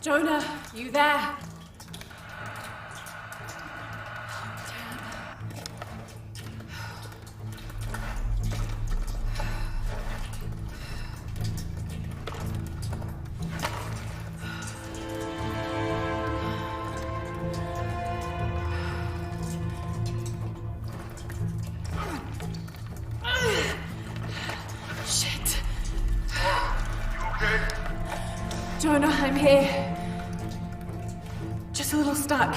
Jonah, you there? Jonah, I'm here. Just a little stuck.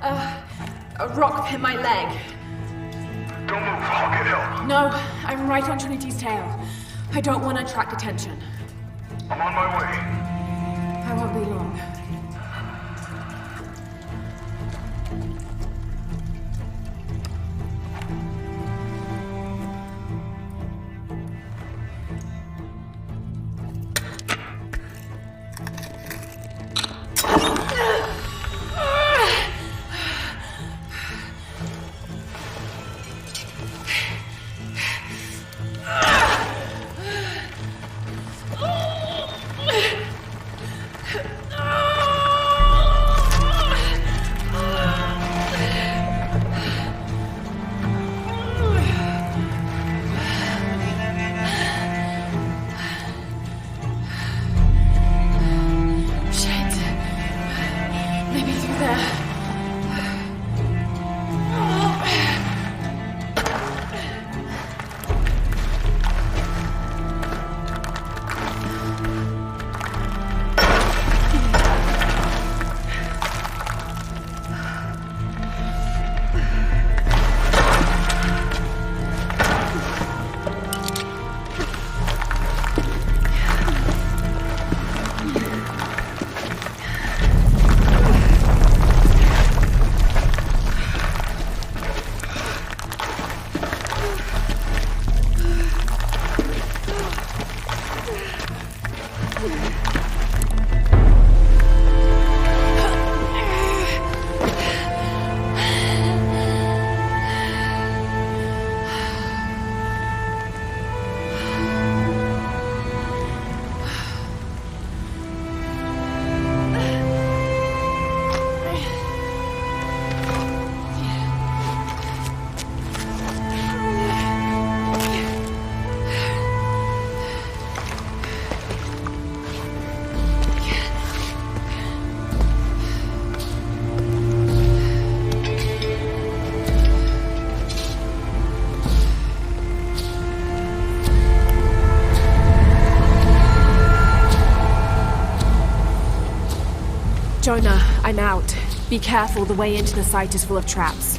A rock hit my leg. Don't move, I'll get help. No, I'm right on Trinity's tail. I don't want to attract attention. I'm on my way. I won't be long. Jonah, I'm out. Be careful, the way into the site is full of traps.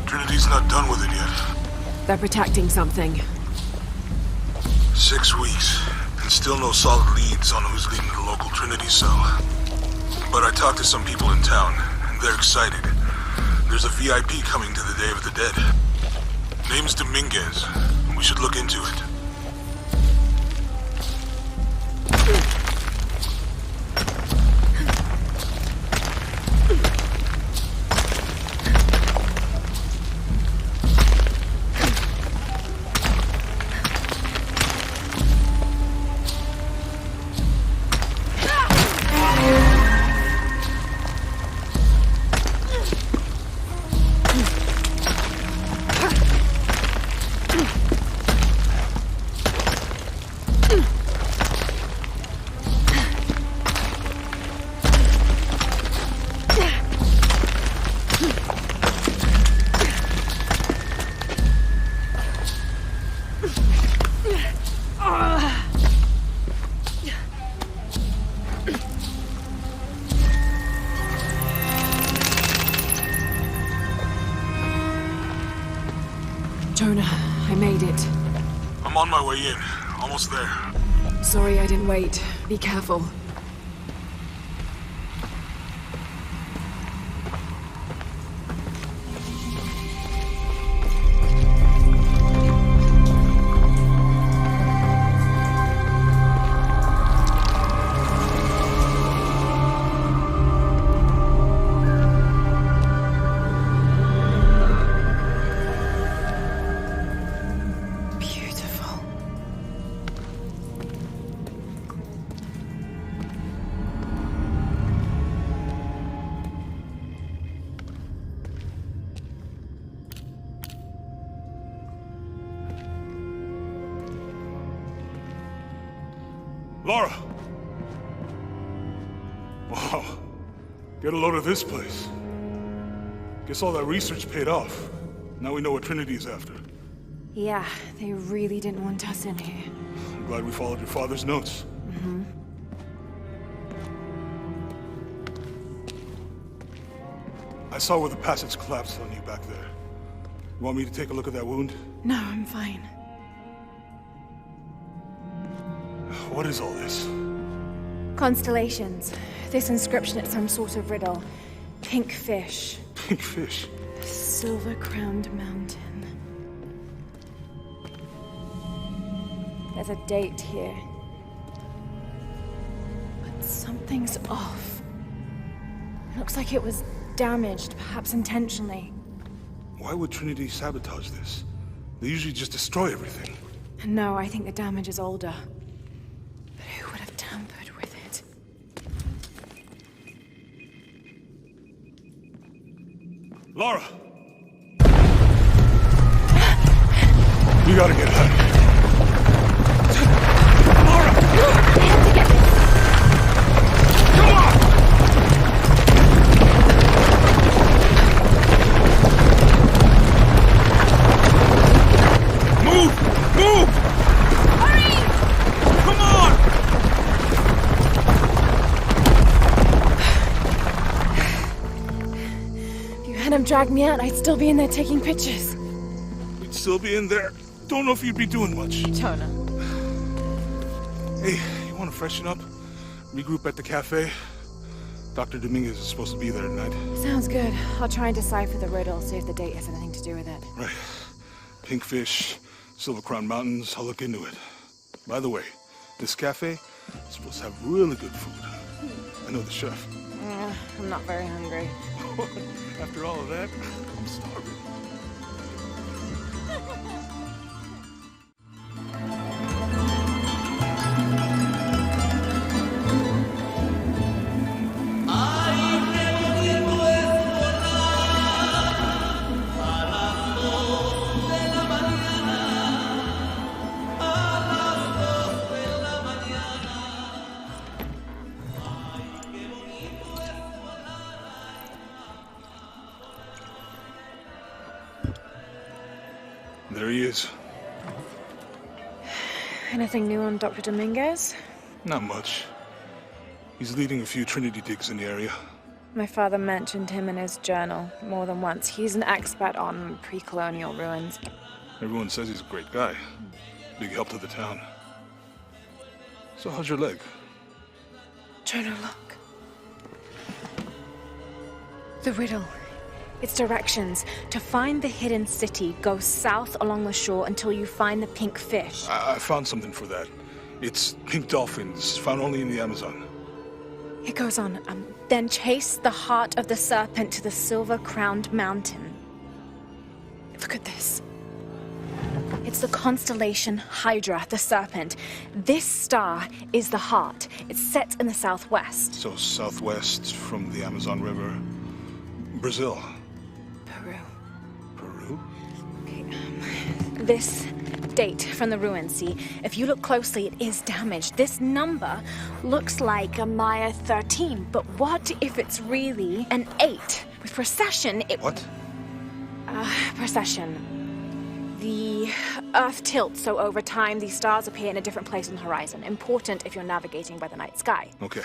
Trinity's not done with it yet. They're protecting something. 6 weeks, and still no solid leads on who's leading the local Trinity cell. But I talked to some people in town, and they're excited. There's a VIP coming to the Day of the Dead. Name's Dominguez, and we should look into it. Jonah, I made it. I'm on my way in. Almost there. Sorry I didn't wait. Be careful. Lara! Wow. Get a load of this place. Guess all that research paid off. Now we know what Trinity's after. Yeah, they really didn't want us in here. I'm glad we followed your father's notes. Mm-hmm. I saw where the passage collapsed on you back there. You want me to take a look at that wound? No, I'm fine. What is all this? Constellations. This inscription is some sort of riddle. Pink fish. Pink fish? Silver-crowned mountain. There's a date here. But something's off. Looks like it was damaged, perhaps intentionally. Why would Trinity sabotage this? They usually just destroy everything. No, I think the damage is older. But who would have tampered with it? Lara! We gotta get out of here. Lara! I have to get this. Come on! Move! Move! Hurry! Come on! If you hadn't dragged me out, I'd still be in there taking pictures. We'd still be in there. Don't know if you'd be doing much. Don't know. Hey, you want to freshen up? Regroup at the cafe? Dr. Dominguez is supposed to be there tonight. Sounds good. I'll try and decipher the riddle, see if the date has anything to do with it. Right. Pink fish, Silver Crown Mountains, I'll look into it. By the way, this cafe is supposed to have really good food. I know the chef. I'm not very hungry. After all of that, I'm starving. There he is. Anything new on Dr. Dominguez? Not much. He's leading a few Trinity digs in the area. My father mentioned him in his journal more than once. He's an expert on pre-colonial ruins. Everyone says he's a great guy. Big help to the town. So how's your leg? Trying to look. The riddle. Its directions. To find the hidden city, go south along the shore until you find the pink fish. I found something for that. It's pink dolphins, found only in the Amazon. It goes on. Then chase the heart of the serpent to the silver-crowned mountain. Look at this. It's the constellation Hydra, the serpent. This star is the heart. It's set in the southwest. So southwest from the Amazon River. Brazil. Peru. Peru? Okay, this date from the ruins, see? If you look closely, it is damaged. This number looks like a Maya 13, but what if it's really an 8? With precession, it... What? Precession. The Earth tilts, so over time, these stars appear in a different place on the horizon. Important if you're navigating by the night sky. Okay.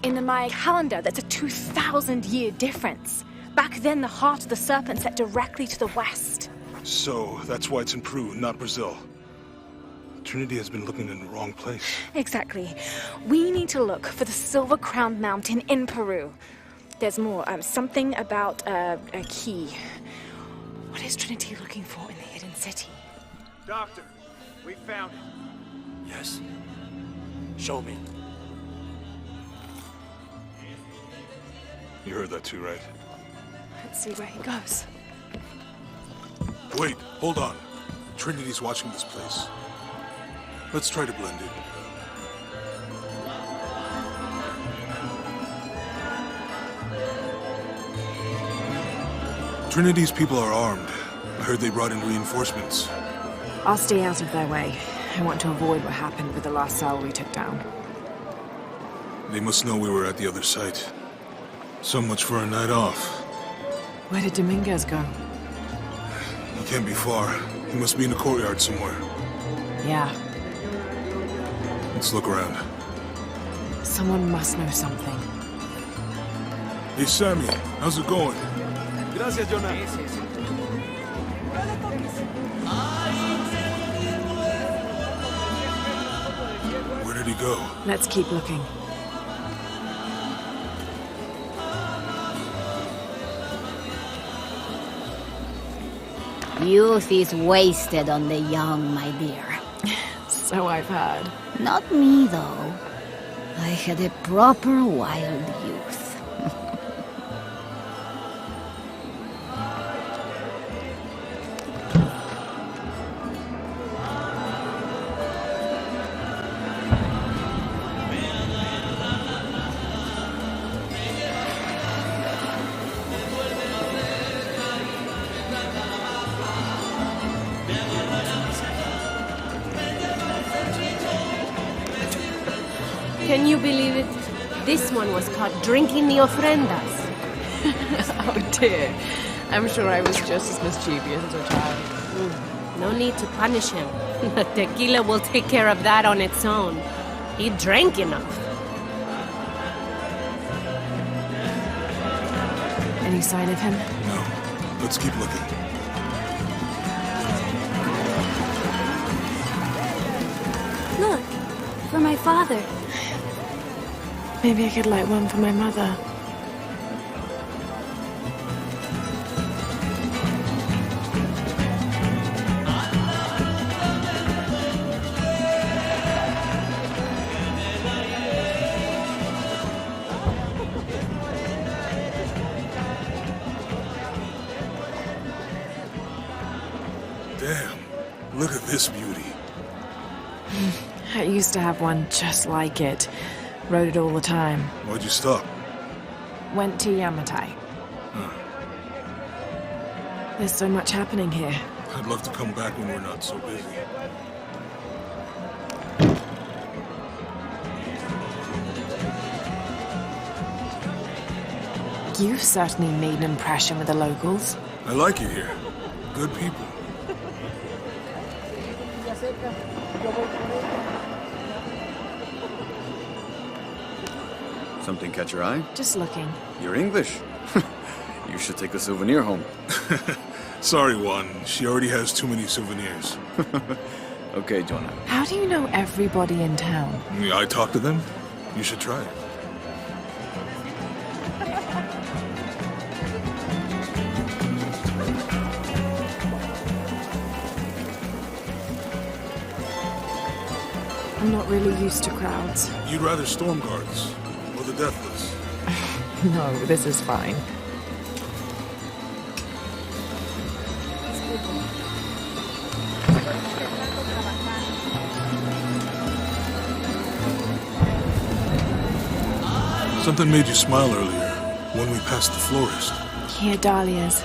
In the Maya calendar, that's a 2,000-year difference. Back then, the heart of the serpent set directly to the west. So that's why it's in Peru, not Brazil. Trinity has been looking in the wrong place. Exactly. We need to look for the silver-crowned mountain in Peru. There's more. Something about a key. What is Trinity looking for in the hidden city? Doctor, we found it. Yes. Show me. You heard that too, right? Let's see where he goes. Wait, hold on. Trinity's watching this place. Let's try to blend in. Trinity's people are armed. I heard they brought in reinforcements. I'll stay out of their way. I want to avoid what happened with the last cell we took down. They must know we were at the other site. So much for a night off. Where did Dominguez go? He can't be far. He must be in the courtyard somewhere. Yeah. Let's look around. Someone must know something. Hey, Sammy, how's it going? Gracias, Jonah. Where did he go? Let's keep looking. Youth is wasted on the young, my dear. So I've heard. Not me, though. I had a proper wild youth. Can you believe it? This one was caught drinking the ofrendas. Oh dear. I'm sure I was just as mischievous as a child. No need to punish him. The tequila will take care of that on its own. He drank enough. Any sign of him? No. Let's keep looking. Look, for my father. Maybe I could light one for my mother. Damn. Look at this beauty. I used to have one just like it. Rode it all the time. Why'd you stop? Went to Yamatai. There's so much happening here. I'd love to come back when we're not so busy. You've certainly made an impression with the locals. I like it here. Good people. Something catch your eye? Just looking. You're English. You should take a souvenir home. Sorry, Juan. She already has too many souvenirs. Okay, Jonah. How do you know everybody in town? Yeah, I talk to them. You should try it. I'm not really used to crowds. You'd rather storm guards or the deathless? No, this is fine. Something made you smile earlier when we passed the florist. Here, dahlias.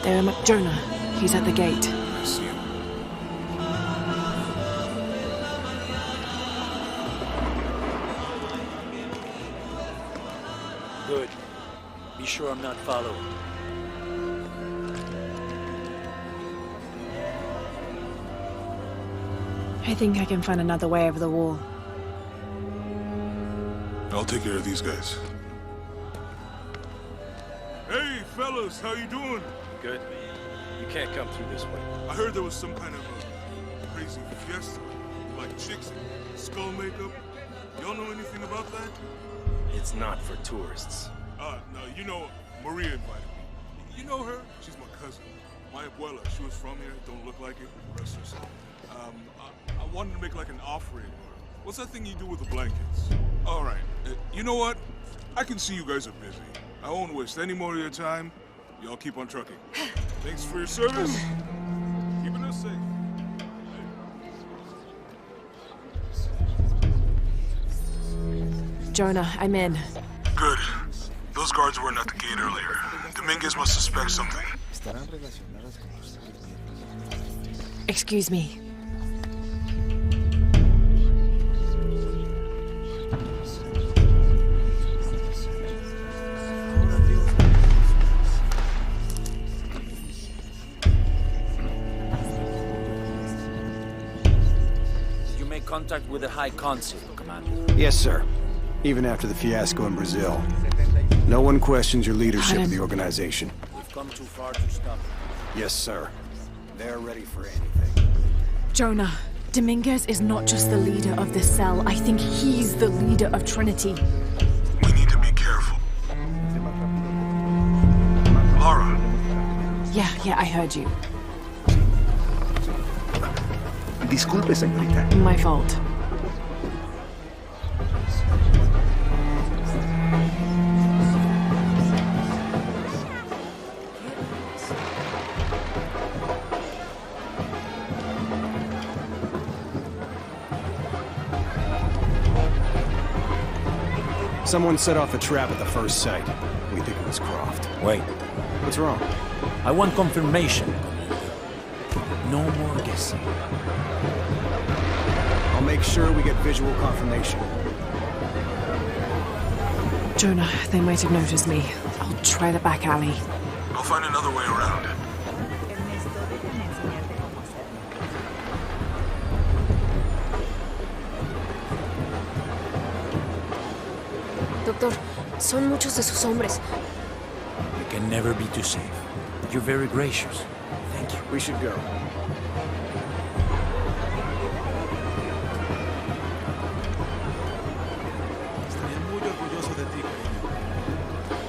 They're Jonah. He's at the gate. I see him. Good. Be sure I'm not following. I think I can find another way over the wall. I'll take care of these guys. Hey, fellas, how you doing? Good. You can't come through this way. I heard there was some kind of a crazy fiesta, like chicks and skull makeup. Y'all know anything about that? It's not for tourists. No, you know, Maria invited me. You know her? She's my cousin. My abuela, she was from here, don't look like it, rest her soul. I wanted to make like an offering. What's that thing you do with the blankets? All right, you know what? I can see you guys are busy. I won't waste any more of your time. Y'all keep on trucking. Thanks for your service. Keeping us safe. Jonah, I'm in. Good. Those guards weren't at the gate earlier. Dominguez must suspect something. Excuse me. contact with the High Consul, Commander. Yes, sir. Even after the fiasco in Brazil. No one questions your leadership of the organization. We've come too far to stop. Yes, sir. They're ready for anything. Jonah, Dominguez is not just the leader of this cell. I think he's the leader of Trinity. We need to be careful. Lara, Yeah, I heard you. Disculpe, señorita. My fault. Someone set off a trap at the first site. We think it was Croft. Wait, What's wrong? I want confirmation, Commander. No more guessing. I'll make sure we get visual confirmation. Jonah, they might have noticed me. I'll try the back alley. I'll find another way around. Doctor, son muchos de sus hombres. You can never be too safe. You're very gracious. Thank you. We should go. Estaría muy orgulloso de ti, cariño.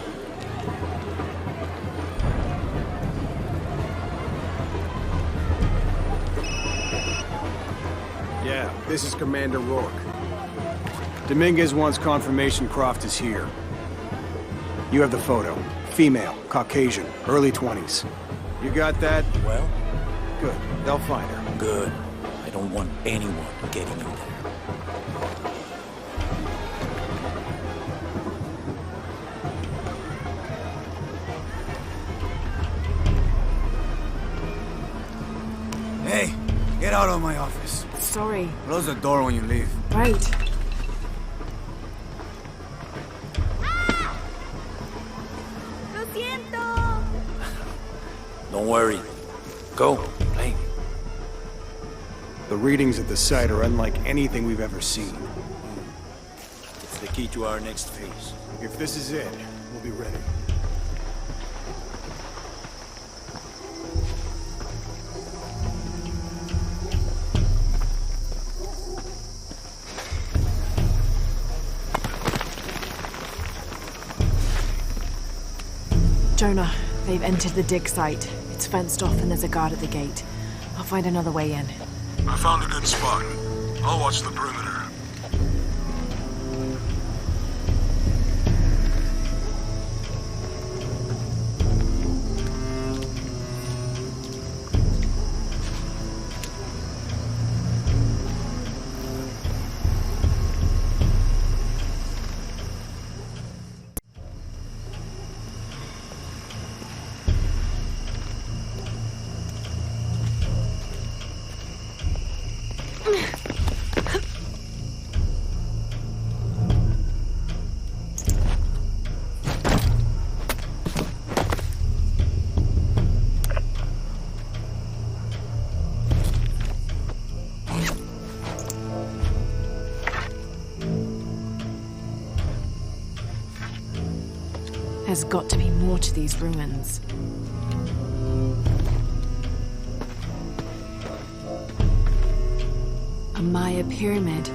Yeah, this is Commander Rourke. Dominguez wants confirmation Croft is here. You have the photo. Female, Caucasian, early 20s. You got that? Well, Good. They'll find her. good. I don't want anyone getting in there. Hey, get out of my office. Sorry. Close the door when you leave. Right. Don't worry. Go, play. The readings at the site are unlike anything we've ever seen. It's the key to our next phase. If this is it, we'll be ready. Jonah, they've entered the dig site. It's fenced off and there's a guard at the gate. I'll find another way in. I found a good spot. I'll watch the perimeter. There's got to be more to these ruins. A Maya pyramid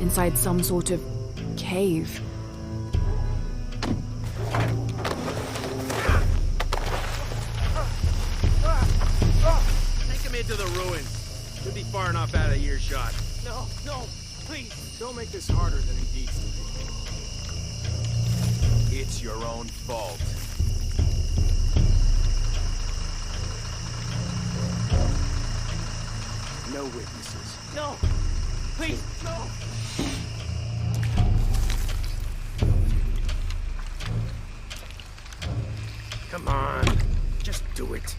inside some sort of cave. Take him into the ruins. Should be far enough out of earshot. No, please, don't make this harder than it needs to be. It's your own fault. No witnesses. No, please, no. Come on, just do it.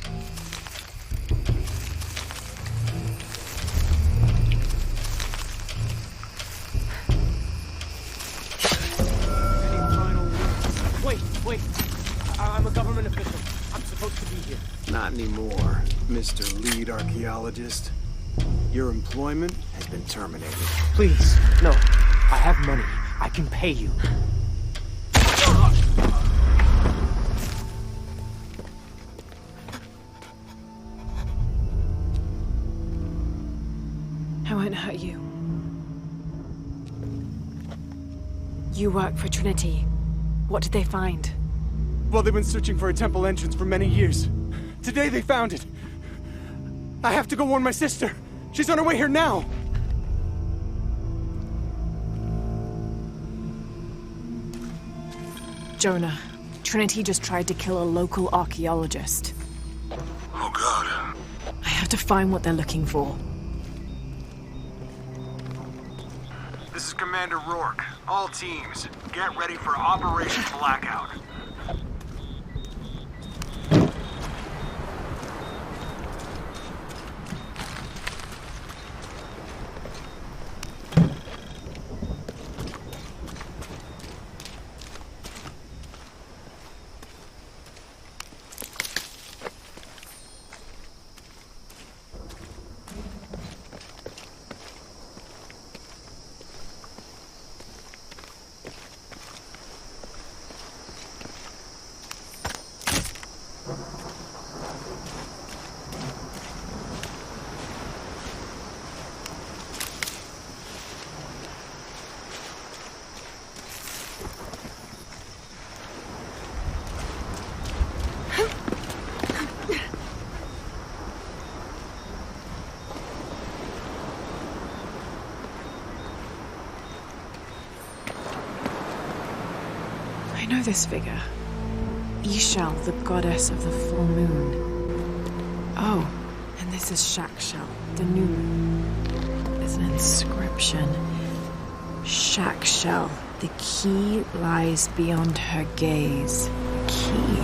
Wait. I'm a government official. I'm supposed to be here. Not anymore, Mr. Lead Archaeologist. Your employment has been terminated. Please, no. I have money. I can pay you. I won't hurt you. You work for Trinity. What did they find? Well, they've been searching for a temple entrance for many years. Today they found it. I have to go warn my sister. She's on her way here now. Jonah, Trinity just tried to kill a local archaeologist. Oh, God. I have to find what they're looking for. This is Commander Rourke. All teams, get ready for Operation Blackout. I know this figure. Ishal, the goddess of the full moon. Oh, and this is Shakshal, the new moon. There's an inscription. Shakshal, the key lies beyond her gaze. Key.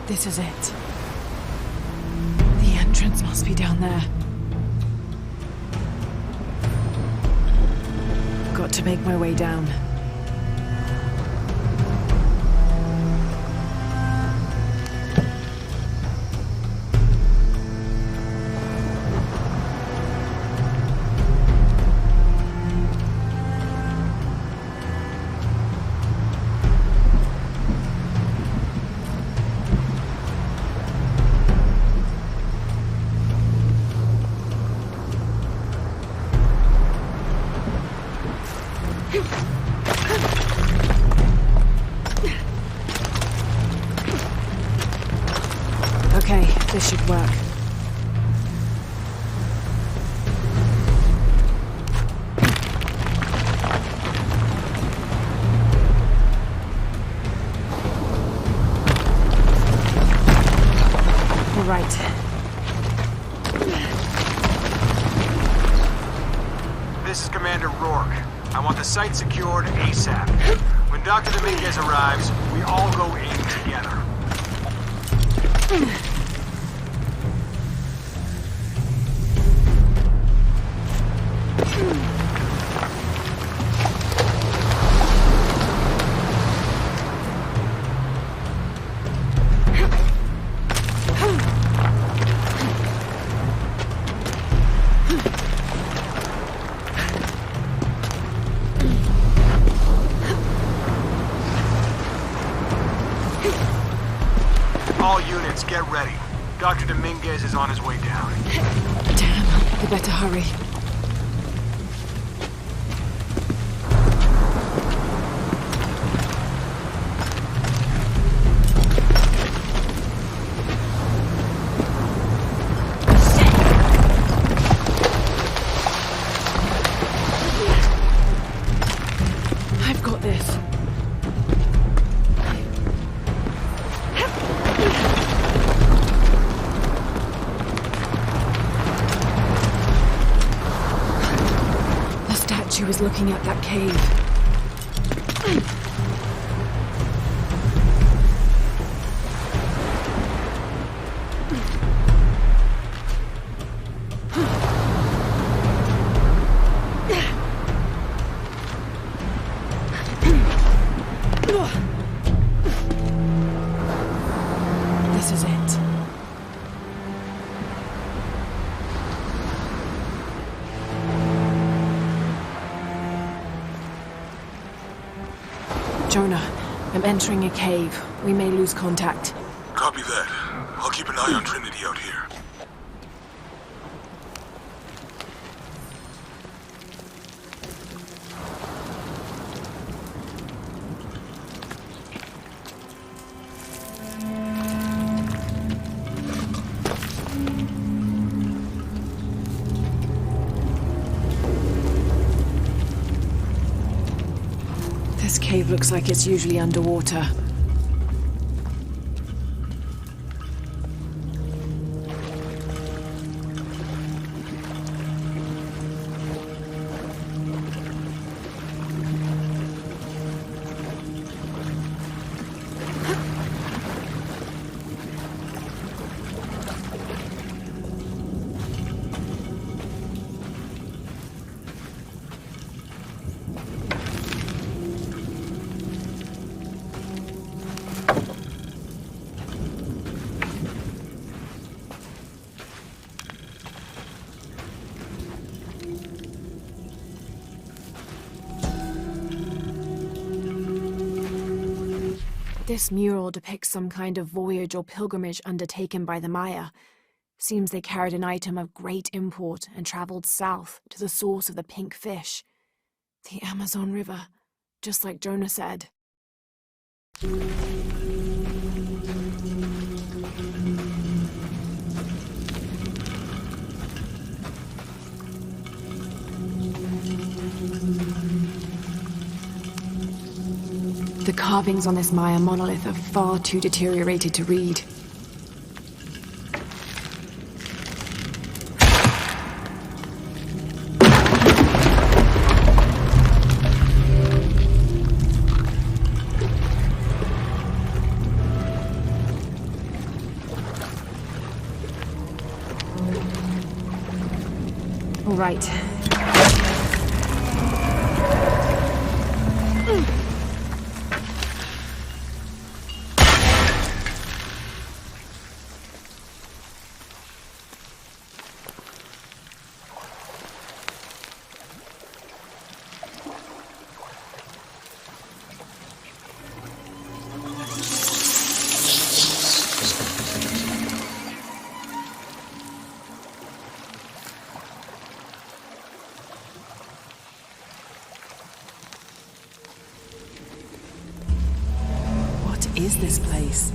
This is it. The entrance must be down there. Got to make my way down. Okay, this should work. All right. This is Commander Rourke. I want the site secured ASAP. When Dr. Dominguez arrives, we all go in together. All units, get ready. Dr. Dominguez is on his way down. Damn, we better hurry. I've got this. She was looking at that cave. This is it. Jonah, I'm entering a cave. We may lose contact. Copy that. I'll keep an eye on Trinity out here. This cave looks like it's usually underwater. This mural depicts some kind of voyage or pilgrimage undertaken by the Maya. Seems they carried an item of great import and traveled south to the source of the pink fish. The Amazon River, just like Jonah said. The carvings on this Maya monolith are far too deteriorated to read. All right. Is this place?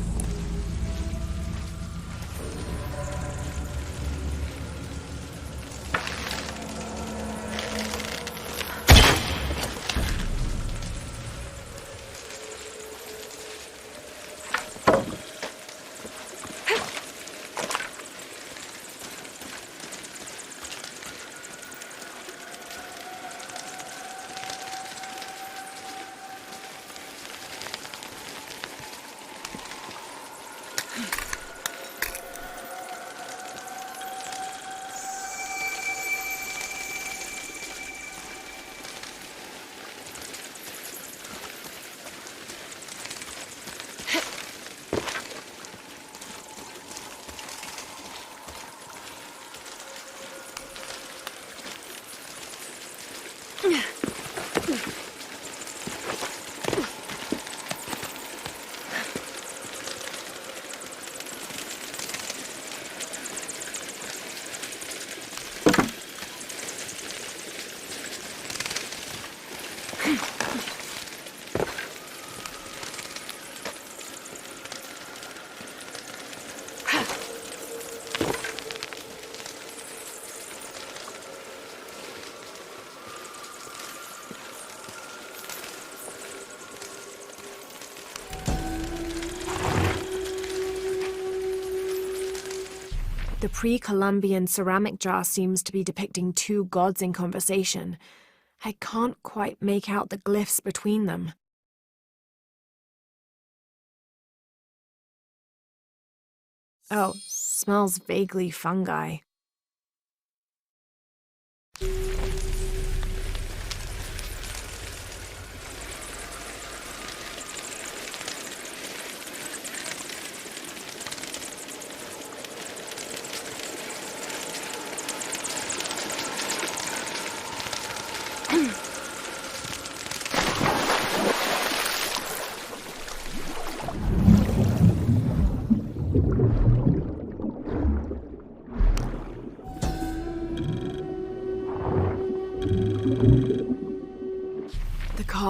The pre-Columbian ceramic jar seems to be depicting two gods in conversation. I can't quite make out the glyphs between them. Oh, smells vaguely fungi.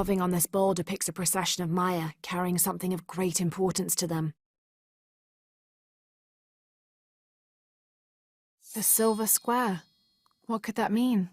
carving on this bowl depicts a procession of Maya carrying something of great importance to them. The silver square. What could that mean?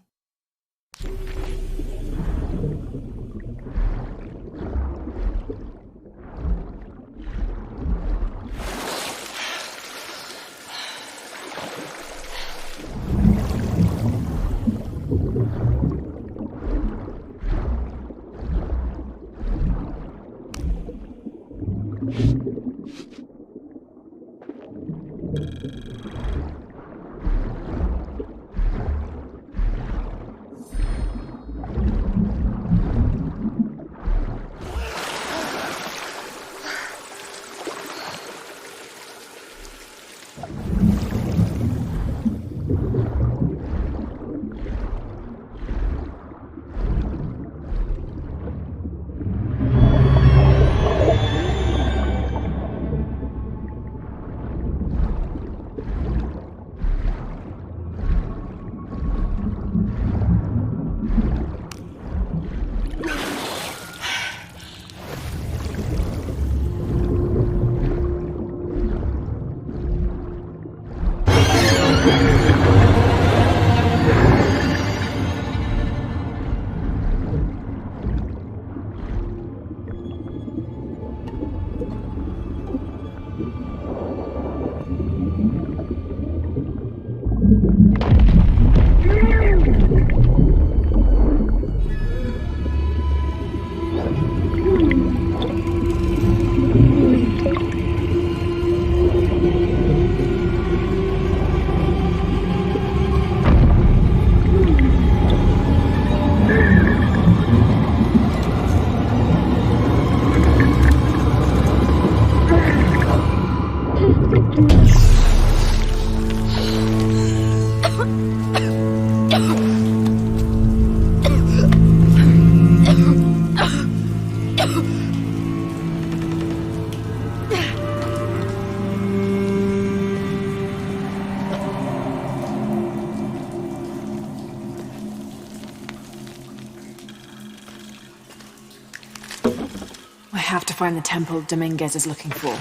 I have to find the temple Dominguez is looking for.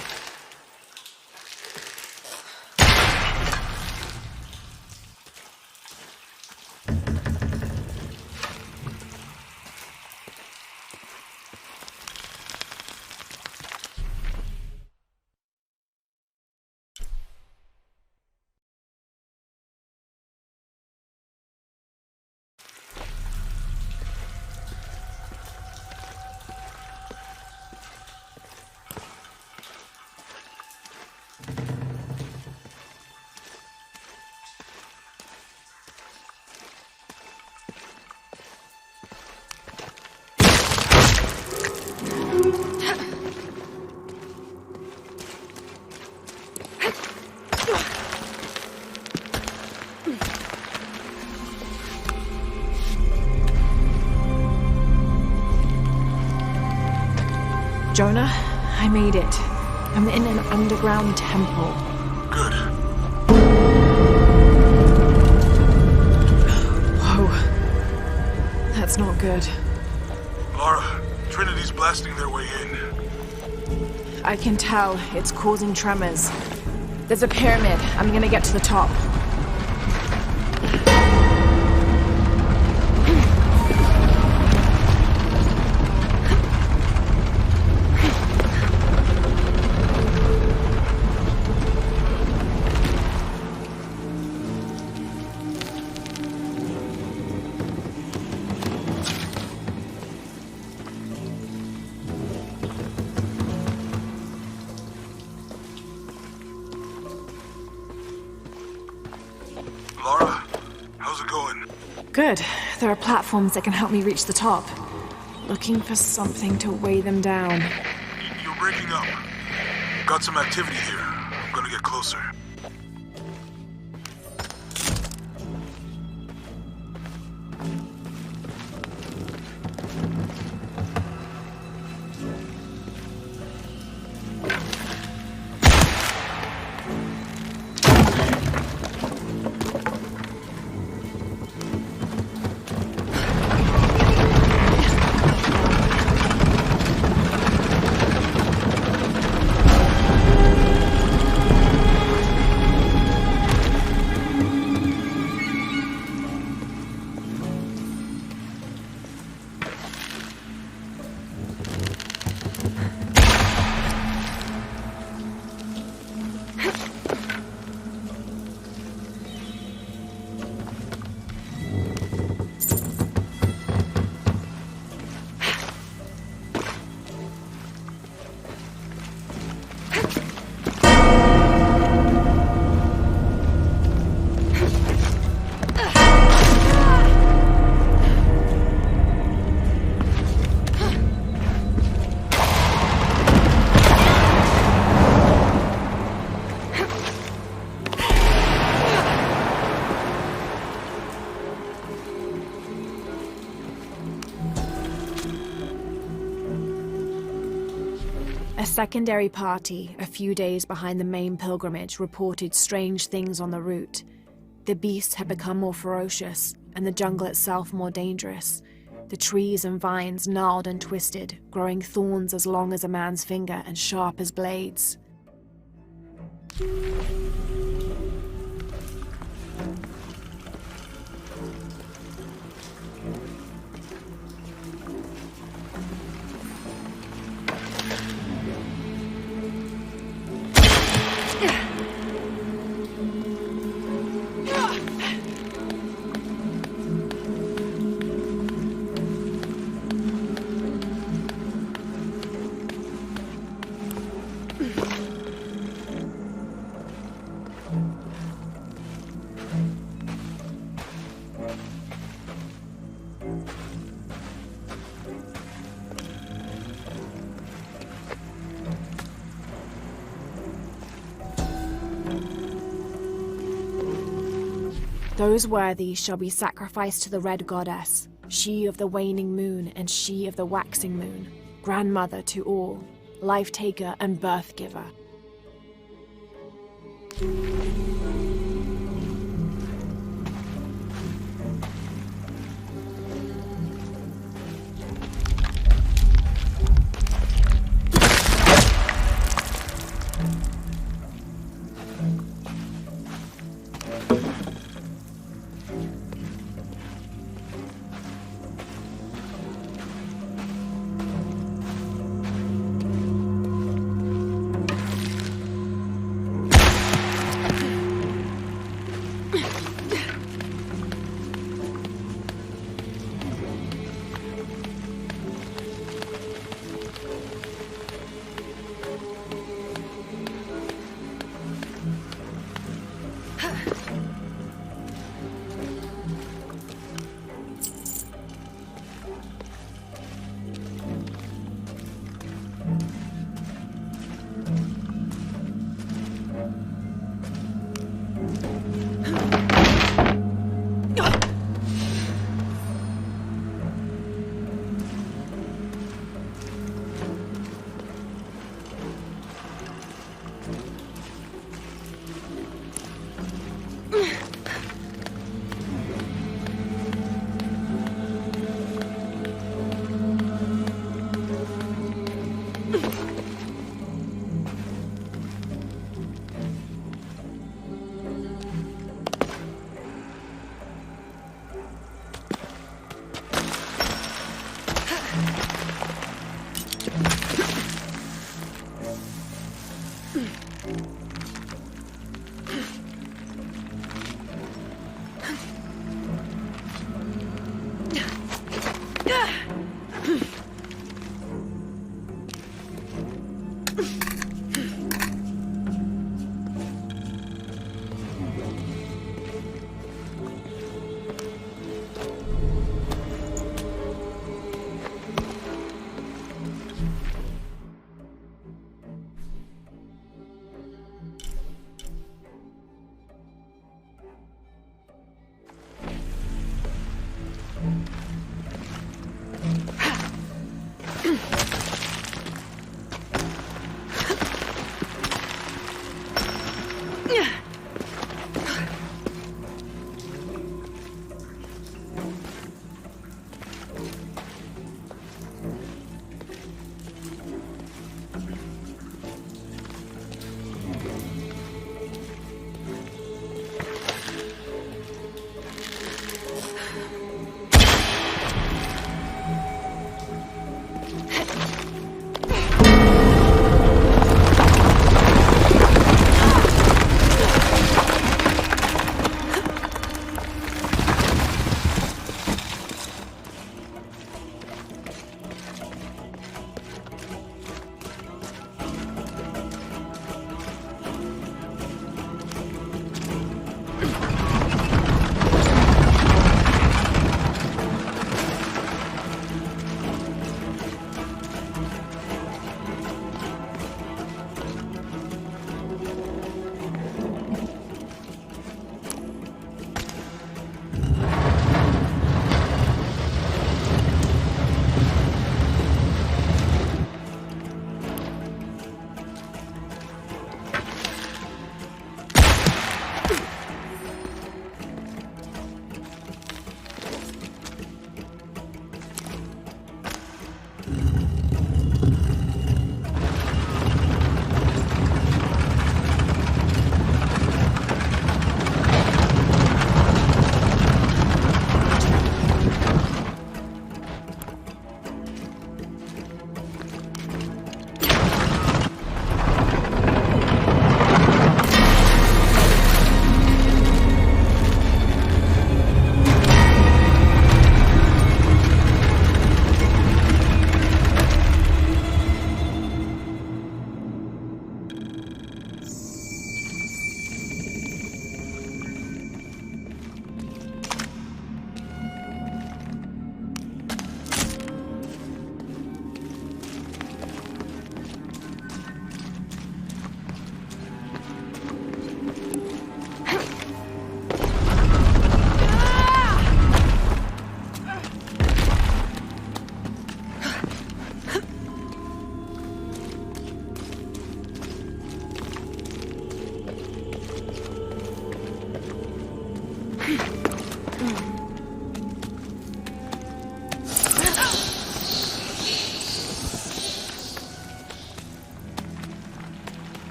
Jonah, I made it. I'm in an underground temple. Good. Whoa. That's not good. Lara, Trinity's blasting their way in. I can tell. It's causing tremors. There's a pyramid. I'm gonna get to the top. Lara, how's it going? Good. There are platforms that can help me reach the top. Looking for something to weigh them down. You're breaking up. Got some activity here. I'm gonna get closer. A secondary party, a few days behind the main pilgrimage, reported strange things on the route. The beasts had become more ferocious, and the jungle itself more dangerous. The trees and vines gnarled and twisted, growing thorns as long as a man's finger and sharp as blades. Those worthy shall be sacrificed to the Red Goddess, she of the waning moon and she of the waxing moon, grandmother to all, life-taker and birth-giver.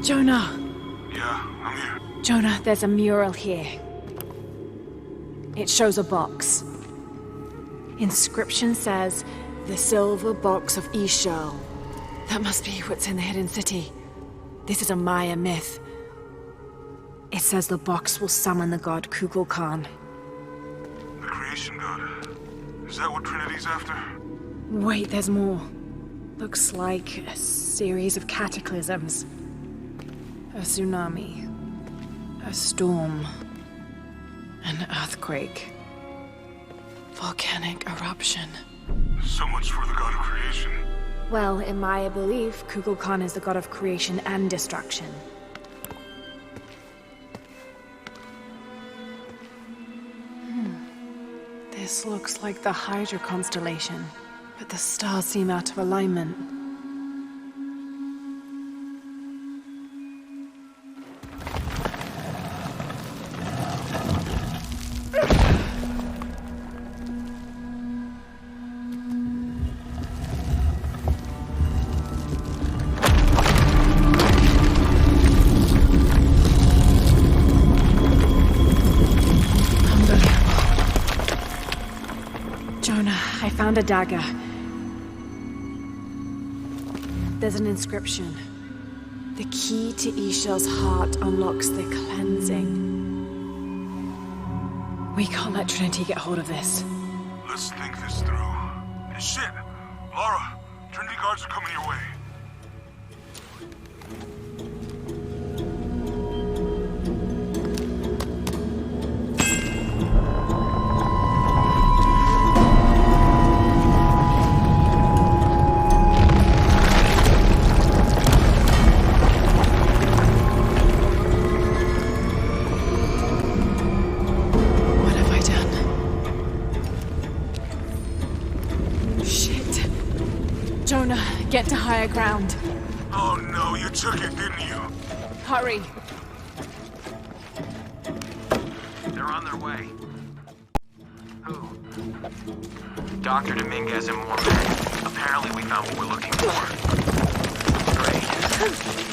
Jonah! Yeah, I'm here. Jonah, there's a mural here. It shows a box. Inscription says, "The Silver Box of Ishal." That must be what's in the Hidden City. This is a Maya myth. It says the box will summon the god Kukulkan. The creation god. Is that what Trinity's after? Wait, there's more. Looks like a series of cataclysms. A tsunami. A storm. An earthquake. Volcanic eruption. So much for the god of creation. Well, in Maya belief, Kukulkan is the god of creation and destruction. This looks like the Hydra constellation, but the stars seem out of alignment. I found a dagger. There's an inscription. The key to Ishal's heart unlocks the cleansing. We can't let Trinity get hold of this. Let's think this through. Hey, shit! Lara, Trinity guards are coming your way. Get to higher ground. Oh no, you took it, didn't you? Hurry. They're on their way. Who? Dr. Dominguez and more men. Apparently we found what we're looking for. Great.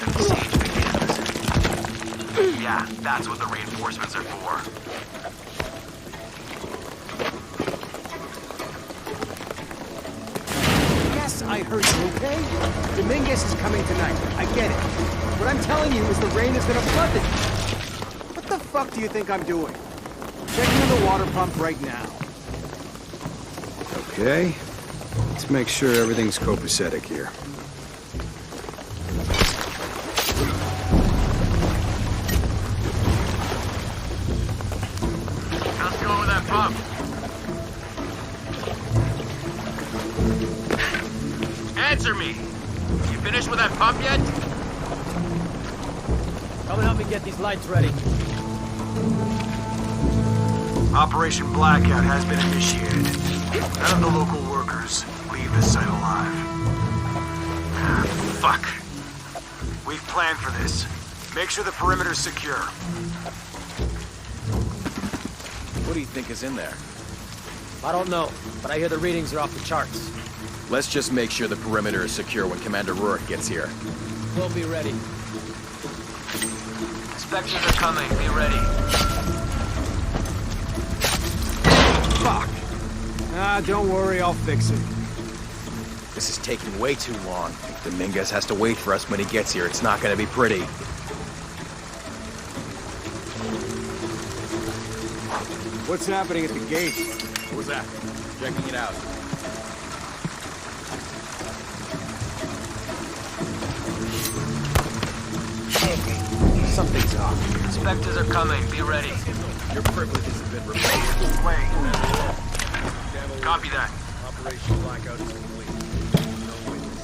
And the siege begins. Yeah, that's what the reinforcements are for. I heard you, okay? Dominguez is coming tonight. I get it. What I'm telling you is the rain is gonna flood it. What the fuck do you think I'm doing? Checking the water pump right now. Okay. Let's make sure everything's copacetic here. How's it going with that pump? Answer me! You finished with that pump yet? Come and help me get these lights ready. Operation Blackout has been initiated. None of the local workers leave the site alive. Fuck. We've planned for this. Make sure the perimeter's secure. What do you think is in there? I don't know, but I hear the readings are off the charts. Let's just make sure the perimeter is secure when Commander Rourke gets here. We'll be ready. Inspectors are coming. Be ready. Fuck. Don't worry, I'll fix it. This is taking way too long. If Dominguez has to wait for us when he gets here, it's not gonna be pretty. What's happening at the gate? What was that? Checking it out. Something's off. Inspectors are coming. Be ready. Your privileges have been revoked. Wait. Copy that. Operation Blackout is complete. No witness.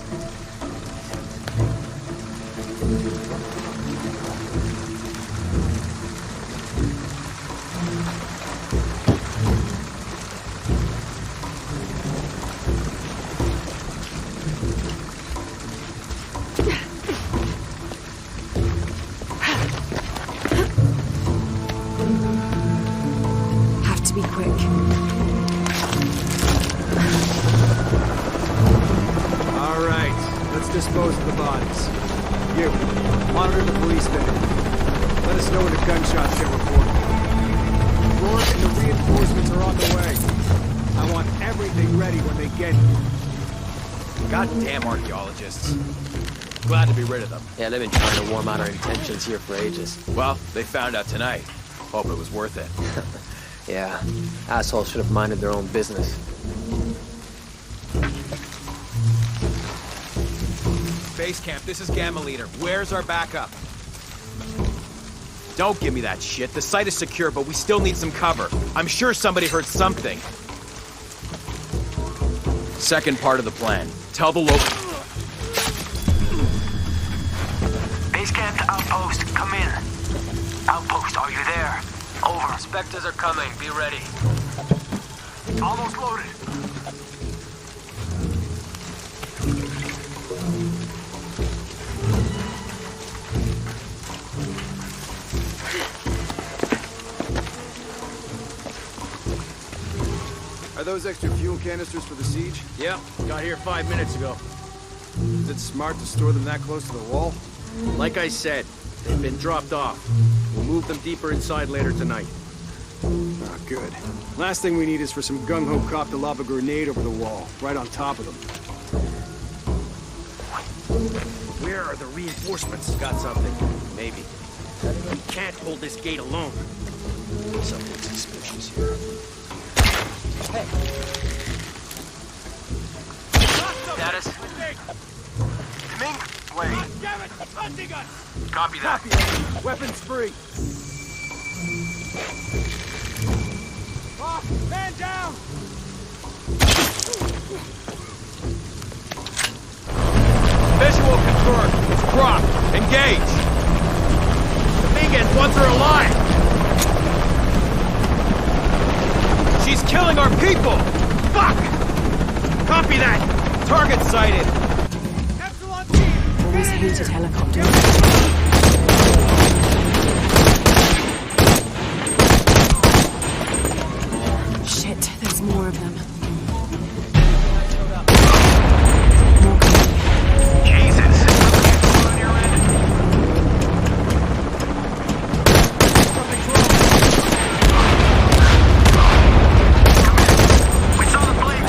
Have to be quick. All right, let's dispose of the bodies. you. Monitor the police van. Let us know when the gunshots get reported. Rourke and the reinforcements are on the way. I want everything ready when they get here. Goddamn archaeologists. Glad to be rid of them. Yeah, they've been trying to warm out our intentions here for ages. Well, they found out tonight. Hope it was worth it. Yeah, assholes should have minded their own business. Base camp, this is Gamma Leader. Where's our backup? Don't give me that shit. The site is secure, but we still need some cover. I'm sure somebody heard something. Second part of the plan. Tell the local... Base camp to outpost. Come in. Outpost, are you there? Over. Inspectors are coming. Be ready. Almost loaded. Are those extra fuel canisters for the siege? Yeah, got here 5 minutes ago. Is it smart to store them that close to the wall? Like I said, they've been dropped off. We'll move them deeper inside later tonight. Ah, good. Last thing we need is for some gung-ho cop to lob a grenade over the wall, right on top of them. Where are the reinforcements? Got something. Maybe. We can't hold this gate alone. Something suspicious here. Hey. Status. Ming, wait. Damn it! Hunting us! Copy that. Copy it. Weapons free. Man down! Visual confirmed. It's Croft. Engage. Dominguez wants her alive. She's killing our people. Fuck! Copy that. Target sighted. Always hated helicopters. Shit, there's more of them. More coming. Jesus. On your end. We saw the blade.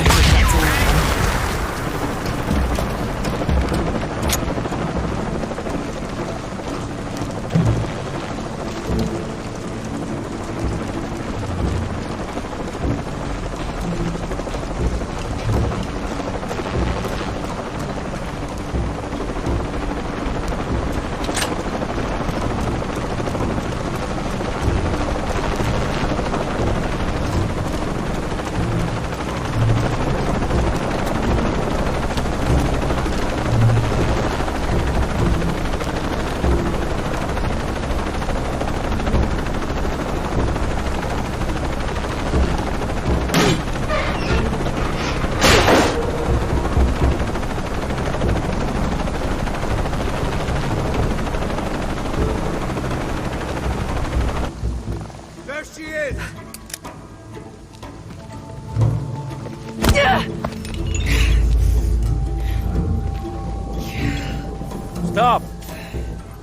Stop!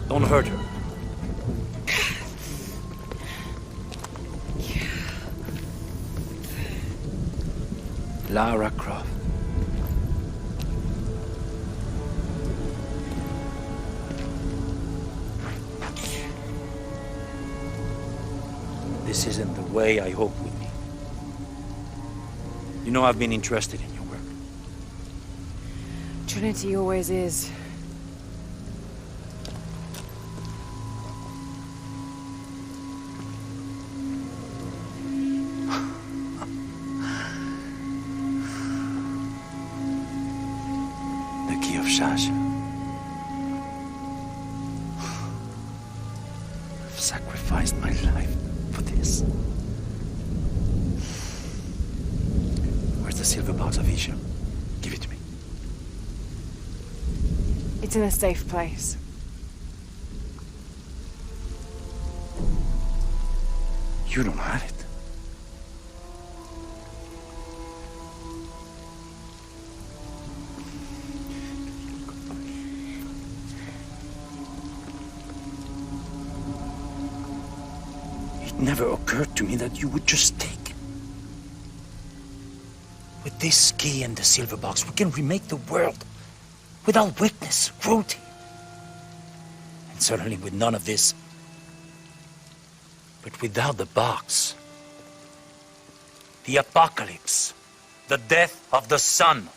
Don't hurt her. Lara Croft. This isn't the way I hoped would be. You know I've been interested in your work. Trinity always is. I've sacrificed my life for this. Where's the silver box of Isha? Give it to me. It's in a safe place. You don't have it. never occurred to me that you would just take. With this key and the silver box, we can remake the world without weakness, cruelty. And certainly with none of this. But without the box, the apocalypse, the death of the sun.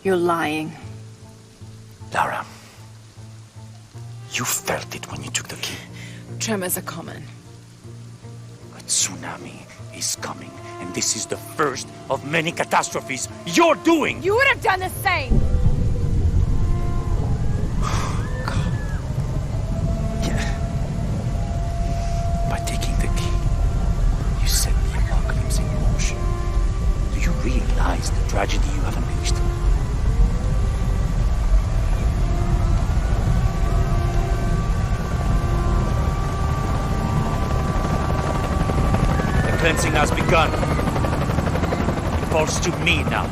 You're lying. Lara, you felt it when you took the key. Tremors are common. A tsunami is coming, and this is the first of many catastrophes you're doing! You would have done the same! By taking the key, you set the apocalypse in motion. Do you realize the tragedy you have unleashed? The cleansing has begun. It falls to me now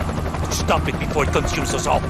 to stop it before it consumes us all.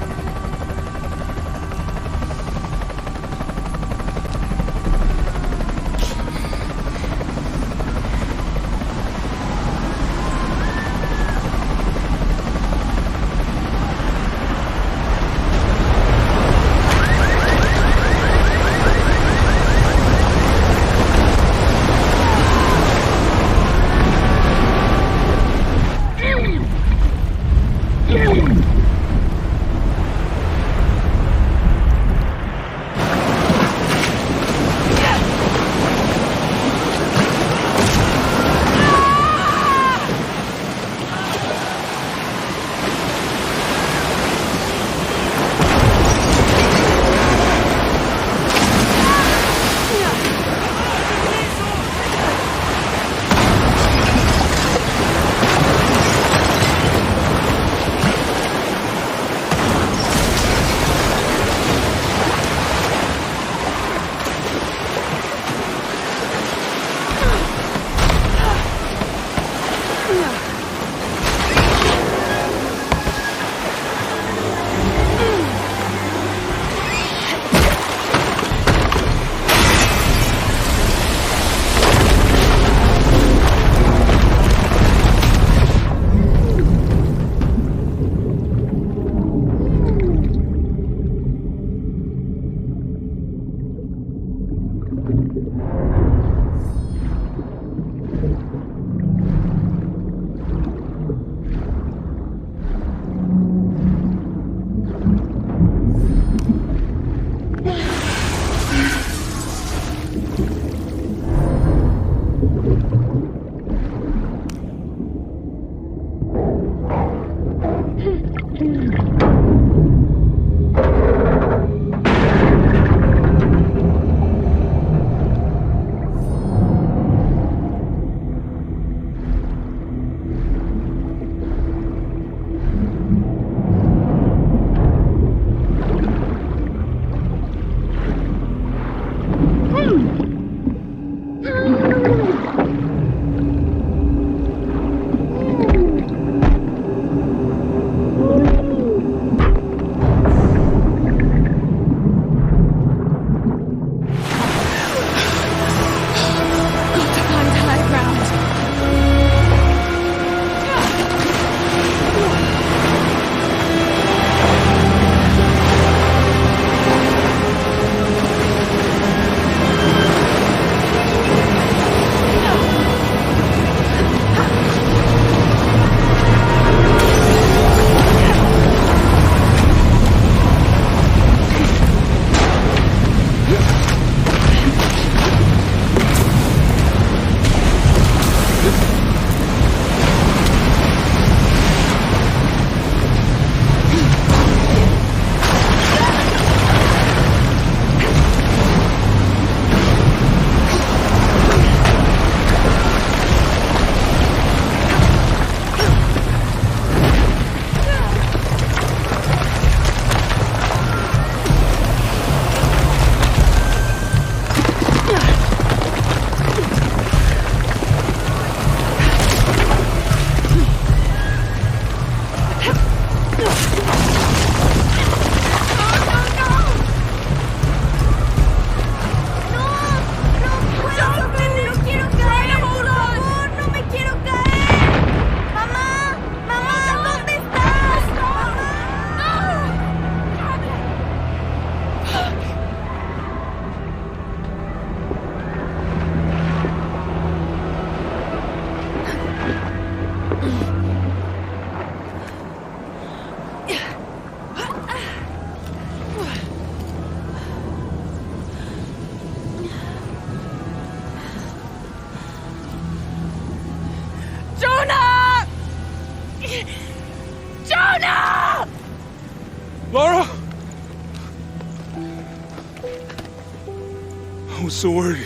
so worried.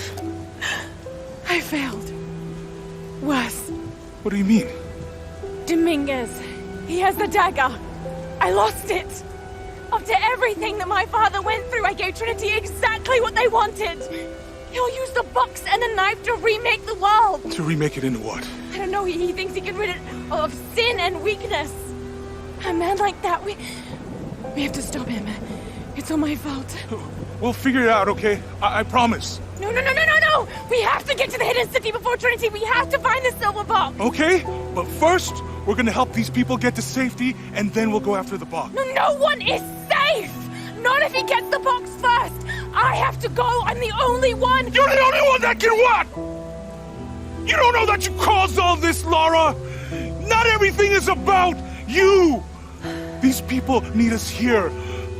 I failed. Worse. What do you mean? Dominguez. He has the dagger. I lost it. After everything that my father went through, I gave Trinity exactly what they wanted. He'll use the box and the knife to remake the world. To remake it into what? I don't know, he thinks he can rid it of sin and weakness. A man like that, we have to stop him. It's all my fault. We'll figure it out, okay? I promise. No! We have to get to the hidden city before Trinity. We have to find the silver box. Okay, but first, we're gonna help these people get to safety, and then we'll go after the box. No one is safe! Not if he gets the box first! I have to go! I'm the only one! You're the only one that can what? You don't know that you caused all this, Lara! Not everything is about you! These people need us here.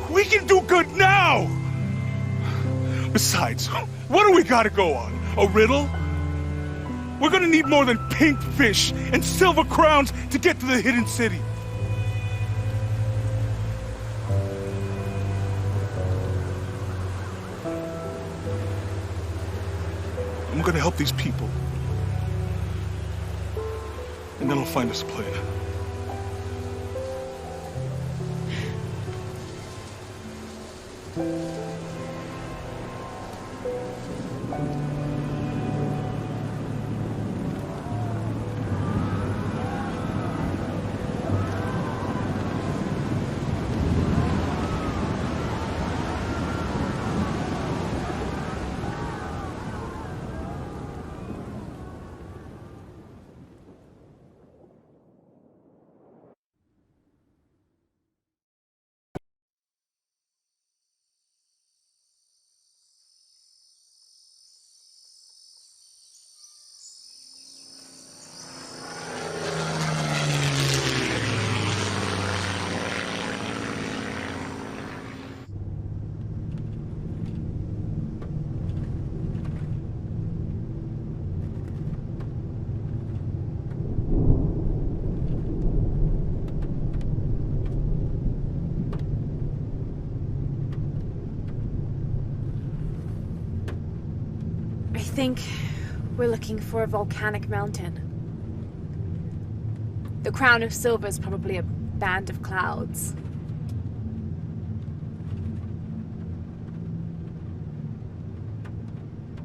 We can do good now! Besides, what do we gotta go on? A riddle? We're gonna need more than pink fish and silver crowns to get to the hidden city. I'm gonna help these people. And then I'll find us a plane. I think we're looking for a volcanic mountain. The crown of silver is probably a band of clouds.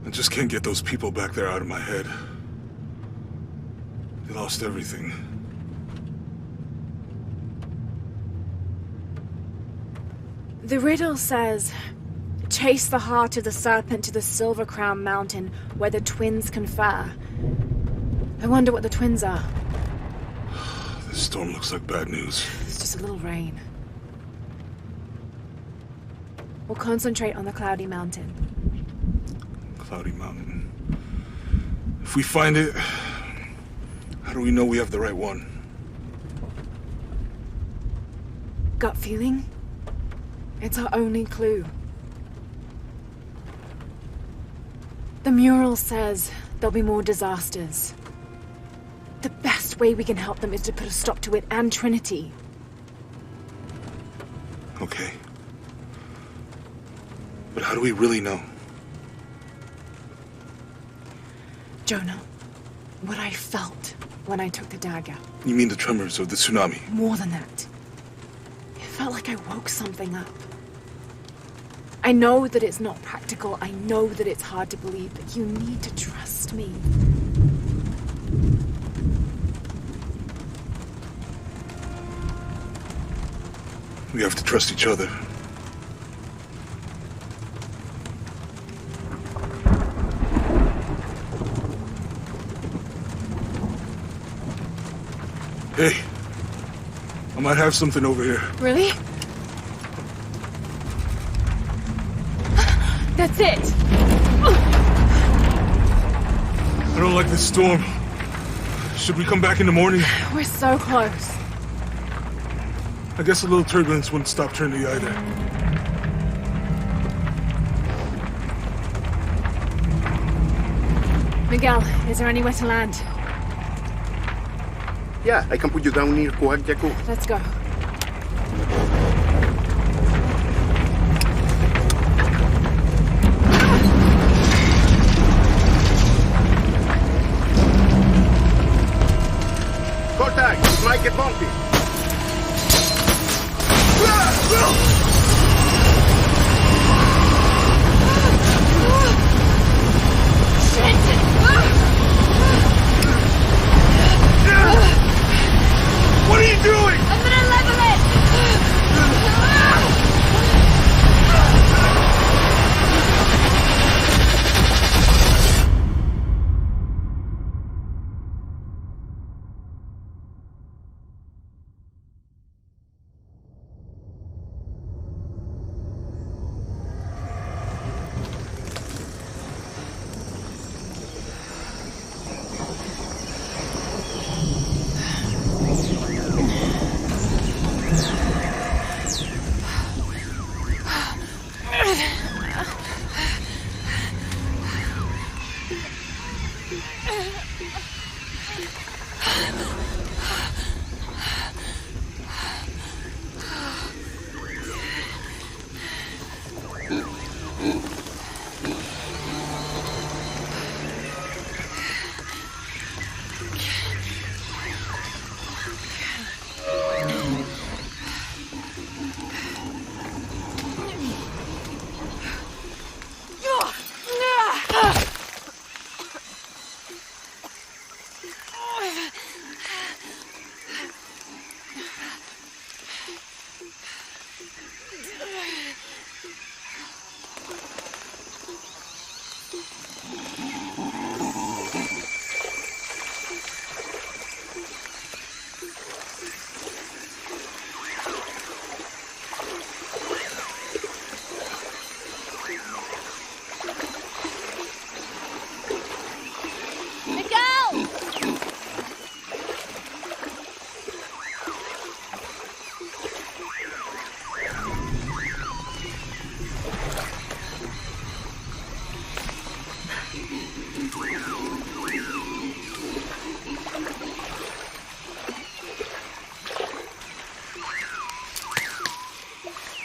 I just can't get those people back there out of my head. They lost everything. The riddle says, chase the heart of the serpent to the Silver Crown Mountain where the twins confer. I wonder what the twins are. This storm looks like bad news. It's just a little rain. We'll concentrate on the Cloudy Mountain. Cloudy Mountain. If we find it, how do we know we have the right one? Gut feeling? It's our only clue. The mural says there'll be more disasters. The best way we can help them is to put a stop to it and Trinity. Okay. But how do we really know? Jonah, what I felt when I took the dagger. You mean the tremors of the tsunami? More than that. It felt like I woke something up. I know that it's not practical. I know that it's hard to believe, but you need to trust me. We have to trust each other. Hey, I might have something over here. Really? That's it! I don't like this storm. Should we come back in the morning? We're so close. I guess a little turbulence wouldn't stop Trinity either. Miguel, is there anywhere to land? Yeah, I can put you down near Coajaco. Let's go. Contact! It might get bumpy. What are you doing? I'm gonna level it!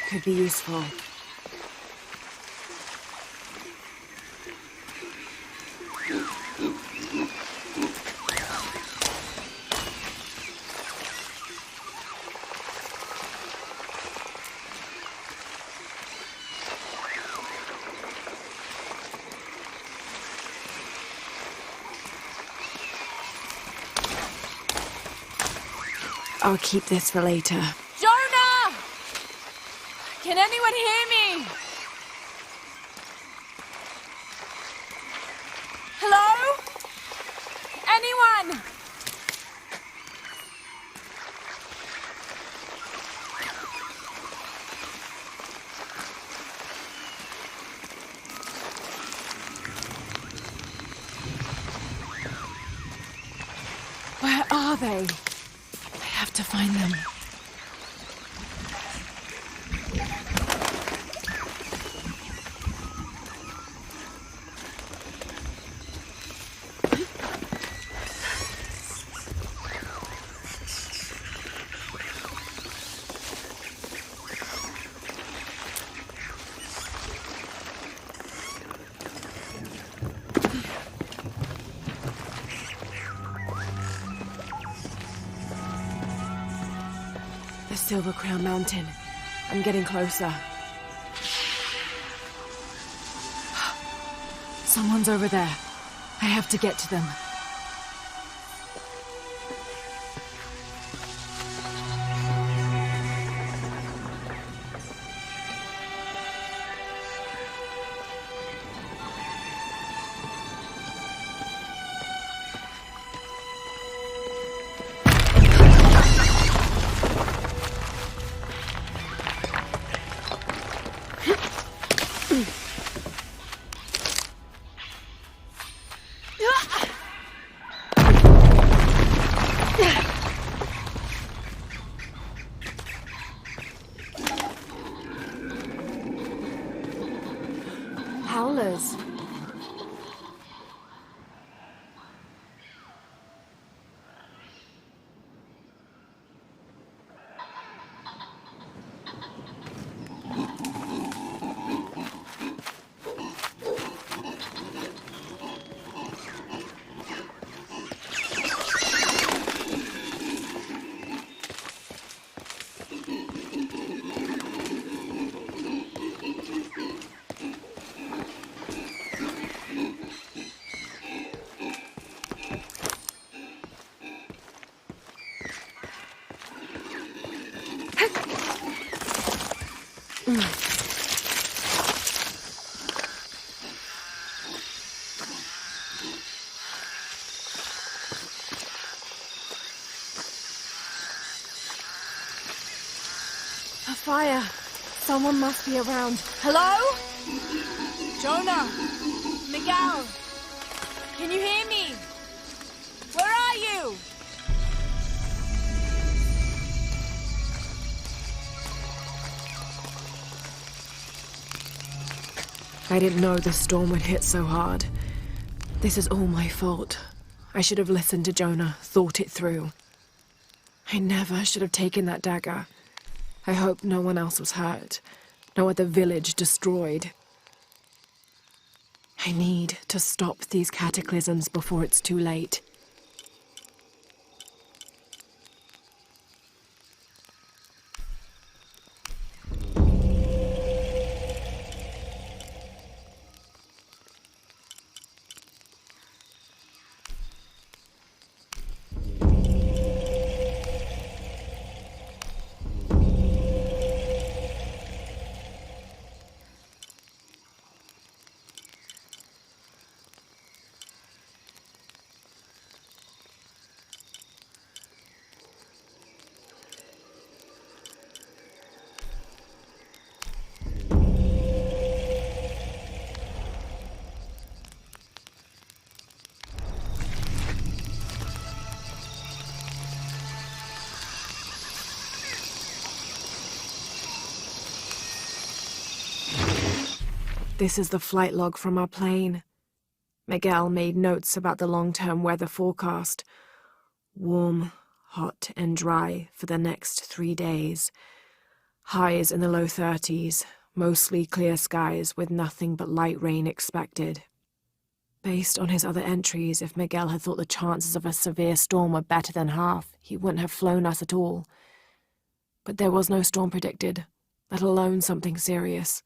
Could be useful. I'll keep this for later. Jonah! Can anyone hear me? Hello? Anyone? Where are they? I have to find them. Silver Crown Mountain. I'm getting closer. Someone's over there. I have to get to them. A fire. Someone must be around. Hello? Jonah? Miguel? Can you hear me? Where are you? I didn't know the storm would hit so hard. This is all my fault. I should have listened to Jonah, thought it through. I never should have taken that dagger. I hope no one else was hurt. No other village destroyed. I need to stop these cataclysms before it's too late. This is the flight log from our plane. Miguel made notes about the long-term weather forecast. Warm, hot, and dry for the next 3 days. Highs in the low 30s, mostly clear skies with nothing but light rain expected. Based on his other entries, if Miguel had thought the chances of a severe storm were better than half, he wouldn't have flown us at all. But there was no storm predicted, let alone something serious.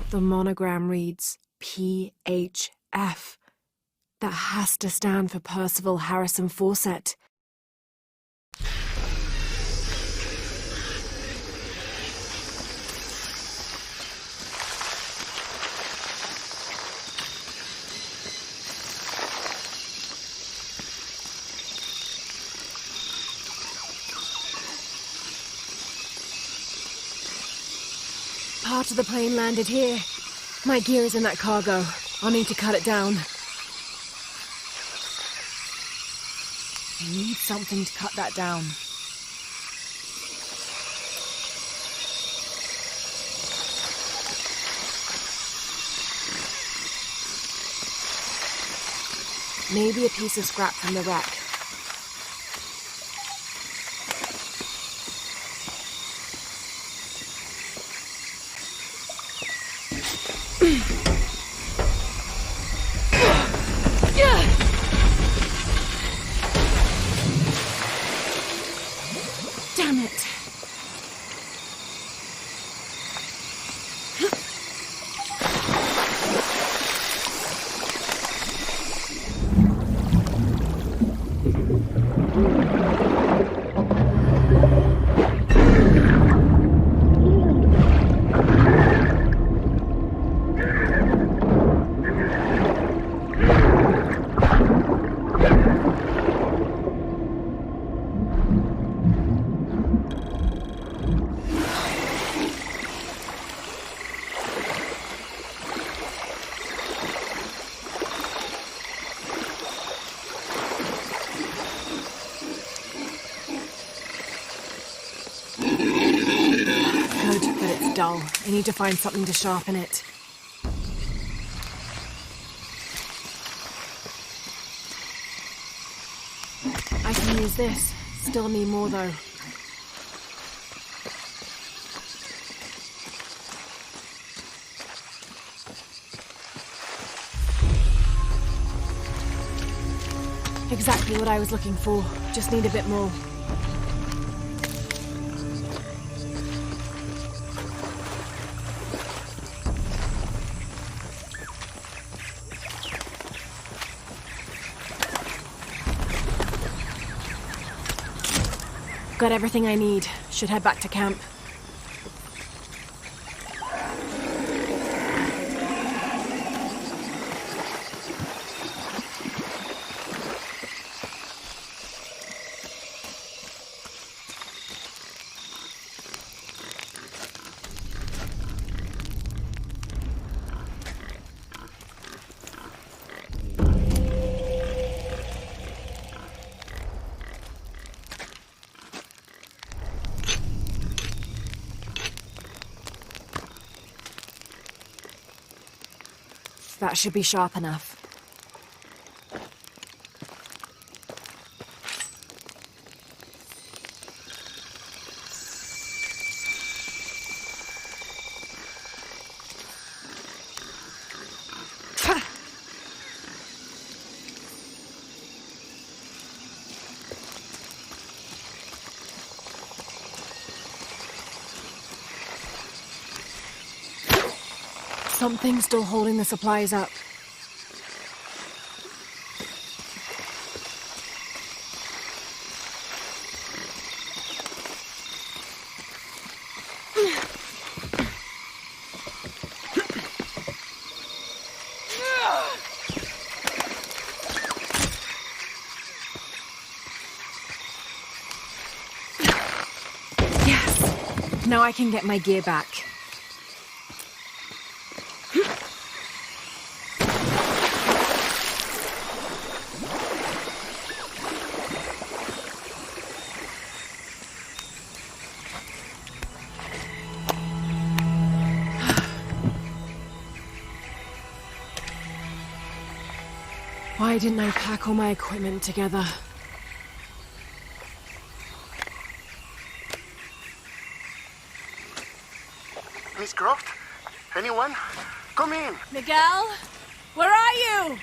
The monogram reads PHF. That has to stand for Percival Harrison Fawcett. Part of the plane landed here. My gear is in that cargo. I'll need to cut it down. I need something to cut that down. Maybe a piece of scrap from the wreck. Damn it. Dull. I need to find something to sharpen it. I can use this. Still need more, though. Exactly what I was looking for. Just need a bit more. Got everything I need. Should head back to camp. That should be sharp enough. Something's still holding the supplies up. Yes! Now I can get my gear back. Why didn't I pack all my equipment together? Miss Croft? Anyone? Come in! Miguel? Where are you?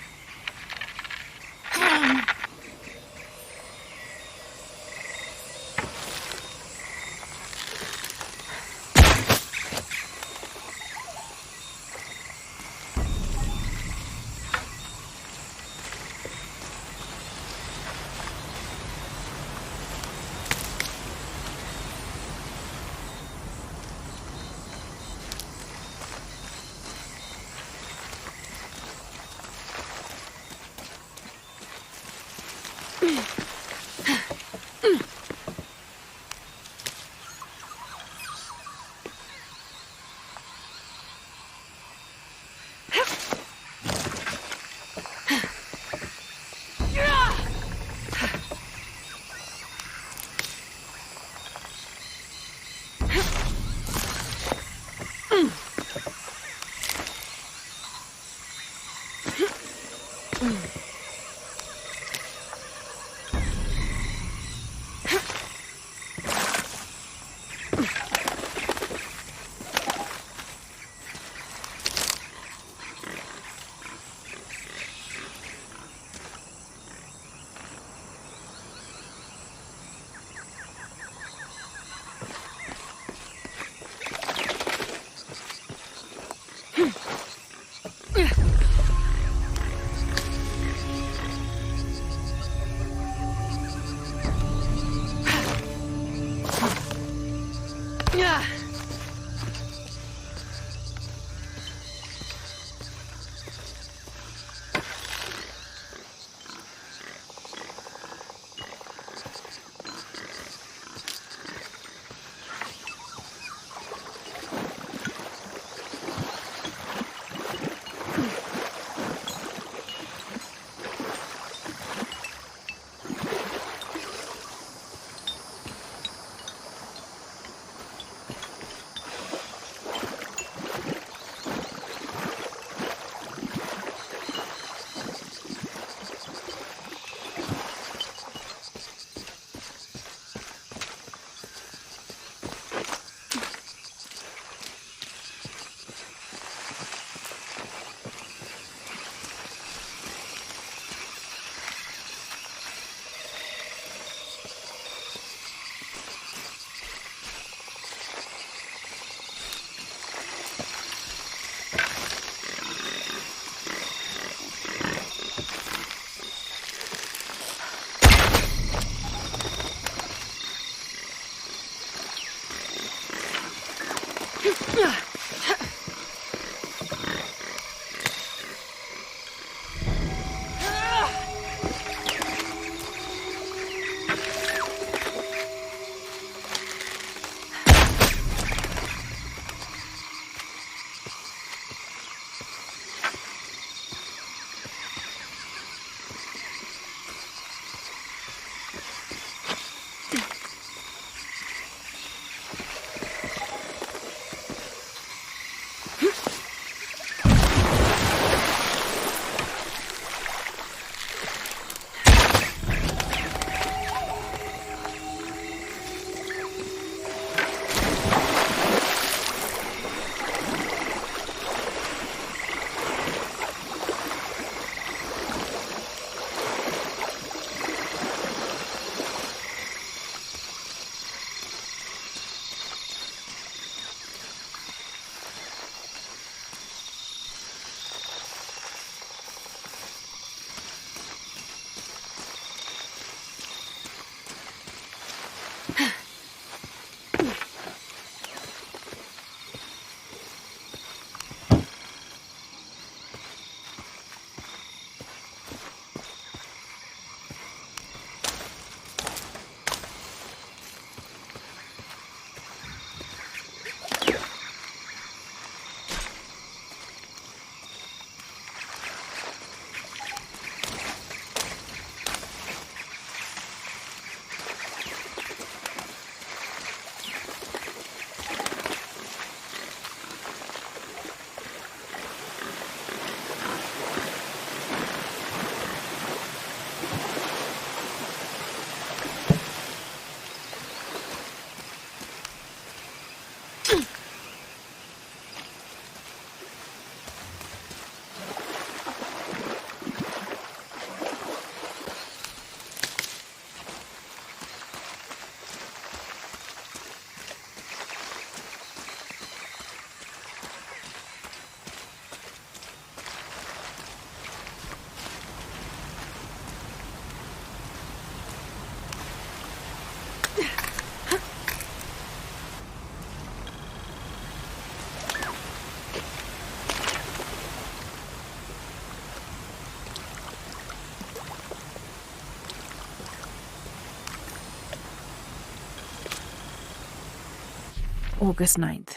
August 9th.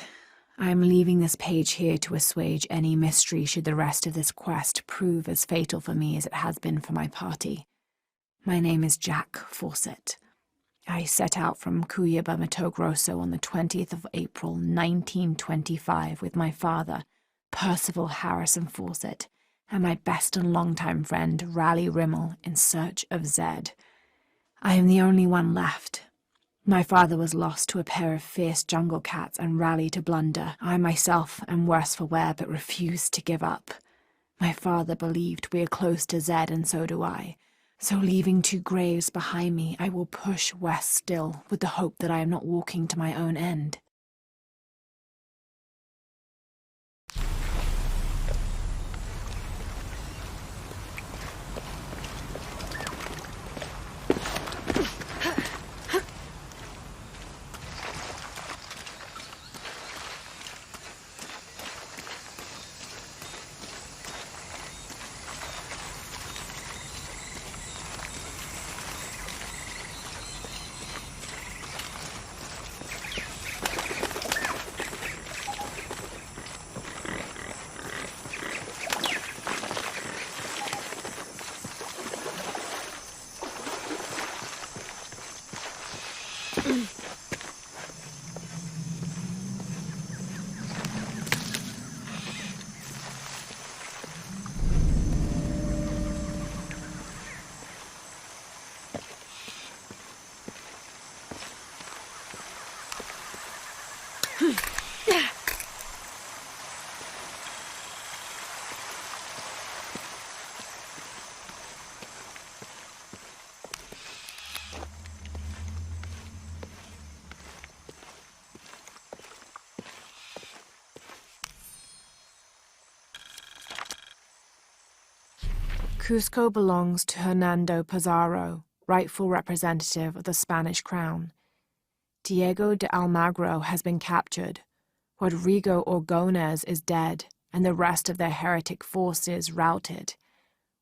I am leaving this page here to assuage any mystery should the rest of this quest prove as fatal for me as it has been for my party. My name is Jack Fawcett. I set out from Cuyaba, Mato Grosso on the 20th of April, 1925 with my father, Percival Harrison Fawcett, and my best and longtime friend, Raleigh Rimmel, in search of Zed. I am the only one left. My father was lost to a pair of fierce jungle cats and Raleigh to blunder. I myself am worse for wear but refuse to give up. My father believed we are close to Zed, and so do I. So leaving two graves behind me, I will push west still, with the hope that I am not walking to my own end. Cusco belongs to Hernando Pizarro, rightful representative of the Spanish crown. Diego de Almagro has been captured. Rodrigo Orgones is dead, and the rest of their heretic forces routed.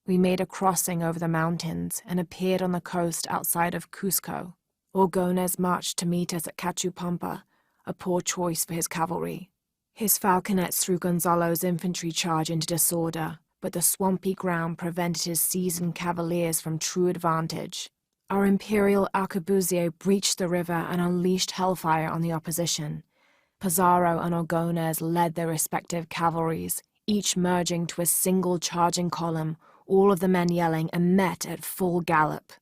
We made a crossing over the mountains and appeared on the coast outside of Cusco. Orgones marched to meet us at Cachupampa, a poor choice for his cavalry. His falconets threw Gonzalo's infantry charge into disorder, but the swampy ground prevented his seasoned cavaliers from true advantage. Our imperial arquebusier breached the river and unleashed hellfire on the opposition. Pizarro and Orgones led their respective cavalries, each merging to a single charging column, all of the men yelling, and met at full gallop.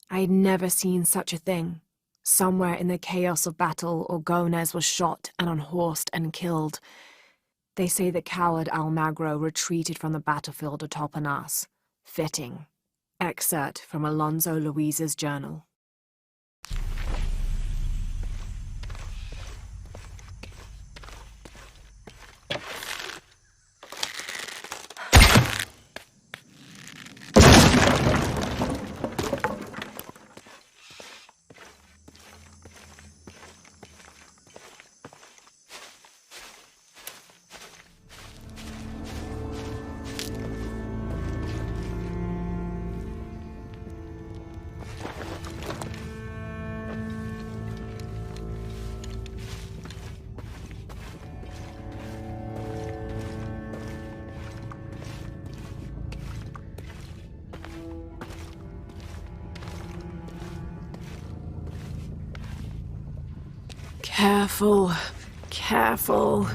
I had never seen such a thing. Somewhere in the chaos of battle, Orgones was shot and unhorsed and killed. They say the coward Almagro retreated from the battlefield atop an ass. Fitting. Excerpt from Alonso Luis's journal. Careful, careful.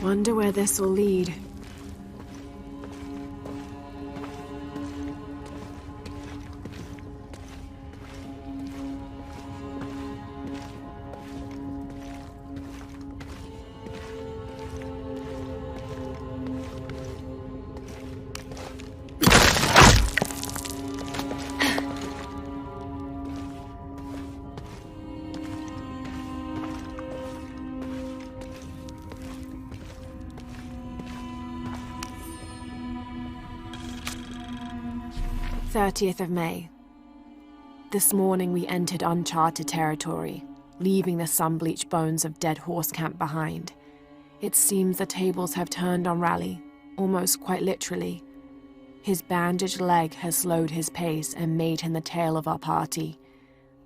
Wonder where this will lead. of May. This morning we entered uncharted territory, leaving the sun-bleached bones of dead horse camp behind. It seems the tables have turned on Raleigh, almost quite literally. His bandaged leg has slowed his pace and made him the tail of our party.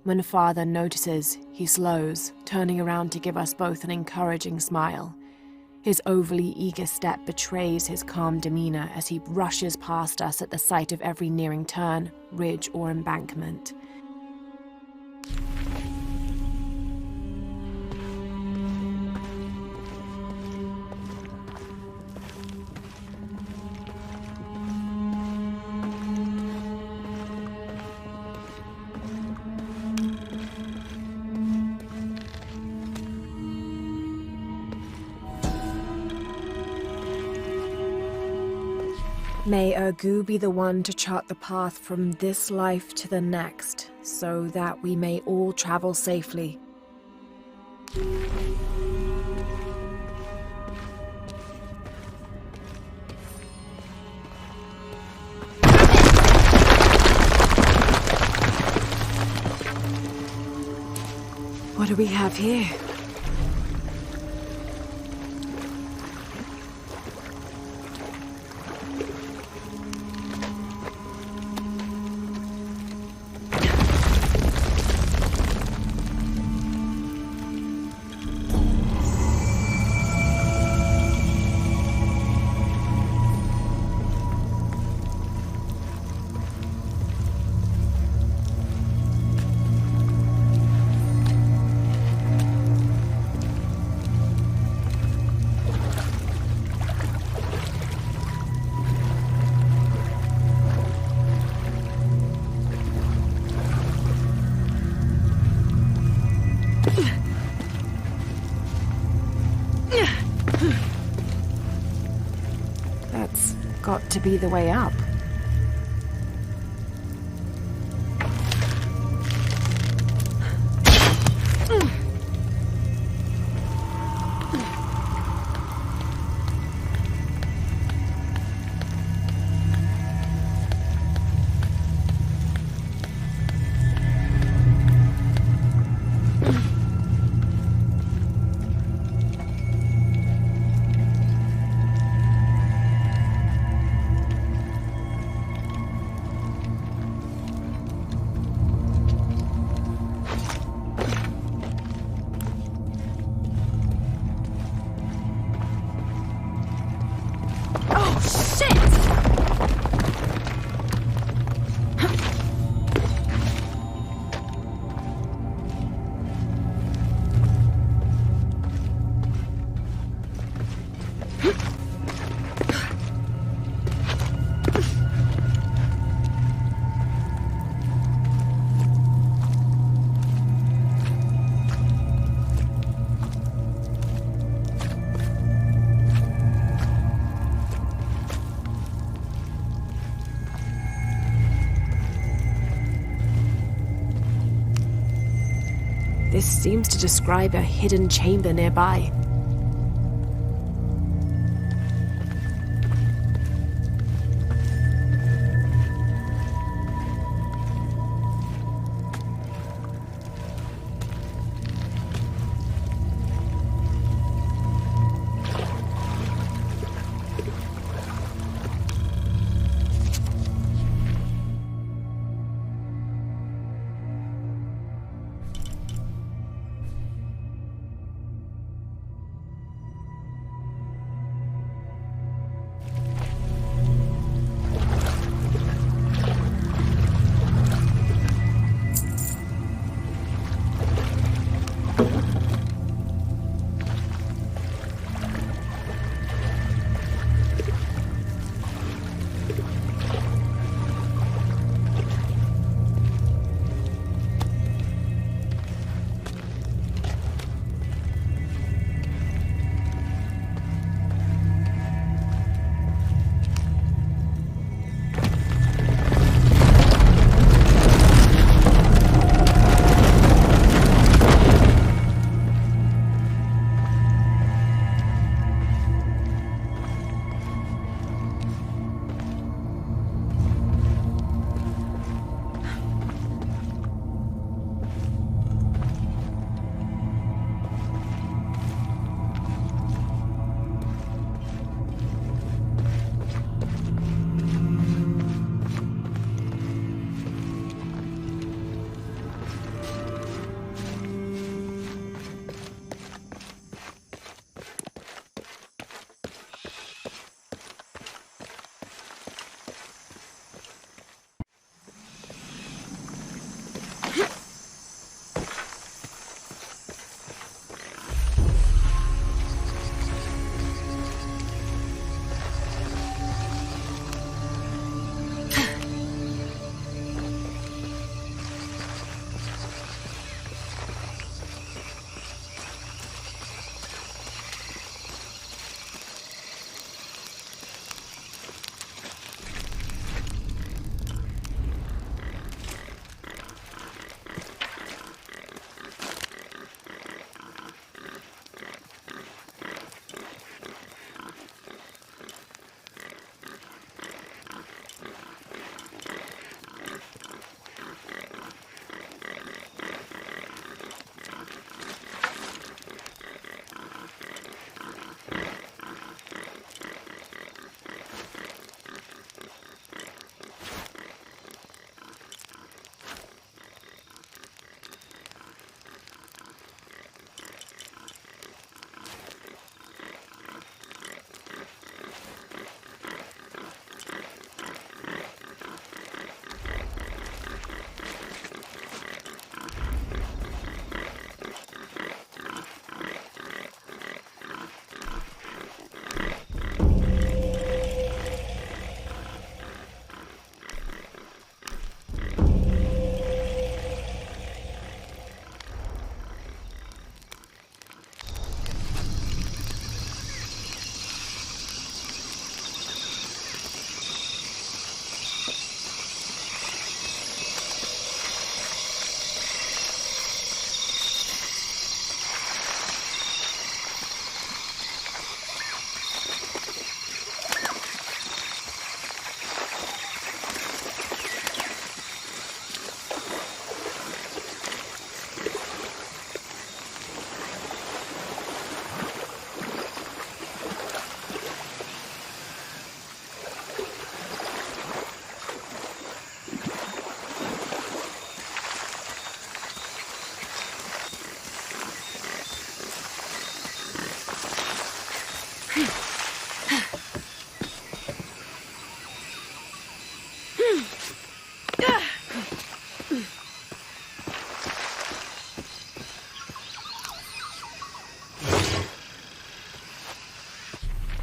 When Father notices, he slows, turning around to give us both an encouraging smile. His overly eager step betrays his calm demeanor as he rushes past us at the sight of every nearing turn, ridge, or embankment. May Ergu be the one to chart the path from this life to the next, so that we may all travel safely. What do we have here? got to be the way up. This seems to describe a hidden chamber nearby.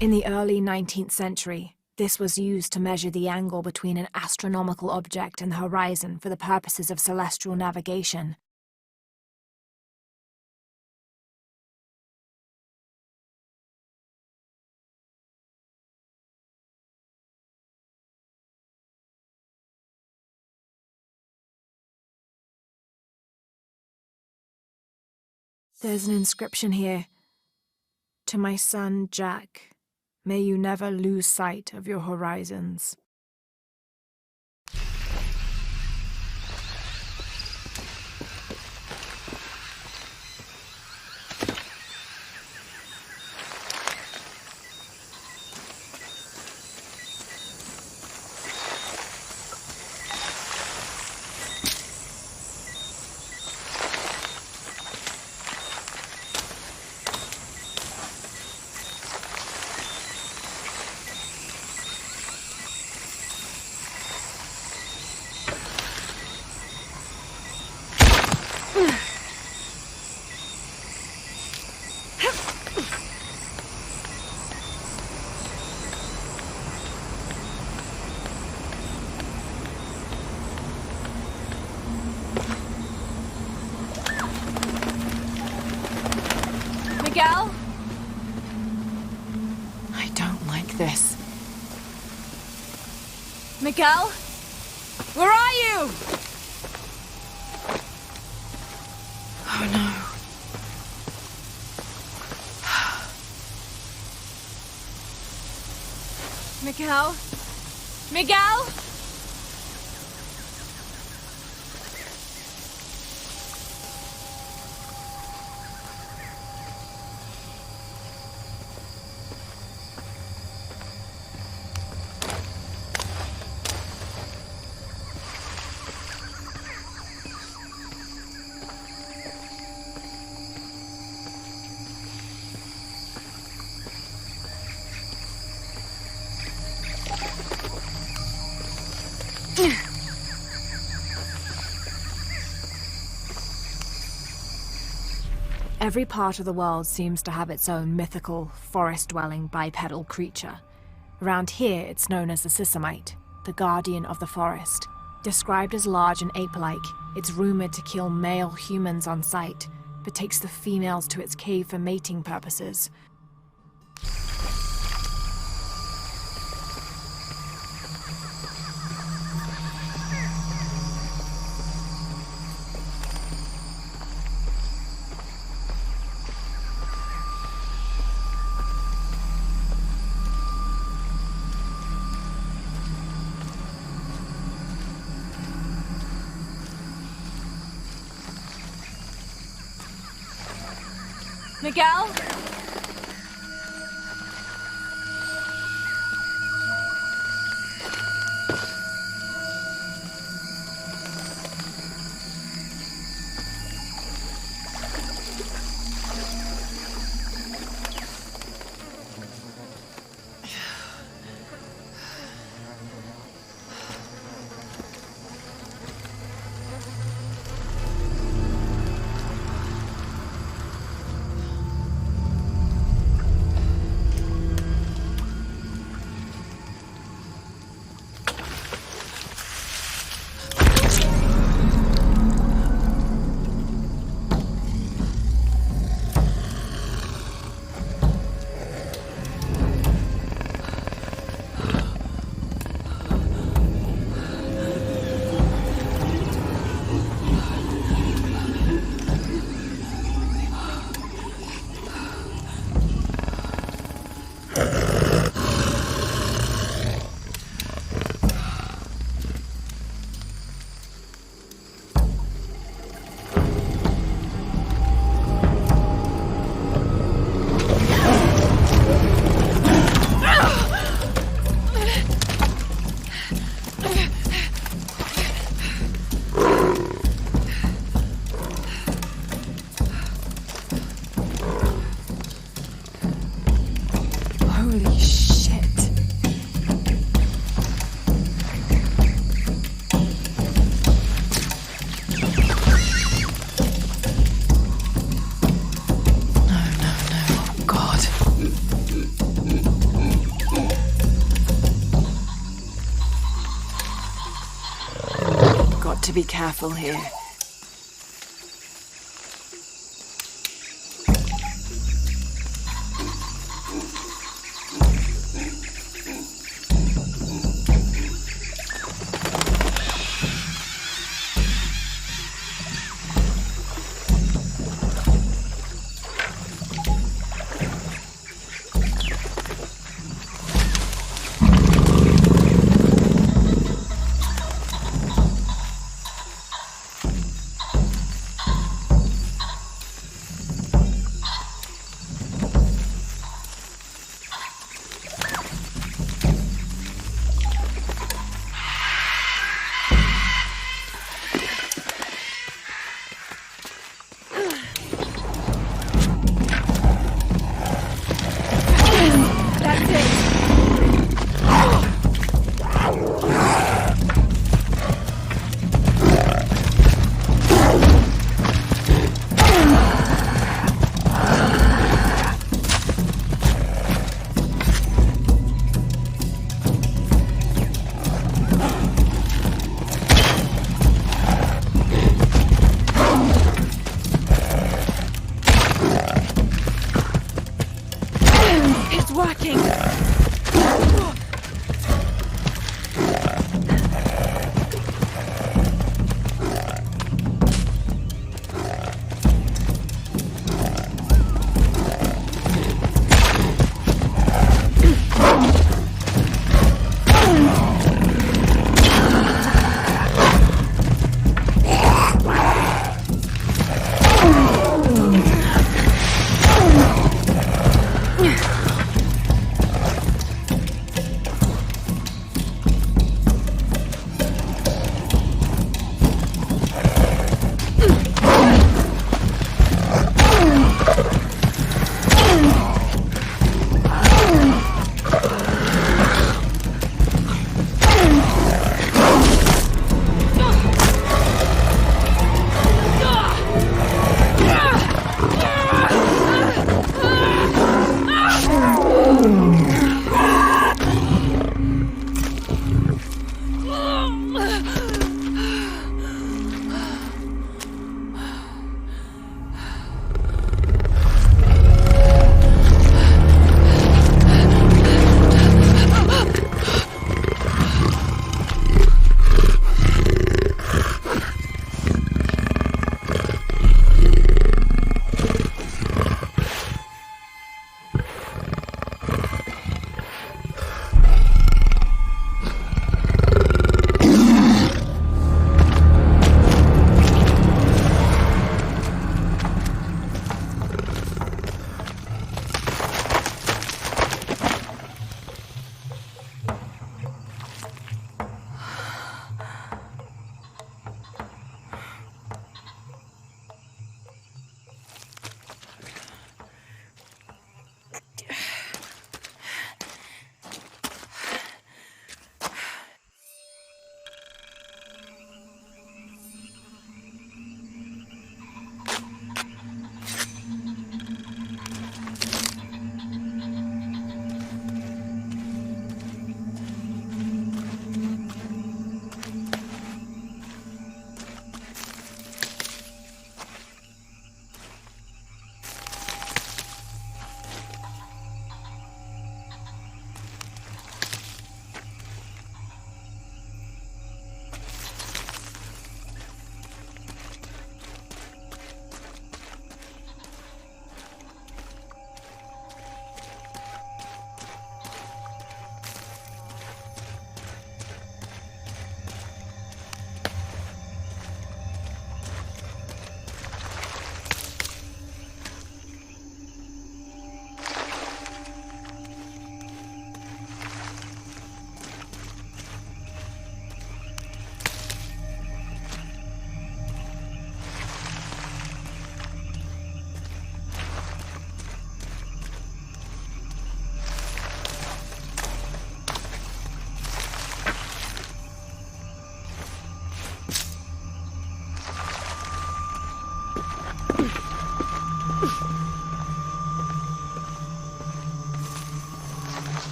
In the early 19th century, this was used to measure the angle between an astronomical object and the horizon for the purposes of celestial navigation. There's an inscription here. To my son, Jack, may you never lose sight of your horizons. Miguel? I don't like this. Miguel? Where are you? Oh no. Miguel? Miguel? Every part of the world seems to have its own mythical, forest-dwelling bipedal creature. Around here, it's known as the Sissamite, the guardian of the forest. Described as large and ape-like, it's rumored to kill male humans on sight, but takes the females to its cave for mating purposes. Miguel? be careful here.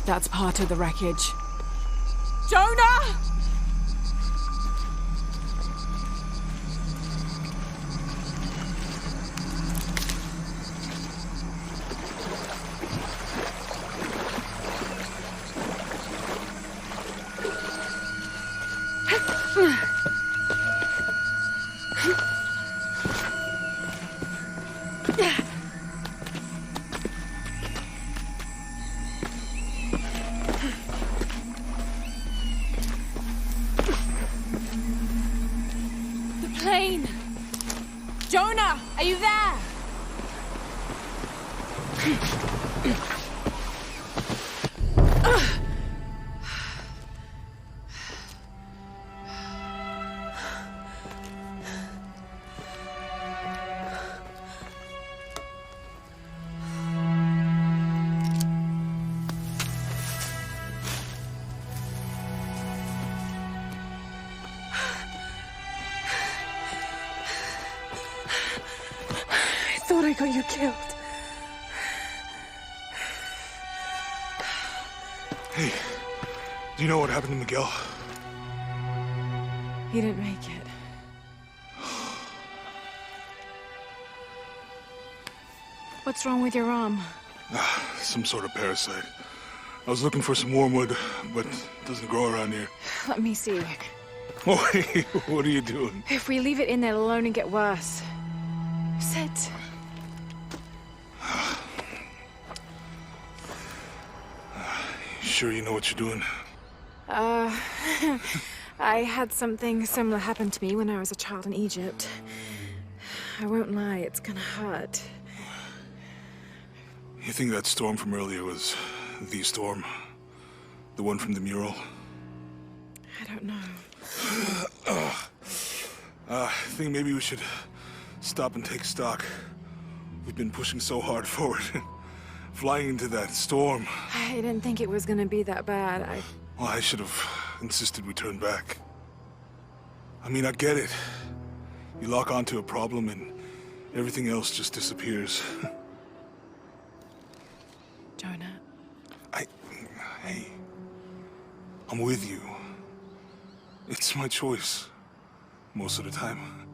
That's part of the wreckage. Jonah! Jonah, are you there? I thought I got you killed. Hey, do you know what happened to Miguel? He didn't make it. What's wrong with your arm? Some sort of parasite. I was looking for some wormwood, but it doesn't grow around here. Let me see. Oh, hey, what are you doing? If we leave it in there, it'll only get worse. Sit. Sure you know what you're doing? I had something similar happen to me when I was a child in Egypt. I won't lie, it's gonna hurt. You think that storm from earlier was the storm? The one from the mural? I don't know. I think maybe we should stop and take stock. We've been pushing so hard forward. Flying into that storm. I didn't think it was gonna be that bad. Well, I should have insisted we turn back. I mean, I get it. You lock onto a problem and everything else just disappears. Jonah. Hey. I'm with you. It's my choice. Most of the time.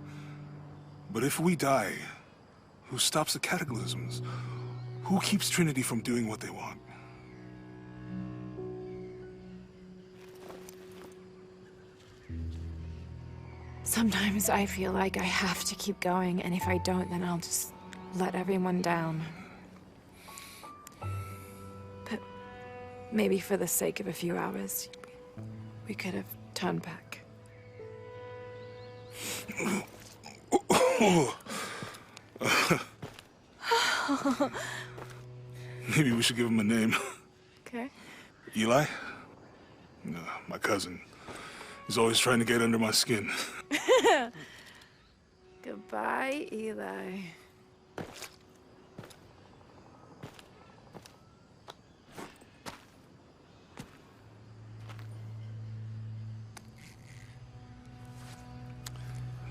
But if we die, who stops the cataclysms? Who keeps Trinity from doing what they want? Sometimes I feel like I have to keep going, and if I don't, then I'll just let everyone down. But maybe for the sake of a few hours, we could have turned back. Maybe we should give him a name. Okay. Eli? No, my cousin. He's always trying to get under my skin. Goodbye, Eli.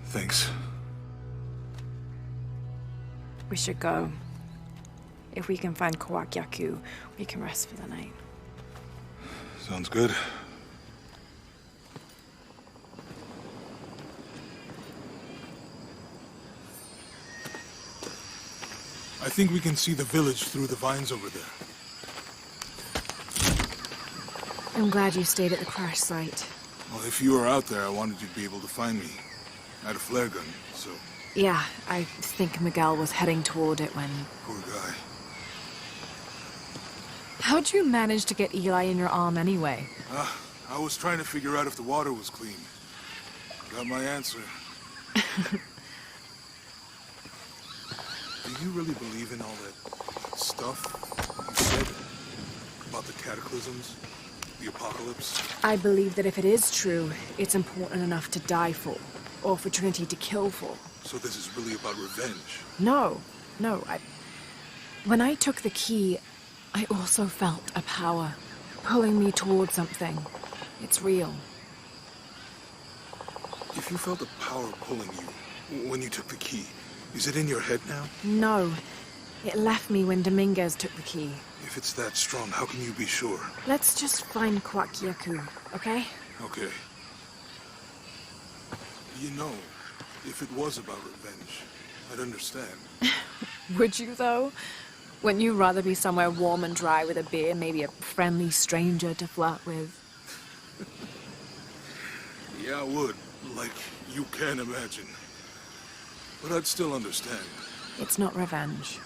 Thanks. We should go. If we can find Kawakyaku, we can rest for the night. Sounds good. I think we can see the village through the vines over there. I'm glad you stayed at the crash site. Well, if you were out there, I wanted you to be able to find me. I had a flare gun, so... Yeah, I think Miguel was heading toward it when... Poor guy. How'd you manage to get Eli in your arm anyway? I was trying to figure out if the water was clean. Got my answer. Do you really believe in all that stuff you said about the cataclysms, the apocalypse? I believe that if it is true, it's important enough to die for, or for Trinity to kill for. So this is really about revenge? No. When I took the key, I also felt a power pulling me toward something. It's real. If you felt a power pulling you when you took the key, is it in your head now? No. It left me when Dominguez took the key. If it's that strong, how can you be sure? Let's just find Kwakyaku, okay? Okay. You know, if it was about revenge, I'd understand. Would you, though? Wouldn't you rather be somewhere warm and dry with a beer, maybe a friendly stranger to flirt with? Yeah, I would. Like, you can't imagine. But I'd still understand. It's not revenge.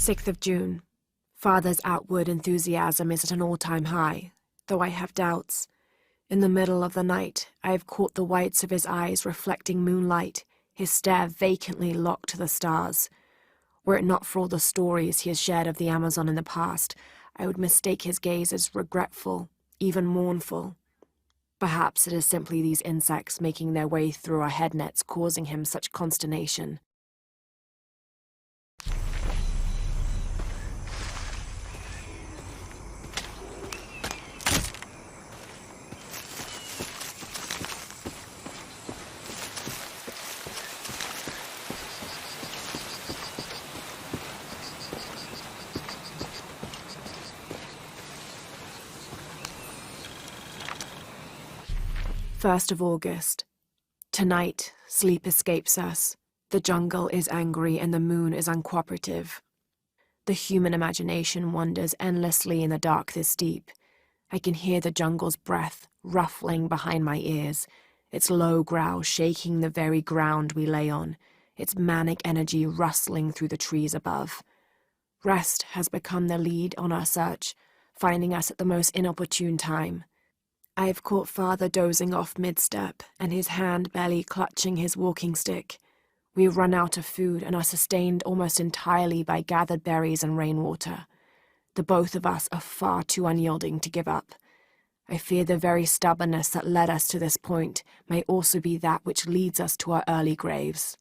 Sixth of June. Father's outward enthusiasm is at an all-time high, though I have doubts. In the middle of the night, I have caught the whites of his eyes reflecting moonlight, his stare vacantly locked to the stars. Were it not for all the stories he has shared of the Amazon in the past, I would mistake his gaze as regretful, even mournful. Perhaps it is simply these insects making their way through our head nets causing him such consternation. First of August. Tonight, sleep escapes us. The jungle is angry and the moon is uncooperative. The human imagination wanders endlessly in the dark this deep. I can hear the jungle's breath ruffling behind my ears, its low growl shaking the very ground we lay on, its manic energy rustling through the trees above. Rest has become the lead on our search, finding us at the most inopportune time. I have caught Father dozing off mid-step, and his hand barely clutching his walking stick. We run out of food and are sustained almost entirely by gathered berries and rainwater. The both of us are far too unyielding to give up. I fear the very stubbornness that led us to this point may also be that which leads us to our early graves.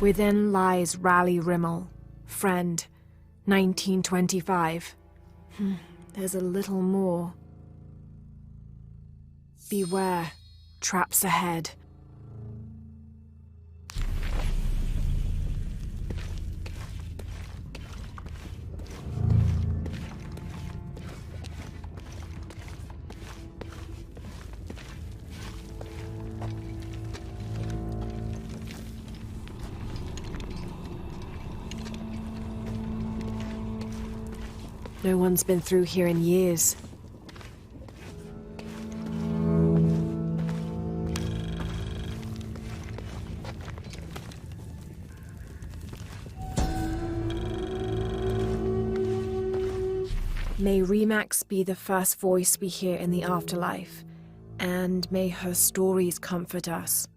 Within lies Raleigh Rimmel, friend, 1925. There's a little more. Beware, traps ahead. No one's been through here in years. May Remax be the first voice we hear in the afterlife, and may her stories comfort us.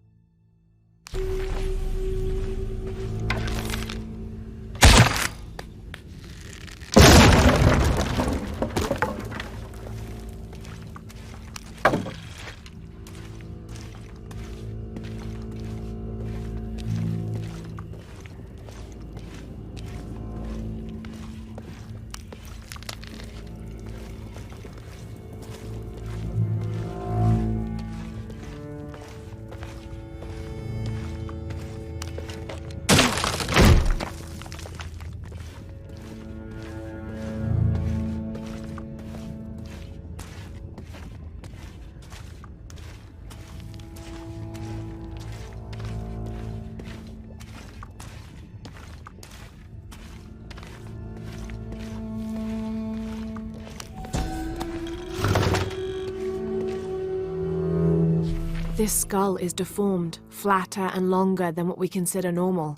This skull is deformed, flatter and longer than what we consider normal.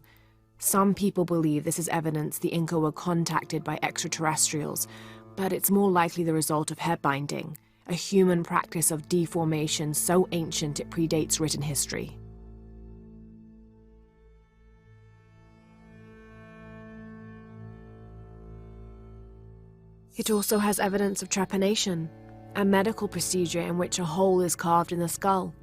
Some people believe this is evidence the Inca were contacted by extraterrestrials, but it's more likely the result of head binding, a human practice of deformation so ancient it predates written history. It also has evidence of trepanation, a medical procedure in which a hole is carved in the skull.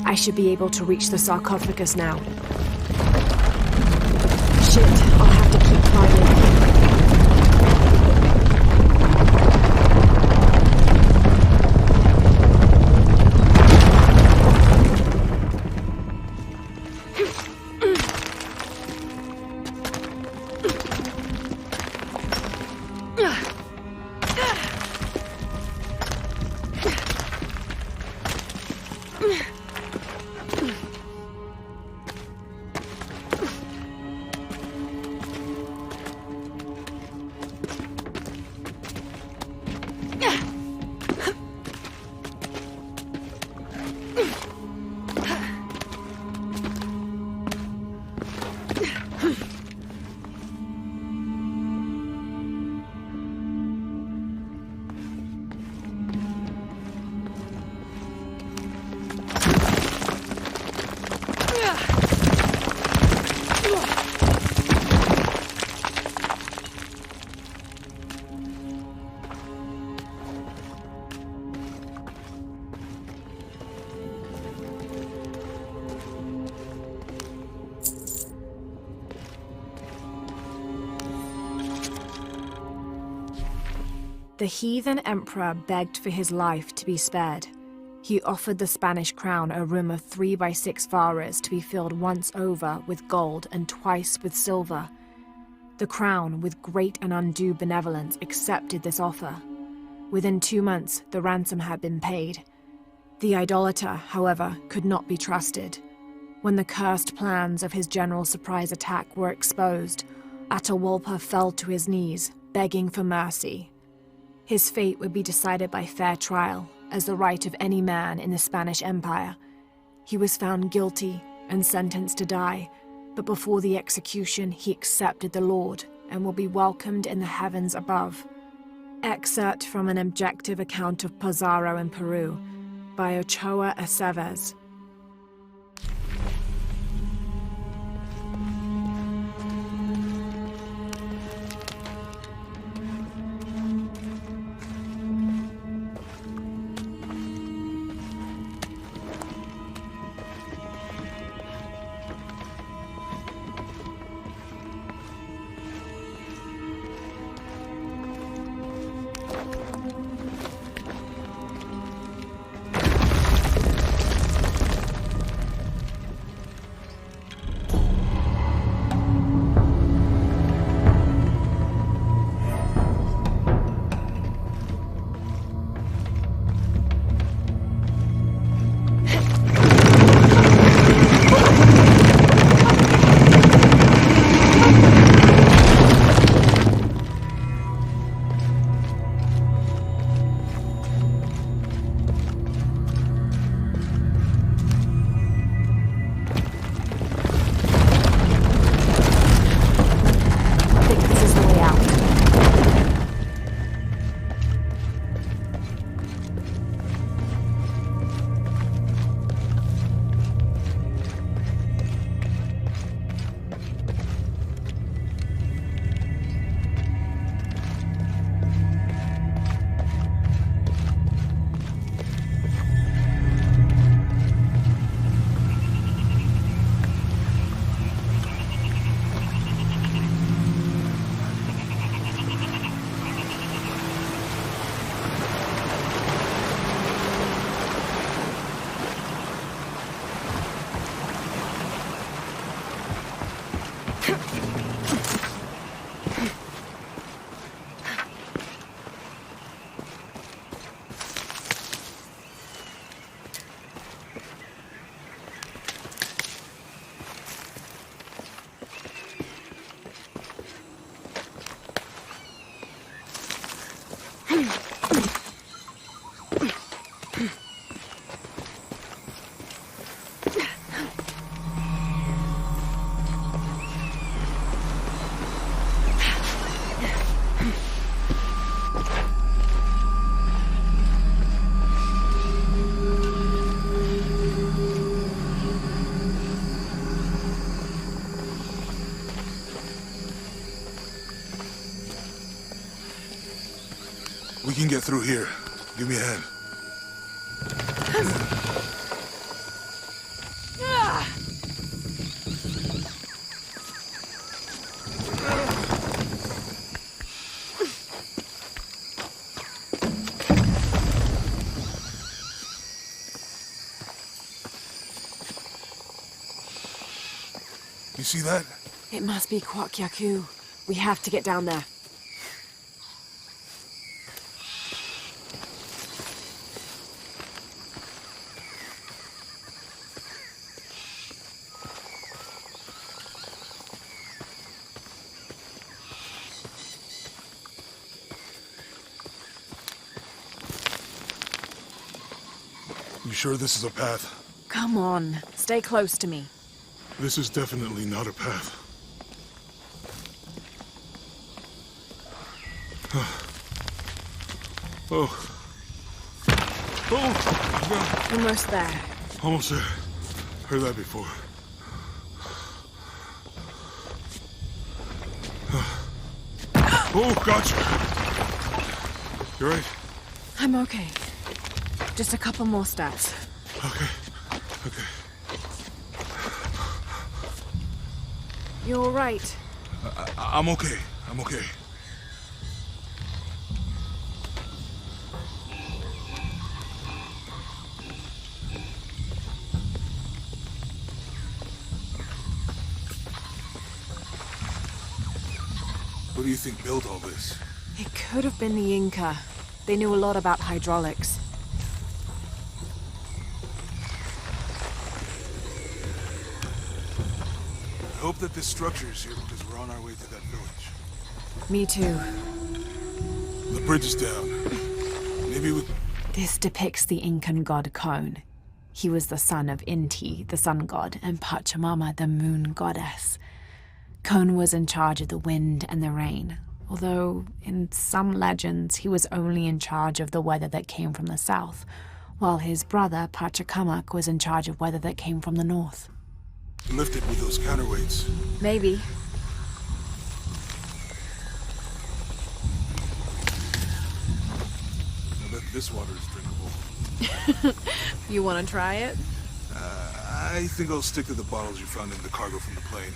I should be able to reach the sarcophagus now. Shit, I'll have to keep climbing. The heathen emperor begged for his life to be spared. He offered the Spanish crown a room of 3 by 6 varas to be filled once over with gold and twice with silver. The crown, with great and undue benevolence, accepted this offer. Within 2 months, the ransom had been paid. The idolater, however, could not be trusted. When the cursed plans of his general surprise attack were exposed, Atahualpa fell to his knees, begging for mercy. His fate would be decided by fair trial, as the right of any man in the Spanish Empire. He was found guilty and sentenced to die, but before the execution he accepted the Lord and will be welcomed in the heavens above. Excerpt from an objective account of Pizarro in Peru by Ochoa Aceves. We can get through here. Give me a hand. see that? It must be Kwakyaku. We have to get down there. You sure this is a path? Come on, stay close to me. This is definitely not a path. Oh. Oh! Almost there. Almost there. Heard that before. Oh, gotcha! You right? I'm okay. Just a couple more steps. Okay. Okay. You're all right. I'm okay. I'm okay. What do you think built all this? It could have been the Inca. They knew a lot about hydraulics. I hope that this structure is here because we're on our way to that village. Me too. The bridge is down. Maybe we... This depicts the Incan god Kon. He was the son of Inti, the sun god, and Pachamama, the moon goddess. Kon was in charge of the wind and the rain, although in some legends he was only in charge of the weather that came from the south, while his brother Pachacamac was in charge of weather that came from the north. Lift it with those counterweights. Maybe. I bet this water is drinkable. You want to try it? I think I'll stick to the bottles you found in the cargo from the plane.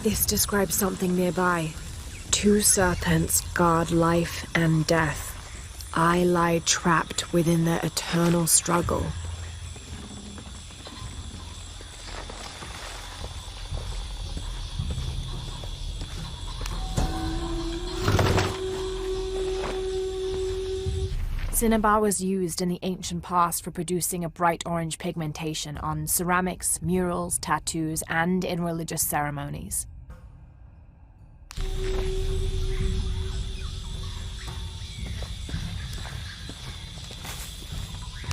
This describes something nearby. 2 serpents guard life and death. I lie trapped within their eternal struggle. Cinnabar was used in the ancient past for producing a bright orange pigmentation on ceramics, murals, tattoos, and in religious ceremonies.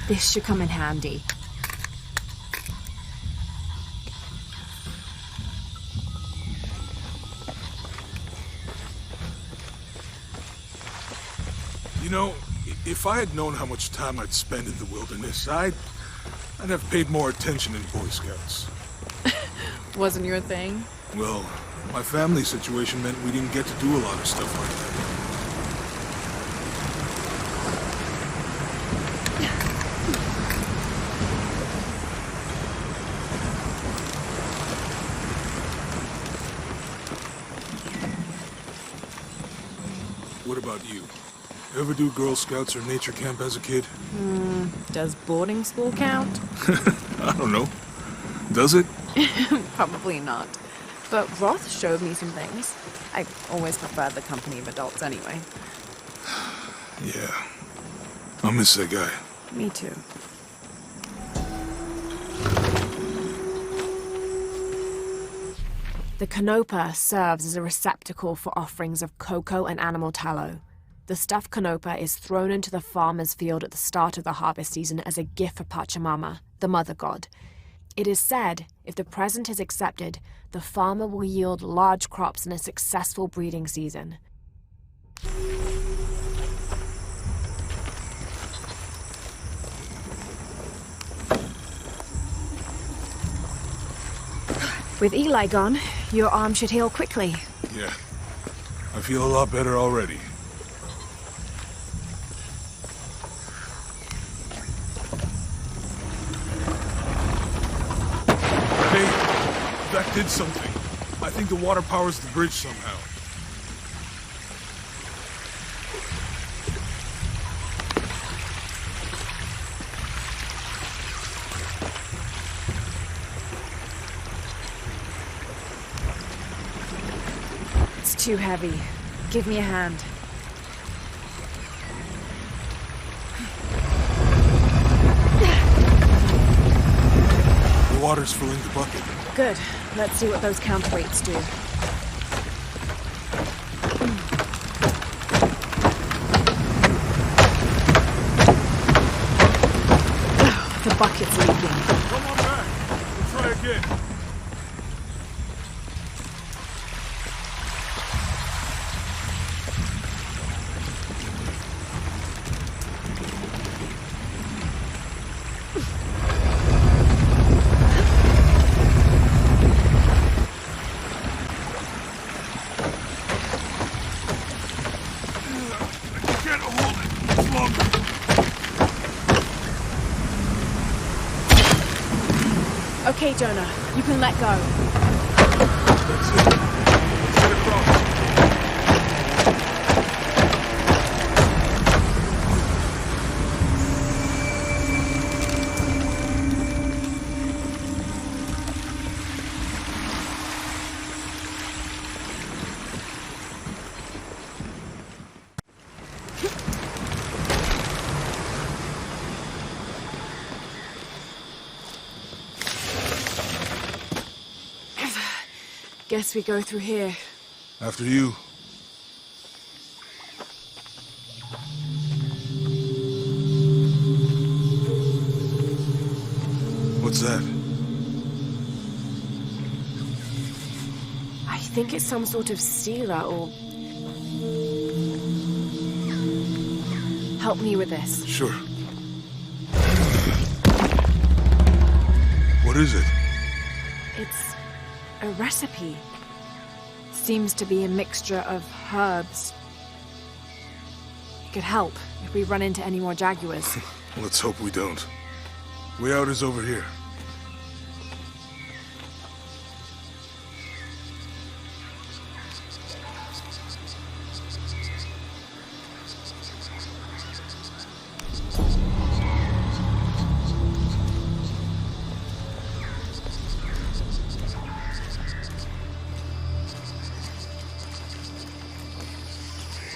This should come in handy. You know, if I had known how much time I'd spend in the wilderness, I'd have paid more attention in Boy Scouts. Wasn't your thing? Well, my family situation meant we didn't get to do a lot of stuff like that. What about you? Ever do Girl Scouts or nature camp as a kid? Does boarding school count? I don't know. Does it? Probably not. But Roth showed me some things. I always preferred the company of adults anyway. Yeah. I'll miss that guy. Me too. The canopa serves as a receptacle for offerings of cocoa and animal tallow. The stuffed canopa is thrown into the farmer's field at the start of the harvest season as a gift for Pachamama, the mother god. It is said, if the present is accepted, the farmer will yield large crops in a successful breeding season. With Eli gone, your arm should heal quickly. Yeah. I feel a lot better already. Hey, that did something. I think the water powers the bridge somehow. too heavy. Give me a hand. The water's filling the bucket. Good. Let's see what those counterweights do. The bucket's leaking. Come on back. We'll try again. Okay, Jonah, you can let go. That's it. Let's get across. Guess we go through here. After you. What's that? I think it's some sort of sealer or... Help me with this. Sure. What is it? It's a recipe. Seems to be a mixture of herbs. It could help if we run into any more jaguars. Let's hope we don't. Way out is over here.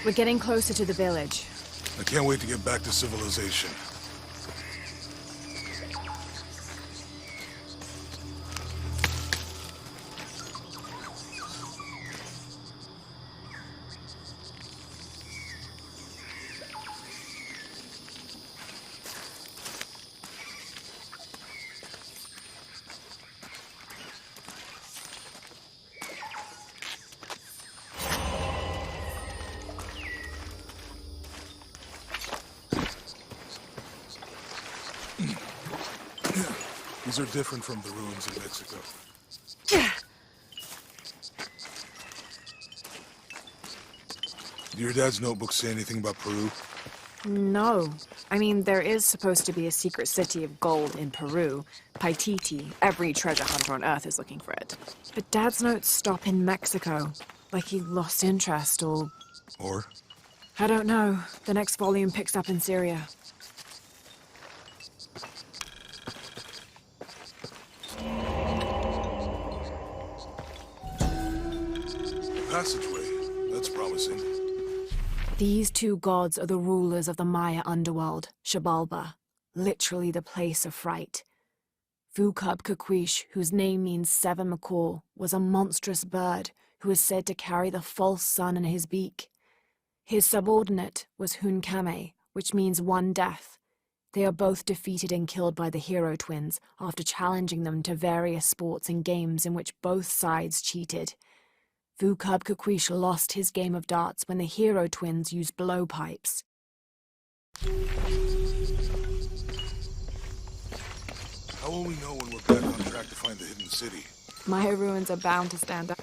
We're getting closer to the village. I can't wait to get back to civilization. These are different from the ruins in Mexico. Do your dad's notebook say anything about Peru? No. I mean, there is supposed to be a secret city of gold in Peru. Paititi. Every treasure hunter on Earth is looking for it. But Dad's notes stop in Mexico. Like he lost interest or... Or? I don't know. The next volume picks up in Syria. Passageway. That's promising. These two gods are the rulers of the Maya underworld, Xibalba, literally the place of fright. Vucub-Kakwish, whose name means seven macaw, was a monstrous bird who is said to carry the false sun in his beak. His subordinate was Hunkame, which means one death. They are both defeated and killed by the hero twins after challenging them to various sports and games in which both sides cheated. Vucub-Kakwish lost his game of darts when the hero twins used blowpipes. How will we know when we're back on track to find the hidden city? Maya ruins are bound to stand up.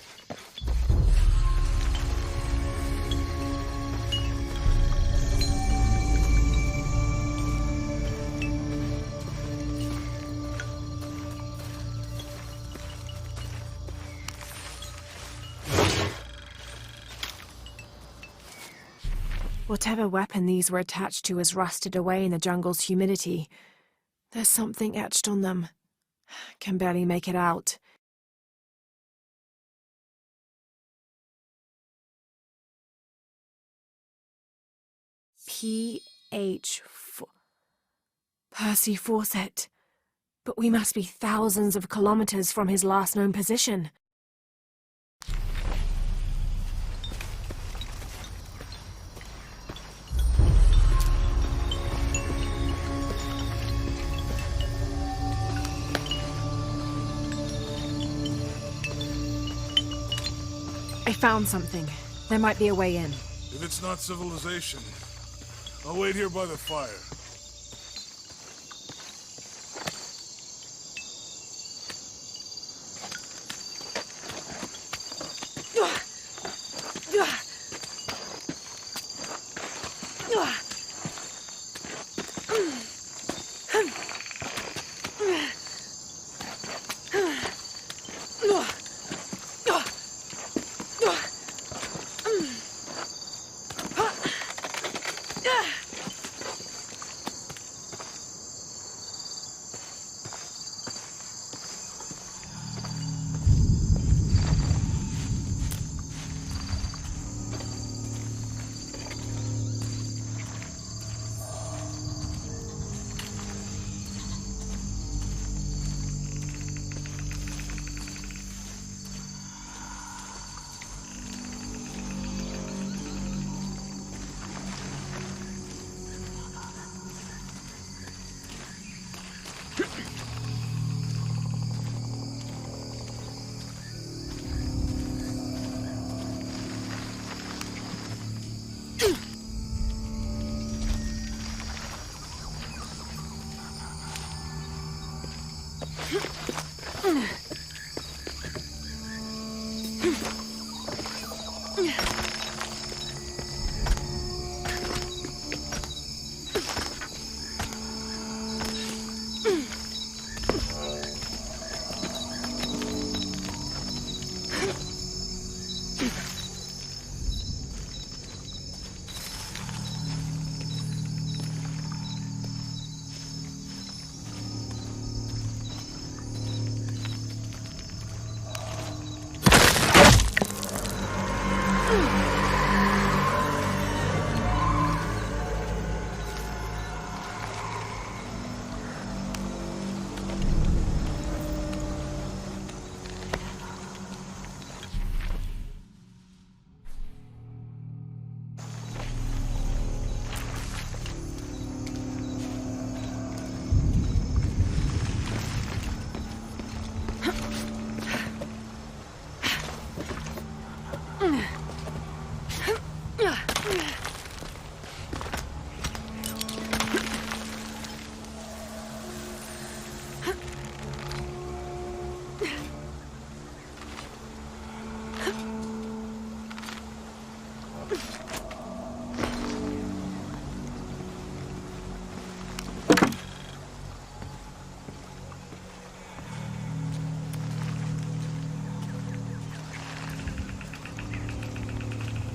Whatever weapon these were attached to has rusted away in the jungle's humidity. There's something etched on them. Can barely make it out. P.H. Percy Fawcett. But we must be thousands of kilometers from his last known position. I found something. There might be a way in. If it's not civilization, I'll wait here by the fire.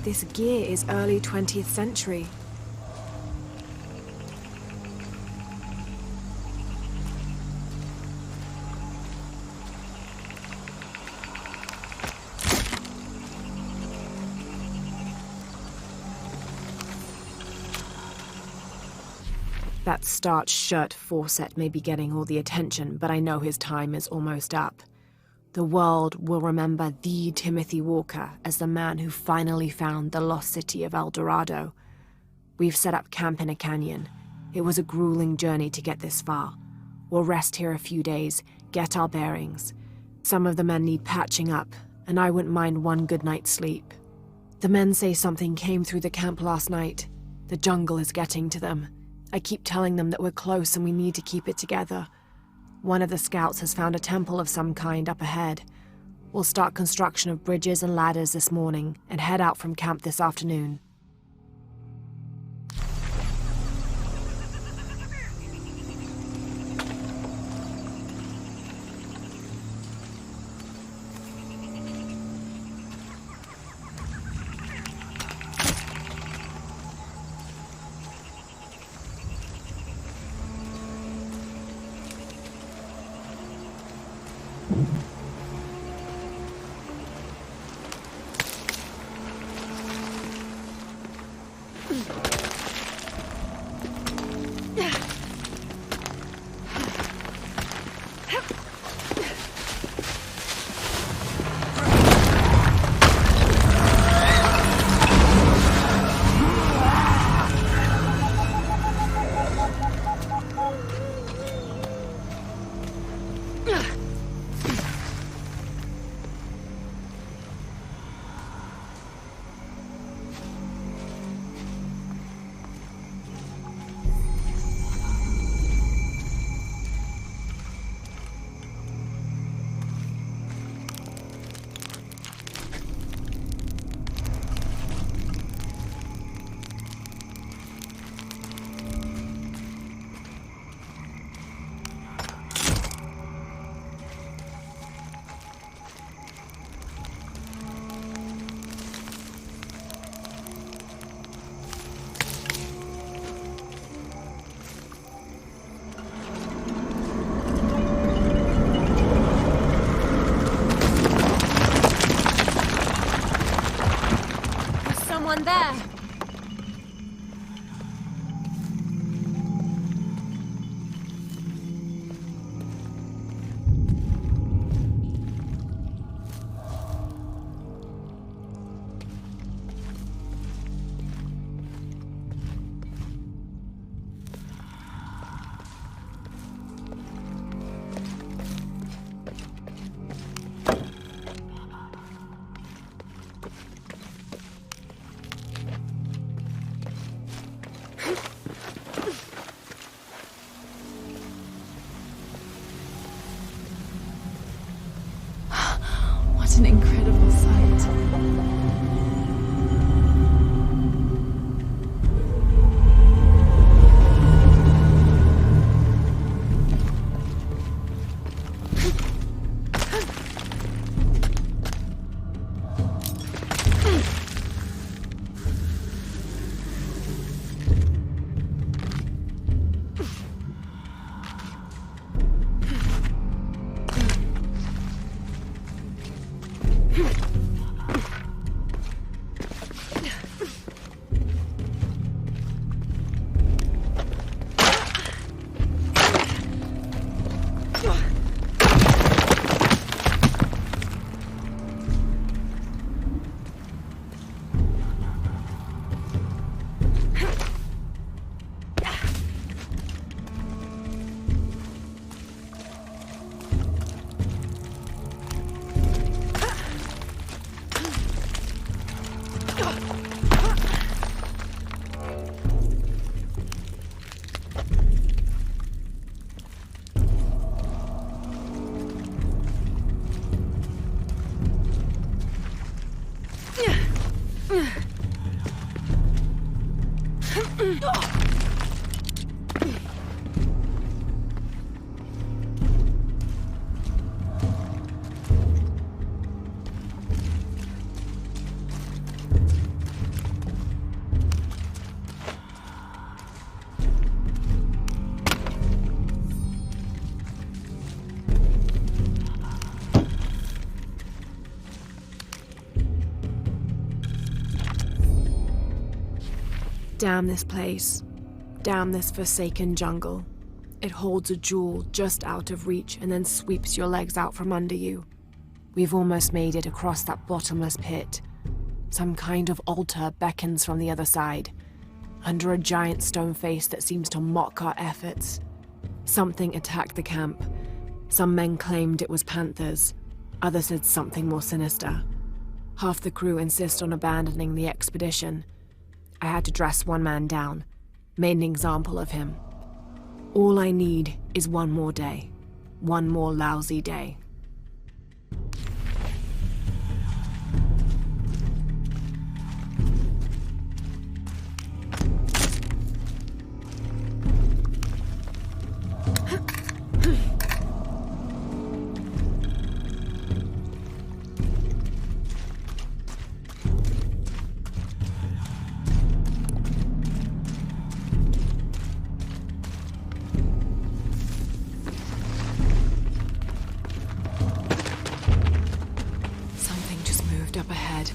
This gear is early 20th century. That starched shirt Fawcett may be getting all the attention, but I know his time is almost up. The world will remember the Timothy Walker as the man who finally found the lost city of El Dorado. We've set up camp in a canyon. It was a grueling journey to get this far. We'll rest here a few days, get our bearings. Some of the men need patching up, and I wouldn't mind one good night's sleep. The men say something came through the camp last night. The jungle is getting to them. I keep telling them that we're close and we need to keep it together. One of the scouts has found a temple of some kind up ahead. We'll start construction of bridges and ladders this morning and head out from camp this afternoon. someone there. What an incredible sight. Damn this place. Damn this forsaken jungle. It holds a jewel just out of reach and then sweeps your legs out from under you. We've almost made it across that bottomless pit. Some kind of altar beckons from the other side, under a giant stone face that seems to mock our efforts. Something attacked the camp. Some men claimed it was panthers. Others said something more sinister. Half the crew insist on abandoning the expedition. I had to dress one man down, made an example of him. All I need is one more day. One more lousy day. Up ahead.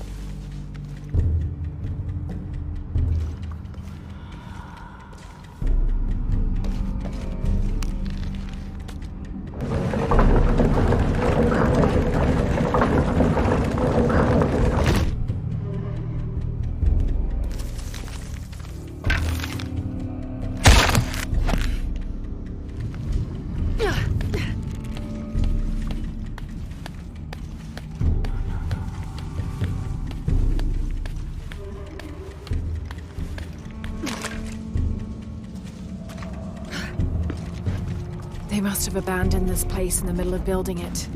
They must have abandoned this place in the middle of building it.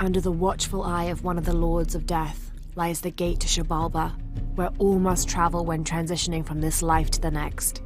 Under the watchful eye of one of the Lords of Death lies the gate to Shabalba, where all must travel when transitioning from this life to the next.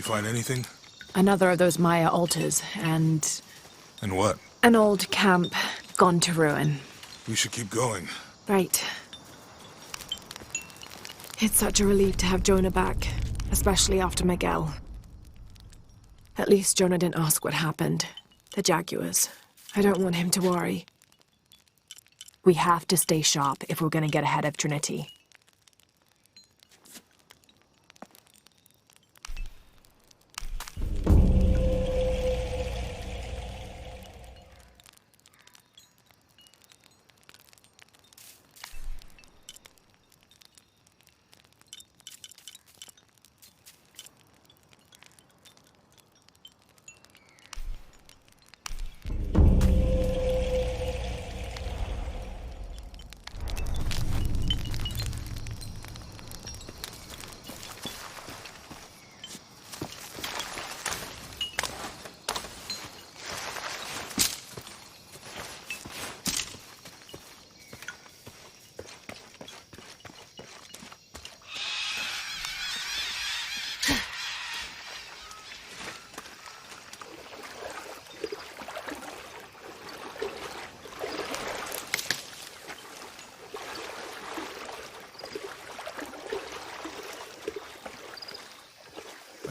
You find anything? Another of those Maya altars, and... And what? An old camp gone to ruin. We should keep going. Right. It's such a relief to have Jonah back, especially after Miguel. At least Jonah didn't ask what happened. The jaguars. I don't want him to worry. We have to stay sharp if we're gonna get ahead of Trinity.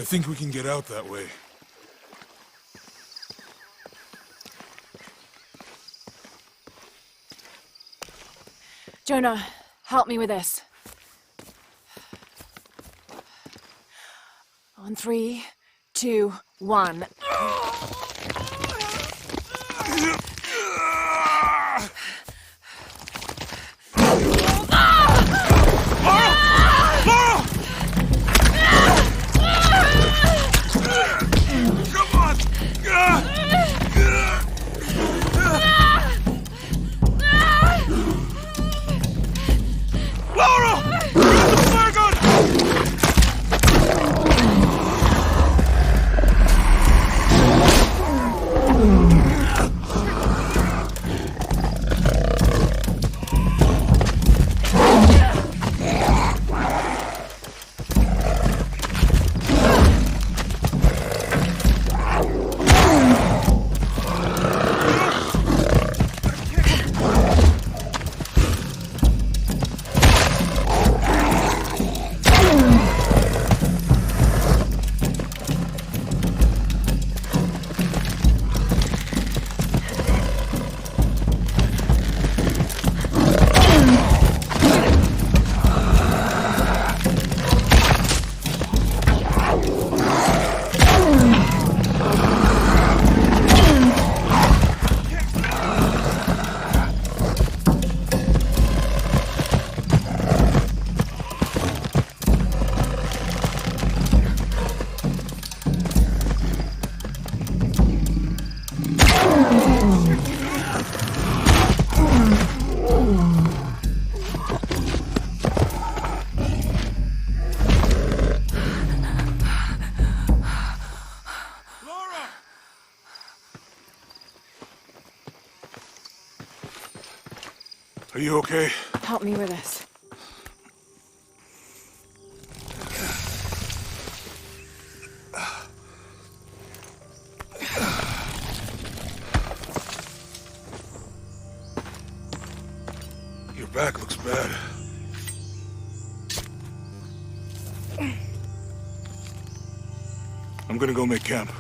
I think we can get out that way. Jonah, help me with this. On 3, 2, 1. Are you okay? Help me with this. Your back looks bad. I'm gonna go make camp.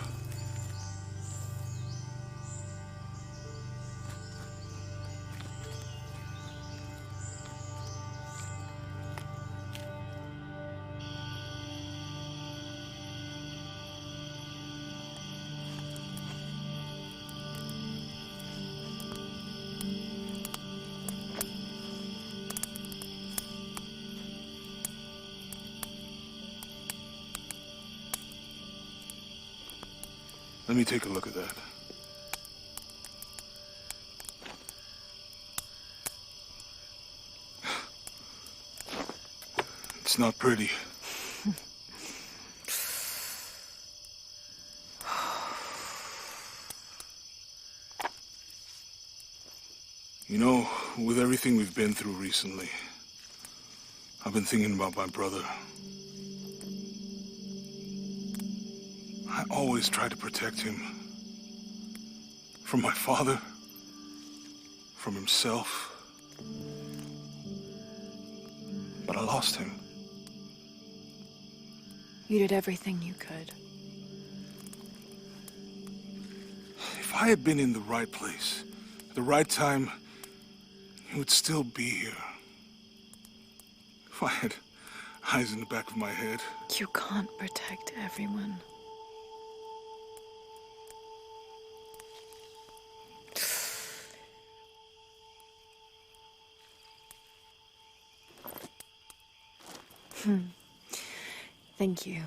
Let me take a look at that. It's not pretty. You know, with everything we've been through recently, I've been thinking about my brother. I always tried to protect him. From my father. From himself. But I lost him. You did everything you could. If I had been in the right place, at the right time, he would still be here. If I had eyes in the back of my head. You can't protect everyone. Thank you.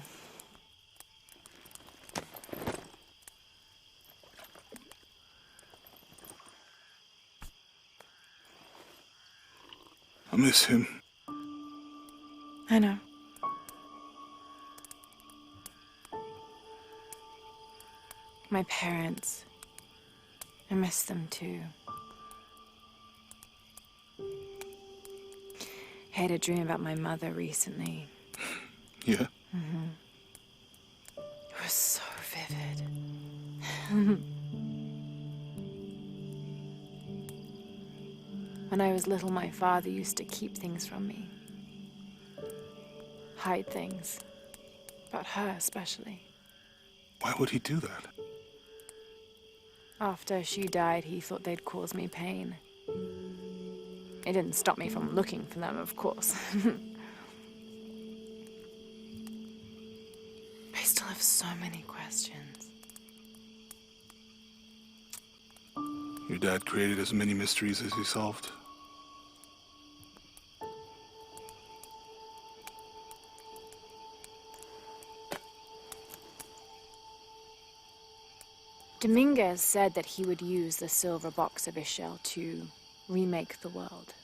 I miss him. I know. My parents. I miss them too. I had a dream about my mother recently. Yeah? Mm-hmm. It was so vivid. When I was little, my father used to keep things from me. Hide things. About her, especially. Why would he do that? After she died, he thought they'd cause me pain. It didn't stop me from looking for them, of course. I still have so many questions. Your dad created as many mysteries as he solved. Dominguez said that he would use the silver box of Ishel to remake the world.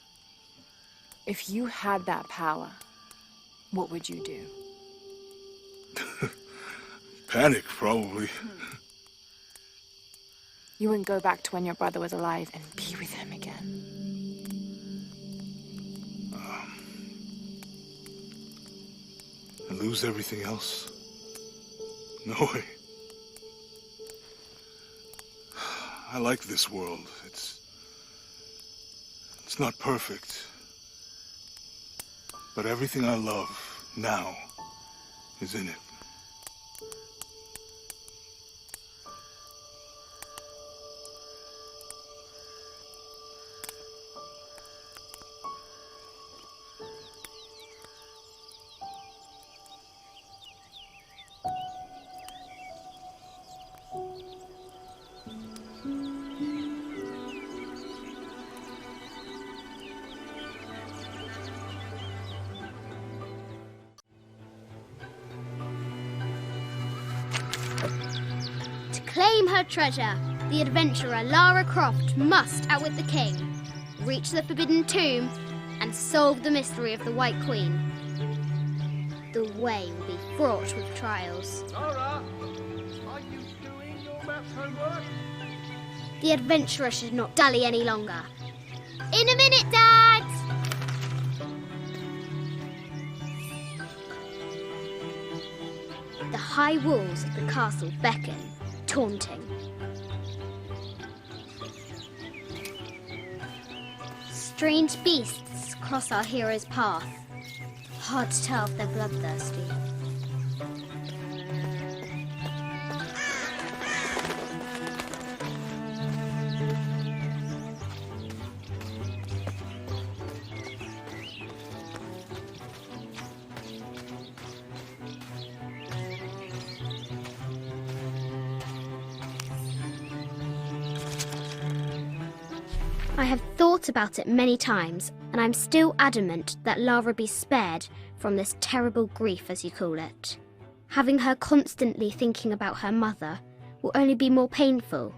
If you had that power, what would you do? Panic, probably. You wouldn't go back to when your brother was alive and be with him again. And lose everything else? No way. I like this world. It's not perfect. But everything I love now is in it. Claim her treasure. The adventurer Lara Croft must outwit the king, reach the forbidden tomb, and solve the mystery of the White Queen. The way will be fraught with trials. Lara, are you doing your maths homework? The adventurer should not dally any longer. In a minute, Dad! The high walls of the castle beckon, taunting. Strange beasts cross our hero's path. Hard to tell if they're bloodthirsty. I have thought about it many times, and I'm still adamant that Lara be spared from this terrible grief, as you call it. Having her constantly thinking about her mother will only be more painful.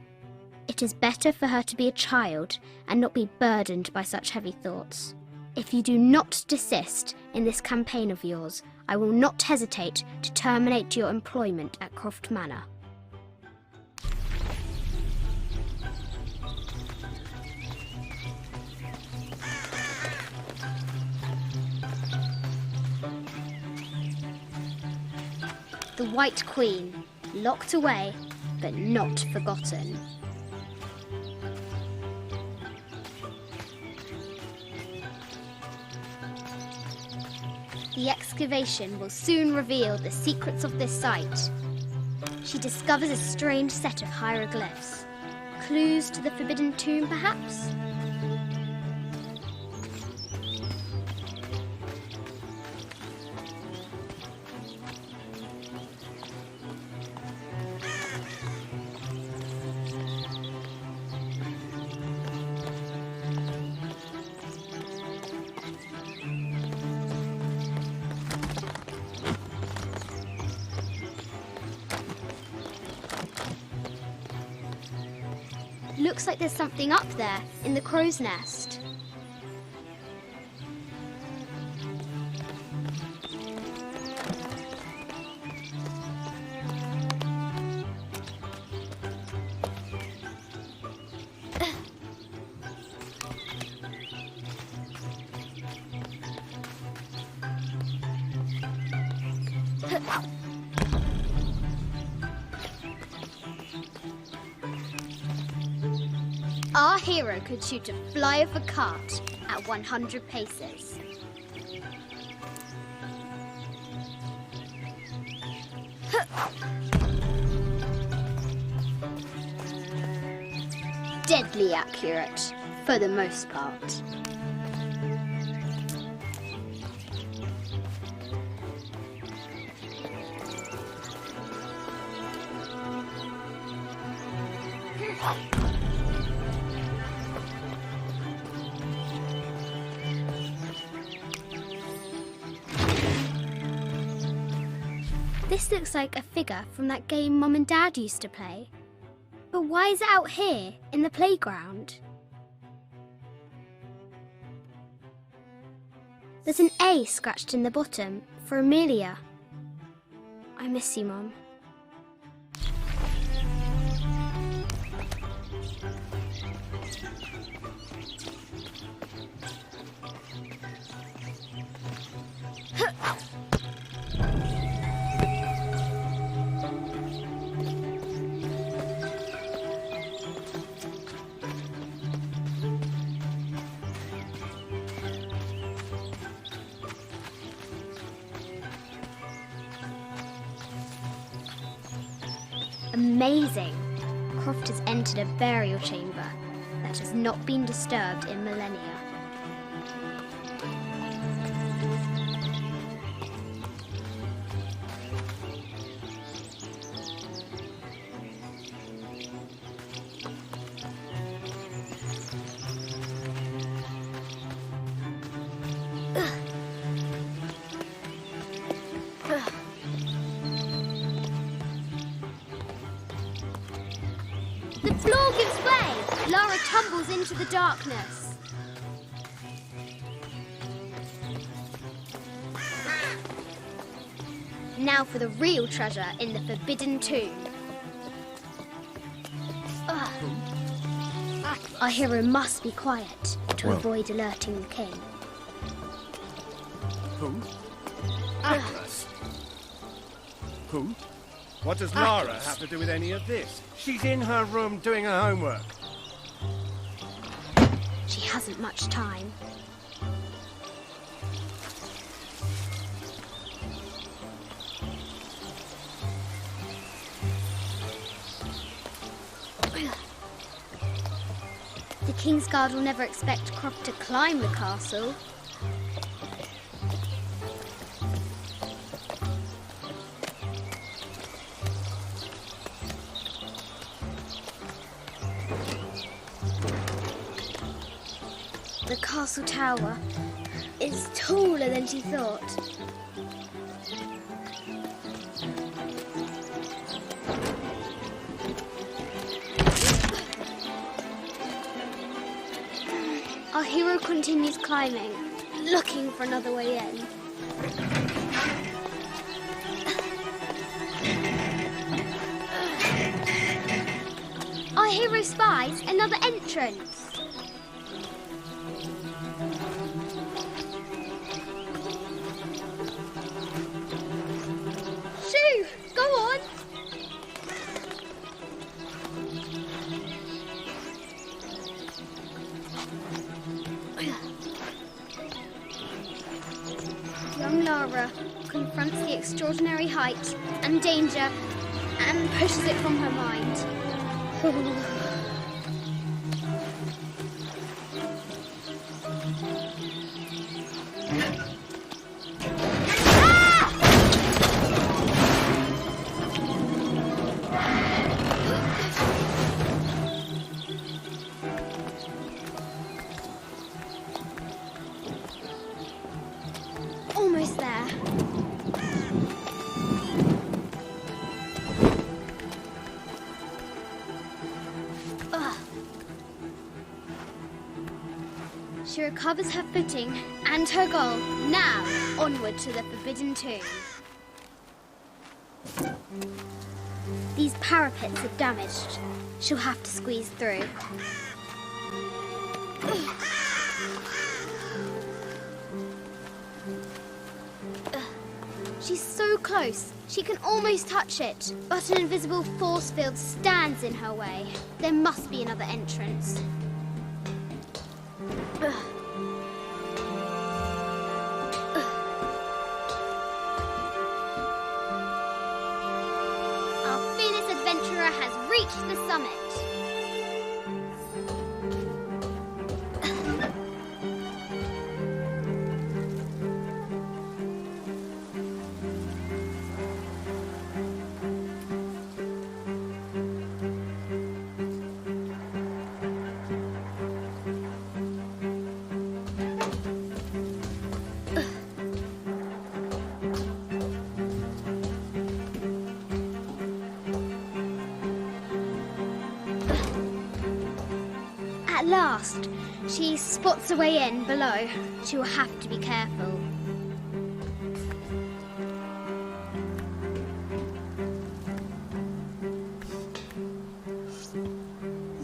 It is better for her to be a child and not be burdened by such heavy thoughts. If you do not desist in this campaign of yours, I will not hesitate to terminate your employment at Croft Manor. The White Queen, locked away, but not forgotten. The excavation will soon reveal the secrets of this site. She discovers a strange set of hieroglyphs. Clues to the Forbidden Tomb, perhaps? Looks like there's something up there, in the crow's nest. Our hero could shoot a fly of a cart at 100 paces. Deadly accurate, for the most part. This looks like a figure from that game Mum and Dad used to play. But why is it out here, in the playground? There's an A scratched in the bottom, for Amelia. I miss you, Mum. Amazing! Croft has entered a burial chamber that has not been disturbed in millennia. The floor gives way! Lara tumbles into the darkness. Now for the real treasure in the Forbidden Tomb. Our hero must be quiet to avoid alerting the king. Who? Atlas? Who? What does Lara have to do with any of this? She's in her room doing her homework. She hasn't much time. The King's Guard will never expect Croft to climb the castle. The castle tower is taller than she thought. Our hero continues climbing, looking for another way in. Our hero spies another entrance. Shoo! Go on! Young Lara confronts the extraordinary height and danger and pushes it from her mind. Almost there. She recovers her footing and her goal. Now, onward to the Forbidden Tomb. These parapets are damaged. She'll have to squeeze through. She's so close, she can almost touch it. But an invisible force field stands in her way. There must be another entrance. reached the summit. At last, she spots a way in below. She will have to be careful.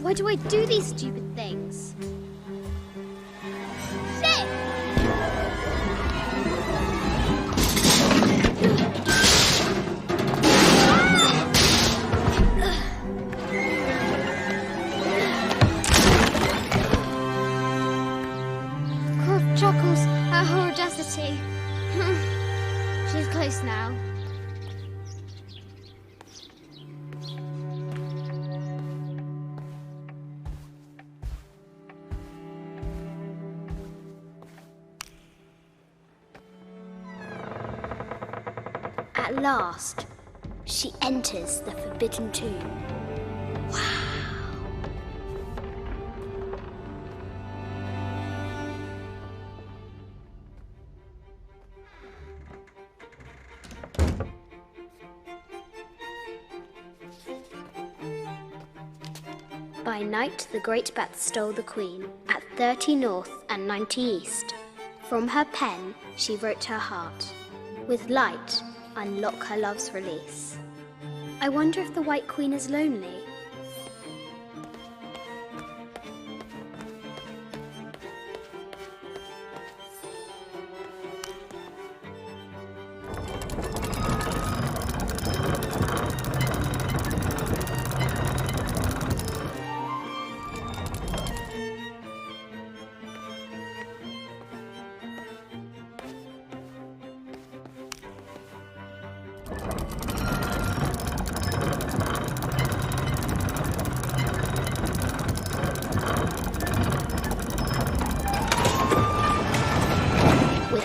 Why do I do these stupid things? Shit! Croft chuckles at her audacity. She's close now. At last, she enters the Forbidden Tomb. By night, the great bat stole the queen at 30 north and 90 east. From her pen, she wrote her heart. With light, unlock her love's release. I wonder if the White Queen is lonely.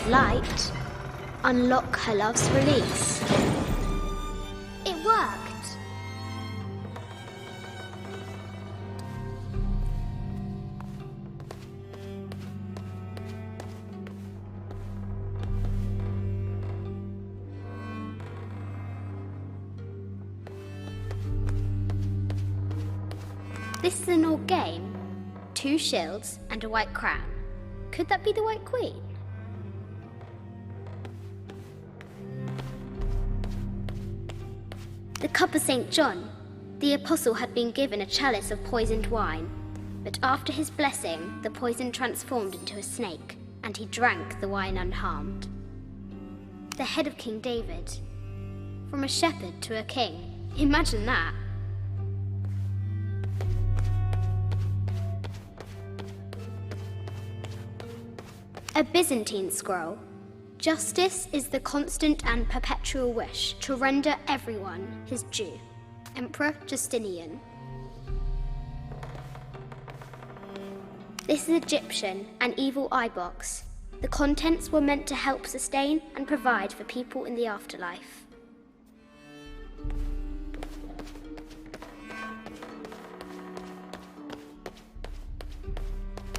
Light, unlock her love's release. It worked. This is an old game. 2 shields and a white crown. Could that be the White Queen? The cup of St. John. The apostle had been given a chalice of poisoned wine, but after his blessing, the poison transformed into a snake, and he drank the wine unharmed. The head of King David. From a shepherd to a king. Imagine that. A Byzantine scroll. Justice is the constant and perpetual wish to render everyone his due. Emperor Justinian. This is Egyptian, an evil eye box. The contents were meant to help sustain and provide for people in the afterlife.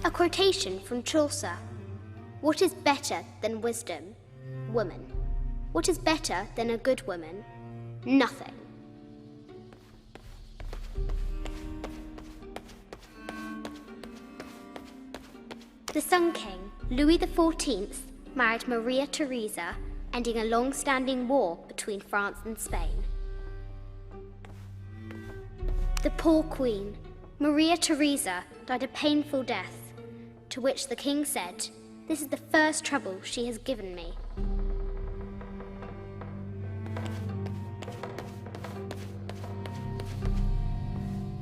A quotation from Chaucer. What is better than wisdom? Woman. What is better than a good woman? Nothing. The Sun King, Louis XIV, married Maria Theresa, ending a long-standing war between France and Spain. The poor Queen, Maria Theresa, died a painful death, to which the king said, "This is the first trouble she has given me."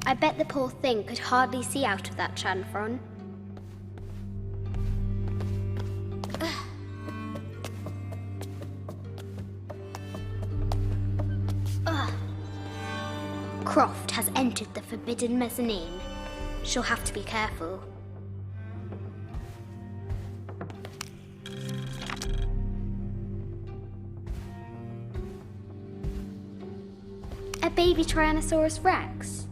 I bet the poor thing could hardly see out of that chanfron. Croft has entered the forbidden mezzanine. She'll have to be careful. A baby Tyrannosaurus Rex.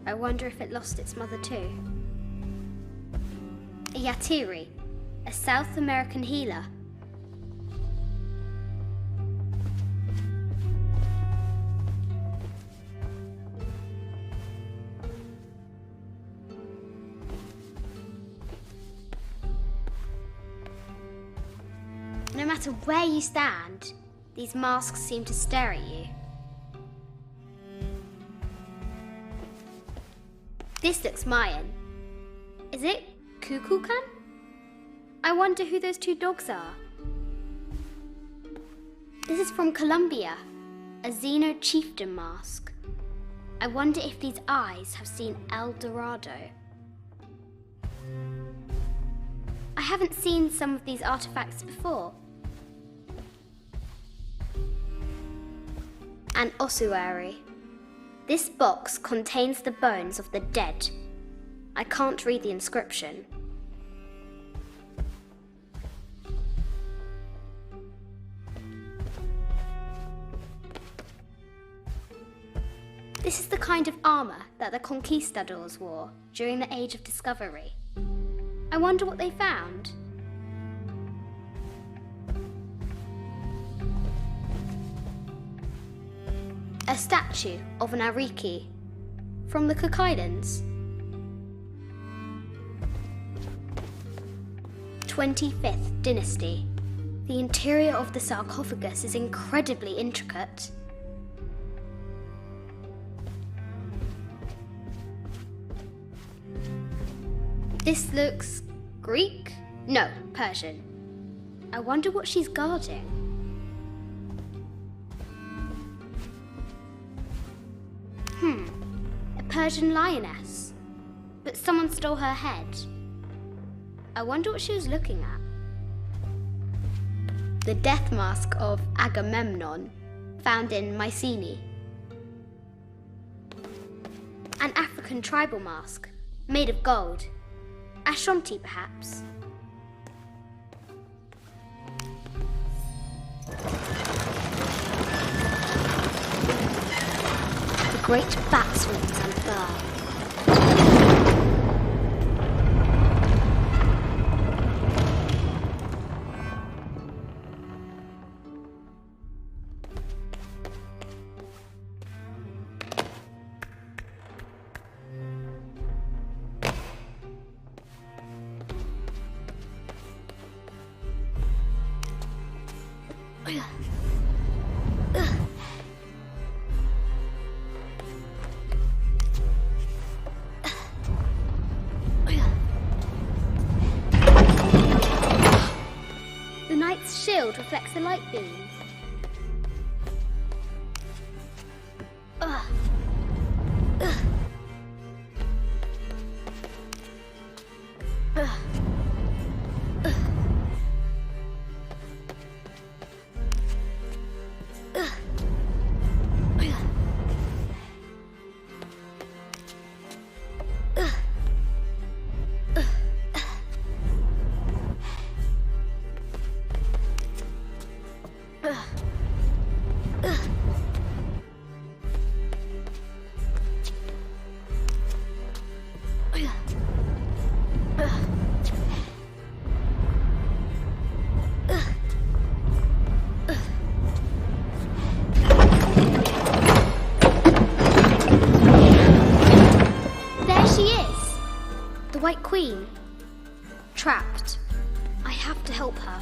I wonder if it lost its mother too. A Yatiri, a South American healer. No matter where you stand, these masks seem to stare at you. This looks Mayan. Is it Kukulkan? I wonder who those two dogs are. This is from Colombia, a Xeno chieftain mask. I wonder if these eyes have seen El Dorado. I haven't seen some of these artifacts before. An ossuary. This box contains the bones of the dead. I can't read the inscription. This is the kind of armor that the conquistadors wore during the Age of Discovery. I wonder what they found. A statue of an Ariki from the Cook Islands. 25th Dynasty. The interior of the sarcophagus is incredibly intricate. This looks Greek? No, Persian. I wonder what she's guarding. A Persian lioness. But someone stole her head. I wonder what she was looking at. The death mask of Agamemnon, found in Mycenae. An African tribal mask, made of gold. Ashanti, perhaps. The great bat's wings and fur. The knight's shield reflects the light beam. The White Queen. Trapped. I have to help her.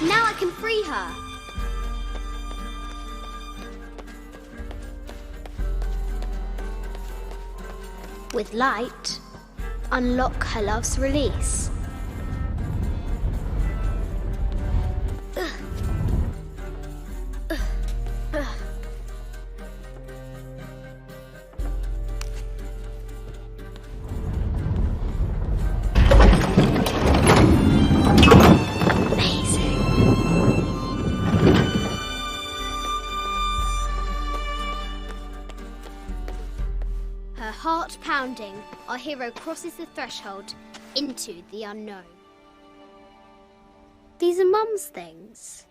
Now I can free her. With light, unlock her love's release. Amazing. landing, our hero crosses the threshold into the unknown. These are Mum's things.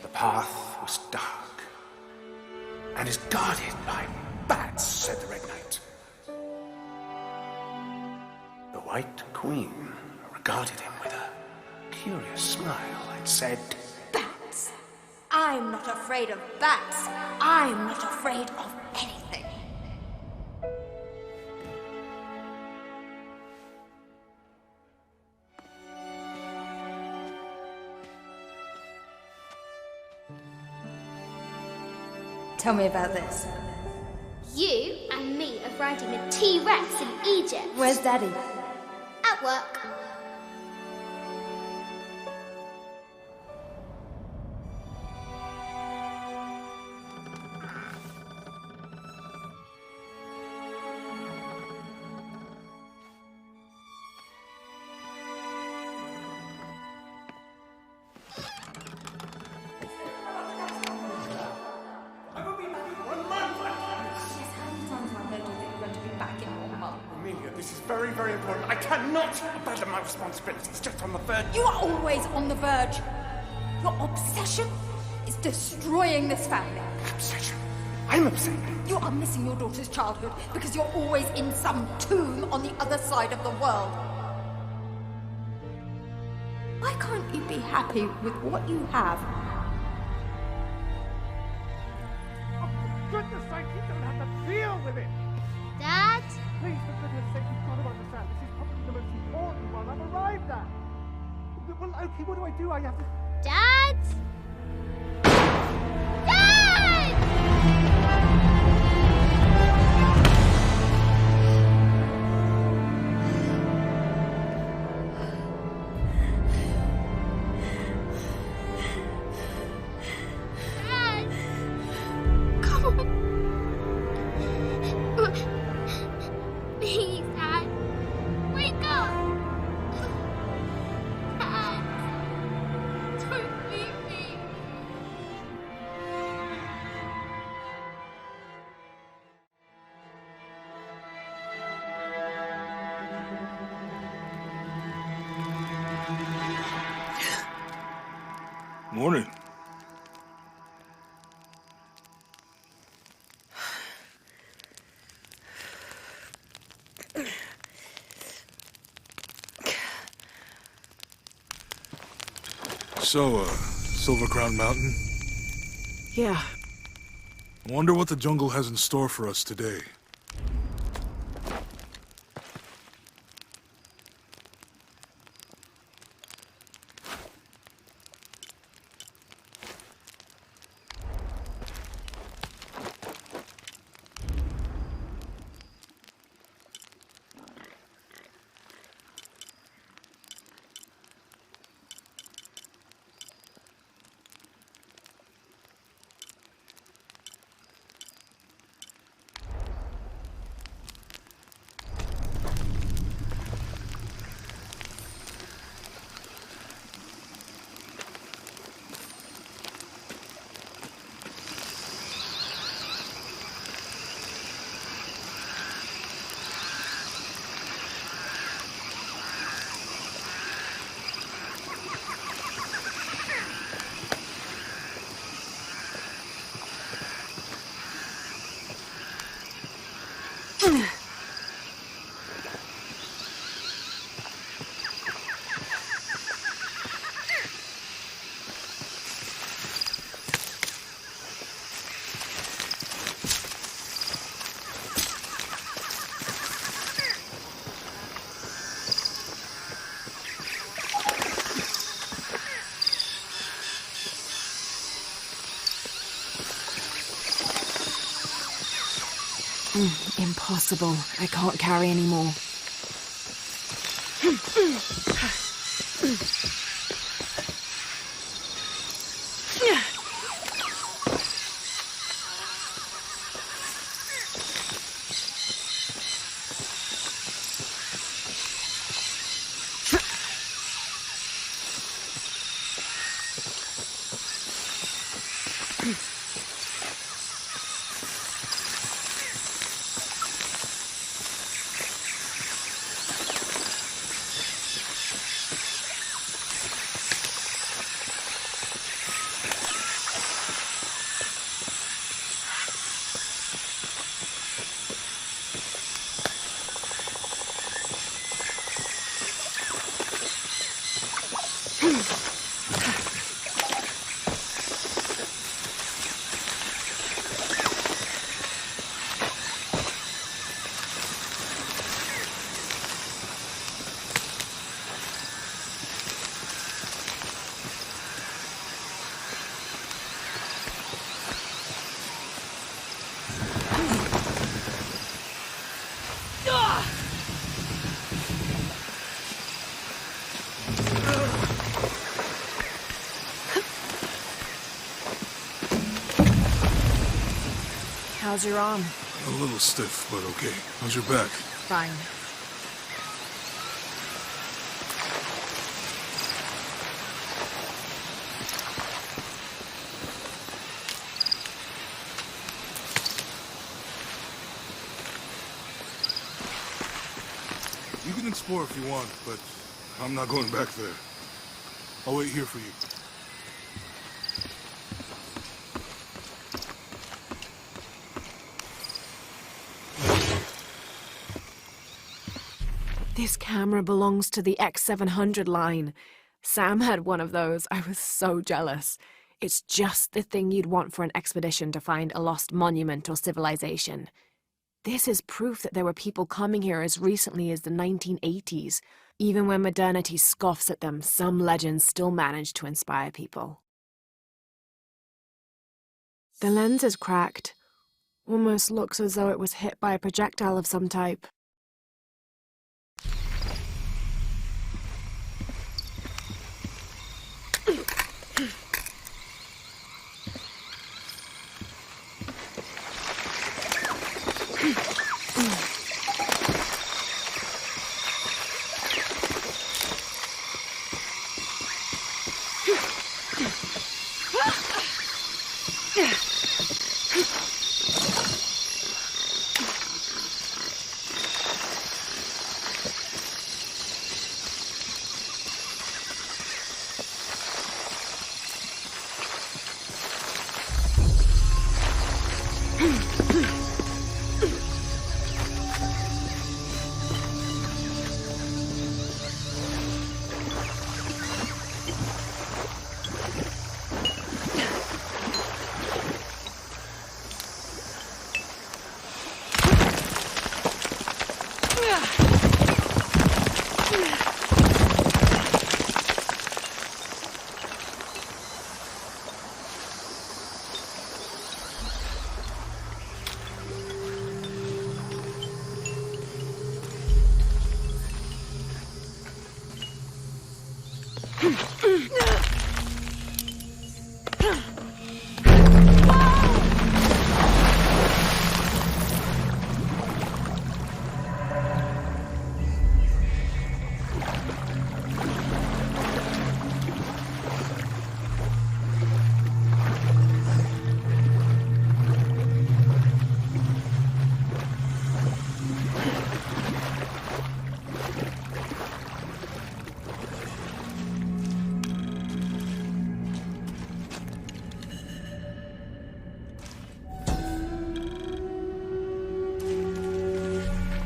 The path was dark and is guarded by bats, said the Red Knight. The White Queen regarded him with a curious smile and said, Bats! I'm not afraid of bats. I'm not afraid of anything. Tell me about this. You and me are riding a T-Rex in Egypt. Where's Daddy? At work. this is very, very important. I cannot abandon my responsibilities just on the verge. You are always on the verge. Your obsession is destroying this family. Obsession? I'm upset. You are missing your daughter's childhood because you're always in some tomb on the other side of the world. Why can't you be happy with what you have? Oh, for goodness sake, you don't have to deal with it! Dad? Please, for goodness sake, you've got to understand. This is probably the most important one I've arrived at. Well, okay, what do? I have to... Dad? Dad! Please, Dad. Wake up. Dad. Don't leave me. Morning. So, Silver Crown Mountain? Yeah. I wonder what the jungle has in store for us today. Impossible. I can't carry anymore. How's your arm? A little stiff, but okay. How's your back? Fine. You can explore if you want, but I'm not going back there. I'll wait here for you. This camera belongs to the X700 line. Sam had one of those. I was so jealous. It's just the thing you'd want for an expedition to find a lost monument or civilization. This is proof that there were people coming here as recently as the 1980s. Even when modernity scoffs at them, some legends still manage to inspire people. The lens is cracked. Almost looks as though it was hit by a projectile of some type.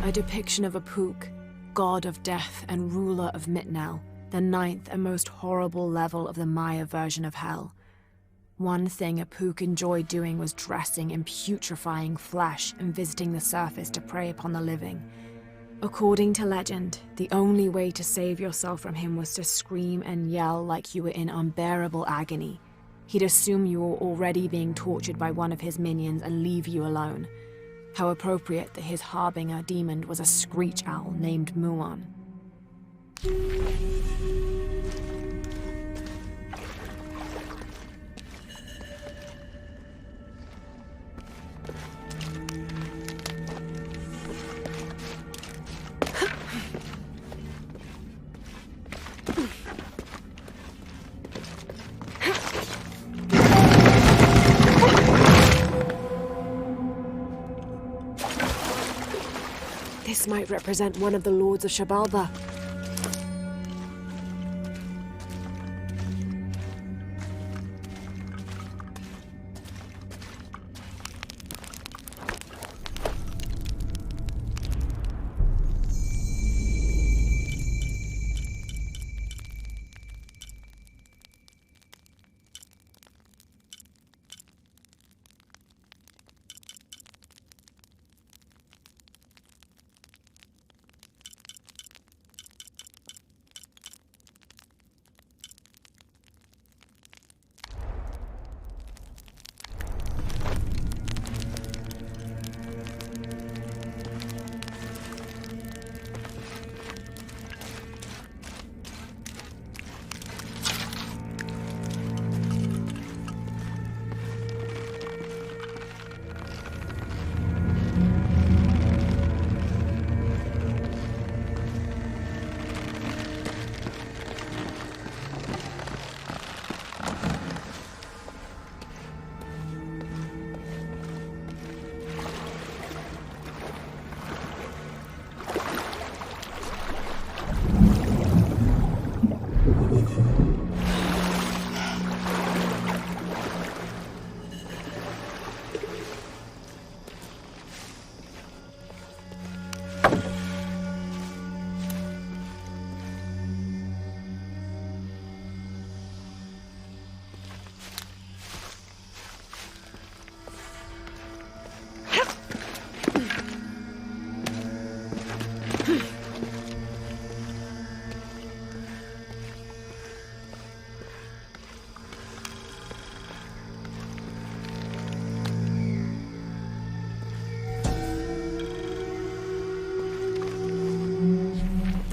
A depiction of a Pook, god of death and ruler of Mitnell, the ninth and most horrible level of the Maya version of hell. One thing a Pook enjoyed doing was dressing in putrefying flesh and visiting the surface to prey upon the living. According to legend, the only way to save yourself from him was to scream and yell like you were in unbearable agony. He'd assume you were already being tortured by one of his minions and leave you alone. How appropriate that his harbinger demon was a screech owl named Muon. This might represent one of the lords of Shabalba.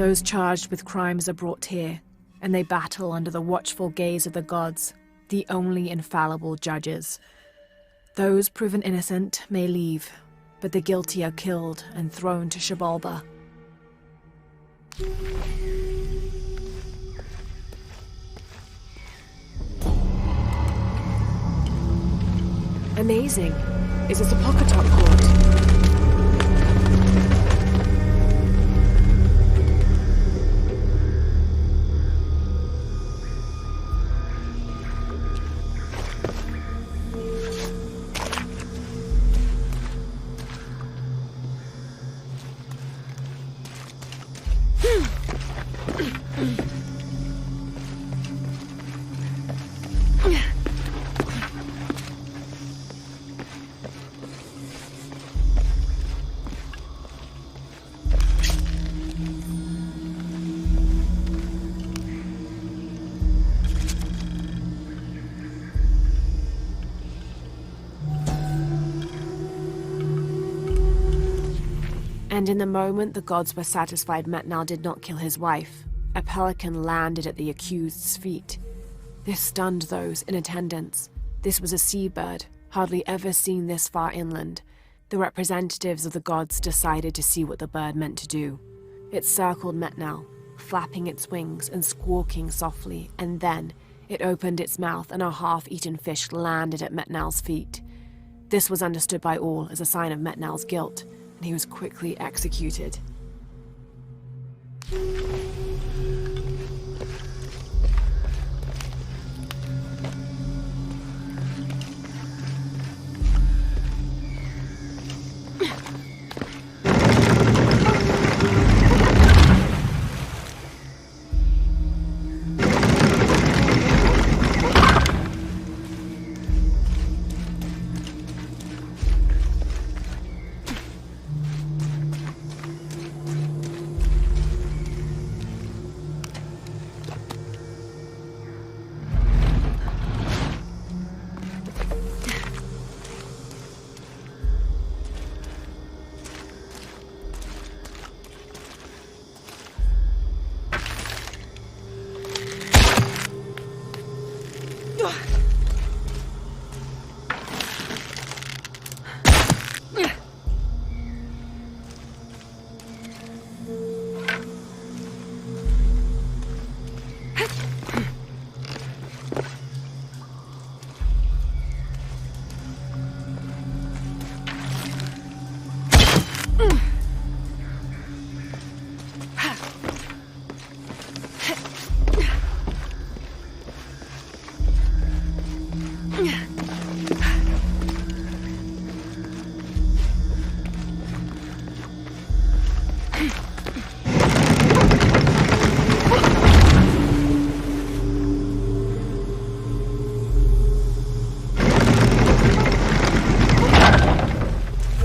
Those charged with crimes are brought here, and they battle under the watchful gaze of the gods, the only infallible judges. Those proven innocent may leave, but the guilty are killed and thrown to Xibalba. Amazing. Is this a Pocketot court? And in the moment the gods were satisfied Metnal did not kill his wife, a pelican landed at the accused's feet. This stunned those in attendance. This was a seabird, hardly ever seen this far inland. The representatives of the gods decided to see what the bird meant to do. It circled Metnal, flapping its wings and squawking softly, and then it opened its mouth and a half-eaten fish landed at Metnal's feet. This was understood by all as a sign of Metnal's guilt, and he was quickly executed.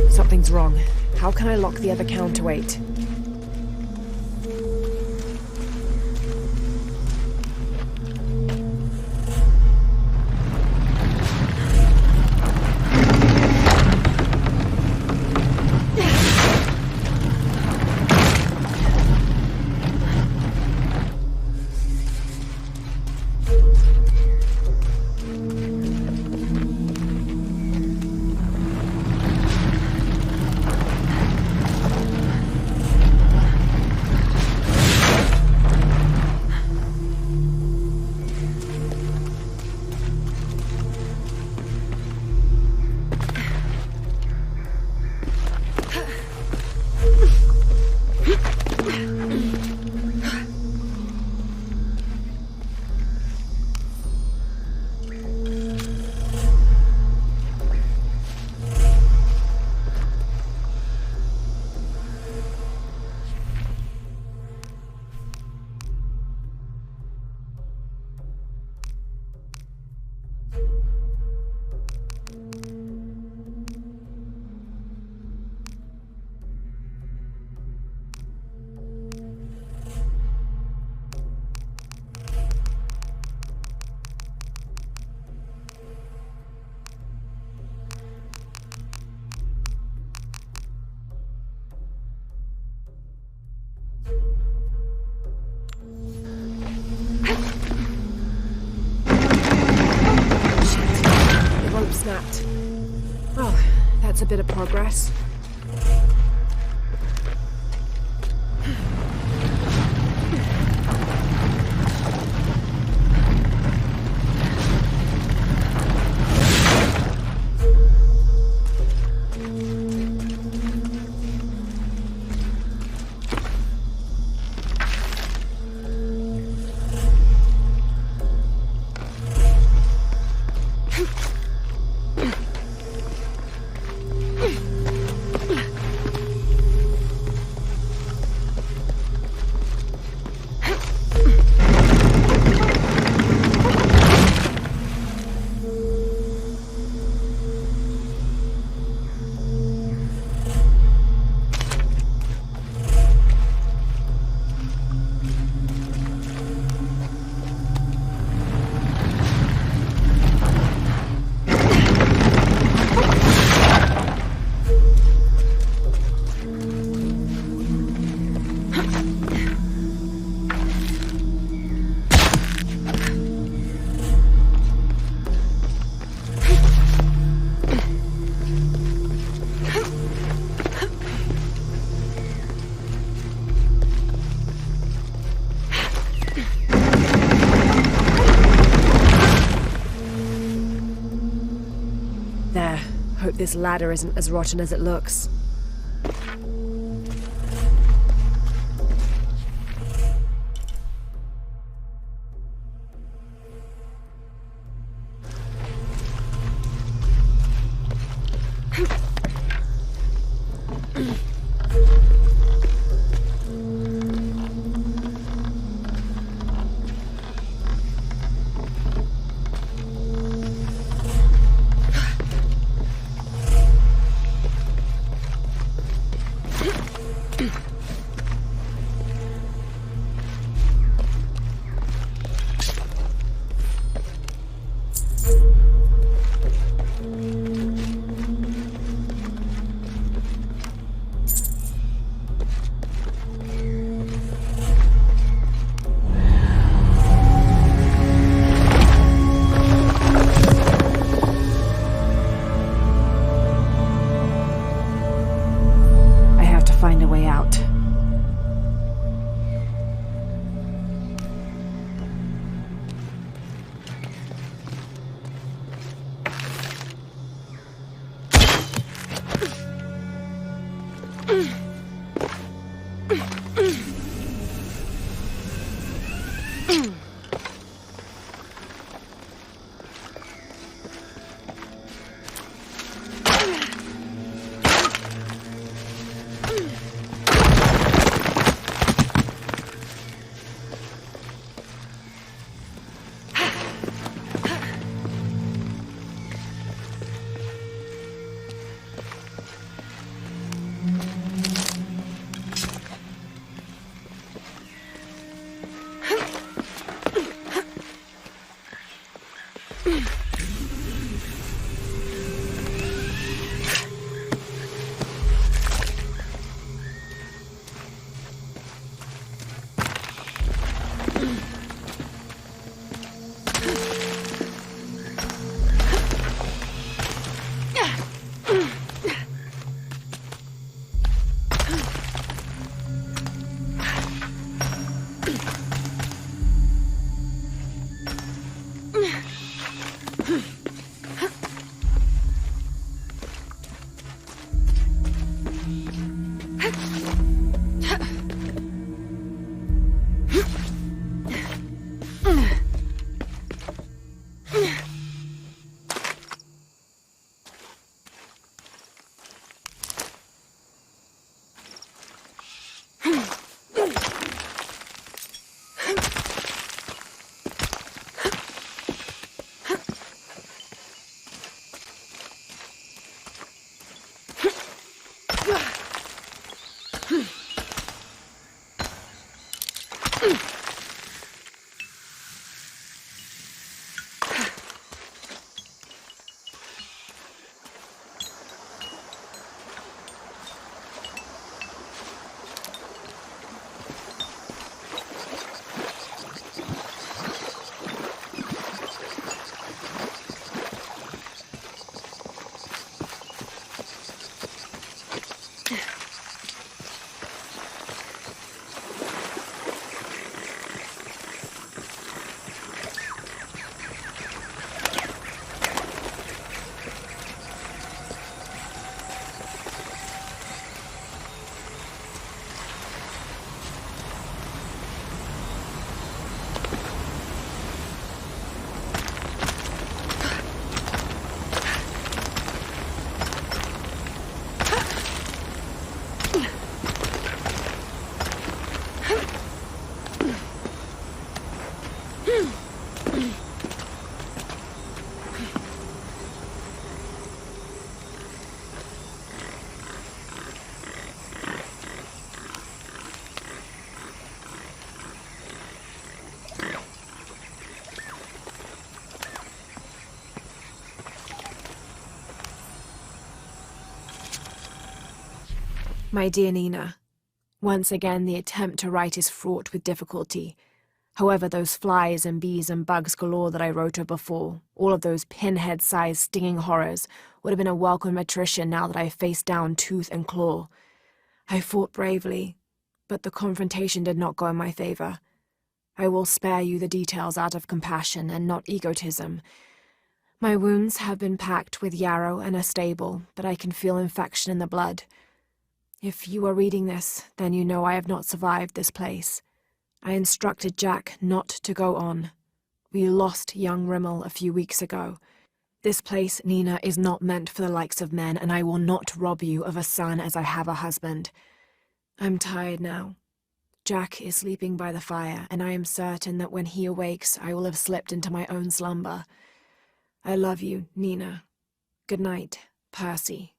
Something's wrong. How can I lock the other counterweight? That's a bit of progress. Hope this ladder isn't as rotten as it looks. My dear Nina, once again the attempt to write is fraught with difficulty. However, those flies and bees and bugs galore that I wrote of before, all of those pinhead-sized stinging horrors, would have been a welcome attrition now that I faced down tooth and claw. I fought bravely, but the confrontation did not go in my favor. I will spare you the details out of compassion and not egotism. My wounds have been packed with yarrow and a stable, but I can feel infection in the blood. If you are reading this, then you know I have not survived this place. I instructed Jack not to go on. We lost young Rimmel a few weeks ago. This place, Nina, is not meant for the likes of men, and I will not rob you of a son as I have a husband. I'm tired now. Jack is sleeping by the fire, and I am certain that when he awakes, I will have slipped into my own slumber. I love you, Nina. Good night, Percy.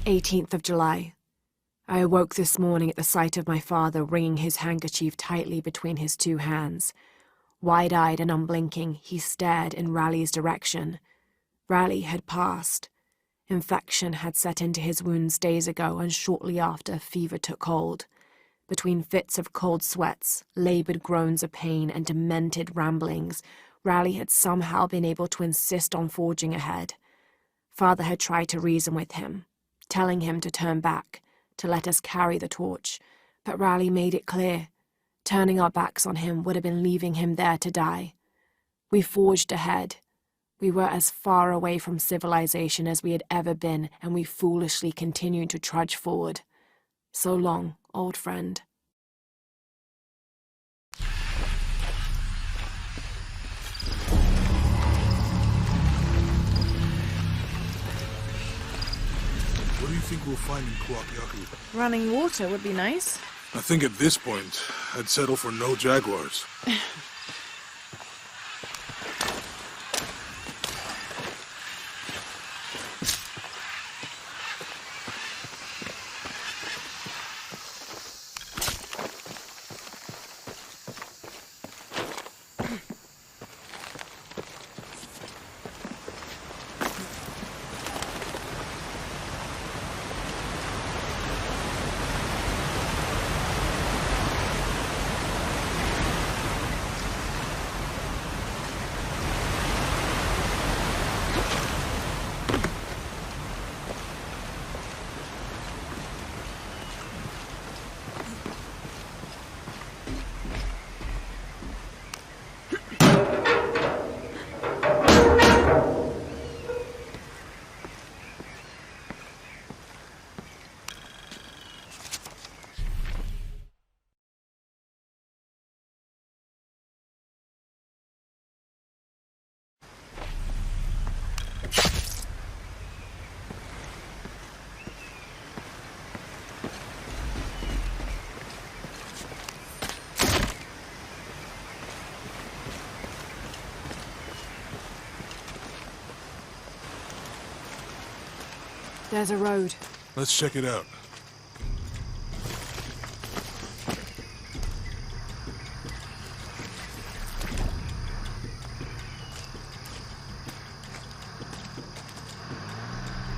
"18th of July. I awoke this morning at the sight of my father wringing his handkerchief tightly between his two hands. Wide-eyed and unblinking, he stared in Raleigh's direction. Raleigh had passed. Infection had set into his wounds days ago, and shortly after, fever took hold. Between fits of cold sweats, laboured groans of pain, and demented ramblings, Raleigh had somehow been able to insist on forging ahead. Father had tried to reason with him, telling him to turn back, to let us carry the torch, but Raleigh made it clear. Turning our backs on him would have been leaving him there to die. We forged ahead. We were as far away from civilization as we had ever been, and we foolishly continued to trudge forward. So long, old friend. What do you think we'll find in Kuapiaku? Running water would be nice. I think at this point, I'd settle for no jaguars. There's a road. Let's check it out.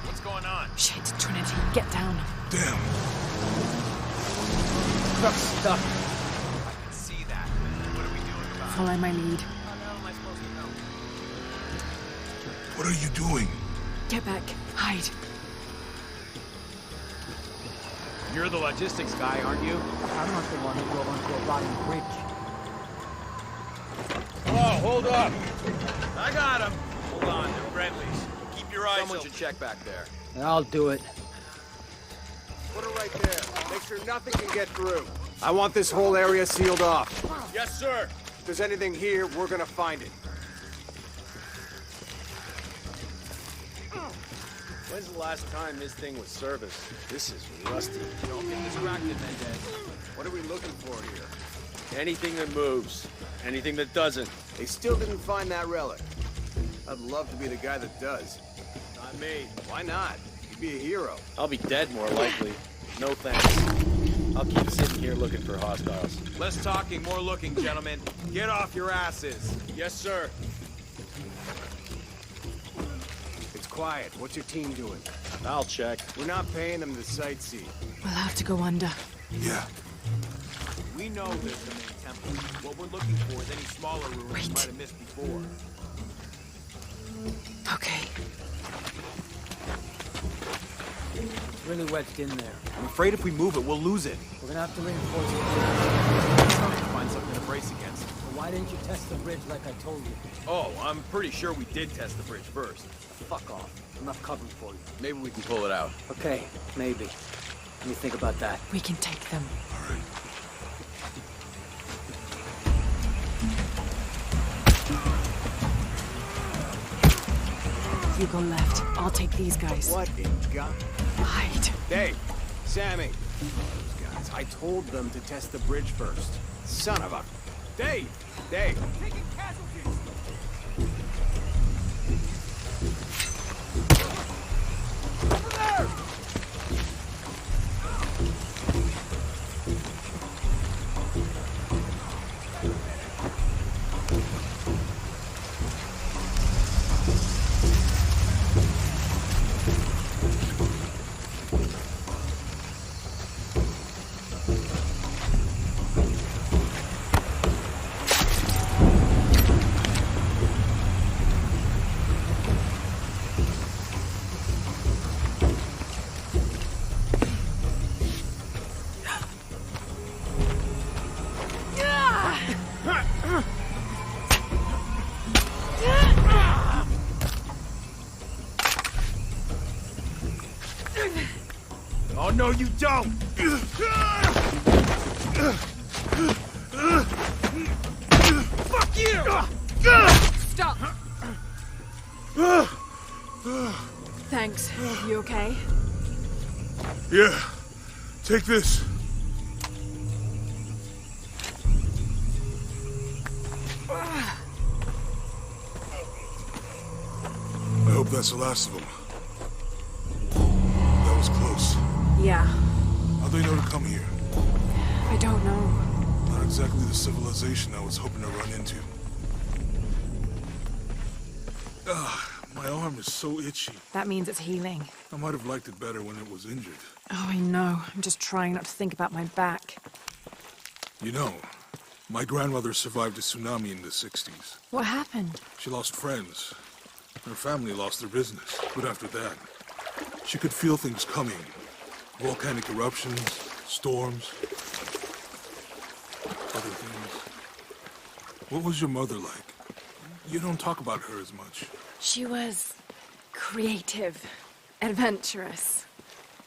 What's going on? Shit, Trinity, get down. Damn. Truck's stuck. I can see that. What are we doing about it? Follow my lead. How the hell am I supposed to know? What are you doing? Get back. Hide. You're the logistics guy, aren't you? I'm not the one who drove onto a rotting bridge. Whoa, hold up! I got him. Hold on, they're friendlies. Keep your eyes Someone open. should check back there. I'll do it. Put her right there. Make sure nothing can get through. I want this whole area sealed off. Yes, sir. If there's anything here, we're gonna find it. When's the last time this thing was serviced? This is rusty. Don't get distracted, Mendez. What are we looking for here? Anything that moves. Anything that doesn't. They still didn't find that relic. I'd love to be the guy that does. Not me. Why not? You'd be a hero. I'll be dead more likely. No thanks. I'll keep sitting here looking for hostiles. Less talking, more looking, gentlemen. Get off your asses. Yes, sir. It's quiet. What's your team doing? I'll check. We're not paying them to sightsee. We'll have to go under. Yeah. We know there's the main temple. What we're looking for is any smaller ruins we might have missed before. Okay. It's really wedged in there. I'm afraid if we move it, we'll lose it. We're gonna have to reinforce it. Find something to brace against. So why didn't you test the bridge like I told you? Oh, I'm pretty sure we did test the bridge first. Fuck off. Enough cover for you. Maybe we can pull it out. Okay, maybe. Let me think about that. We can take them. All right. You go left. I'll take these guys. What in God? Hide. Dave, Sammy. Those guys. I told them to test the bridge first. Son of a... Dave! Dave! Taking casualties! Over there! Oh, no, you don't! Fuck you! Stop! Thanks. You okay? Yeah. Take this. I hope that's the last of them. That was close. Yeah. How'd they know to come here? I don't know. Not exactly the civilization I was hoping to run into. My arm is so itchy. That means it's healing. I might have liked it better when it was injured. Oh, I know. I'm just trying not to think about my back. You know, my grandmother survived a tsunami in the 60s. What happened? She lost friends. Her family lost their business. But after that, she could feel things coming. Volcanic eruptions, storms, other things. What was your mother like? You don't talk about her as much. She was creative, adventurous.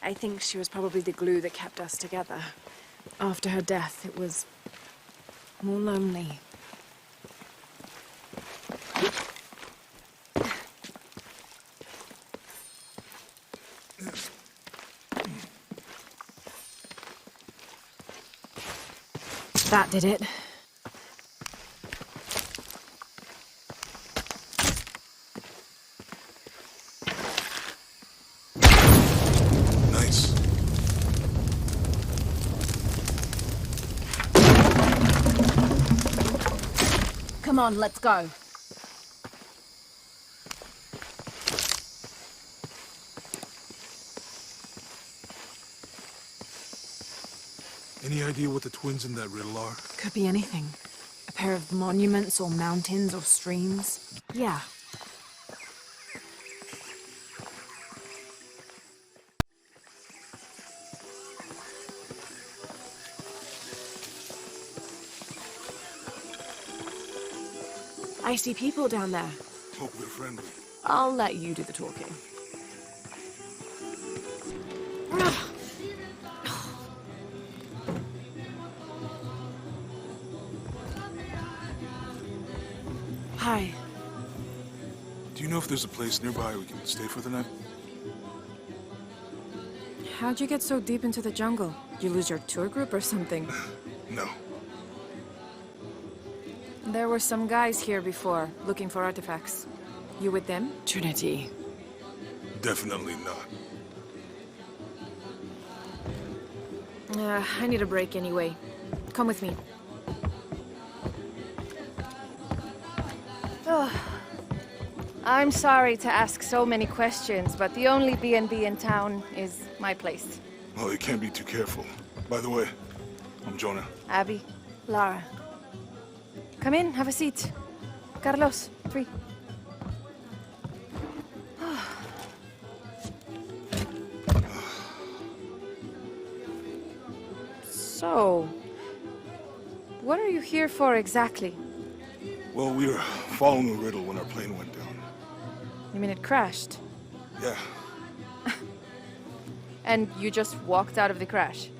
I think she was probably the glue that kept us together. After her death, it was more lonely. That did it. Come on, let's go. Any idea what the twins in that riddle are? Could be anything. A pair of monuments or mountains or streams. Yeah. I see people down there. Hope they're friendly. I'll let you do the talking. Hi. Do you know if there's a place nearby we can stay for the night? How'd you get so deep into the jungle? You lose your tour group or something? No. There were some guys here before, looking for artifacts. You with them? Trinity. Definitely not. I need a break anyway. Come with me. Oh, I'm sorry to ask so many questions, but the only B&B in town is my place. Well, you can't be too careful. By the way, I'm Jonah. Abby. Lara. Come in, have a seat. Carlos, 3. So, what are you here for exactly? Well, we were following a riddle when our plane went down. You mean it crashed? Yeah. And you just walked out of the crash?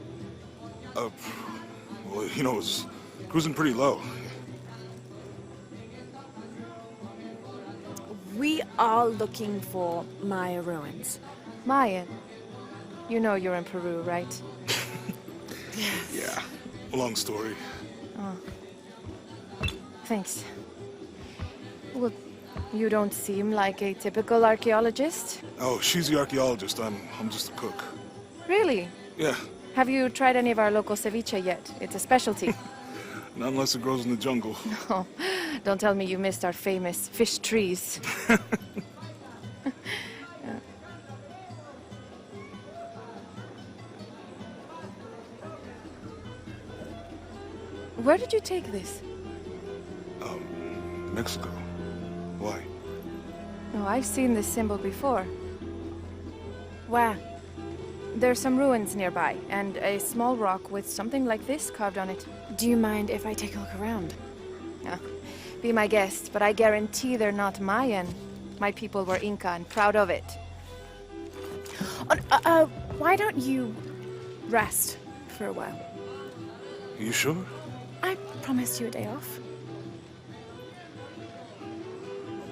Well, you know, it was cruising pretty low. We are looking for Maya ruins. Mayan? You know you're in Peru, right? Yeah. Long story. Oh. Thanks. Well, you don't seem like a typical archaeologist. Oh, she's the archaeologist. I'm just a cook. Really? Yeah. Have you tried any of our local ceviche yet? It's a specialty. Not unless it grows in the jungle. No. Don't tell me you missed our famous fish trees. Where did you take this? Mexico. Why? Oh, I've seen this symbol before. Where? There's some ruins nearby, and a small rock with something like this carved on it. Do you mind if I take a look around? Yeah. Be my guest, but I guarantee they're not Mayan. My people were Inca and proud of it. Why don't you rest for a while? You sure? I promised you a day off.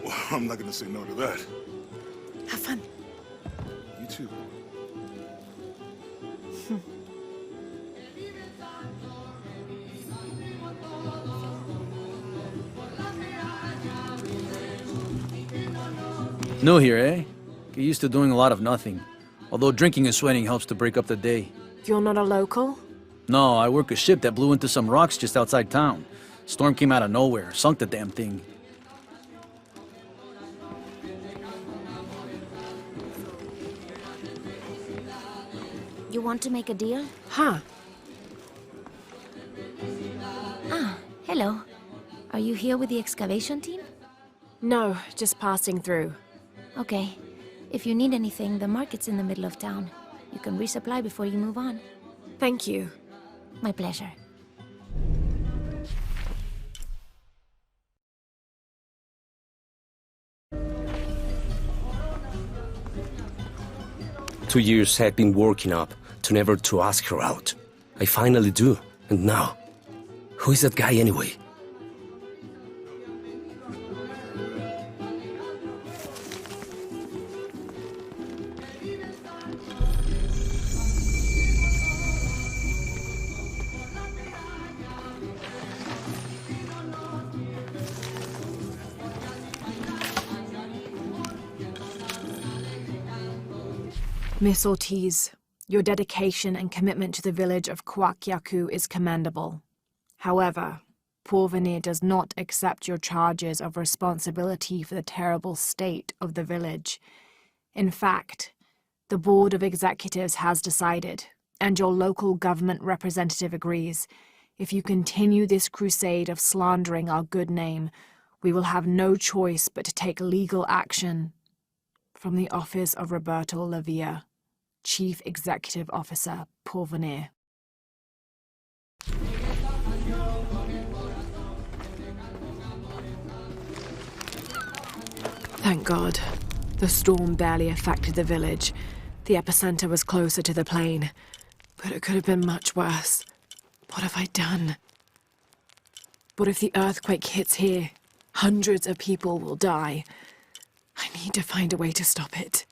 Well, I'm not gonna say no to that. Have fun. You too. New here, eh? Get used to doing a lot of nothing. Although drinking and sweating helps to break up the day. You're not a local? No, I work a ship that blew into some rocks just outside town. Storm came out of nowhere, sunk the damn thing. You want to make a deal? Huh. Ah, hello. Are you here with the excavation team? No, just passing through. Okay. If you need anything, the market's in the middle of town. You can resupply before you move on. Thank you. My pleasure. Two years I've been working up to never to ask her out. I finally do, and now, who is that guy anyway? Miss Ortiz, your dedication and commitment to the village of Kwakyaku is commendable. However, Porvenir does not accept your charges of responsibility for the terrible state of the village. In fact, the Board of Executives has decided, and your local government representative agrees, if you continue this crusade of slandering our good name, we will have no choice but to take legal action. From the office of Roberto Lavia, Chief Executive Officer, Porvenir. Thank God. The storm barely affected the village. The epicenter was closer to the plain. But it could have been much worse. What have I done? What if the earthquake hits here? Hundreds of people will die. I need to find a way to stop it.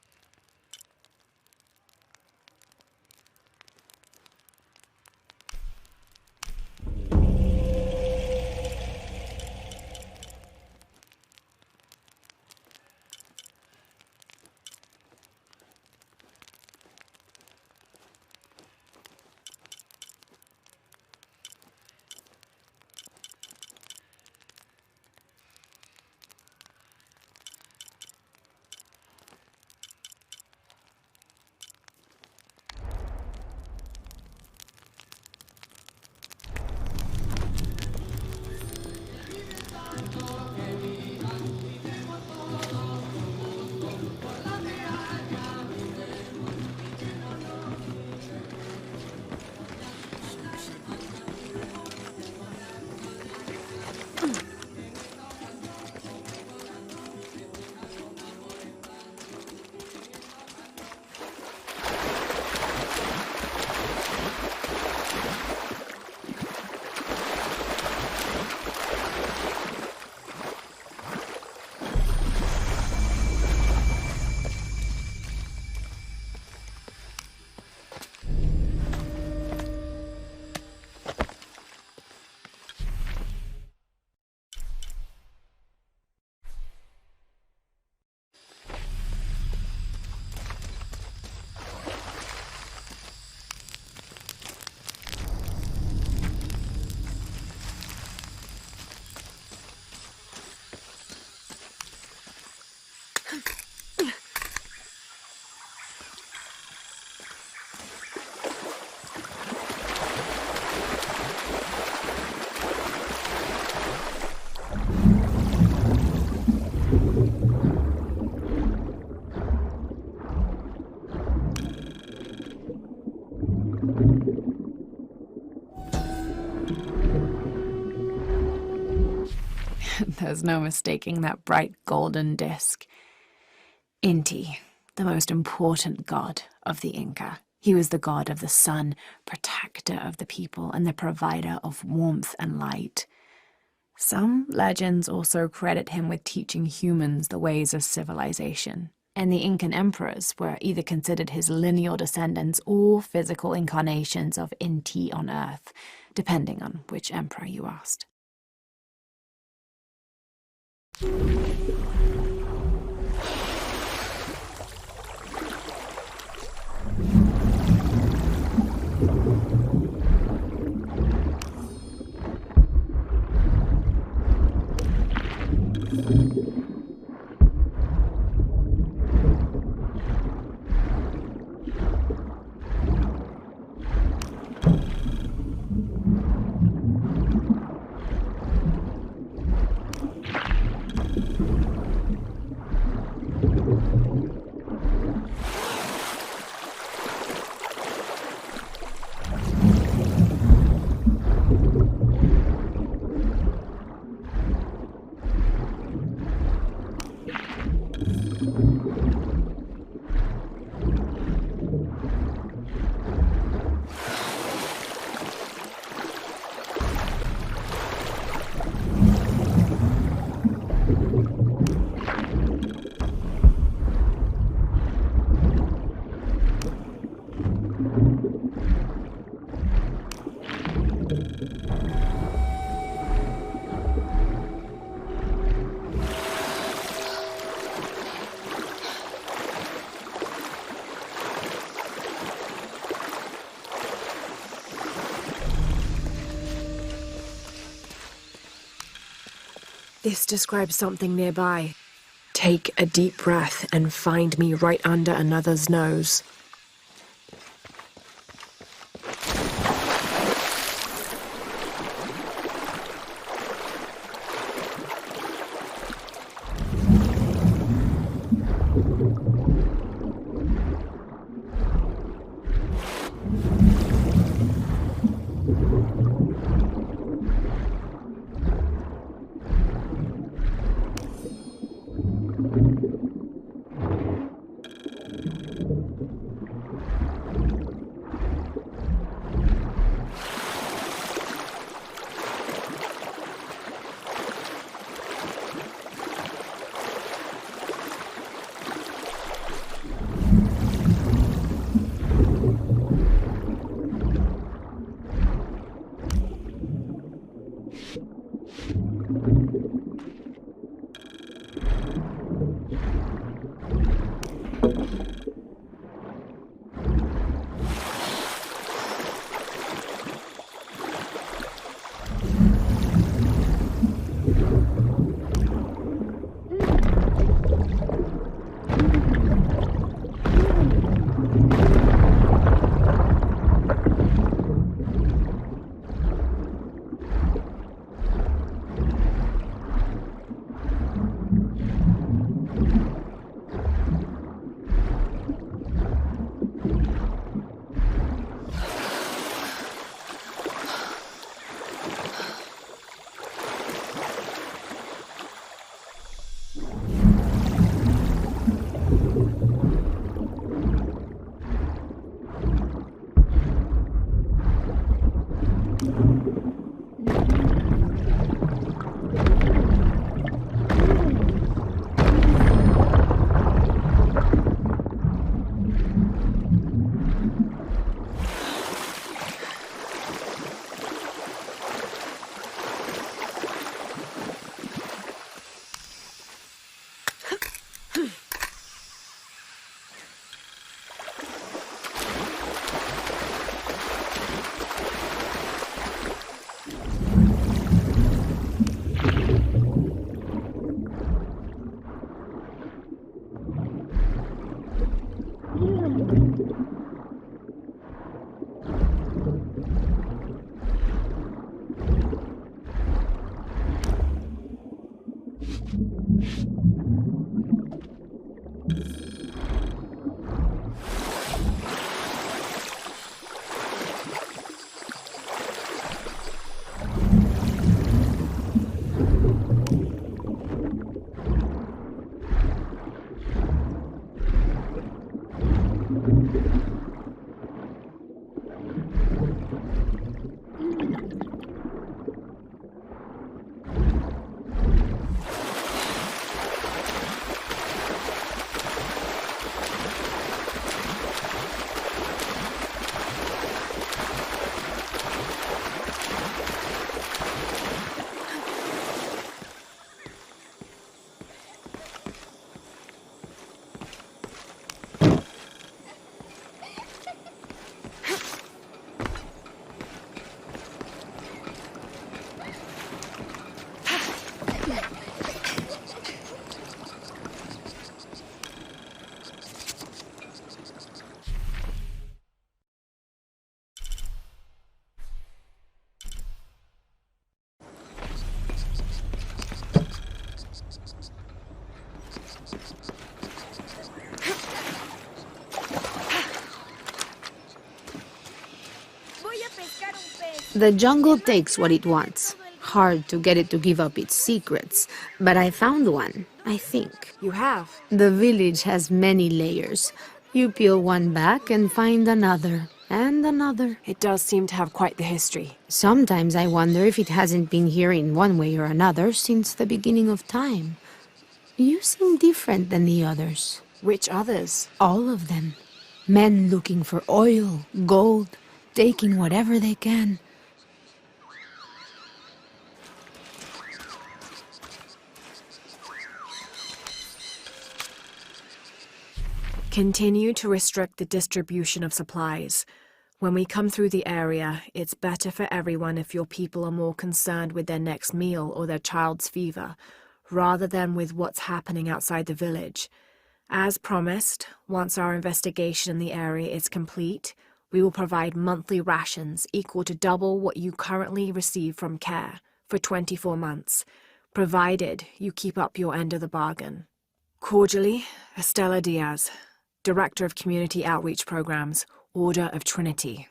There's no mistaking that bright golden disk. Inti, the most important god of the Inca. He was the god of the sun, protector of the people, and the provider of warmth and light. Some legends also credit him with teaching humans the ways of civilization, and the Incan emperors were either considered his lineal descendants or physical incarnations of Inti on Earth, depending on which emperor you asked. This describes something nearby. Take a deep breath and find me right under another's nose. The jungle takes what it wants. Hard to get it to give up its secrets, but I found one, I think. You have? The village has many layers. You peel one back and find another, and another. It does seem to have quite the history. Sometimes I wonder if it hasn't been here in one way or another since the beginning of time. You seem different than the others. Which others? All of them. Men looking for oil, gold, taking whatever they can. Continue to restrict the distribution of supplies. When we come through the area, it's better for everyone if your people are more concerned with their next meal or their child's fever, rather than with what's happening outside the village. As promised, once our investigation in the area is complete, we will provide monthly rations equal to double what you currently receive from care for 24 months, provided you keep up your end of the bargain. Cordially, Estella Diaz, Director of Community Outreach Programs, Order of Trinity.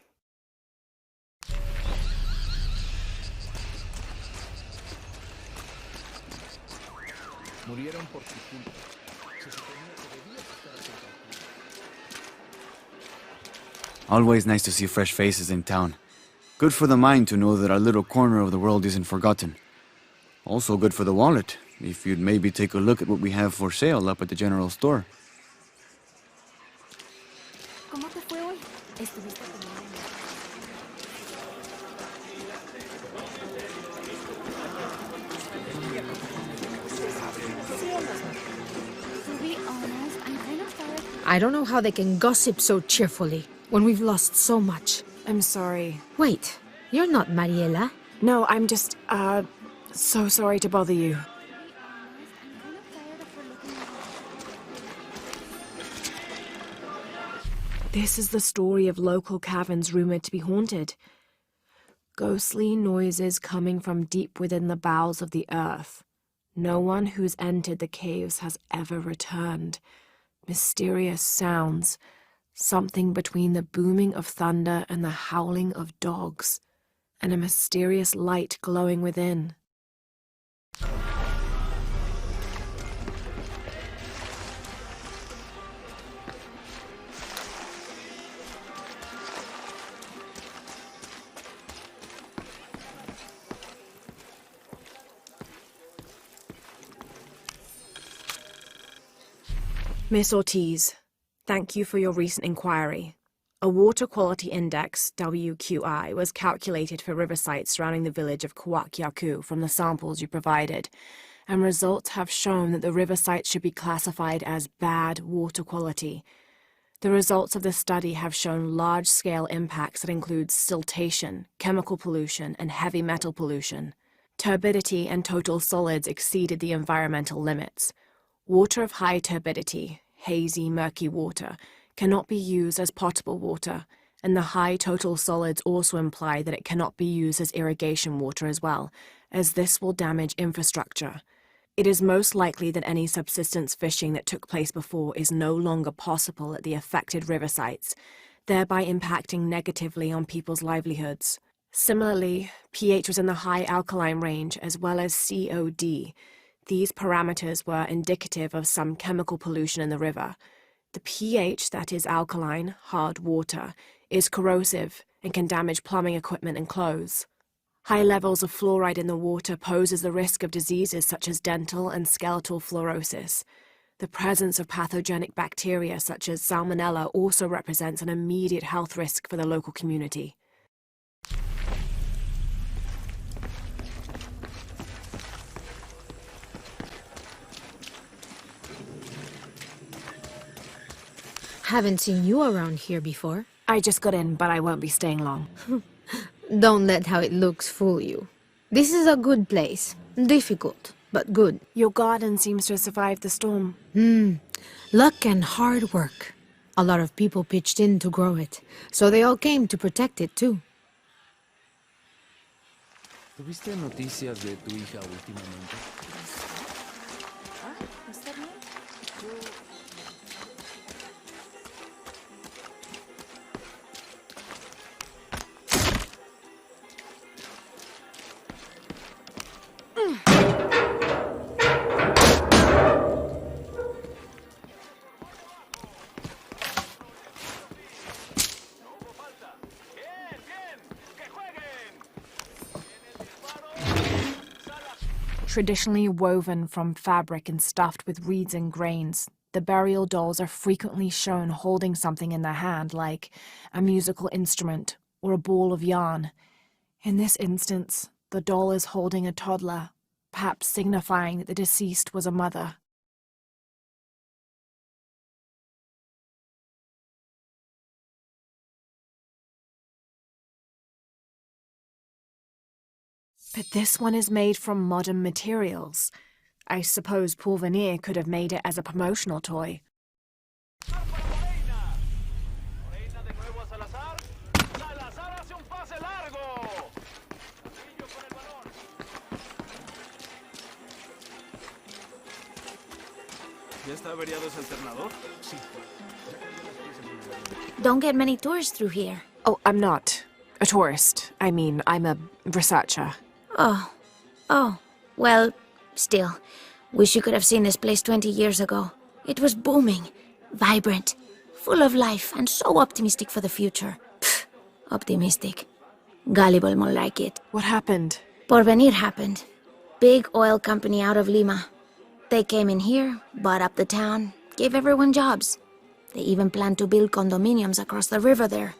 Always nice to see fresh faces in town. Good for the mind to know that our little corner of the world isn't forgotten. Also good for the wallet, if you'd maybe take a look at what we have for sale up at the general store. ¿Cómo te fue hoy? ¿Estuviste To be honest, I'm kind of tired. I don't know how they can gossip so cheerfully when we've lost so much. I'm sorry. Wait, you're not Mariela. No, I'm just, so sorry to bother you. This is the story of local caverns rumored to be haunted. Ghostly noises coming from deep within the bowels of the earth. No one who's entered the caves has ever returned. Mysterious sounds, something between the booming of thunder and the howling of dogs, and a mysterious light glowing within. Miss Ortiz, thank you for your recent inquiry. A water quality index, WQI, was calculated for river sites surrounding the village of Kuwakyaku from the samples you provided, and results have shown that the river sites should be classified as bad water quality. The results of the study have shown large-scale impacts that include siltation, chemical pollution, and heavy metal pollution. Turbidity and total solids exceeded the environmental limits. Water of high turbidity, hazy, murky water, cannot be used as potable water, and the high total solids also imply that it cannot be used as irrigation water as well, as this will damage infrastructure. It is most likely that any subsistence fishing that took place before is no longer possible at the affected river sites, thereby impacting negatively on people's livelihoods. Similarly, pH was in the high alkaline range as well as COD. These parameters were indicative of some chemical pollution in the river. The pH, that is alkaline, hard water, is corrosive and can damage plumbing equipment and clothes. High levels of fluoride in the water poses the risk of diseases such as dental and skeletal fluorosis. The presence of pathogenic bacteria such as Salmonella also represents an immediate health risk for the local community. Haven't seen you around here before. I just got in, but I won't be staying long. Don't let how it looks fool you. This is a good place. Difficult, but good. Your garden seems to have survived the storm. Luck and hard work. A lot of people pitched in to grow it, so they all came to protect it too. ¿Tuviste noticias de tu hija últimamente? Traditionally woven from fabric and stuffed with reeds and grains, the burial dolls are frequently shown holding something in their hand, like a musical instrument or a ball of yarn. In this instance, the doll is holding a toddler, perhaps signifying that the deceased was a mother. But this one is made from modern materials. I suppose Paul Veneer could have made it as a promotional toy. Don't get many tourists through here. Oh, I'm not a tourist. I mean, I'm a researcher. Oh. Well, still. Wish you could have seen this place 20 years ago. It was booming, vibrant, full of life, and so optimistic for the future. Pfft, optimistic. Gullible more like it. What happened? Porvenir happened. Big oil company out of Lima. They came in here, bought up the town, gave everyone jobs. They even planned to build condominiums across the river there,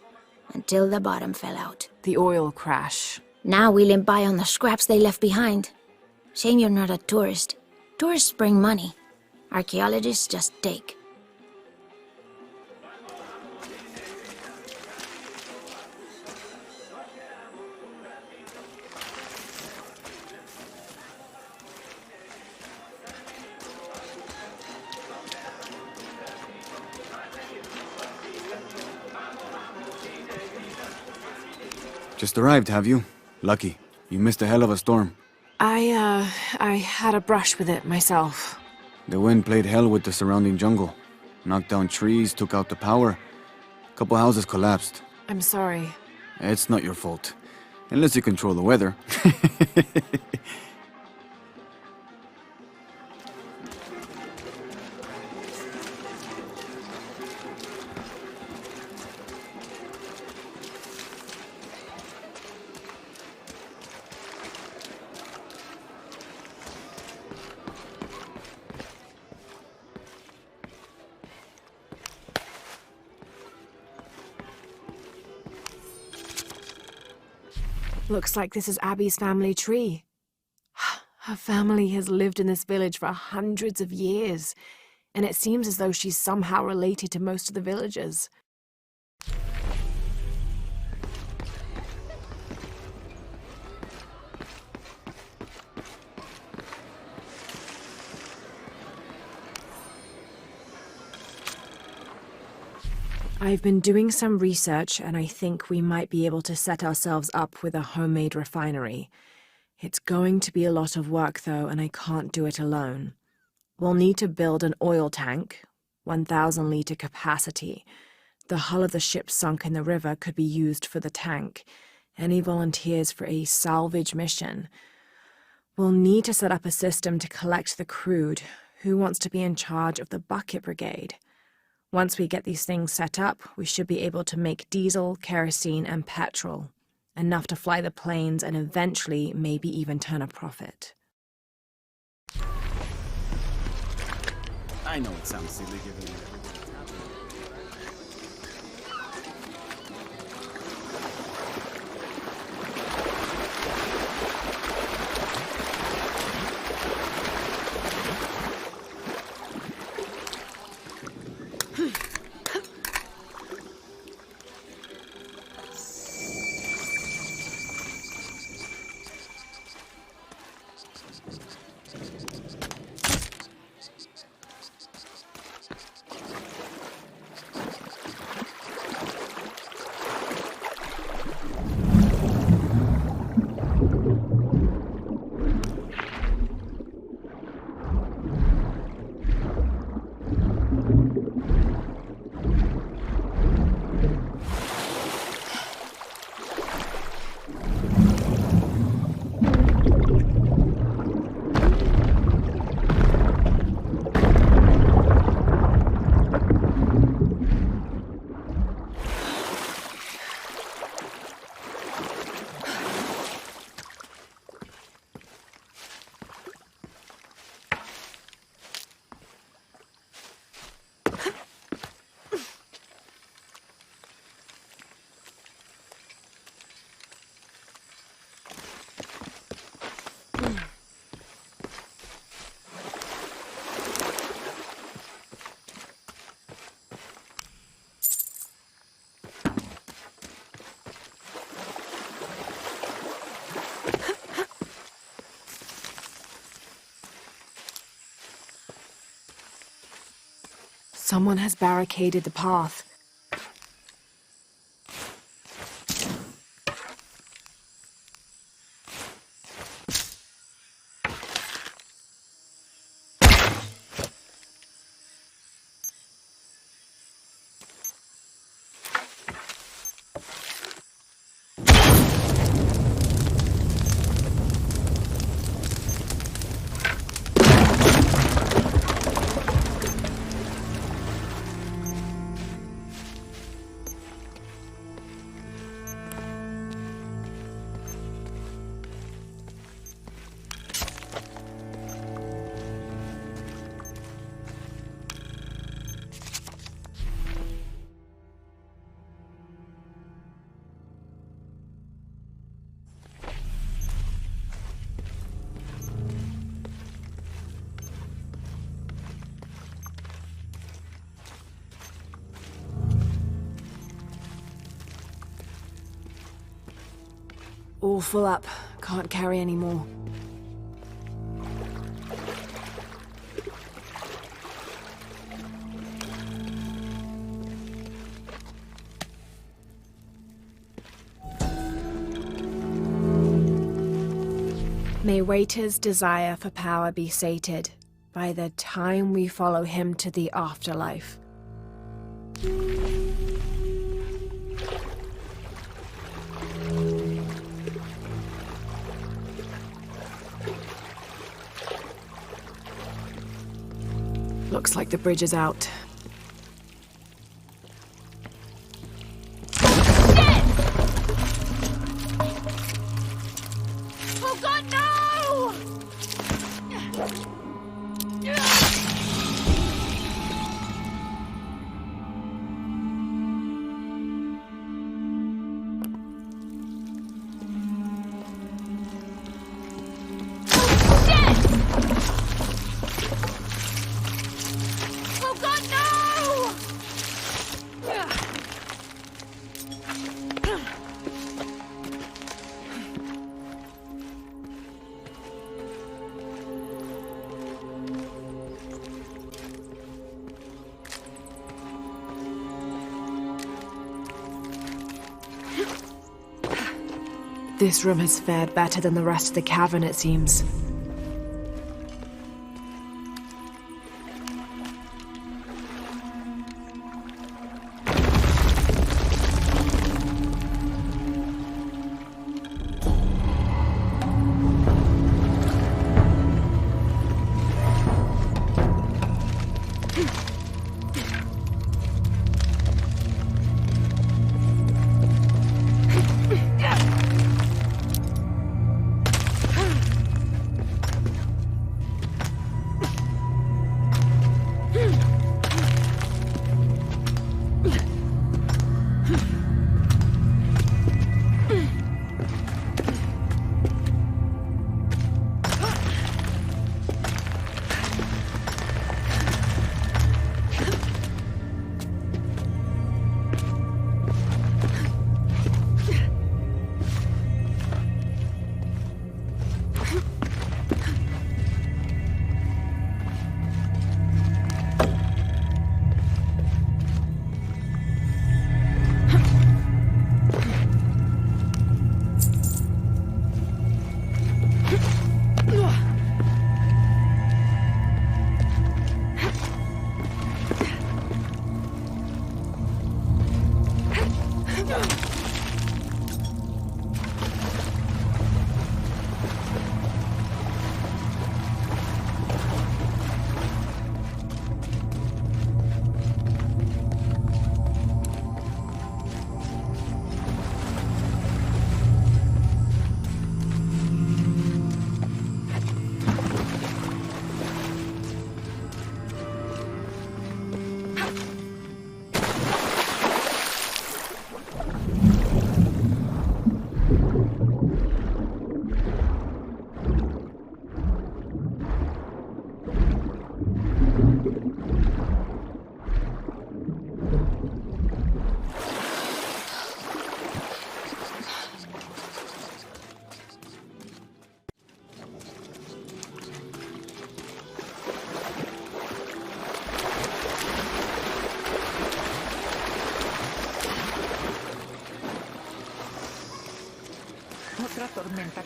until the bottom fell out. The oil crash. Now we limp by on the scraps they left behind. Shame you're not a tourist. Tourists bring money. Archaeologists just take. Just arrived, have you? Lucky. You missed a hell of a storm. I had a brush with it myself. The wind played hell with the surrounding jungle. Knocked down trees, took out the power. A couple houses collapsed. I'm sorry. It's not your fault. Unless you control the weather. Looks like this is Abby's family tree. Her family has lived in this village for hundreds of years, and it seems as though she's somehow related to most of the villagers. I've been doing some research, and I think we might be able to set ourselves up with a homemade refinery. It's going to be a lot of work, though, and I can't do it alone. We'll need to build an oil tank, 1,000-liter capacity. The hull of the ship sunk in the river could be used for the tank. Any volunteers for a salvage mission? We'll need to set up a system to collect the crude. Who wants to be in charge of the bucket brigade? Once we get these things set up, we should be able to make diesel, kerosene, and petrol. Enough to fly the planes and eventually maybe even turn a profit. I know it sounds silly given... Someone has barricaded the path. All full up. Can't carry any more. May Waiter's desire for power be sated by the time we follow him to the afterlife. Looks like the bridge is out. Oh God, no! This room has fared better than the rest of the cavern, it seems.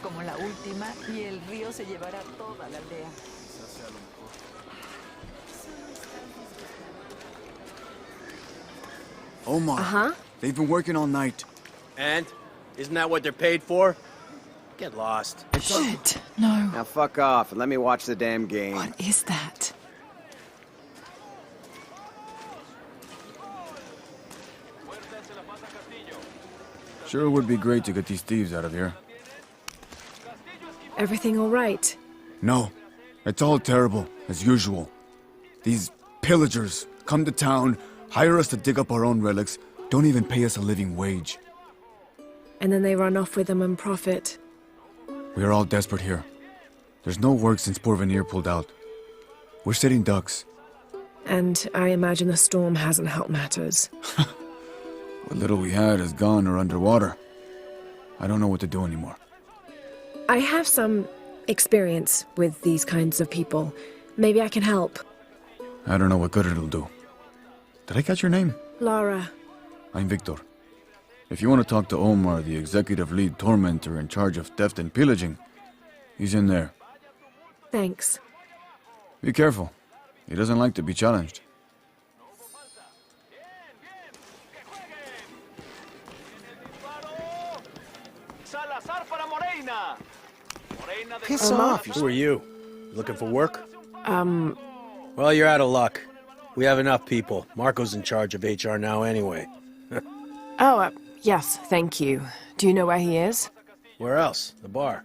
como la última y el río se llevará toda la aldea. Omar. They've been working all night. And? Isn't that what they're paid for? Get lost. Shit, no. Now fuck off and let me watch the damn game. What is that? Sure would be great to get these thieves out of here. Everything all right? No. It's all terrible, as usual. These pillagers come to town, hire us to dig up our own relics, don't even pay us a living wage. And then they run off with them and profit. We are all desperate here. There's no work since Porvenir pulled out. We're sitting ducks. And I imagine the storm hasn't helped matters. What little we had is gone or underwater. I don't know what to do anymore. I have some experience with these kinds of people. Maybe I can help. I don't know what good it'll do. Did I catch your name? Lara. I'm Victor. If you want to talk to Omar, the executive lead tormentor in charge of theft and pillaging, he's in there. Thanks. Be careful. He doesn't like to be challenged. Piss off. Who are you? Looking for work? Well, you're out of luck. We have enough people. Marco's in charge of HR now anyway. Yes, thank you. Do you know where he is? Where else? The bar.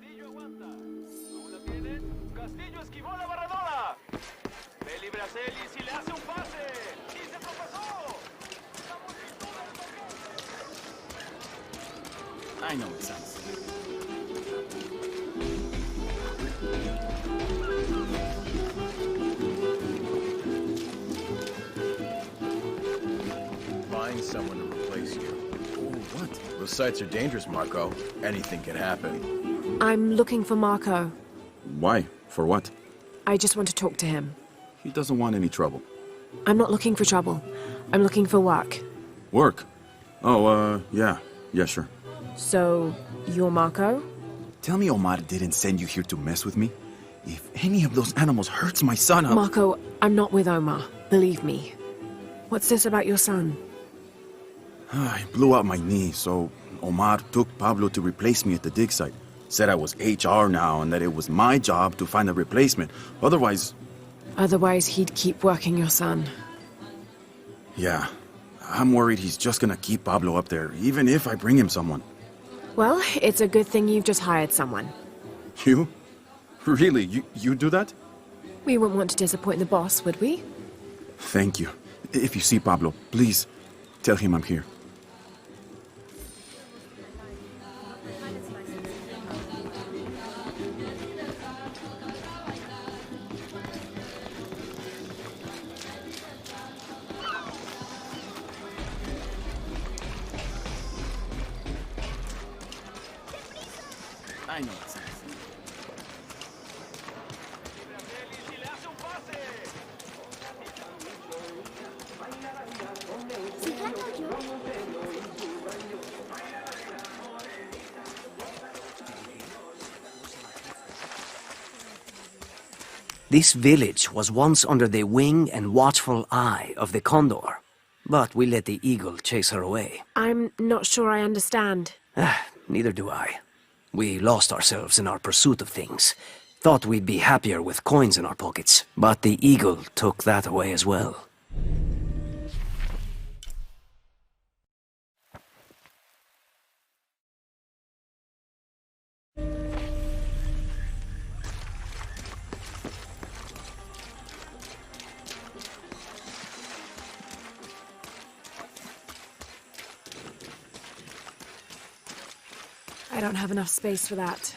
I know it sounds silly. Find someone to replace you. Oh, what? Those sites are dangerous, Marco. Anything can happen. I'm looking for Marco. Why? For what? I just want to talk to him. He doesn't want any trouble. I'm not looking for trouble. I'm looking for work. Work? Oh, yeah. Yeah, sure. So, you're Marco? Tell me Omar didn't send you here to mess with me? If any of those animals hurts my son, I'll... Marco, I'm not with Omar. Believe me. What's this about your son? I blew out my knee, so Omar took Pablo to replace me at the dig site. Said I was HR now and that it was my job to find a replacement. Otherwise... Otherwise, he'd keep working your son. Yeah. I'm worried he's just gonna keep Pablo up there, even if I bring him someone. Well, it's a good thing you've just hired someone. You? Really? You do that? We wouldn't want to disappoint the boss, would we? Thank you. If you see Pablo, please tell him I'm here. I know it sounds silly. This village was once under the wing and watchful eye of the condor, but we let the eagle chase her away. I'm not sure I understand. Neither do I. We lost ourselves in our pursuit of things. Thought we'd be happier with coins in our pockets, but the eagle took that away as well. I don't have enough space for that.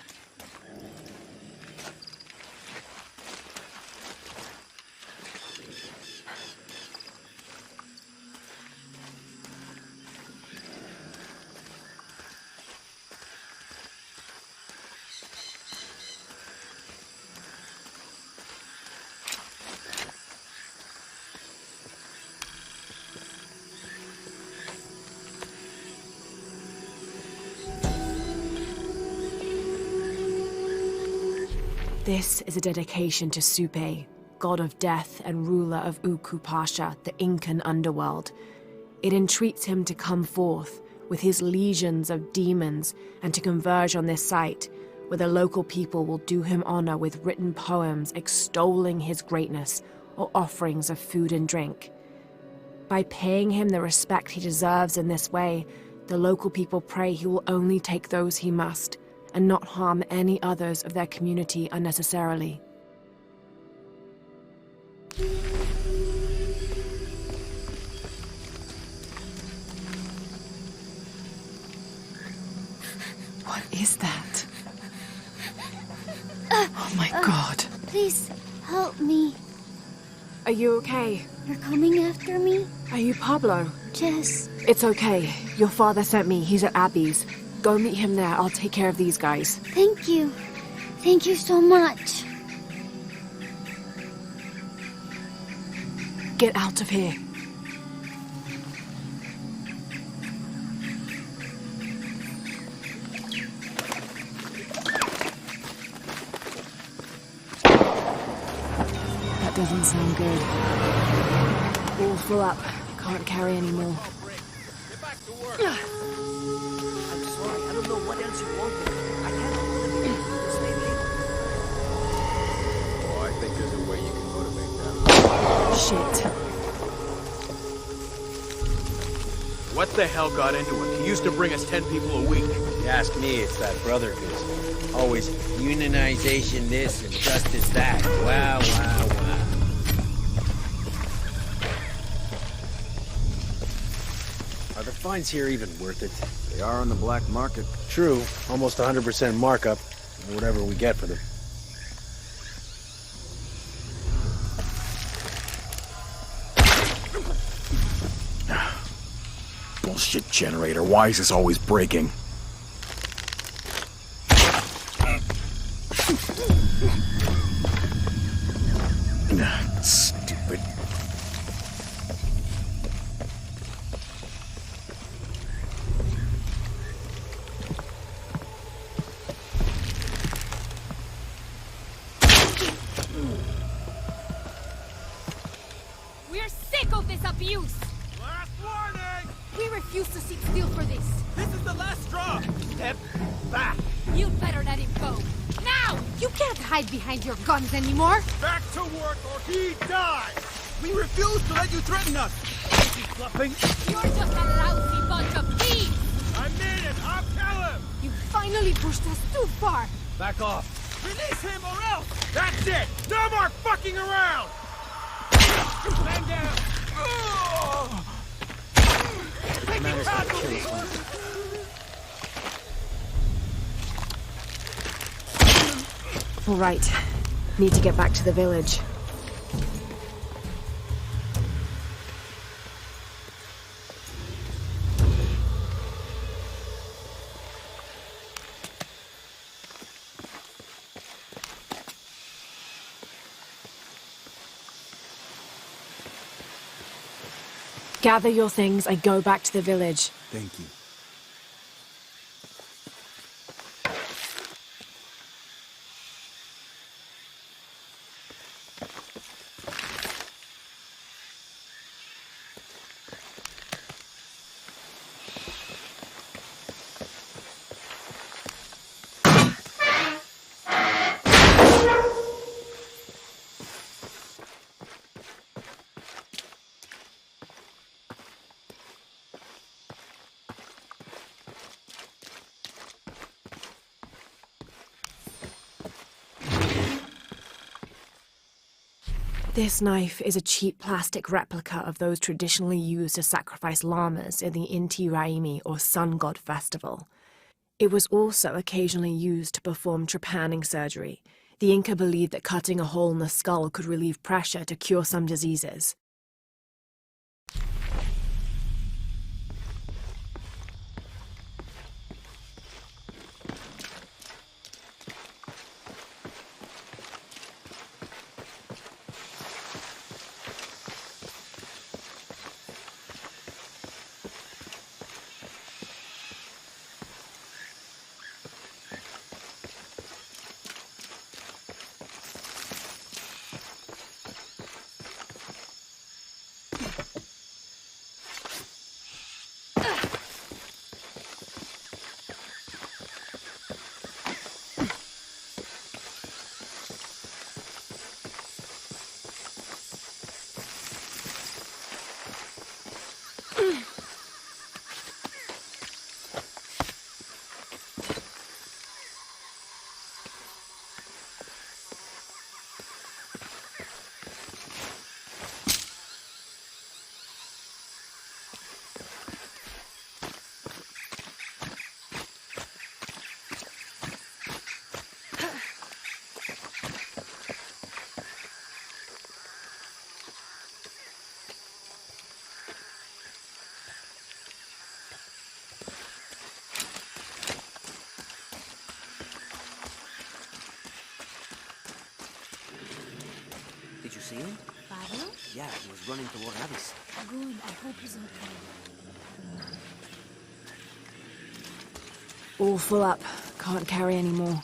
This is a dedication to Supe, god of death and ruler of Uku Pasha, the Incan underworld. It entreats him to come forth with his legions of demons and to converge on this site, where the local people will do him honor with written poems extolling his greatness or offerings of food and drink. By paying him the respect he deserves in this way, the local people pray he will only take those he must, and not harm any others of their community unnecessarily. What is that? Oh my god. Please, help me. Are you okay? You're coming after me? Are you Pablo? Yes. It's okay. Your father sent me. He's at Abby's. Go meet him there. I'll take care of these guys. Thank you. Thank you so much. Get out of here. That doesn't sound good. All full up. Can't carry anymore. Get back to work. I'm sorry, I don't know what else you want. I can't hold it. Just stay late. Oh, I think there's a way you can motivate them. Shit. What the hell got into him? He used to bring us 10 people a week. If you ask me, it's that brother business. Always unionization this and justice that. Wow, wow, wow. Are the fines here even worth it? They are on the black market. True, almost 100% markup, whatever we get for them. Bullshit generator, why is this always breaking? Stupid. We're sick of this abuse! Last warning! We refuse to sit still for this! This is the last straw! Step back! You'd better let him go! Now! You can't hide behind your guns anymore! Back to work or he dies! We refuse to let you threaten us! Is he bluffing? You're just a lousy bunch of thieves! I mean it! I'll tell him! You finally pushed us too far! Back off! Release him or else! That's it! No more fucking around! Stand down! Taking casualties! All right. Need to get back to the village. Gather your things and go back to the village. Thank you. This knife is a cheap plastic replica of those traditionally used to sacrifice llamas in the Inti Raymi or Sun God Festival. It was also occasionally used to perform trepanning surgery. The Inca believed that cutting a hole in the skull could relieve pressure to cure some diseases. see him? Pablo? Yeah, he was running toward Avis. Good, I hope he's okay. All full up. Can't carry any more.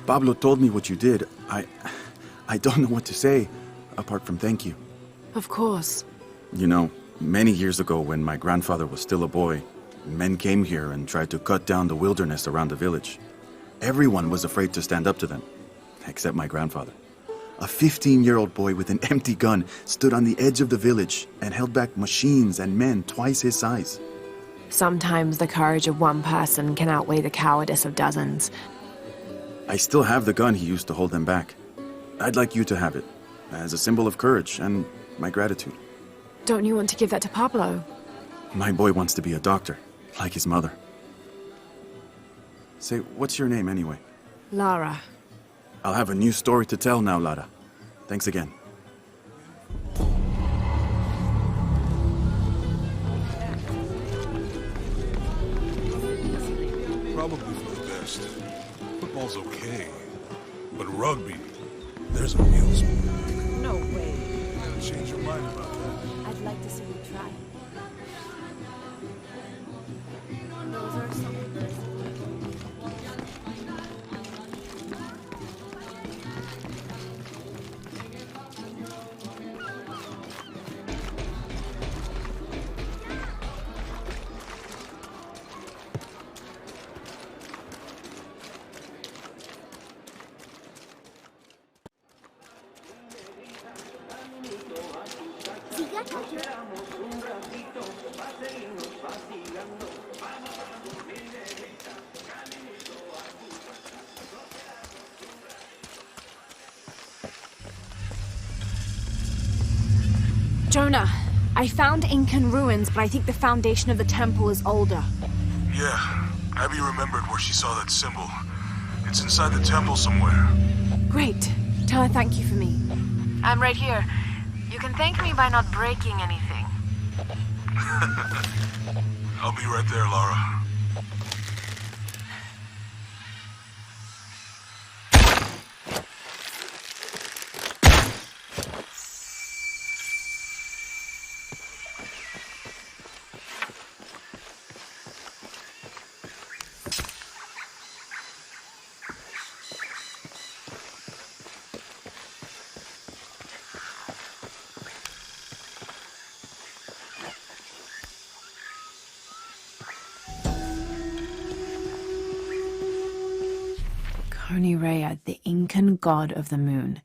Pablo told me what you did. I don't know what to say, apart from thank you. Of course. You know, many years ago when my grandfather was still a boy, men came here and tried to cut down the wilderness around the village. Everyone was afraid to stand up to them, except my grandfather. A 15-year-old boy with an empty gun stood on the edge of the village and held back machines and men twice his size. Sometimes the courage of one person can outweigh the cowardice of dozens. I still have the gun he used to hold them back. I'd like you to have it, as a symbol of courage and my gratitude. Don't you want to give that to Pablo? My boy wants to be a doctor, like his mother. Say, what's your name anyway? Lara. I'll have a new story to tell now, Lara. Thanks again. Probably for the best. Football's okay, but rugby, there's a real sport. No way. You gotta change your mind about that. I'd like to see you try. Those are some Jonah, I found Incan ruins, but I think the foundation of the temple is older. Yeah, Abby remembered where she saw that symbol. It's inside the temple somewhere. Great. Tell her thank you for me. I'm right here. You can thank me by not breaking anything. I'll be right there, Lara. Rea, the Incan god of the moon.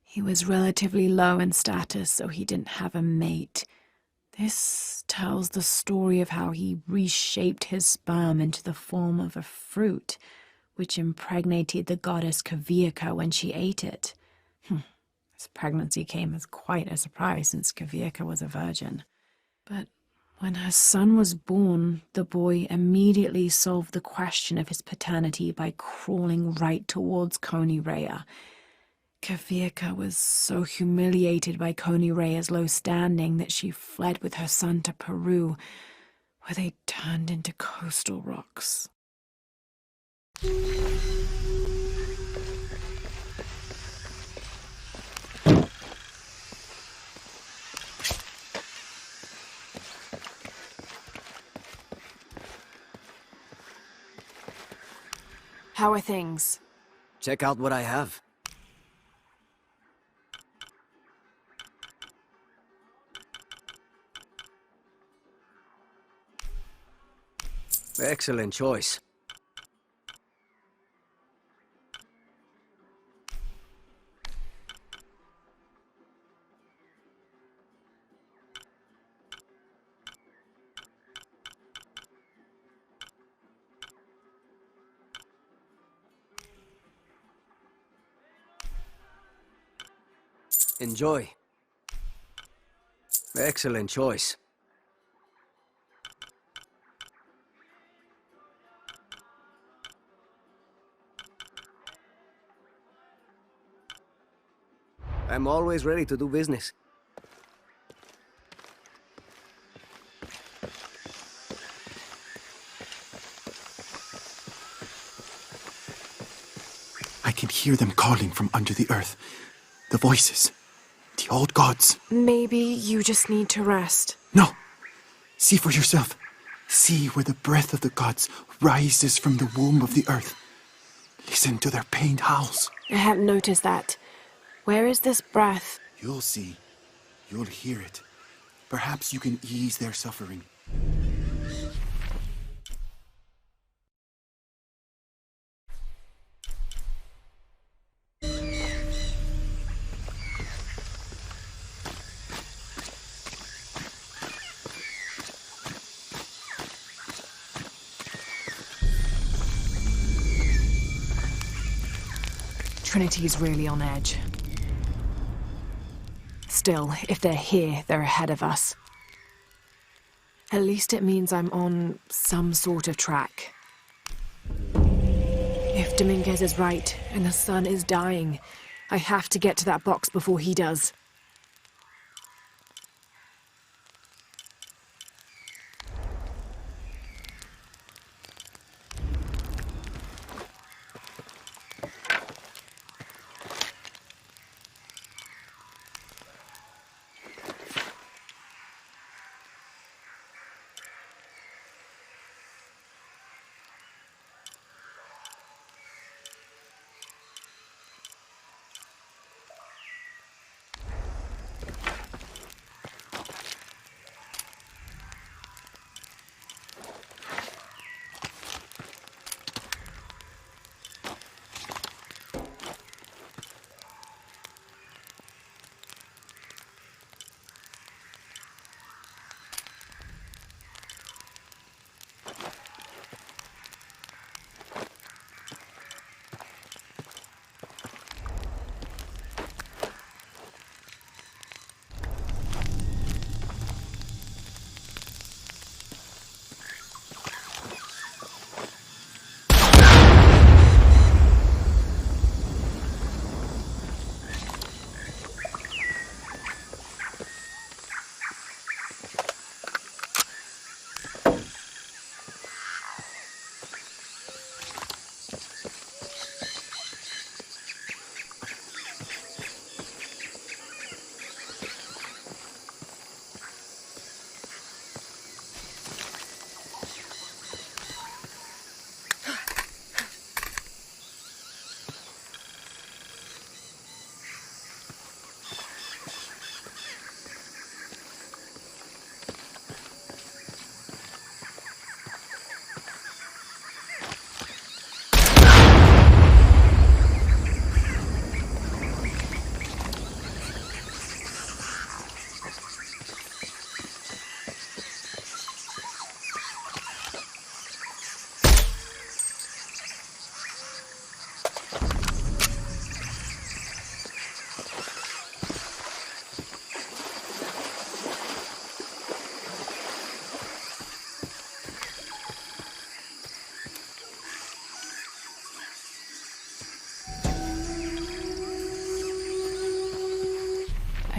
He was relatively low in status, so he didn't have a mate. This tells the story of how he reshaped his sperm into the form of a fruit, which impregnated the goddess Kavika when she ate it. His pregnancy came as quite a surprise since Kavika was a virgin. But when her son was born, the boy immediately solved the question of his paternity by crawling right towards Rea. Kavika was so humiliated by Rea's low standing that she fled with her son to Peru, where they turned into coastal rocks. How are things? Check out what I have. Excellent choice. Enjoy. Excellent choice. I'm always ready to do business. I can hear them calling from under the earth. The voices. The old gods. Maybe you just need to rest. No! See for yourself. See where the breath of the gods rises from the womb of the earth. Listen to their pained howls. I hadn't noticed that. Where is this breath? You'll see. You'll hear it. Perhaps you can ease their suffering. Trinity's really on edge. Still, if they're here, they're ahead of us. At least it means I'm on some sort of track. If Dominguez is right, and the sun is dying, I have to get to that box before he does.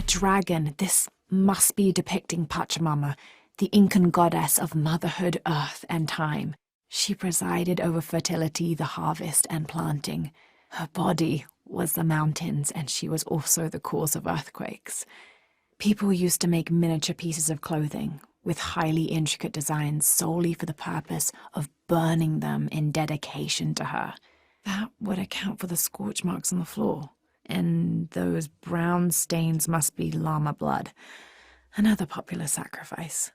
Dragon, this must be depicting Pachamama, the Incan goddess of motherhood, earth, and time. She presided over fertility, the harvest, and planting. Her body was the mountains, and she was also the cause of earthquakes. People used to make miniature pieces of clothing with highly intricate designs solely for the purpose of burning them in dedication to her. That would account for the scorch marks on the floor. And those brown stains must be llama blood. Another popular sacrifice.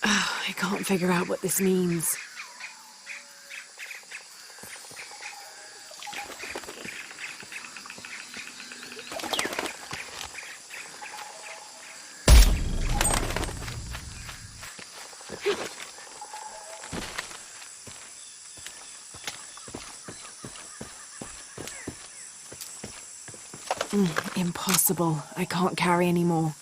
I can't figure out what this means. Impossible. I can't carry anymore.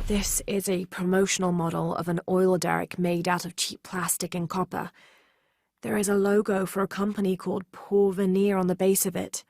This is a promotional model of an oil derrick made out of cheap plastic and copper. There is a logo for a company called Persevere on the base of it.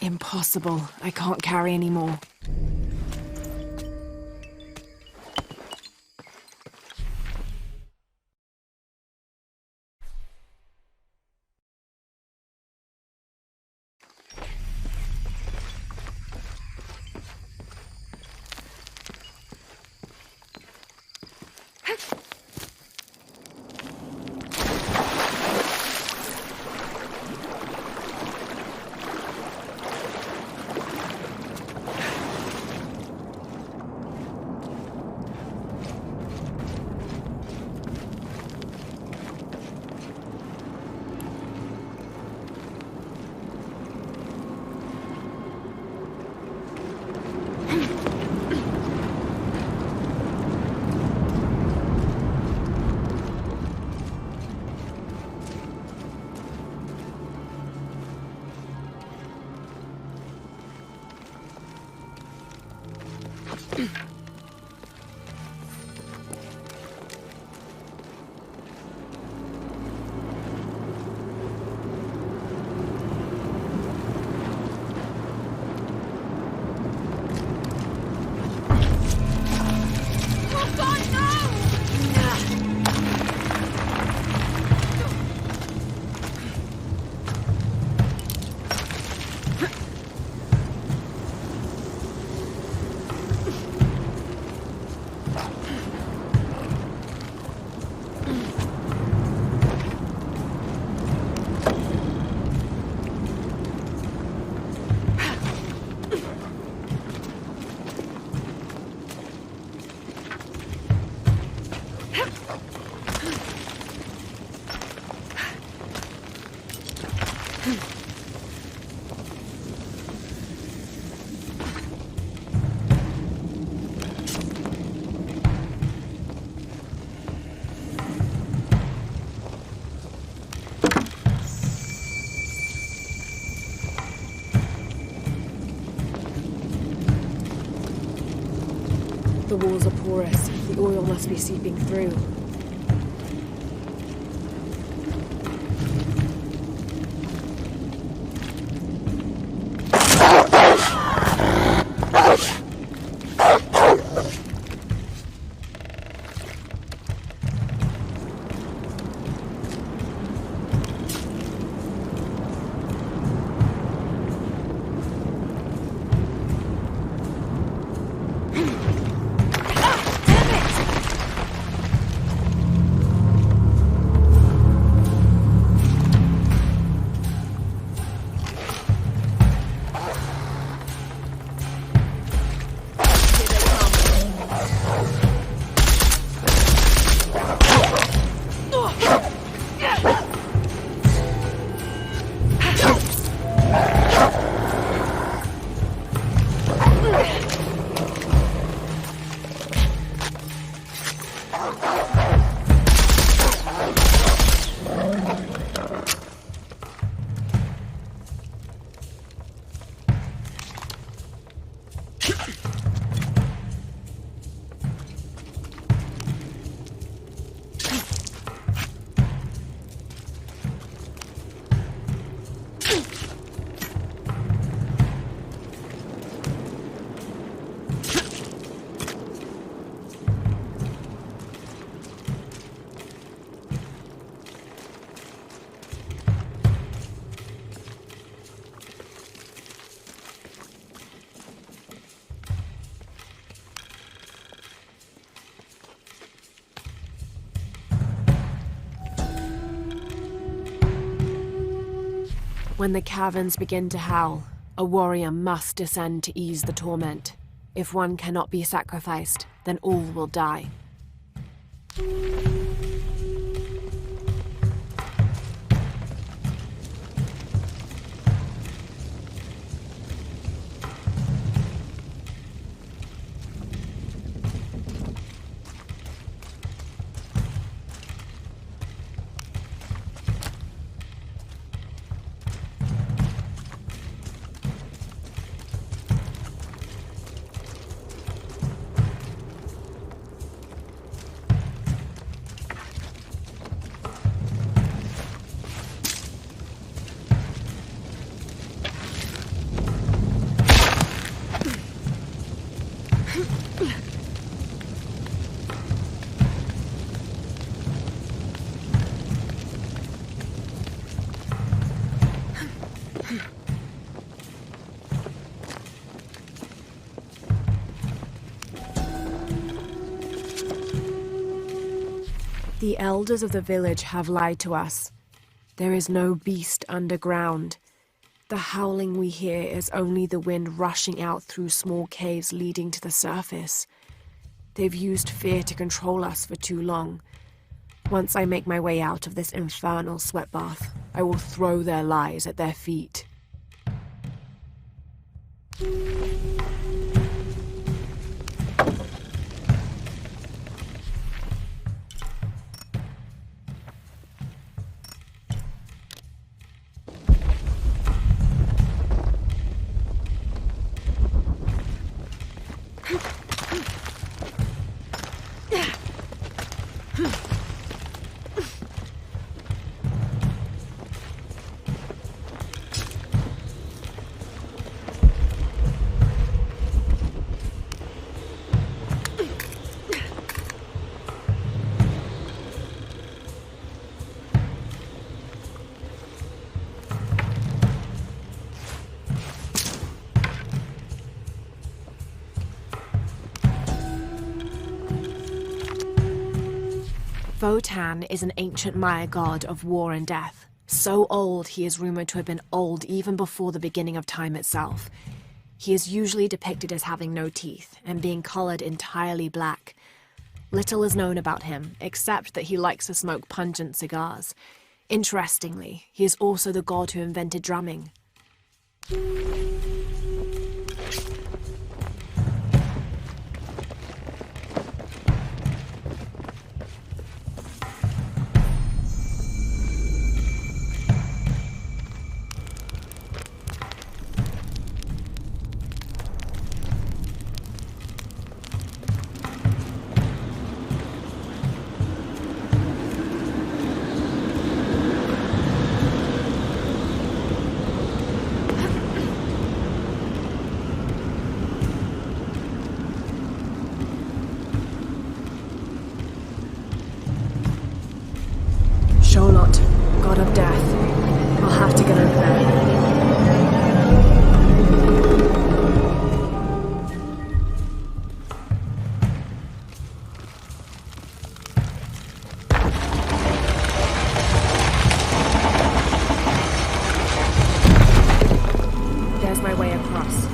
Impossible. I can't carry anymore. The walls are porous. The oil must be seeping through. When the caverns begin to howl, a warrior must descend to ease the torment. If one cannot be sacrificed, then all will die. The elders of the village have lied to us. There is no beast underground. The howling we hear is only the wind rushing out through small caves leading to the surface. They've used fear to control us for too long. Once I make my way out of this infernal sweat bath, I will throw their lies at their feet. Votan is an ancient Maya god of war and death. So old, he is rumored to have been old even before the beginning of time itself. He is usually depicted as having no teeth and being colored entirely black. Little is known about him, except that he likes to smoke pungent cigars. Interestingly, he is also the god who invented drumming. God of death. I'll have to get over there. There's my way across.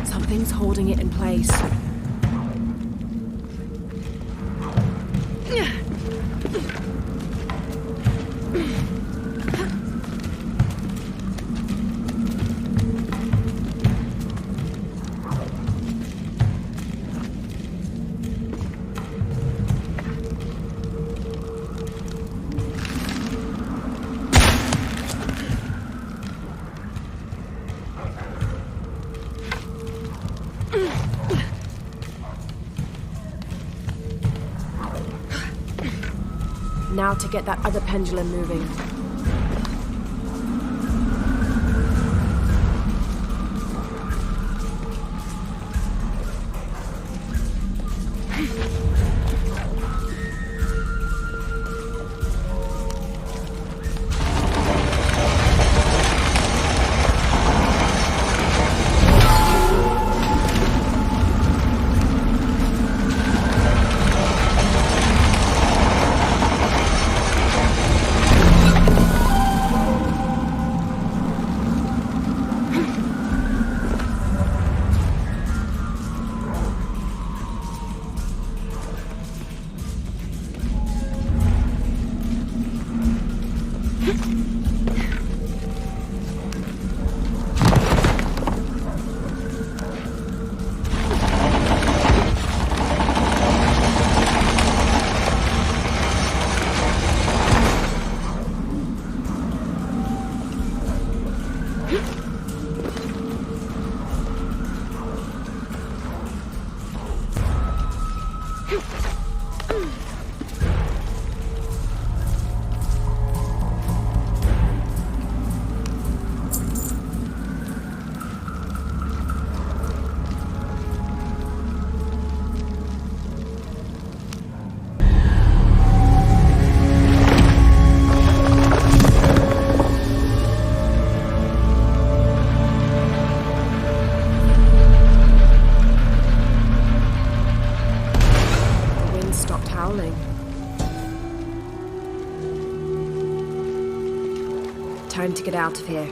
Something's holding it in place. Now to get that other pendulum moving. Time to get out of here.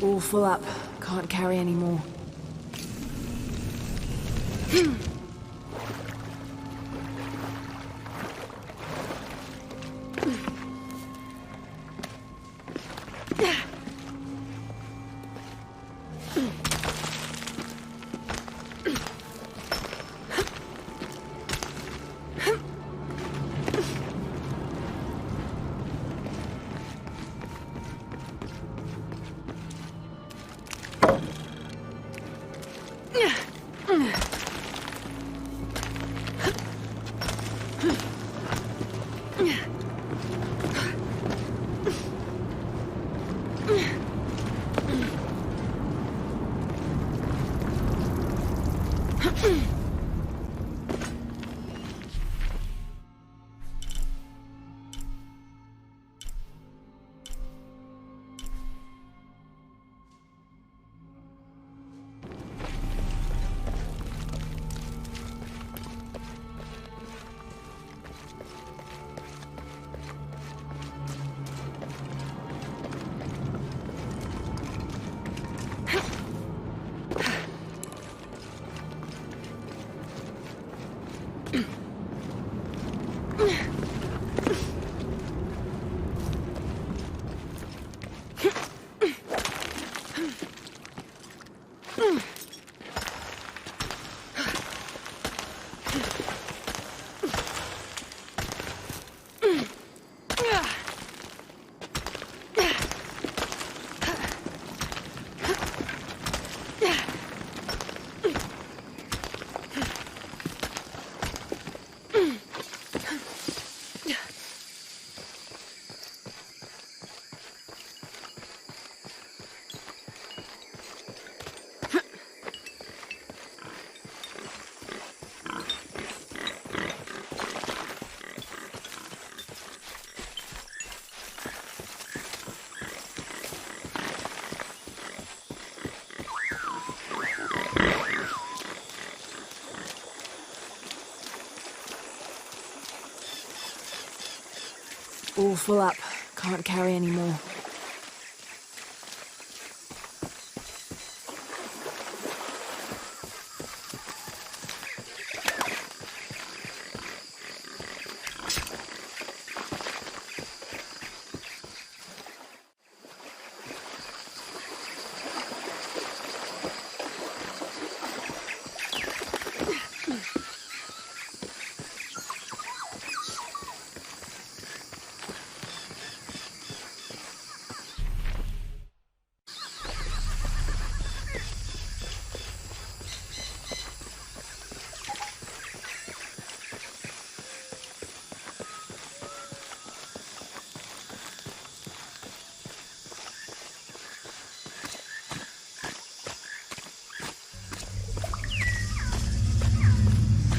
All full up. Can't carry any more. All full up. Can't carry any more.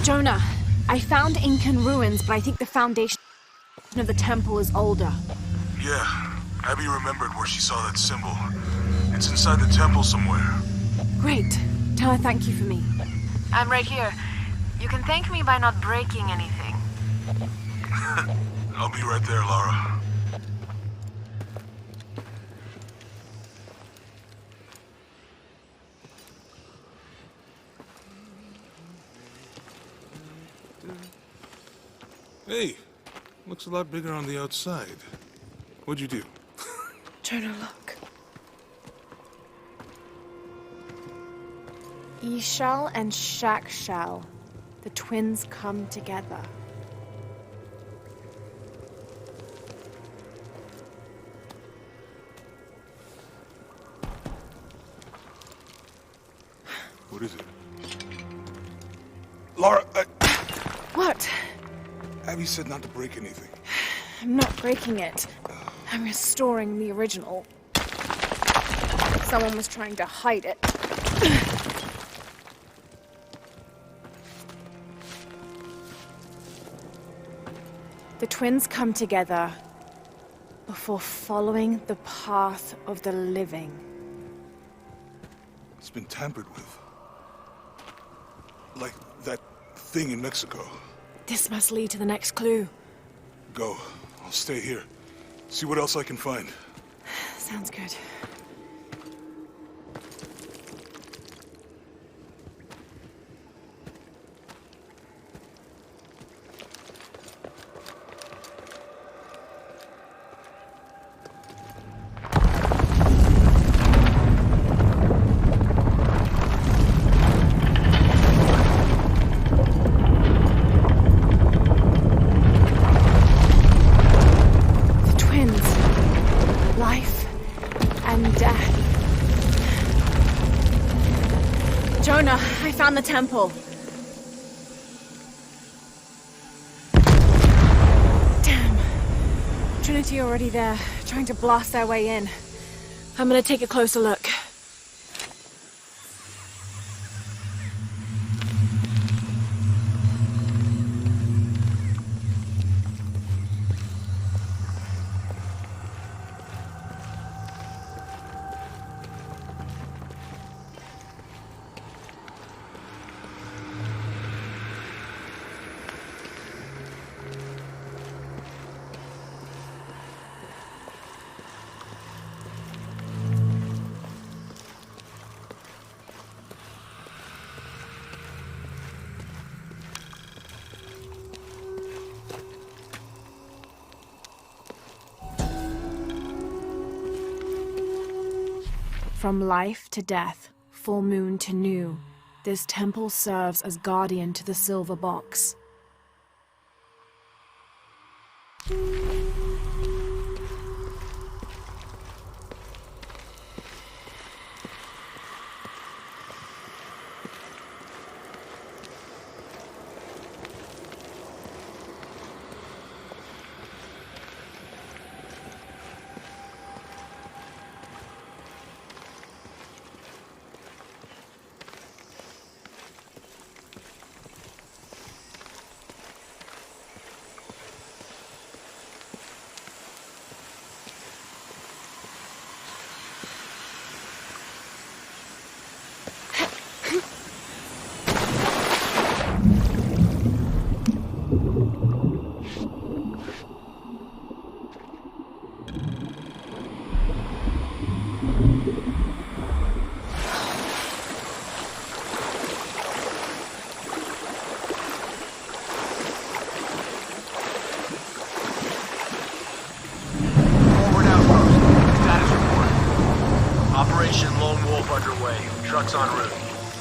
Jonah, I found Incan ruins, but I think the foundation of the temple is older. Yeah, Abby remembered where she saw that symbol. It's inside the temple somewhere. Great. Tell her thank you for me. I'm right here. You can thank me by not breaking anything. I'll be right there, Lara. Hey, looks a lot bigger on the outside. What'd you do? Jonah, look. E-shell and shack shell. The twins come together. What is it? Lara, What? Abby said not to break anything. I'm not breaking it. I'm restoring the original. Someone was trying to hide it. The twins come together before following the path of the living. It's been tampered with. Like that thing in Mexico. This must lead to the next clue. Go. I'll stay here. See what else I can find. Sounds good. Found the temple. Damn. Trinity already there, trying to blast their way in. I'm gonna take a closer look. From life to death, full moon to new, this temple serves as guardian to the silver box.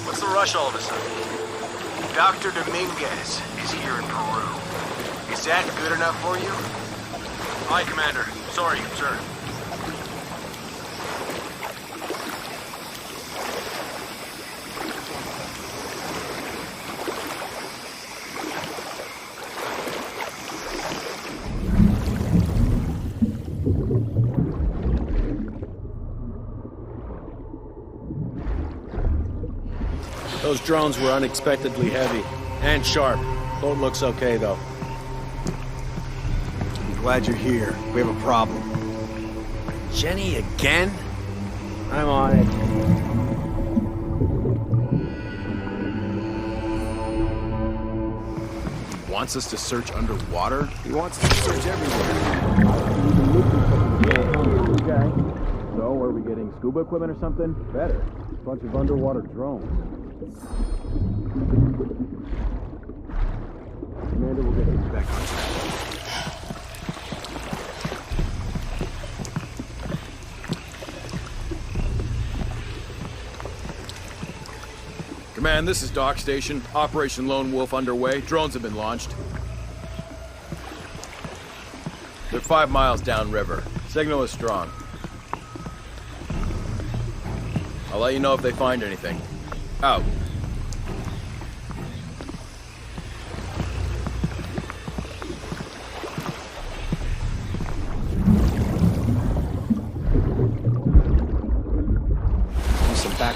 What's the rush all of a sudden? Dr. Dominguez is here in Peru. Is that good enough for you? Aye, Commander. Sorry, sir. Those drones were unexpectedly heavy and sharp. Boat looks okay, though. I'm glad you're here. We have a problem. Jenny again? I'm on it. He wants us to search underwater? He wants us to search everywhere. Okay. So, are we getting scuba equipment or something? Better. Bunch of underwater drones. Commander, we'll get these back on track. Command, this is Dock Station. Operation Lone Wolf underway. Drones have been launched. They're 5 miles downriver. Signal is strong. I'll let you know if they find anything. Out. Some back.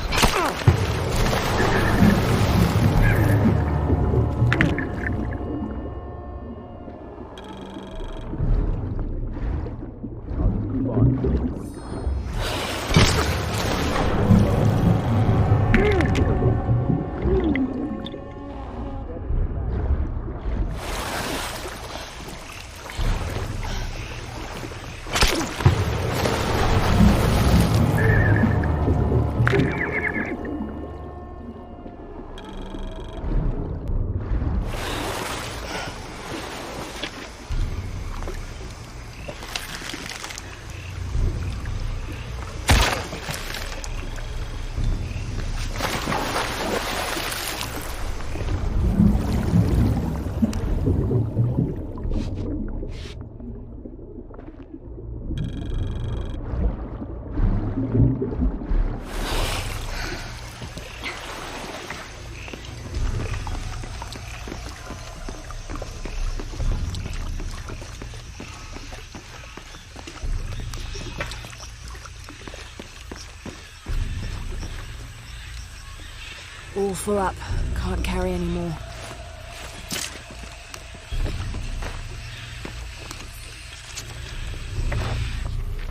All full up. Can't carry any more.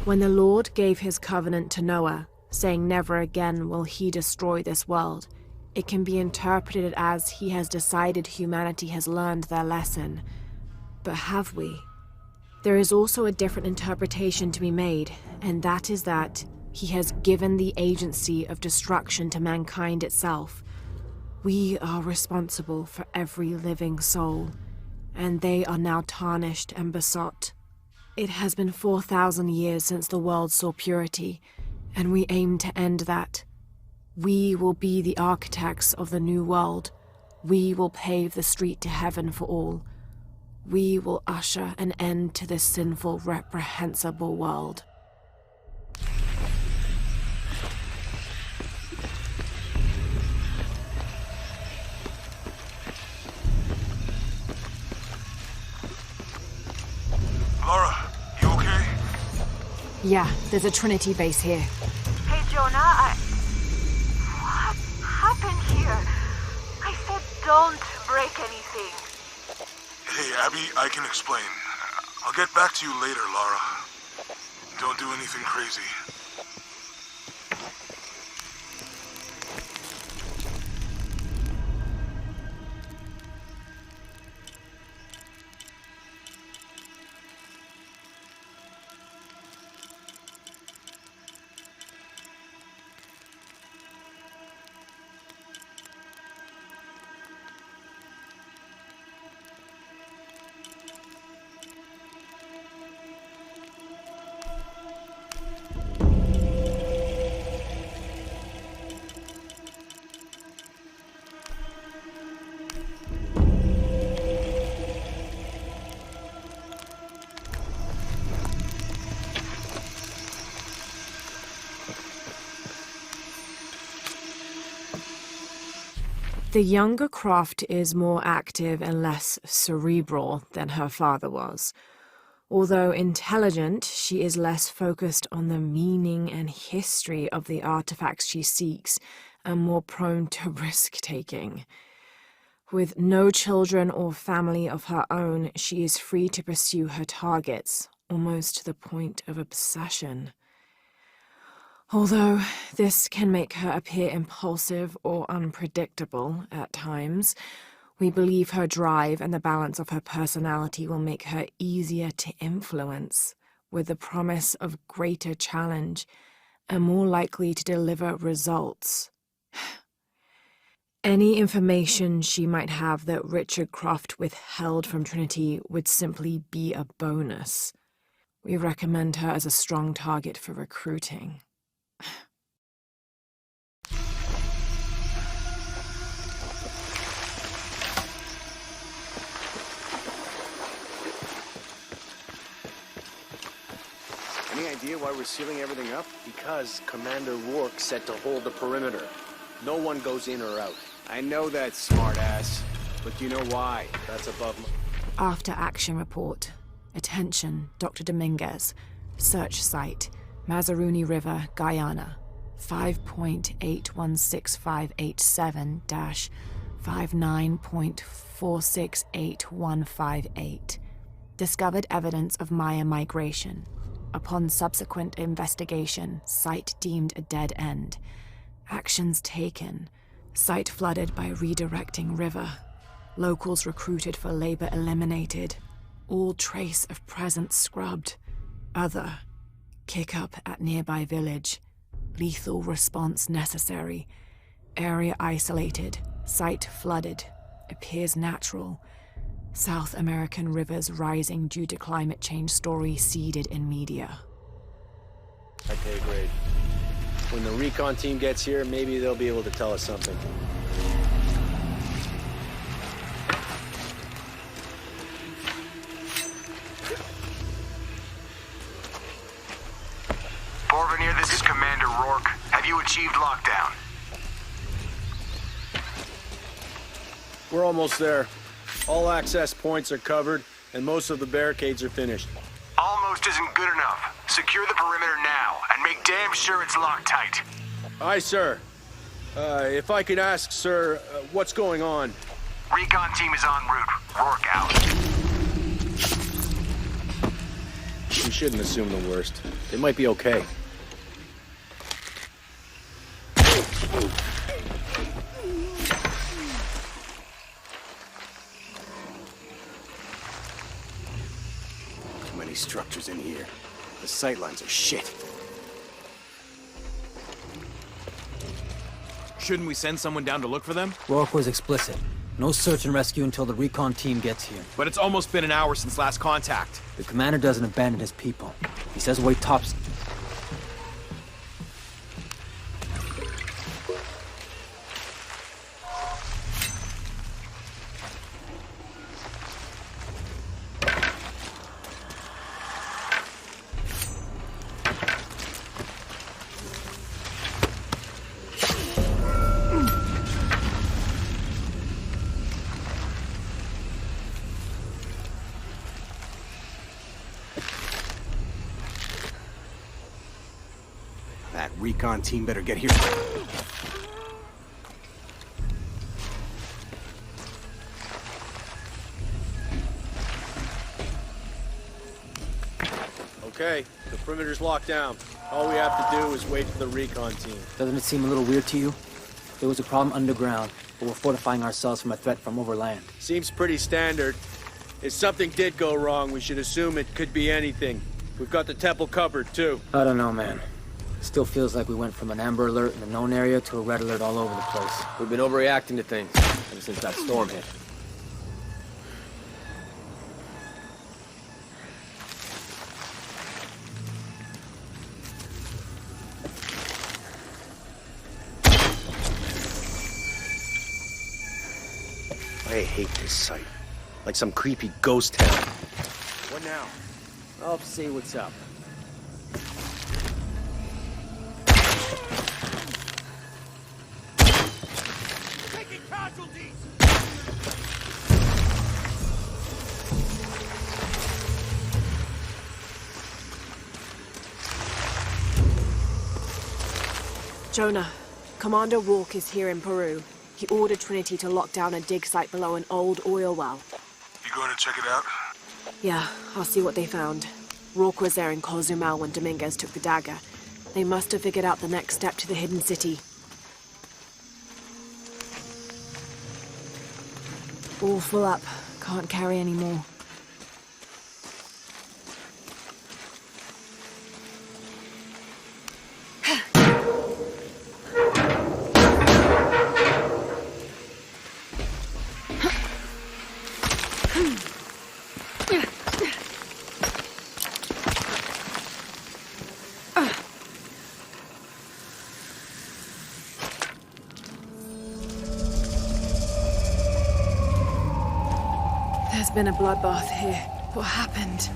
When the Lord gave his covenant to Noah, saying never again will he destroy this world, it can be interpreted as he has decided humanity has learned their lesson. But have we? There is also a different interpretation to be made, and that is that he has given the agency of destruction to mankind itself. We are responsible for every living soul, and they are now tarnished and besought. It has been 4,000 years since the world saw purity, and we aim to end that. We will be the architects of the new world. We will pave the street to heaven for all. We will usher an end to this sinful, reprehensible world. Lara, you okay? Yeah, there's a Trinity base here. Hey, Jonah, what happened here? I said don't break anything. Hey, Abby, I can explain. I'll get back to you later, Lara. Don't do anything crazy. The younger Croft is more active and less cerebral than her father was. Although intelligent, she is less focused on the meaning and history of the artifacts she seeks and more prone to risk-taking. With no children or family of her own, she is free to pursue her targets, almost to the point of obsession. Although this can make her appear impulsive or unpredictable at times, we believe her drive and the balance of her personality will make her easier to influence, with the promise of greater challenge and more likely to deliver results. Any information she might have that Richard Croft withheld from Trinity would simply be a bonus. We recommend her as a strong target for recruiting. Any idea why we're sealing everything up? Because Commander Rourke said to hold the perimeter. No one goes in or out. I know that, smartass. But you know why? That's above my... After action report. Attention, Dr. Dominguez. Search site, Mazaruni River, Guyana. 5.816587-59.468158. Discovered evidence of Maya migration. Upon subsequent investigation, site deemed a dead end. Actions taken. Site flooded by redirecting river. Locals recruited for labor eliminated. All trace of presence scrubbed. Other. Kick up at nearby village. Lethal response necessary. Area isolated. Site flooded. Appears natural. South American rivers rising due to climate change story seeded in media. I pay grade. When the recon team gets here, maybe they'll be able to tell us something. Porvenir, this is Commander Rourke. Have you achieved lockdown? We're almost there. All access points are covered, and most of the barricades are finished. Almost isn't good enough. Secure the perimeter now, and make damn sure it's locked tight. Aye, sir. If I could ask, sir, what's going on? Recon team is en route. Rourke out. We shouldn't assume the worst. They might be okay. Too many structures in here. The sightlines are shit. Shouldn't we send someone down to look for them? Rourke was explicit. No search and rescue until the recon team gets here. But it's almost been an hour since last contact. The commander doesn't abandon his people. He says wait tops. That recon team better get here. Okay, the perimeter's locked down. All we have to do is wait for the recon team. Doesn't it seem a little weird to you? There was a problem underground, but we're fortifying ourselves from a threat from overland. Seems pretty standard. If something did go wrong, we should assume it could be anything. We've got the temple covered, too. I don't know, man. Still feels like we went from an amber alert in the known area to a red alert all over the place. We've been overreacting to things ever since that storm hit. I hate this site. Like some creepy ghost town. What now? I'll see what's up. casualties! Jonah, Commander Rourke is here in Peru. He ordered Trinity to lock down a dig site below an old oil well. You going to check it out? Yeah, I'll see what they found. Rourke was there in Cozumel when Dominguez took the dagger. They must have figured out the next step to the hidden city. All full up. Can't carry any more. There's been a bloodbath here. What happened?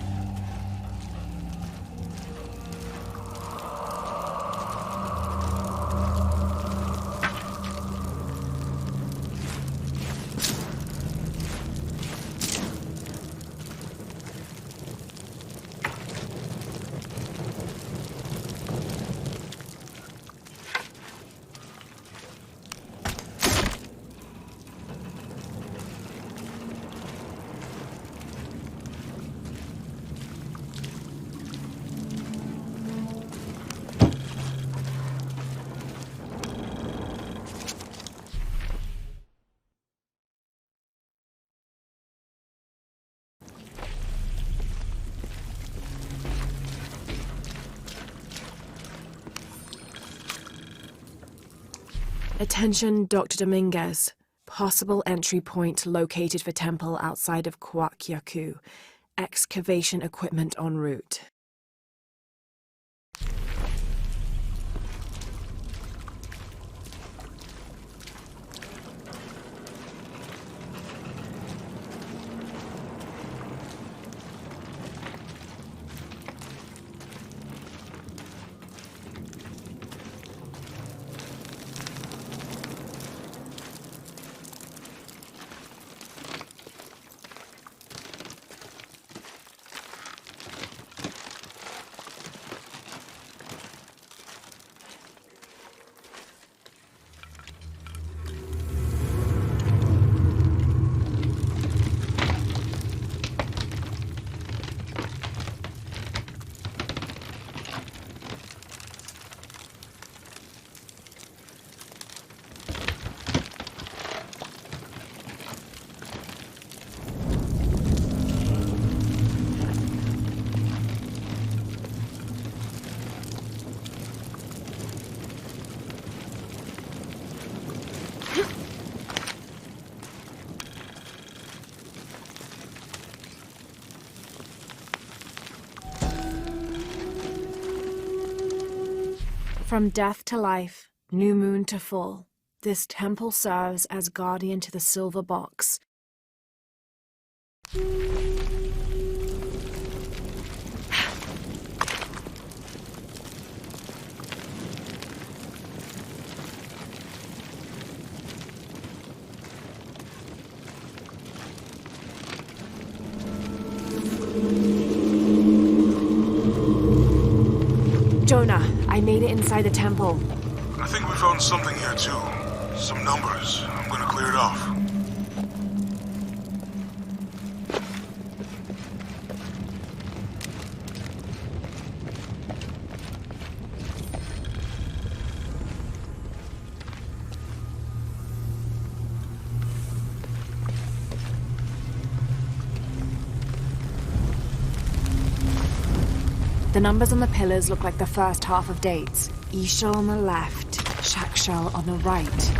Attention, Dr. Dominguez. Possible entry point located for temple outside of Coaquiacu. Excavation equipment en route. From death to life, new moon to full, this temple serves as guardian to the silver box. Jonah, I made it inside the temple. I think we found something here too. Some numbers. I'm gonna clear it off. The numbers on the pillars look like the first half of dates. Ishal on the left, Shakshal on the right.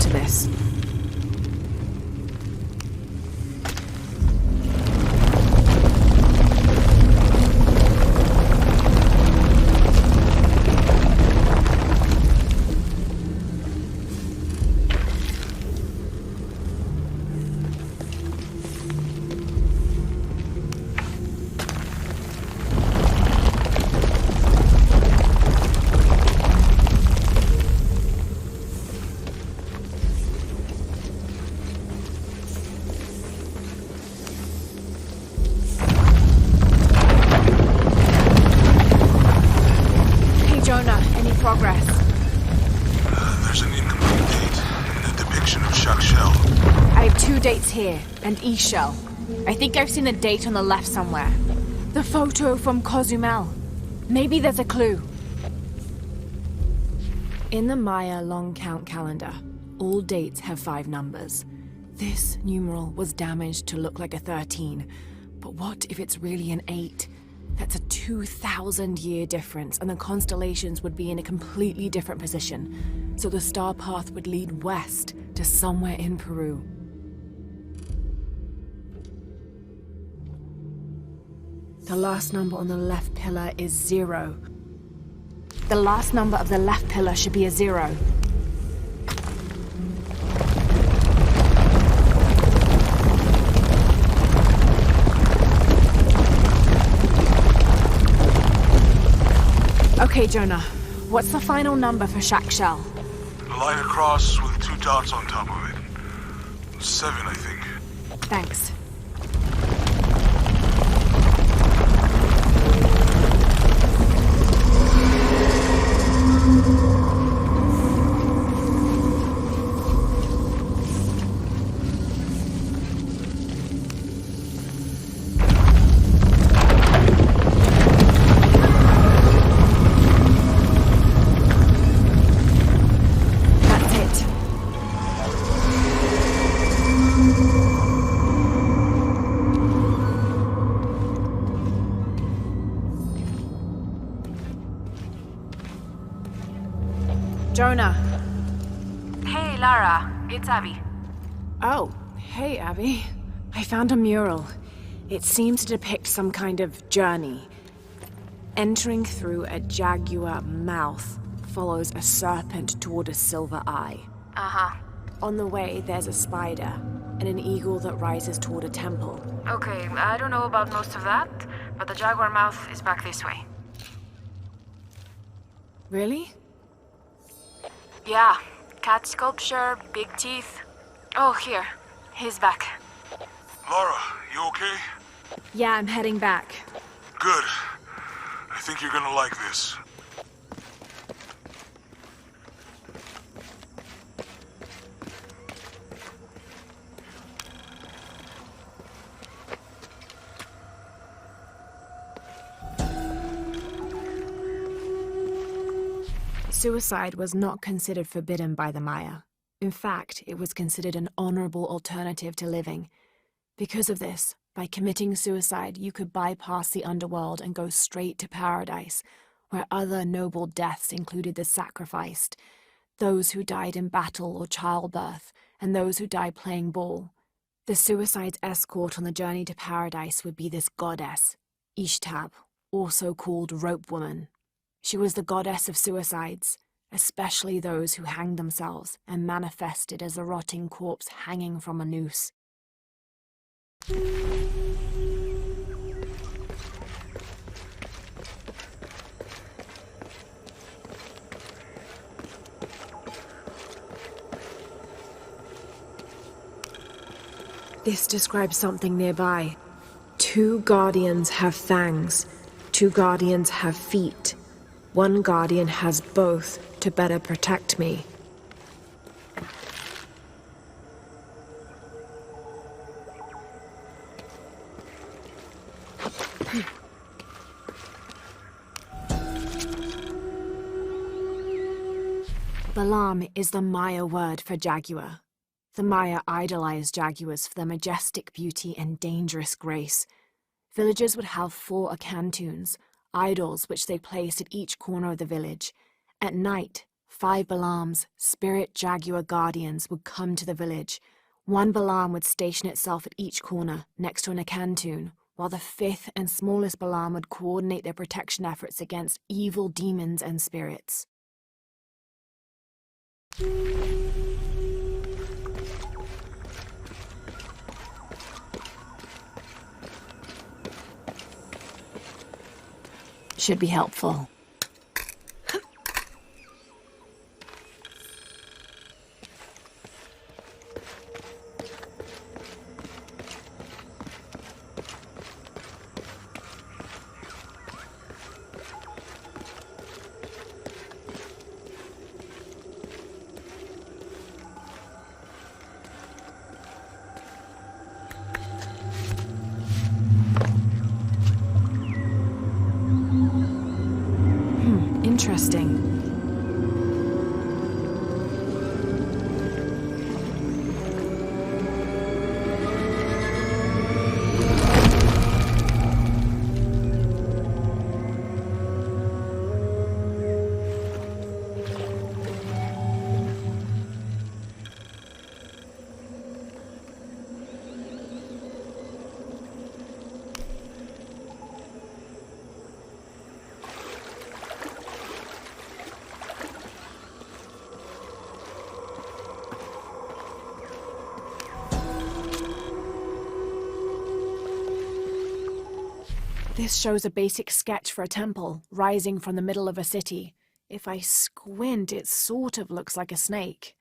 to this. Here, and E-Shell. I think I've seen a date on the left somewhere. The photo from Cozumel. Maybe there's a clue. In the Maya long count calendar, all dates have 5 numbers. This numeral was damaged to look like a 13. But what if it's really an 8? That's a 2,000-year difference, and the constellations would be in a completely different position. So the star path would lead west to somewhere in Peru. The last number on the left pillar is 0. The last number of the left pillar should be a 0. Okay, Jonah. What's the final number for Shack Shell? A line across with 2 dots on top of it. 7, I think. Thanks. Jonah. Hey, Lara. It's Abby. Oh, hey, Abby. I found a mural. It seems to depict some kind of journey. Entering through a jaguar mouth follows a serpent toward a silver eye. Uh-huh. On the way, there's a spider and an eagle that rises toward a temple. Okay, I don't know about most of that, but the jaguar mouth is back this way. Really? Yeah, cat sculpture, big teeth. Oh, here. He's back. Lara, you okay? Yeah, I'm heading back. Good. I think you're gonna like this. Suicide was not considered forbidden by the Maya. In fact, it was considered an honorable alternative to living. Because of this, by committing suicide, you could bypass the underworld and go straight to paradise, where other noble deaths included the sacrificed, those who died in battle or childbirth, and those who died playing ball. The suicide's escort on the journey to paradise would be this goddess, Ishtab, also called Rope Woman. She was the goddess of suicides, especially those who hanged themselves and manifested as a rotting corpse hanging from a noose. This describes something nearby. 2 guardians have fangs. 2 guardians have feet. 1 guardian has both to better protect me. Balam is the Maya word for jaguar. The Maya idolized jaguars for their majestic beauty and dangerous grace. Villagers would have 4 acantoons, idols which they placed at each corner of the village. At night, 5 Balams, spirit jaguar guardians, would come to the village. 1 Balam would station itself at each corner, next to an acantoon, while the 5th and smallest Balam would coordinate their protection efforts against evil demons and spirits. Should be helpful. Interesting. This shows a basic sketch for a temple, rising from the middle of a city. If I squint, it sort of looks like a snake.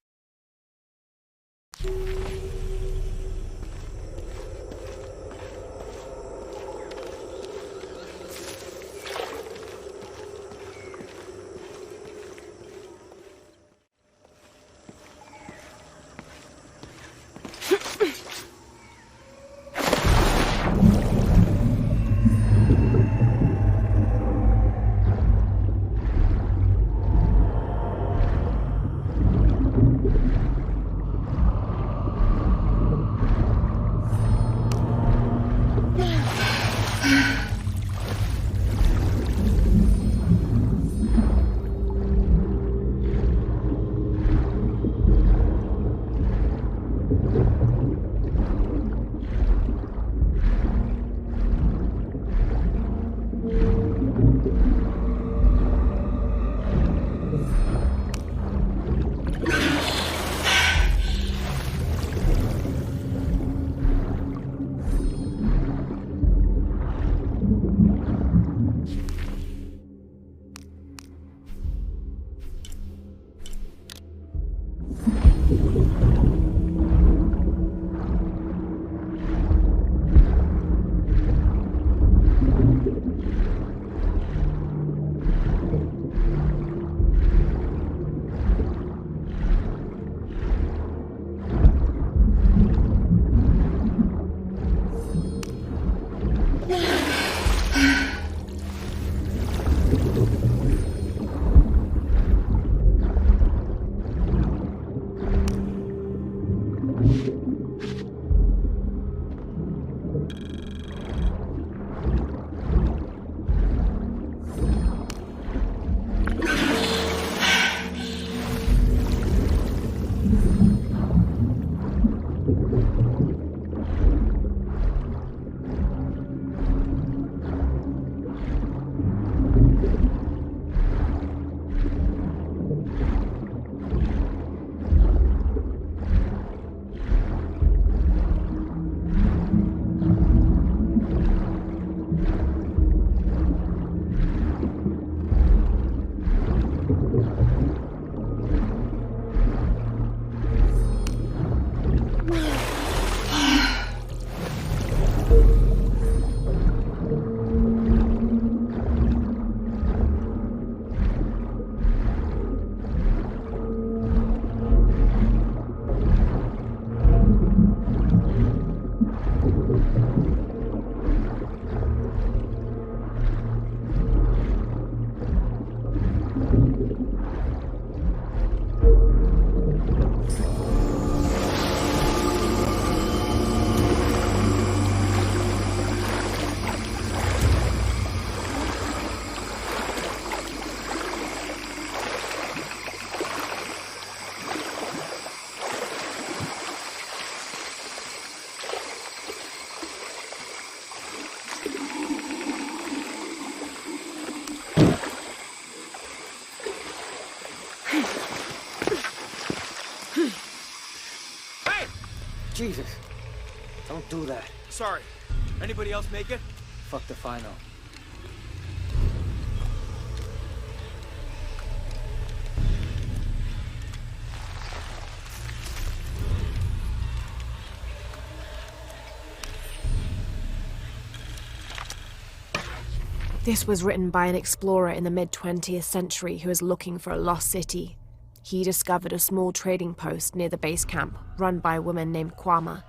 Jesus. Don't do that. Sorry. Anybody else make it? Fuck if I know. This was written by an explorer in the mid-20th century who was looking for a lost city. He discovered a small trading post near the base camp, run by a woman named Kwama.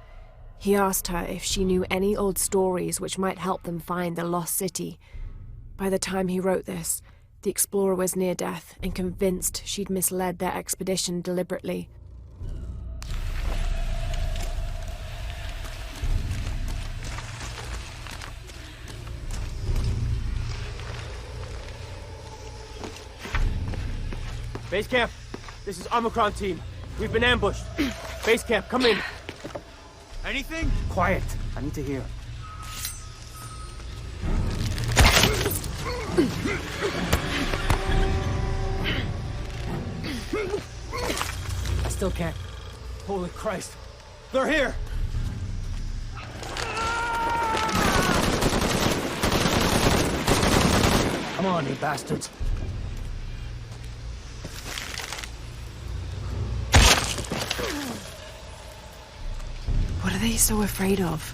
He asked her if she knew any old stories which might help them find the lost city. By the time he wrote this, the explorer was near death and convinced she'd misled their expedition deliberately. Base camp, this is Omicron team. We've been ambushed. Base camp, come in. Anything? Quiet. I need to hear. I still can't. Holy Christ. They're here! Come on, you bastards. What are they so afraid of?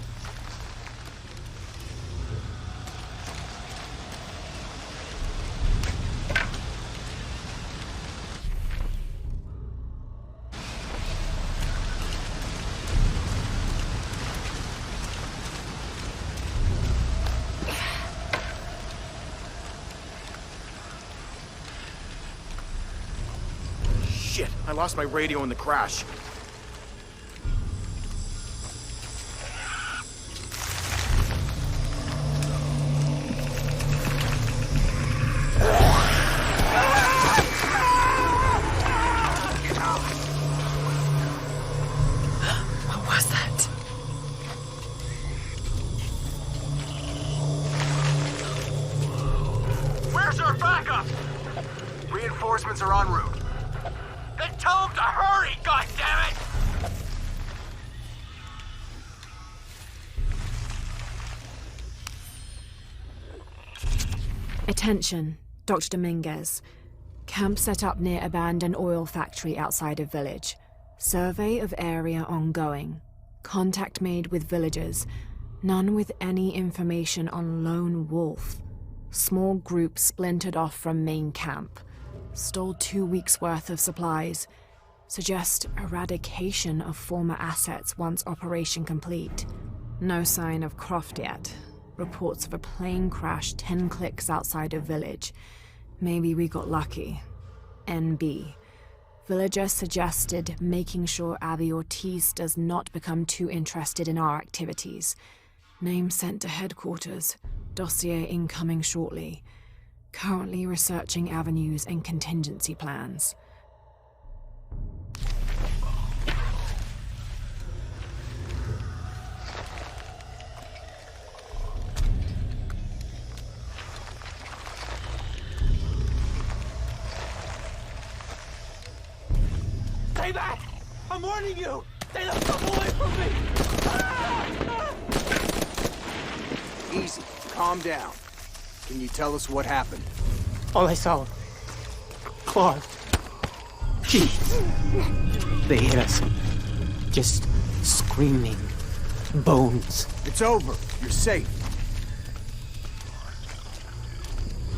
Shit, I lost my radio in the crash. Reinforcements are en route. Then tell them to hurry, goddammit! Attention, Dr. Dominguez. Camp set up near abandoned oil factory outside of village. Survey of area ongoing. Contact made with villagers. None with any information on lone wolf. Small group splintered off from main camp. Stole 2 weeks' worth of supplies. Suggest eradication of former assets once operation complete. No sign of Croft yet. Reports of a plane crash 10 clicks outside of village. Maybe we got lucky. NB. Villager suggested making sure Abby Ortiz does not become too interested in our activities. Name sent to headquarters. Dossier incoming shortly. Currently researching avenues and contingency plans. Stay back! I'm warning you! Stay the fuck away from me! Easy. Calm down. Can you tell us what happened? All I saw... claws. Jeez. They hit us. Just screaming. Bones. It's over. You're safe.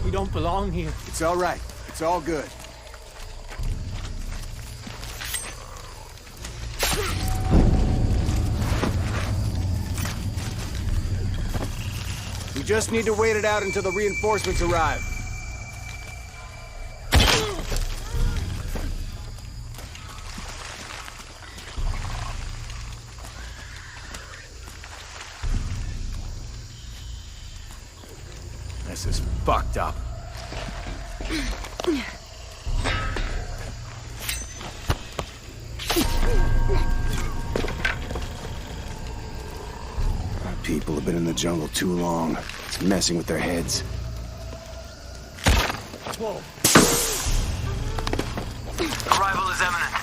We don't belong here. It's all right. It's all good. We just need to wait it out until the reinforcements arrive. This is fucked up. Our people have been in the jungle too long. It's messing with their heads. Whoa. Arrival is imminent.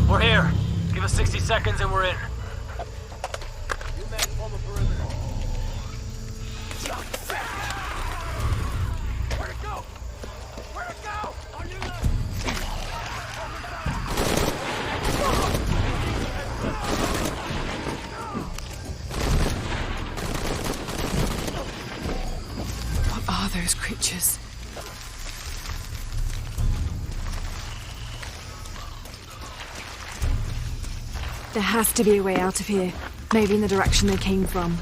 We're here. Give us 60 seconds and we're in. What are those creatures? There has to be a way out of here. Maybe in the direction they came from.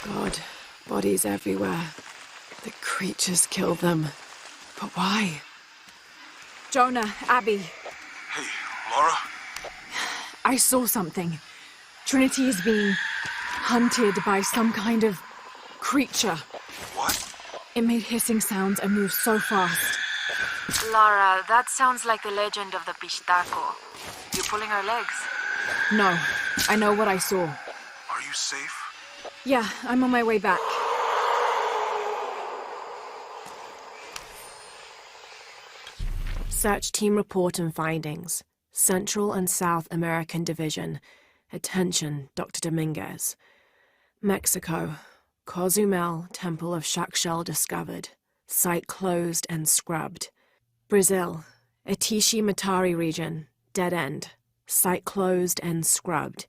God, bodies everywhere. The creatures killed them. But why? Jonah, Abby. Hey, Lara? I saw something. Trinity is being hunted by some kind of creature. What? It made hissing sounds and moved so fast. Lara, that sounds like the legend of the Pistaco. You pulling her legs? No, I know what I saw. Are you safe? Yeah, I'm on my way back. Search Team Report and Findings. Central and South American Division. Attention, Dr. Dominguez. Mexico. Cozumel, Temple of Shakshel discovered. Site closed and scrubbed. Brazil. Atishi Matari region. Dead end. Site closed and scrubbed.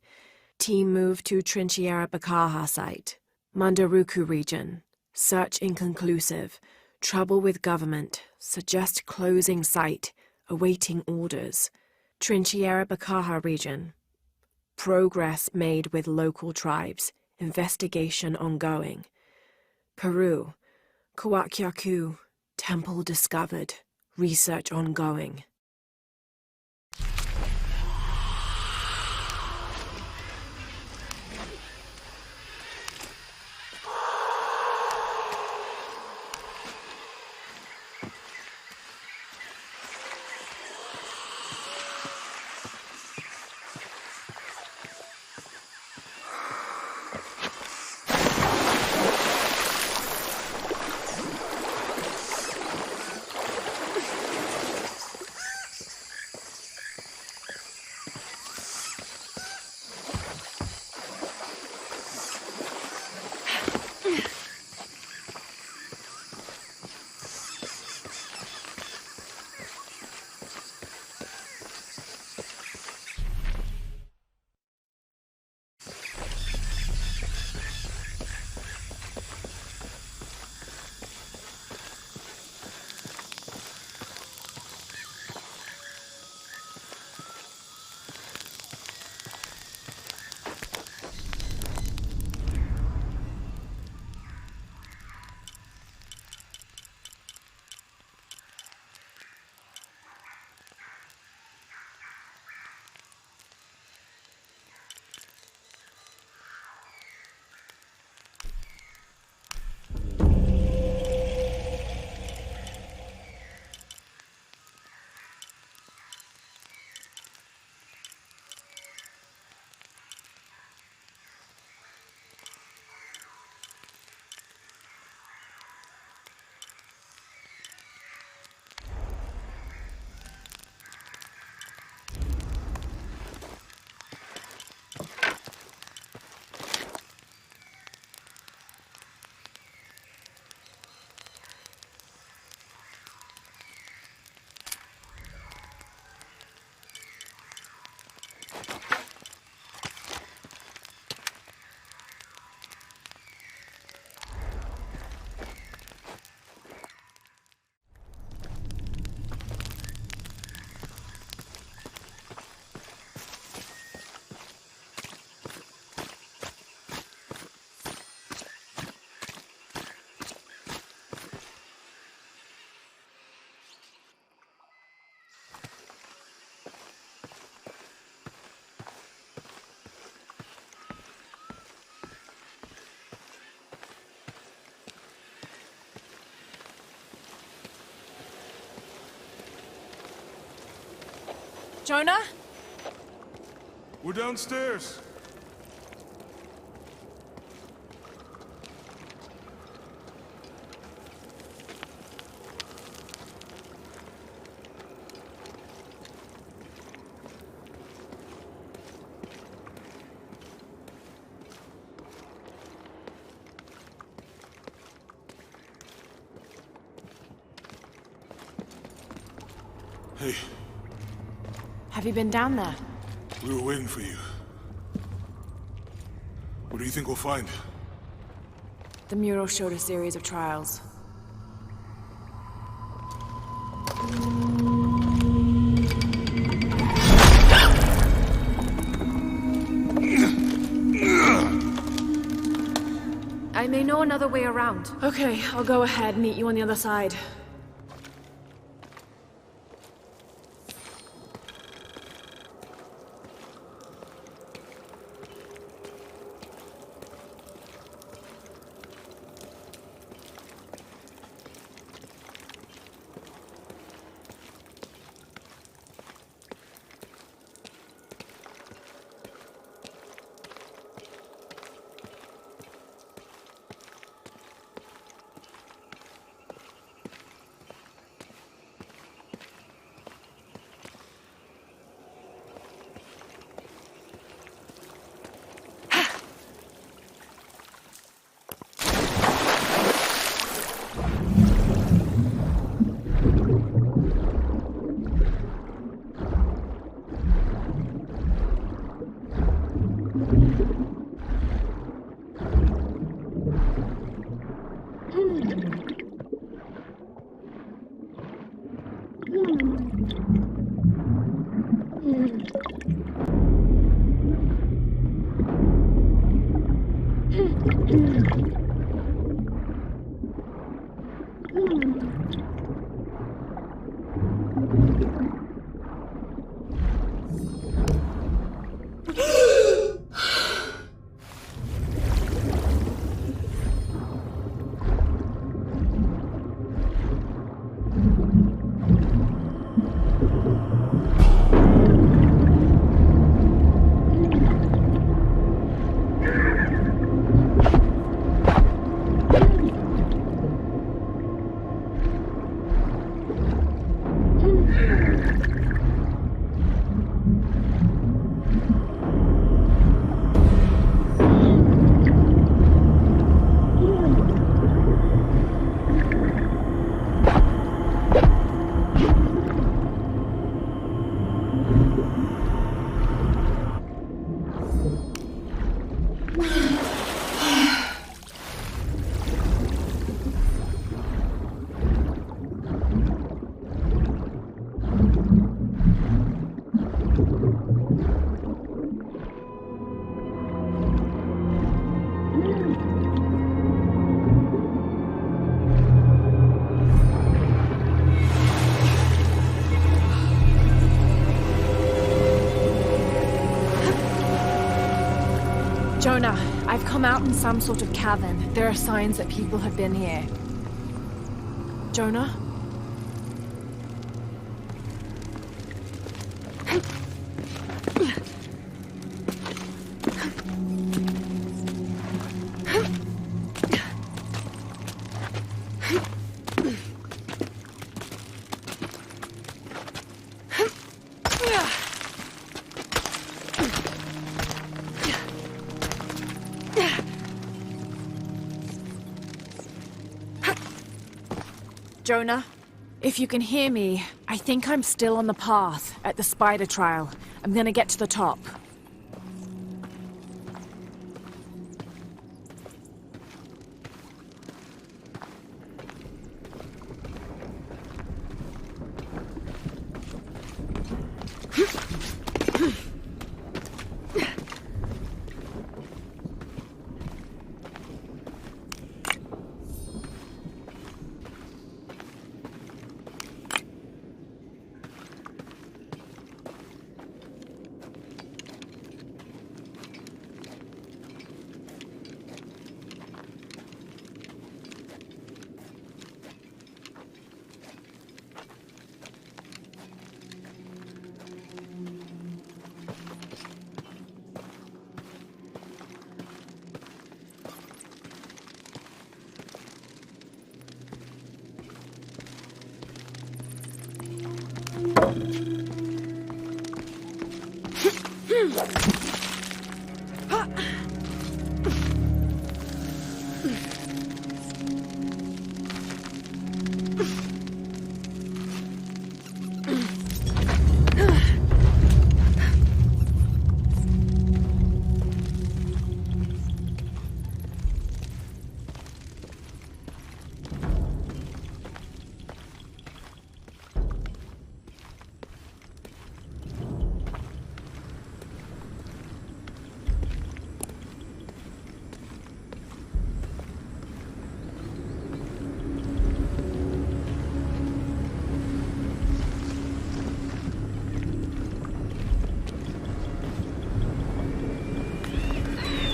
Team moved to Trinchiera Bacaja site. Mandaruku region. Search inconclusive. Trouble with government. Suggest closing site. Awaiting orders. Trinchiera Bacaja region. Progress made with local tribes. Investigation ongoing. Peru. Coaquiacu. Temple discovered. Research ongoing. Jonah? We're downstairs. Hey. Have you been down there? We were waiting for you. What do you think we'll find? The mural showed a series of trials. I may know another way around. Okay, I'll go ahead, meet you on the other side. Jonah, I've come out in some sort of cavern. There are signs that people have been here. Jonah? Jonah, if you can hear me, I think I'm still on the path at the spider trial. I'm gonna get to the top.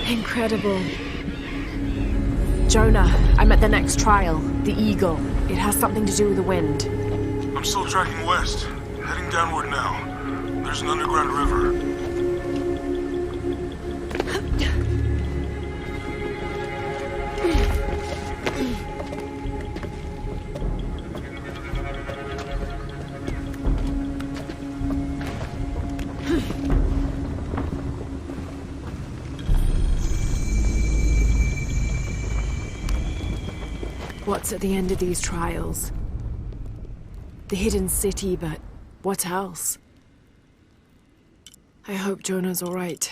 Incredible. Jonah, I'm at the next trial, the Eagle. It has something to do with the wind. I'm still tracking west, heading downward now. There's an underground river. What's at the end of these trials? The hidden city, but what else? I hope Jonah's all right.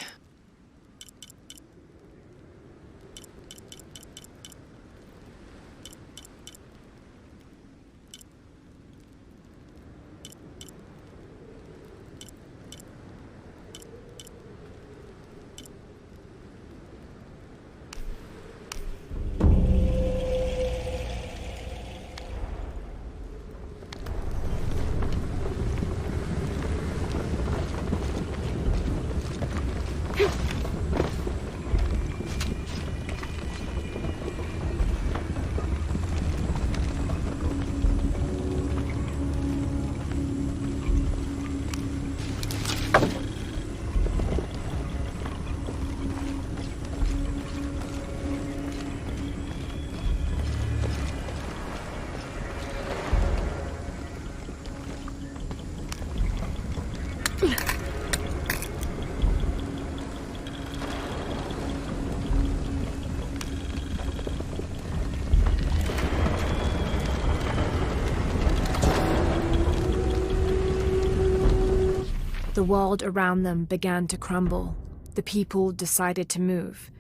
The world around them began to crumble. The people decided to move.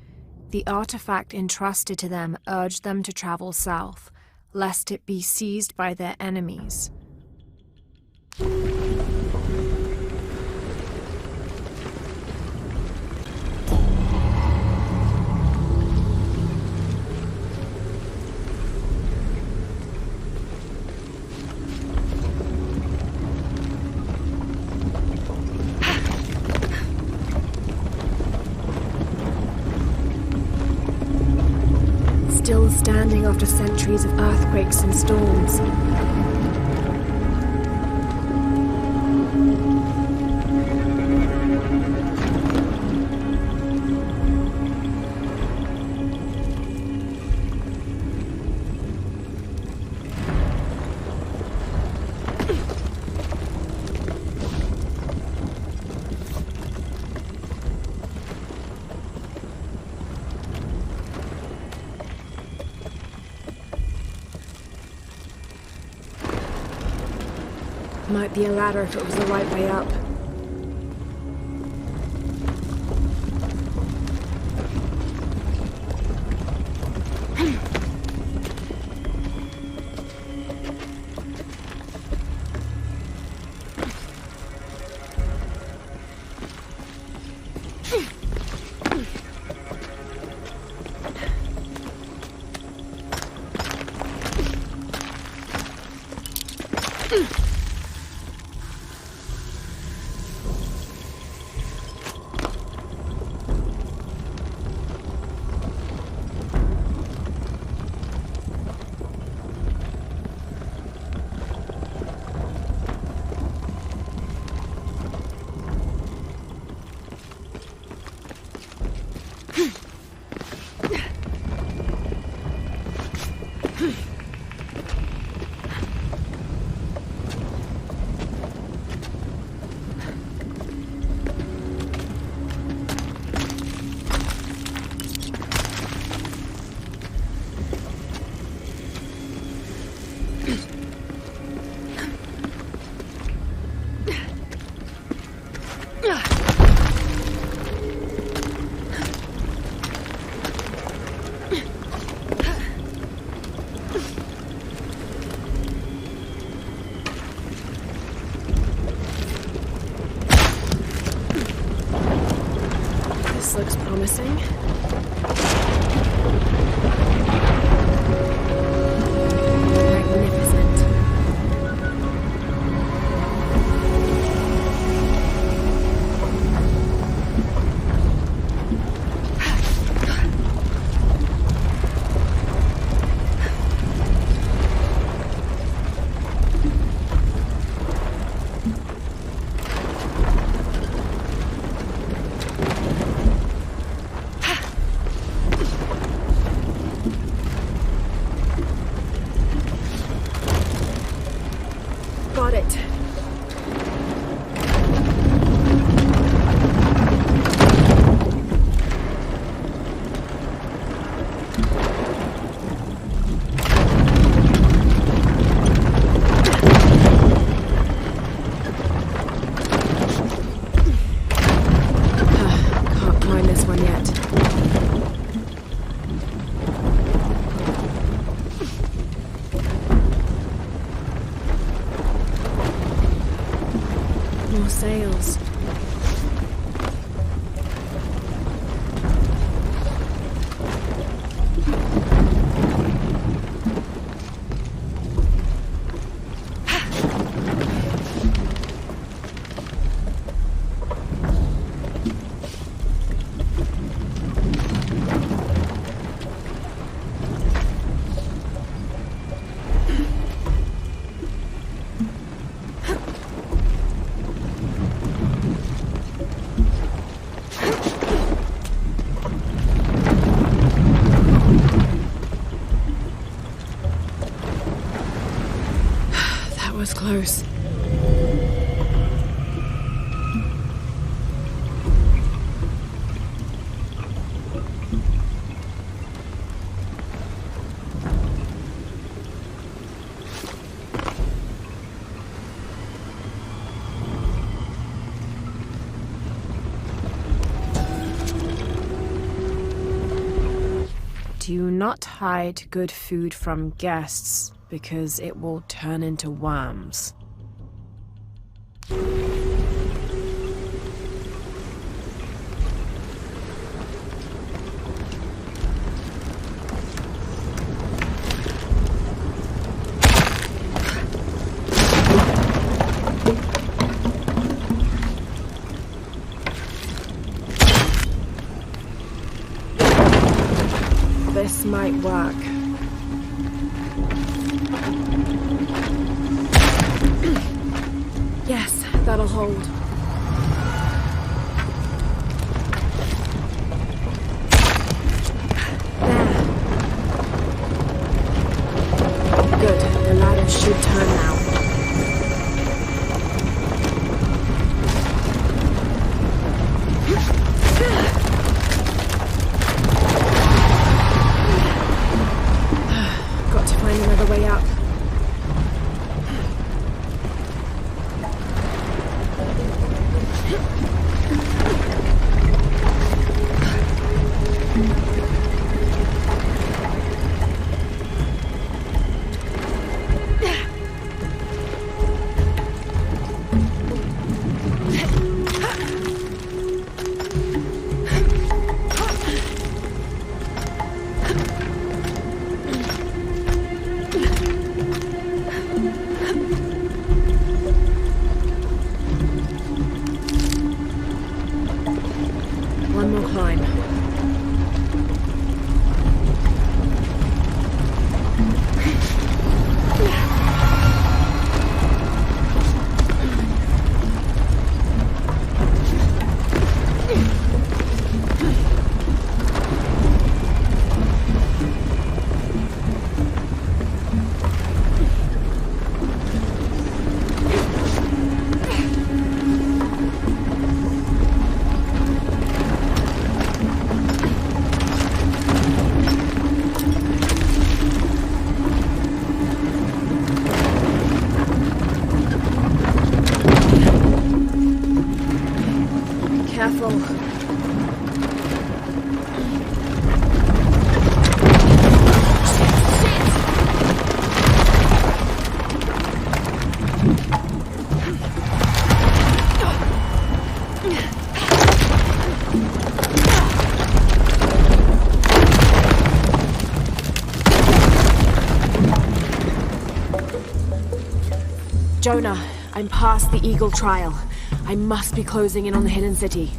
The artifact entrusted to them urged them to travel south, lest it be seized by their enemies. Still standing after centuries of earthquakes and storms. Might be a ladder if it was the right way up. looks promising. Magnificent. Got it. Can't climb this one yet. More sails. That was close. Do not hide good food from guests, because it will turn into worms. This might work. Yes, that'll hold. There. Good, the ladder should turn now. Got to find another way up. Jonah, I'm past the Eagle trial. I must be closing in on the hidden city.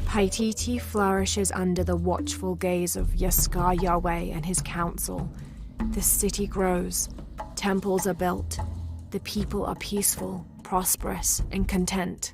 Paititi flourishes under the watchful gaze of Yaskar Yahweh and his council. The city grows, temples are built, the people are peaceful, prosperous, and content.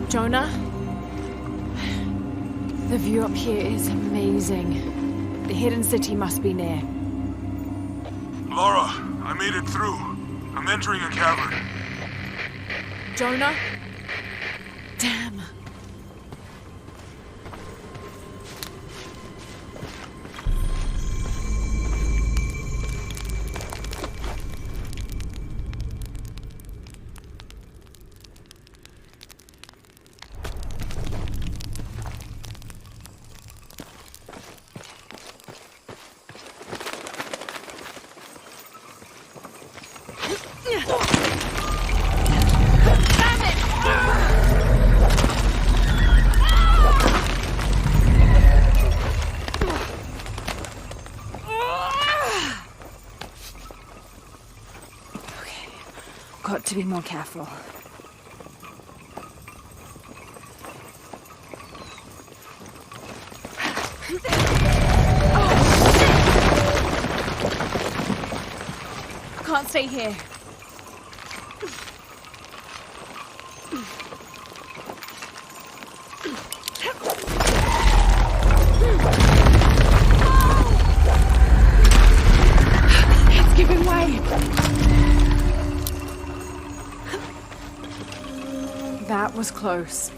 Jonah? The view up here is amazing. The hidden city must be near. Lara, I made it through. I'm entering a cavern. Jonah? Damn. Got to be more careful. Can't stay here. It's giving way. That was close.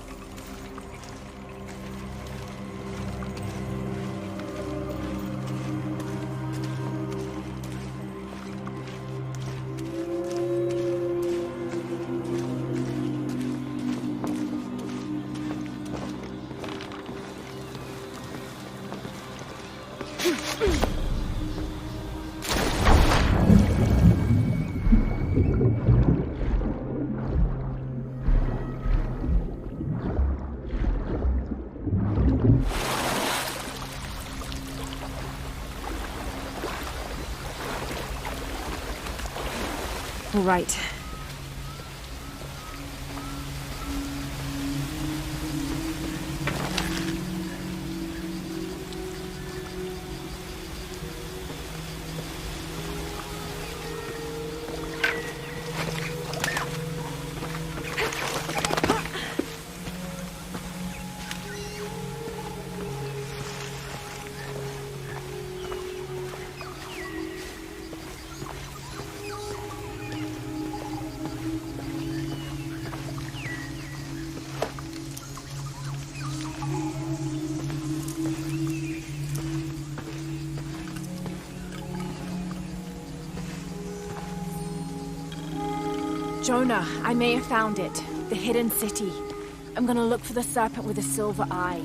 All right. Jonah, I may have found it. The hidden city. I'm gonna look for the serpent with a silver eye.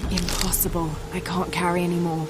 Impossible. I can't carry anymore.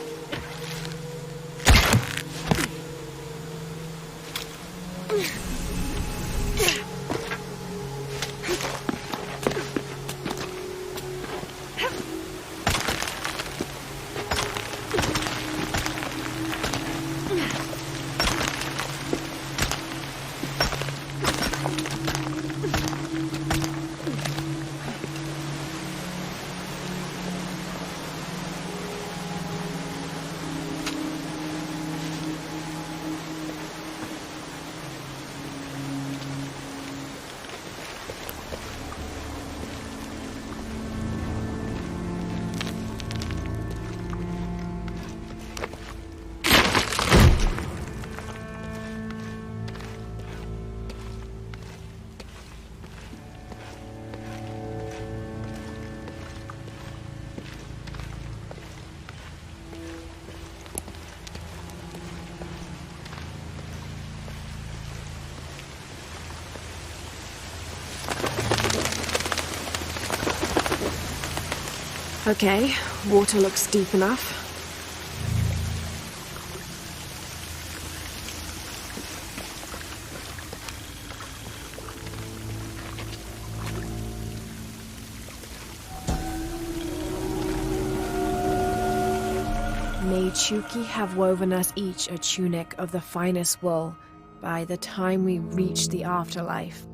Okay, water looks deep enough. May Chuki have woven us each a tunic of the finest wool by the time we reach the afterlife.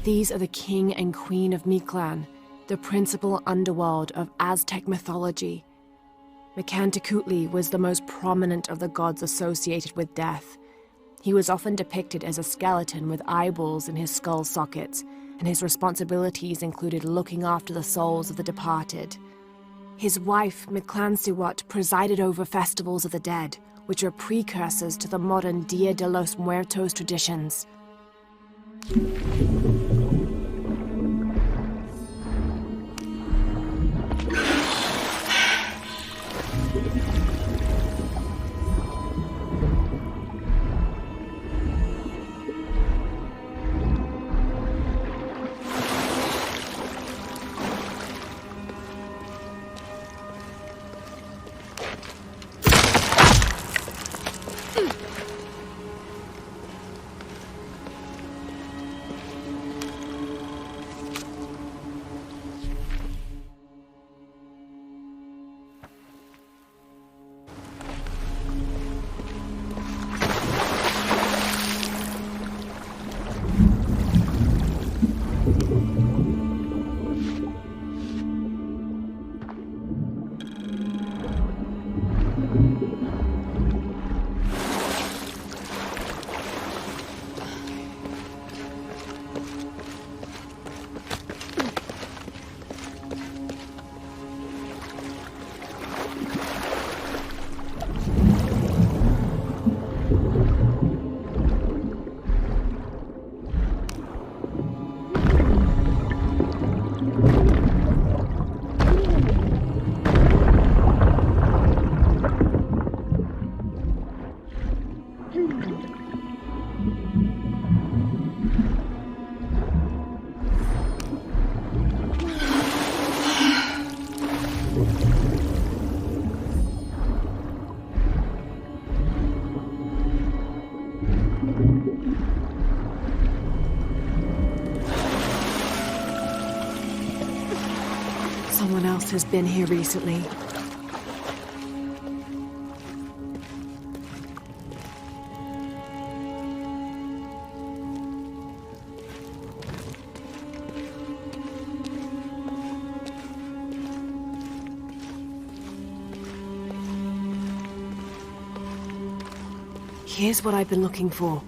These are the king and queen of Mictlan, the principal underworld of Aztec mythology. Mictlantecuhtli was the most prominent of the gods associated with death. He was often depicted as a skeleton with eyeballs in his skull sockets, and his responsibilities included looking after the souls of the departed. His wife, Mictlantecuhtli, presided over festivals of the dead, which are precursors to the modern Dia de los Muertos traditions. Someone else has been here recently. Here's what I've been looking for.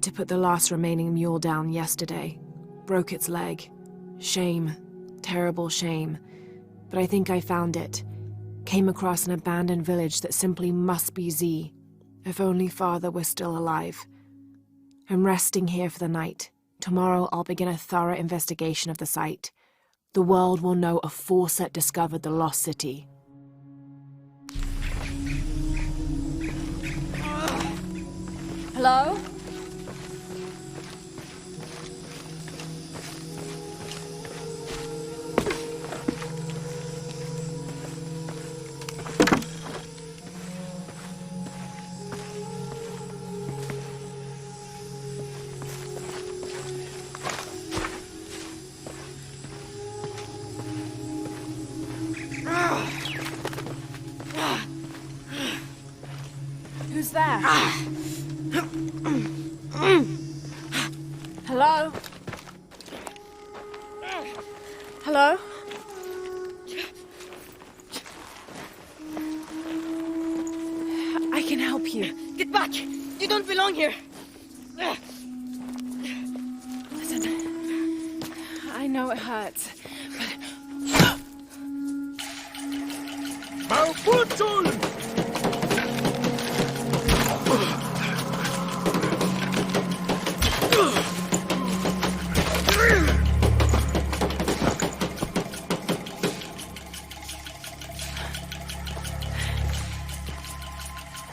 tried to put the last remaining mule down yesterday. Broke its leg. Shame. Terrible shame. But I think I found it. Came across an abandoned village that simply must be Z. If only Father were still alive. I'm resting here for the night. Tomorrow I'll begin a thorough investigation of the site. The world will know a Fawcett discovered the lost city. Hello? Who's there? Hello? Hello? I can help you. Get back! You don't belong here! Listen, I know it hurts,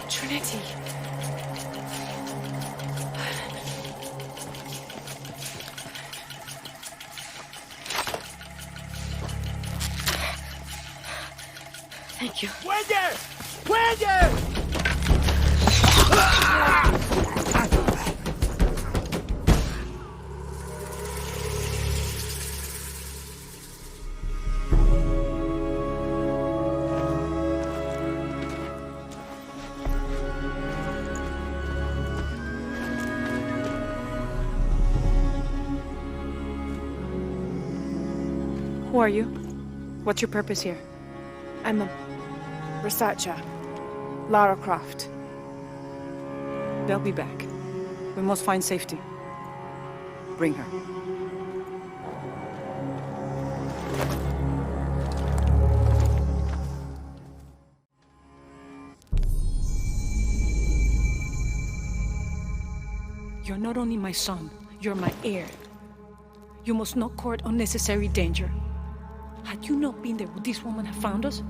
Trinity. Thank you. ¡Puede! ¡Puede! Who are you? What's your purpose here? I'm a researcher. Lara Croft. They'll be back. We must find safety. Bring her. You're not only my son, you're my heir. You must not court unnecessary danger. Had you not been there, would this woman have found us?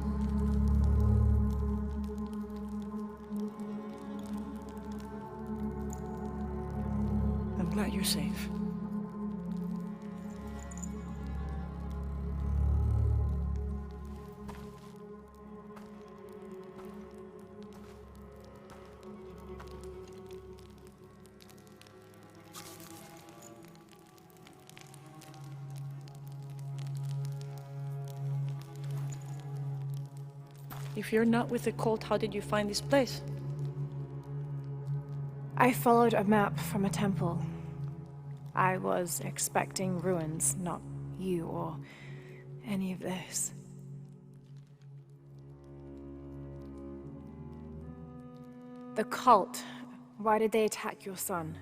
I'm glad you're safe. If you're not with the cult, how did you find this place? I followed a map from a temple. I was expecting ruins, not you or any of this. The cult. Why did they attack your son?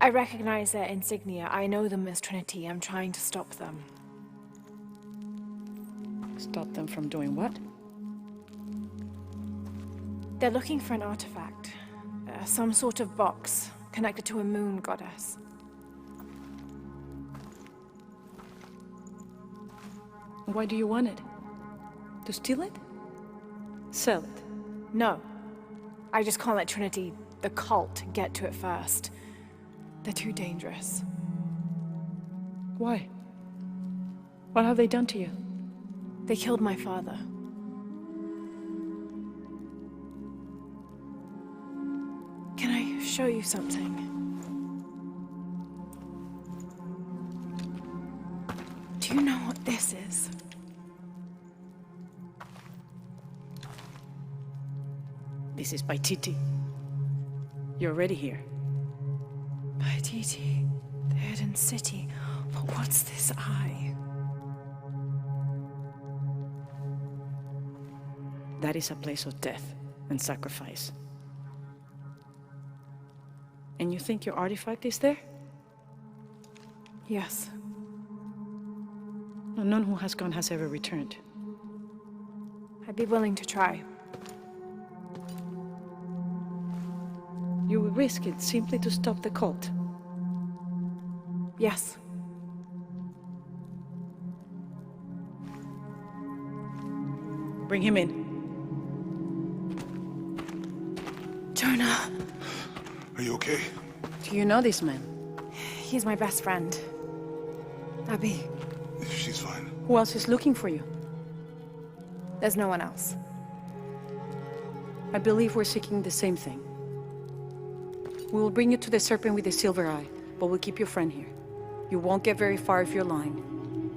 I recognize their insignia. I know them as Trinity. I'm trying to stop them. Stop them from doing what? They're looking for an artifact. Some sort of box connected to a moon goddess. Why do you want it? To steal it? Sell it? No. I just can't let Trinity, the cult, get to it first. They're too dangerous. Why? What have they done to you? They killed my father. Can I show you something? Do you know what this is? This is paititi. You're already here. Paititi, the hidden city. But what's this eye? That is a place of death and sacrifice. And you think your artifact is there? Yes. No, none who has gone has ever returned. I'd be willing to try. You would risk it simply to stop the cult? Yes. Bring him in. Jonah. Are you okay? Do you know this man? He's my best friend. Abby. She's fine. Who else is looking for you? There's no one else. I believe we're seeking the same thing. We will bring you to the serpent with the silver eye, but we'll keep your friend here. You won't get very far if you're lying,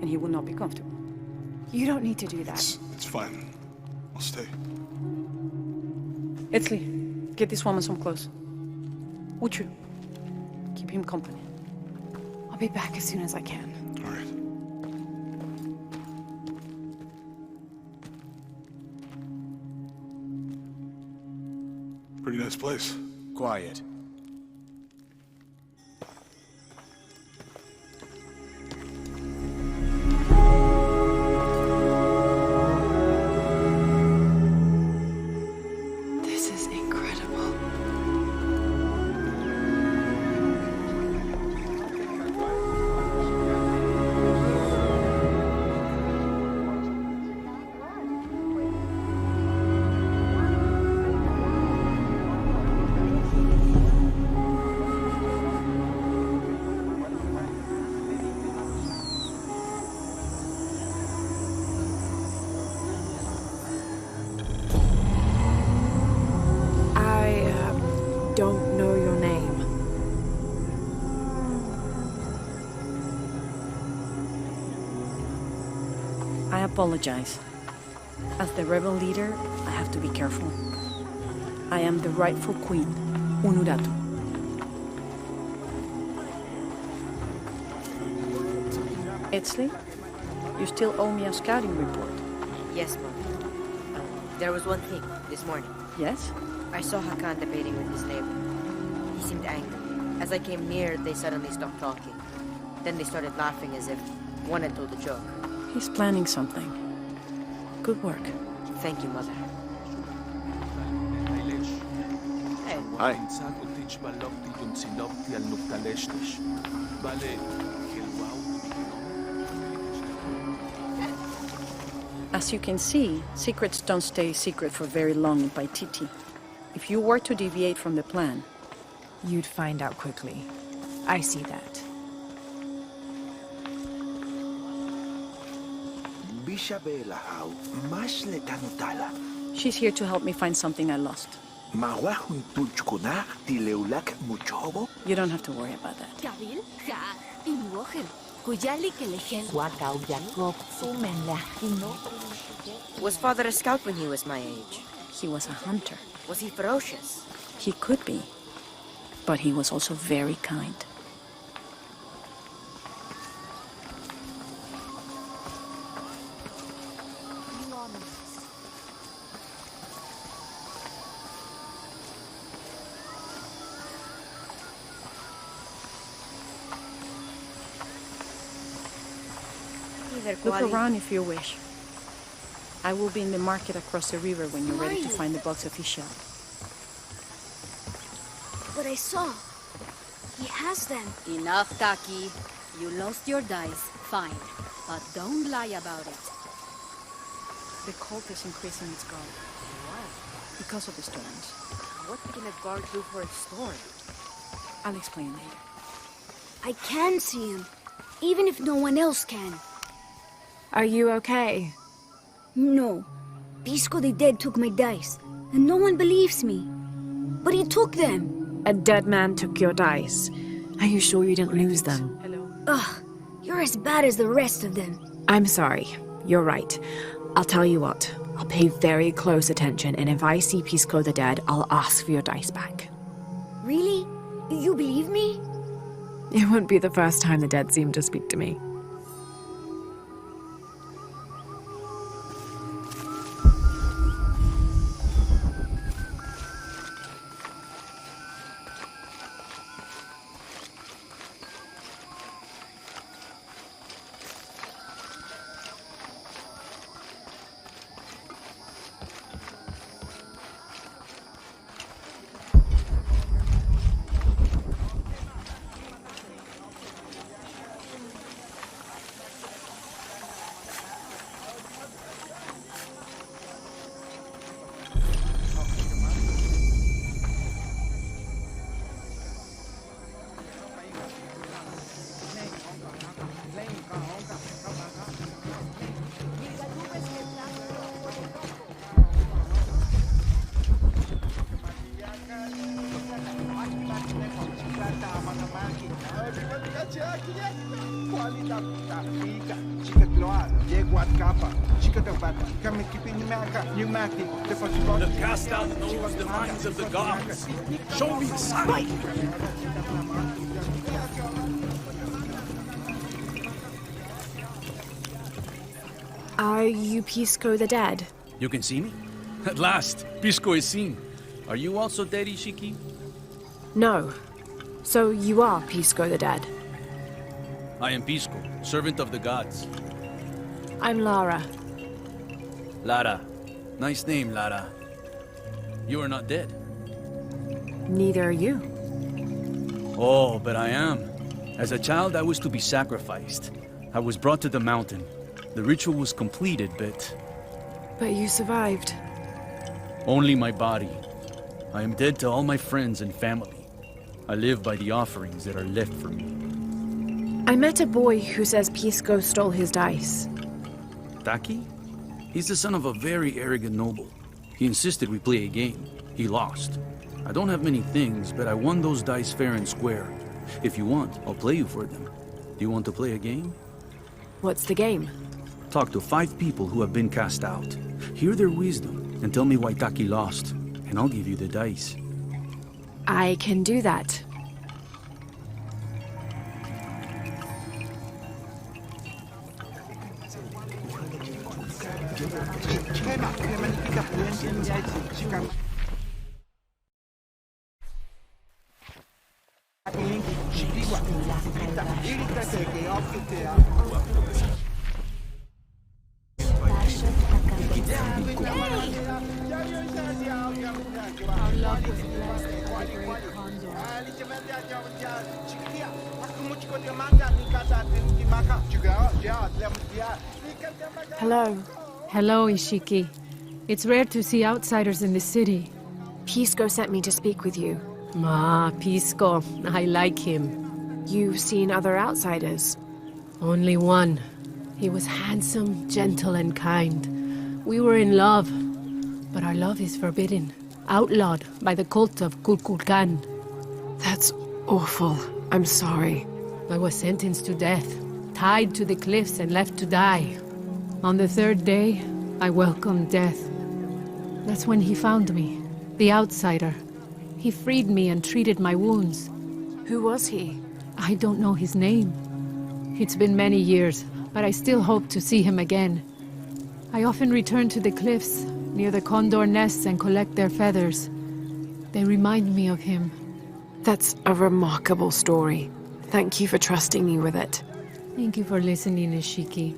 and he will not be comfortable. You don't need to do that. It's fine. I'll stay. Etzli, get this woman some clothes. Uchu, keep him company. I'll be back as soon as I can. All right. Pretty nice place. Quiet. This is incredible. Don't know your name. I apologize. As the rebel leader, I have to be careful. I am the rightful queen, Unuratu. Etzli, you still owe me a scouting report. Yes, Mom. There was one thing, this morning. Yes? I saw Hakan debating with his neighbor. He seemed angry. As I came near, they suddenly stopped talking. Then they started laughing as if one had told a joke. He's planning something. Good work. Thank you, Mother. Hi. As you can see, secrets don't stay secret for very long in Paititi. If you were to deviate from the plan, you'd find out quickly. I see that. She's here to help me find something I lost. You don't have to worry about that. Was Father a scout when he was my age? He was a hunter. Was he ferocious? He could be, but he was also very kind. Look around if you wish. I will be in the market across the river when you're ready to find the box of fish. But I saw. He has them. Enough, Taki. You lost your dice. Fine. But don't lie about it. The cult is increasing its guard. Why? Because of the storms. What can a guard do for a storm? I'll explain later. I can see him, even if no one else can. Are you okay? No. Pisco the Dead took my dice, and no one believes me. But he took them. A dead man took your dice. Are you sure you didn't lose them? Ugh, you're as bad as the rest of them. I'm sorry. You're right. I'll tell you what. I'll pay very close attention, and if I see Pisco the Dead, I'll ask for your dice back. Really? You believe me? It wouldn't be the first time the dead seemed to speak to me. The cast out knows the minds of the gods. Show me the sign. Are you Pisco the Dead? You can see me? At last, Pisco is seen. Are you also dead, Ishiki? No. So you are Pisco the Dead? I am Pisco, servant of the gods. I'm Lara. Lara. Nice name, Lara. You are not dead. Neither are you. Oh, but I am. As a child, I was to be sacrificed. I was brought to the mountain. The ritual was completed, but... But you survived. Only my body. I am dead to all my friends and family. I live by the offerings that are left for me. I met a boy who says Pisco stole his dice. Taki? He's the son of a very arrogant noble. He insisted we play a game. He lost. I don't have many things, but I won those dice fair and square. If you want, I'll play you for them. Do you want to play a game? What's the game? Talk to 5 people who have been cast out. Hear their wisdom and tell me why Taki lost, and I'll give you the dice. I can do that. Hello. Hello, Ishiki. It's rare to see outsiders in this city. Pisco sent me to speak with you. Ah, Pisco. I like him. You've seen other outsiders? Only one. He was handsome, gentle, and kind. We were in love. But our love is forbidden. Outlawed by the cult of Kukulkan. That's awful. I'm sorry. I was sentenced to death, tied to the cliffs and left to die. On the 3rd day, I welcomed death. That's when he found me, the outsider. He freed me and treated my wounds. Who was he? I don't know his name. It's been many years, but I still hope to see him again. I often return to the cliffs, near the condor nests, and collect their feathers. They remind me of him. That's a remarkable story. Thank you for trusting me with it. Thank you for listening, Ishiki.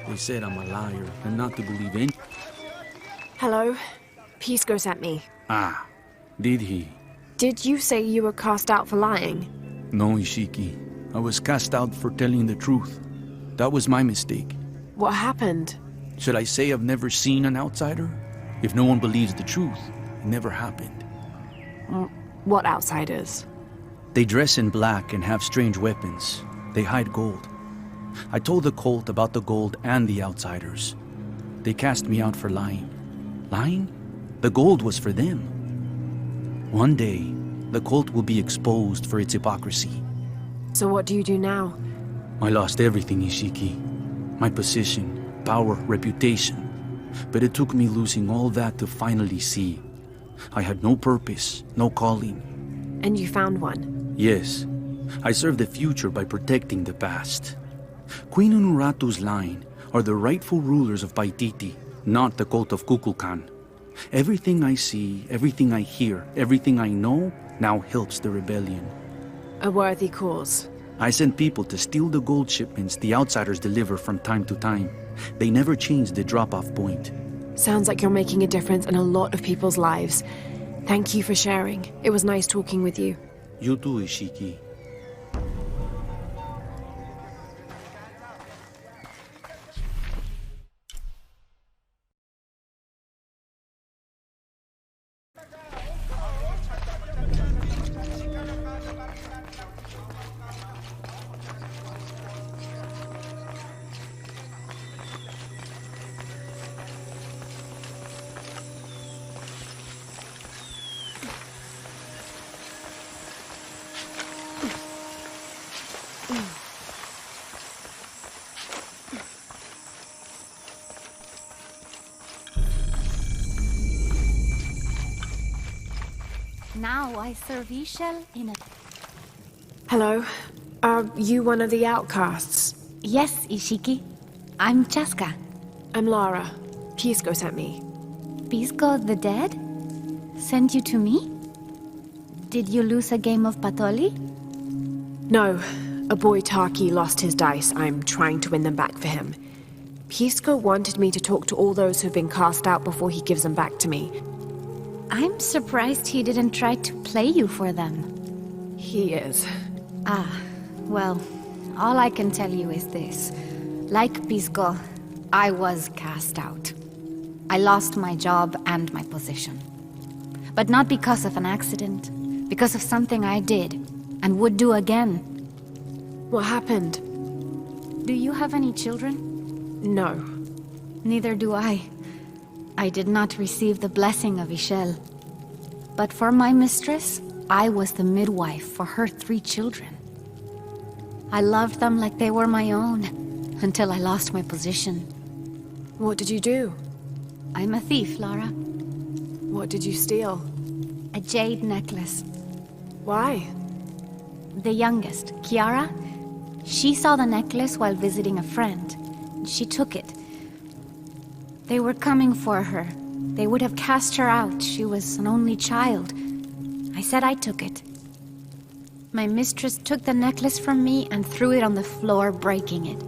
They said I'm a liar and not to believe in. Hello. Pisco sent me. Ah, did he? Did you say you were cast out for lying? No, Ishiki. I was cast out for telling the truth. That was my mistake. What happened? Should I say I've never seen an outsider? If no one believes the truth, it never happened. What outsiders? They dress in black and have strange weapons. They hide gold. I told the cult about the gold and the outsiders. They cast me out for lying. Lying? The gold was for them. One day, the cult will be exposed for its hypocrisy. So what do you do now? I lost everything, Ishiki. My position, power, reputation. But it took me losing all that to finally see. I had no purpose, no calling. And you found one? Yes. I serve the future by protecting the past. Queen Unuratu's line are the rightful rulers of Paititi, not the cult of Kukulkan. Everything I see, everything I hear, everything I know now helps the rebellion. A worthy cause. I send people to steal the gold shipments the outsiders deliver from time to time. They never change the drop-off point. Sounds like you're making a difference in a lot of people's lives. Thank you for sharing. It was nice talking with you. You too, Ishiki. Now I serve Ishel in a... Hello. Are you one of the outcasts? Yes, Ishiki. I'm Chaska. I'm Lara. Pisco sent me. Pisco the dead? Sent you to me? Did you lose a game of Patoli? No. A boy Taki lost his dice. I'm trying to win them back for him. Pisco wanted me to talk to all those who've been cast out before he gives them back to me. I'm surprised he didn't try to play you for them. He is. Ah, well, all I can tell you is this. Like Pisco, I was cast out. I lost my job and my position. But not because of an accident. Because of something I did, and would do again. What happened? Do you have any children? No. Neither do I. I did not receive the blessing of Ishel. But for my mistress, I was the midwife for her 3 children. I loved them like they were my own, until I lost my position. What did you do? I'm a thief, Lara. What did you steal? A jade necklace. Why? The youngest, Kiara, she saw the necklace while visiting a friend. She took it. They were coming for her. They would have cast her out. She was an only child. I said I took it. My mistress took the necklace from me and threw it on the floor, breaking it.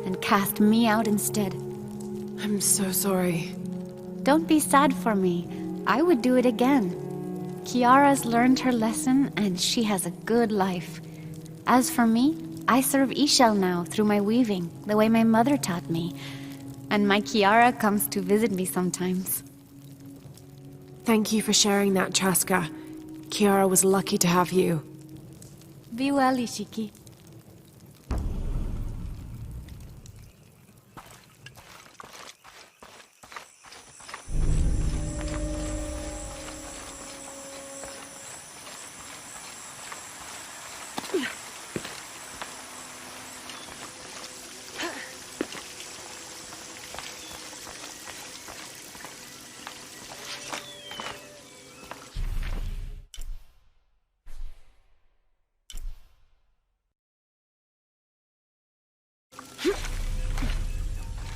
And cast me out instead. I'm so sorry. Don't be sad for me. I would do it again. Kiara's learned her lesson, and she has a good life. As for me, I serve Ishel now through my weaving, the way my mother taught me. And my Kiara comes to visit me sometimes. Thank you for sharing that, Chaska. Kiara was lucky to have you. Be well, Ishiki.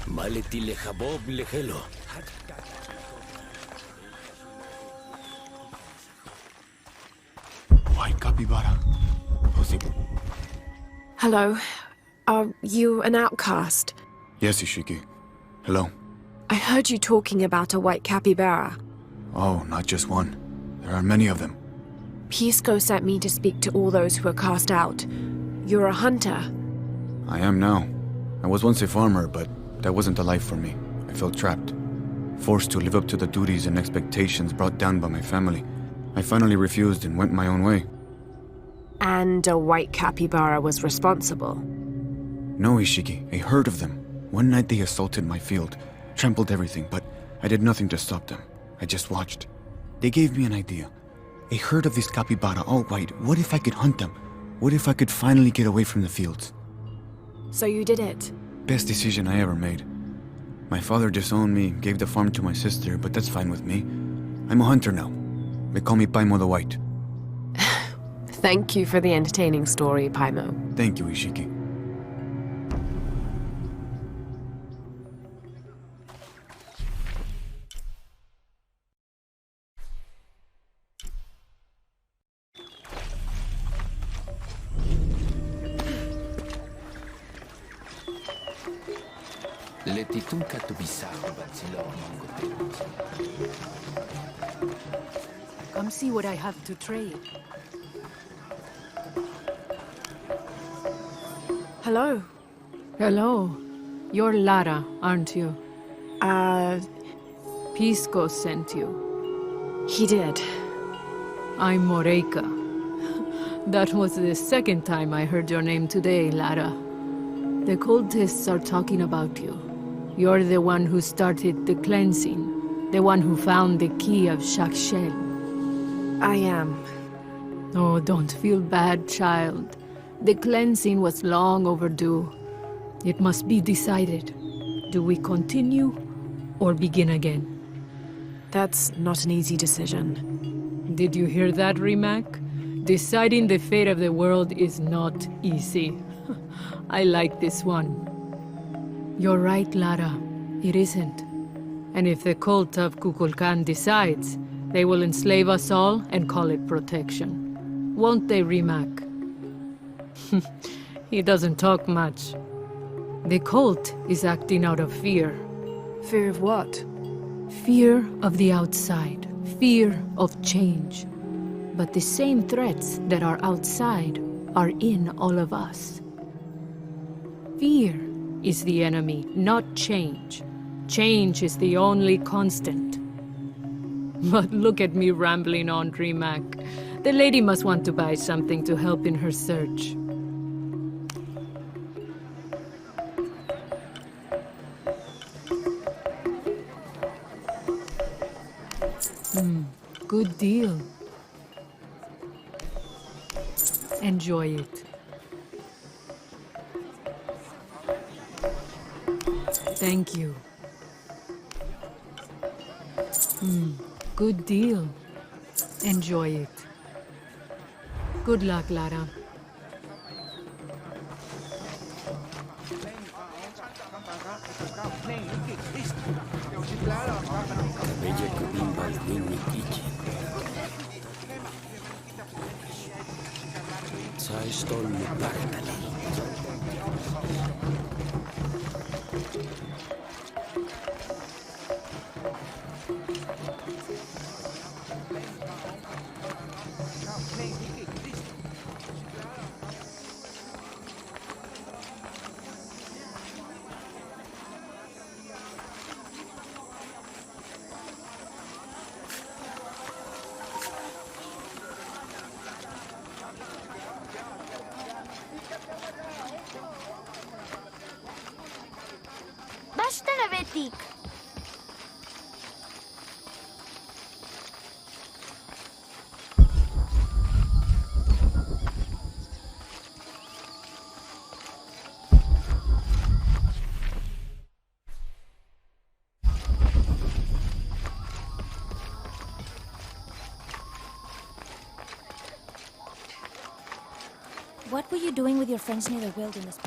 Maleti lechabob lechelo. White capybara. Hello. Are you an outcast? Yes, Ishiki. Hello. I heard you talking about a white capybara. Oh, not just one. There are many of them. Pisco sent me to speak to all those who are cast out. You're a hunter. I am now. I was once a farmer, but that wasn't the life for me. I felt trapped. Forced to live up to the duties and expectations brought down by my family. I finally refused and went my own way. And a white capybara was responsible? No, Ishiki. A herd of them. One night they assaulted my field, trampled everything, but I did nothing to stop them. I just watched. They gave me an idea. A herd of these capybara, all white. What if I could hunt them? What if I could finally get away from the fields? So you did it? Best decision I ever made. My father disowned me, gave the farm to my sister, but that's fine with me. I'm a hunter now. They call me Paimo the White. Thank you for the entertaining story, Paimo. Thank you, Ishiki. Come see what I have to trade. Hello. Hello. You're Lara, aren't you? Pisco sent you. He did. I'm Moreika. That was the second time I heard your name today, Lara. The cultists are talking about you. You're the one who started the cleansing. The one who found the key of Shakshel. I am. Oh, don't feel bad, child. The cleansing was long overdue. It must be decided. Do we continue or begin again? That's not an easy decision. Did you hear that, Rimac? Deciding the fate of the world is not easy. I like this one. You're right, Lara. It isn't. And if the cult of Kukulkan decides, they will enslave us all and call it protection. Won't they, Rimac? He doesn't talk much. The cult is acting out of fear. Fear of what? Fear of the outside. Fear of change. But the same threats that are outside are in all of us. Fear is the enemy, not change. Change is the only constant. But look at me rambling on, Rimac. The lady must want to buy something to help in her search. Good deal. Enjoy it. Thank you. Good deal. Enjoy it. Good luck, Lara. What were you doing with your friends near the wilderness?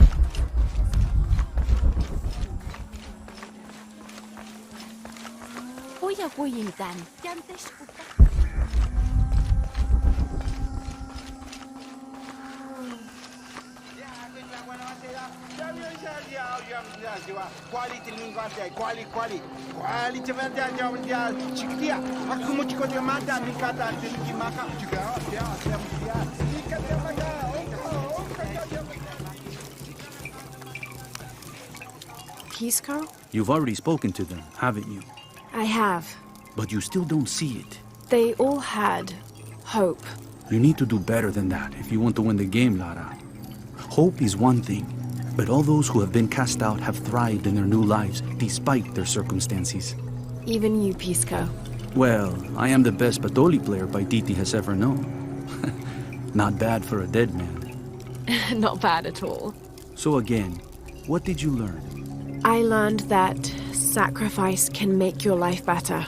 Pisco? You've already spoken to them, haven't you? I have. But you still don't see it. They all had hope. You need to do better than that if you want to win the game, Lara. Hope is one thing, but all those who have been cast out have thrived in their new lives despite their circumstances. Even you, Pisco. Well, I am the best paititi player paititi has ever known. Not bad for a dead man. Not bad at all. So again, what did you learn? I learned that sacrifice can make your life better.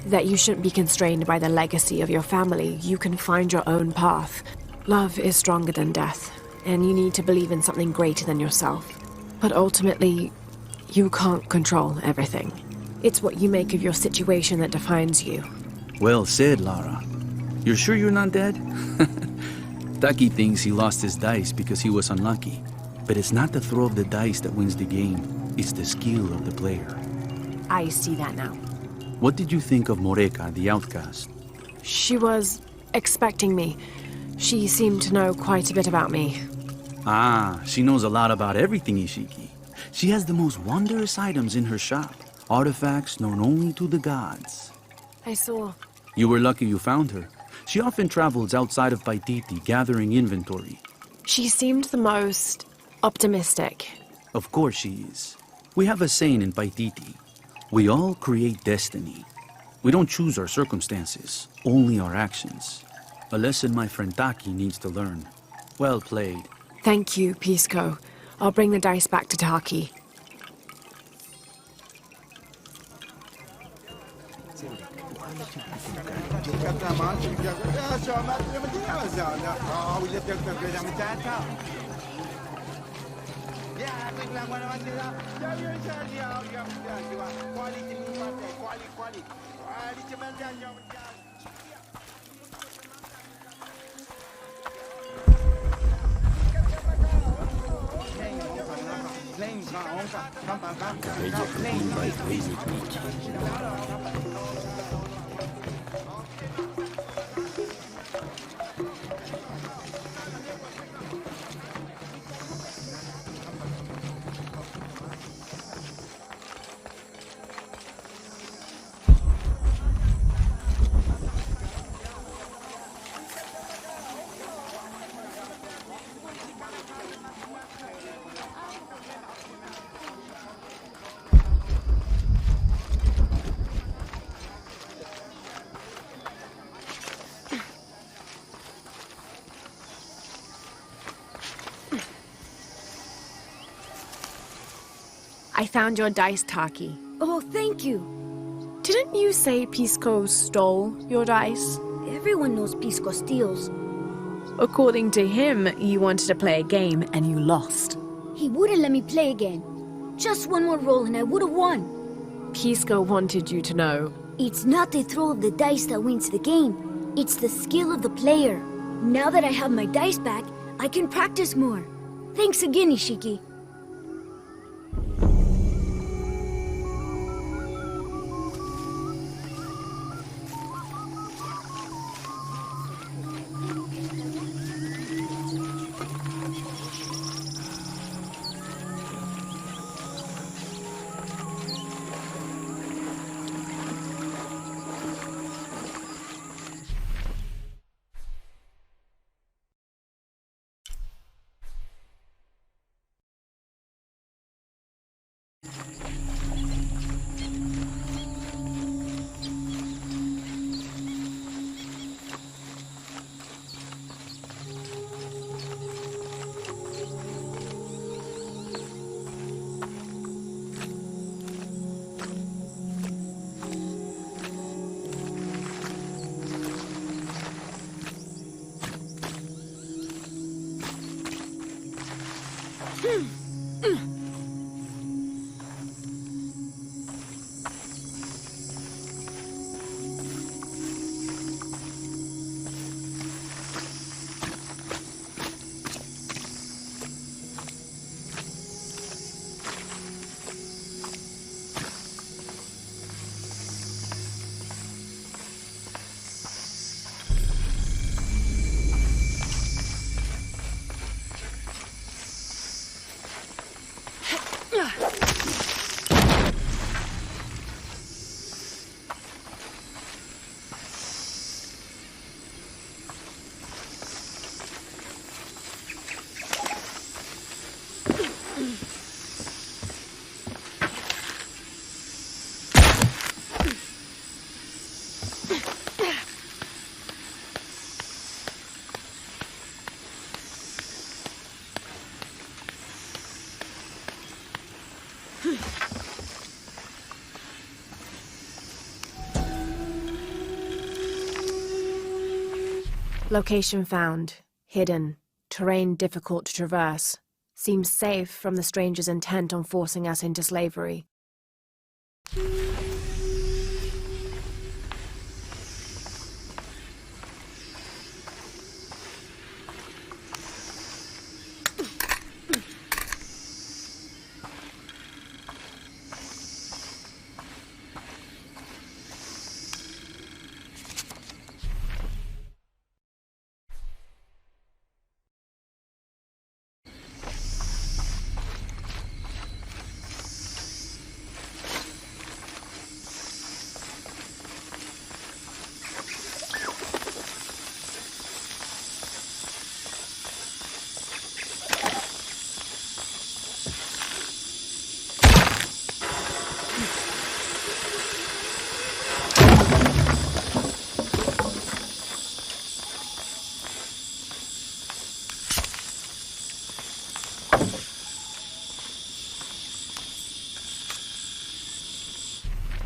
That you shouldn't be constrained by the legacy of your family. You can find your own path. Love is stronger than death, and you need to believe in something greater than yourself. But ultimately, you can't control everything. It's what you make of your situation that defines you. Well said, Lara. You're sure you're not dead? Taki thinks he lost his dice because he was unlucky. But it's not the throw of the dice that wins the game. It's the skill of the player. I see that now. What did you think of Moreka, the outcast? She was expecting me. She seemed to know quite a bit about me. Ah, she knows a lot about everything, Ishiki. She has the most wondrous items in her shop. Artifacts known only to the gods. I saw. You were lucky you found her. She often travels outside of Paititi, gathering inventory. She seemed the most optimistic. Of course she is. We have a saying in Paititi. We all create destiny. We don't choose our circumstances, only our actions. A lesson my friend Taki needs to learn. Well played. Thank you, Pisco. I'll bring the dice back to Taki. I found your dice, Taki. Oh, thank you. Didn't you say Pisco stole your dice? Everyone knows Pisco steals. According to him, you wanted to play a game and you lost. He wouldn't let me play again. Just one more roll and I would have won. Pisco wanted you to know. It's not the throw of the dice that wins the game. It's the skill of the player. Now that I have my dice back, I can practice more. Thanks again, Ishiki. Location found. Hidden. Terrain difficult to traverse. Seems safe from the stranger's intent on forcing us into slavery.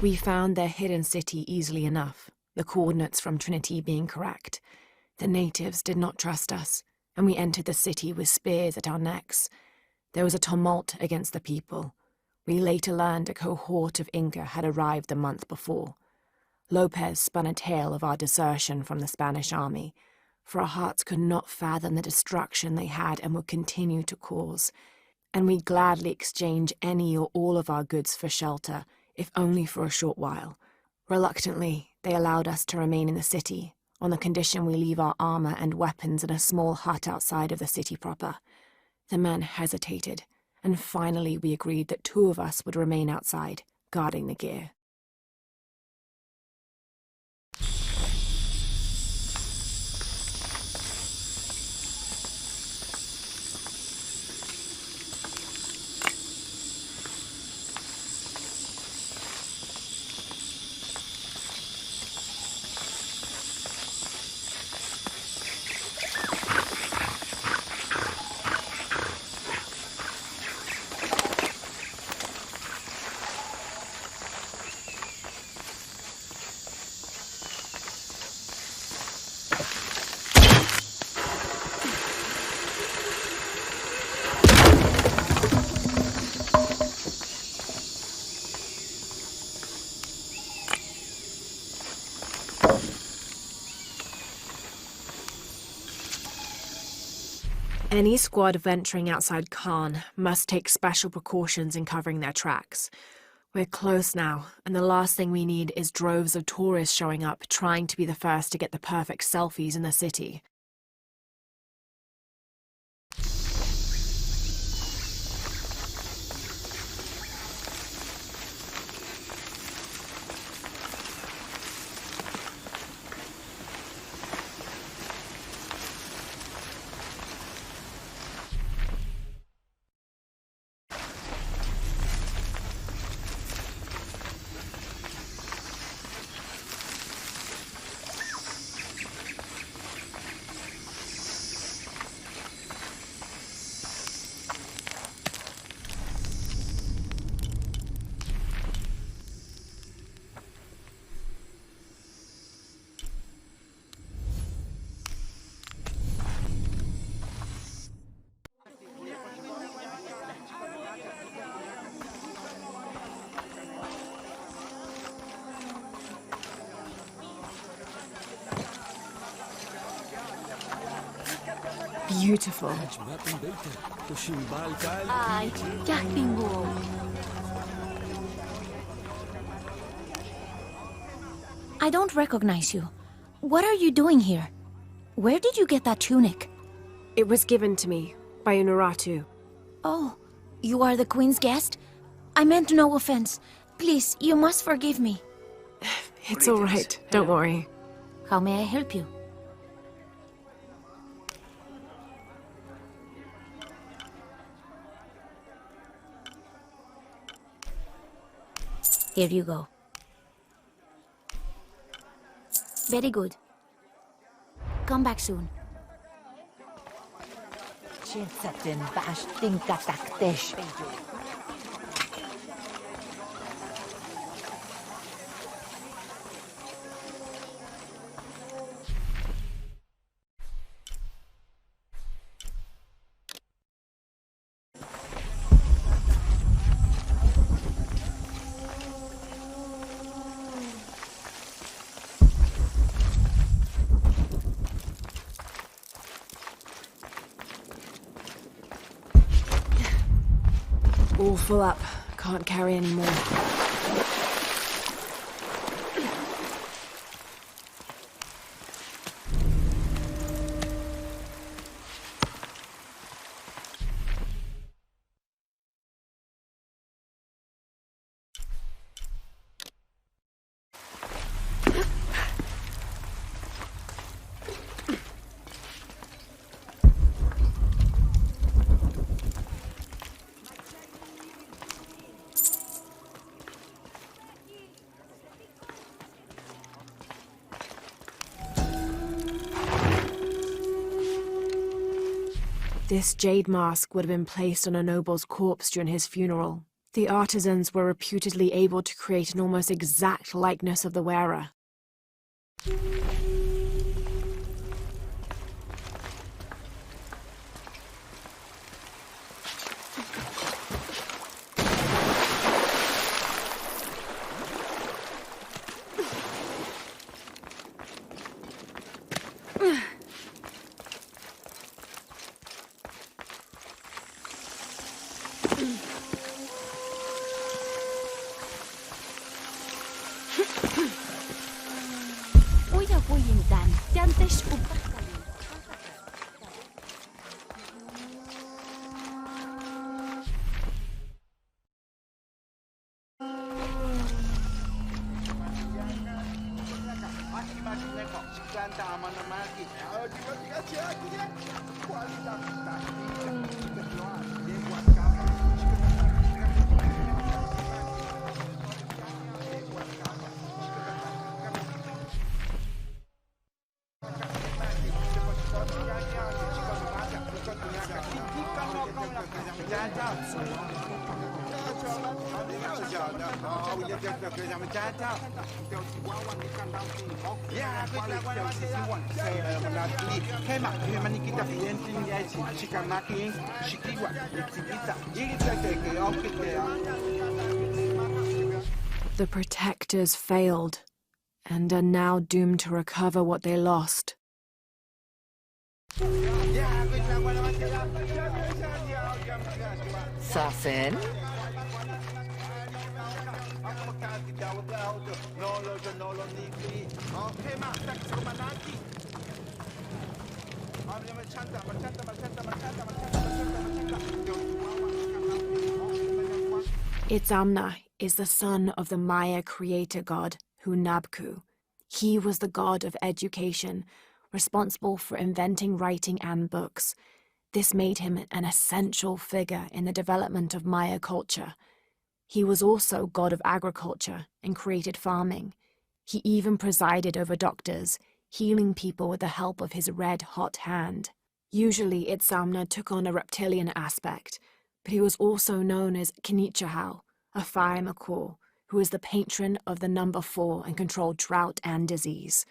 We found their hidden city easily enough. the coordinates from Trinity being correct. The natives did not trust us, and we entered the city with spears at our necks. There was a tumult against the people. We later learned a cohort of Inca had arrived the month before. Lopez spun a tale of our desertion from the Spanish army, for our hearts could not fathom the destruction they had and would continue to cause, and we'd gladly exchange any or all of our goods for shelter, if only for a short while. Reluctantly, they allowed us to remain in the city, on the condition we leave our armor and weapons in a small hut outside of the city proper. The men hesitated, and finally we agreed that 2 of us would remain outside, guarding the gear. Any squad venturing outside Khan must take special precautions in covering their tracks. We're close now, and the last thing we need is droves of tourists showing up trying to be the first to get the perfect selfies in the city. Beautiful. I don't recognize you. What are you doing here? Where did you get that tunic? It was given to me by Unuratu. Oh, you are the Queen's guest? I meant no offense. Please, you must forgive me. It's all right. Don't worry. How may I help you? Here you go. Very good. Come back soon. All full up. Can't carry any more. This jade mask would have been placed on a noble's corpse during his funeral. The artisans were reputedly able to create an almost exact likeness of the wearer. The protectors failed, and are now doomed to recover what they lost. Soften. Itzamna is the son of the Maya creator god Hunabku. He was the god of education, responsible for inventing writing and books. This made him an essential figure in the development of Maya culture. He was also god of agriculture and created farming. He even presided over doctors, healing people with the help of his red-hot hand. Usually Itzamna took on a reptilian aspect, but he was also known as Kinichahau, a fire macaw, who is the patron of the number 4 and controlled drought and disease.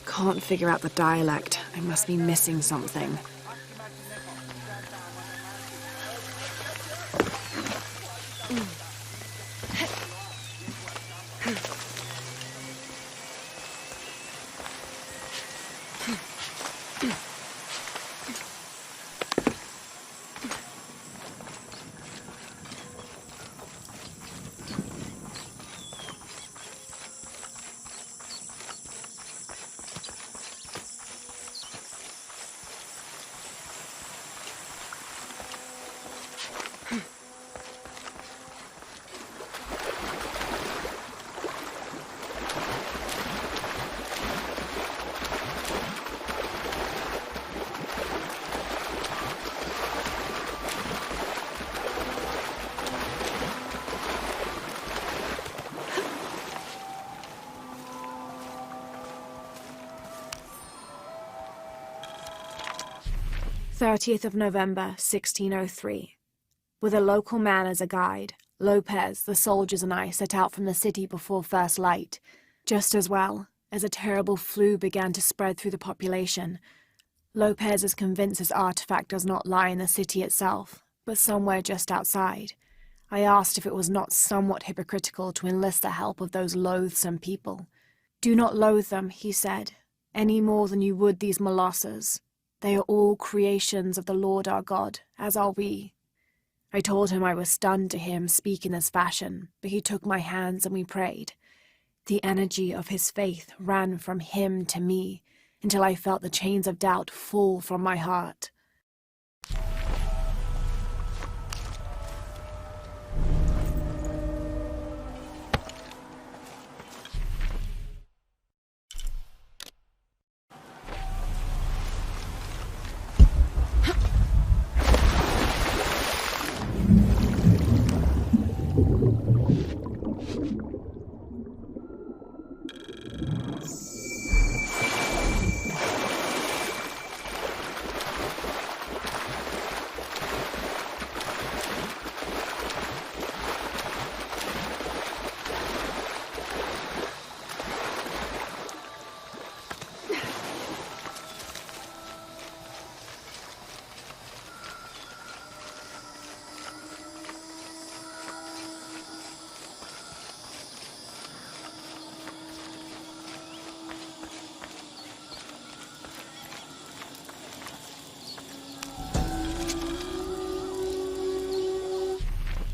Can't figure out the dialect. I must be missing something. November 1603. With a local man as a guide, Lopez, the soldiers, and I set out from the city before first light. Just as well, as a terrible flu began to spread through the population. Lopez is convinced his artifact does not lie in the city itself, but somewhere just outside. I asked if it was not somewhat hypocritical to enlist the help of those loathsome people. Do not loathe them, he said, any more than you would these molosses. They are all creations of the Lord our God, as are we. I told him I was stunned to hear him speak in this fashion, but he took my hands and we prayed. The energy of his faith ran from him to me, until I felt the chains of doubt fall from my heart.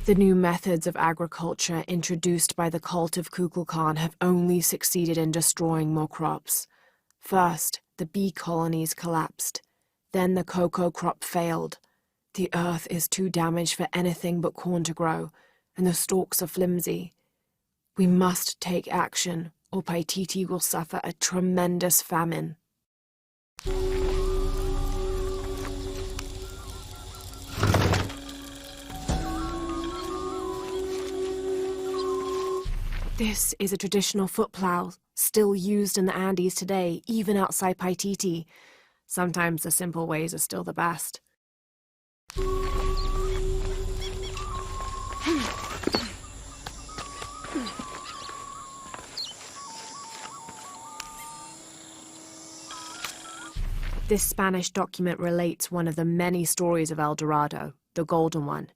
The new methods of agriculture introduced by the cult of Kukulkan have only succeeded in destroying more crops. First, the bee colonies collapsed. Then the cocoa crop failed. The earth is too damaged for anything but corn to grow, and the stalks are flimsy. We must take action, or Paititi will suffer a tremendous famine. This is a traditional foot plow, still used in the Andes today, even outside Paititi. Sometimes the simple ways are still the best. This Spanish document relates one of the many stories of El Dorado, the Golden One.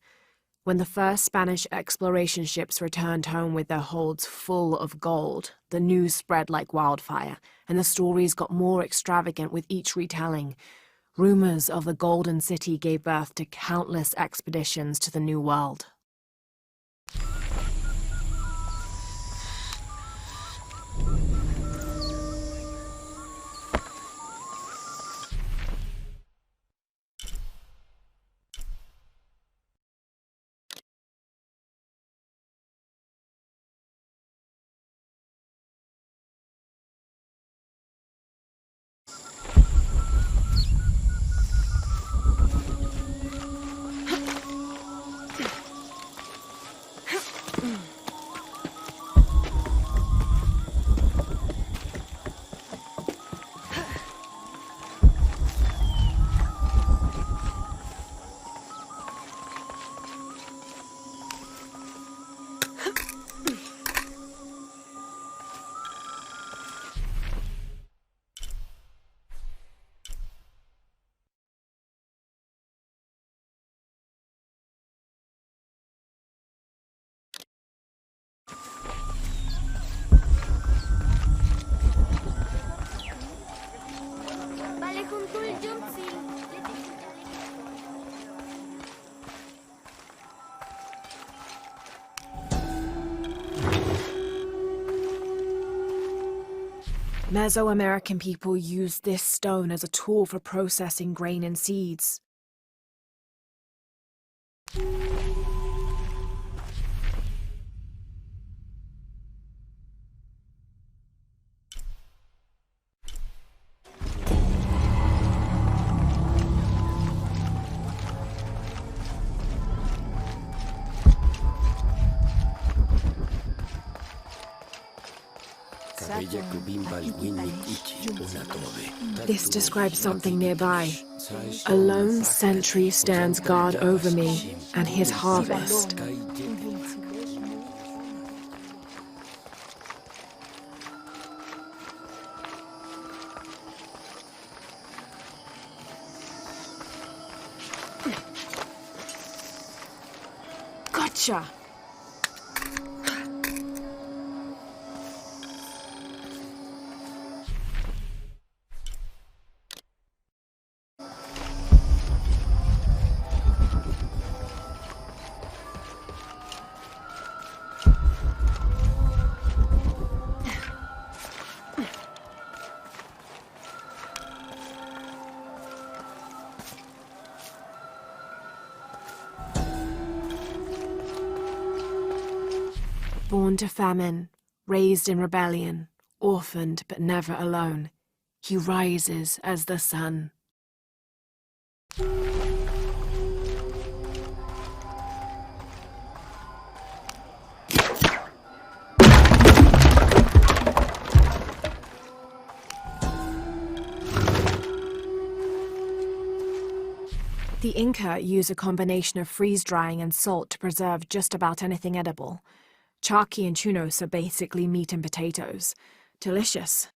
When the first Spanish exploration ships returned home with their holds full of gold, the news spread like wildfire, and the stories got more extravagant with each retelling. Rumors of the Golden City gave birth to countless expeditions to the New World. Mesoamerican people used this stone as a tool for processing grain and seeds. This describes something nearby. A lone sentry stands guard over me and his harvest. Gotcha! Born to famine, raised in rebellion, orphaned but never alone, he rises as the sun. The Inca use a combination of freeze-drying and salt to preserve just about anything edible. Charqui and chunos are basically meat and potatoes. Delicious.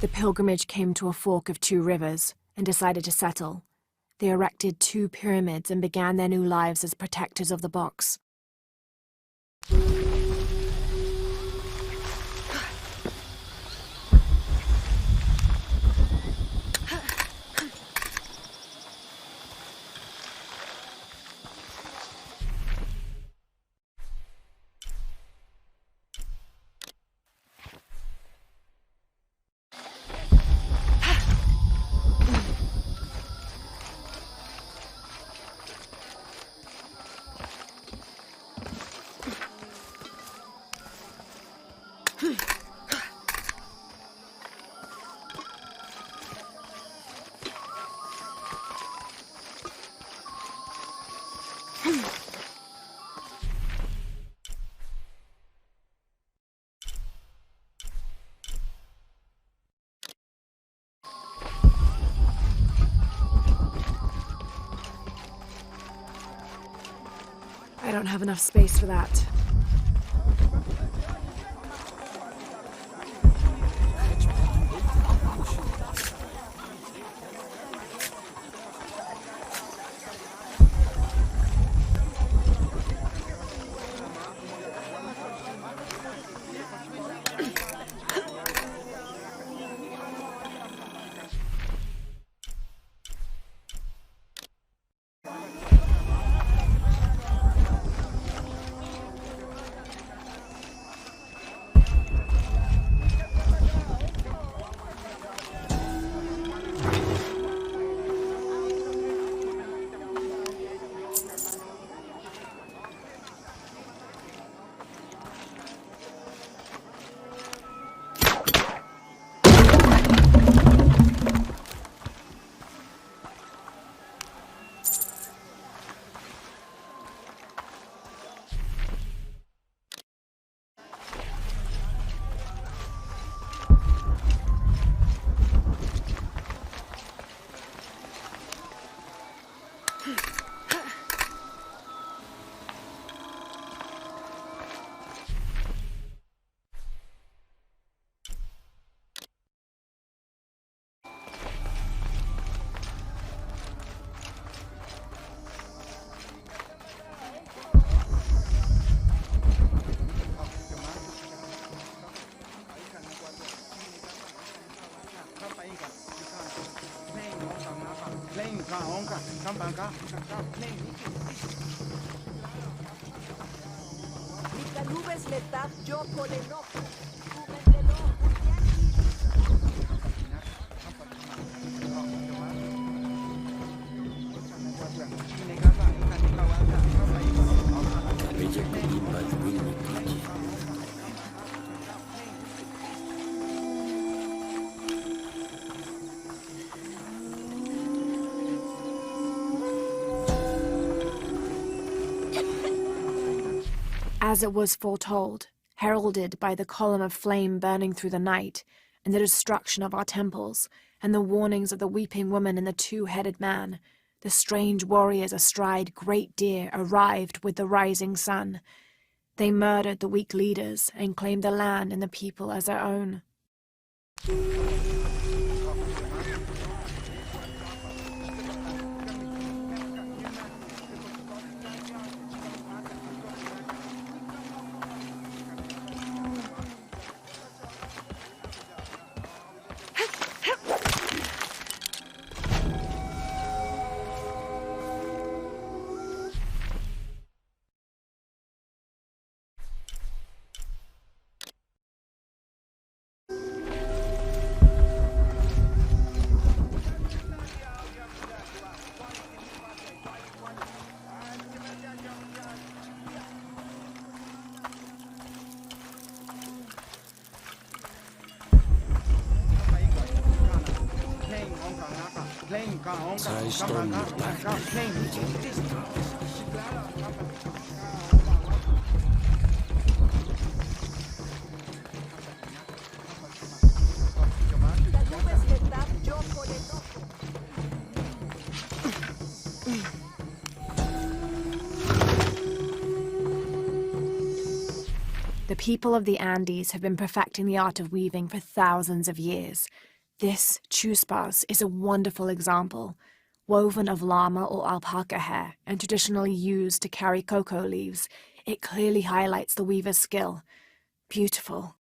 The pilgrimage came to a fork of two rivers and decided to settle. They erected 2 pyramids and began their new lives as protectors of the box. I don't have enough space for that. As it was foretold, heralded by the column of flame burning through the night, and the destruction of our temples, and the warnings of the weeping woman and the two-headed man, the strange warriors astride great deer arrived with the rising sun. They murdered the weak leaders and claimed the land and the people as their own. The people of the Andes have been perfecting the art of weaving for thousands of years. This chuspas is a wonderful example, woven of llama or alpaca hair and traditionally used to carry cocoa leaves. It clearly highlights the weaver's skill. Beautiful.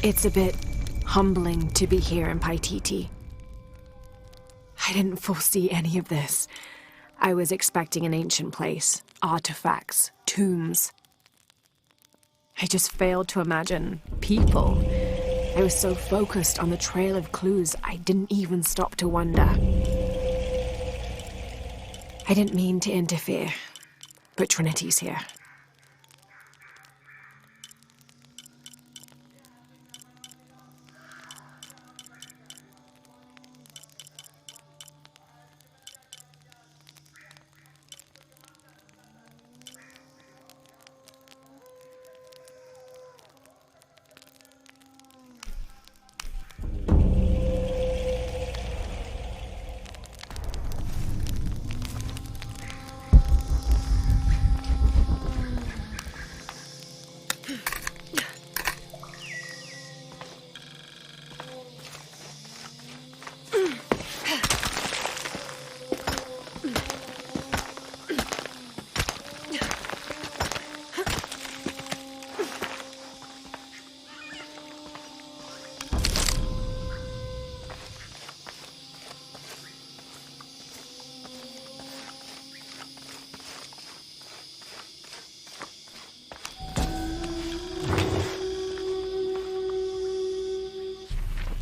It's a bit humbling to be here in Paititi. I didn't foresee any of this. I was expecting an ancient place, artifacts, tombs. I just failed to imagine people. I was so focused on the trail of clues, I didn't even stop to wonder. I didn't mean to interfere, but Trinity's here.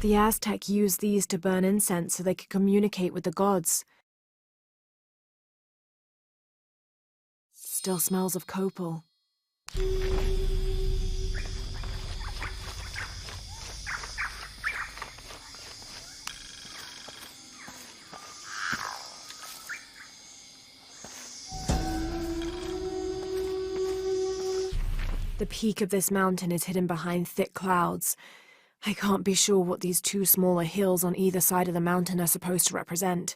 The Aztec used these to burn incense so they could communicate with the gods. Still smells of copal. The peak of this mountain is hidden behind thick clouds. I can't be sure what these two smaller hills on either side of the mountain are supposed to represent.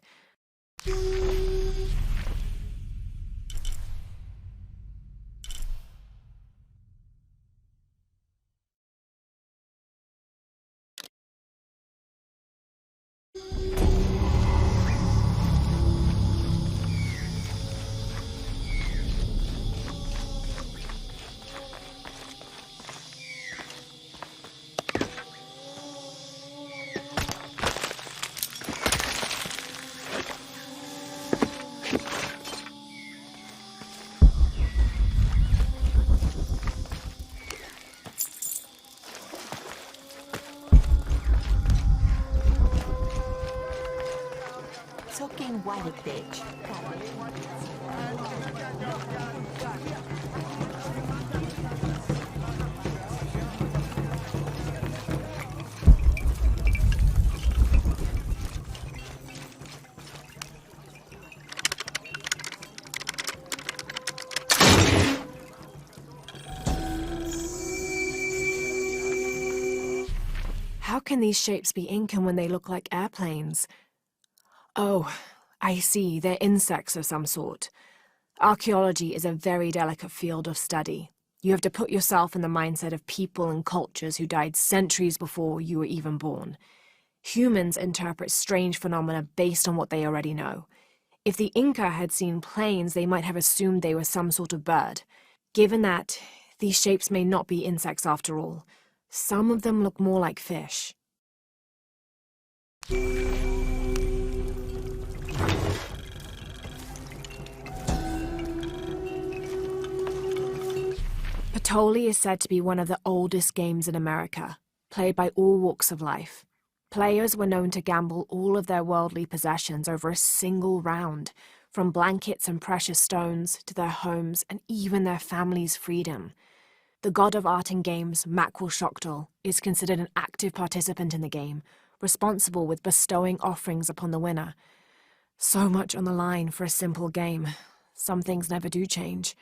White bitch. How can these shapes be Incan when they look like airplanes? Oh, I see, they're insects of some sort. Archaeology is a very delicate field of study. You have to put yourself in the mindset of people and cultures who died centuries before you were even born. Humans interpret strange phenomena based on what they already know. If the Inca had seen planes, they might have assumed they were some sort of bird. Given that, these shapes may not be insects after all. Some of them look more like fish. Paititi is said to be one of the oldest games in America, played by all walks of life. Players were known to gamble all of their worldly possessions over a single round, from blankets and precious stones to their homes and even their family's freedom. The god of art and games, Makwilxochtl, is considered an active participant in the game, responsible with bestowing offerings upon the winner. So much on the line for a simple game. Some things never do change.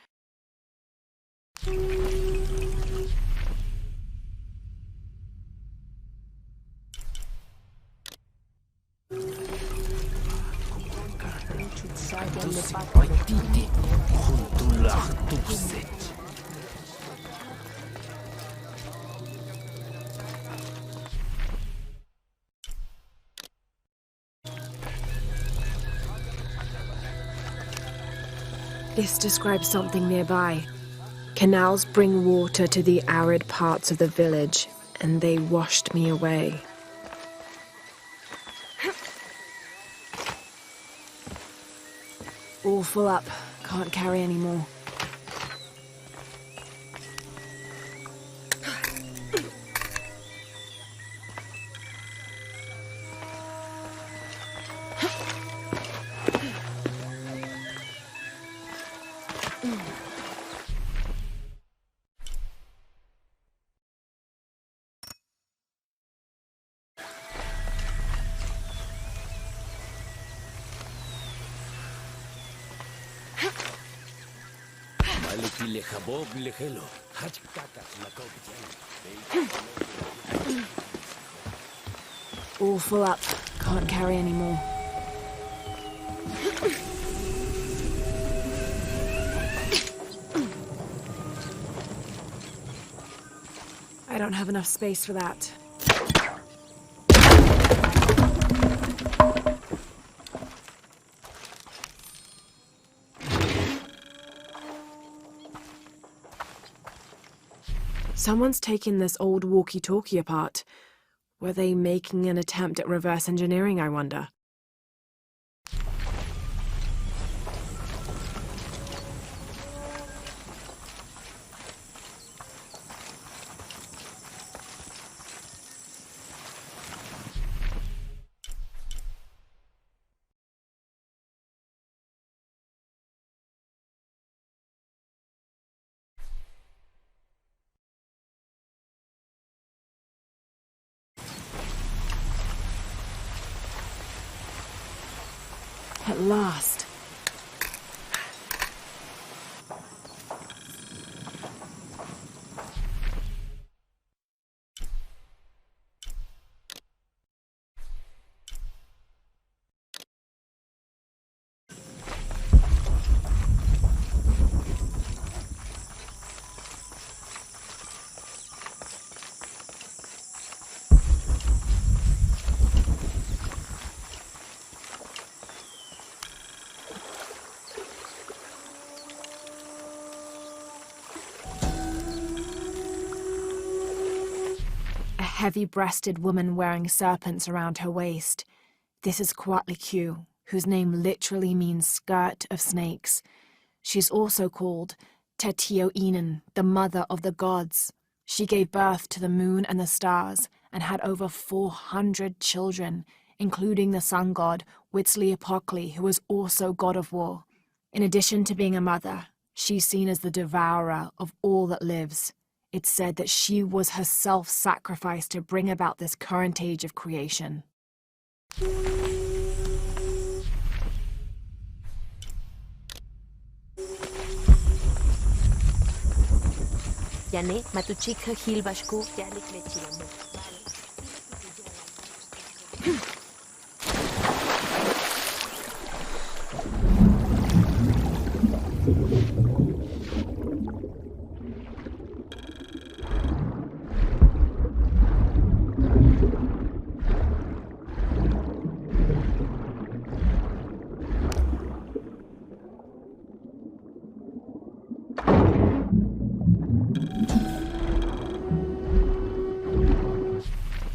Paititi, juntulah tupset. This describes something nearby. Canals bring water to the arid parts of the village, and they washed me away. All full up. Can't carry anymore. All full up. Can't carry anymore. I don't have enough space for that. Someone's taken this old walkie-talkie apart. Were they making an attempt at reverse engineering, I wonder? At last. Heavy-breasted woman wearing serpents around her waist. This is Coatlicue, whose name literally means skirt of snakes. She's also called Tetioinen, the mother of the gods. She gave birth to the moon and the stars, and had over 400 children, including the sun god Huitzilopochtli, who was also god of war. In addition to being a mother, she's seen as the devourer of all that lives. It's said that she was herself sacrificed to bring about this current age of creation. Yane, matuchika hilbashku, yane klechiramu.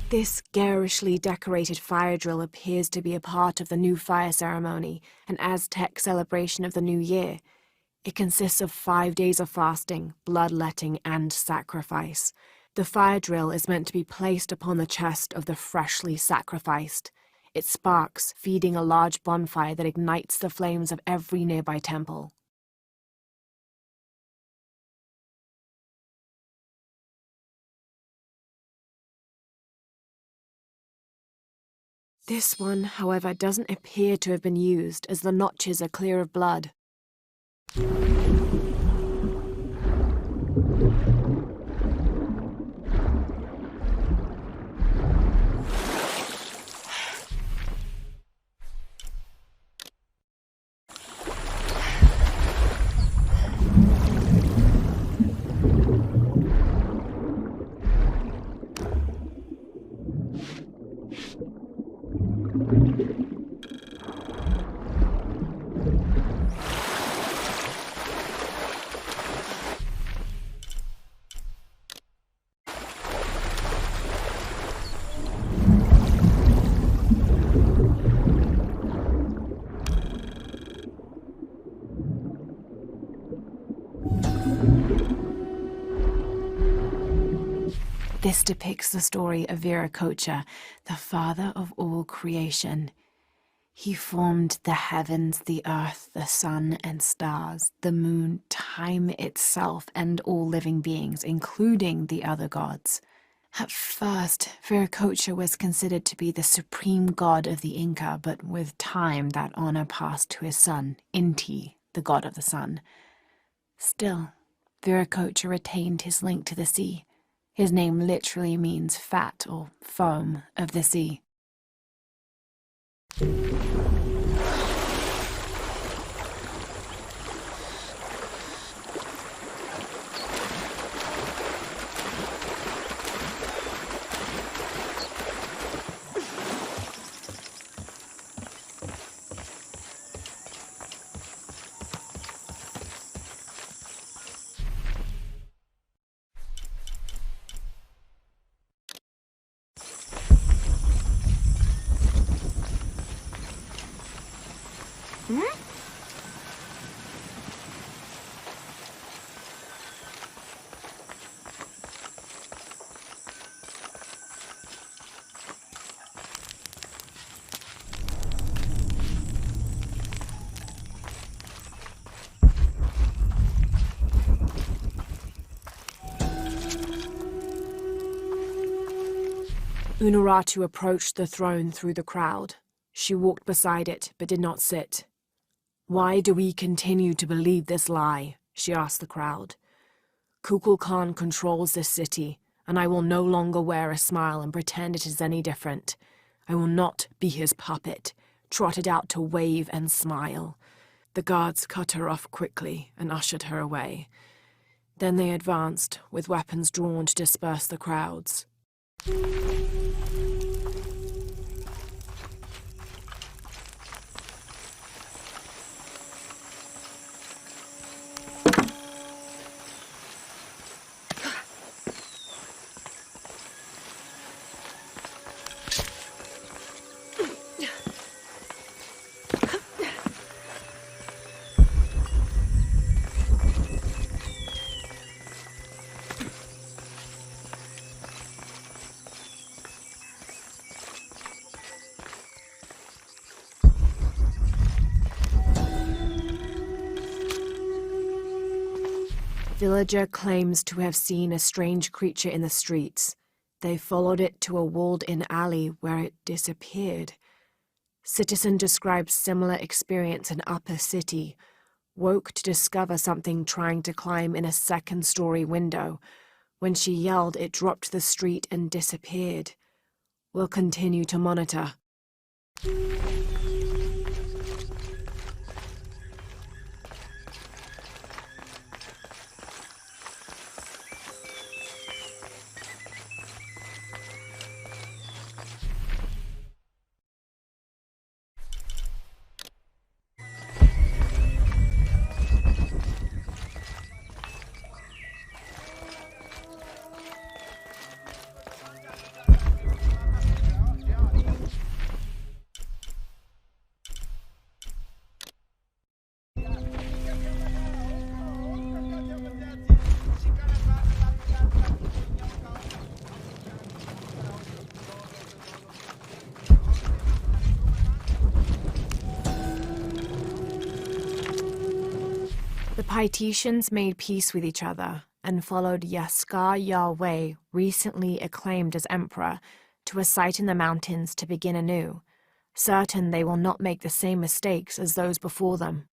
This garishly decorated fire drill appears to be a part of the new fire ceremony, an Aztec celebration of the new year. It consists of 5 days of fasting, bloodletting, and sacrifice. The fire drill is meant to be placed upon the chest of the freshly sacrificed. It sparks, feeding a large bonfire that ignites the flames of every nearby temple. This one, however, doesn't appear to have been used, as the notches are clear of blood. This depicts the story of Viracocha, the father of all creation. He formed the heavens, the earth, the sun and stars, the moon, time itself, and all living beings, including the other gods. At first, Viracocha was considered to be the supreme god of the Inca, but with time that honor passed to his son, Inti, the god of the sun. Still, Viracocha retained his link to the sea. His name literally means fat or foam of the sea. Unuratu approached the throne through the crowd. She walked beside it, but did not sit. "Why do we continue to believe this lie?" she asked the crowd. "Kukulkan controls this city, and I will no longer wear a smile and pretend it is any different. I will not be his puppet, trotted out to wave and smile." The guards cut her off quickly and ushered her away. Then they advanced, with weapons drawn to disperse the crowds. Villager claims to have seen a strange creature in the streets. They followed it to a walled-in alley where it disappeared. Citizen describes similar experience in Upper City. Woke to discover something trying to climb in a second-story window. When she yelled, it dropped to the street and disappeared. We'll continue to monitor. The Paititians made peace with each other and followed Yaskar Yahweh, recently acclaimed as emperor, to a site in the mountains to begin anew, certain they will not make the same mistakes as those before them.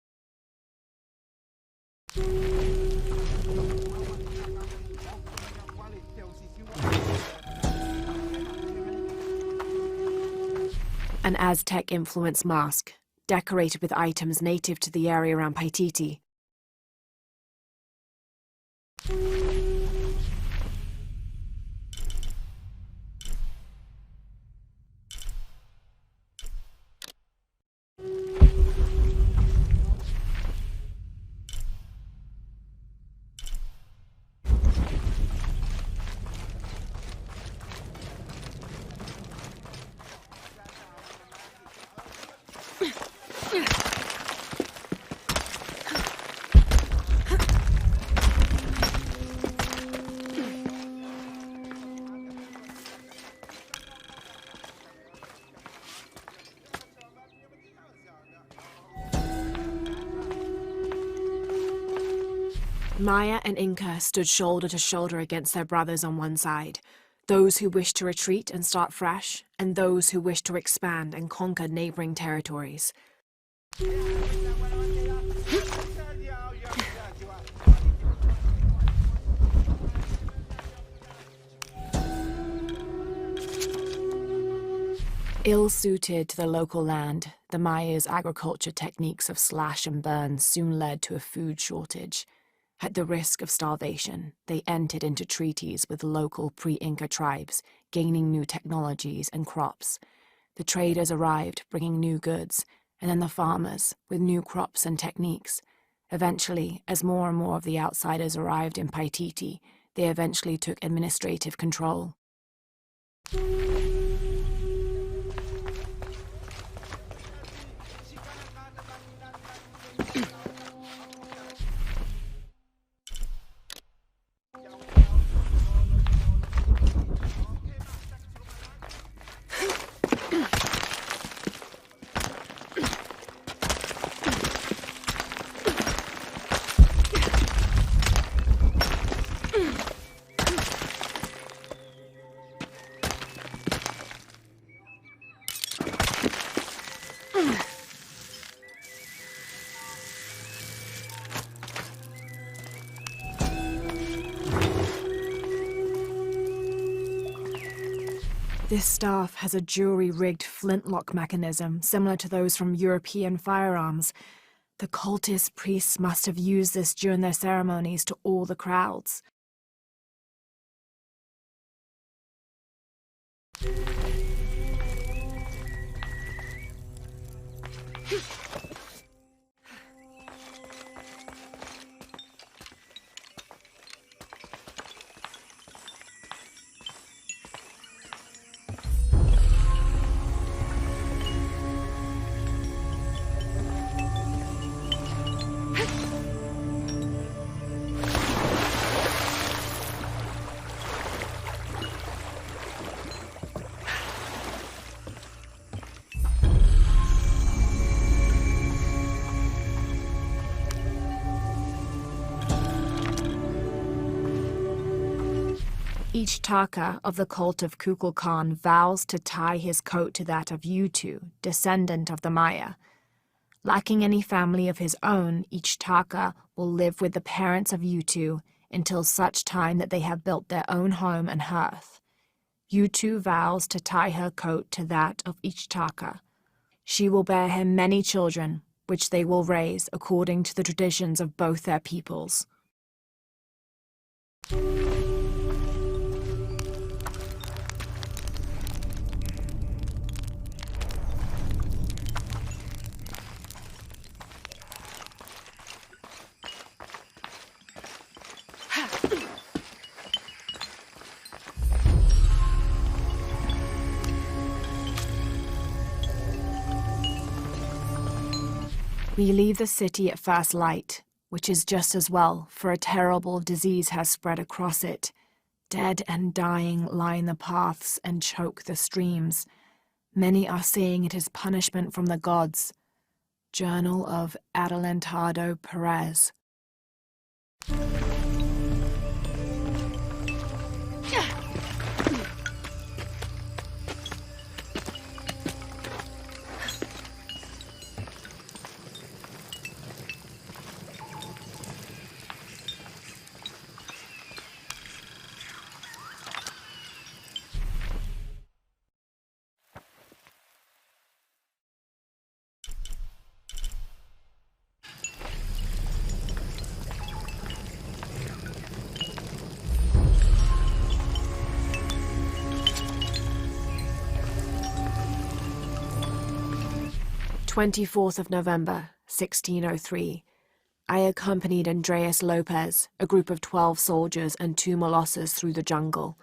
An Aztec-influenced mask, decorated with items native to the area around Paititi. Maya and Inca stood shoulder to shoulder against their brothers on one side, those who wished to retreat and start fresh, and those who wished to expand and conquer neighboring territories. Ill-suited to the local land, the Maya's agriculture techniques of slash and burn soon led to a food shortage. At the risk of starvation, they entered into treaties with local pre-Inca tribes, gaining new technologies and crops. The traders arrived, bringing new goods, and then the farmers, with new crops and techniques. Eventually, as more and more of the outsiders arrived in Paititi, they eventually took administrative control. This staff has a jury-rigged flintlock mechanism similar to those from European firearms. The cultist priests must have used this during their ceremonies to awe the crowds. Each Taka of the cult of Kukulkan vows to tie his coat to that of Utu, descendant of the Maya. Lacking any family of his own, each Taka will live with the parents of Utu until such time that they have built their own home and hearth. Utu vows to tie her coat to that of each Taka. She will bear him many children, which they will raise according to the traditions of both their peoples. We leave the city at first light, which is just as well, for a terrible disease has spread across it. Dead and dying line the paths and choke the streams. Many are saying it is punishment from the gods. Journal of Adelantado Perez. November 1603. I accompanied Andreas Lopez, a group of 12 soldiers and 2 Molossers through the jungle.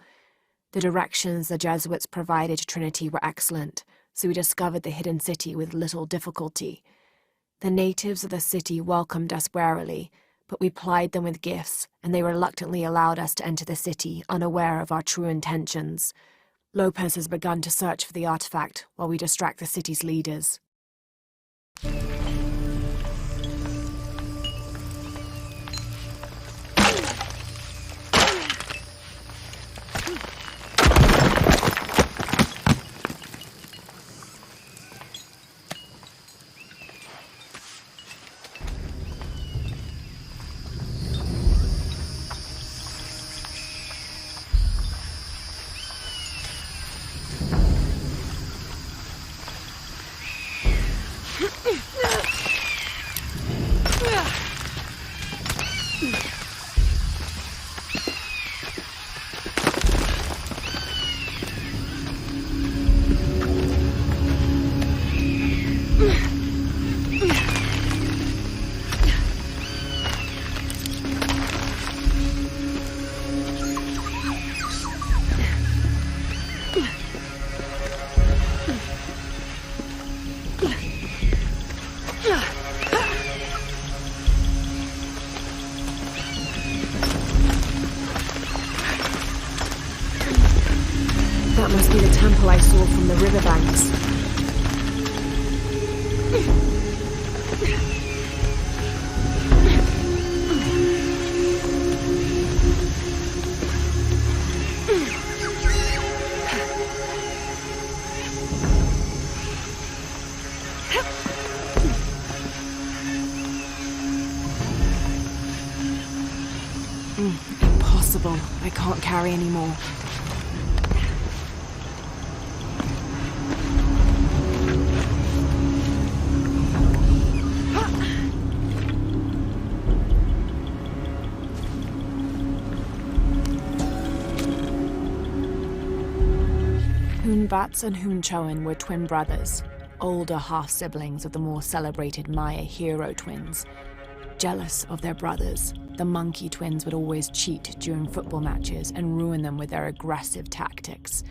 The directions the Jesuits provided to Trinity were excellent, so we discovered the hidden city with little difficulty. The natives of the city welcomed us warily, but we plied them with gifts, and they reluctantly allowed us to enter the city, unaware of our true intentions. Lopez has begun to search for the artifact while we distract the city's leaders. That must be the temple I saw from the riverbanks. Impossible. I can't carry anymore. Hoonbats and Hoonchoin were twin brothers, older half-siblings of the more celebrated Maya hero twins. Jealous of their brothers, the monkey twins would always cheat during football matches and ruin them with their aggressive tactics.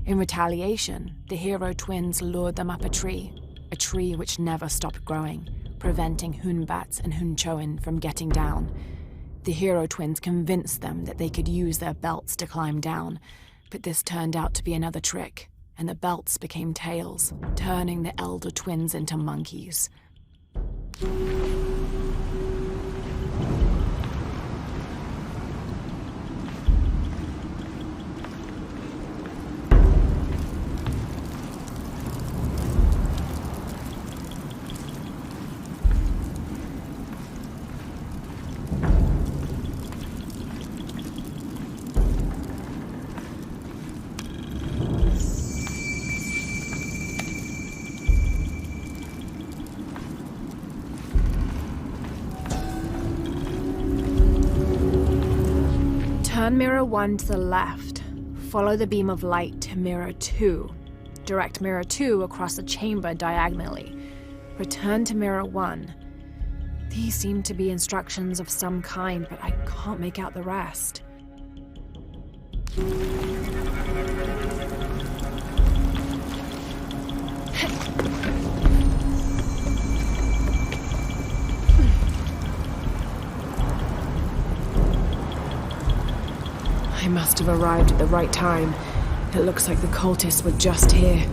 In retaliation, the hero twins lured them up a tree which never stopped growing, preventing Hoonbats and Hoonchoin from getting down. The hero twins convinced them that they could use their belts to climb down, but this turned out to be another trick, and the belts became tails, turning the elder twins into monkeys. Turn mirror 1 to the left. Follow the beam of light to mirror 2. Direct mirror 2 across the chamber diagonally. Return to mirror 1. These seem to be instructions of some kind, but I can't make out the rest. I must have arrived at the right time. It looks like the cultists were just here.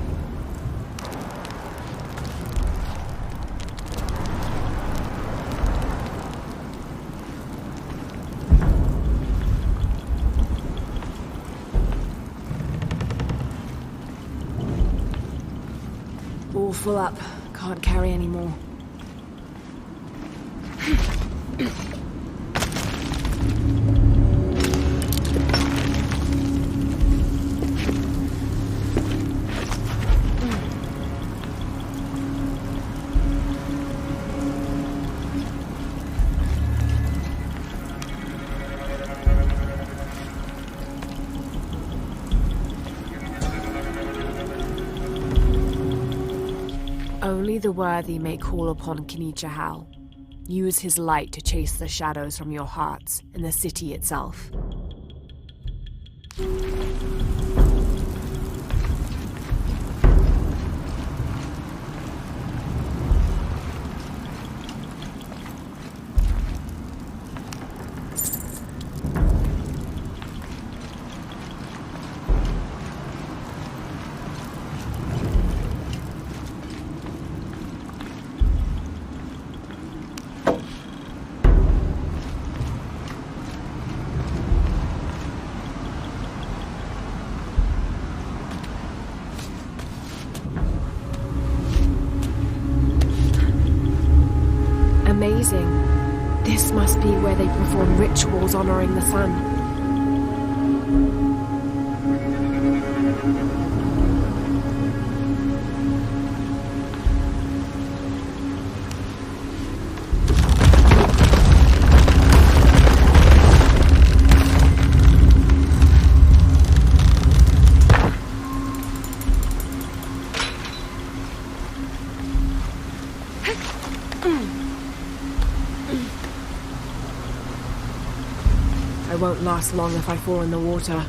All full up. Can't carry any more. Only the worthy may call upon Kinichahal. Use his light to chase the shadows from your hearts and the city itself. Amazing. This must be where they perform rituals honoring the sun. I won't last long if I fall in the water.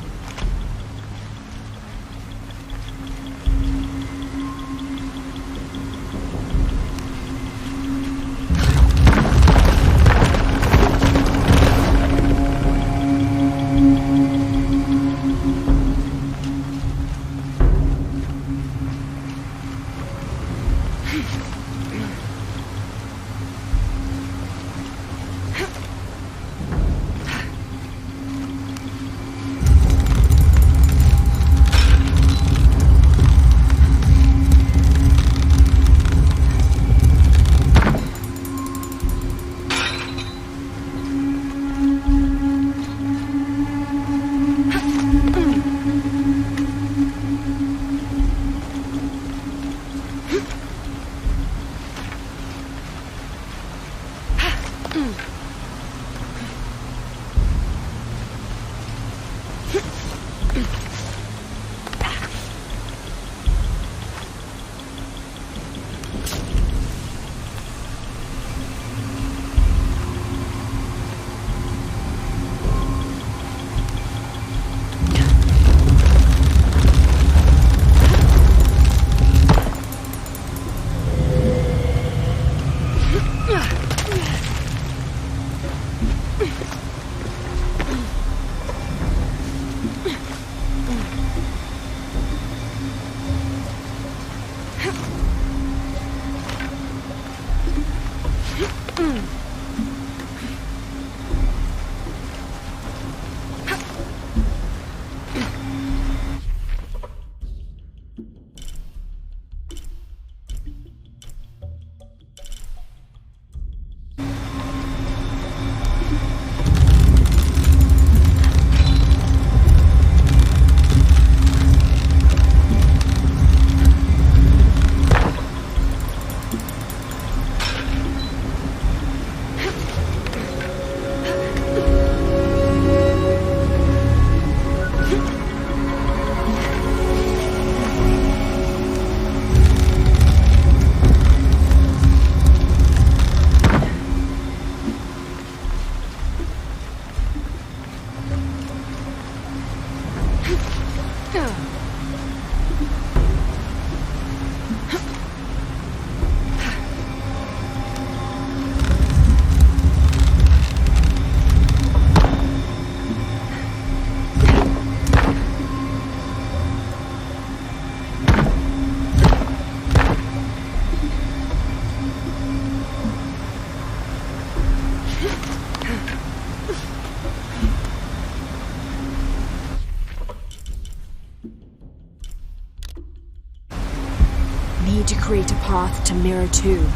Need to create a path to Mirror 2.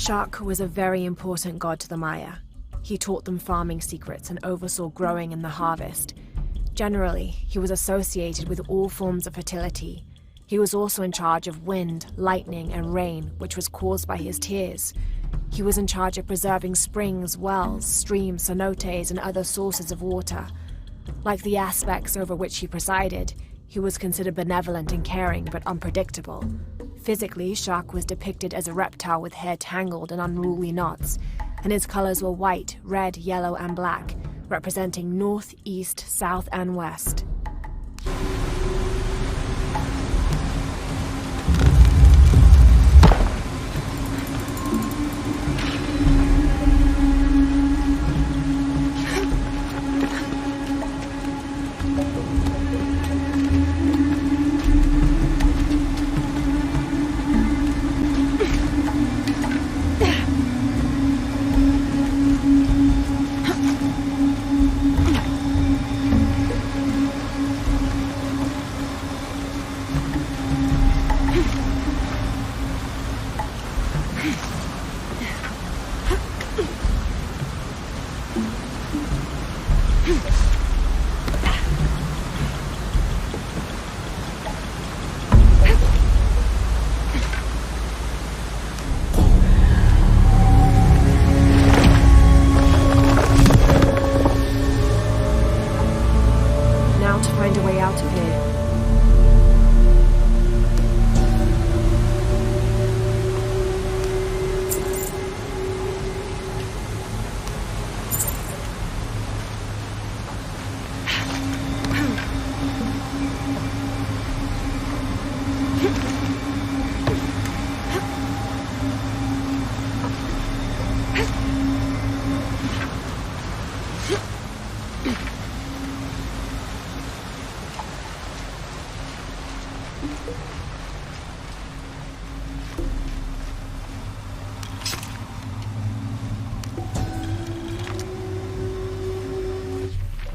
Shak was a very important god to the Maya. He taught them farming secrets and oversaw growing and the harvest. Generally, he was associated with all forms of fertility. He was also in charge of wind, lightning, and rain, which was caused by his tears. He was in charge of preserving springs, wells, streams, cenotes, and other sources of water. Like the aspects over which he presided, he was considered benevolent and caring, but unpredictable. Physically, Shak was depicted as a reptile with hair tangled in unruly knots, and his colors were white, red, yellow, and black, representing north, east, south, and west.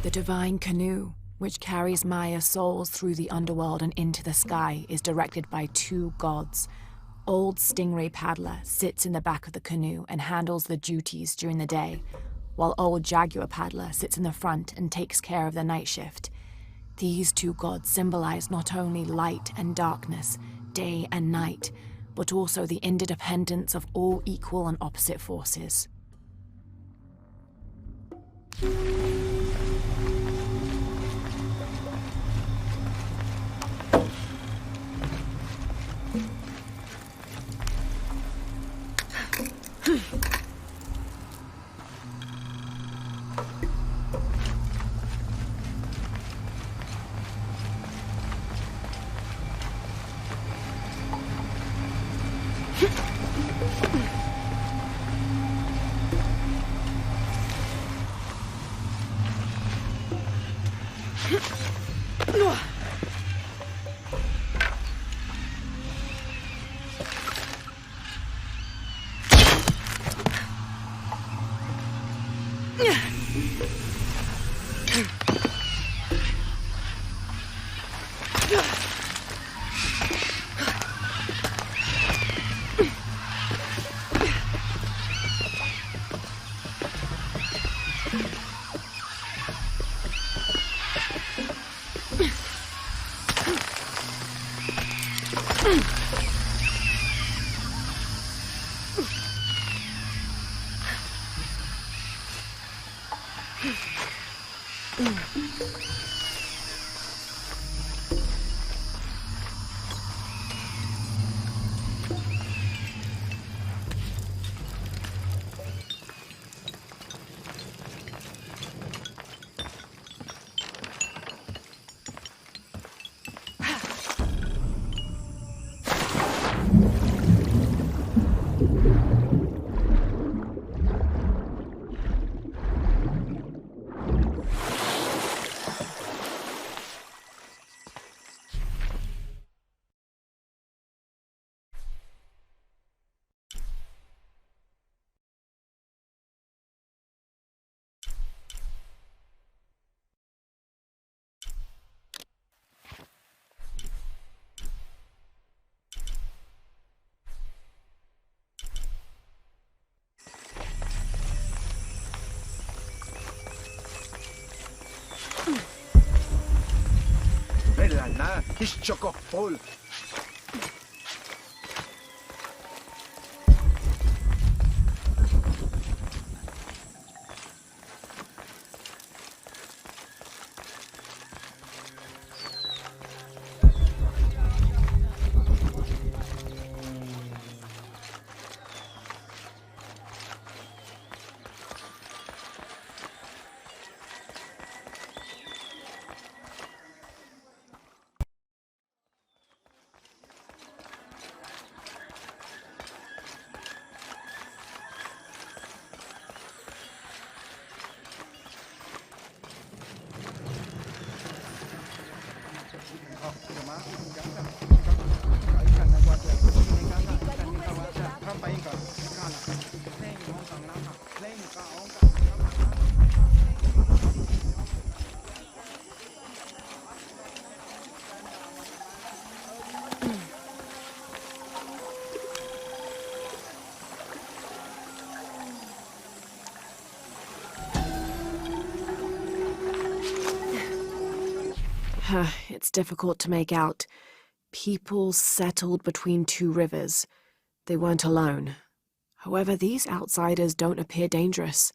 The divine canoe. which carries Maya's souls through the underworld and into the sky, is directed by two gods. Old Stingray Paddler sits in the back of the canoe and handles the duties during the day, while Old Jaguar Paddler sits in the front and takes care of the night shift. These two gods symbolize not only light and darkness, day and night, but also the interdependence of all equal and opposite forces. He's chock-full. It's difficult to make out. People settled between two rivers. They weren't alone. However, these outsiders don't appear dangerous.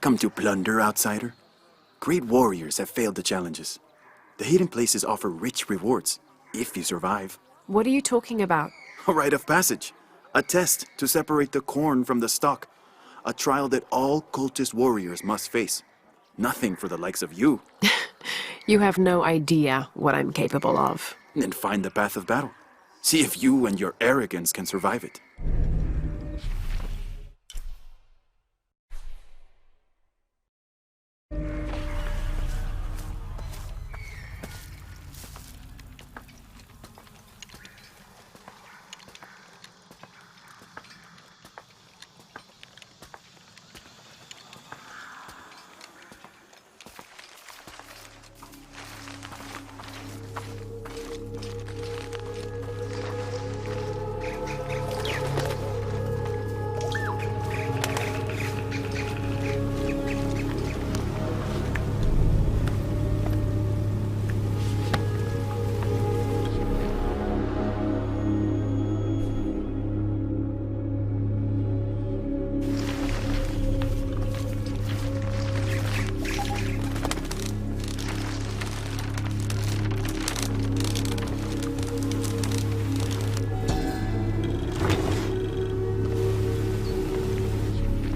Come to plunder, outsider? Great warriors have failed the challenges. The hidden places offer rich rewards, if you survive. What are you talking about? A rite of passage. A test to separate the corn from the stalk. A trial that all cultist warriors must face. Nothing for the likes of you. You have no idea what I'm capable of. Then find the path of battle. See if you and your arrogance can survive it.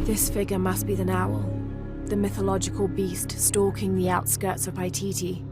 This figure must be the owl, the mythological beast stalking the outskirts of Paititi.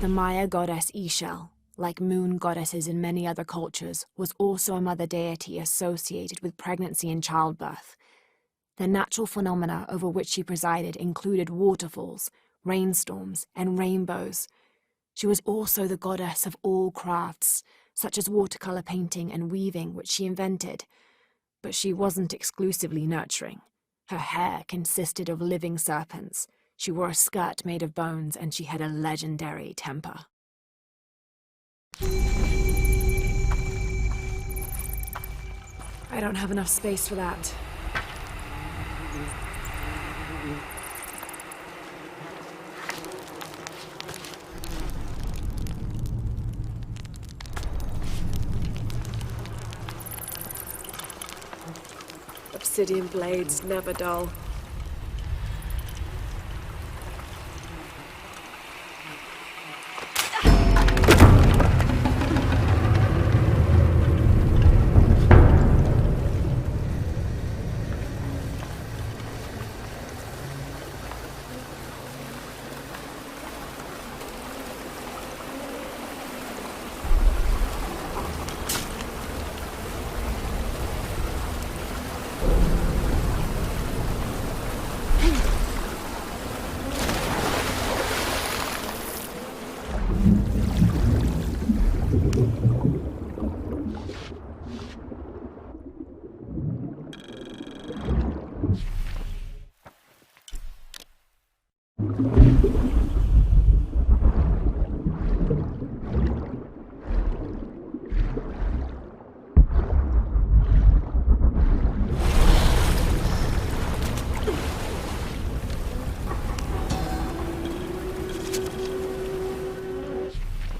The Maya goddess Ixchel, like moon goddesses in many other cultures, was also a mother deity associated with pregnancy and childbirth. The natural phenomena over which she presided included waterfalls, rainstorms, and rainbows. She was also the goddess of all crafts, such as watercolor painting and weaving, which she invented. But she wasn't exclusively nurturing. Her hair consisted of living serpents. She wore a skirt made of bones, and she had a legendary temper. I don't have enough space for that. Obsidian blades, never dull.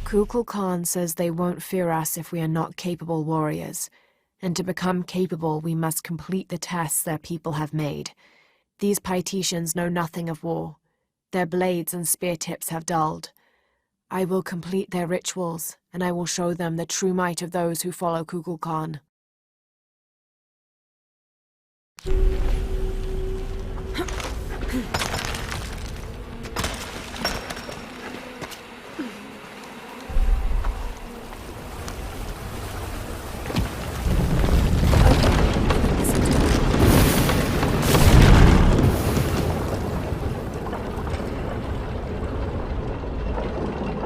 Kukulkan says they won't fear us if we are not capable warriors, and to become capable we must complete the tests their people have made. These paititians know nothing of war. Their blades and spear tips have dulled. I will complete their rituals, and I will show them the true might of those who follow Kukulkan.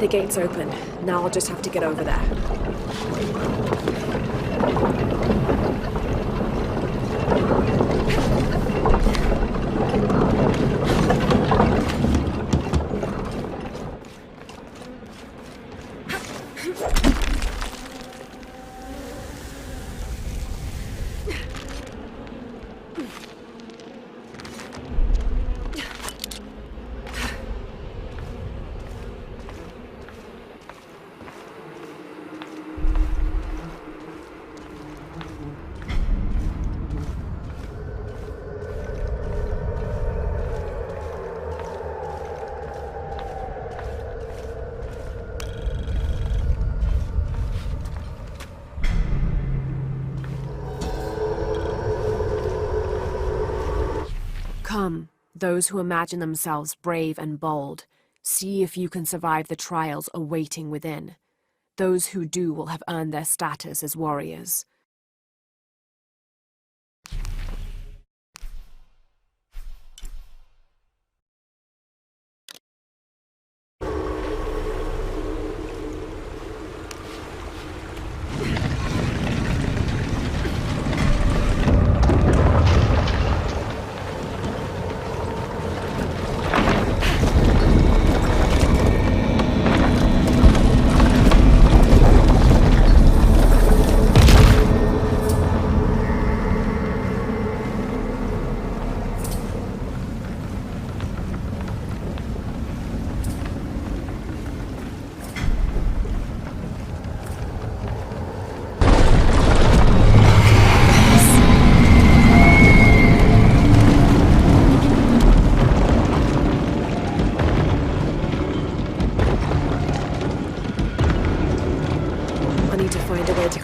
The gate's open. Now I'll just have to get over there. Come, those who imagine themselves brave and bold, see if you can survive the trials awaiting within. Those who do will have earned their status as warriors.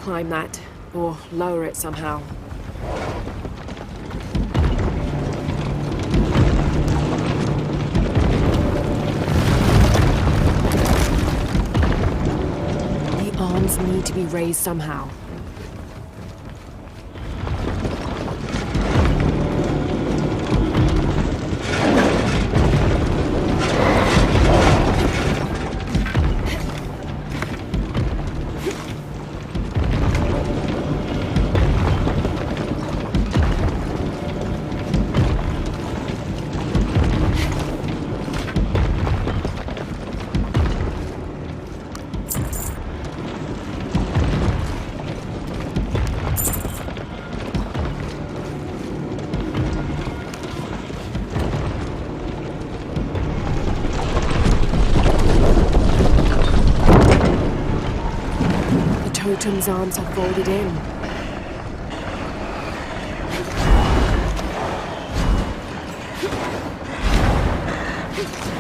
Climb that, or lower it somehow. The arms need to be raised somehow. Totem's arms have folded in. Yes.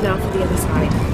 Now for the other side.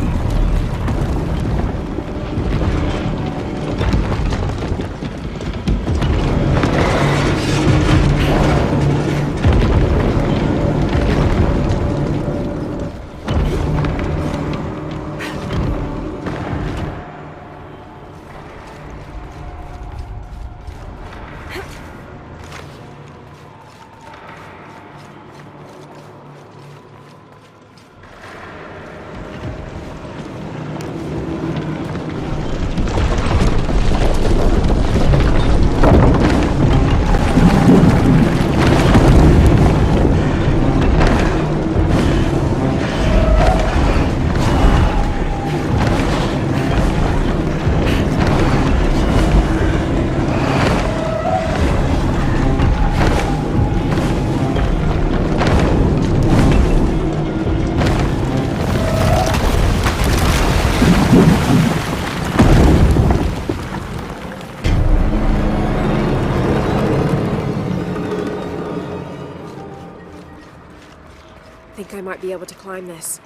I might be able to climb this.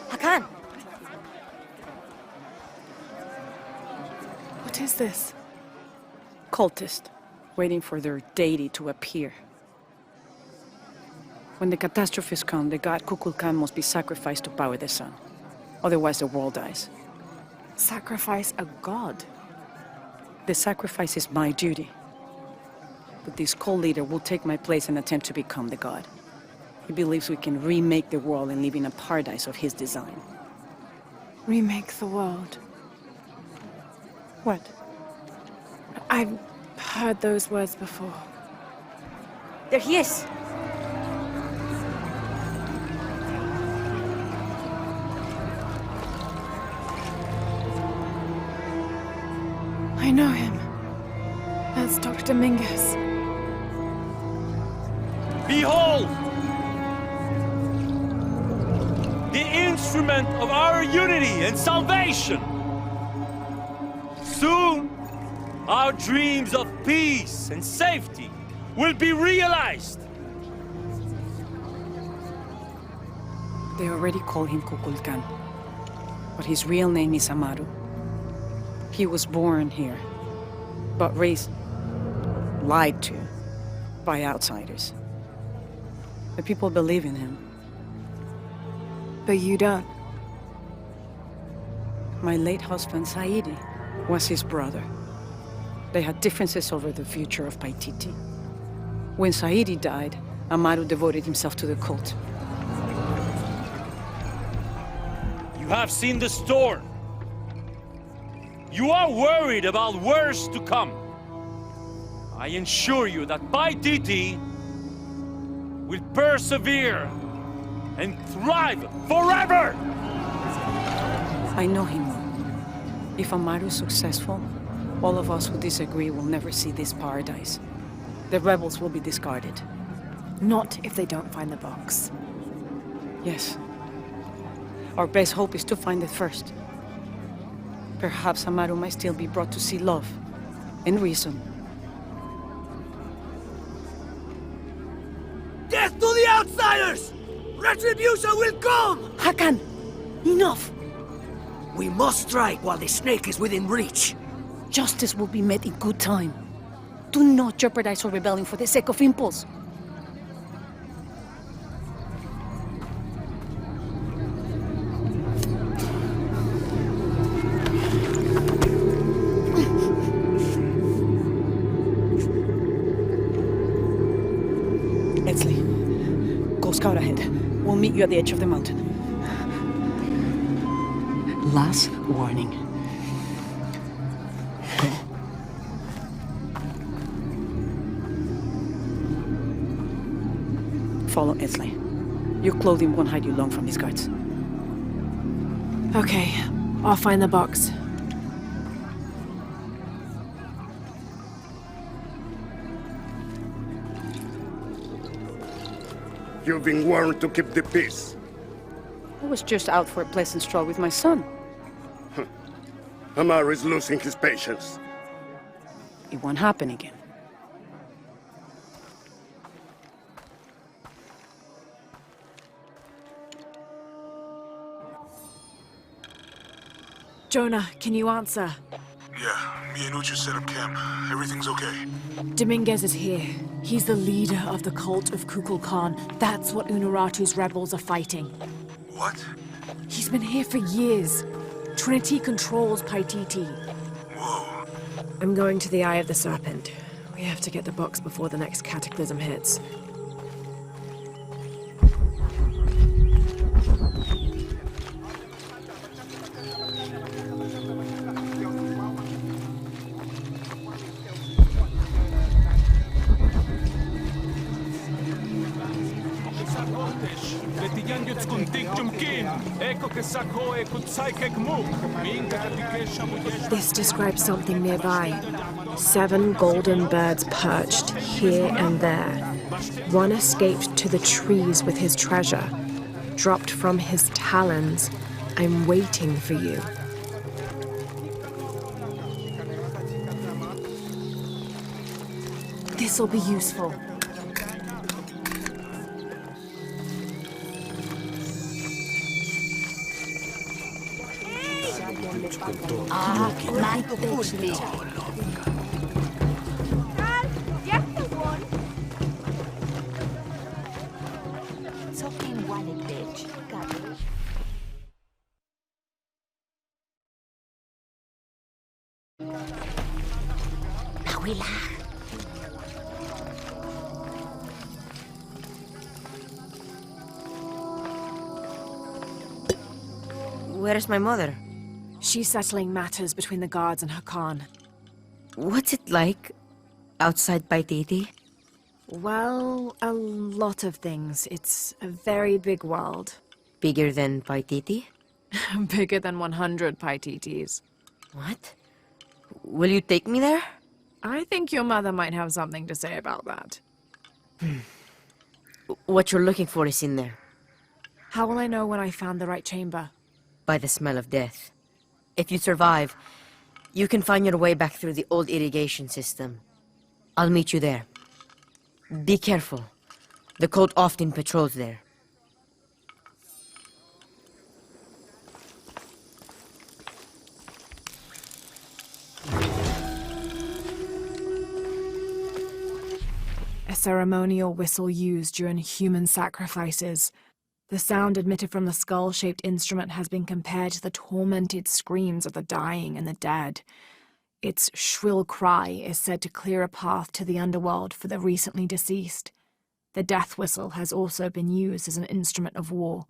Hakan! What is this? Cultist, waiting for their deity to appear. When the catastrophes come, the god Kukulkan must be sacrificed to power the sun. Otherwise, the world dies. Sacrifice a god? The sacrifice is my duty. But this cult leader will take my place and attempt to become the god. He believes we can remake the world and live in a paradise of his design. Remake the world? What? I've heard those words before. There he is! I know him. That's Dr. Dominguez. Behold! The instrument of our unity and salvation! Soon, our dreams of peace and safety will be realized! They already call him Kukulkan, but his real name is Amaru. He was born here, but raised, lied to, by outsiders. The people believe in him. But you don't. My late husband, Saidi, was his brother. They had differences over the future of Paititi. When Saidi died, Amaru devoted himself to the cult. You have seen the storm. You are worried about worse to come. I assure you that paititi will persevere and thrive forever! I know him well. If Amaru is successful, all of us who disagree will never see this paradise. The rebels will be discarded. Not if they don't find the box. Yes. Our best hope is to find it first. Perhaps Amaru might still be brought to see love and reason. Death to the outsiders! Retribution will come! Hakan! Enough! We must strike while the snake is within reach. Justice will be met in good time. Do not jeopardize our rebellion for the sake of impulse. Scout ahead. We'll meet you at the edge of the mountain. Last warning. Follow Esley. Your clothing won't hide you long from these guards. Okay, I'll find the box. You've been warned to keep the peace. I was just out for a pleasant stroll with my son. Amaru is losing his patience. It won't happen again. Jonah, can you answer? Yeah, me and Ucha set up camp. Everything's okay. Dominguez is here. He's the leader of the cult of Kukulkan. That's what Unuratu's rebels are fighting. What? He's been here for years. Trinity controls Paititi. Whoa. I'm going to the Eye of the Serpent. We have to get the box before the next cataclysm hits. This describes something nearby. 7 golden birds perched here and there. One escaped to the trees with his treasure. Dropped from his talons. I'm waiting for you. This'll be useful. Where's my mother? She's settling matters between the guards and her Khan. What's it like outside Paititi? Well, a lot of things. It's a very big world. Bigger than Paititi? Bigger than 100 paititis. What? Will you take me there? I think your mother might have something to say about that. What you're looking for is in there. How will I know when I found the right chamber? By the smell of death. If you survive, you can find your way back through the old irrigation system. I'll meet you there. Be careful. The cult often patrols there. A ceremonial whistle used during human sacrifices. The sound emitted from the skull-shaped instrument has been compared to the tormented screams of the dying and the dead. Its shrill cry is said to clear a path to the underworld for the recently deceased. The death whistle has also been used as an instrument of war,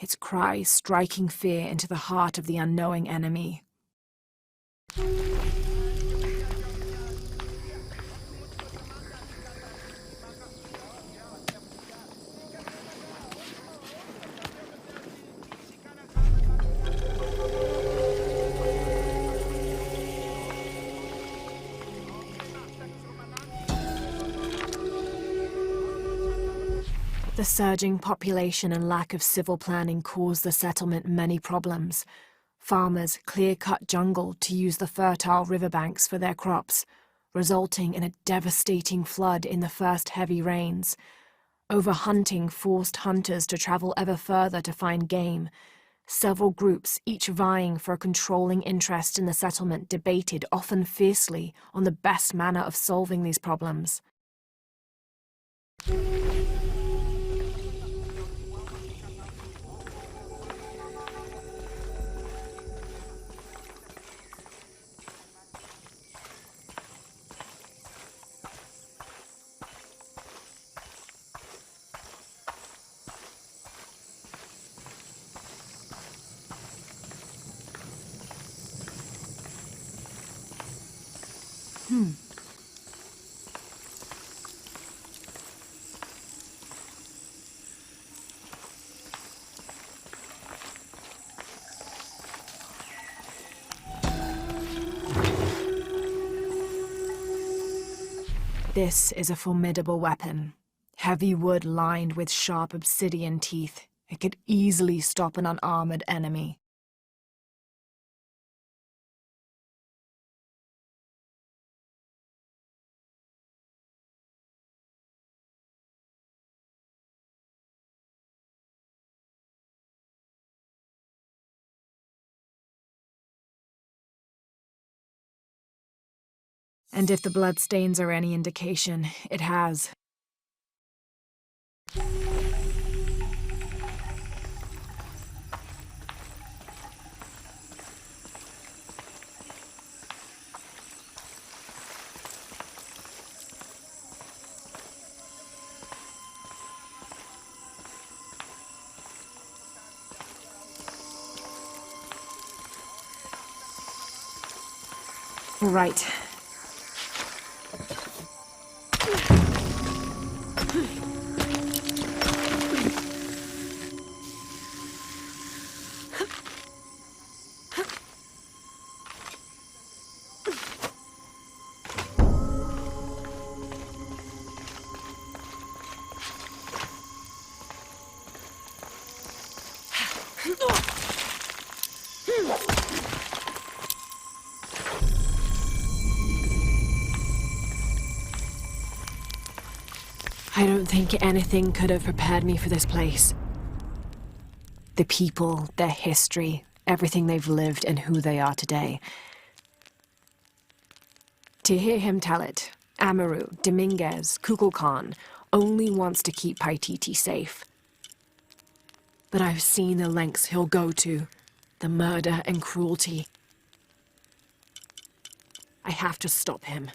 its cry striking fear into the heart of the unknowing enemy. The surging population and lack of civil planning caused the settlement many problems. Farmers clear-cut jungle to use the fertile riverbanks for their crops, resulting in a devastating flood in the first heavy rains. Overhunting forced hunters to travel ever further to find game. Several groups, each vying for a controlling interest in the settlement, debated often fiercely on the best manner of solving these problems. This is a formidable weapon. Heavy wood lined with sharp obsidian teeth. It could easily stop an unarmored enemy. And if the bloodstains are any indication, it has. Right. I don't think anything could have prepared me for this place. The people, their history, everything they've lived and who they are today. To hear him tell it, Amaru, Dominguez, Kukulkan only wants to keep Paititi safe. But I've seen the lengths he'll go to, the murder and cruelty. I have to stop him.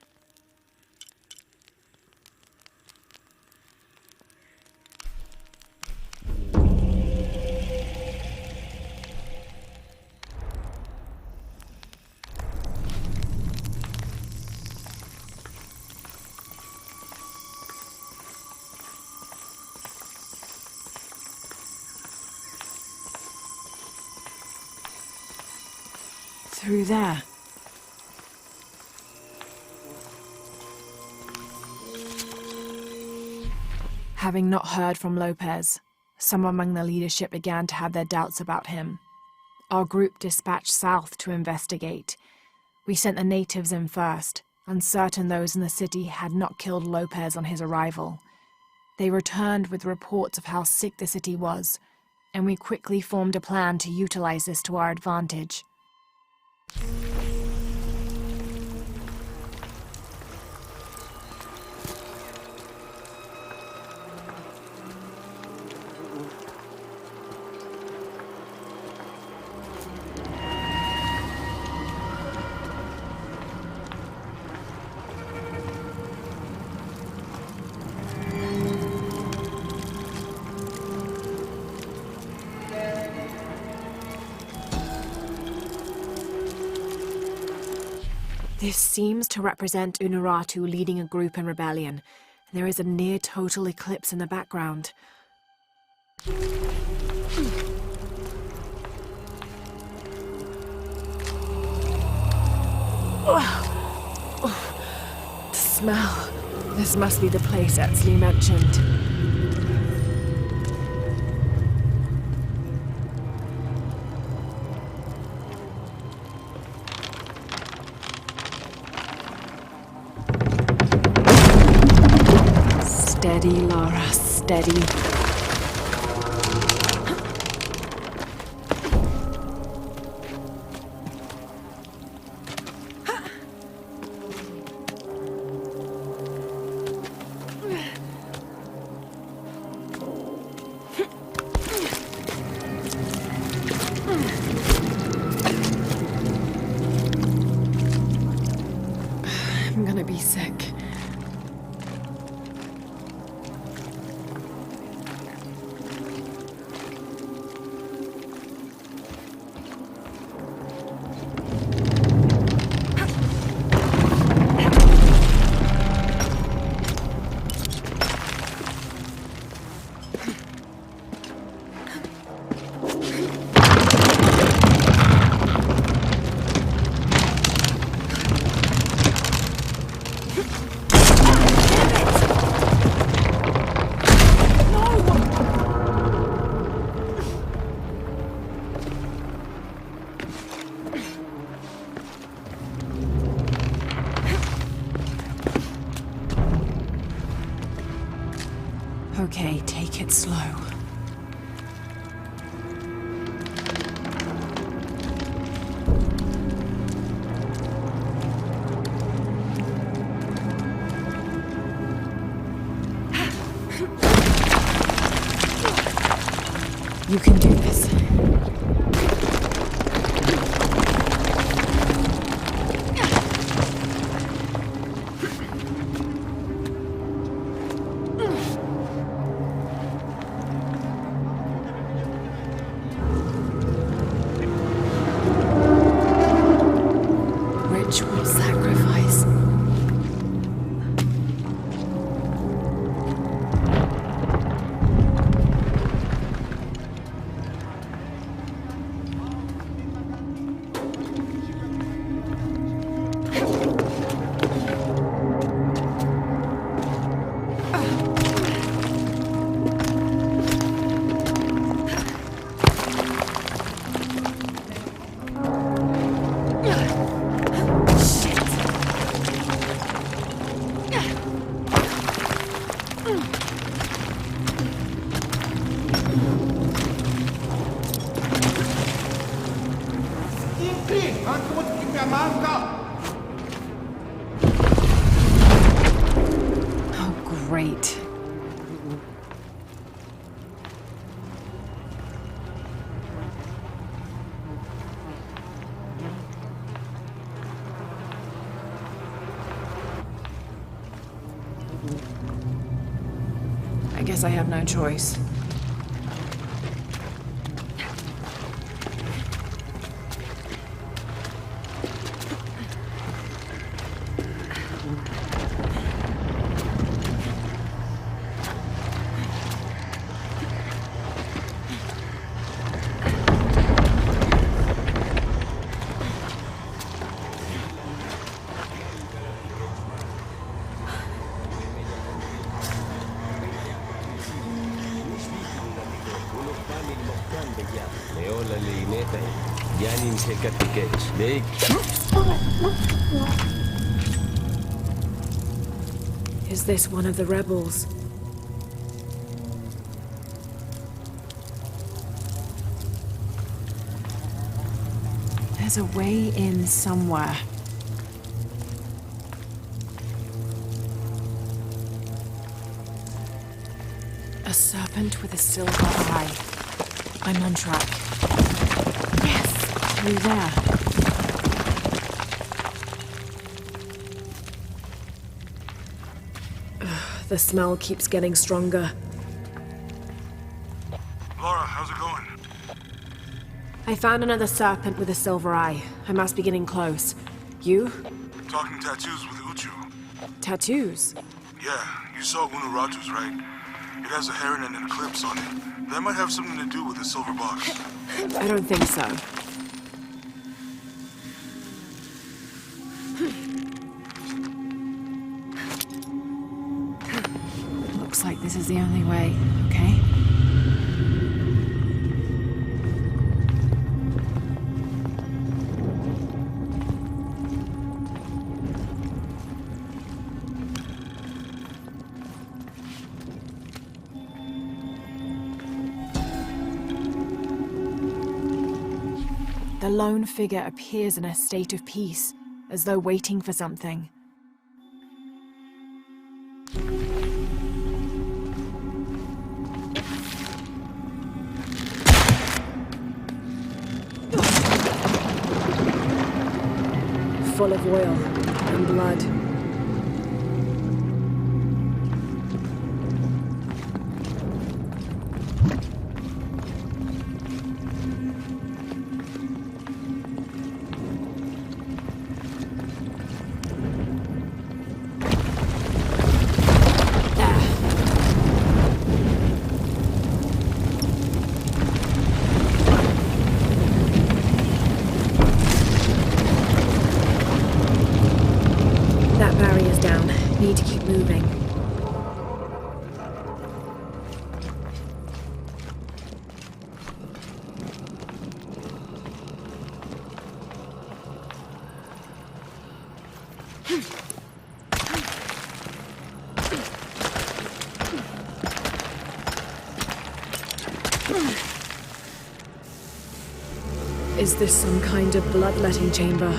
Through there. Having not heard from Lopez, some among the leadership began to have their doubts about him. Our group dispatched south to investigate. We sent the natives in first, uncertain those in the city had not killed Lopez on his arrival. They returned with reports of how sick the city was, and we quickly formed a plan to utilize this to our advantage. This seems to represent Unuratu leading a group in rebellion. There is a near-total eclipse in the background. The smell. This must be the place Etsley mentioned. Steady, Lara, steady. I'm gonna be sick. Okay, take it slow. You can do this. Ritual sacrifice. Guess I have no choice. Is this one of the rebels? There's a way in somewhere. A serpent with a silver eye. I'm on track. Yes, through there. The smell keeps getting stronger. Lara, how's it going? I found another serpent with a silver eye. I must be getting close. You? Talking tattoos with Uchu. Tattoos? Yeah, you saw Unuratu's, right? It has a heron and an eclipse on it. That might have something to do with the silver box. I don't think so. Looks like this is the only way, okay? The lone figure appears in a state of peace, as though waiting for something. Full of oil and blood. Need to keep moving. Is this some kind of bloodletting chamber?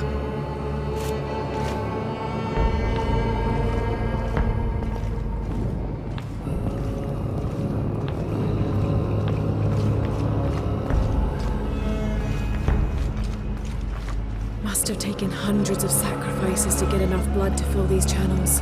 Must have taken hundreds of sacrifices to get enough blood to fill these channels.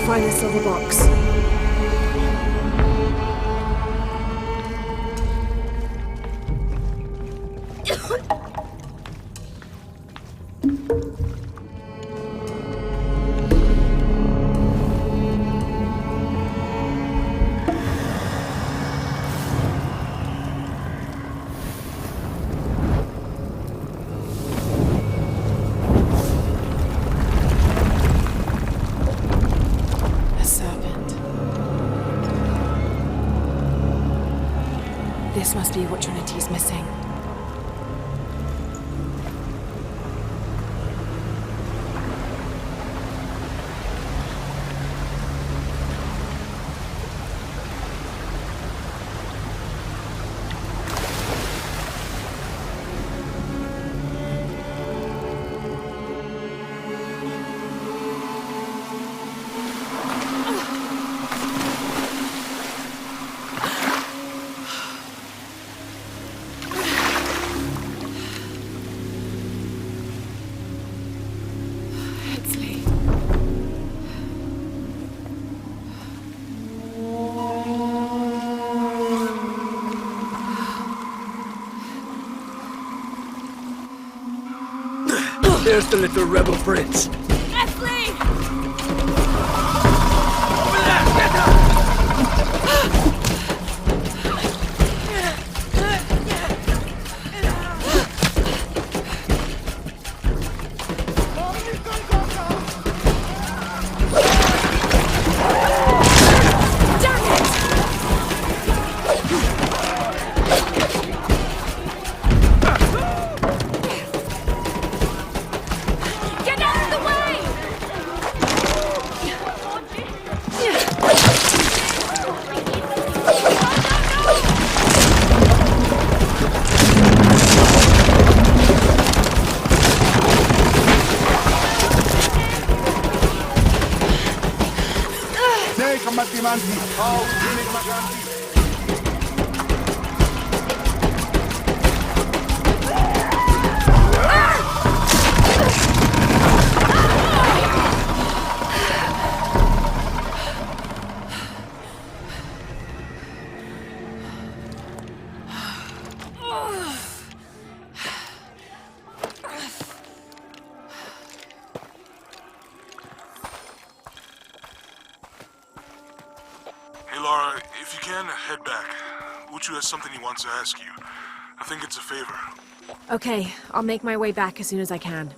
Find the silver box. This must be what Trinity's missing. There's the little rebel prince. Leslie! Over there! Get her! Lara, if you can, head back. Uchu has something he wants to ask you. I think it's a favor. Okay, I'll make my way back as soon as I can.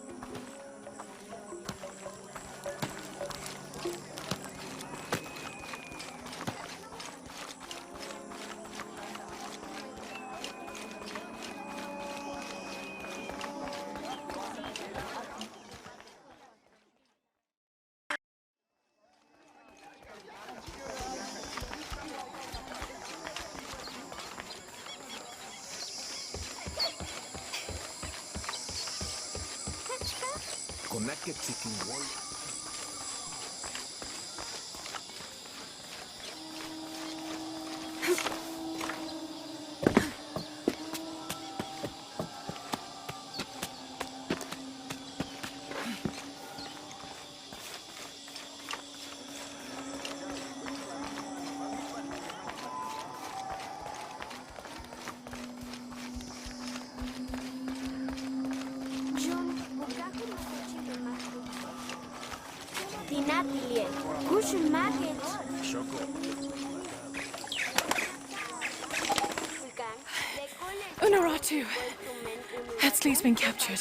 Hetzley's been captured.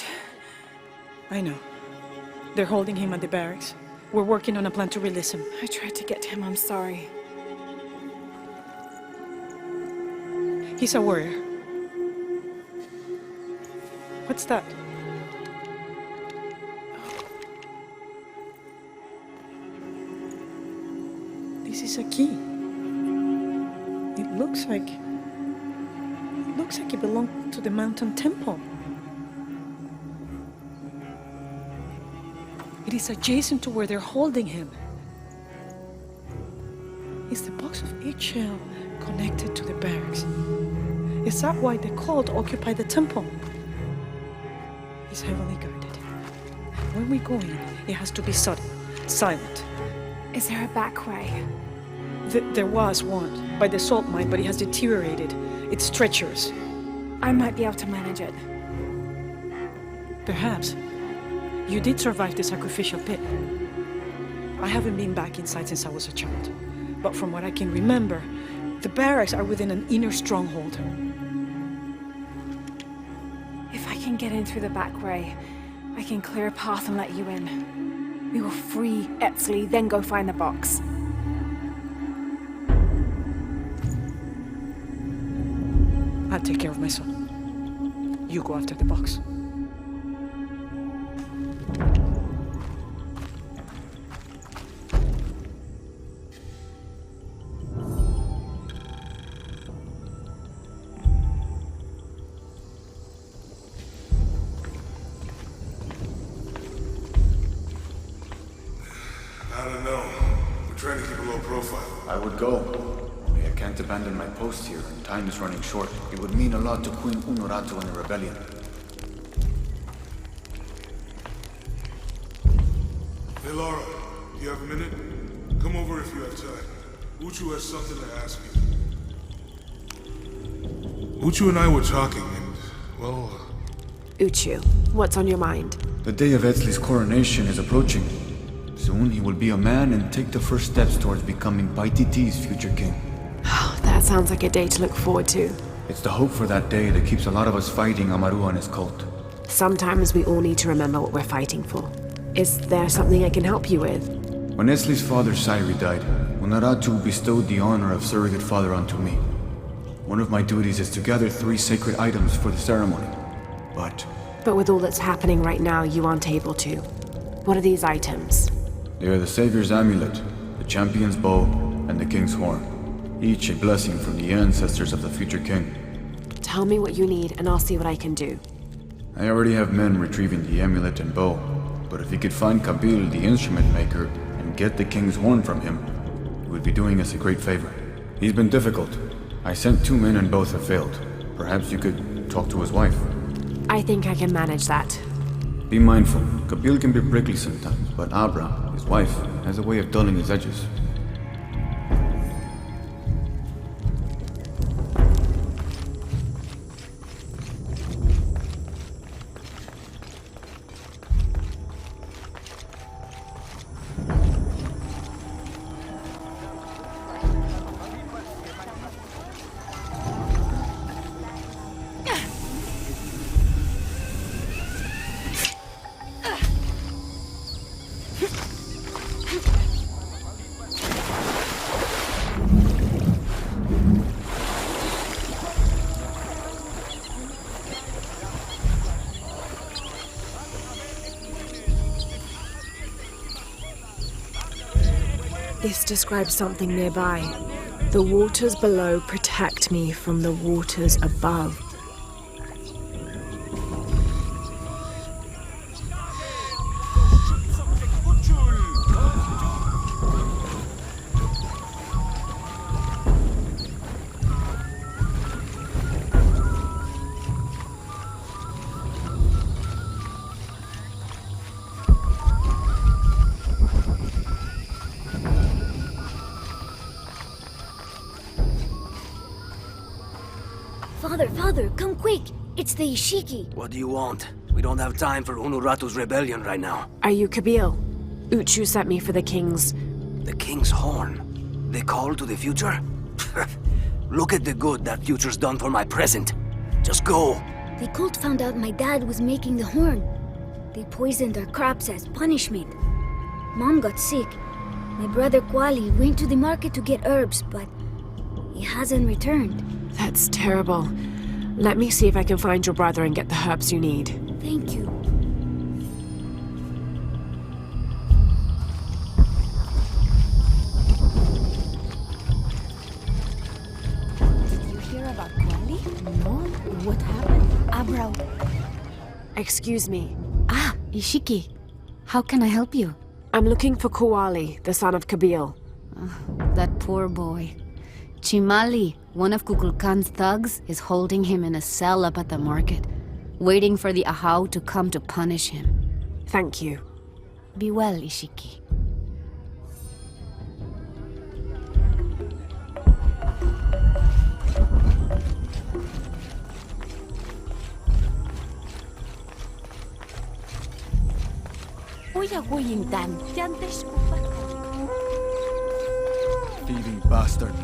I know. They're holding him at the barracks. We're working on a plan to release him. I tried to get to him, I'm sorry. He's a warrior. What's that? This is a key. It looks like it belonged to the mountain temple. It is adjacent to where they're holding him. Is the box of HL connected to the barracks? Is that why the cult occupied the temple? It's heavily guarded. When we go in, it has to be sudden, silent. Is there a back way? There was one, by the salt mine, but it has deteriorated. It's treacherous. I might be able to manage it. Perhaps. You did survive the sacrificial pit. I haven't been back inside since I was a child. But from what I can remember, the barracks are within an inner stronghold. If I can get in through the back way, I can clear a path and let you in. We will free Etzli, then go find the box. I'll take care of my son. You go after the box. I don't know. We're trying to keep a low profile. I would go. Only I can't abandon my post here, and time is running short. It would mean a lot to Queen Unearthing and the rebellion. Hey, Lara, do you have a minute? Come over if you have time. Uchu has something to ask you. Uchu and I were talking, and, well... Uchu, what's on your mind? The day of Etzli's coronation is approaching. Soon he will be a man and take the first steps towards becoming paititi's future king. That sounds like a day to look forward to. It's the hope for that day that keeps a lot of us fighting Amaru and his cult. Sometimes we all need to remember what we're fighting for. Is there something I can help you with? When Etzli's father Sairi died, Unaratu bestowed the honor of surrogate father onto me. One of my duties is to gather 3 sacred items for the ceremony. But with all that's happening right now, you aren't able to. What are these items? They are the Savior's amulet, the champion's bow, and the king's horn. Each a blessing from the ancestors of the future king. Tell me what you need, and I'll see what I can do. I already have men retrieving the amulet and bow, but if you could find Kabil, the instrument maker, and get the king's horn from him, you would be doing us a great favor. He's been difficult. I sent 2 men and both have failed. Perhaps you could talk to his wife. I think I can manage that. Be mindful. Kabil can be prickly sometimes, but Abra, his wife, has a way of dulling his edges. This describes something nearby. The waters below protect me from the waters above. Father, come quick! It's the Ishiki. What do you want? We don't have time for Unuratu's rebellion right now. Are you Kabil? Uchu sent me for the king's... The king's horn? The call to the future? Look at the good that future's done for my present. Just go. The cult found out my dad was making the horn. They poisoned our crops as punishment. Mom got sick. My brother Kwali went to the market to get herbs, but he hasn't returned. That's terrible. Let me see if I can find your brother and get the herbs you need. Thank you. Did you hear about Kwali? No. What happened? Abra. Excuse me. Ah, Ishiki. How can I help you? I'm looking for Kuali, the son of Kabil. That poor boy. Chimali, one of Kukulkan's thugs, is holding him in a cell up at the market, waiting for the Ahau to come to punish him. Thank you. Be well, Ishiki. Thieving bastard.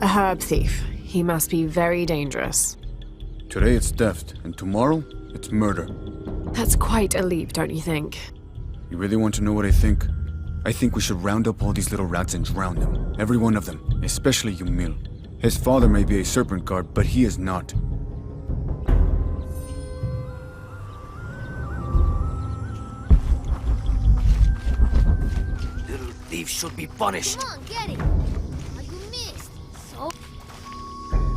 A herb thief. He must be very dangerous. Today it's theft, and tomorrow it's murder. That's quite a leap, don't you think? You really want to know what I think? I think we should round up all these little rats and drown them. Every one of them, especially Yumil. His father may be a serpent guard, but he is not. Little thieves should be punished. Come on, get it. You missed. So?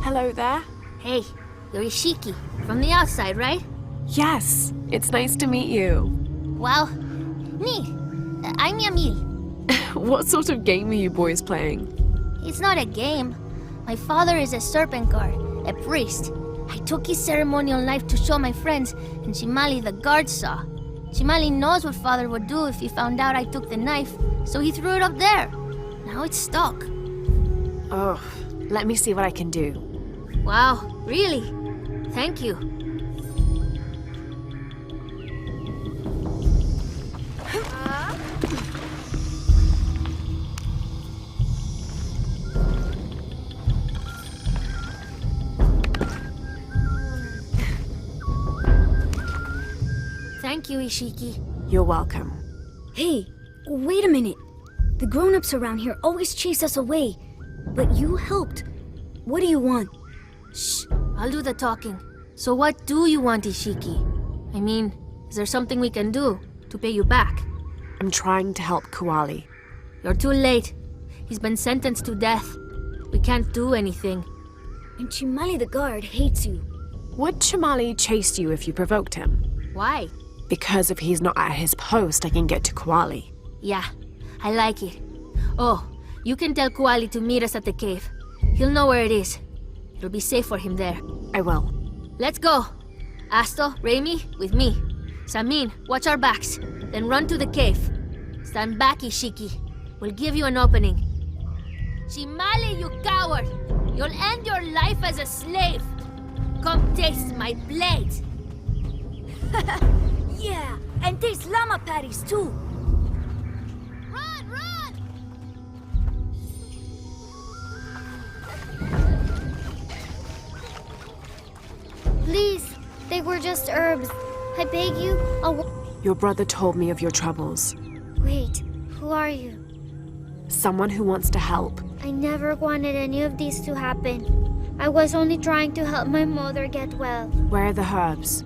Hello there. Hey, you're Ishiki. From the outside, right? Yes, it's nice to meet you. Well, me. I'm Yamil. What sort of game are you boys playing? It's not a game. My father is a serpent guard, a priest. I took his ceremonial knife to show my friends, and Chimali the guard saw. Chimali knows what father would do if he found out I took the knife, so he threw it up there. Now it's stuck. Oh, let me see what I can do. Wow, really? Thank you. Thank you, Ishiki. You're welcome. Hey, wait a minute. The grown-ups around here always chase us away. But you helped. What do you want? Shh, I'll do the talking. So what do you want, Ishiki? I mean, is there something we can do to pay you back? I'm trying to help Kuali. You're too late. He's been sentenced to death. We can't do anything. And Chimali the guard hates you. Would Chimali chase you if you provoked him? Why? Because if he's not at his post, I can get to Kuali. Yeah, I like it. Oh, you can tell Kuali to meet us at the cave. He'll know where it is. It'll be safe for him there. I will. Let's go. Asto, Raimi, with me. Samin, watch our backs. Then run to the cave. Stand back, Ishiki. We'll give you an opening. Chimali, you coward! You'll end your life as a slave. Come taste my blade. Yeah, and taste llama patties too. Run, run! Please, they were just herbs. I beg you, Your brother told me of your troubles. Wait, who are you? Someone who wants to help. I never wanted any of these to happen. I was only trying to help my mother get well. Where are the herbs?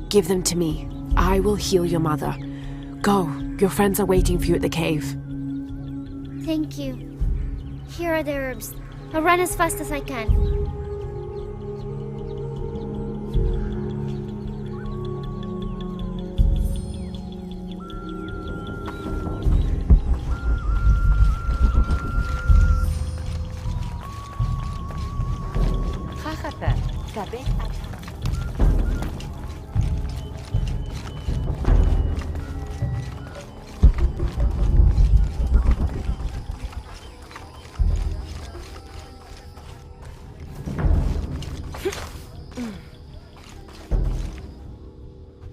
Give them to me. I will heal your mother. Go. Your friends are waiting for you at the cave. Thank you. Here are the herbs. I'll run as fast as I can.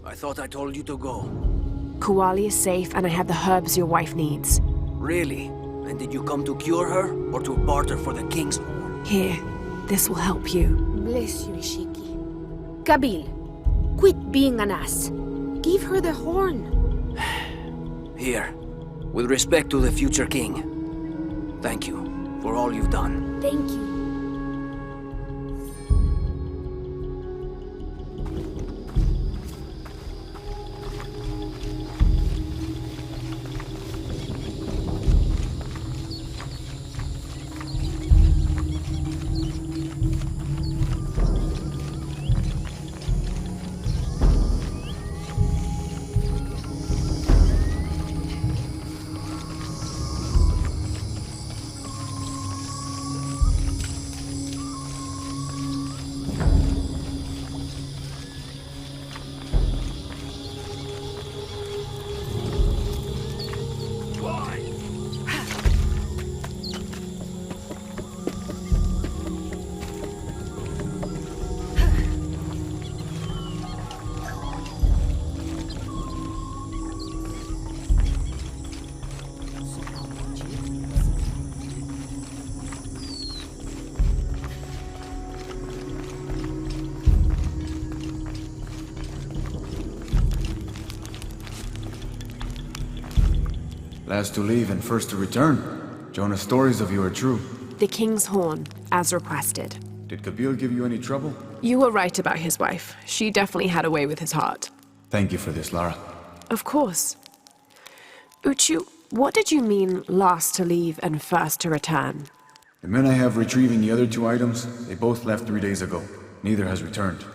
I thought I told you to go. Kuali is safe and I have the herbs your wife needs. Really? And did you come to cure her, or to barter for the king's horn? Here, this will help you. Bless you, Ishiki. Kabil, quit being an ass. Give her the horn. Here, with respect to the future king. Thank you for all you've done. Thank you. Last to leave and first to return. Jonah's stories of you are true. The King's Horn, as requested. Did Kabil give you any trouble? You were right about his wife. She definitely had a way with his heart. Thank you for this, Lara. Of course. Uchu, what did you mean last to leave and first to return? The men I have retrieving the other 2 items, they both left 3 days ago. Neither has returned.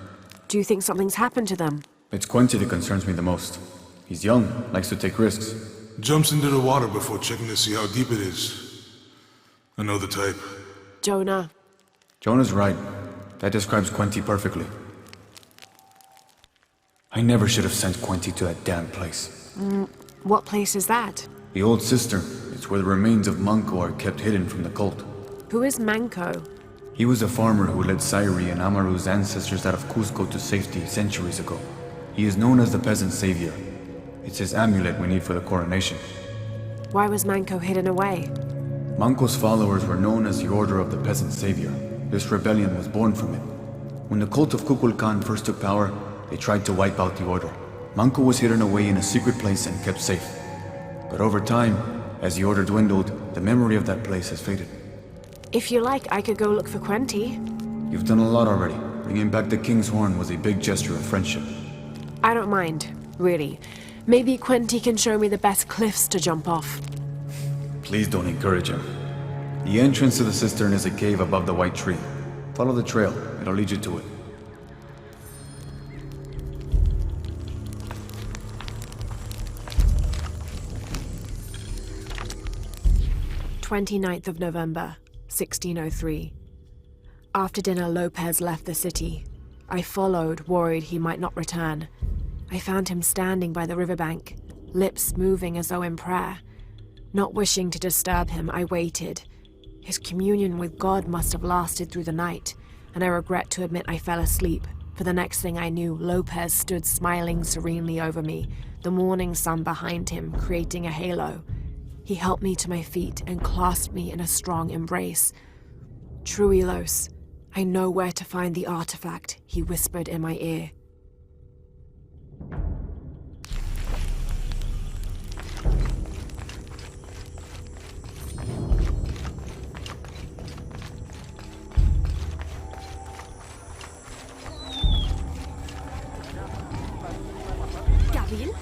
Do you think something's happened to them? It's Quincy that concerns me the most. He's young, likes to take risks. Jumps into the water before checking to see how deep it is. I know the type. Jonah. Jonah's right. That describes Quincy perfectly. I never should have sent Quincy to that damn place. What place is that? The old cistern. It's where the remains of Manco are kept hidden from the cult. Who is Manco? He was a farmer who led Sairi and Amaru's ancestors out of Cusco to safety centuries ago. He is known as the peasant savior. It's his amulet we need for the coronation. Why was Manco hidden away? Manco's followers were known as the Order of the Peasant Savior. This rebellion was born from it. When the cult of Kukulkan first took power, they tried to wipe out the Order. Manco was hidden away in a secret place and kept safe. But over time, as the Order dwindled, the memory of that place has faded. If you like, I could go look for Quenty. You've done a lot already. Bringing back the King's Horn was a big gesture of friendship. I don't mind, really. Maybe Quenty can show me the best cliffs to jump off. Please don't encourage him. The entrance to the cistern is a cave above the white tree. Follow the trail. It'll lead you to it. "29th of November, 1603. After dinner, Lopez left the city. I followed, worried he might not return. I found him standing by the riverbank, lips moving as though in prayer. Not wishing to disturb him, I waited. His communion with God must have lasted through the night, and I regret to admit I fell asleep, for the next thing I knew, Lopez stood smiling serenely over me, the morning sun behind him, creating a halo. He helped me to my feet and clasped me in a strong embrace. "Truilos, I know where to find the artifact," he whispered in my ear. Gabriel?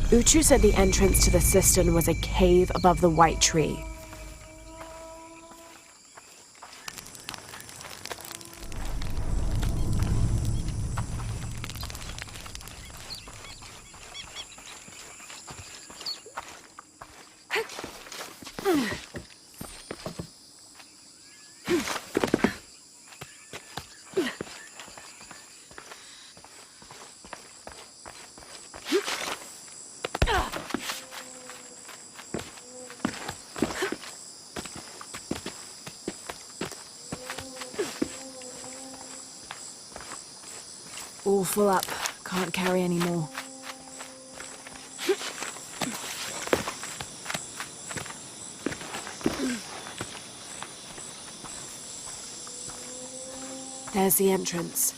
Uchu said the entrance to the cistern was a cave above the white tree. All full up. Can't carry any more. There's the entrance.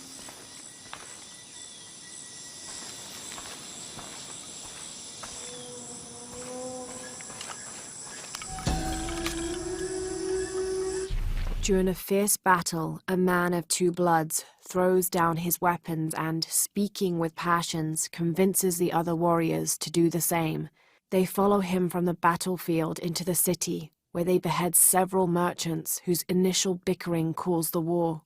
During a fierce battle, a man of two bloods throws down his weapons and, speaking with passions, convinces the other warriors to do the same. They follow him from the battlefield into the city, where they behead several merchants whose initial bickering caused the war.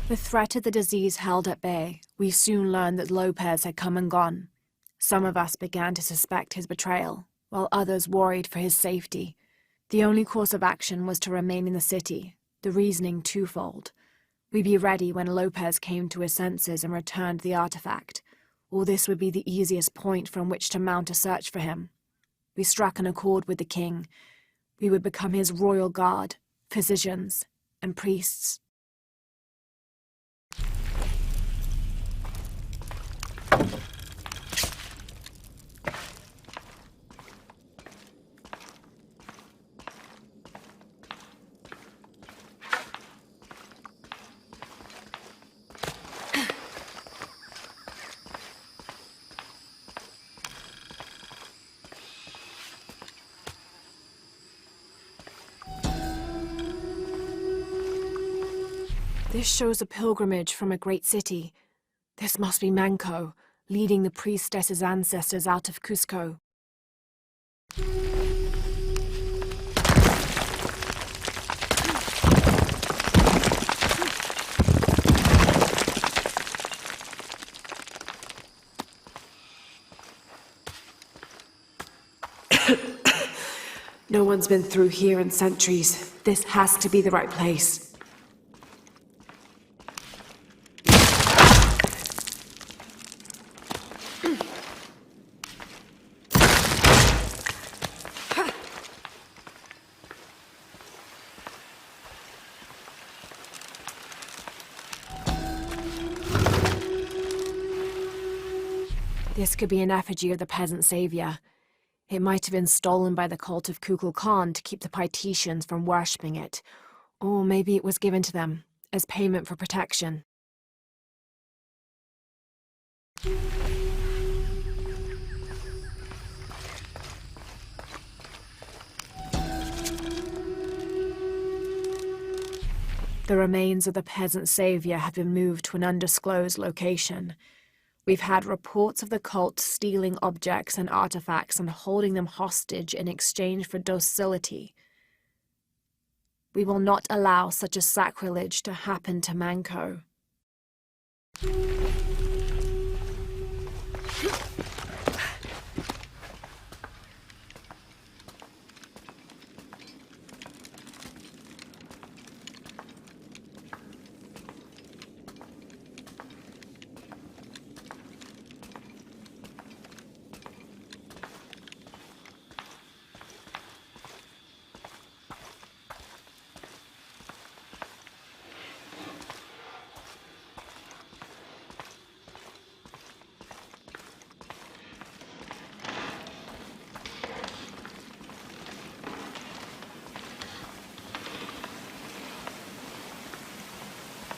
The threat of the disease held at bay, we soon learned that Lopez had come and gone. Some of us began to suspect his betrayal, while others worried for his safety. The only course of action was to remain in the city, the reasoning twofold. We'd be ready when Lopez came to his senses and returned the artifact, or this would be the easiest point from which to mount a search for him. We struck an accord with the king. We would become his royal guard, physicians, and priests. This shows a pilgrimage from a great city. This must be Manco, leading the priestess's ancestors out of Cusco. No one's been through here in centuries. This has to be the right place. This could be an effigy of the peasant savior. It might have been stolen by the cult of Kukulkan to keep the paititians from worshipping it. Or maybe it was given to them as payment for protection. The remains of the peasant savior have been moved to an undisclosed location. We've had reports of the cult stealing objects and artifacts and holding them hostage in exchange for docility. We will not allow such a sacrilege to happen to Manco.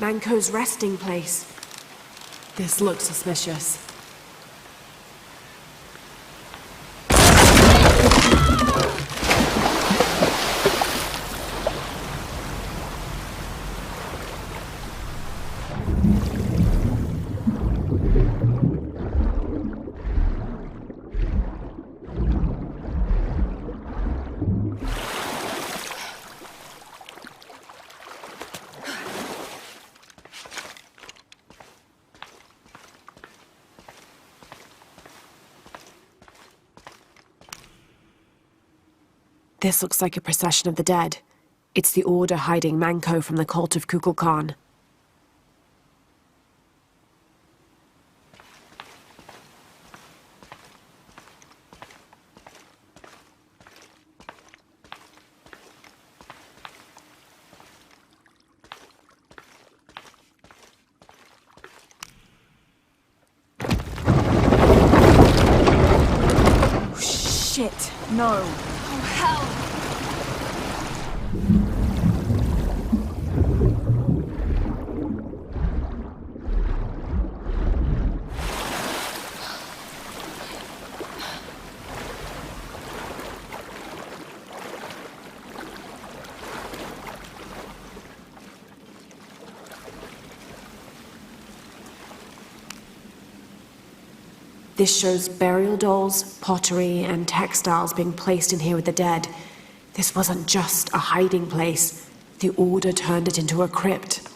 Manco's resting place. This looks suspicious. This looks like a procession of the dead. It's the Order hiding Manco from the cult of Kukulkan. no. Oh, hell! This shows burial dolls, pottery, and textiles being placed in here with the dead. This wasn't just a hiding place. The Order turned it into a crypt.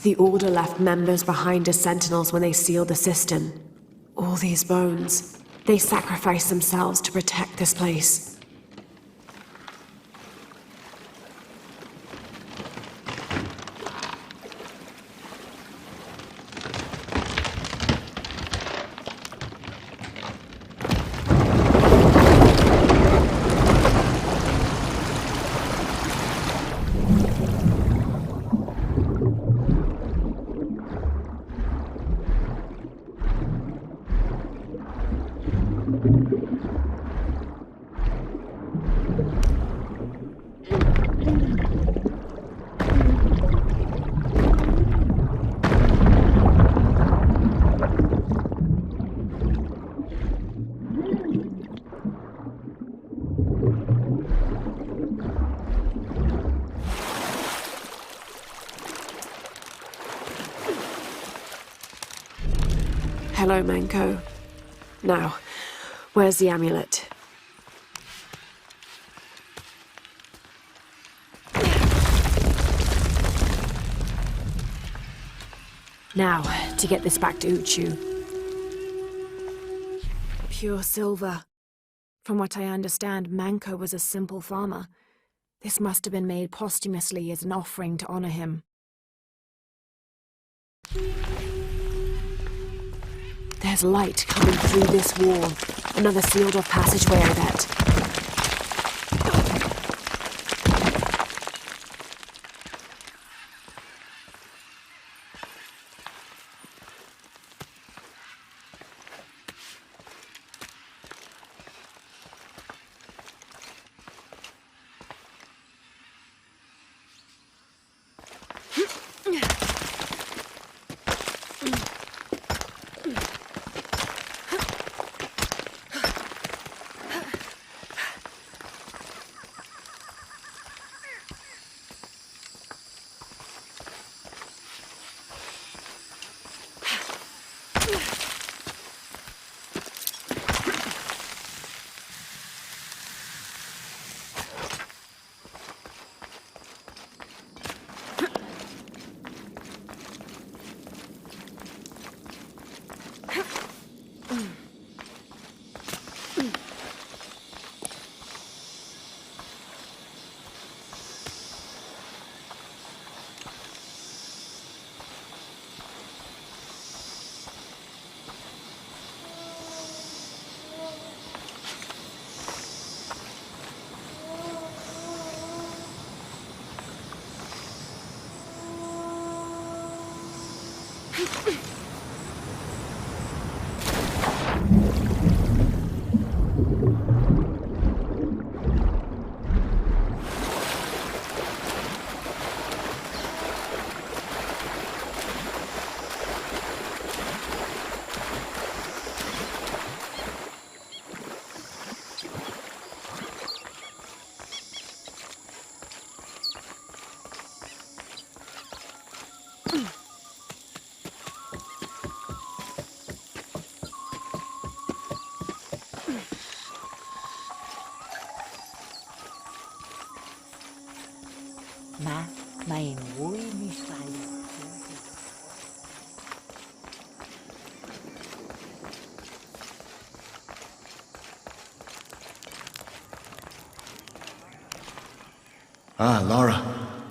The Order left members behind as sentinels when they sealed the cistern. All these bones, they sacrificed themselves to protect this place. Hello, Manko. Now, where's the amulet? Now, to get this back to Uchu. Pure silver. From what I understand, Manko was a simple farmer. This must have been made posthumously as an offering to honor him. There's light coming through this wall. Another sealed-off passageway, I bet. Ah, Lara.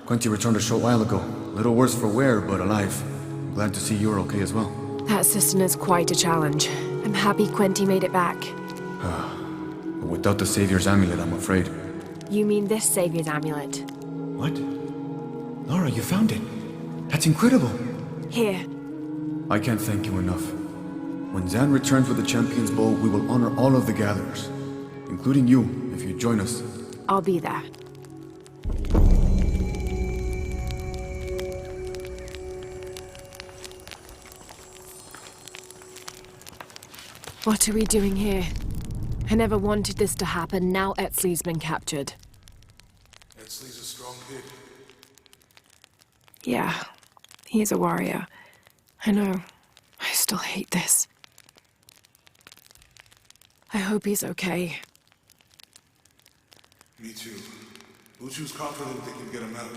Quentin returned a short while ago. A little worse for wear, but alive. I'm glad to see you're okay as well. That system is quite a challenge. I'm happy Quentin made it back. But without the Savior's amulet, I'm afraid. You mean this Savior's amulet? What? Lara, you found it. That's incredible. Here. I can't thank you enough. When Zan returns with the Champion's Bow, we will honor all of the gatherers. Including you, if you join us. I'll be there. What are we doing here? I never wanted this to happen. Now Etzli's been captured. Etzli's a strong pig. Yeah, he's a warrior. I know. I still hate this. I hope he's okay. Me too. Uchu's confident they can get him out.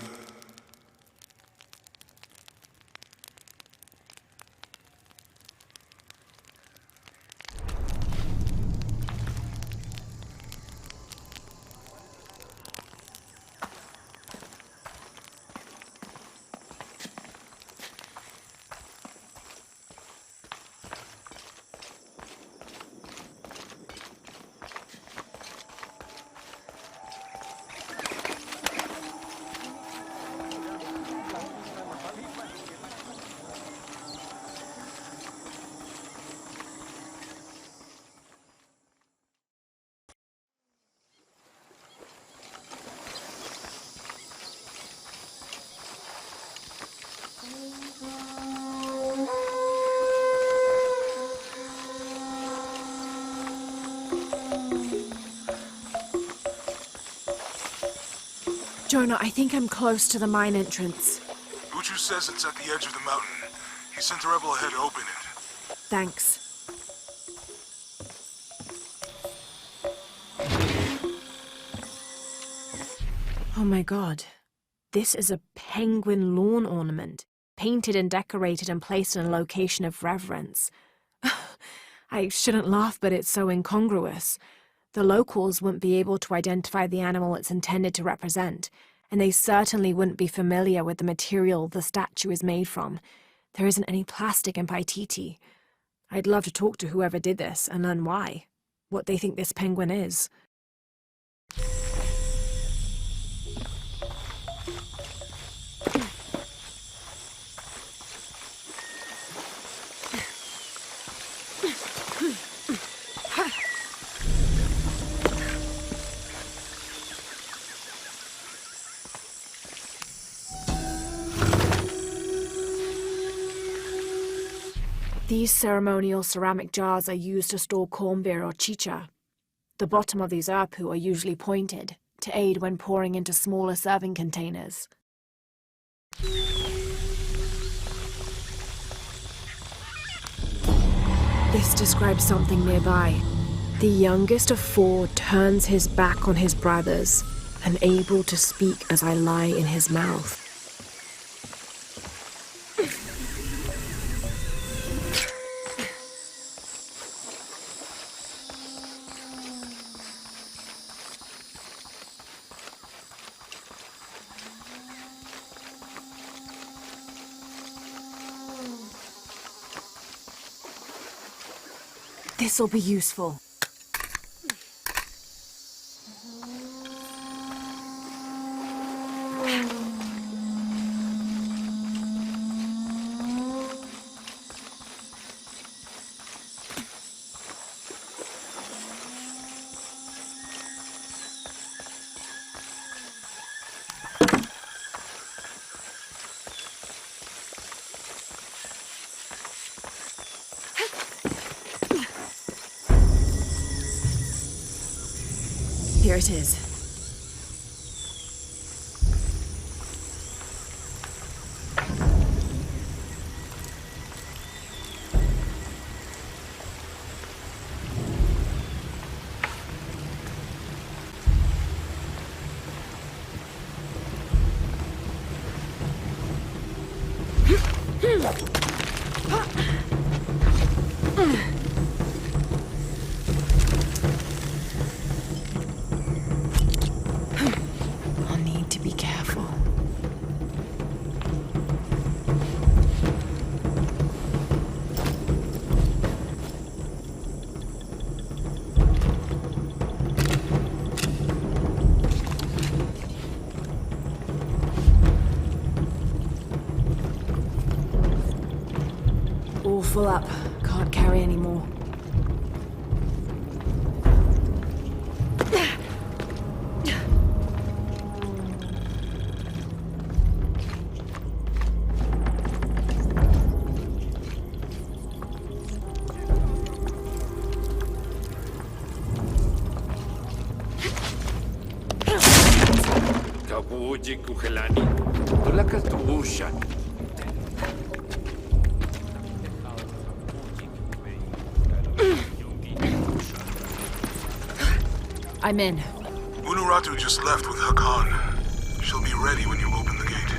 Jonah, I think I'm close to the mine entrance. Uchu says it's at the edge of the mountain. He sent a rebel ahead to open it. Thanks. Oh my god. This is a penguin lawn ornament, painted and decorated and placed in a location of reverence. I shouldn't laugh, but it's so incongruous. The locals wouldn't be able to identify the animal it's intended to represent, and they certainly wouldn't be familiar with the material the statue is made from. There isn't any plastic in Paititi. I'd love to talk to whoever did this and learn why, what they think this penguin is. These ceremonial ceramic jars are used to store corn beer or chicha. The bottom of these erpu are usually pointed, to aid when pouring into smaller serving containers. This describes something nearby. The youngest of four turns his back on his brothers, unable to speak as I lie in his mouth. This'll be useful. Here it is. I'll need to be careful. all full up. Can't carry any more. Kabuji kuhelani. Tulaka tuusha. I'm in. Unuratu just left with Hakan. She'll be ready when you open the gate.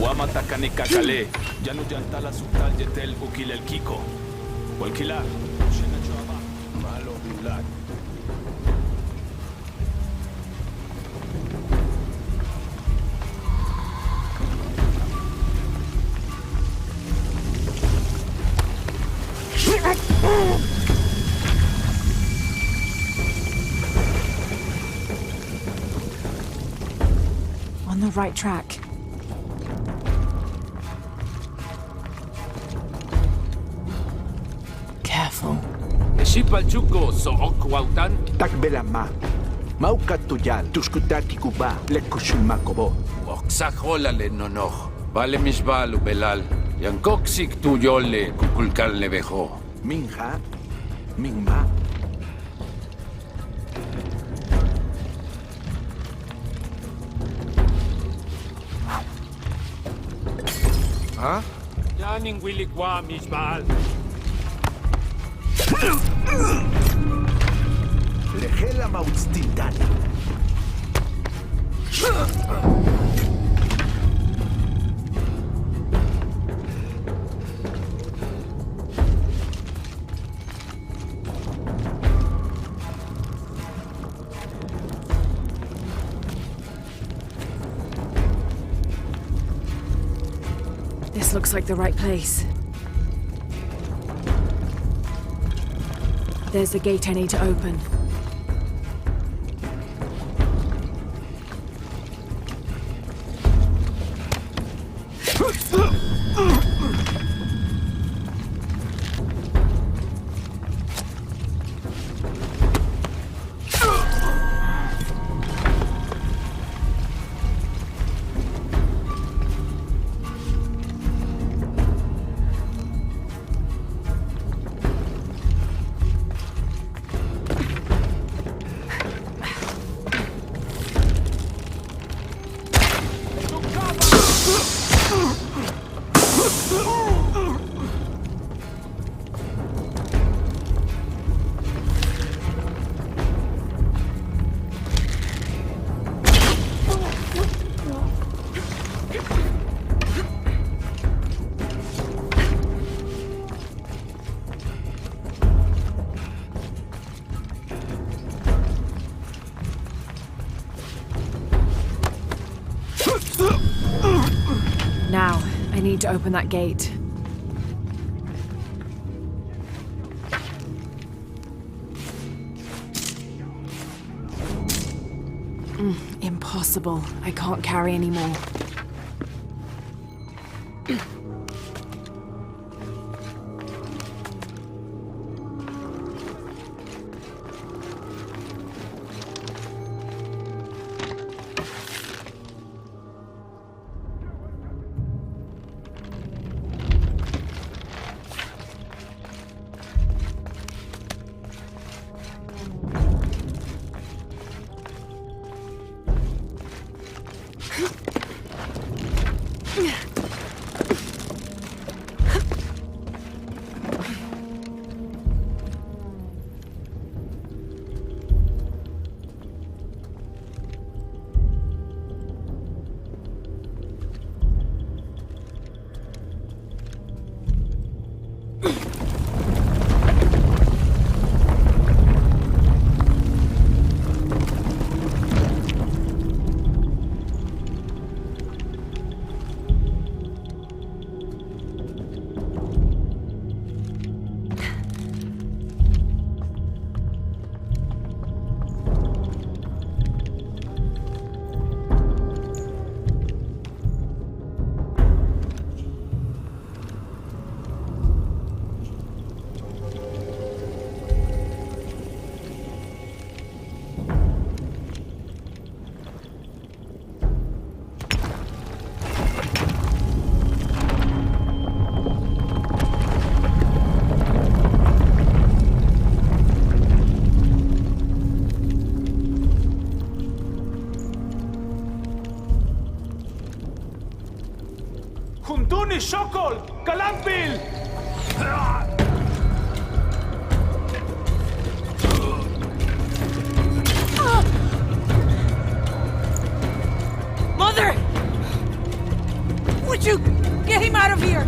Wamataka kakale, janu jantala sukal jetel ukil el kiko. Walkilar, shena chaba, malo bulat. On the right track. Careful. Shipal chuko so okwautan. Takbelama. Maukatuyal, tuskutati kuba, lekushulmakobo. Oksahola le nonoh. Vale misbalu belal. Yankoksik tu yole kukulkal levejo. Minja, mingma. ¿Ah? Yaning wilikwa misbal. Lejela mautstintani. This looks like the right place. There's the gate I need to open. Now, I need to open that gate. Impossible. I can't carry anymore. Huntuni Shokol! Kalambil! Mother! Would you get him out of here?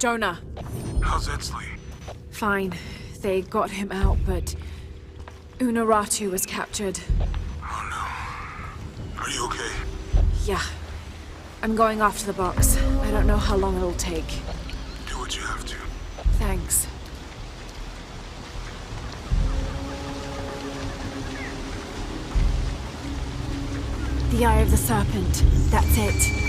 Jonah. How's Edsley? Fine. They got him out, but Unaratu was captured. Oh no. Are you okay? Yeah. I'm going after the box. I don't know how long it'll take. Do what you have to. Thanks. The Eye of the Serpent. That's it.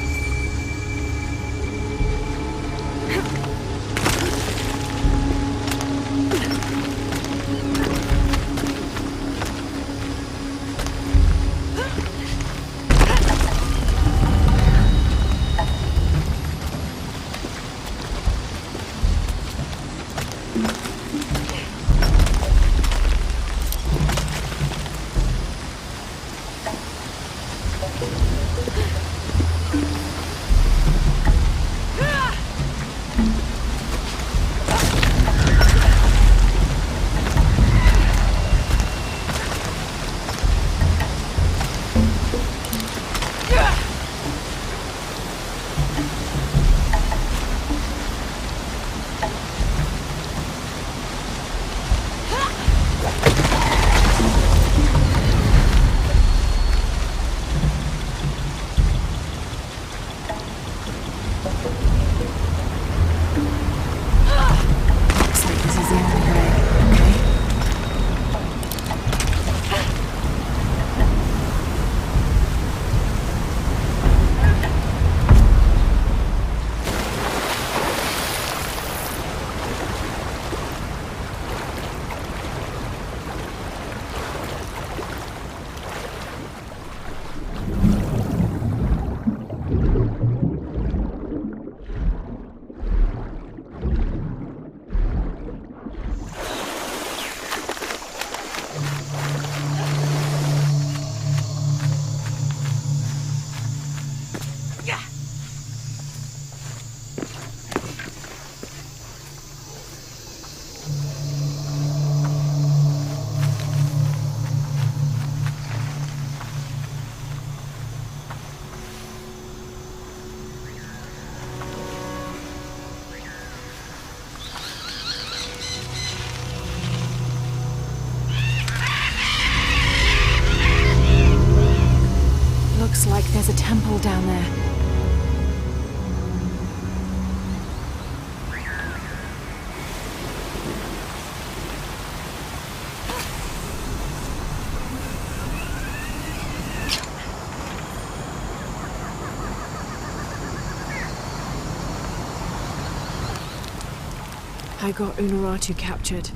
I got Unuratu captured.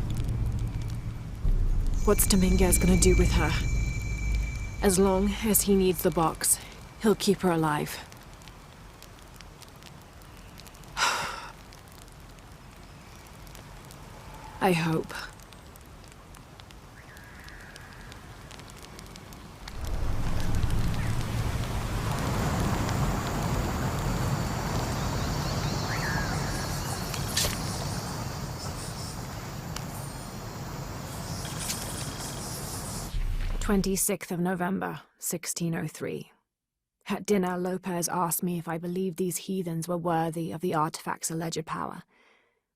What's Dominguez gonna do with her? As long as he needs the box, he'll keep her alive. I hope. November 1603. At dinner, Lopez asked me if I believed these heathens were worthy of the artifact's alleged power.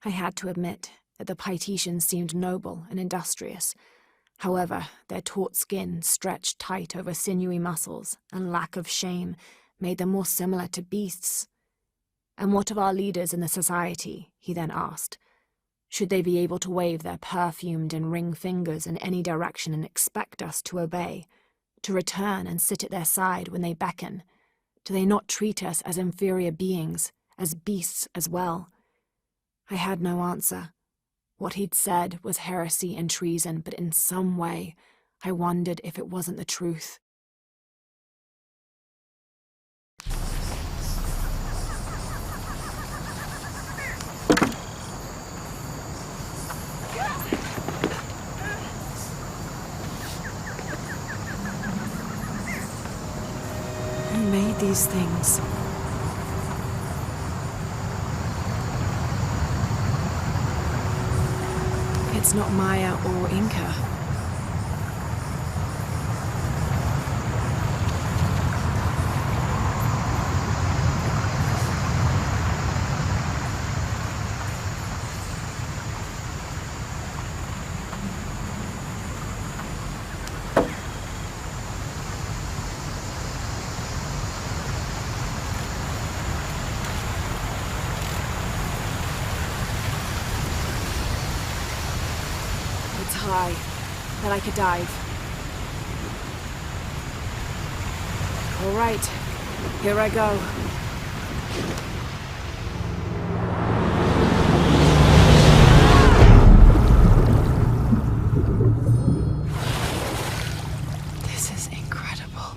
I had to admit that the paititians seemed noble and industrious. However, their taut skin, stretched tight over sinewy muscles, and lack of shame made them more similar to beasts. And what of our leaders in the society? He then asked. Should they be able to wave their perfumed and ring fingers in any direction and expect us to obey, to return and sit at their side when they beckon? Do they not treat us as inferior beings, as beasts as well? I had no answer. What he'd said was heresy and treason, but in some way, I wondered if it wasn't the truth. Who made these things? It's not Maya or Inca. High, that I could dive. All right, here I go. This is incredible.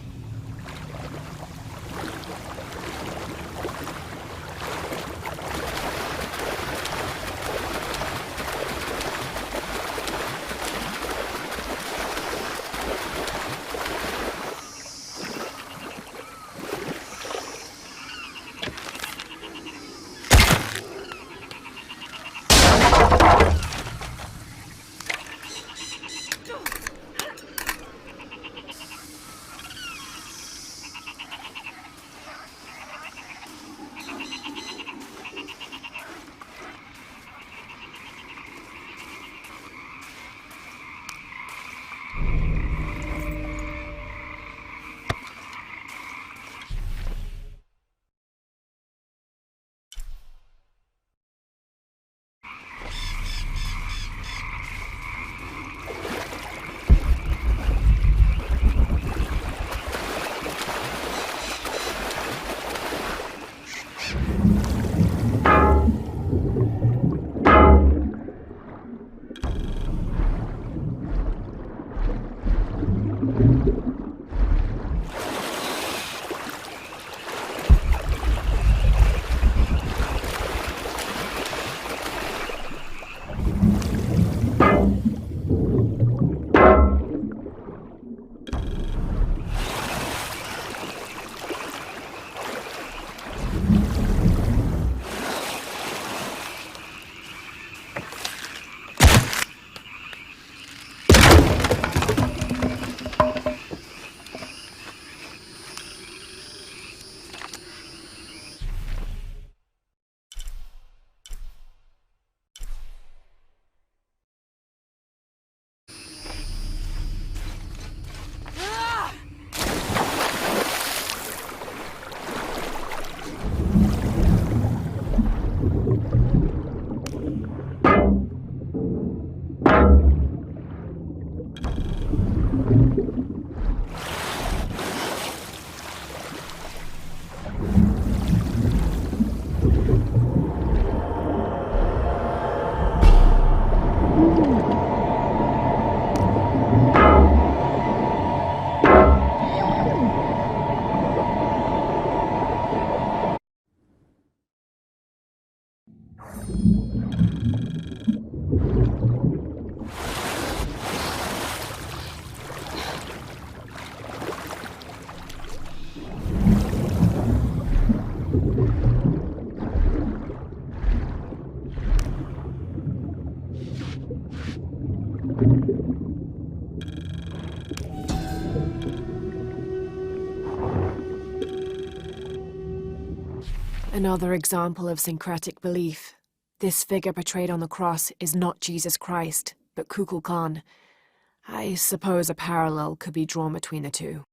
Another example of syncretic belief. This figure portrayed on the cross is not Jesus Christ, but Kukulkan. I suppose a parallel could be drawn between the two.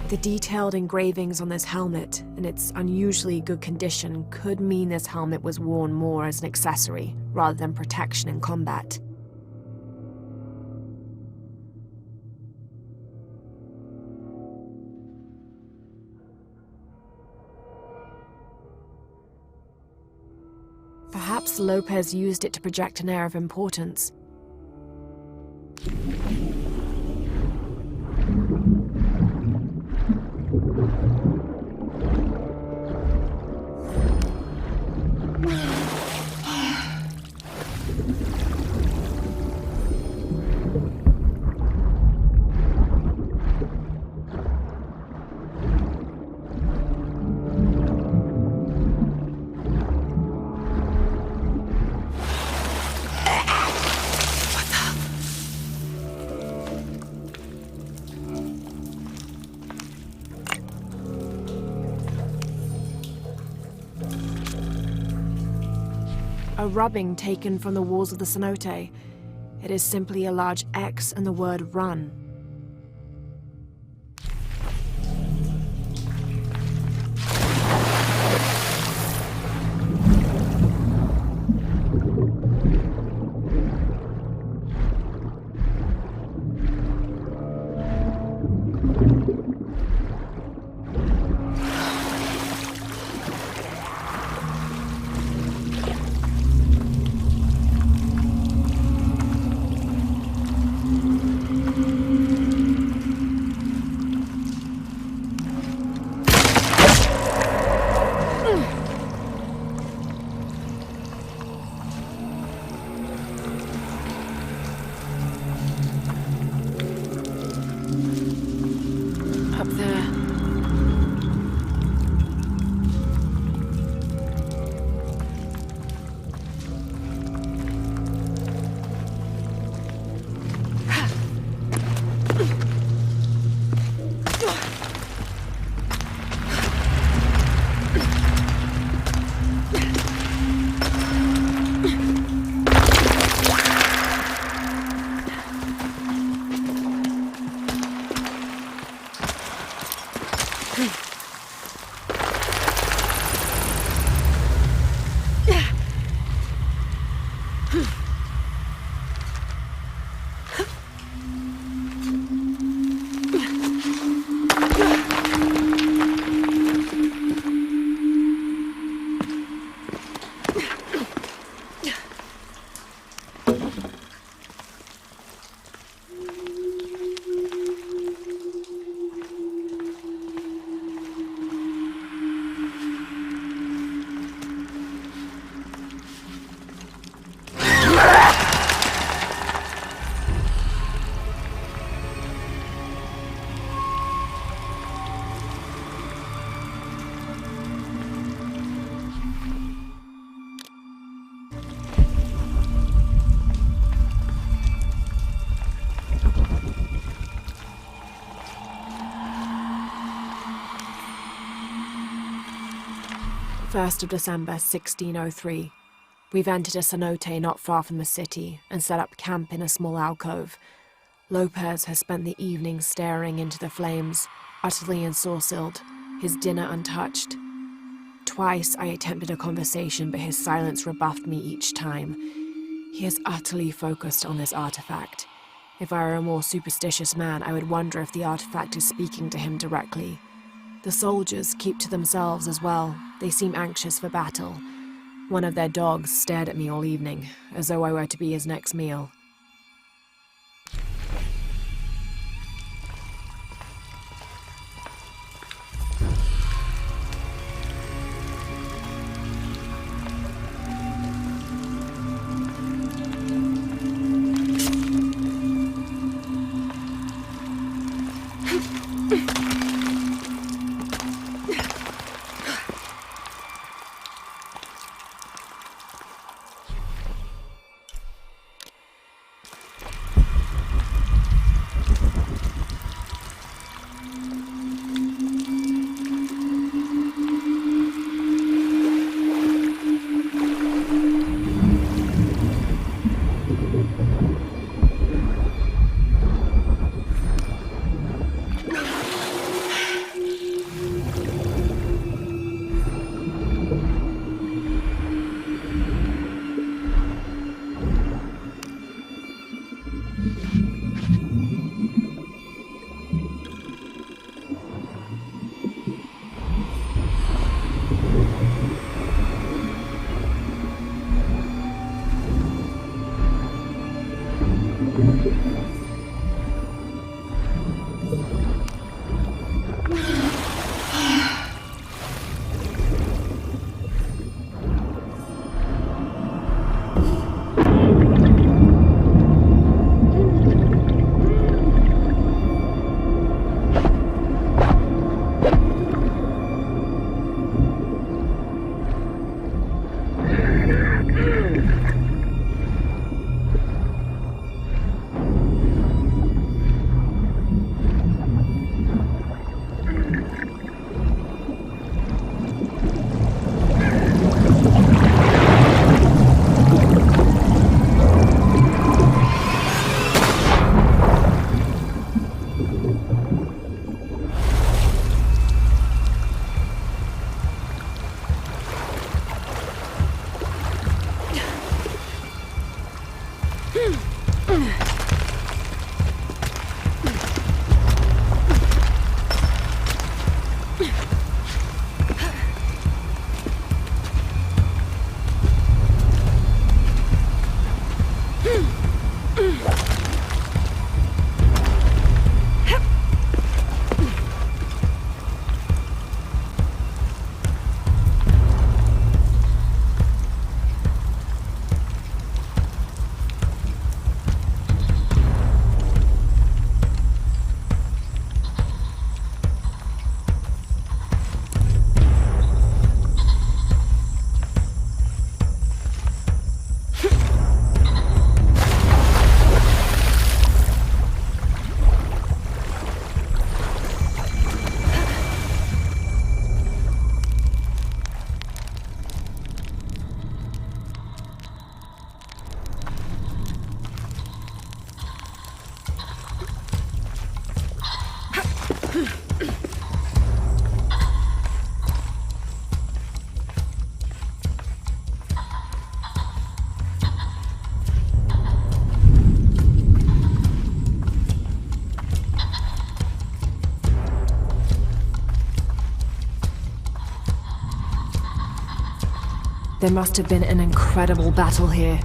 The detailed engravings on this helmet and its unusually good condition could mean this helmet was worn more as an accessory rather than protection in combat. Perhaps Lopez used it to project an air of importance. A rubbing taken from the walls of the cenote. It is simply a large X and the word run. 1st of December, 1603. We've entered a cenote not far from the city and set up camp in a small alcove. Lopez has spent the evening staring into the flames, utterly ensorcelled, his dinner untouched. Twice I attempted a conversation, but his silence rebuffed me each time. He is utterly focused on this artifact. If I were a more superstitious man, I would wonder if the artifact is speaking to him directly. The soldiers keep to themselves as well. They seem anxious for battle. One of their dogs stared at me all evening, as though I were to be his next meal. There must have been an incredible battle here.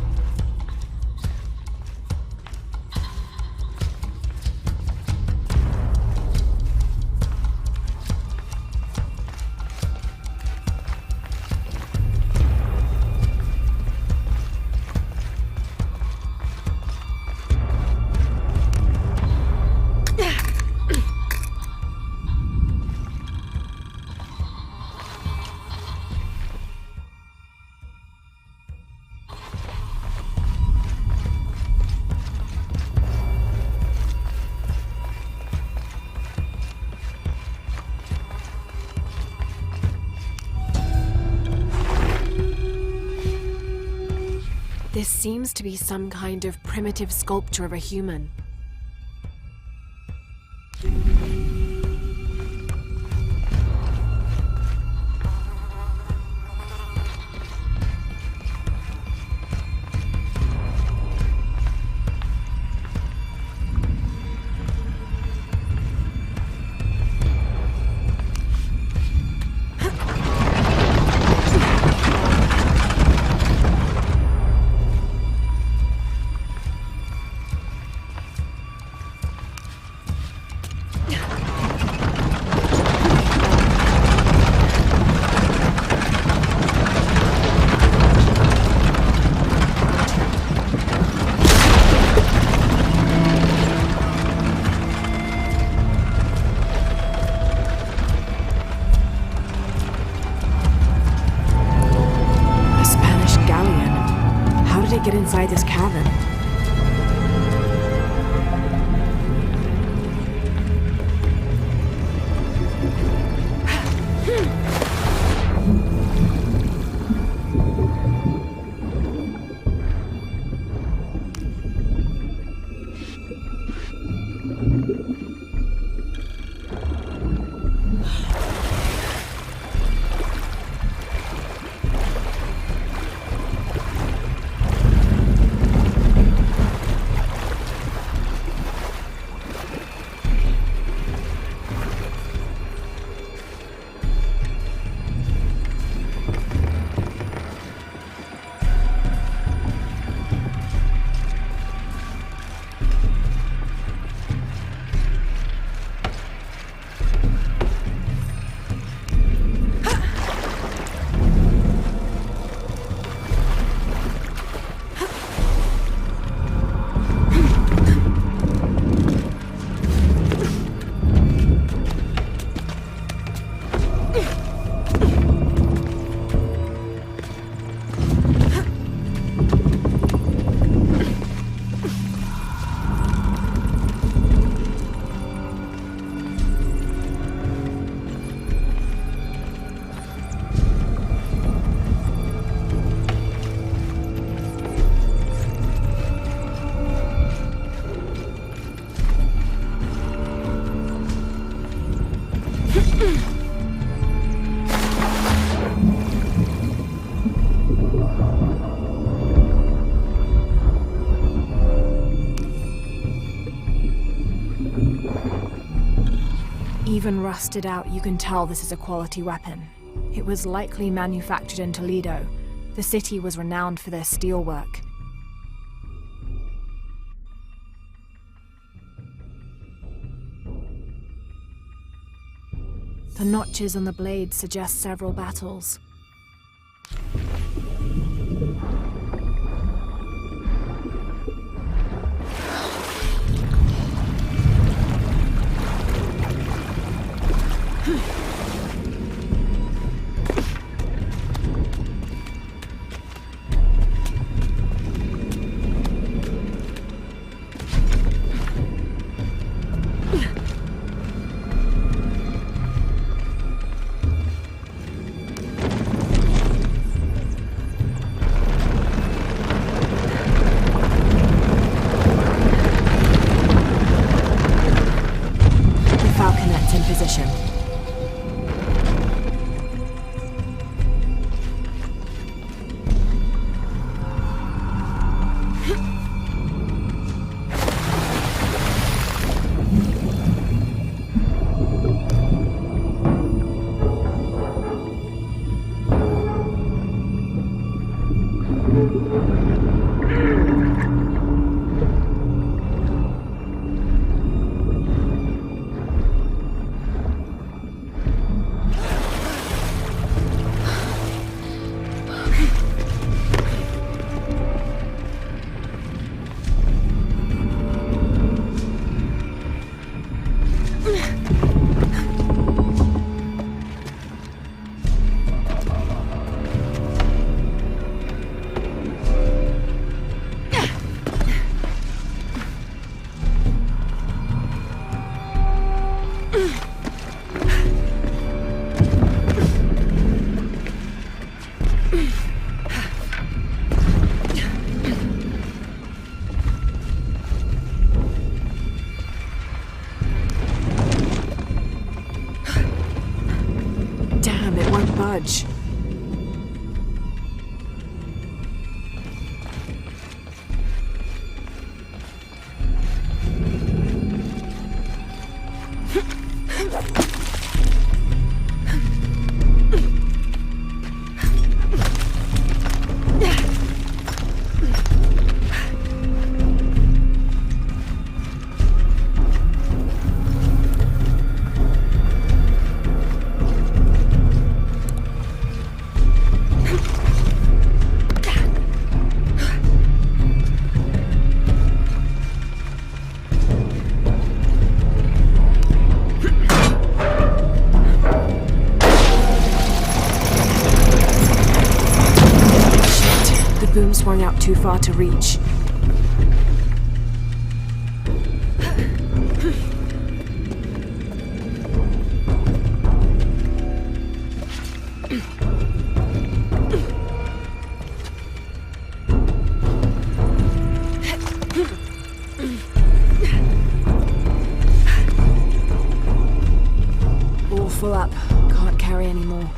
This seems to be some kind of primitive sculpture of a human. Get inside this cavern. Even rusted out, you can tell this is a quality weapon. It was likely manufactured in Toledo. The city was renowned for their steelwork. The notches on the blade suggest several battles. boom swung out too far to reach. All full up. Can't carry anymore.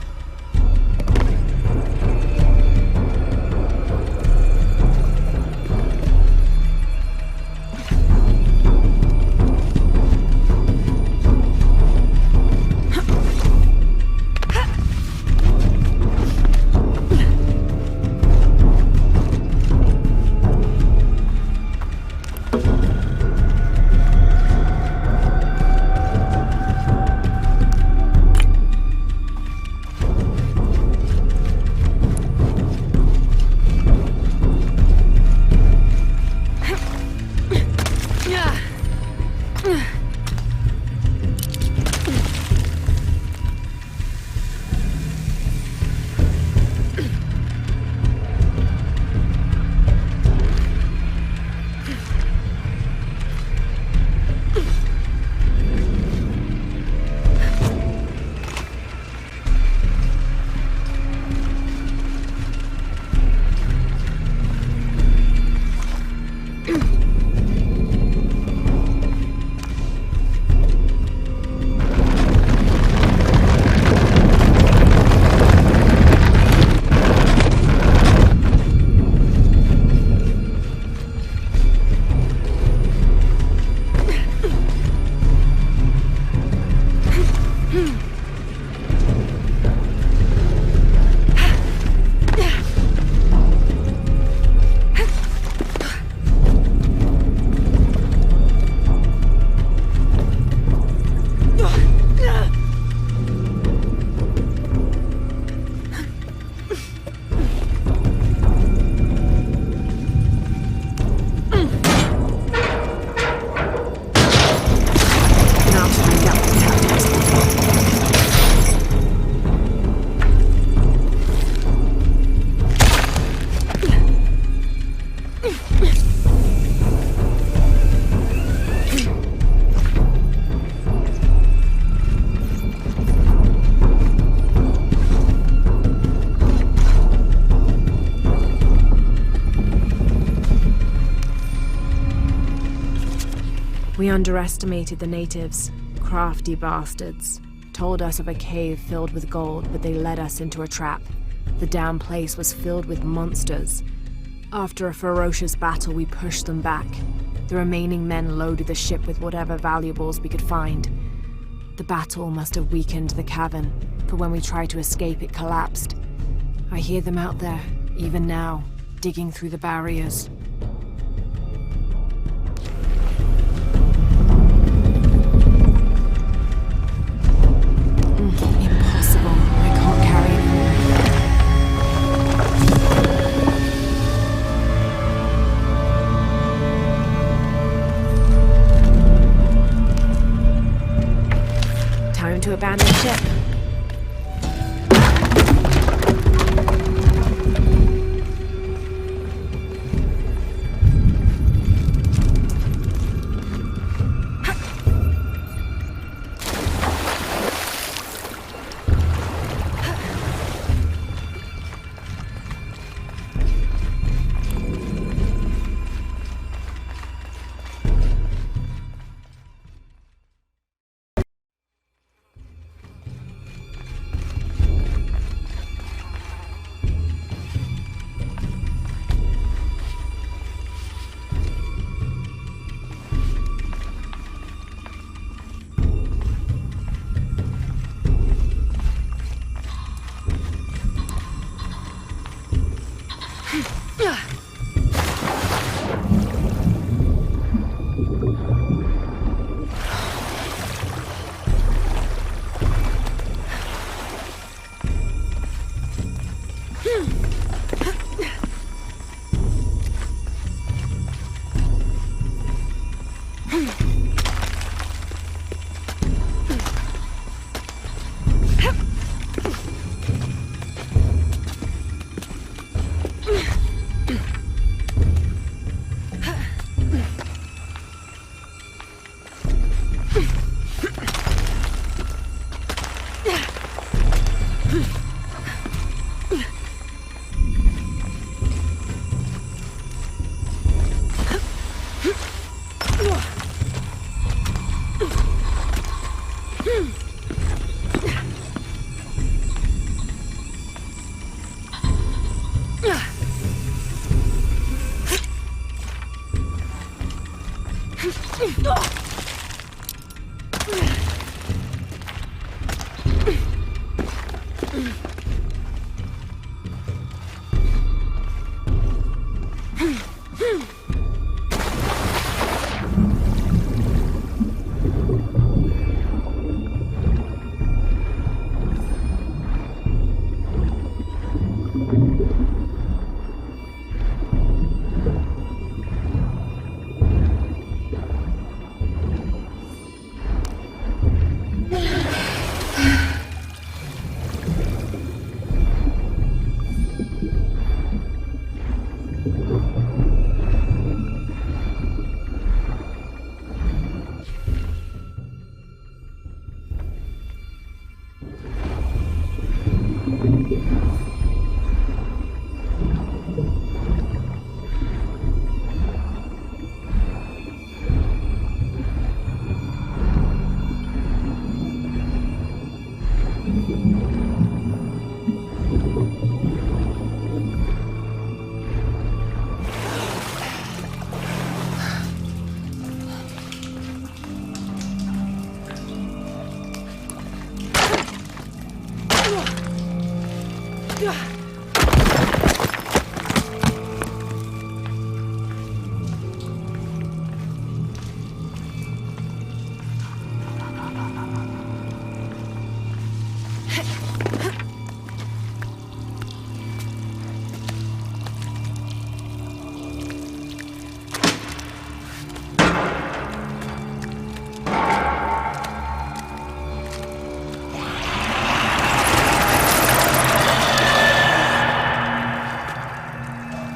We underestimated the natives. Crafty bastards. Told us of a cave filled with gold, but they led us into a trap. The damn place was filled with monsters. After a ferocious battle, we pushed them back. The remaining men loaded the ship with whatever valuables we could find. The battle must have weakened the cavern, for when we tried to escape, it collapsed. I hear them out there, even now, digging through the barriers. Impossible. I can't carry it. Time to abandon ship.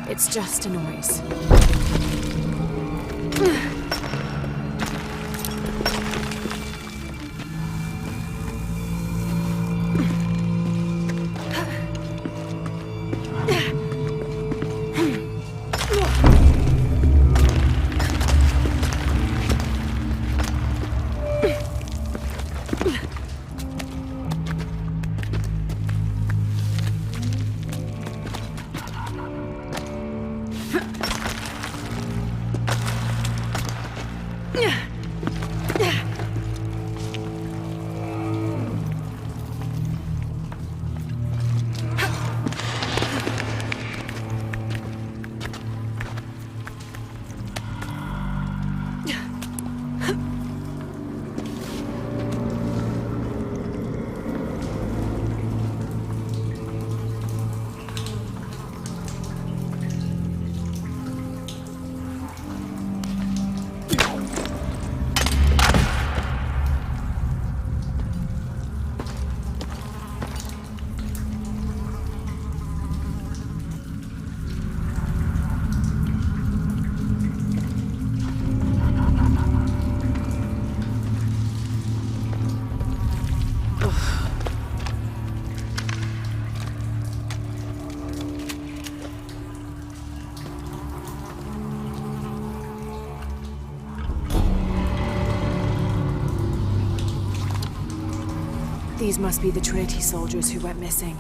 It's just a noise. These must be the Trinity soldiers who went missing.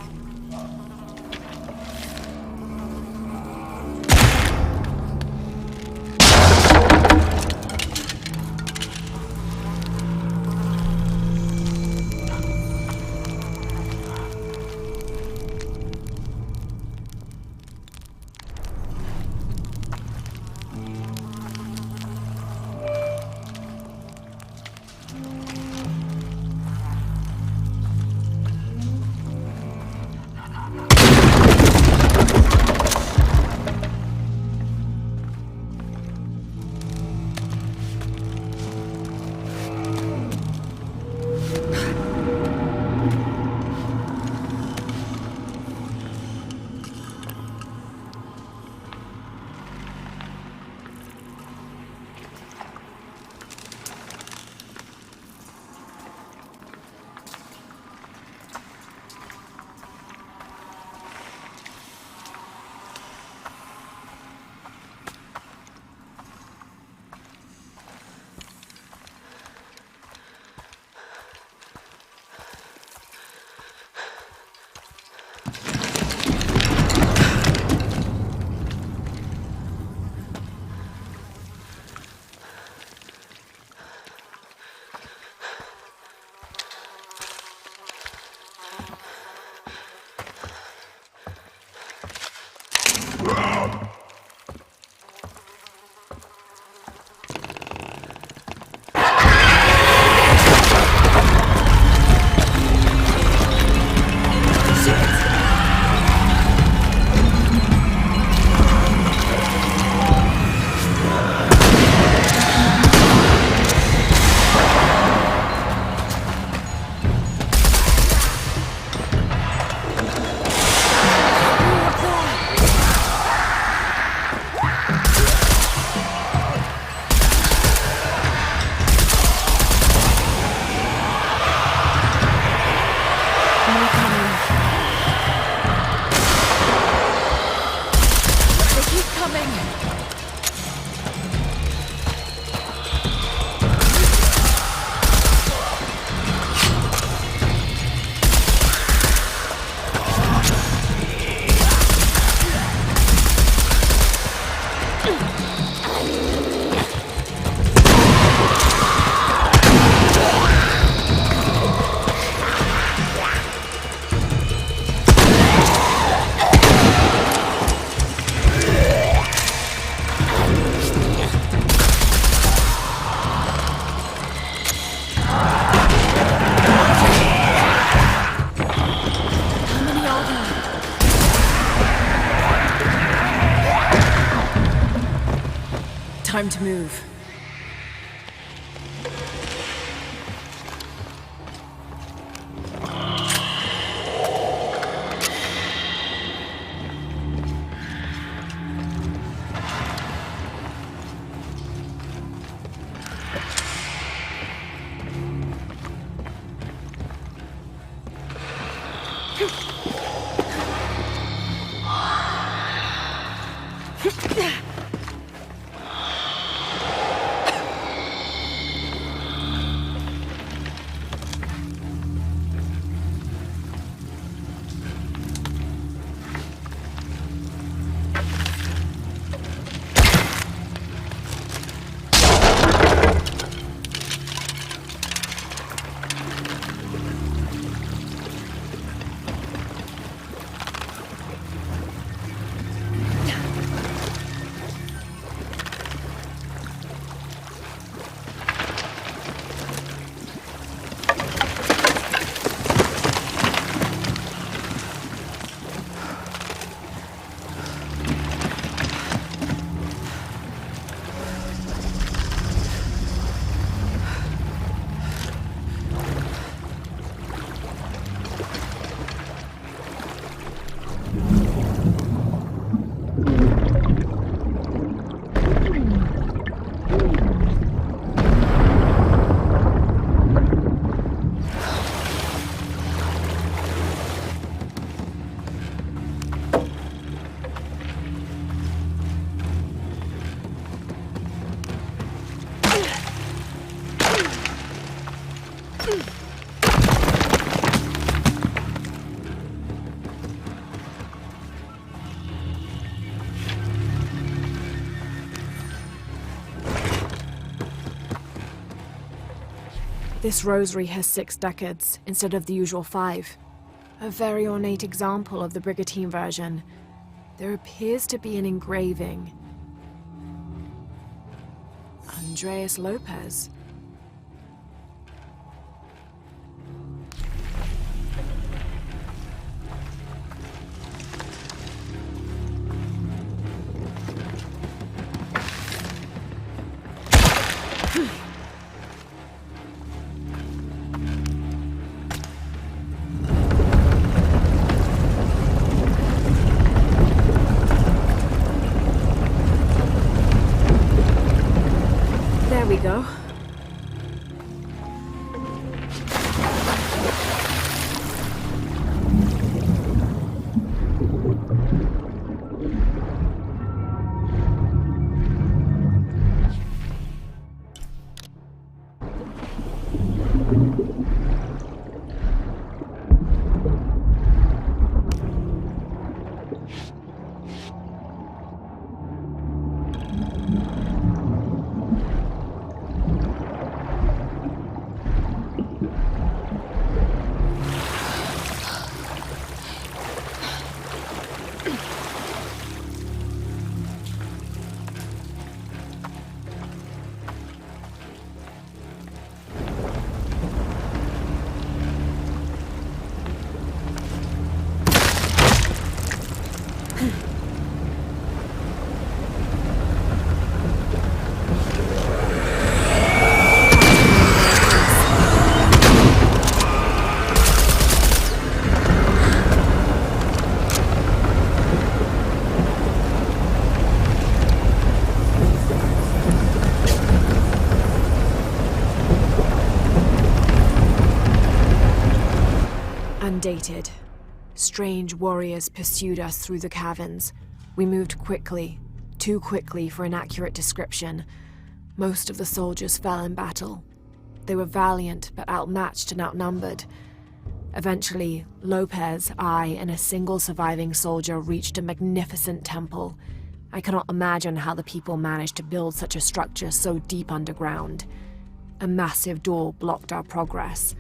instilling. Time to move. This rosary has 6 decades instead of the usual 5. A very ornate example of the brigantine version. There appears to be an engraving. Andreas Lopez. Go. Undated. Strange warriors pursued us through the caverns. We moved quickly, too quickly for an accurate description. Most of the soldiers fell in battle. They were valiant, but outmatched and outnumbered. Eventually, Lopez, I, and a single surviving soldier reached a magnificent temple. I cannot imagine how the people managed to build such a structure so deep underground. A massive door blocked our progress.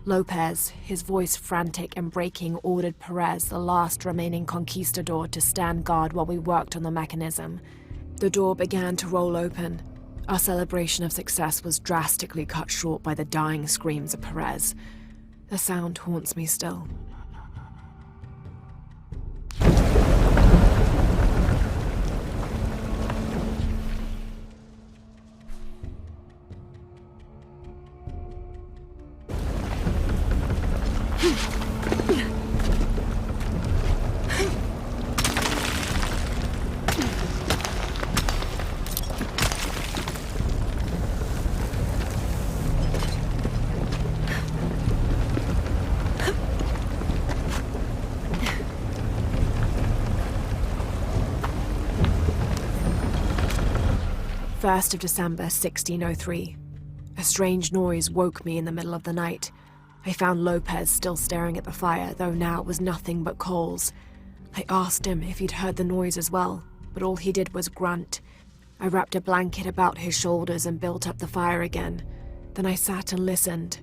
Lopez, his voice frantic and breaking, ordered Perez, the last remaining conquistador, to stand guard while we worked on the mechanism. The door began to roll open. Our celebration of success was drastically cut short by the dying screams of Perez. The sound haunts me still. Of December 1603. A strange noise woke me in the middle of the night. I found Lopez still staring at the fire, though now it was nothing but coals. I asked him if he'd heard the noise as well, but all he did was grunt. I wrapped a blanket about his shoulders and built up the fire again. Then I sat and listened.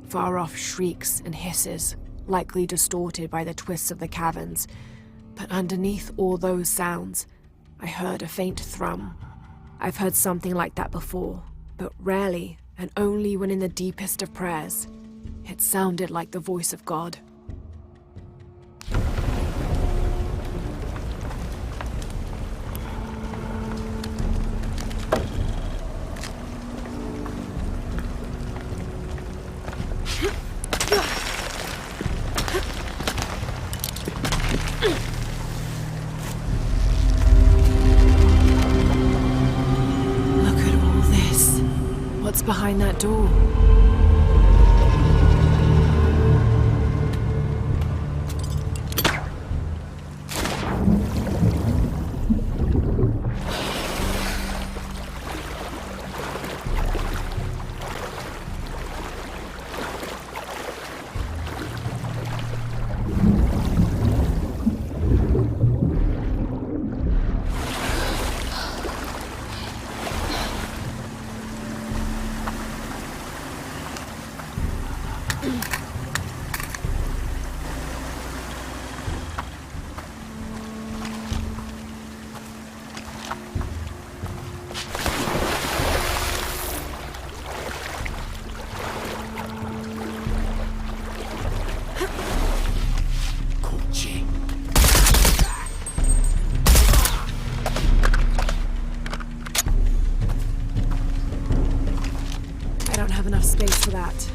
Far-off shrieks and hisses, likely distorted by the twists of the caverns. But underneath all those sounds, I heard a faint thrum. I've heard something like that before, but rarely, and only when in the deepest of prayers. It sounded like the voice of God. Behind that door. Space for that.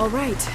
All right.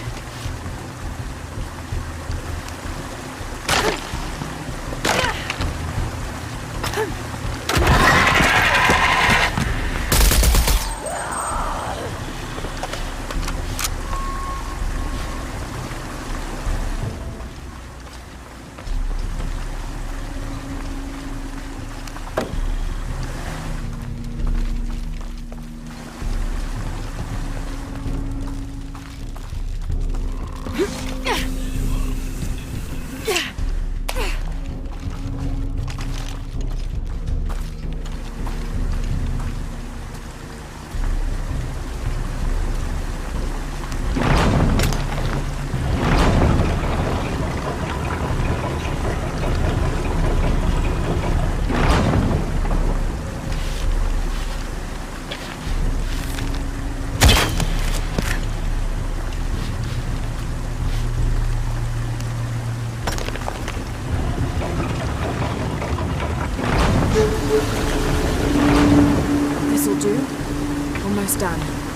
almost done.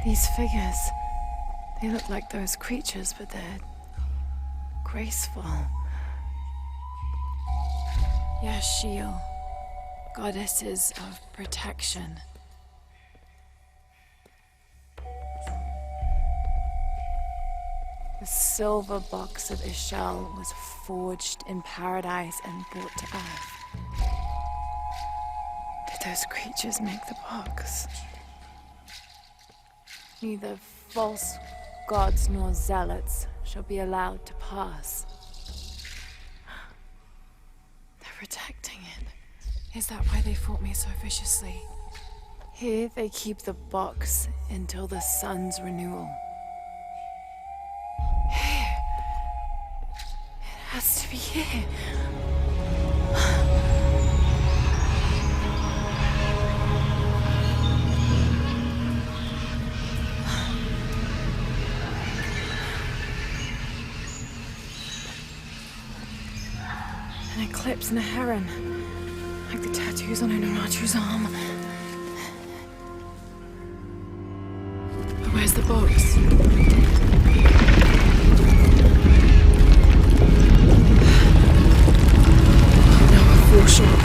These figures, they look like those creatures, but they're graceful. Yashil, goddesses of protection. The silver box of Ishal was forged in paradise and brought to earth. Did those creatures make the box? Neither false gods nor zealots shall be allowed to pass. They're protecting it. Is that why they fought me so viciously? Here they keep the box until the sun's renewal. Here. It has to be here. An eclipse and a heron, like the tattoos on Unaratu's arm. But where's the box? Now a full shock.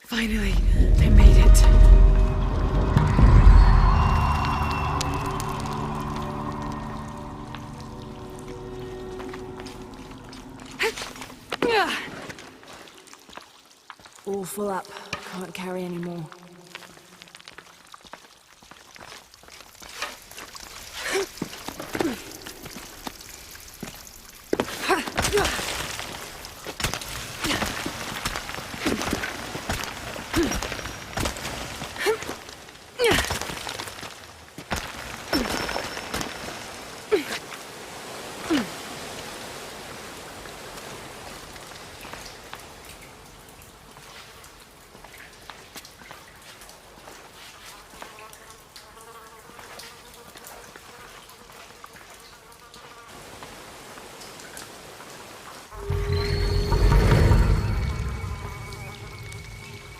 Finally, I made it. All full up. Can't carry any more.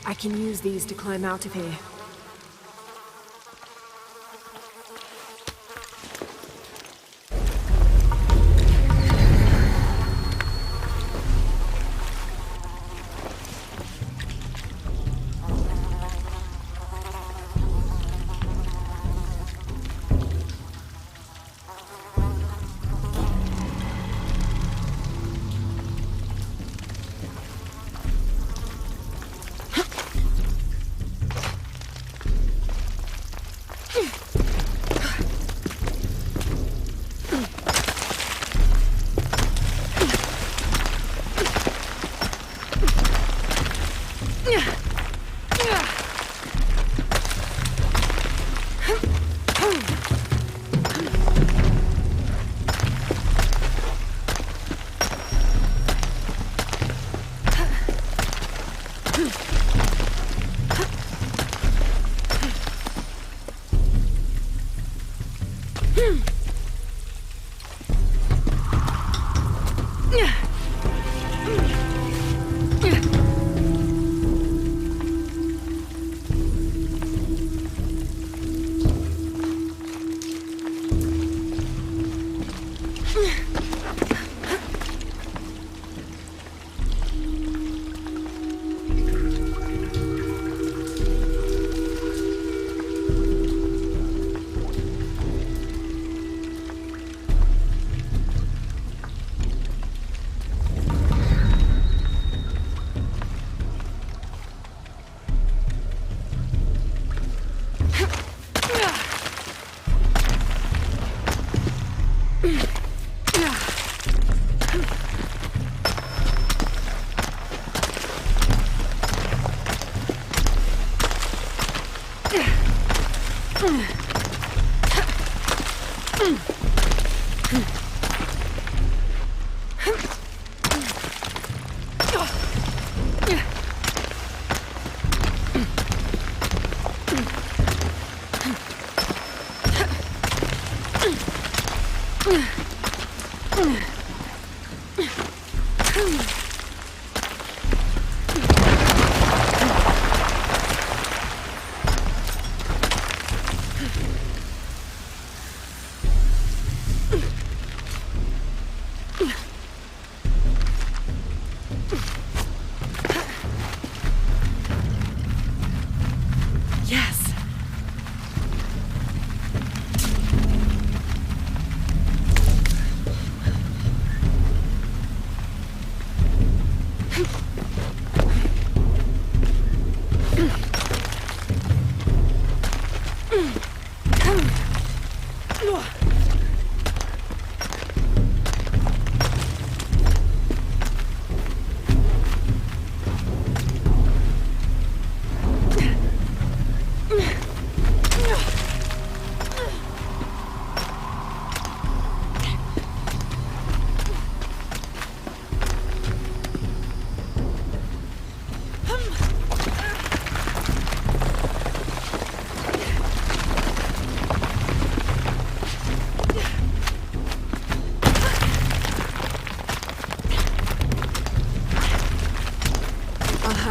I can use these to climb out of here.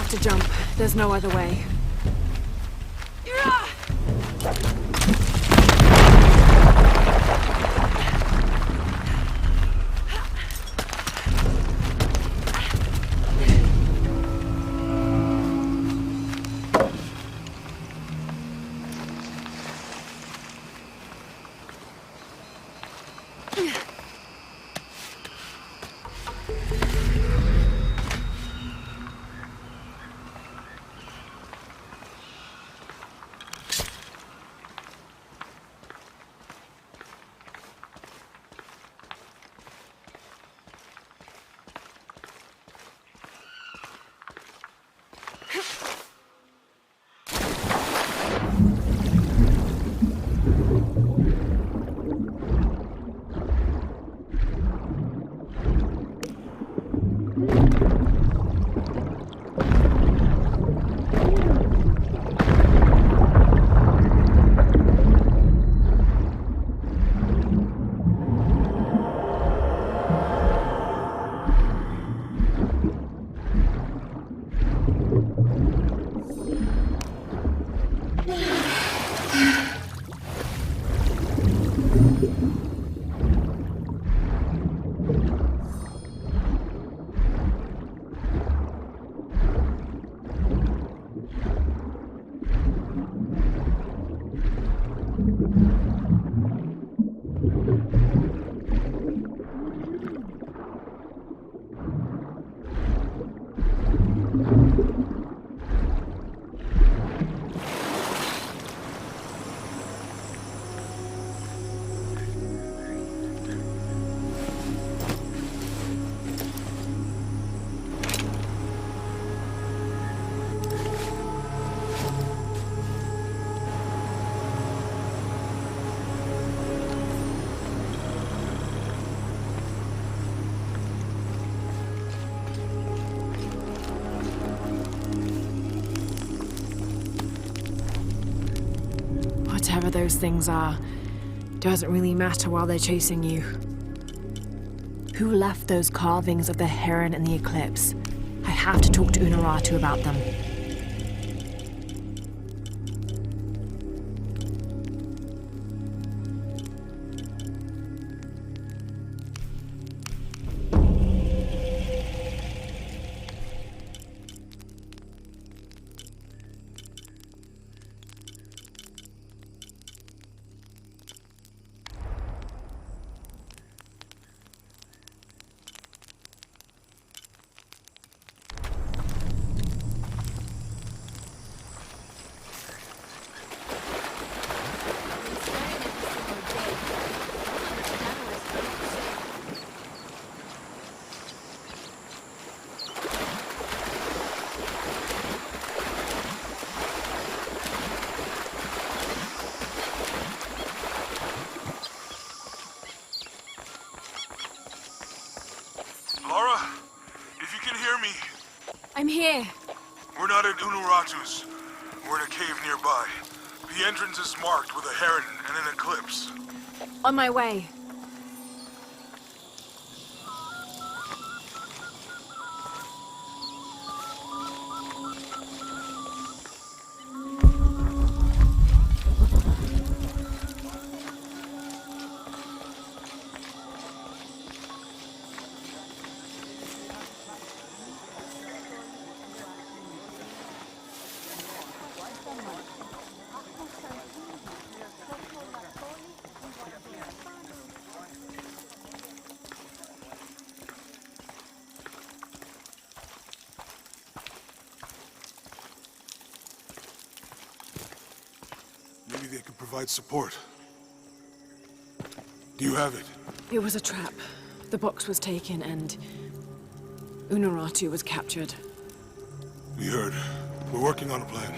To jump. There's no other way. Whatever those things are, doesn't really matter while they're chasing you. Who left those carvings of the heron in the eclipse? I have to talk to Unearthing about them. Lara, if you can hear me, I'm here. we're not at Unuratu's. We're in a cave nearby. The entrance is marked with a heron and an eclipse. On my way. Maybe they could provide support. Do you have it? It was a trap. The box was taken and Unuratu was captured. We heard. We're working on a plan.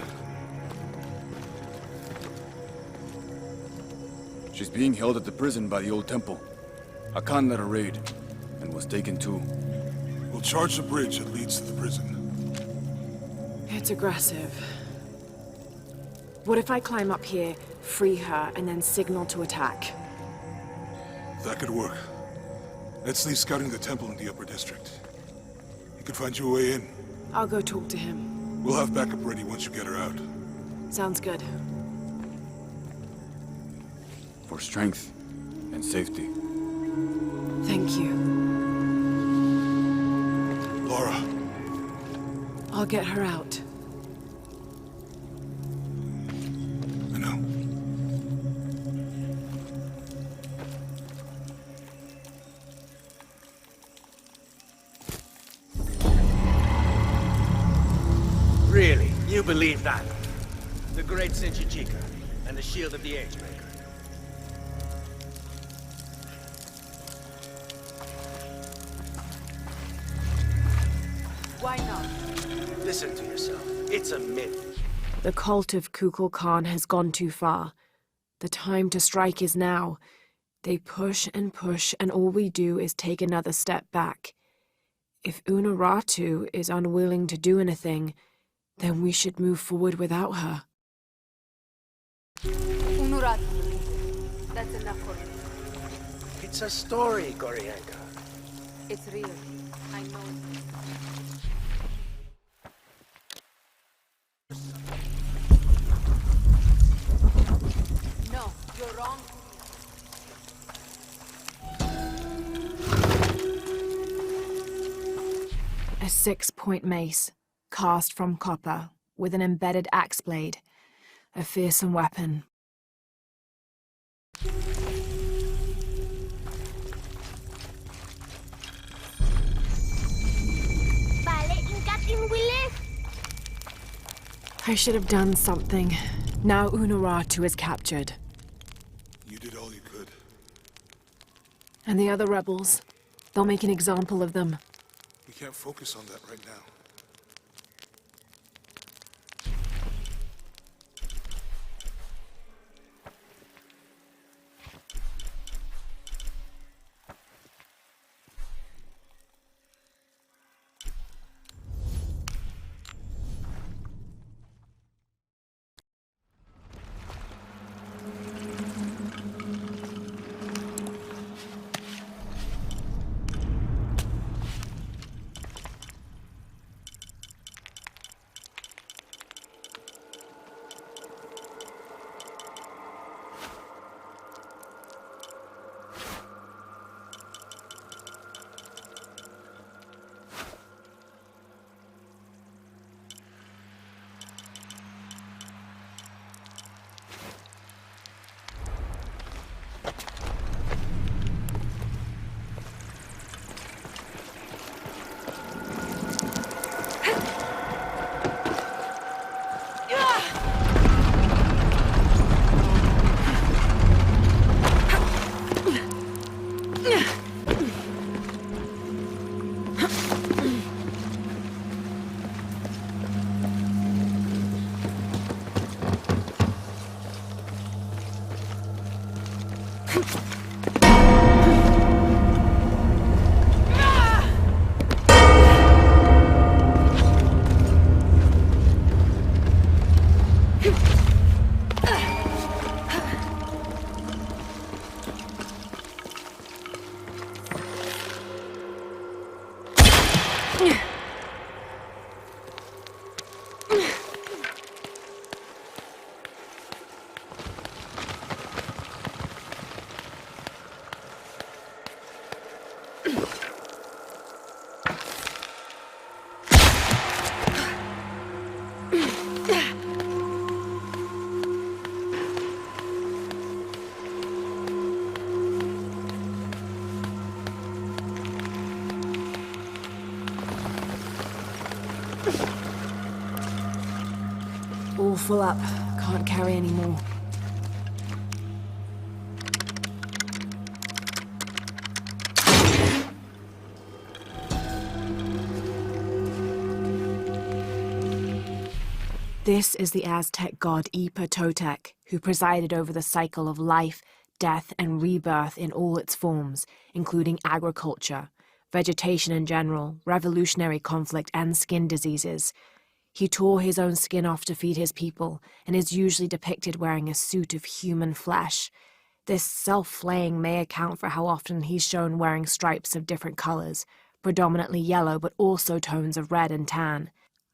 She's being held at the prison by the old temple. Hakan led a raid, and was taken too. We'll charge the bridge that leads to the prison. It's aggressive. What if I climb up here, free her, and then signal to attack? That could work. Let's leave scouting the temple in the upper district. He could find you a way in. I'll go talk to him. We'll have backup ready once you get her out. Sounds good. For strength and safety. Thank you. Lara. I'll get her out. I know. Really? You believe that? The great Sinchichika and the shield of the Agemaker. Why not? Listen to yourself. It's a myth. The cult of Kukulkan has gone too far. The time to strike is now. They push, and all we do is take another step back. If Unuratu is unwilling to do anything, then we should move forward without her. Unuratu. That's enough for me. It's a story, Gorienka. It's real. I know it. No, you're wrong. A 6-point mace, cast from copper, with an embedded axe blade. A fearsome weapon. I should have done something. Now Unuratu is captured. You did all you could. And the other rebels, they'll make an example of them. We can't focus on that right now. All full up. Can't carry any more. This is the Aztec god Ipa Totec, who presided over the cycle of life, death, and rebirth in all its forms, including agriculture, vegetation in general, revolutionary conflict, and skin diseases. He tore his own skin off to feed his people, and is usually depicted wearing a suit of human flesh. This self-flaying may account for how often he's shown wearing stripes of different colors, predominantly yellow but also tones of red and tan.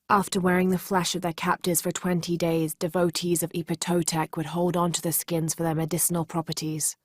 After wearing the flesh of their captives for 20 days, devotees of Ipa Totec would hold on to the skins for their medicinal properties.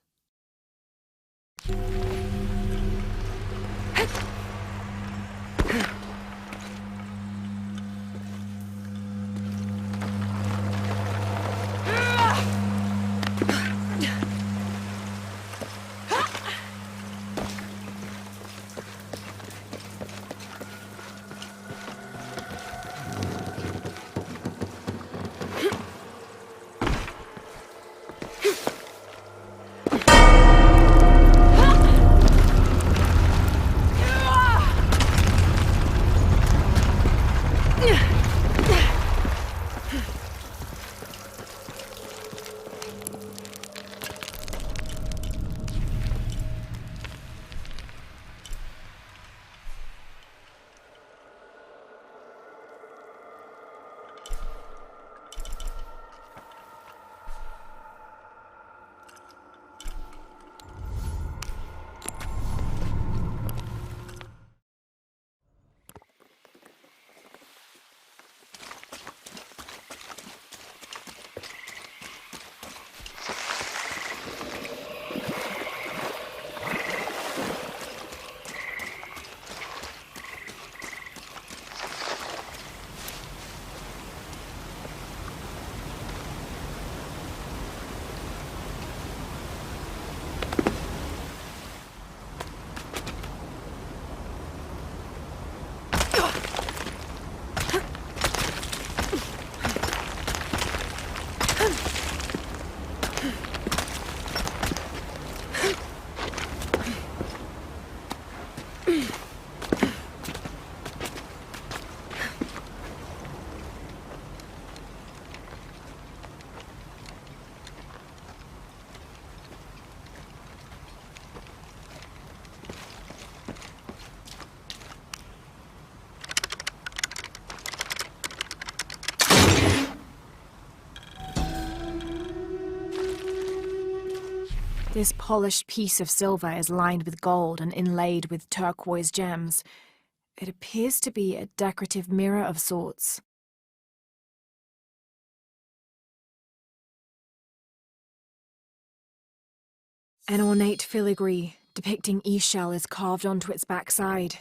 This polished piece of silver is lined with gold and inlaid with turquoise gems. It appears to be a decorative mirror of sorts. An ornate filigree depicting Ishel is carved onto its backside.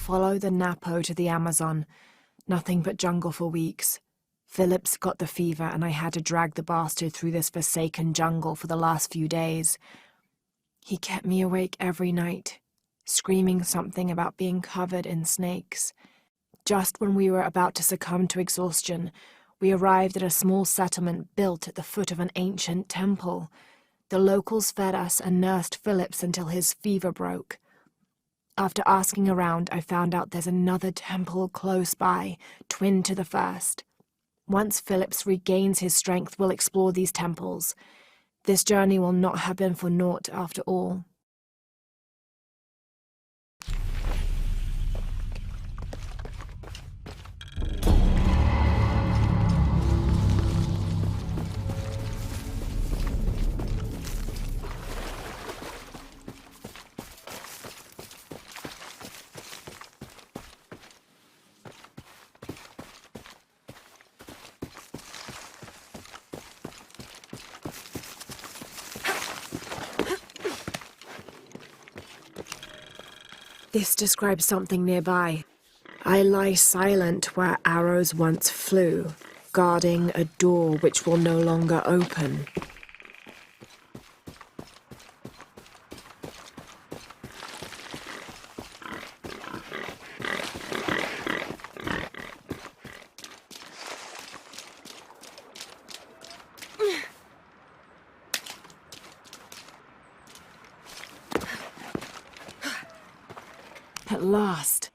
follow the Napo to the Amazon. Nothing but jungle for weeks. Phillips got the fever and I had to drag the bastard through this forsaken jungle for the last few days. He kept me awake every night, screaming something about being covered in snakes. Just when we were about to succumb to exhaustion, we arrived at a small settlement built at the foot of an ancient temple. The locals fed us and nursed Phillips until his fever broke. After asking around, I found out there's another temple close by, twin to the first. Once Phillips regains his strength, we'll explore these temples. This journey will not have been for naught after all. This describes something nearby. I lie silent where arrows once flew, guarding a door which will no longer open. At last.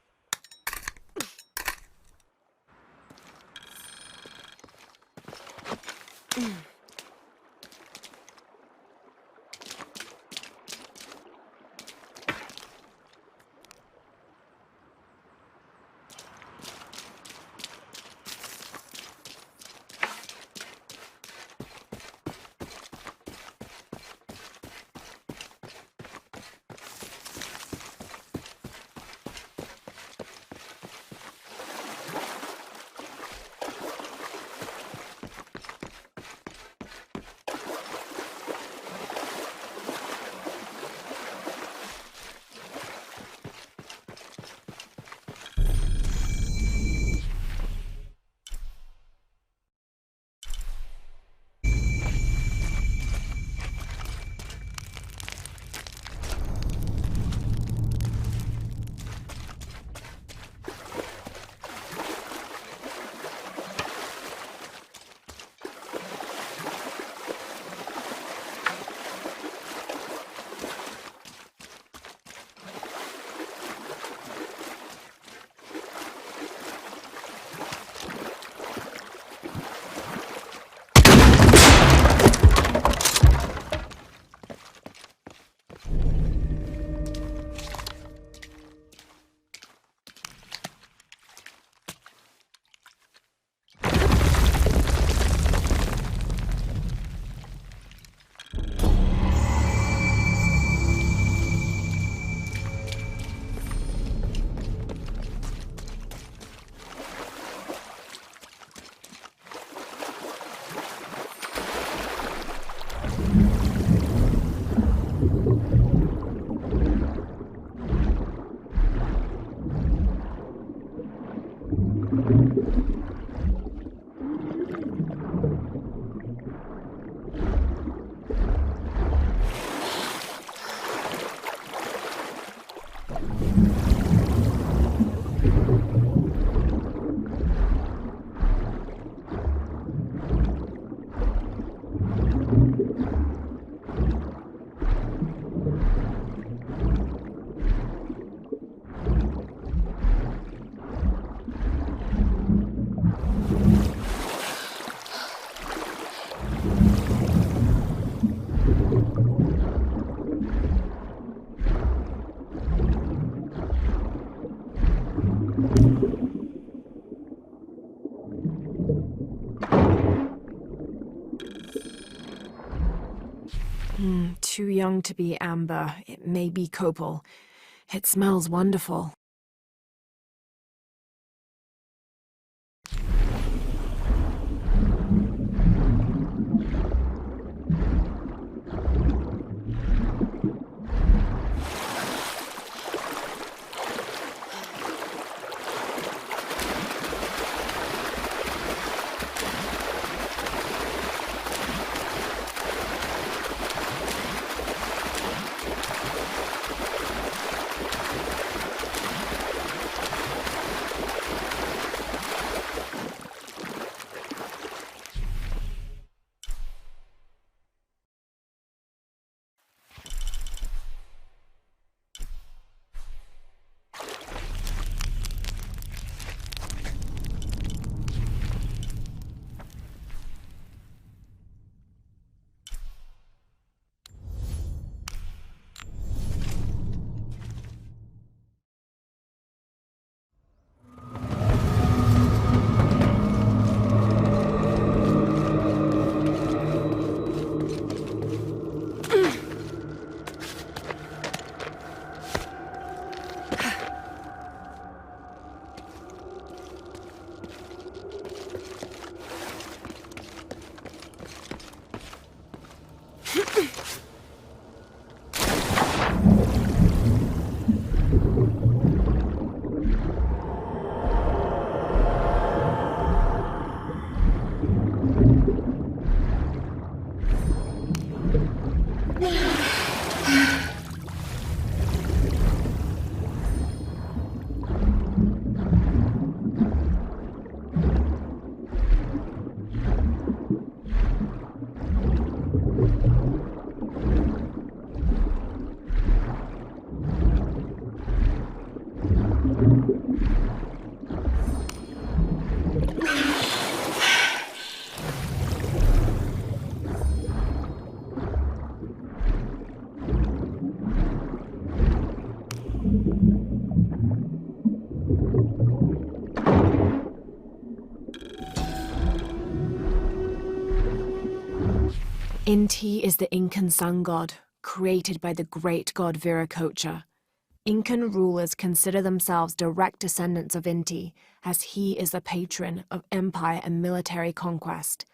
Too young to be amber. It may be copal. It smells wonderful. Inti is the Incan sun god, created by the great god Viracocha. Incan rulers consider themselves direct descendants of Inti, as he is the patron of empire and military conquest.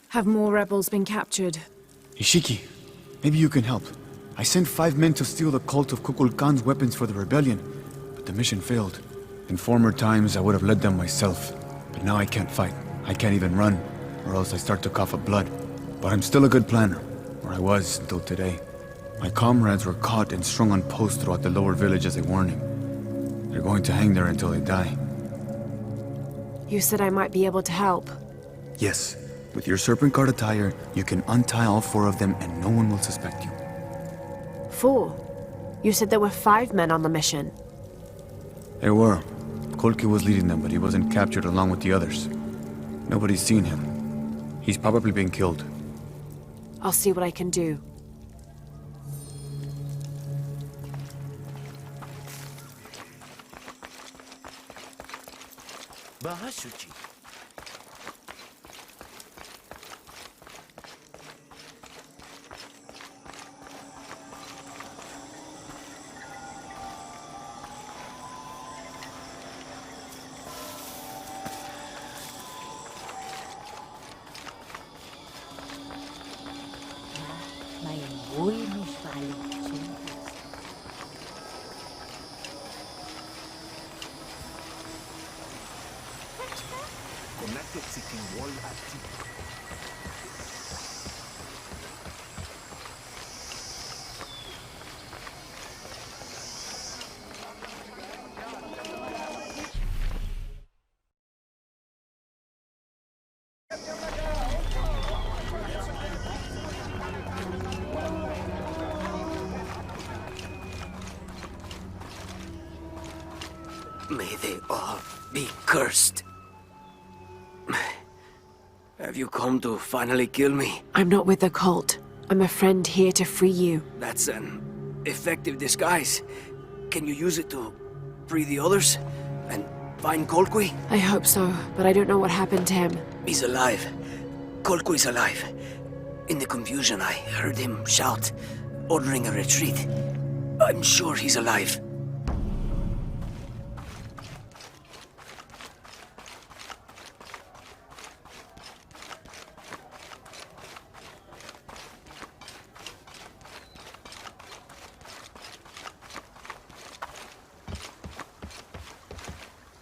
Have more rebels been captured? Ishiki, maybe you can help. I sent 5 men to steal the cult of Kukulkan's weapons for the rebellion, but the mission failed. In former times, I would have led them myself, but now I can't fight. I can't even run, or else I start to cough up blood. But I'm still a good planner, or I was until today. My comrades were caught and strung on posts throughout the lower village as a warning. They're going to hang there until they die. You said I might be able to help. Yes, with your serpent guard attire, you can untie all 4 of them and no one will suspect you. 4? You said there were 5 men on the mission. There were. Kolki was leading them, but he wasn't captured along with the others. Nobody's seen him. He's probably been killed. I'll see what I can do. Bahasuchi. May they all be cursed. Have you come to finally kill me? I'm not with the cult. I'm a friend here to free you. That's an effective disguise. Can you use it to free the others? And find Kolkwi? I hope so, but I don't know what happened to him. He's alive. Kolkwi's alive. In the confusion, I heard him shout, ordering a retreat. I'm sure he's alive.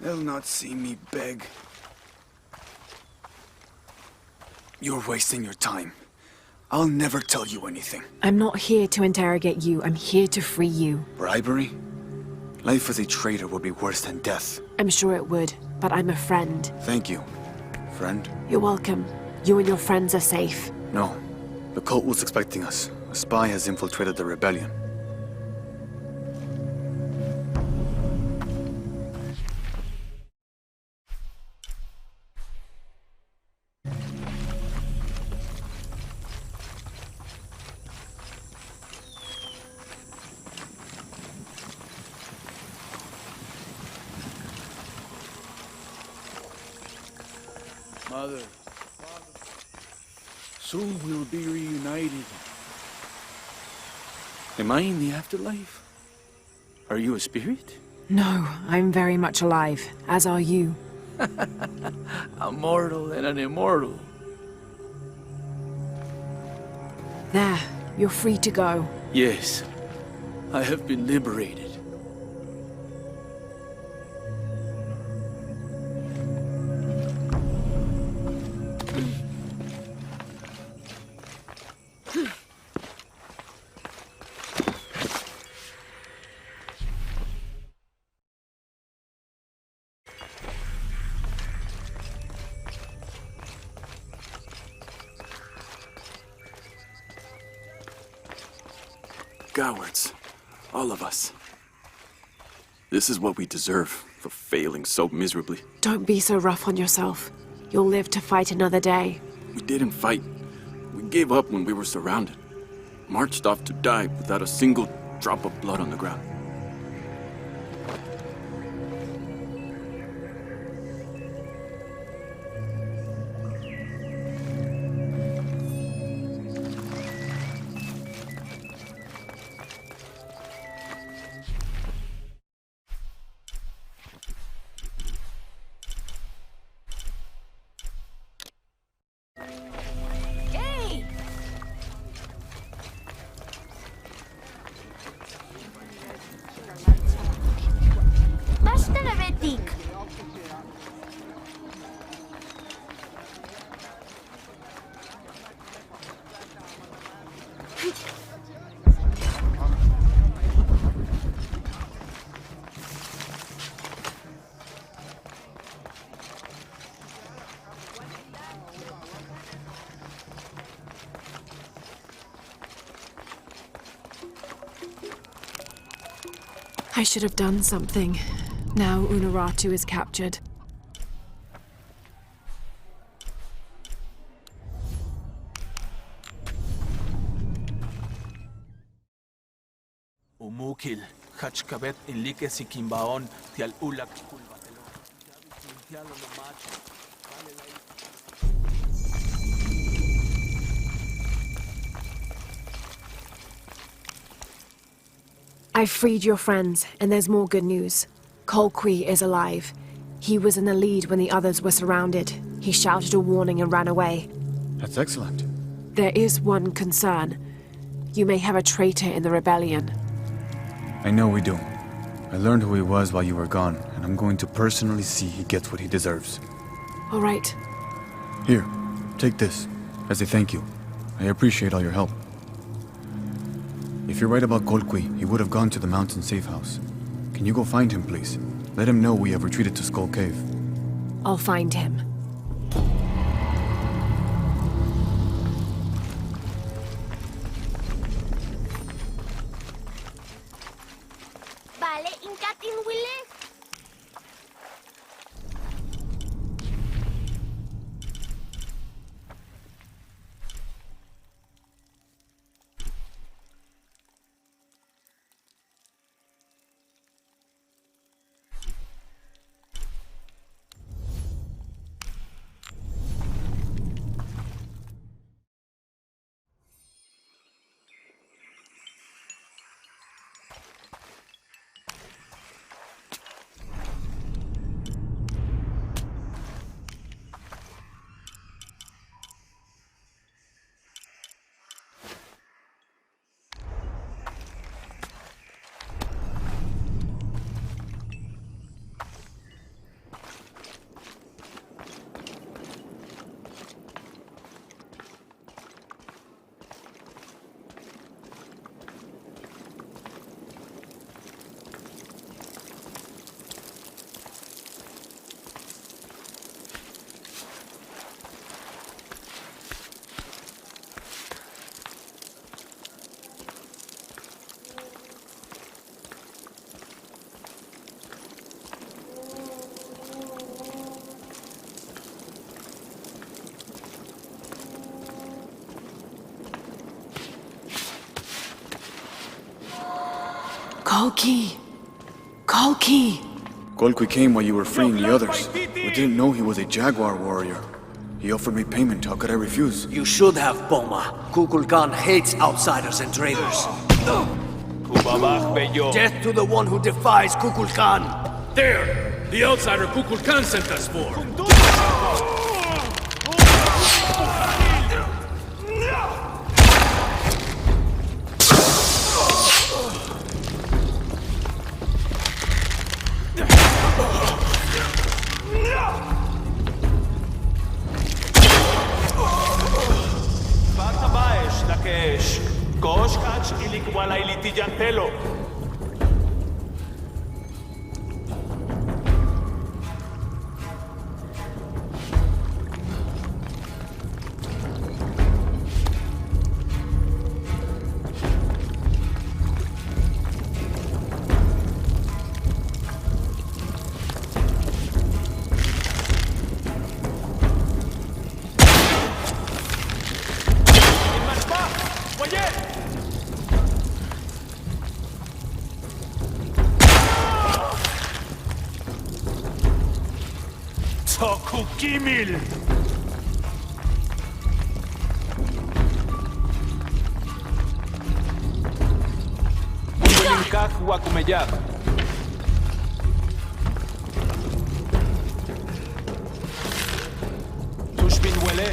They'll not see me beg. You're wasting your time. I'll never tell you anything. I'm not here to interrogate you. I'm here to free you. Bribery? Life as a traitor would be worse than death. I'm sure it would, but I'm a friend. Thank you, friend. You're welcome. You and your friends are safe. No. The cult was expecting us. A spy has infiltrated the rebellion. Mother, soon we'll be reunited. Am I in the afterlife? Are you a spirit? No, I'm very much alive, as are you. A mortal and an immortal. There, you're free to go. Yes, I have been liberated. Cowards. All of us. This is what we deserve for failing so miserably. Don't be so rough on yourself. You'll live to fight another day. We didn't fight. We gave up when we were surrounded. Marched off to die without a single drop of blood on the ground. I should have done something. Now Unuratu is captured. Umukil, Hachkabet inlike sikimbaon, tial ulak kulbatelo. Tialo lo macho. I freed your friends, and there's more good news. Colqui is alive. He was in the lead when the others were surrounded. He shouted a warning and ran away. That's excellent. There is one concern. You may have a traitor in the rebellion. I know we do. I learned who he was while you were gone, and I'm going to personally see he gets what he deserves. All right. Here, take this, as a thank you. I appreciate all your help. If you're right about Colqui, he would have gone to the mountain safe house. Can you go find him, please? Let him know we have retreated to Skull Cave. I'll find him. Vale, inkatin wile. Colqui! Colqui! Colqui came while you were freeing the others. We didn't know he was a jaguar warrior. He offered me payment. How could I refuse? You should have, Boma. Kukulkan hates outsiders and traitors. Death to the one who defies Kukulkan! There! The outsider Kukulkan sent us for! Kimil! Umelinkak wakumeyak. Tushbin wele.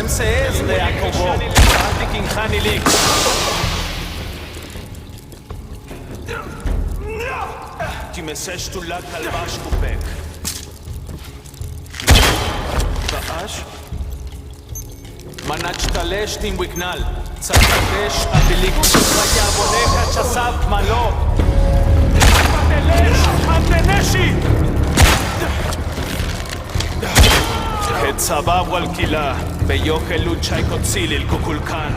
MCS de Akobo. Antiking Hanilik. mesesz tu la kalbasz kupek. Baash? Manach talesh din wignal. Tzakadesh abilik kaya bonecha chasav malo. Matelesh mateneshi. Hetzaba walkila. Beyoche luchai kotzilil kukulkan.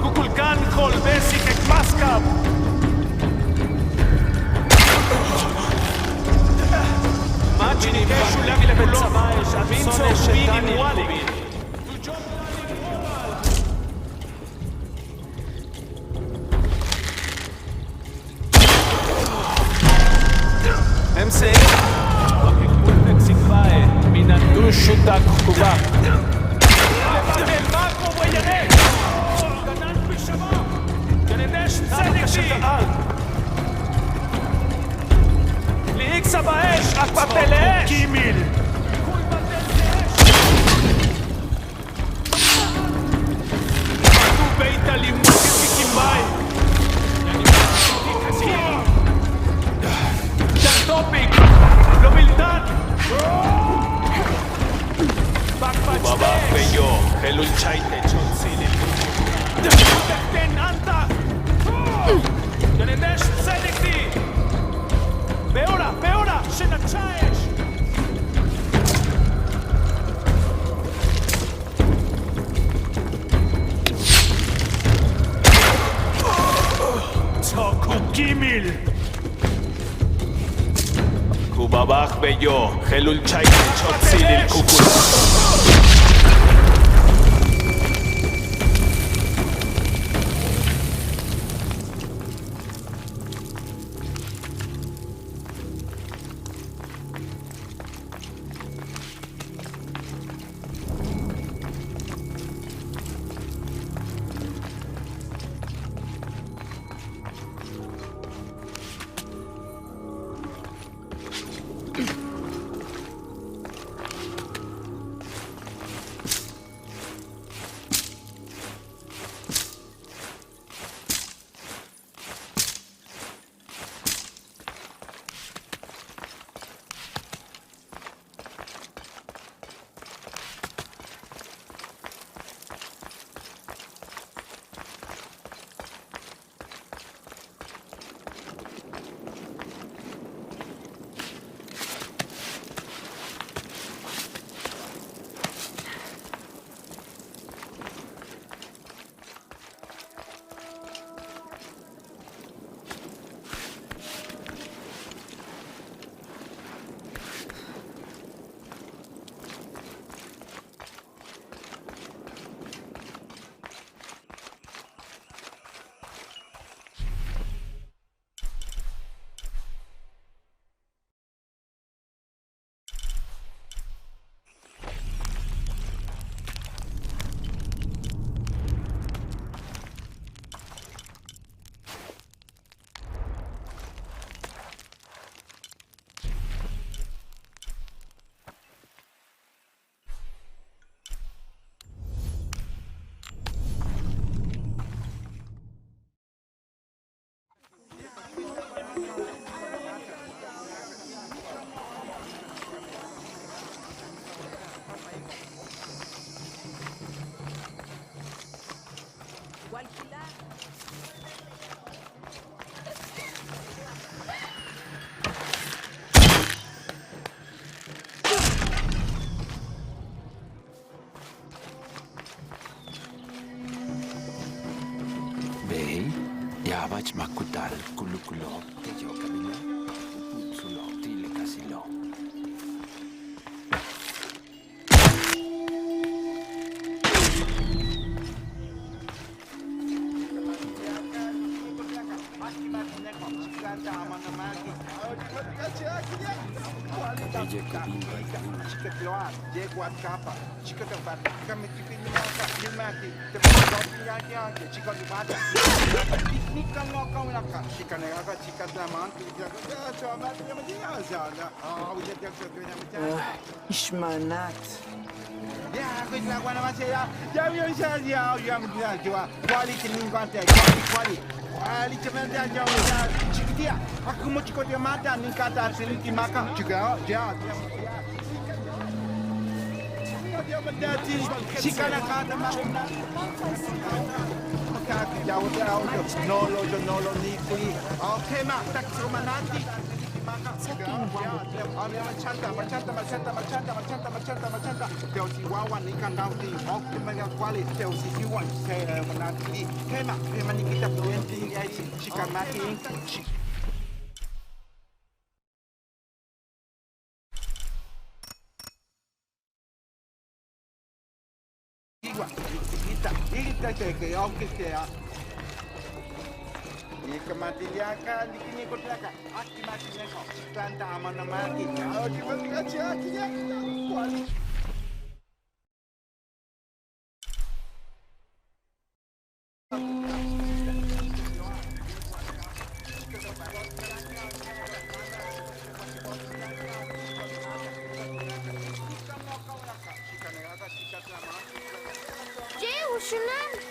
Kukulkan kol besik ek maskab. Magini keshu lagile betzabaish. Vinso ubini wali. Emse. Minandushutak Kuba. Levante el marco, Guayané. Ganan Pishaba. Ganedesh Tzedeki. Liik Sabaesh, Akpatelesh. Kimil. Tu beita limuki Kimbai. Topic. Humildad. Baba Feyo, Helul Chaite, Chonsili. Ten Anta. Ganedesh Tzedeki. Beora, Shenachaesh. Toku Gimil. Kubabach Beyo, Helul Chaite, Chotzilil Kukul. Yavac makutal kulukulop te yo kabila sulop tile kasilo. Ishmanat. Jay, what's your name?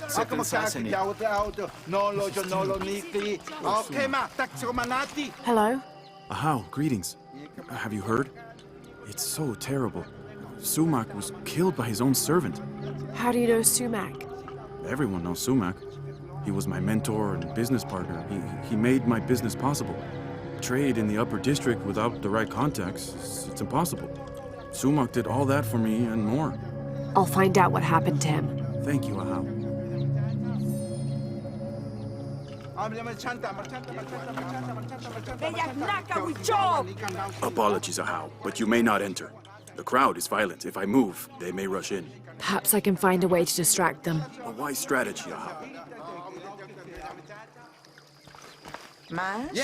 Second assassinate. Hello? Ahau, greetings. Have you heard? It's so terrible. Sumac was killed by his own servant. How do you know Sumac? Everyone knows Sumac. He was my mentor and business partner. He made my business possible. Trade in the upper district without the right contacts, it's impossible. Sumac did all that for me and more. I'll find out what happened to him. Thank you, Ahau. Apologies, Ahau, but you may not enter. The crowd is violent. If I move, they may rush in. Perhaps I can find a way to distract them. A wise strategy, Ahau. Mas?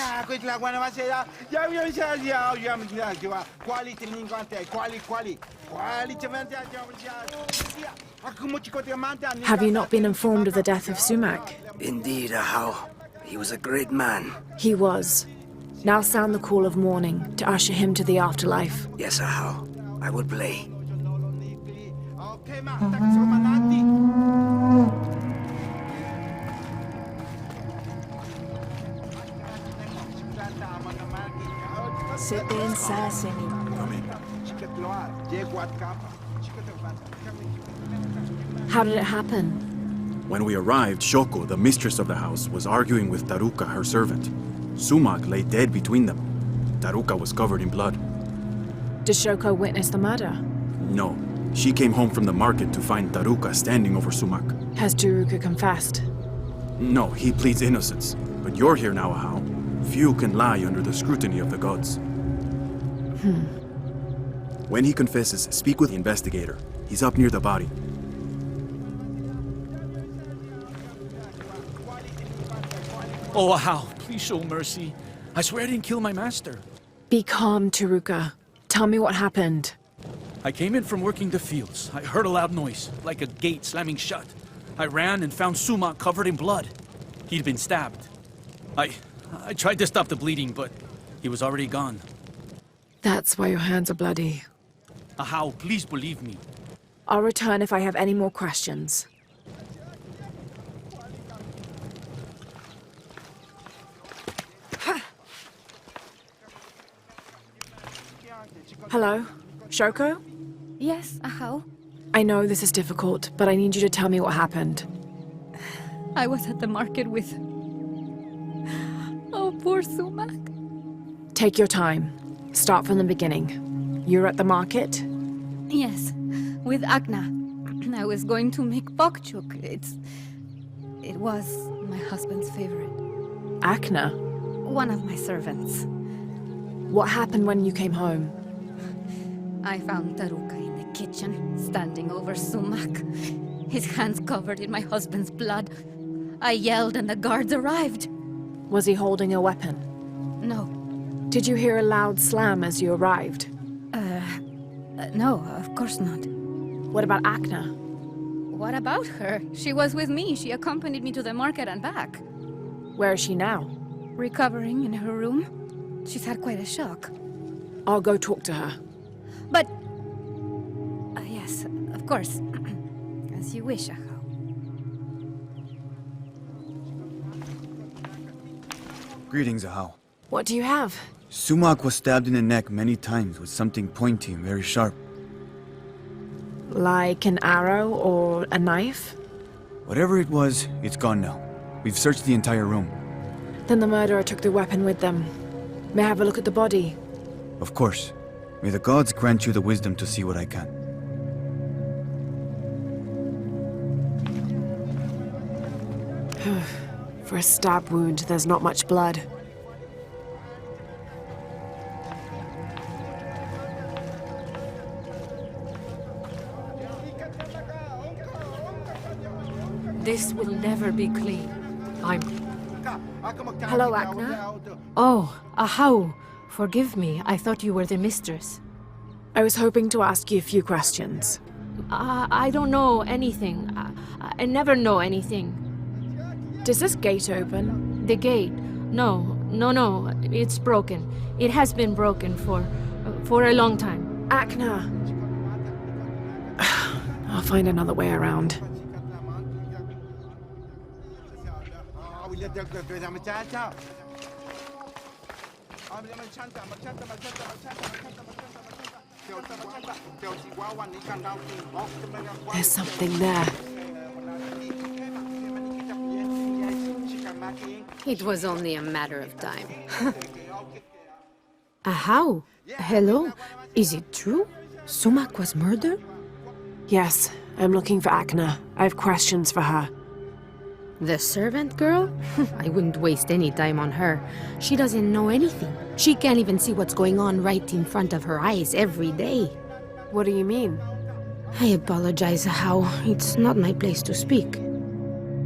Have you not been informed of the death of Sumac? Indeed, Ahau. He was a great man. He was. Now sound the call of mourning to usher him to the afterlife. Yes, Ahau. I will play. How did it happen? When we arrived, Shoko, the mistress of the house, was arguing with Taruka, her servant. Sumac lay dead between them. Taruka was covered in blood. Did Shoko witness the murder? No. She came home from the market to find Taruka standing over Sumac. Has Taruka confessed? No, he pleads innocence. But you're here now, Ahau. Few can lie under the scrutiny of the gods. When he confesses, speak with the investigator. He's up near the body. Oh, Ahau, please show mercy. I swear I didn't kill my master. Be calm, Taruka. Tell me what happened. I came in from working the fields. I heard a loud noise, like a gate slamming shut. I ran and found Sumac covered in blood. He'd been stabbed. I tried to stop the bleeding, but he was already gone. That's why your hands are bloody. Ahau, please believe me. I'll return if I have any more questions. Hello? Shoko? Yes, Ahau. I know this is difficult, but I need you to tell me what happened. I was at the market with... Oh, poor Sumac. Take your time. Start from the beginning. You're at the market? Yes, with Agna. I was going to make bokchuk. It was my husband's favorite. Akna? One of my servants. What happened when you came home? I found Taruka in the kitchen, standing over Sumac. His hands covered in my husband's blood. I yelled and the guards arrived. Was he holding a weapon? No. Did you hear a loud slam as you arrived? No, of course not. What about Akna? What about her? She was with me. She accompanied me to the market and back. Where is she now? Recovering in her room. She's had quite a shock. I'll go talk to her. But... yes, of course. As you wish, Ahau. Greetings, Ahau. What do you have? Sumac was stabbed in the neck many times with something pointy and very sharp. Like an arrow or a knife? Whatever it was, it's gone now. We've searched the entire room. Then the murderer took the weapon with them. May I have a look at the body? Of course. May the gods grant you the wisdom to see what I can. For a stab wound, there's not much blood. This will never be clean. Hello, Akna. Oh, Ahau. Forgive me, I thought you were the mistress. I was hoping to ask you a few questions. I don't know anything. I never know anything. Does this gate open? The gate? No. It's broken. It has been broken for a long time. Akna! I'll find another way around. There's something there. It was only a matter of time. Ahau? Hello? Is it true? Sumac was murdered? Yes, I'm looking for Akna. I have questions for her. The servant girl? I wouldn't waste any time on her. She doesn't know anything. She can't even see what's going on right in front of her eyes every day. What do you mean? I apologize, Ahau. It's not my place to speak.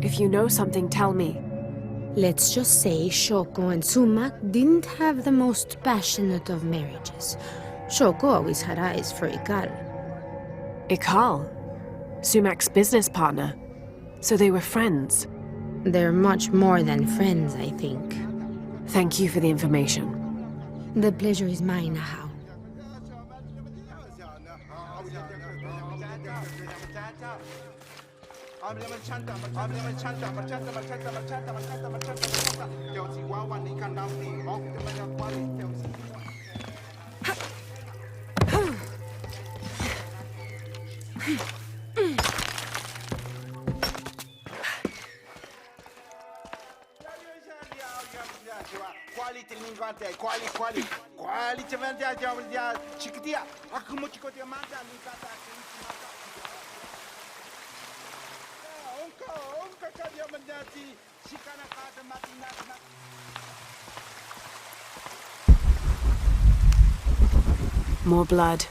If you know something, tell me. Let's just say Shoko and Sumac didn't have the most passionate of marriages. Shoko always had eyes for Ikal. Ikal? Sumac's business partner. So they were friends. They're much more than friends, I think. Thank you for the information. The pleasure is mine, Ahau. More blood.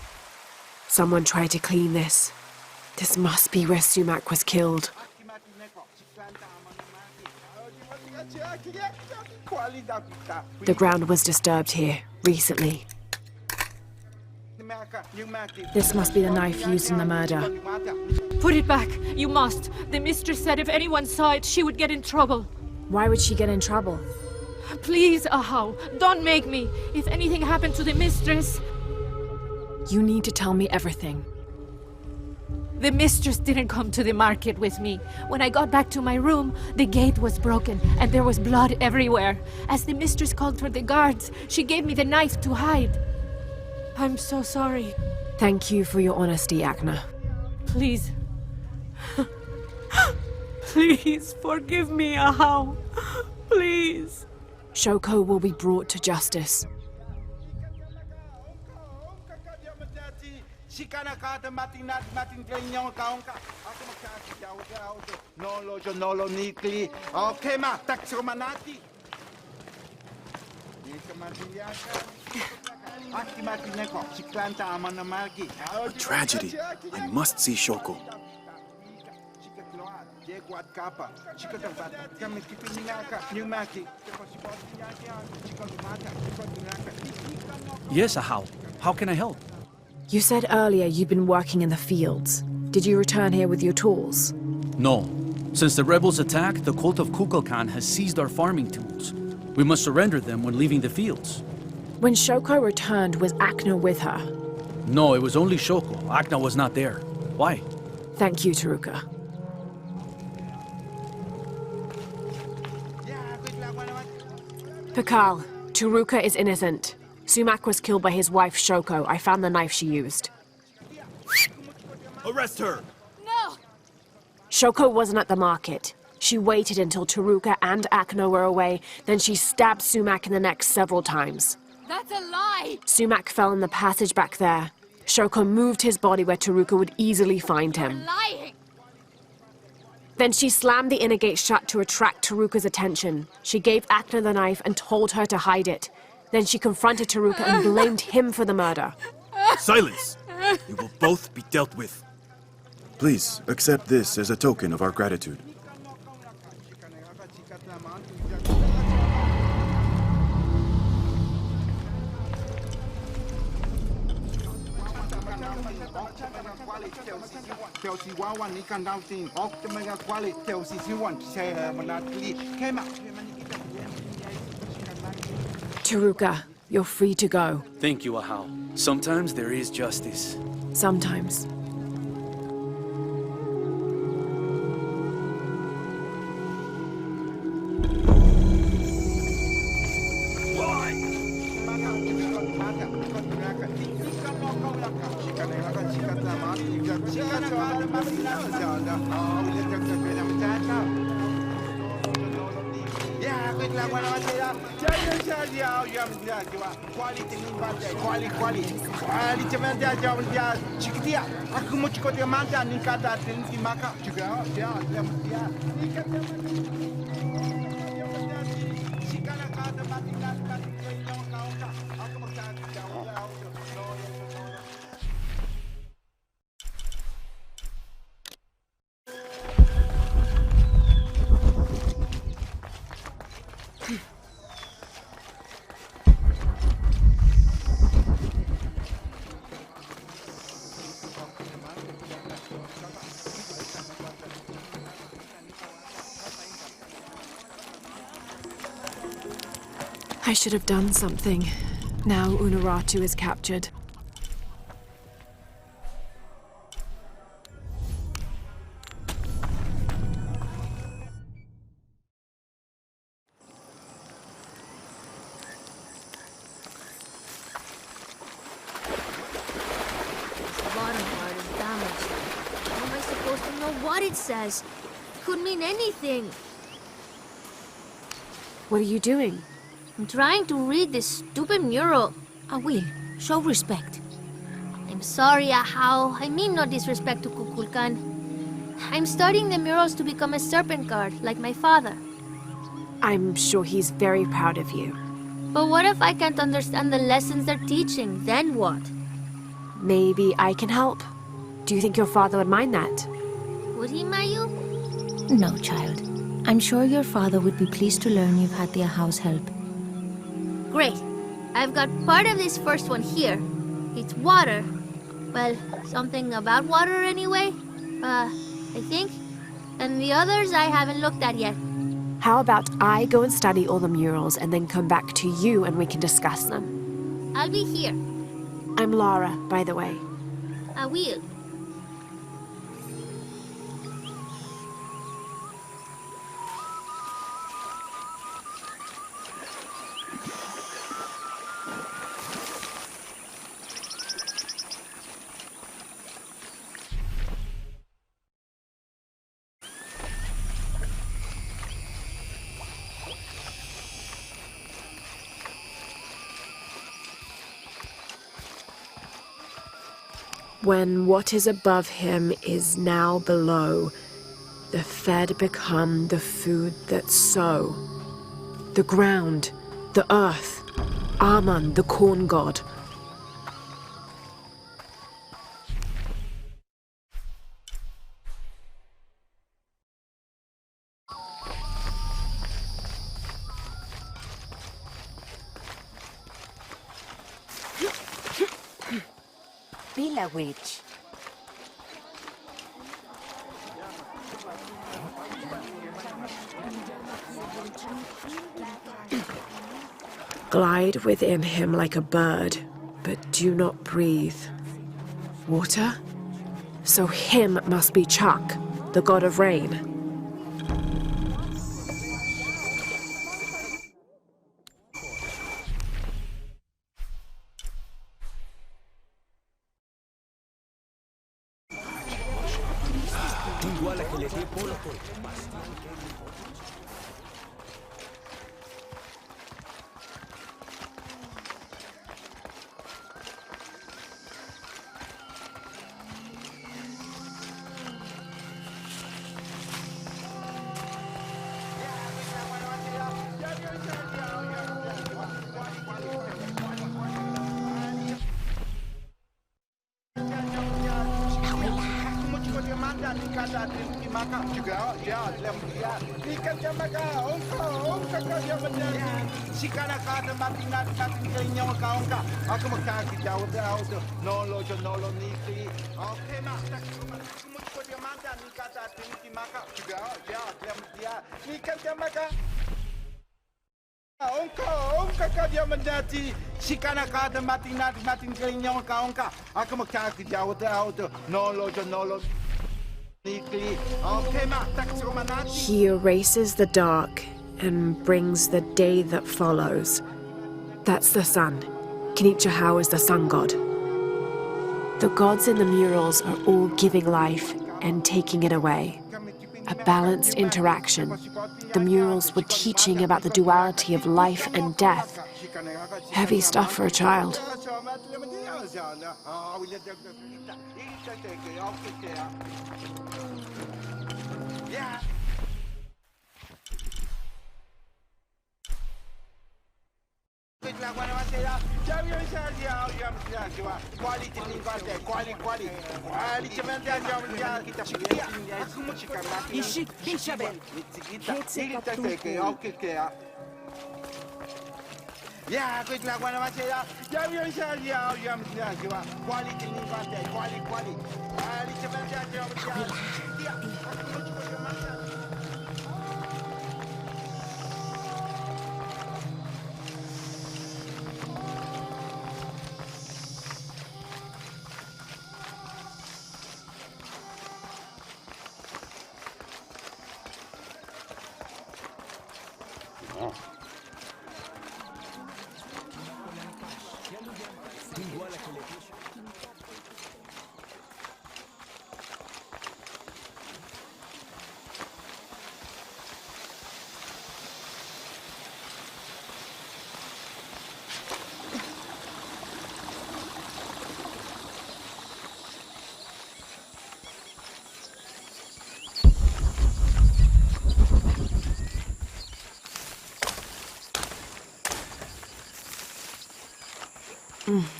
Someone tried to clean this. This must be where Sumac was killed. The ground was disturbed here, recently. This must be the knife used in the murder. Put it back! You must! The mistress said if anyone saw it, she would get in trouble. Why would she get in trouble? Please, Ahau, don't make me! If anything happened to the mistress... You need to tell me everything. The mistress didn't come to the market with me. When I got back to my room, the gate was broken and there was blood everywhere. As the mistress called for the guards, she gave me the knife to hide. I'm so sorry. Thank you for your honesty, Akna. Please. Please forgive me, Ahau. Please. Shoko will be brought to justice. A tragedy. I must see Shoko. Yes, Ahau. How can I help? You said earlier you'd been working in the fields. Did you return here with your tools? No. Since the rebels attacked, the cult of Kukulkan has seized our farming tools. We must surrender them when leaving the fields. When Shoko returned, was Akna with her? No, it was only Shoko. Akna was not there. Why? Thank you, Taruka. Pakal, Taruka is innocent. Sumac was killed by his wife, Shoko. I found the knife she used. Arrest her! No! Shoko wasn't at the market. She waited until Taruka and Akna were away, then she stabbed Sumac in the neck several times. That's a lie! Sumac fell in the passage back there. Shoko moved his body where Taruka would easily find him. Lying! Then she slammed the inner gate shut to attract Taruka's attention. She gave Akna the knife and told her to hide it. Then she confronted Taruka and blamed him for the murder. Silence! You will both be dealt with. Please, accept this as a token of our gratitude. Taruka, you're free to go. Thank you, Ahau. Sometimes there is justice. Sometimes. I should have done something. Now Unuratu is captured. It says. Could mean anything. What are you doing? I'm trying to read this stupid mural. I will. Show respect. I'm sorry, Ahau. I mean no disrespect to Kukulkan. I'm studying the murals to become a serpent guard, like my father. I'm sure he's very proud of you. But what if I can't understand the lessons they're teaching? Then what? Maybe I can help. Do you think your father would mind that? Would he, Mayu? No, child. I'm sure your father would be pleased to learn you've had the Ahau's help. Great. I've got part of this first one here. It's water. Well, something about water anyway. I think. And the others I haven't looked at yet. How about I go and study all the murals and then come back to you and we can discuss them? I'll be here. I'm Lara, by the way. I will. When what is above him is now below, the fed become the food that sow. The ground, the earth, Amun, the corn god. Bila witch. Glide within him like a bird, but do not breathe. Water? So him must be Chuck, the god of rain. He erases the dark and brings the day that follows. That's the sun. Kinichahau is the sun god. The gods in the murals are all giving life and taking it away. A balanced interaction. The murals were teaching about the duality of life and death. Heavy stuff for a child.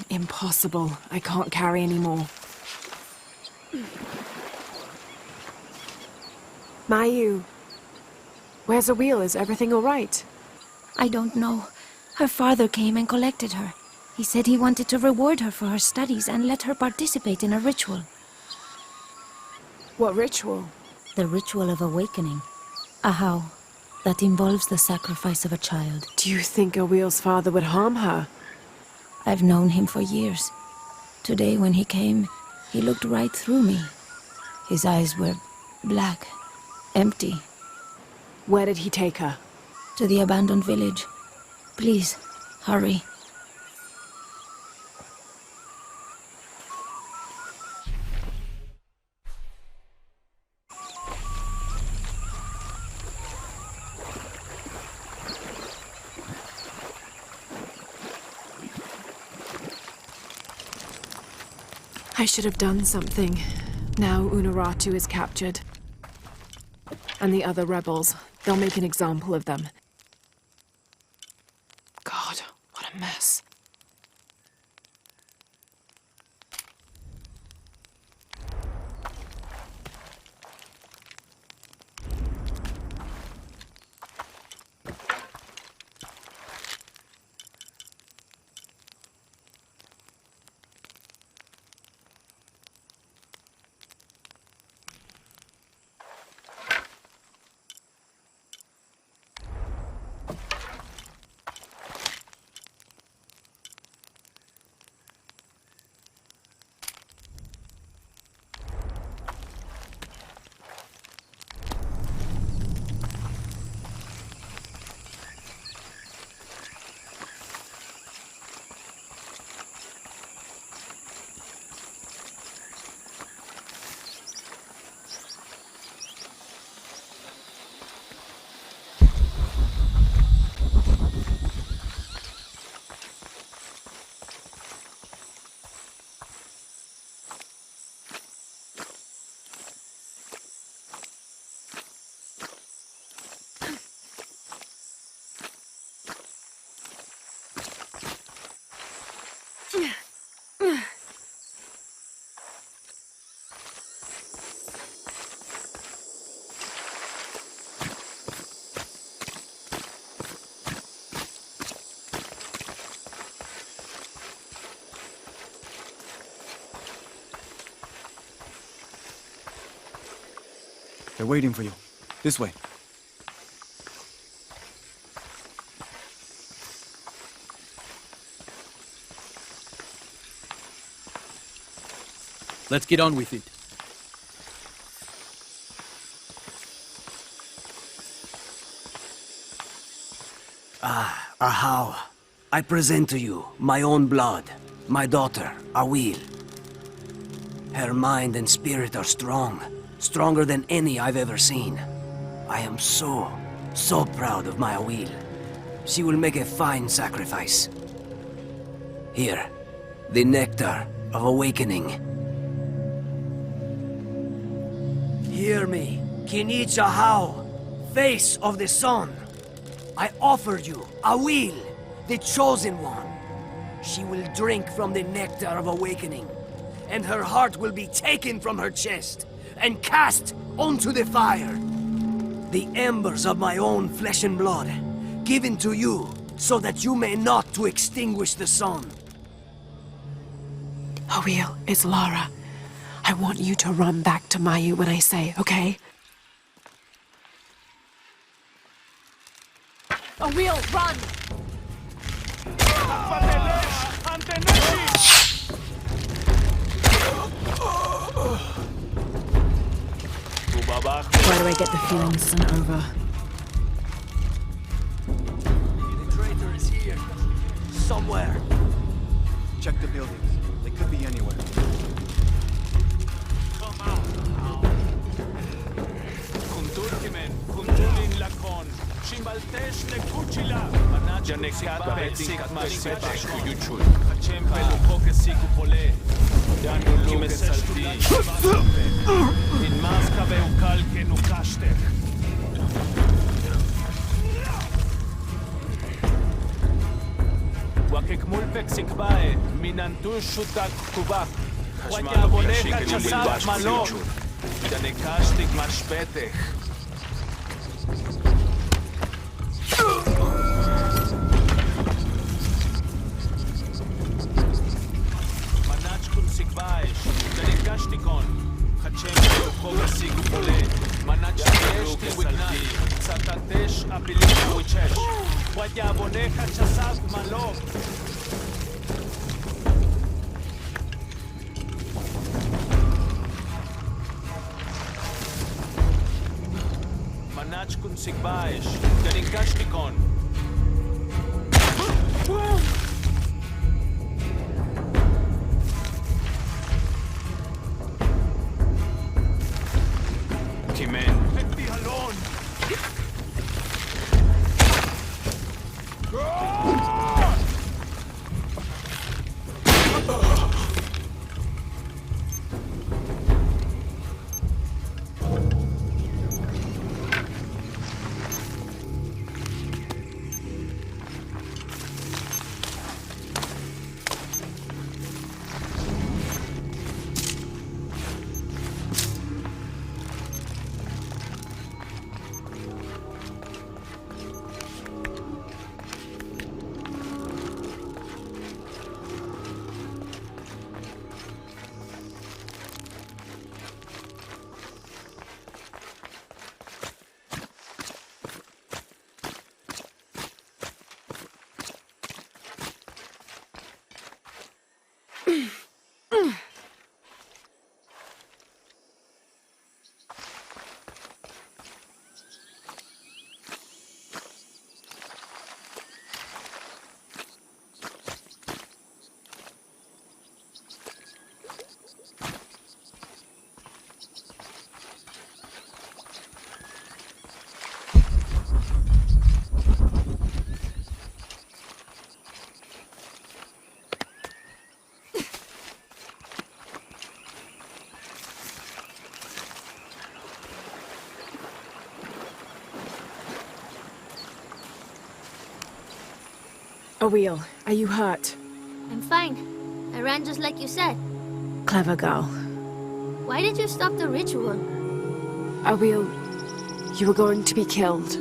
Impossible. I can't carry anymore. Mayu, where's the wheel? Is everything all right? I don't know. Her father came and collected her. He said he wanted to reward her for her studies and let her participate in a ritual. What ritual? The ritual of awakening. A how that involves the sacrifice of a child. Do you think Awil's father would harm her? I've known him for years. Today when he came, he looked right through me. His eyes were black, empty. Where did he take her? To the abandoned village. Please, hurry. I should have done something. Now Unuratu is captured. And the other rebels, they'll make an example of them. God, what a mess. They're waiting for you. This way. Let's get on with it. Ahau, I present to you my own blood, my daughter, Awil. Her mind and spirit are strong, stronger than any I've ever seen. I am so proud of my Awil. She will make a fine sacrifice. Here, the nectar of awakening. Hear me, Kinich Ahau, face of the sun. I offer you Awil, the chosen one. She will drink from the nectar of awakening, and her heart will be taken from her chest and cast onto the fire. The embers of my own flesh and blood, given to you so that you may not to extinguish the sun. Awil, it's Lara. I want you to run back to Mayu when I say, okay? Awil, run! Why do I get the feeling this isn't over? The traitor is here. Somewhere. Check the buildings. They could be anywhere. Awil, are you hurt? I'm fine. I ran just like you said. Clever girl. Why did you stop the ritual? Awil, you were going to be killed.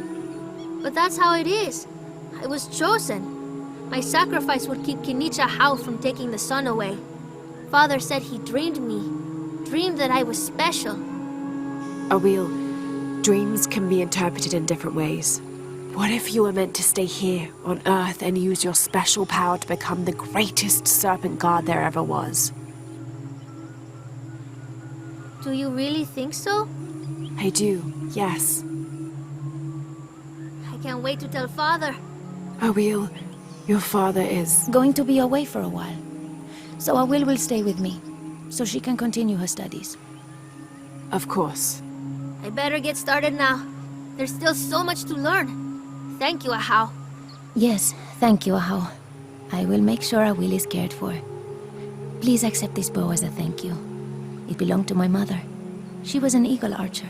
But that's how it is. I was chosen. My sacrifice would keep Kinicha Hao from taking the sun away. Father said he dreamed me. Dreamed that I was special. Awil, dreams can be interpreted in different ways. What if you were meant to stay here, on Earth, and use your special power to become the greatest serpent god there ever was? Do you really think so? I do, yes. I can't wait to tell Father. Awil, your father is... going to be away for a while. So Awil will stay with me, so she can continue her studies. Of course. I better get started now. There's still so much to learn. Thank you, Ahau. Yes, thank you, Ahau. I will make sure Awil is cared for. Please accept this bow as a thank you. It belonged to my mother. She was an eagle archer.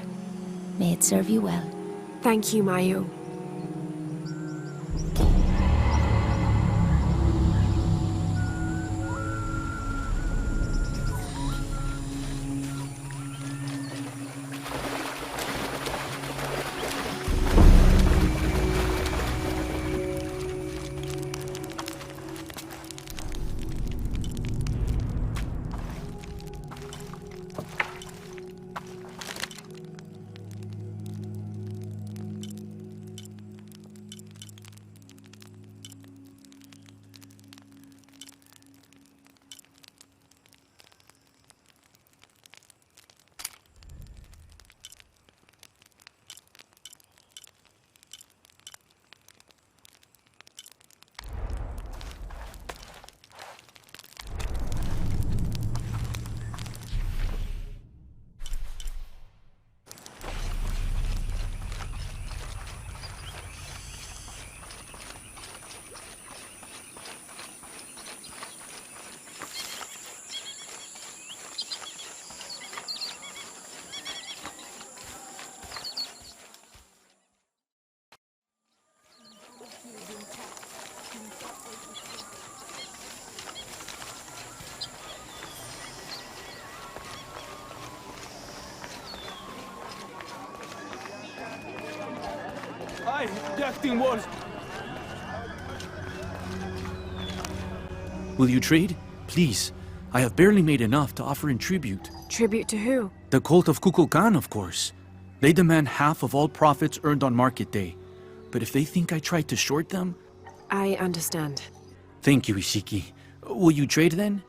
May it serve you well. Thank you, Mayu. The acting was... Will you trade? Please. I have barely made enough to offer in tribute. Tribute to who? The cult of Kukulkan, of course. They demand half of all profits earned on market day. But if they think I tried to short them... I understand. Thank you, Ishiki. Will you trade then?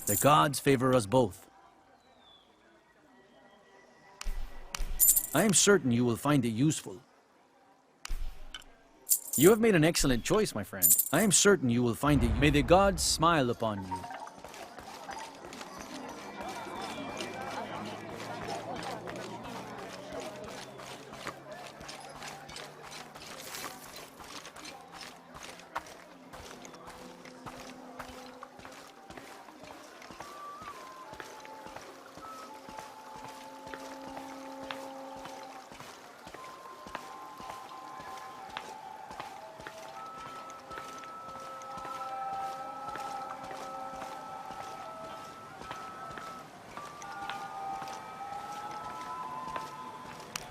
The gods favor us both. I am certain you will find it useful. You have made an excellent choice, my friend. I am certain you will find it. May the gods smile upon you.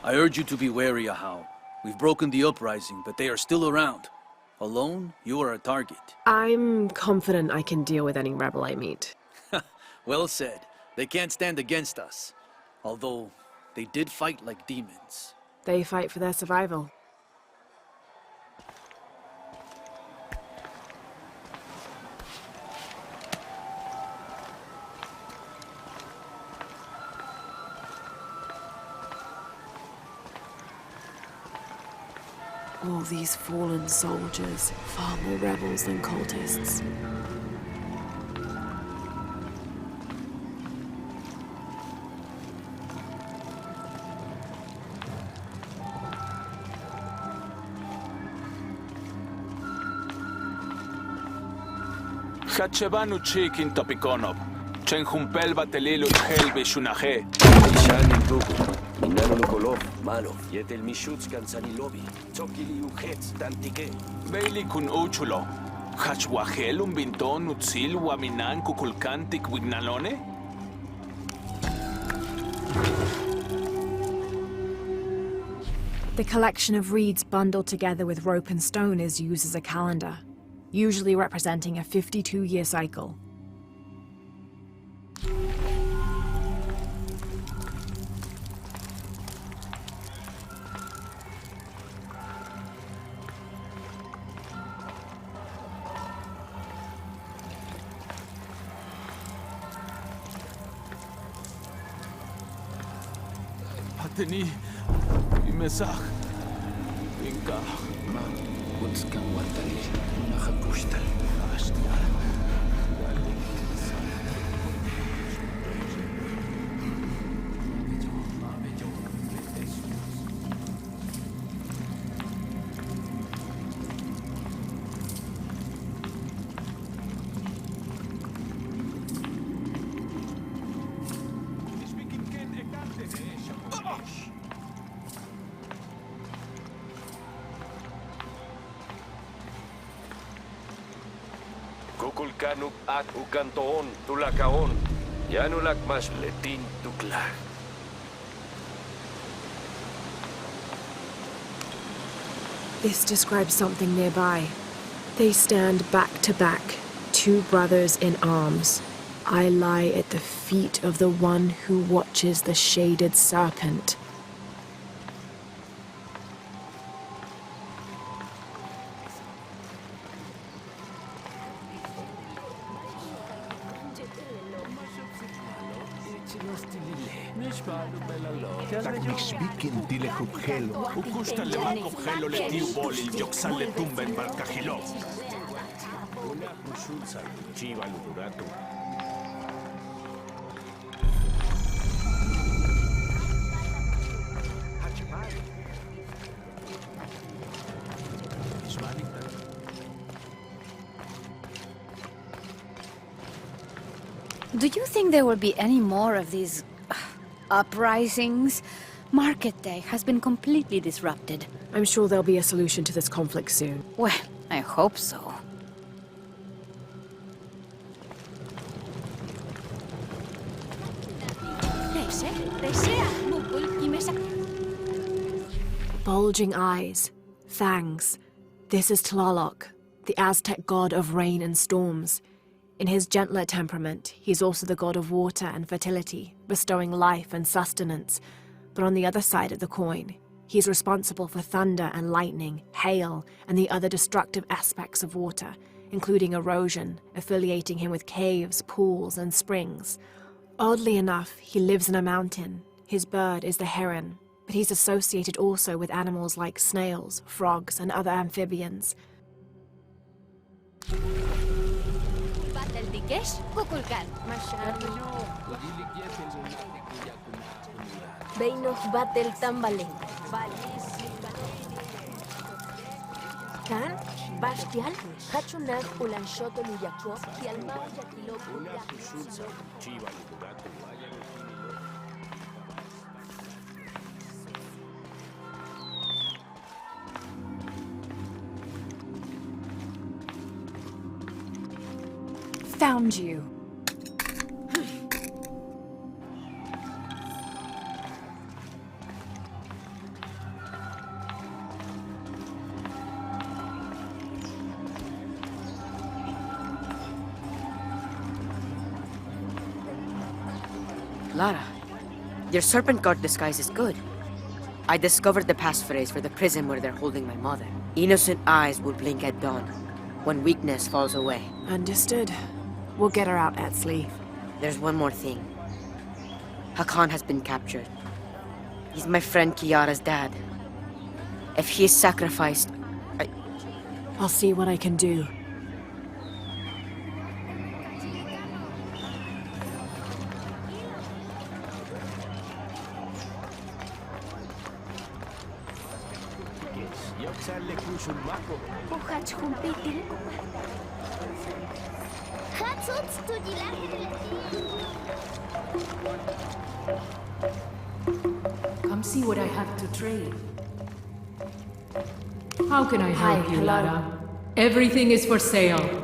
I urge you to be wary, Ahau. We've broken the uprising, but they are still around. Alone, you are a target. I'm confident I can deal with any rebel I meet. Well said. They can't stand against us. Although, they did fight like demons. They fight for their survival. All these fallen soldiers, far more rebels than cultists. Hachevanu chikin topikonop. Chenjumpel batelilu helbe shunaje. Ishanin tuku. Minano Nukolov, Malov, Yetel Mishutskan Sanilobi, Tsokili Ujets Tantike. Bailey kun uchulo. Hachwahelum binton utzil waminan kukulkantik wignalone? The collection of reeds bundled together with rope and stone is used as a calendar, usually representing a 52-year cycle. Pateni, imesach, inka. Ma, utskan watali, nachapushtal, Kukulkanuk at ukantoon tulakaon. Yanulak mas letin tukla. This describes something nearby. They stand back to back, two brothers in arms. I lie at the feet of the one who watches the shaded serpent. Takmixbikin dile hubgelo. Ukusta lemak hubgelo le tiu bolil yoksal le tumben barcajilo. Una kushulsa chiva luguratu. Do you think there will be any more of these uprisings? Market day has been completely disrupted. I'm sure there'll be a solution to this conflict soon. Well, I hope so. Bulging eyes, fangs. This is Tlaloc, the Aztec god of rain and storms. In his gentler temperament, he's also the god of water and fertility, bestowing life and sustenance. But on the other side of the coin, he's responsible for thunder and lightning, hail, and the other destructive aspects of water, including erosion, affiliating him with caves, pools, and springs. Oddly enough, he lives in a mountain. His bird is the heron, but he's associated also with animals like snails, frogs, and other amphibians. Beinos batel tambaleng. Kan, bastial, hachunak ulanshoto luyakov, kialmao yakilo. Una kushulsa chiva luguratu. Found you. Lara, your serpent guard disguise is good. I discovered the passphrase for the prison where they're holding my mother. Innocent eyes will blink at dawn, when weakness falls away. Understood. We'll get her out at sleep. There's one more thing. Hakan has been captured. He's my friend Kiara's dad. If he is sacrificed, I'll see what I can do. Come see what I have to trade. How can I help you, Lara? Everything is for sale.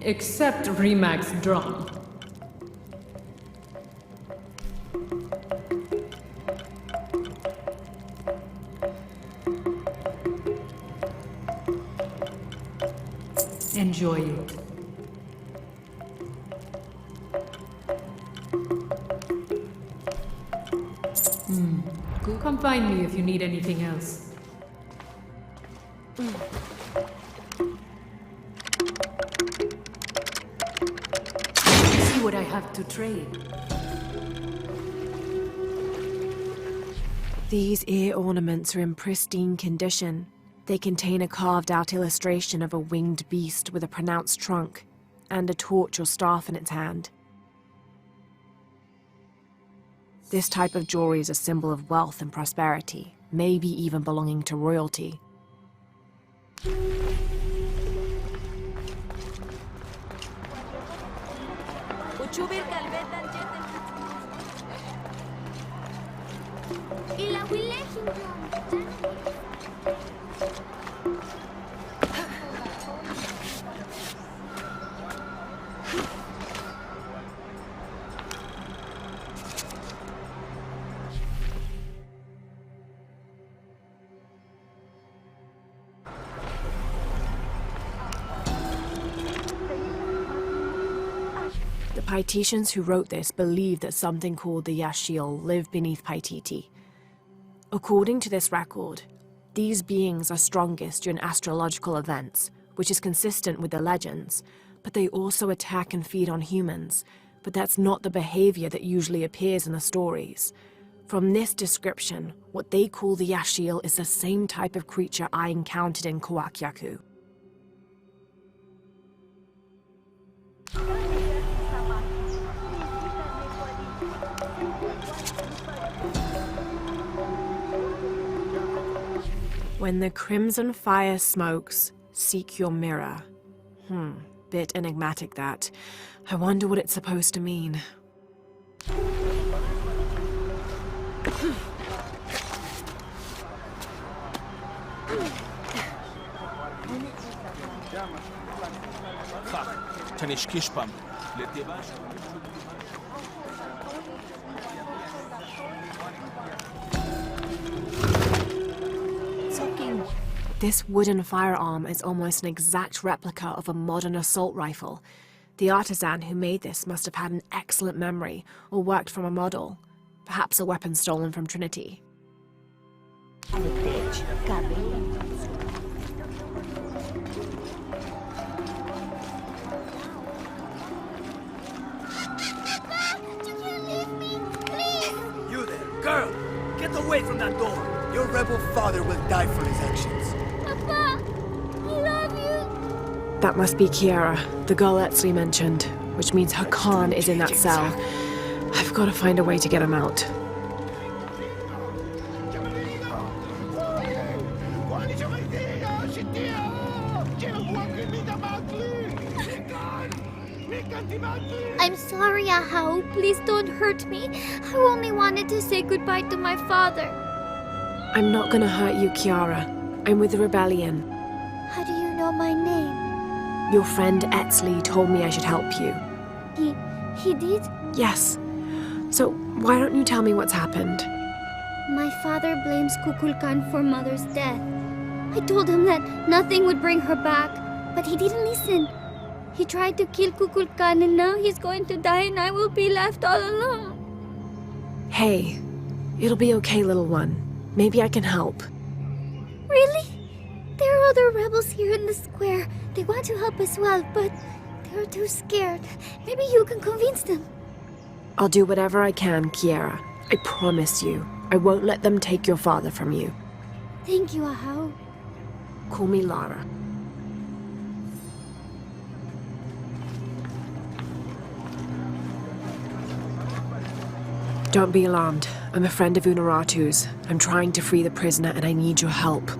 Except Remax drum. Enjoy it. Come find me if you need anything else. See what I have to trade. These ear ornaments are in pristine condition. They contain a carved-out illustration of a winged beast with a pronounced trunk, and a torch or staff in its hand. This type of jewelry is a symbol of wealth and prosperity, maybe even belonging to royalty. The Paititians who wrote this believed that something called the Yashil lived beneath Paititi. According to this record, these beings are strongest during astrological events, which is consistent with the legends, but they also attack and feed on humans, but that's not the behavior that usually appears in the stories. From this description, what they call the Yashil is the same type of creature I encountered in Kawakyaku. When the crimson fire smokes, seek your mirror. Bit enigmatic that. I wonder what it's supposed to mean. This wooden firearm is almost an exact replica of a modern assault rifle. The artisan who made this must have had an excellent memory, or worked from a model. Perhaps a weapon stolen from Trinity. You there, girl! Get away from that door! Your rebel father will die for his actions. Papa! I love you! That must be Kiara, the girl Etsley mentioned, which means her Khan is in that cell. I've got to find a way to get him out. I'm sorry, Ahau. Please don't hurt me. I only wanted to say goodbye to my father. I'm not gonna hurt you, Kiara. I'm with the rebellion. How do you know my name? Your friend Etsley told me I should help you. He did? Yes. So why don't you tell me what's happened? My father blames Kukulkan for Mother's death. I told him that nothing would bring her back, but he didn't listen. He tried to kill Kukulkan and now he's going to die and I will be left all alone. Hey, it'll be okay, little one. Maybe I can help. Really? There are other rebels here in the square. They want to help as well, but they're too scared. Maybe you can convince them. I'll do whatever I can, Kiara. I promise you. I won't let them take your father from you. Thank you, Ahau. Call me Lara. Don't be alarmed. I'm a friend of Unaratu's. I'm trying to free the prisoner and I need your help.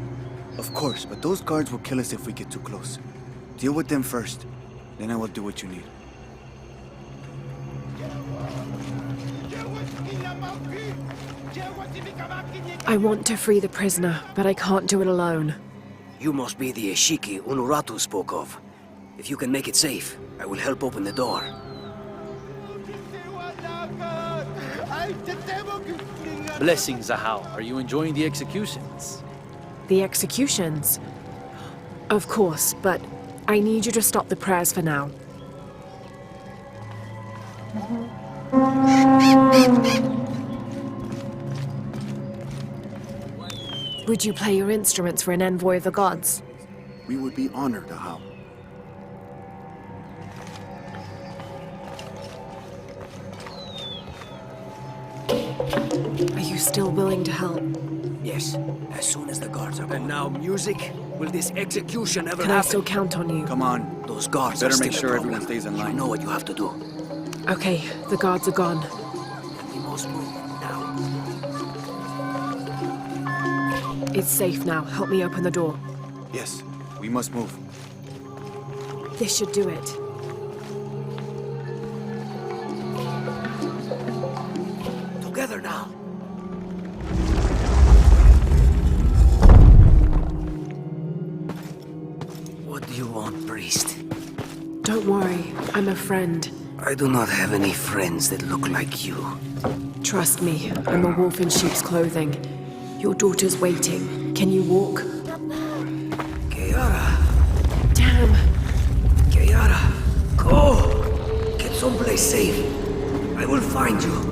Of course, but those guards will kill us if we get too close. Deal with them first, then I will do what you need. I want to free the prisoner, but I can't do it alone. You must be the Ishiki Unuratu spoke of. If you can make it safe, I will help open the door. Blessings, Ahau. Are you enjoying the executions? The executions? Of course, but I need you to stop the prayers for now. Would you play your instruments for an envoy of the gods? We would be honored, Ahau. Are you still willing to help? Yes, as soon as the guards are gone. And now music? Will this execution ever Can happen? I still count on you? Come on. Those guards Better are make still sure a everyone problem. stays in line. You know what you have to do. Okay, the guards are gone. We must move now. It's safe now. Help me open the door. Yes, we must move. This should do it. Together now. What do you want, priest? Don't worry, I'm a friend. I do not have any friends that look like you. Trust me, I'm a wolf in sheep's clothing. Your daughter's waiting. Can you walk? Kiara! Damn! Kiara! Go! Get someplace safe. I will find you.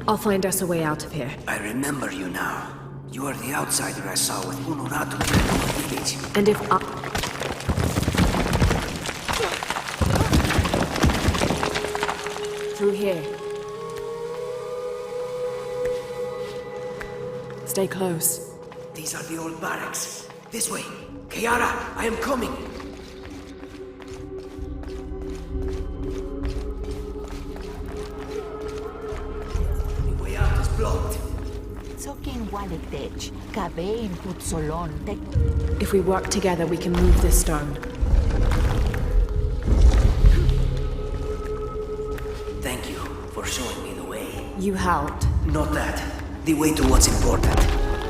I'll find us a way out of here. I remember you now. You are the outsider I saw with Unuratu in the village. And if I... Through here. Stay close. These are the old barracks. This way. Kiara, I am coming. The way out is blocked. If we work together, we can move this stone. Thank you for showing me the way. You helped. Not that. The way to what's important.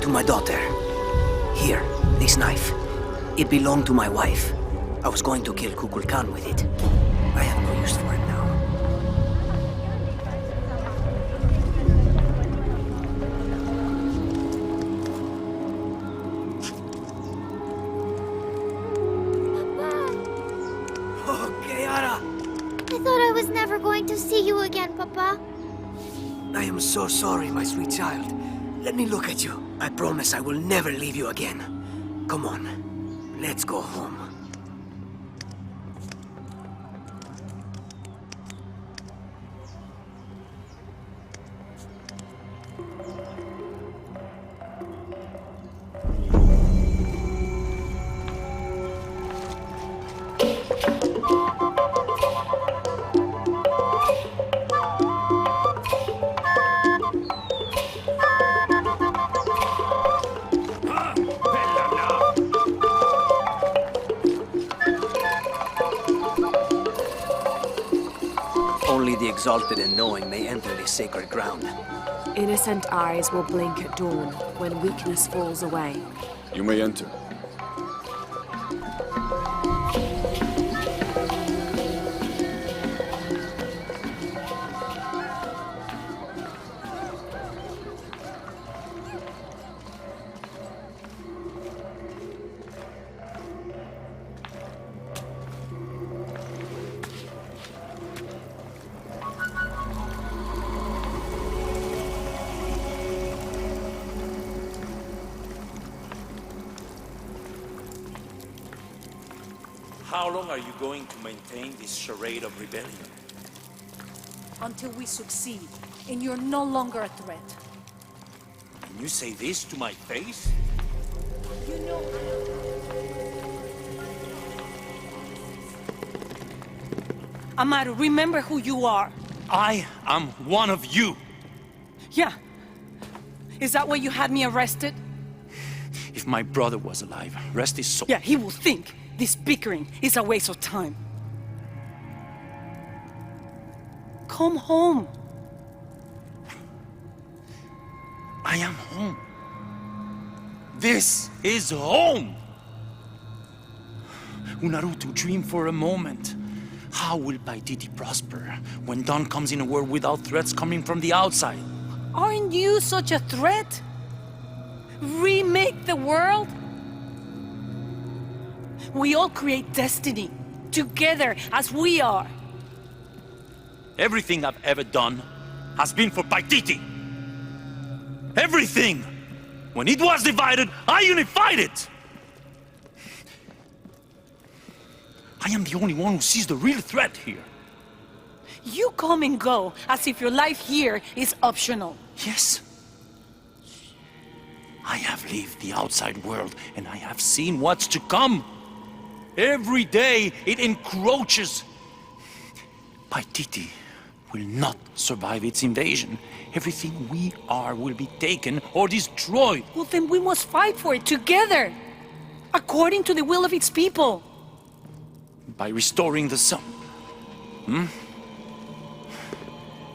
To my daughter. Here, this knife. It belonged to my wife. I was going to kill Kukulkan with it. I have no use for it now. Oh, Kiara! I thought I was never going to see you again, Papa. I am so sorry, my sweet child. Let me look at you. I promise I will never leave you again. Come on, let's go home. Only the exalted and knowing may enter this sacred ground. Innocent eyes will blink at dawn when weakness falls away. You may enter. How long are you going to maintain this charade of rebellion? Until we succeed, and you're no longer a threat. Can you say this to my face? You know Amaru, remember who you are. I am one of you. Yeah. Is that why you had me arrested? If my brother was alive, rest his soul. Yeah, he will think this bickering is a waste of time. Come home. I am home. This is home! Unarutu, dream for a moment. How will Paititi prosper when dawn comes in a world without threats coming from the outside? Aren't you such a threat? Remake the world? We all create destiny, together as we are. Everything I've ever done has been for Paititi. Everything! When it was divided, I unified it! I am the only one who sees the real threat here. You come and go as if your life here is optional. Yes. I have lived the outside world and I have seen what's to come. Every day it encroaches. Paititi will not survive its invasion. Everything we are will be taken or destroyed. Well, then we must fight for it together, according to the will of its people. By restoring the sun.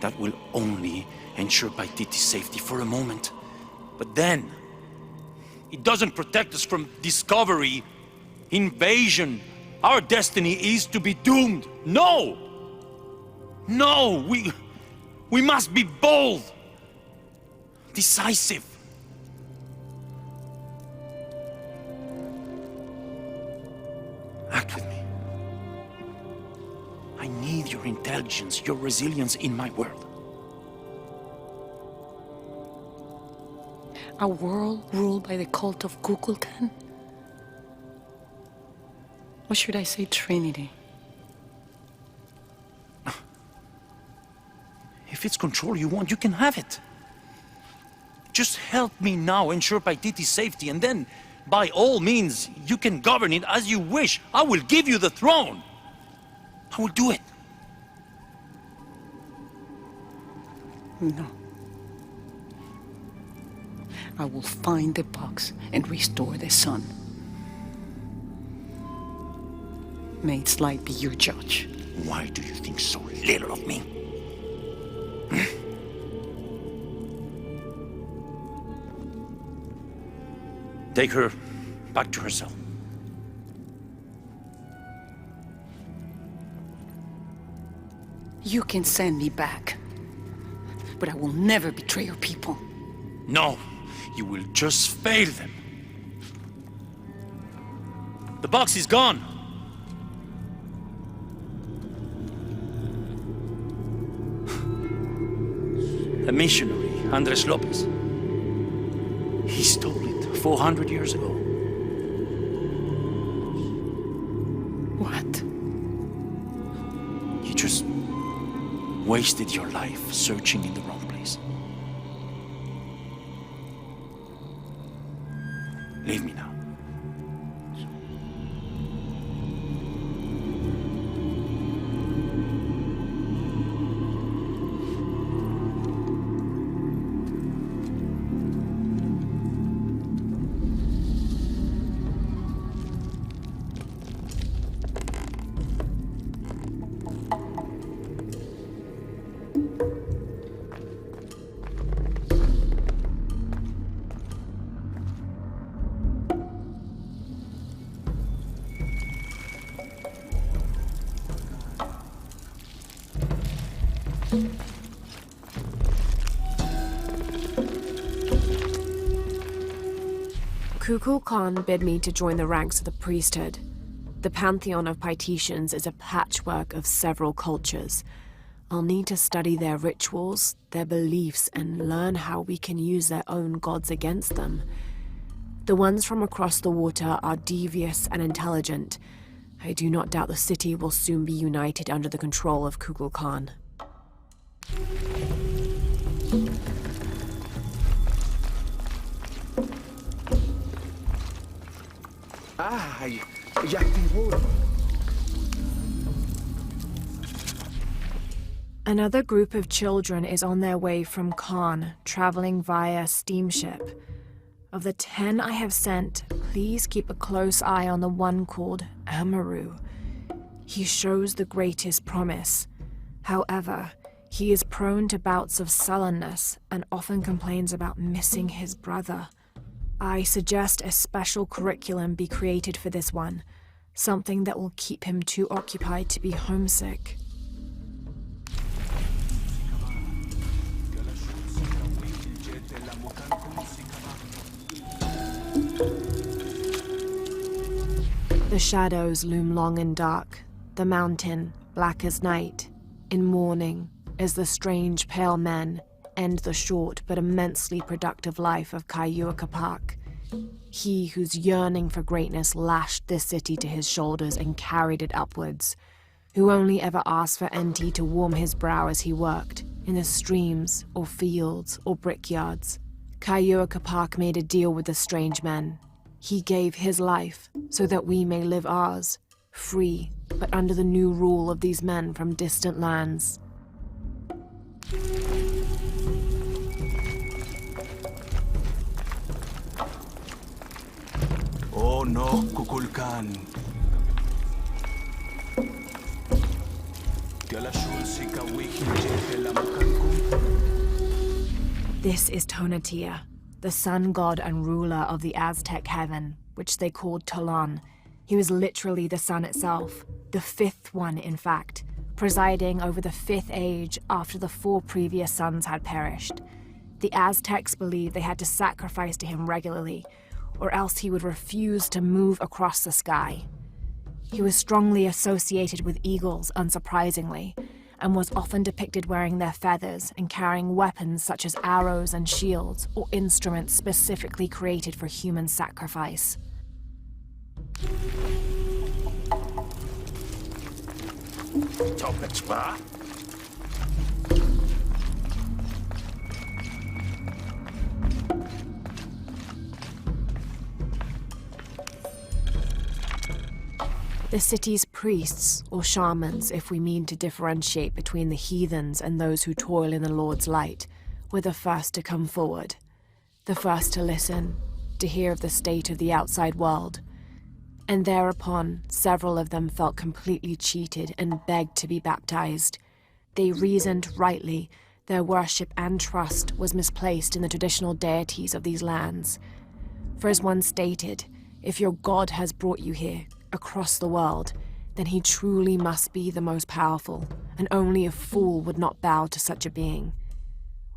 That will only ensure Paititi's safety for a moment. But then, it doesn't protect us from discovery, invasion. Our destiny is to be doomed. No! No! We must be bold, decisive. Act with me. I need your intelligence, your resilience in my world. A world ruled by the cult of Kukulkan? Or should I say Trinity? If it's control you want, you can have it. Just help me now ensure Paititi's safety, and then, by all means, you can govern it as you wish. I will give you the throne. I will do it. No. I will find the box and restore the sun. May its light be your judge. Why do you think so little of me? Take her back to her cell. You can send me back, but I will never betray your people. No, you will just fail them. The box is gone. A missionary, Andres Lopez. He stole it 400 years ago. What? You just wasted your life searching in the wrong place. Leave me now. Kukulkan bid me to join the ranks of the priesthood. The pantheon of Paititians is a patchwork of several cultures. I'll need to study their rituals, their beliefs, and learn how we can use their own gods against them. The ones from across the water are devious and intelligent. I do not doubt the city will soon be united under the control of Kukulkan. Ay, ya activó. Another group of children is on their way from Khan, traveling via steamship. Of the 10 I have sent, please keep a close eye on the one called Amaru. He shows the greatest promise. However, he is prone to bouts of sullenness and often complains about missing his brother. I suggest a special curriculum be created for this one, something that will keep him too occupied to be homesick. The shadows loom long and dark, the mountain black as night. In mourning, as the strange pale men end the short but immensely productive life of Kayua Kapak. He whose yearning for greatness lashed this city to his shoulders and carried it upwards, who only ever asked for Enti to warm his brow as he worked, in the streams or fields or brickyards. Kayua Kapak made a deal with the strange men. He gave his life so that we may live ours, free, but under the new rule of these men from distant lands. Oh no, Kukulkan. This is Tonatia, the sun god and ruler of the Aztec heaven, which they called Tolan. He was literally the sun itself, the 5th one in fact, presiding over the 5th age after the 4 previous suns had perished. The Aztecs believed they had to sacrifice to him regularly, or else he would refuse to move across the sky. He was strongly associated with eagles, unsurprisingly, and was often depicted wearing their feathers and carrying weapons such as arrows and shields, or instruments specifically created for human sacrifice. The city's priests, or shamans, if we mean to differentiate between the heathens and those who toil in the Lord's light, were the first to come forward, the first to listen, to hear of the state of the outside world. And thereupon, several of them felt completely cheated and begged to be baptized. They reasoned rightly their worship and trust was misplaced in the traditional deities of these lands. For as one stated, if your God has brought you here, across the world, then he truly must be the most powerful, and only a fool would not bow to such a being.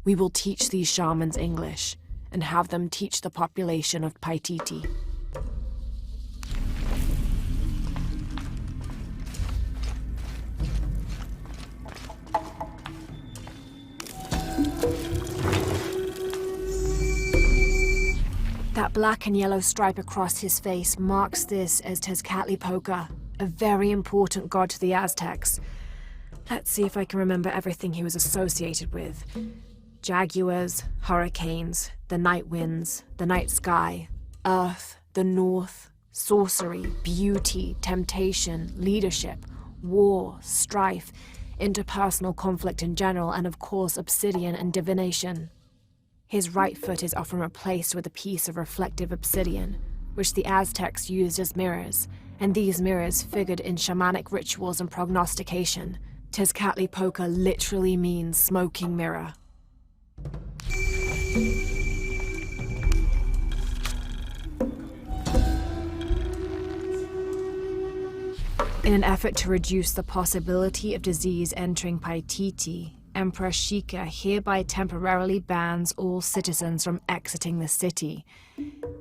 We will teach these shamans English, and have them teach the population of Paititi. That black and yellow stripe across his face marks this as Tezcatlipoca, a very important god to the Aztecs. Let's see if I can remember everything he was associated with. Jaguars, hurricanes, the night winds, the night sky, earth, the north, sorcery, beauty, temptation, leadership, war, strife, interpersonal conflict in general, and of course obsidian and divination. His right foot is often replaced with a piece of reflective obsidian, which the Aztecs used as mirrors, and these mirrors figured in shamanic rituals and prognostication. Tezcatlipoca literally means smoking mirror. In an effort to reduce the possibility of disease entering Paititi, Emperor Shika hereby temporarily bans all citizens from exiting the city.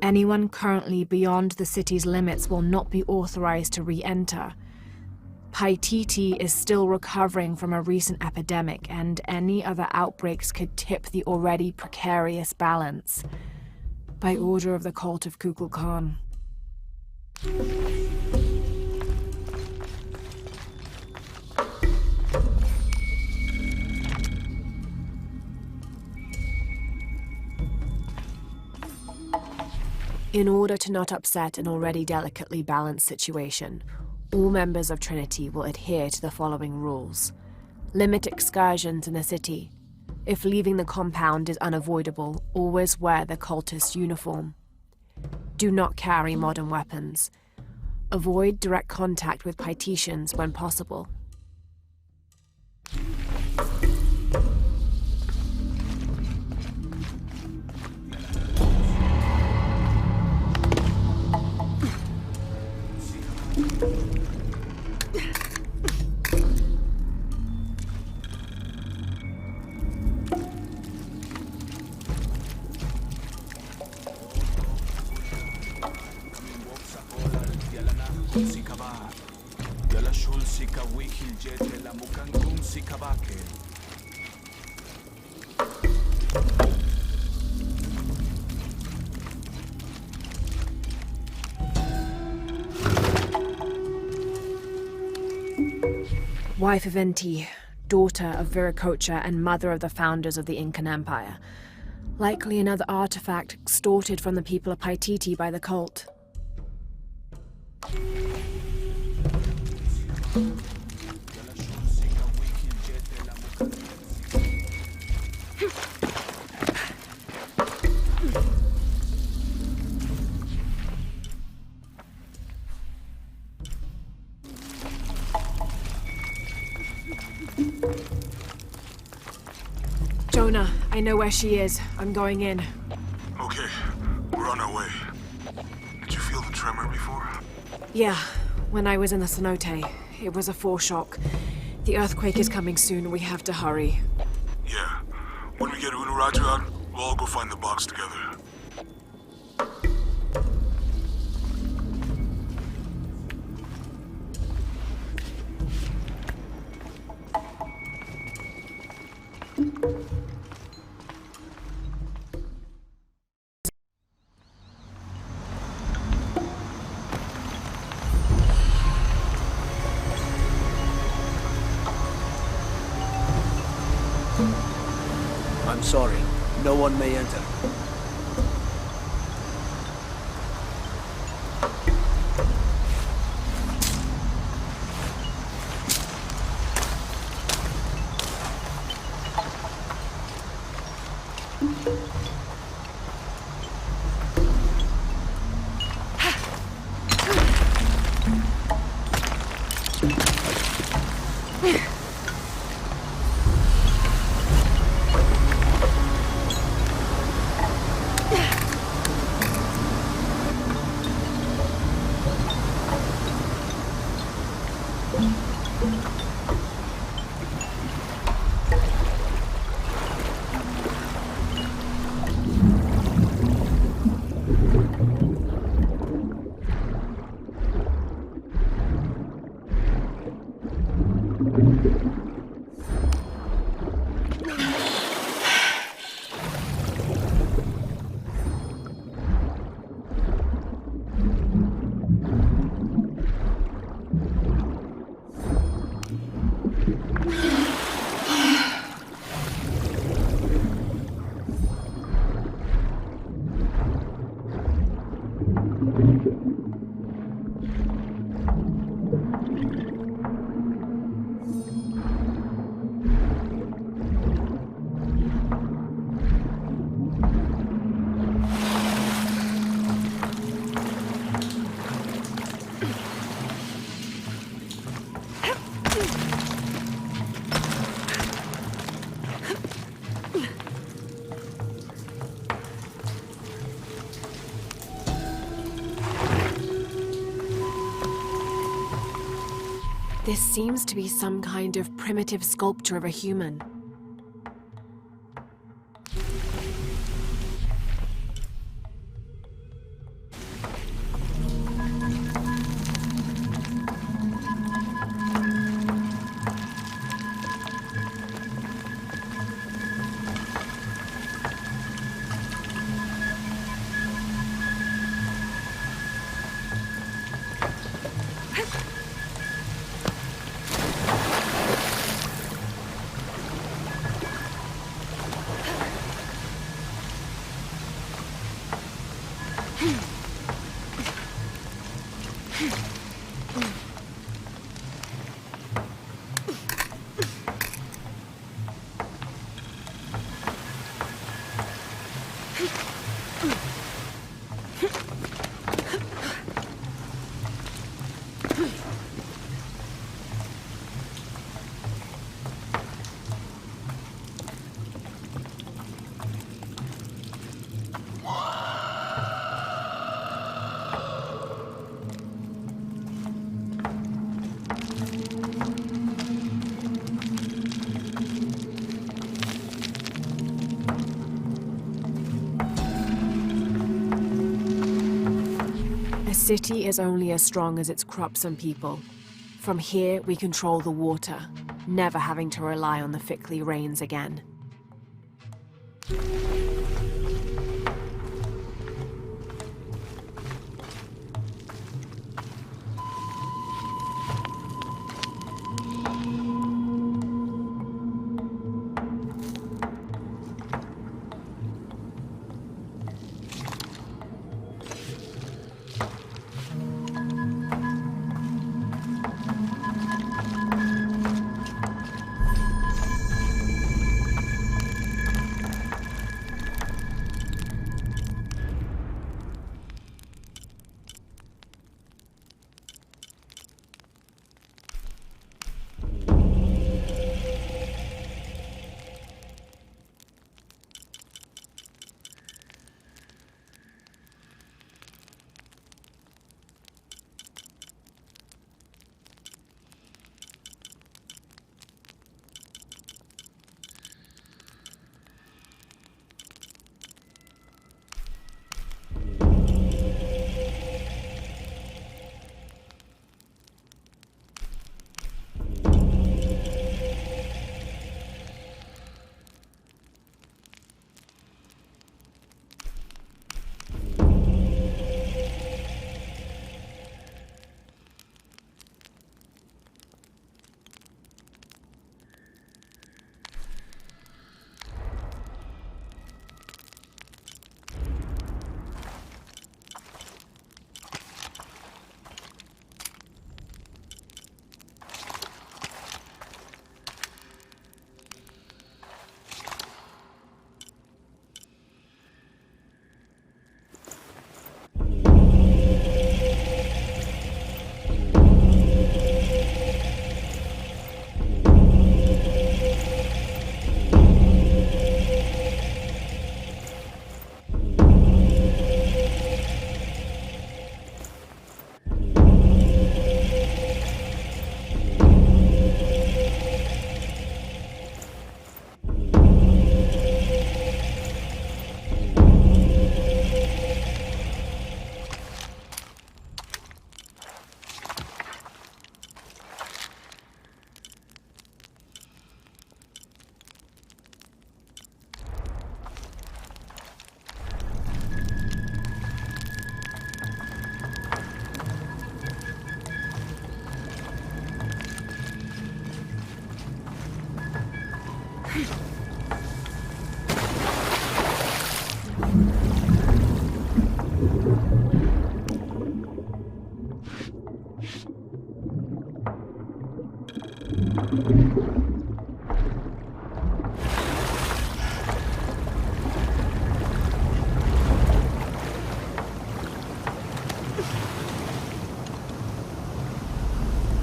Anyone currently beyond the city's limits will not be authorized to re-enter. Paititi is still recovering from a recent epidemic, and any other outbreaks could tip the already precarious balance. By order of the cult of Kukulkan. In order to not upset an already delicately balanced situation, all members of Trinity will adhere to the following rules. Limit excursions in the city. If leaving the compound is unavoidable, always wear the cultist uniform. Do not carry modern weapons. Avoid direct contact with paititians when possible. Wife of Enti, daughter of Viracocha and mother of the founders of the Incan Empire. Likely another artifact extorted from the people of Paititi by the cult. Jonah, I know where she is. I'm going in. Okay, we're on our way. Did you feel the tremor before? Yeah, when I was in the cenote. It was a foreshock. The earthquake is coming soon. We have to hurry. Yeah. When we get Unuratu out, we'll all go find the box together. I'm sorry. No one may enter. This seems to be some kind of primitive sculpture of a human. city is only as strong as its crops and people. From here, we control the water, never having to rely on the Fickley rains again.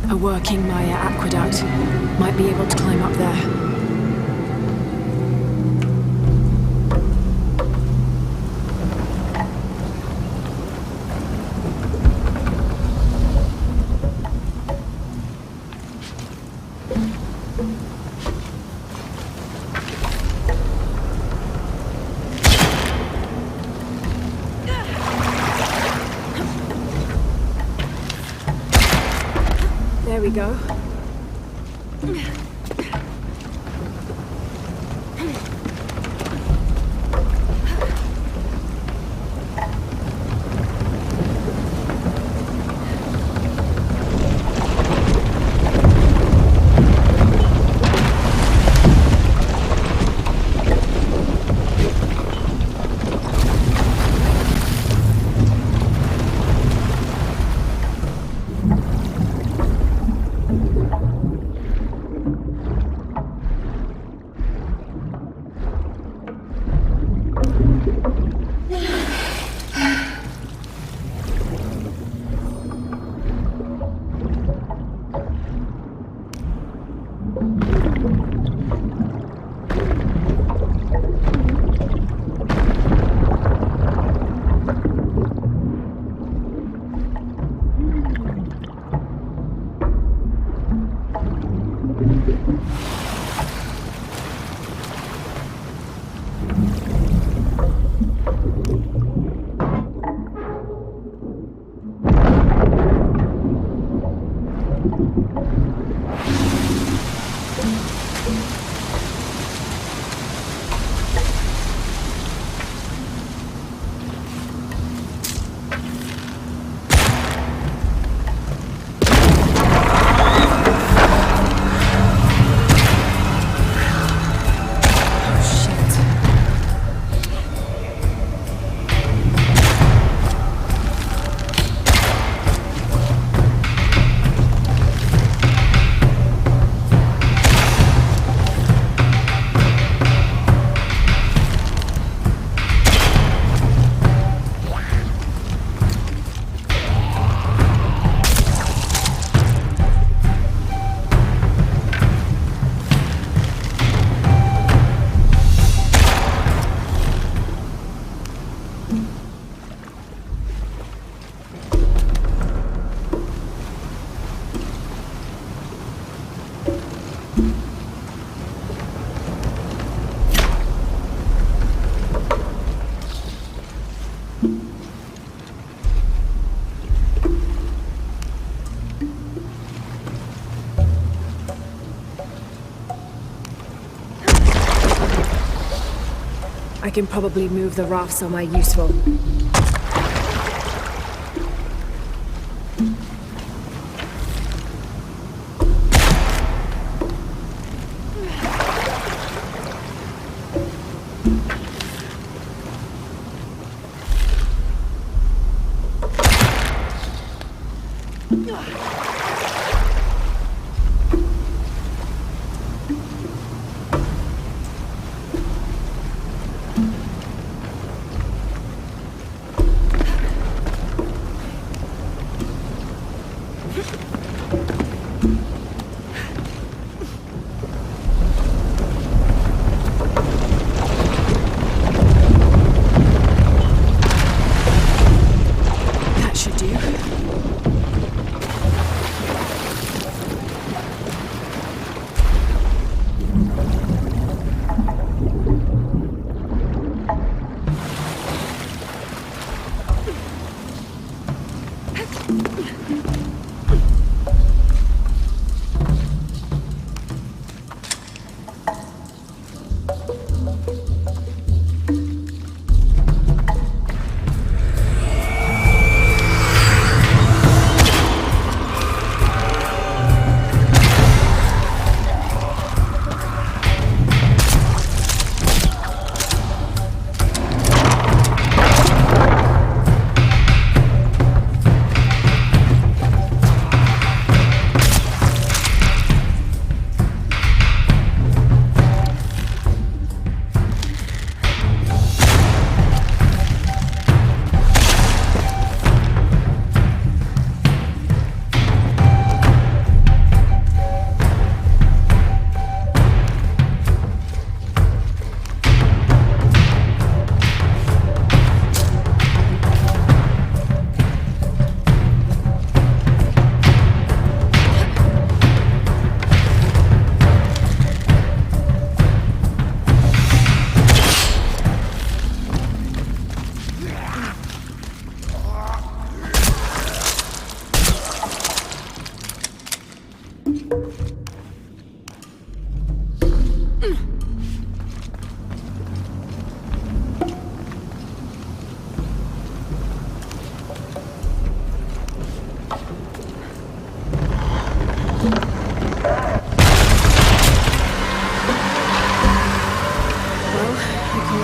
A working Maya aqueduct. Might be able to climb up there. There we go. I can probably move the raft somewhere useful.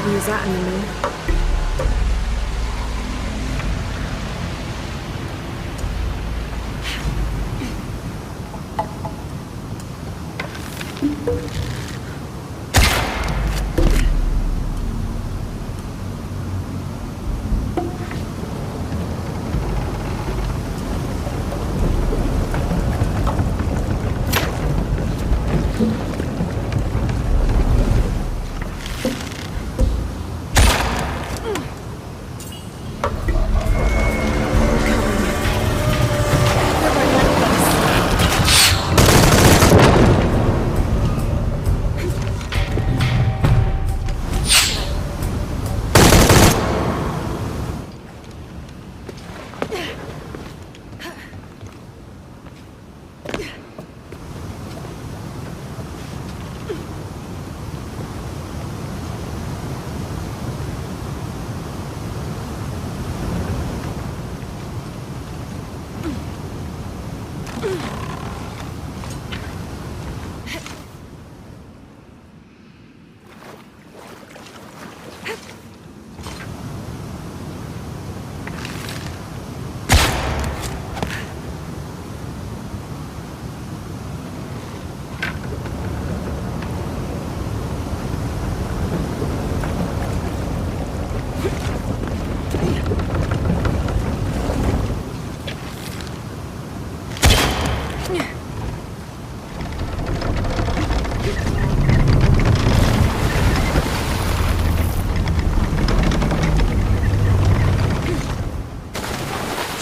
Use that anymore.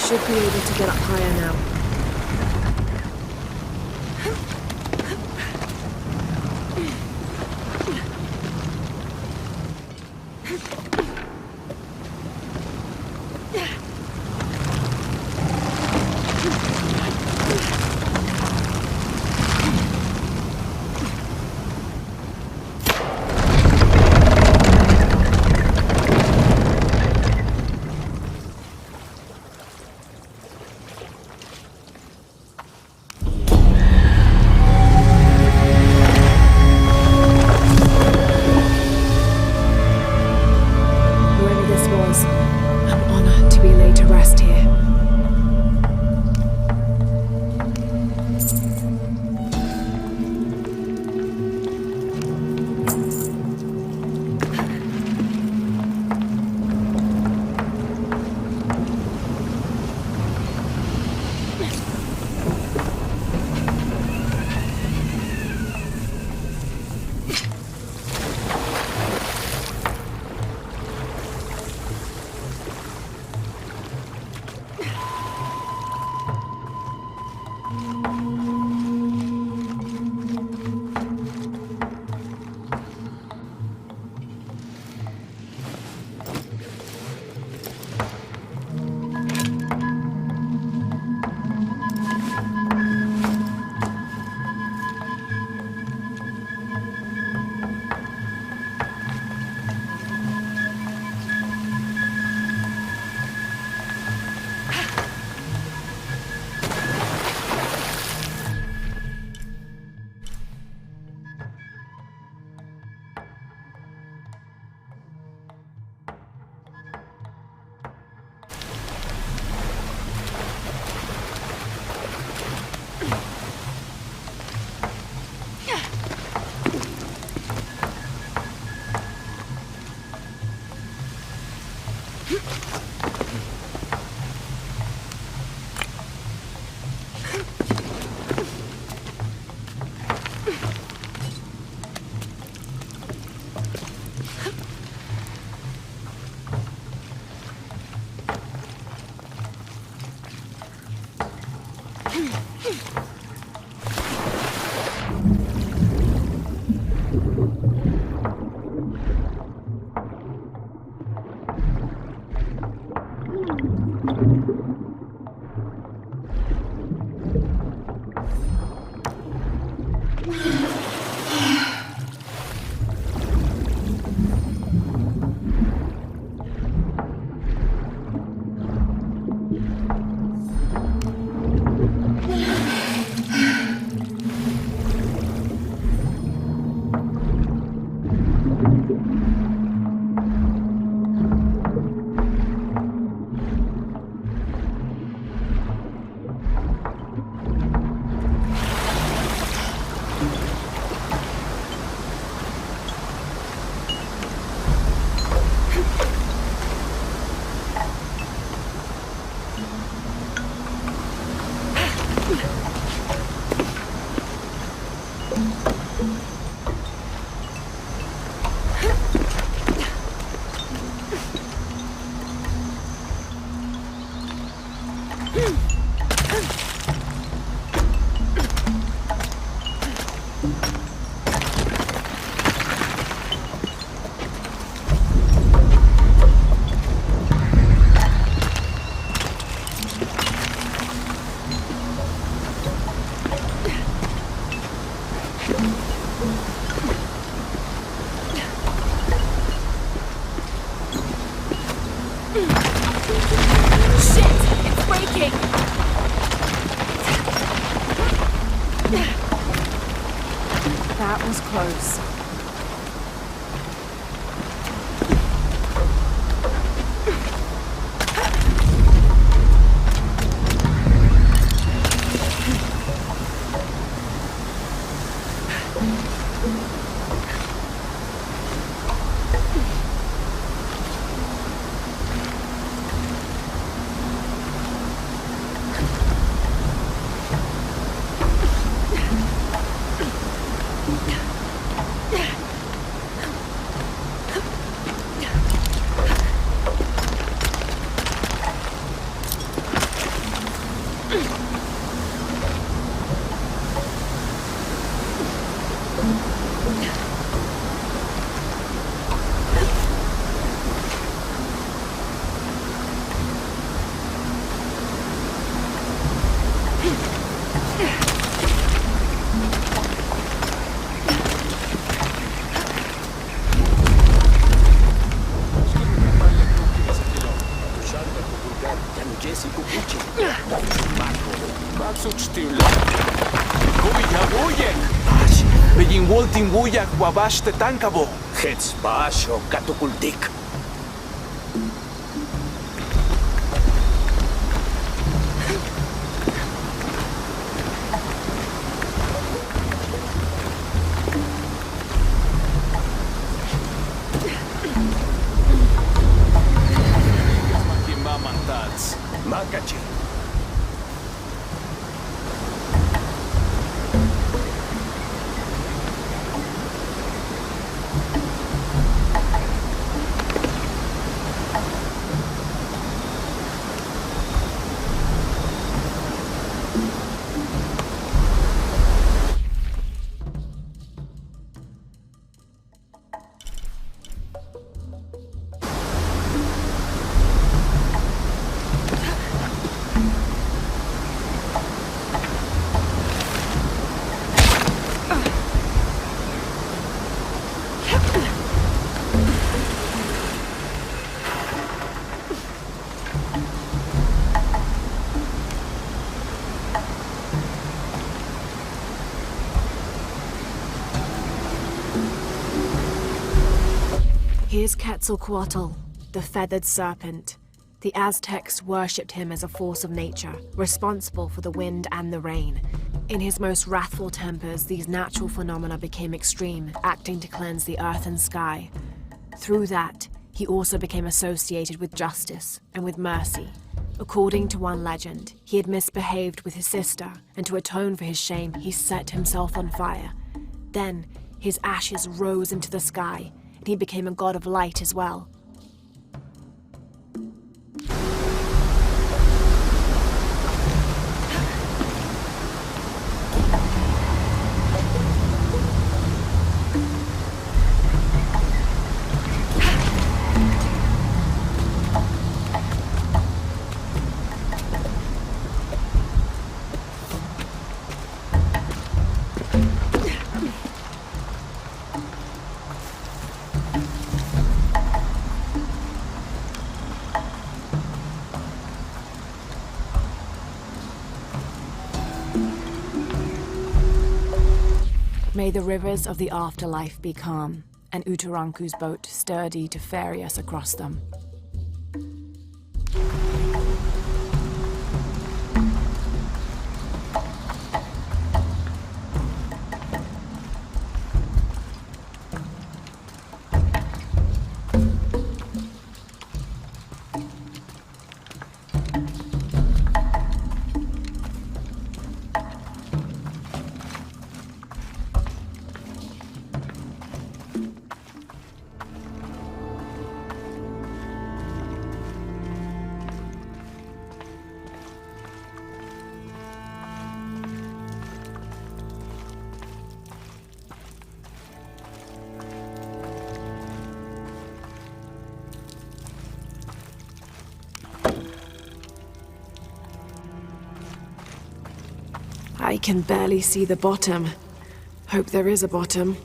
Should be able to get up higher now. That was close. Tinguyak wabash te tankabo. Hets basho katukultik. Makachi. Here's Quetzalcoatl, the feathered serpent. The Aztecs worshipped him as a force of nature, responsible for the wind and the rain. In his most wrathful tempers, these natural phenomena became extreme, acting to cleanse the earth and sky. Through that, he also became associated with justice and with mercy. According to one legend, he had misbehaved with his sister, and to atone for his shame, he set himself on fire. Then, his ashes rose into the sky, and he became a god of light as well. May the rivers of the afterlife be calm, and Utaranku's boat sturdy to ferry us across them. I can barely see the bottom. Hope there is a bottom.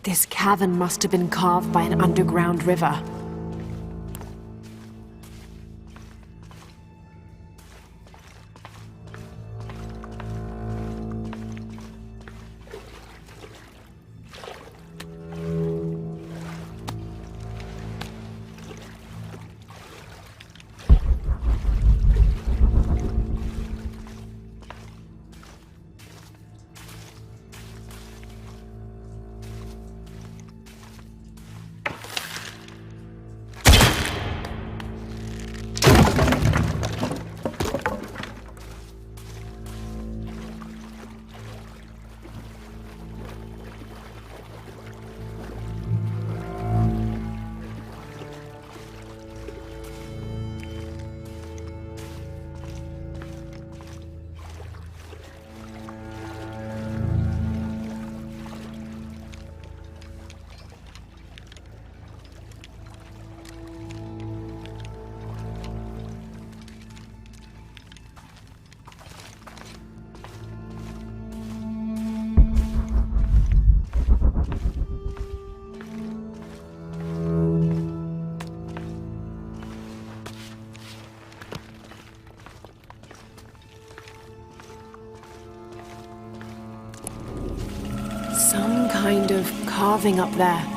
This cavern must have been carved by an underground river. Some kind of carving up there.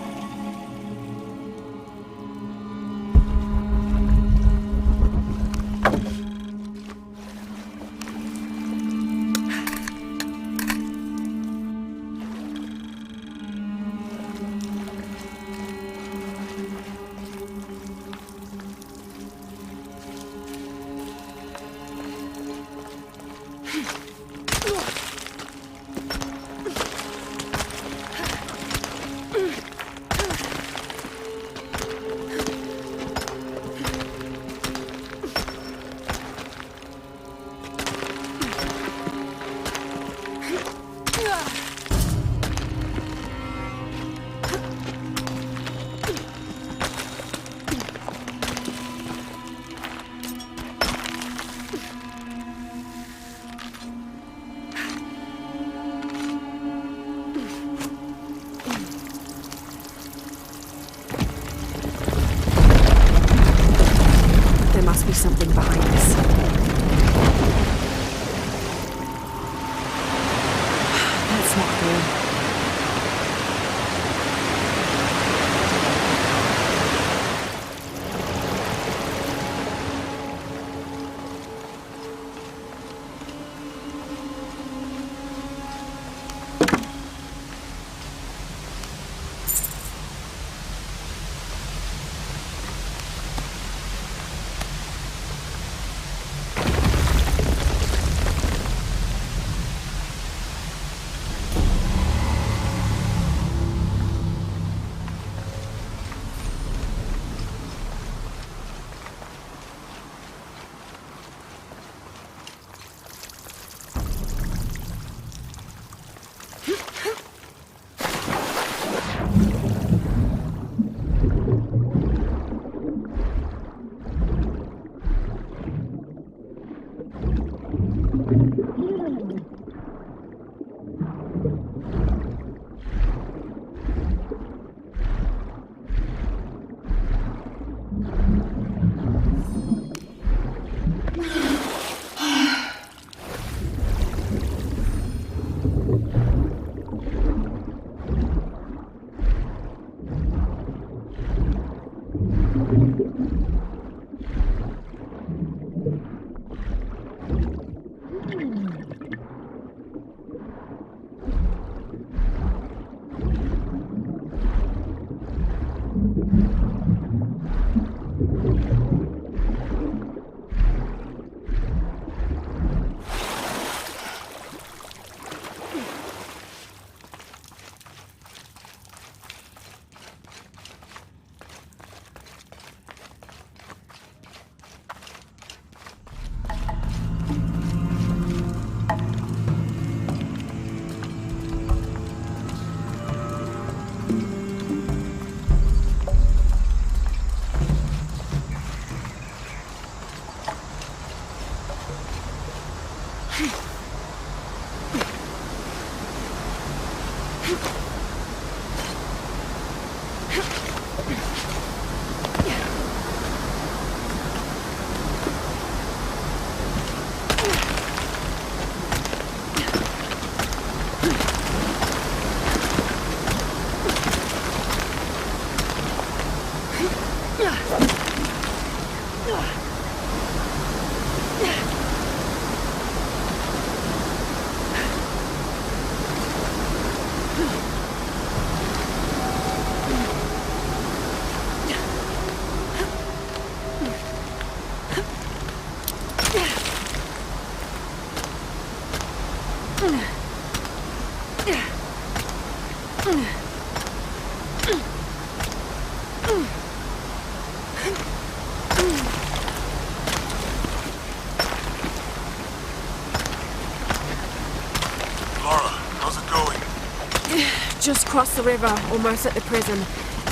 Just crossed the river, almost at the prison.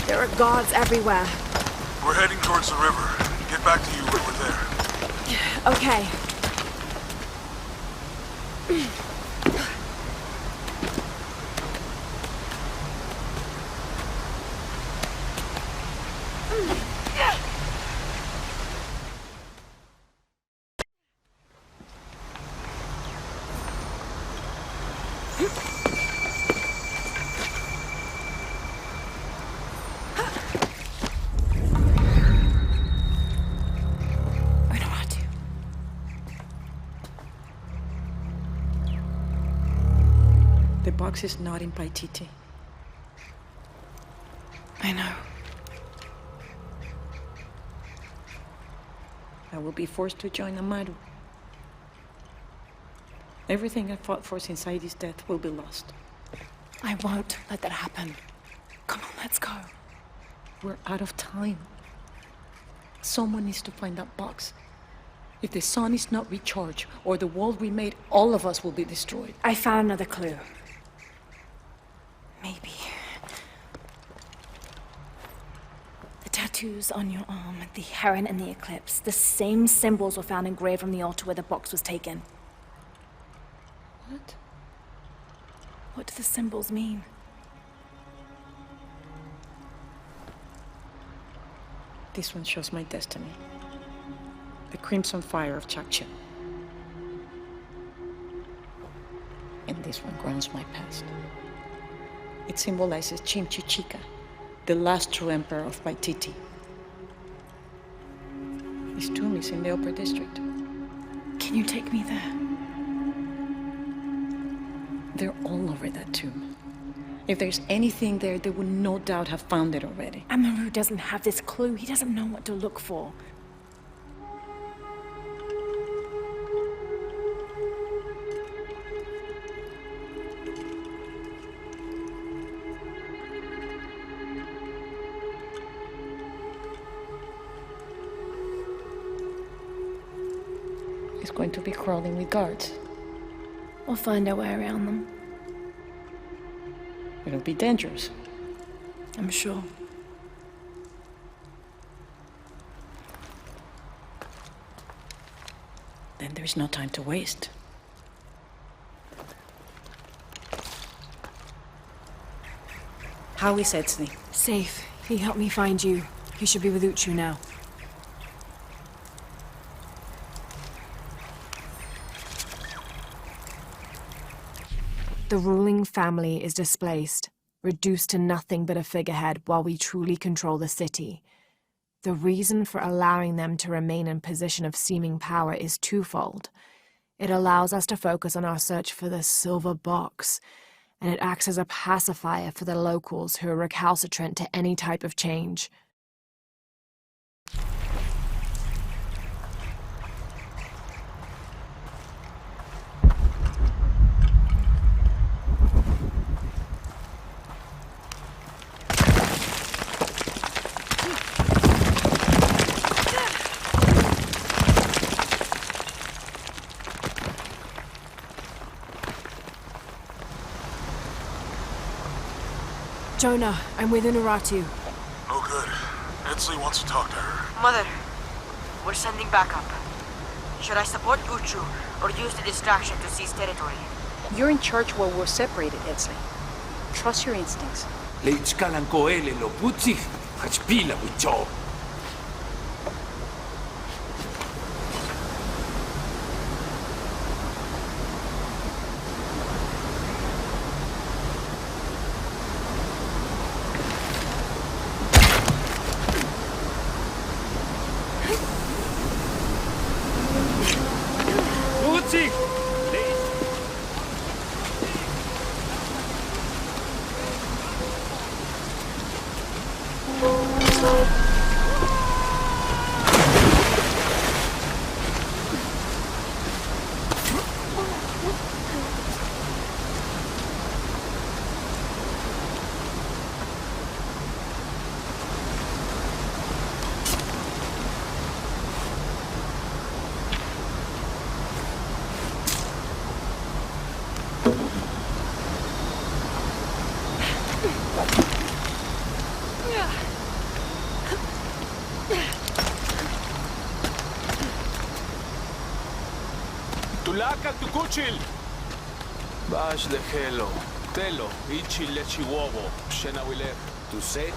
There are guards everywhere. We're heading towards the river. Get back to you when we're there. Okay. The box is not in Paititi. I know. I will be forced to join Amaru. Everything I fought for since Heidi's death will be lost. I won't let that happen. Come on, let's go. We're out of time. Someone needs to find that box. If the sun is not recharged, or the world we made, all of us will be destroyed. I found another clue. Maybe. The tattoos on your arm, the heron and the eclipse, the same symbols were found engraved on the altar where the box was taken. What? What do the symbols mean? This one shows my destiny. The crimson fire of Chakcha. And this one grounds my past. It symbolizes Chimchichica, the last true emperor of Paititi. His tomb is in the upper district. Can you take me there? They're all over that tomb. If there's anything there, they would no doubt have found it already. Amaru doesn't have this clue. He doesn't know what to look for. He's going to be crawling with guards. We'll find our way around them. It'll be dangerous. I'm sure. Then there's no time to waste. How is Etzli? Safe. He helped me find you. He should be with Uchu now. The ruling family is displaced, reduced to nothing but a figurehead while we truly control the city. The reason for allowing them to remain in position of seeming power is twofold. It allows us to focus on our search for the silver box, and it acts as a pacifier for the locals who are recalcitrant to any type of change. Jonah, I'm with Unuratu. No good. Etzli wants to talk to her. Mother, we're sending backup. Should I support Uchu or use the distraction to seize territory? You're in charge while we're separated, Etzli. Trust your instincts. Leitskalan koele lo putsi, hachpila wicho. Tulaka tukuchil. Bash de helo. Telo. Ichi lechi wobo. Shena wile. Tu say?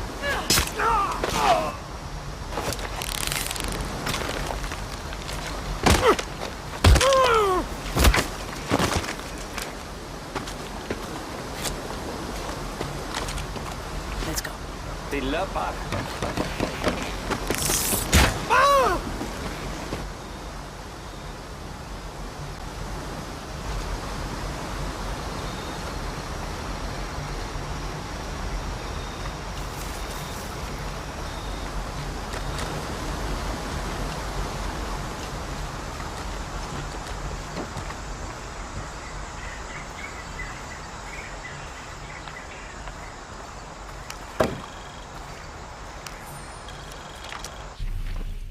Let's go. Tilapa.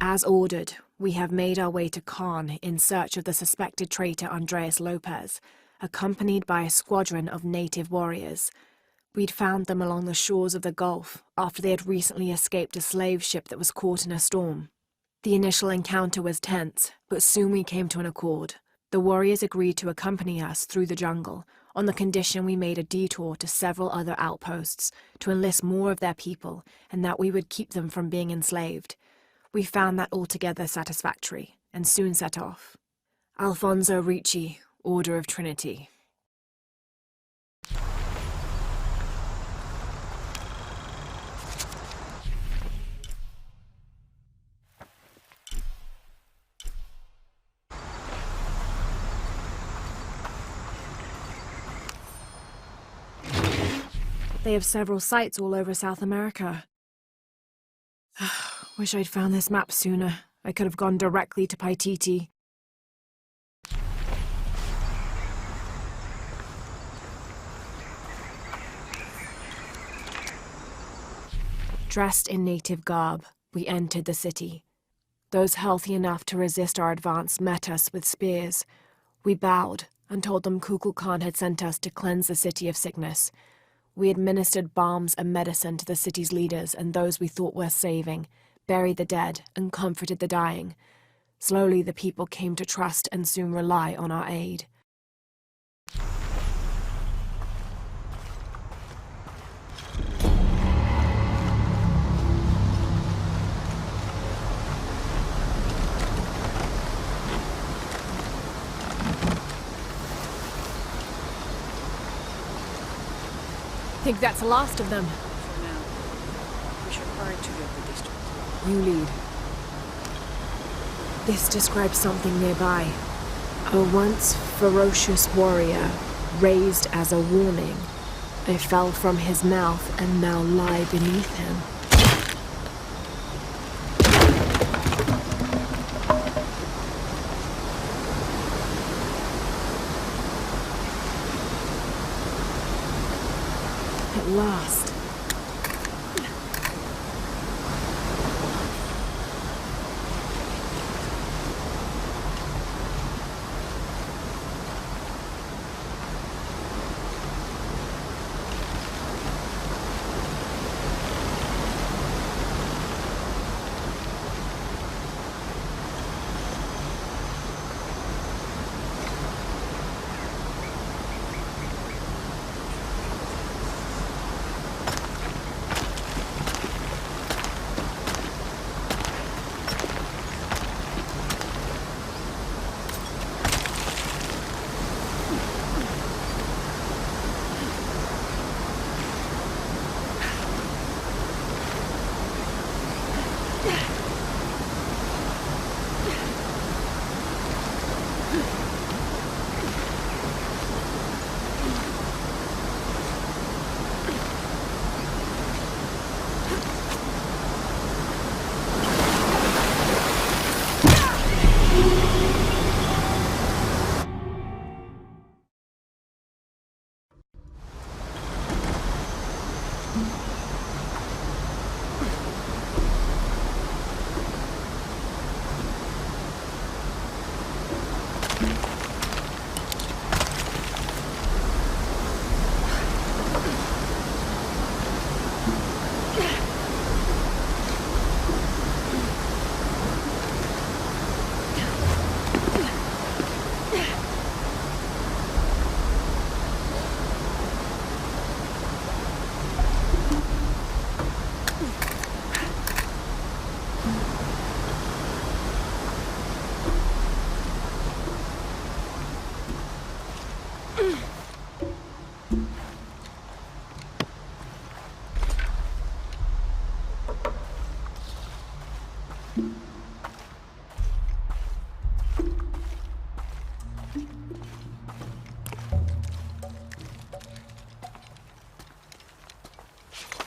As ordered, we have made our way to Khan in search of the suspected traitor Andreas Lopez, accompanied by a squadron of native warriors. We'd found them along the shores of the Gulf after they had recently escaped a slave ship that was caught in a storm. The initial encounter was tense, but soon we came to an accord. The warriors agreed to accompany us through the jungle on the condition we made a detour to several other outposts to enlist more of their people and that we would keep them from being enslaved. We found that altogether satisfactory, and soon set off. Alfonso Ricci, Order of Trinity. They have several sites all over South America. Wish I'd found this map sooner. I could have gone directly to Paititi. Dressed in native garb, we entered the city. Those healthy enough to resist our advance met us with spears. We bowed and told them Kukulkan had sent us to cleanse the city of sickness. We administered balms and medicine to the city's leaders and those we thought worth saving, buried the dead, and comforted the dying. Slowly the people came to trust and soon rely on our aid. I think that's the last of them. For now, we should hurry to get the district. You lead. This describes something nearby. A once ferocious warrior, raised as a warning. I fell from his mouth and now lie beneath him. At last.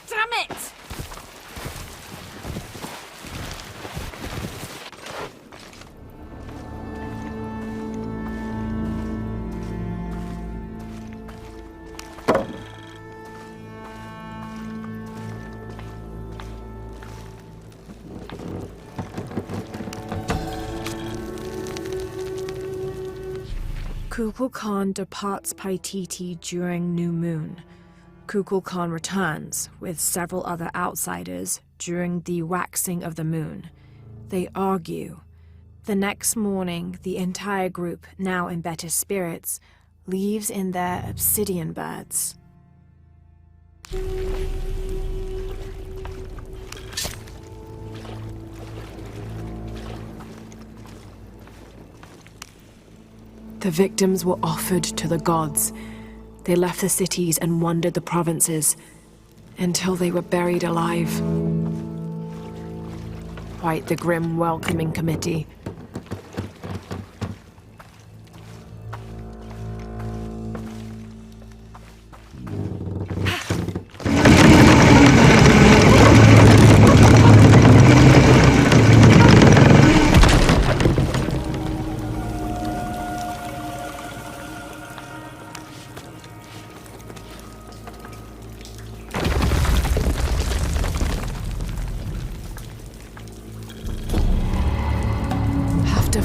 Damn it! Kukulkan departs Paititi during new moon. Kukulkan returns with several other outsiders during the waxing of the moon. They argue. The next morning, the entire group, now in better spirits, leaves in their obsidian birds. The victims were offered to the gods. They left the cities and wandered the provinces until they were buried alive. Quite the grim welcoming committee.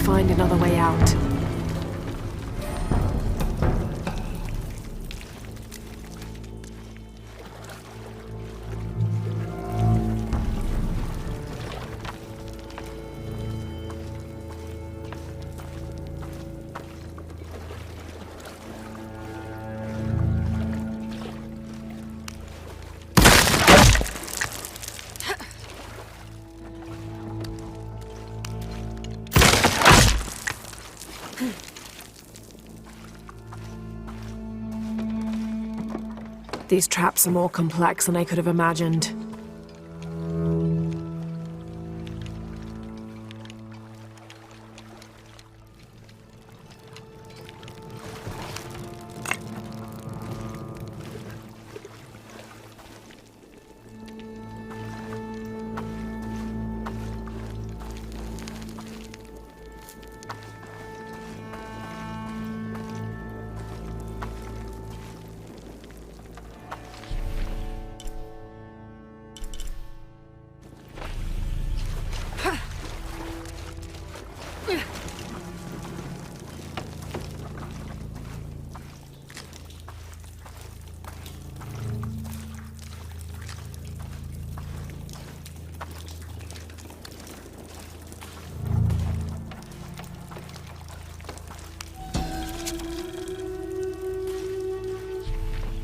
Find another way out. These traps are more complex than I could have imagined.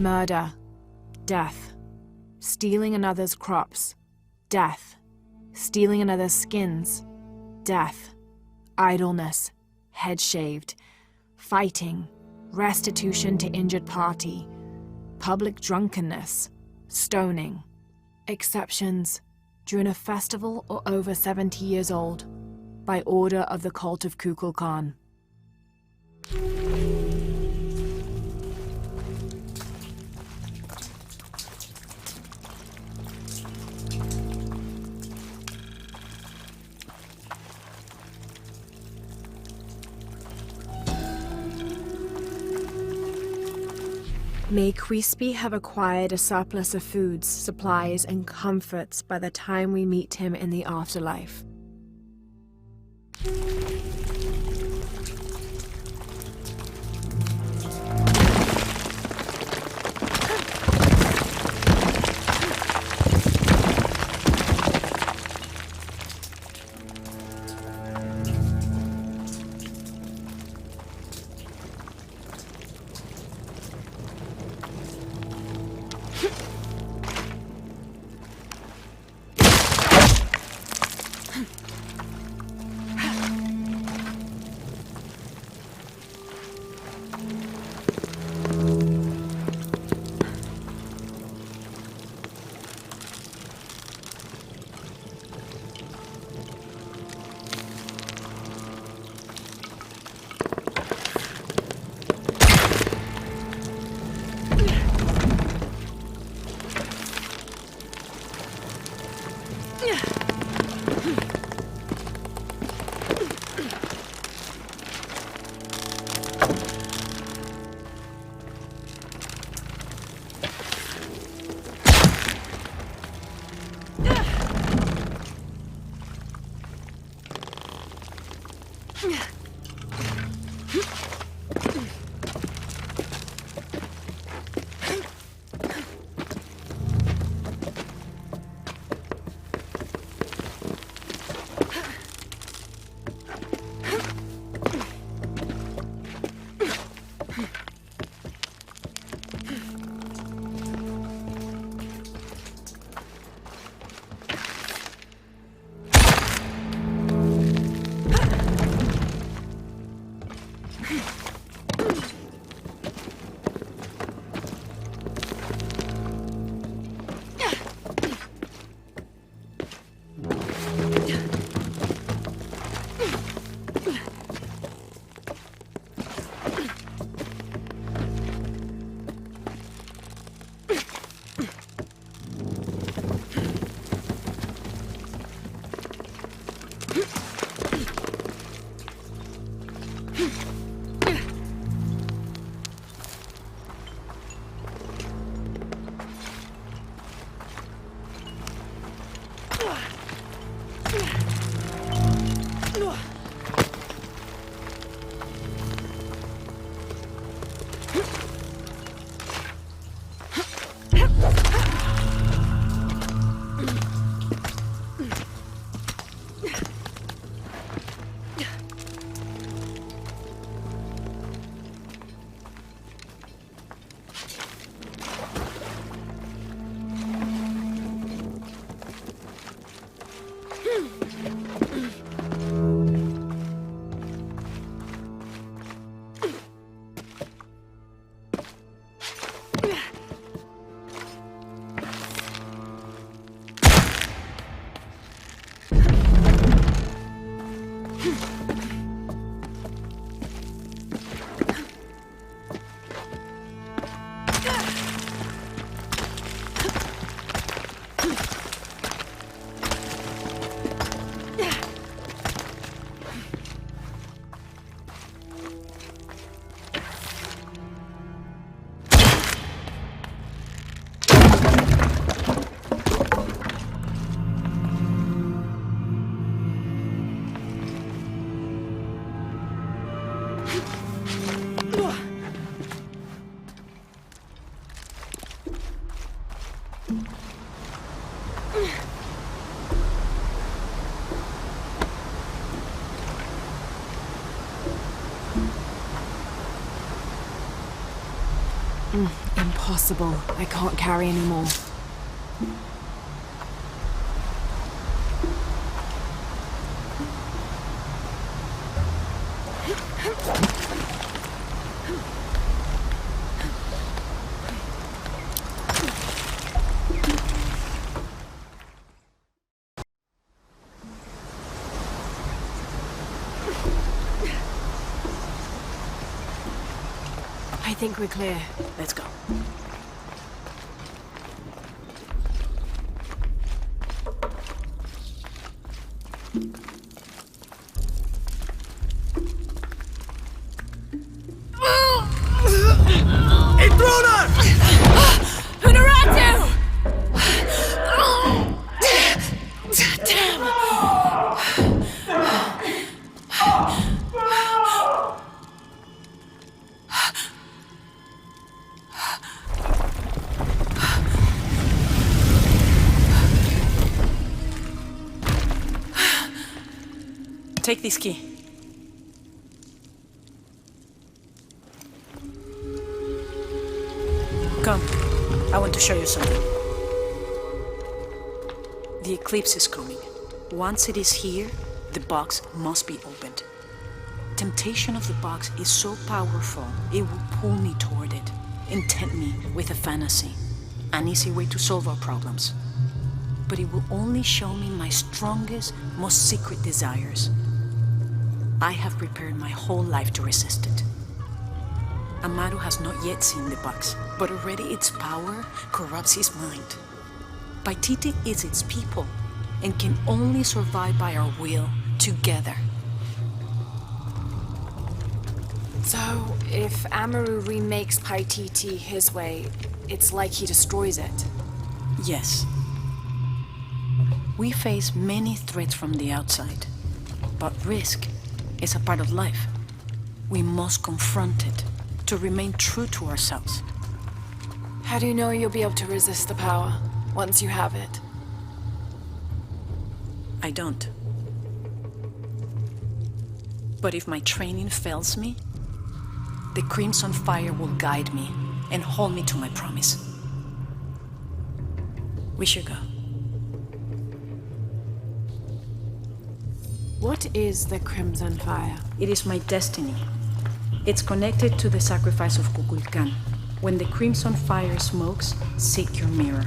Murder, death, stealing another's crops, death, stealing another's skins, death, idleness, head shaved, fighting, restitution to injured party, public drunkenness, stoning, exceptions, during a festival or over 70 years old, by order of the cult of Kukulkan. May Crispy have acquired a surplus of foods, supplies, and comforts by the time we meet him in the afterlife. Impossible. I can't carry anymore. I think we're clear. Let's go. Intruder! Take this key. Come. I want to show you something. The eclipse is coming. Once it is here, the box must be opened. Temptation of the box is so powerful, it will pull me toward it and tempt me with a fantasy, an easy way to solve our problems. But it will only show me my strongest, most secret desires. I have prepared my whole life to resist it. Amaru has not yet seen the box, but already its power corrupts his mind. Paititi is its people and can only survive by our will together. So, if Amaru remakes Paititi his way, it's like he destroys it? Yes. We face many threats from the outside, but risk is a part of life. We must confront it to remain true to ourselves. How do you know you'll be able to resist the power once you have it? I don't. But if my training fails me, the Crimson Fire will guide me and hold me to my promise. We should go. What is the Crimson Fire? It is my destiny. It's connected to the sacrifice of Kukulkan. When the Crimson Fire smokes, seek your mirror.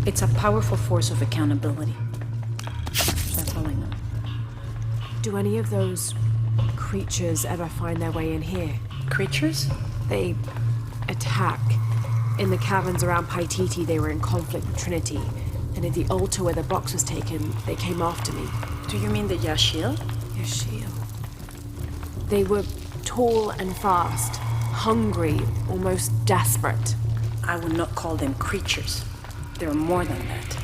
It's a powerful force of accountability. That's all I know. Do any of those creatures ever find their way in here? Creatures? They attack. In the caverns around Paititi, they were in conflict with Trinity. And at the altar where the box was taken, they came after me. Do you mean the Yashil? Yashil. They were tall and fast, hungry, almost desperate. I would not call them creatures. They're more than that.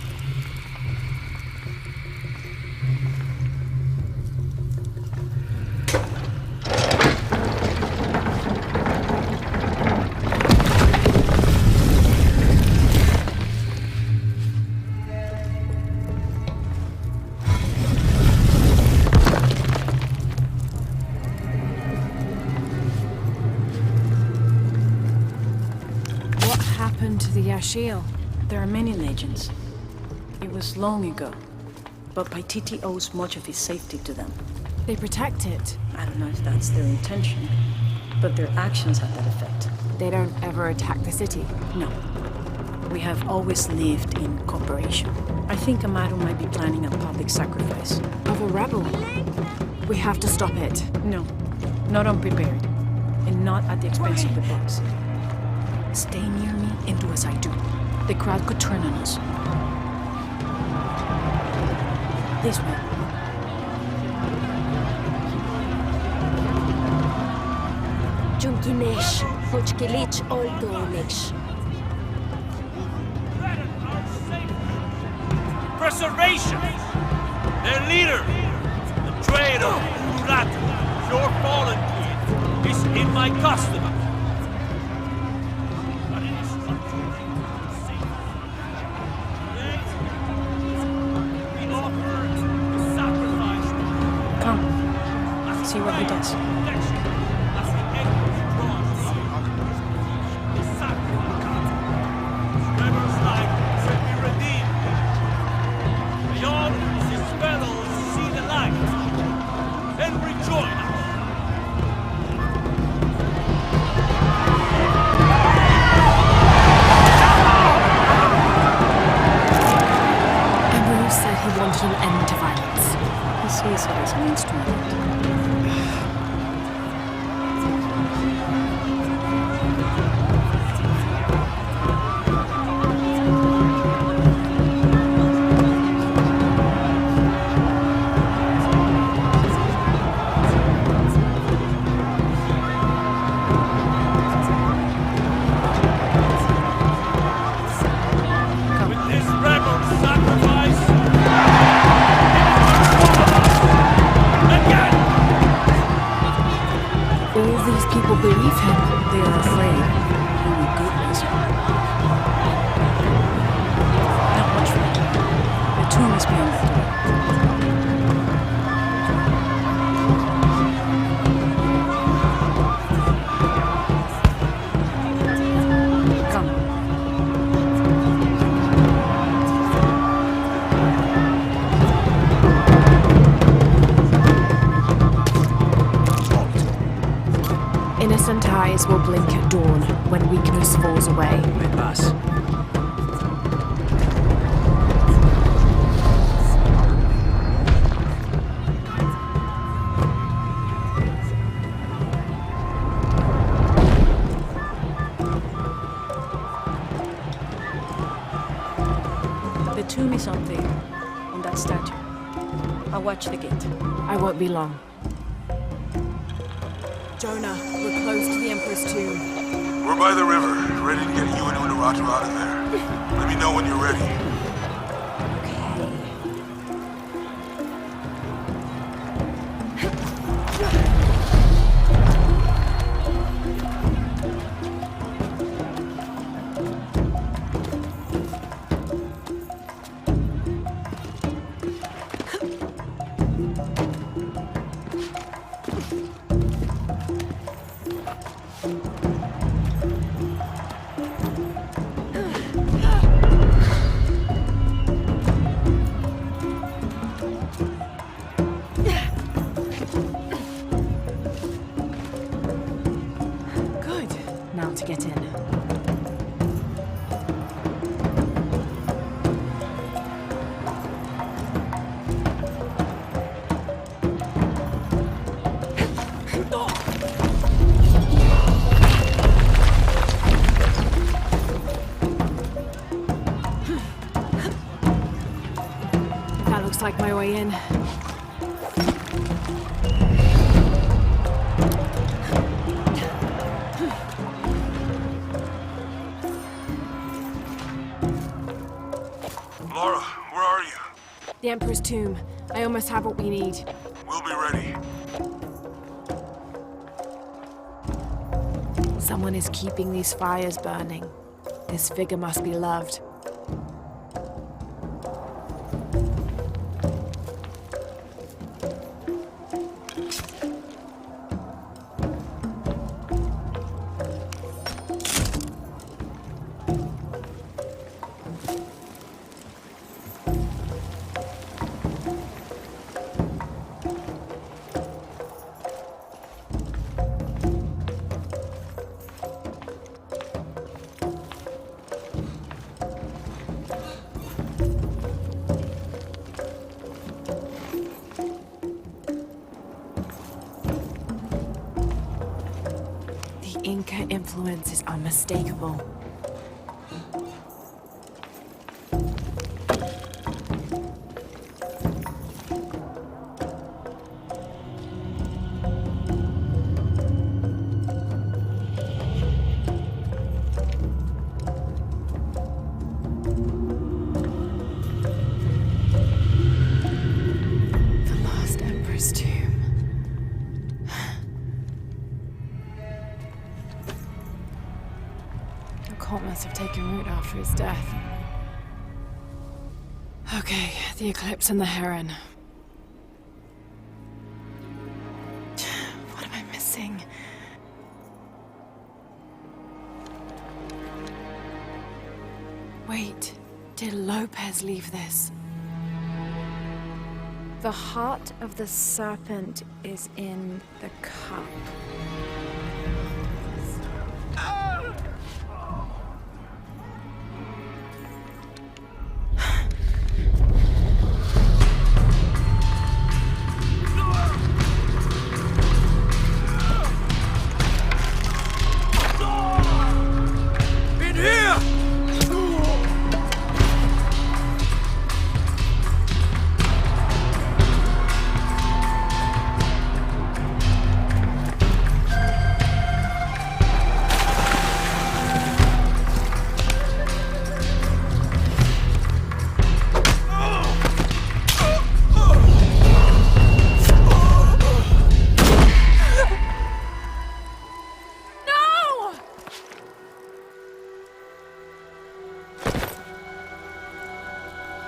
Yashil. There are many legends. It was long ago, but Paititi owes much of his safety to them. They protect it. I don't know if that's their intention, but their actions have that effect. They don't ever attack the city? No. We have always lived in cooperation. I think Amaru might be planning a public sacrifice. Of a rebel? We have to stop it. No, not unprepared, and not at the expense of the box. Stay near me and do as I do. The crowd could turn on us. This way. Junkinesh, Hochkilich Oldonesh. Preservation! Their leader, the traitor Ururatu, your fallen queen, is in my custody. See what he does. Trevor's life will be redeemed. May all his fellows see the light and rejoin us. Amaru said he wanted an end to violence. He sees it as an instrument. dawn, when weakness falls away. Me pass. The tomb is up there, on that statue. I'll watch the gate. I won't be long. Jonah, we're close to the Emperor's tomb. We're by the river, ready to get you and Unaratu out of there. Let me know when you're ready. Now to get in. That looks like my way in. Lara, where are you? The Emperor's tomb. I almost have what we need. We'll be ready. Someone is keeping these fires burning. This figure must be loved. Inca influence is unmistakable. The last Emperor's tomb. Cult must have taken root after his death. Okay, the eclipse and the heron. What am I missing? Wait, did Lopez leave this? The heart of the serpent is in the cup.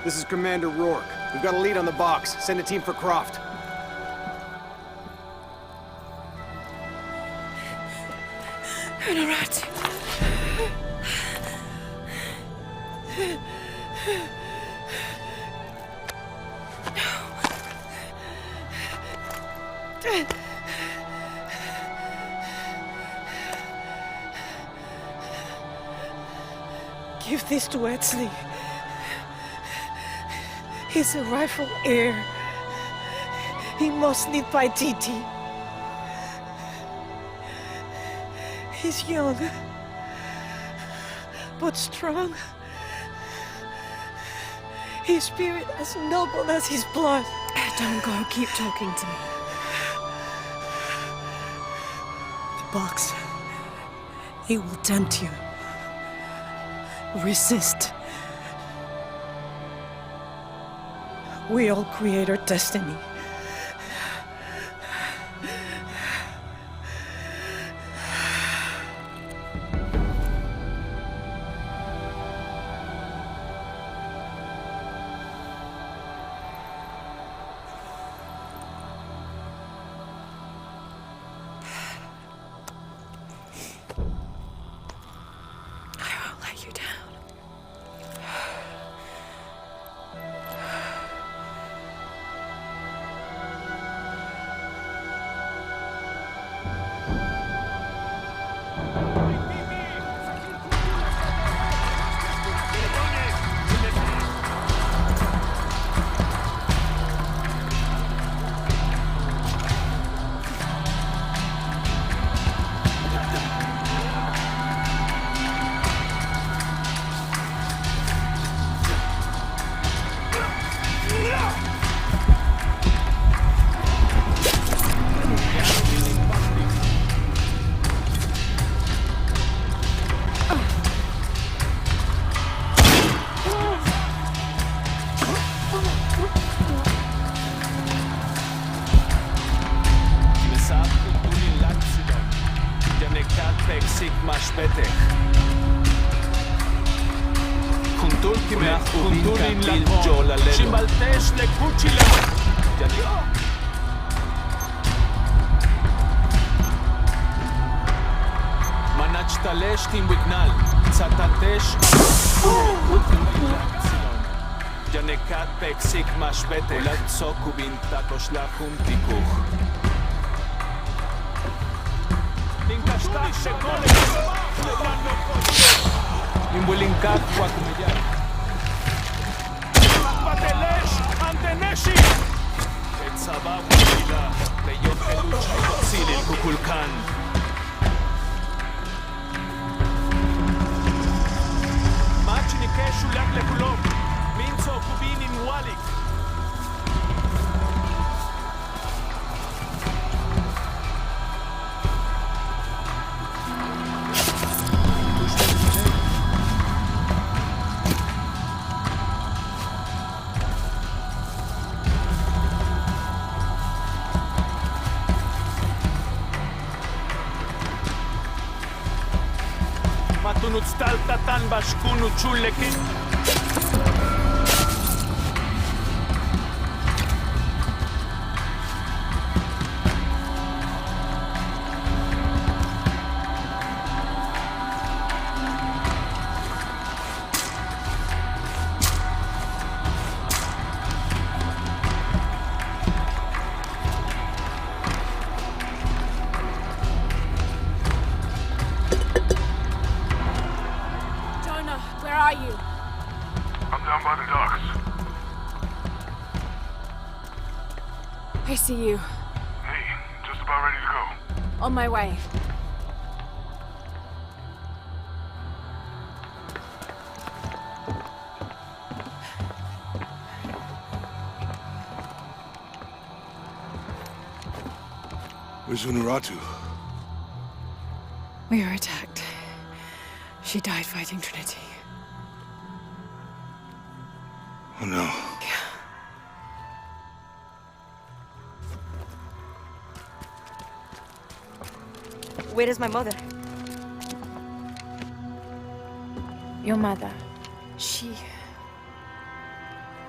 This is Commander Rourke. We've got a lead on the box. Send a team for Croft. Unearthing. this to Edsley. He's a rightful heir. He must need paititi. He's young, but strong. His spirit as noble as his blood. Don't go, keep talking to me. The box, it will tempt you. Resist. We all create our destiny. I see you. Hey, just about ready to go. On my way. Where's Unuratu? We were attacked. She died fighting Trinity. Oh no. Where is my mother? Your mother. She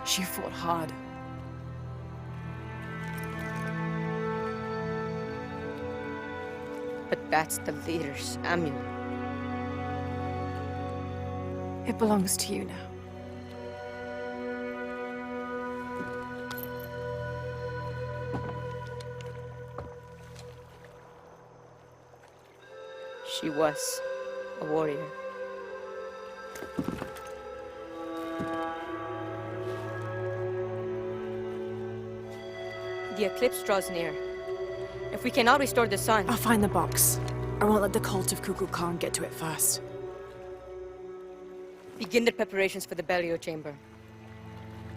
fought hard. But that's the leader's amulet. It belongs to you now. She was a warrior. The eclipse draws near. If we cannot restore the sun... I'll find the box. I won't let the cult of Kukulkan get to it first. Begin the preparations for the burial chamber.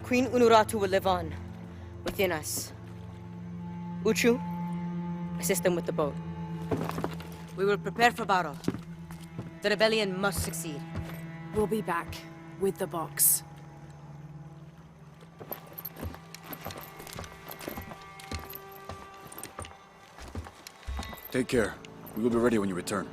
Queen Unuratu will live on, within us. Uchu, assist them with the boat. We will prepare for battle. The rebellion must succeed. We'll be back, with the box. Take care. We will be ready when you return.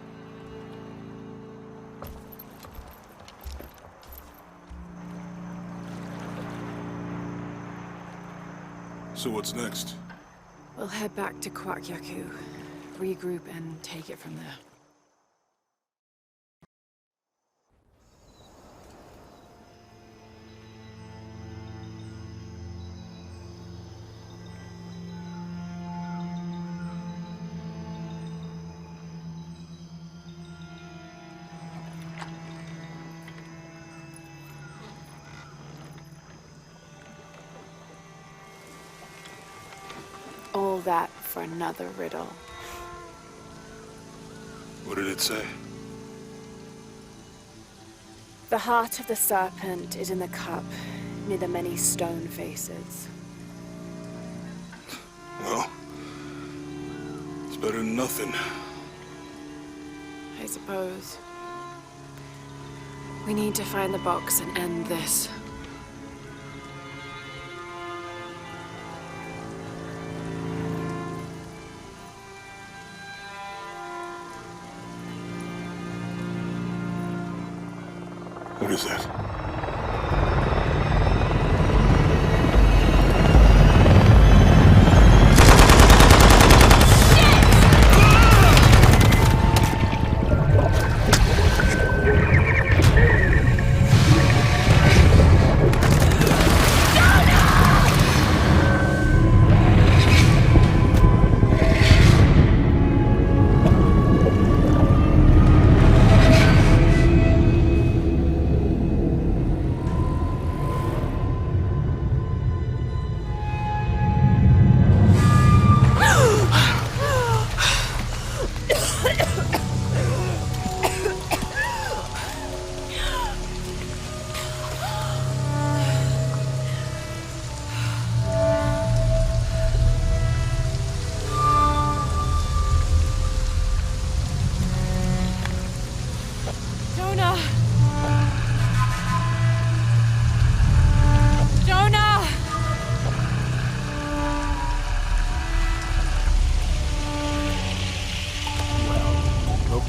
So what's next? We'll head back to Kwakyaku, regroup and take it from there. All that for another riddle. What did it say? The heart of the serpent is in the cup, near the many stone faces. Well, it's better than nothing. I suppose. We need to find the box and end this. What is that?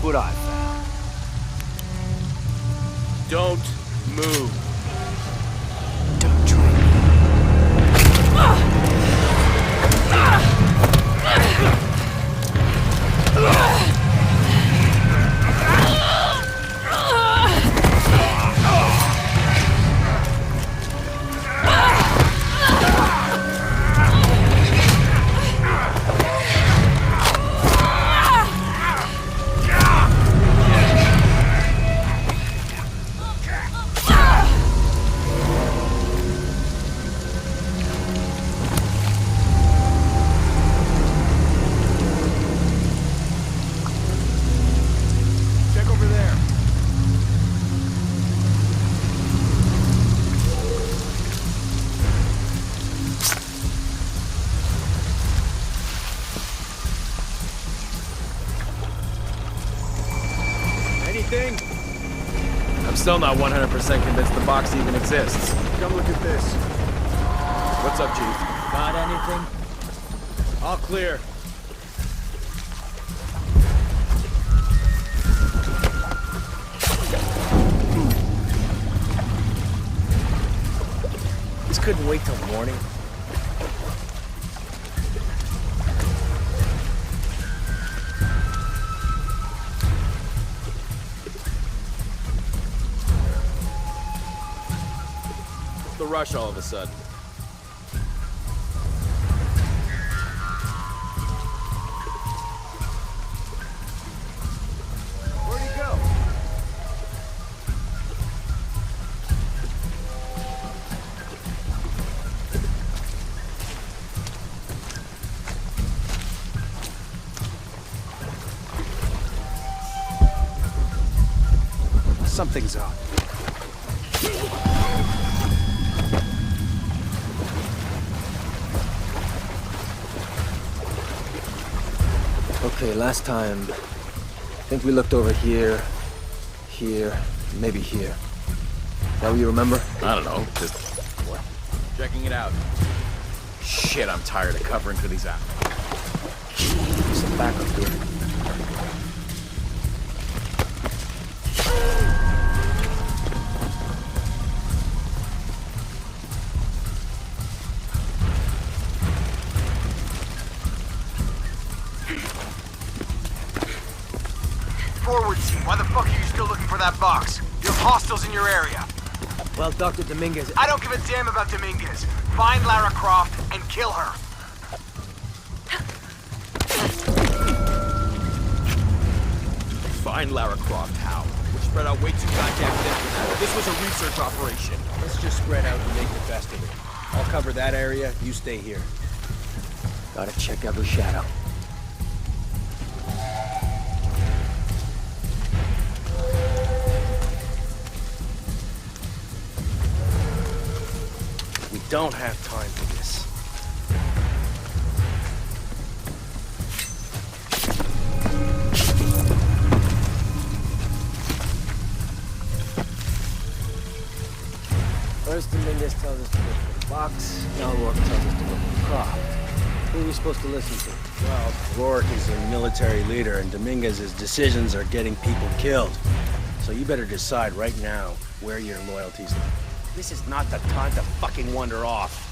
What I found. Don't move. Don't try me. I'm still not 100% convinced the box even exists. Come look at this. What's up, Chief? Got anything? All clear. This couldn't wait till morning. The rush all of a sudden. Where'd he go? Something's up. Okay, last time, I think we looked over here, maybe here. That what you remember? I don't know, just... what? Checking it out. Shit, I'm tired of covering for these apples. Some backup here. Forward team, why the fuck are you still looking for that box? You have hostiles in your area. Well, Dr. Dominguez... I don't give a damn about Dominguez. Find Lara Croft and kill her. Find Lara Croft, how? We're spread out way too goddamn thin for that. This was a research operation. Let's just spread out and make the best of it. I'll cover that area, you stay here. Gotta check every shadow. We don't have time for this. First, Dominguez tells us to look for the box. Now Rourke tells us to look for the Croft. Who are we supposed to listen to? Well, Rourke is a military leader, and Dominguez's decisions are getting people killed. So you better decide right now where your loyalties lie. This is not the time to fucking wander off.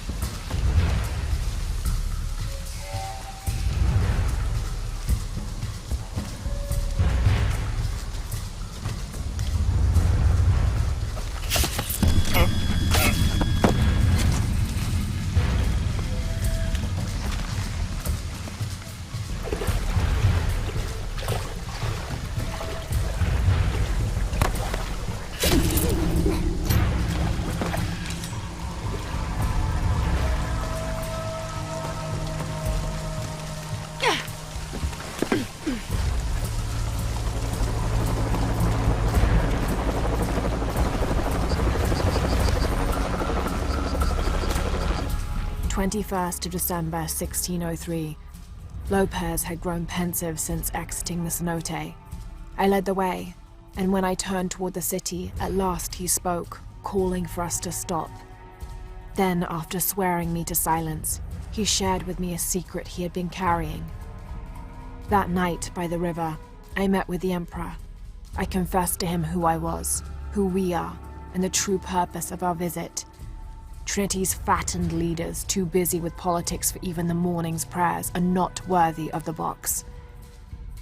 December 1603. Lopez had grown pensive since exiting the cenote. I led the way, and when I turned toward the city, at last he spoke, calling for us to stop. Then, after swearing me to silence, he shared with me a secret he had been carrying. That night, by the river, I met with the Emperor. I confessed to him who I was, who we are, and the true purpose of our visit. Trinity's fattened leaders, too busy with politics for even the morning's prayers, are not worthy of the box.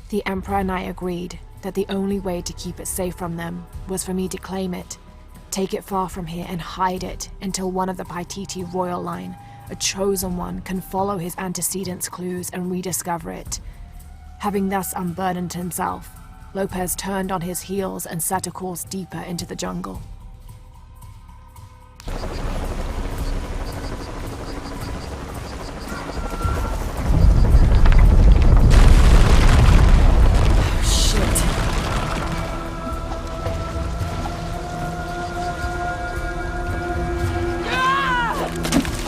The Emperor and I agreed that the only way to keep it safe from them was for me to claim it, take it far from here and hide it until one of the Paititi royal line, a chosen one, can follow his antecedents' clues and rediscover it. Having thus unburdened himself, Lopez turned on his heels and set a course deeper into the jungle.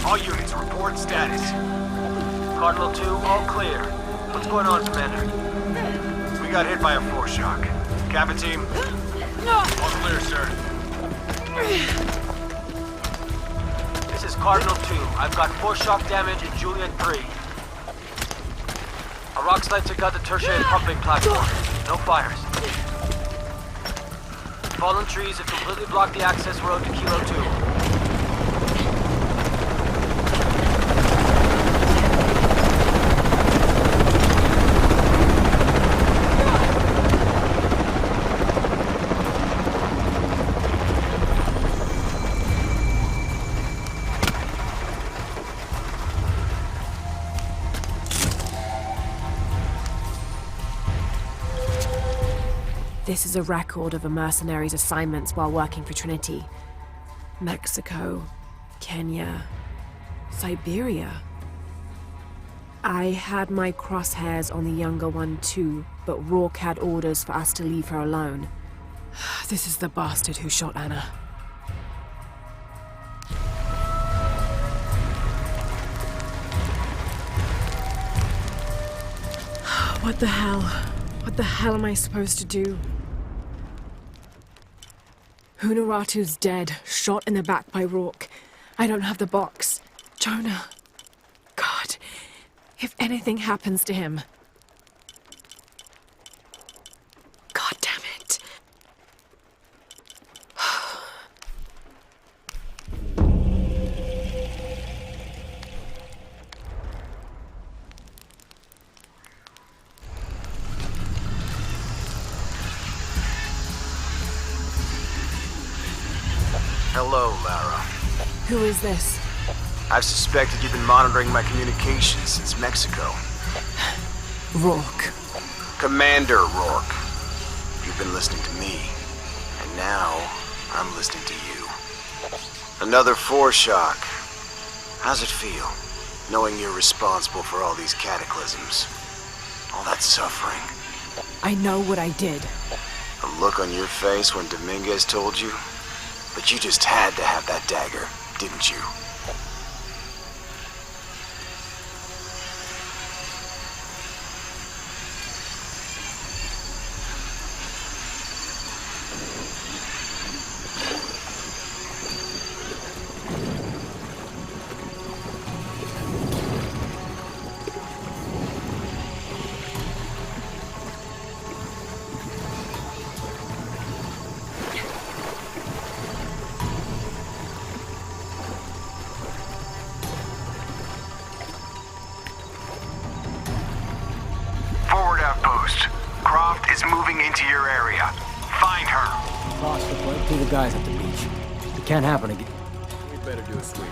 All units, report status. Cardinal 2, all clear. What's going on, Commander? We got hit by a foreshock. Kappa team? All clear, sir. This is Cardinal 2. I've got foreshock damage in Juliet 3. A rock slide took out the tertiary pumping platform. No fires. Fallen trees have completely blocked the access road to Kilo 2. This is a record of a mercenary's assignments while working for Trinity. Mexico, Kenya, Siberia. I had my crosshairs on the younger one too, but Rourke had orders for us to leave her alone. This is the bastard who shot Anna. What the hell? What the hell am I supposed to do? Hunaratu's dead, shot in the back by Rourke. I don't have the box. Jonah. God, if anything happens to him. God damn it. Hello, Lara. Who is this? I've suspected you've been monitoring my communications since Mexico. Rourke. Commander Rourke. You've been listening to me, and now I'm listening to you. Another foreshock. How's it feel, knowing you're responsible for all these cataclysms? All that suffering? I know what I did. The look on your face when Dominguez told you? But you just had to have that dagger, didn't you? Forward outpost. Croft is moving into your area. Find her. Lost the right through the guys at the beach. It can't happen again. We'd better do a sweep.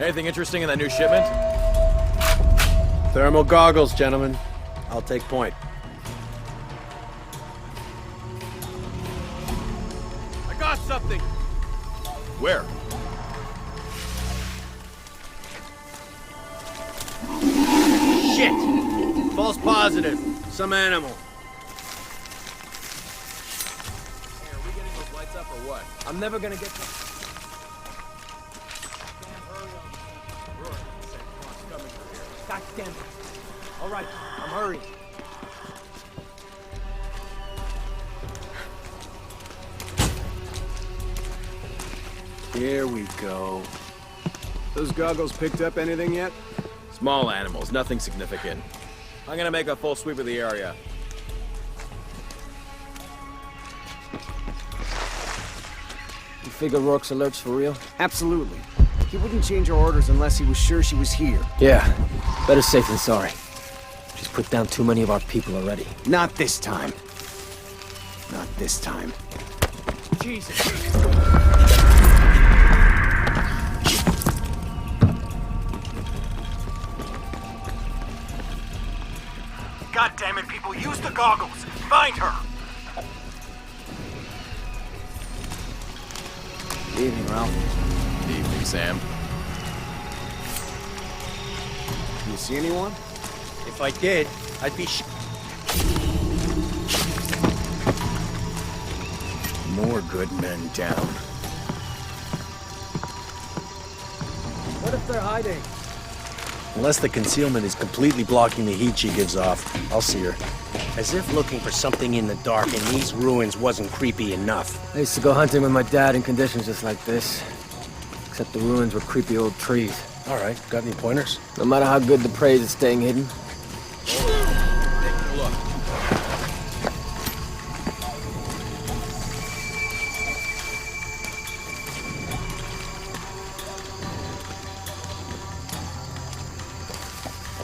Anything interesting in that new shipment? Thermal goggles, gentlemen. I'll take point. I got something! Where? Shit! False positive. Some animal. Hey, are we getting those lights up or what? I'm never gonna get to... God damn it. All right, I'm hurrying. Here we go. Those goggles picked up anything yet? Small animals, nothing significant. I'm gonna make a full sweep of the area. You figure Rourke's alerts for real? Absolutely. He wouldn't change our orders unless he was sure she was here. Yeah, better safe than sorry. She's put down too many of our people already. Not this time. Not this time. Jesus. God damn it, people, use the goggles! Find her! Good evening, Ralph. Evening, Sam. You see anyone? If I did, I'd be More good men down. What if they're hiding? Unless the concealment is completely blocking the heat she gives off, I'll see her. As if looking for something in the dark in these ruins wasn't creepy enough. I used to go hunting with my dad in conditions just like this. Except the ruins were creepy old trees. All right, got any pointers? No matter how good the prey is staying hidden. Look.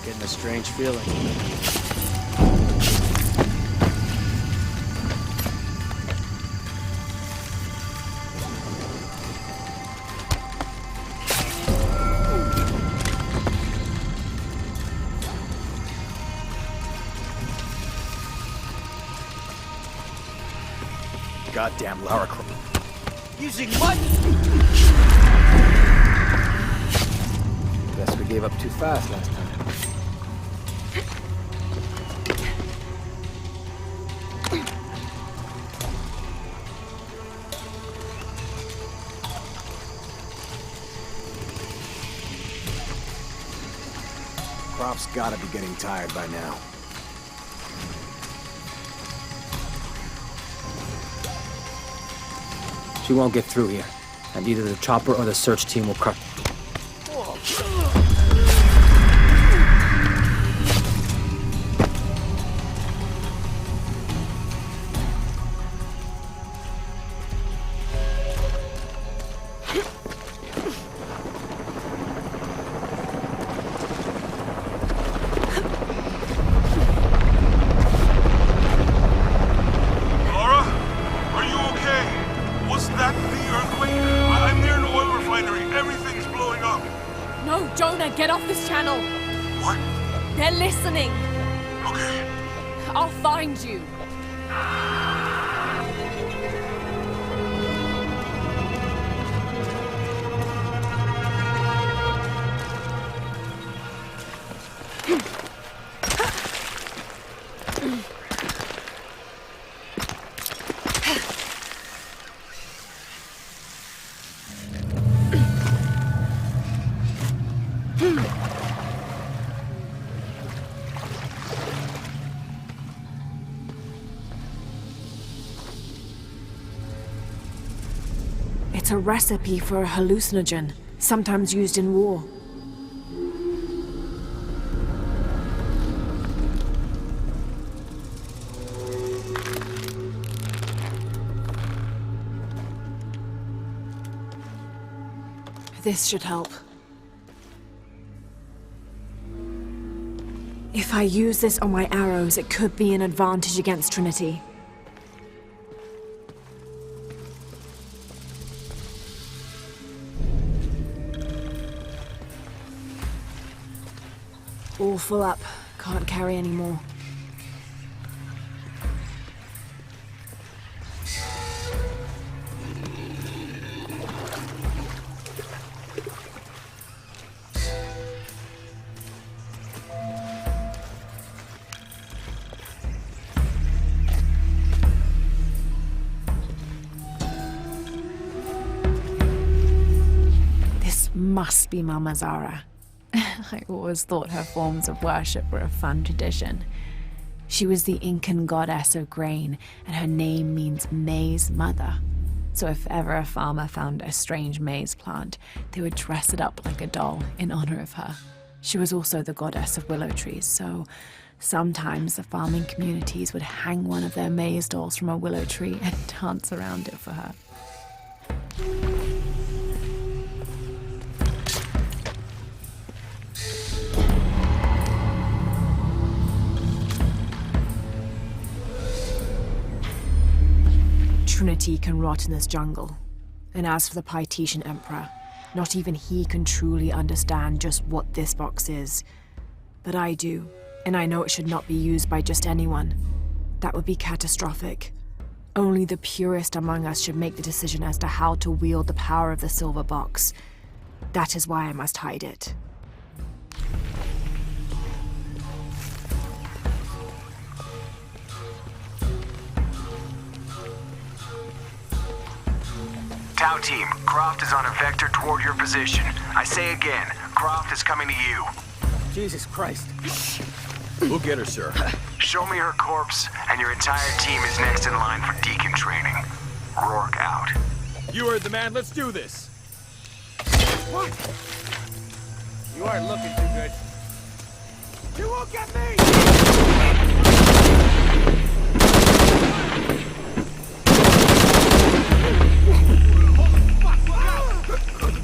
Getting a strange feeling. Goddamn Lara Croft. Using what? Guess we gave up too fast last time. Croft's gotta be getting tired by now. She won't get through here, and either the chopper or the search team will crush. Get off this channel! What? They're listening! Okay. I'll find you! It's a recipe for a hallucinogen, sometimes used in war. This should help. If I use this on my arrows, it could be an advantage against Trinity. All full up. Can't carry any more. This must be Mama Zara. I always thought her forms of worship were a fun tradition. She was the Incan goddess of grain, and her name means maize mother. So if ever a farmer found a strange maize plant, they would dress it up like a doll in honor of her. She was also the goddess of willow trees, so sometimes the farming communities would hang one of their maize dolls from a willow tree and dance around it for her. Trinity can rot in this jungle. And as for the Paititian Emperor, not even he can truly understand just what this box is. But I do, and I know it should not be used by just anyone. That would be catastrophic. Only the purest among us should make the decision as to how to wield the power of the silver box. That is why I must hide it. Tau team, Croft is on a vector toward your position. I say again, Croft is coming to you. Jesus Christ. We'll get her, sir. Show me her corpse, and your entire team is next in line for deacon training. Rourke out. You heard the man, let's do this! What? You aren't looking too good. You won't get me!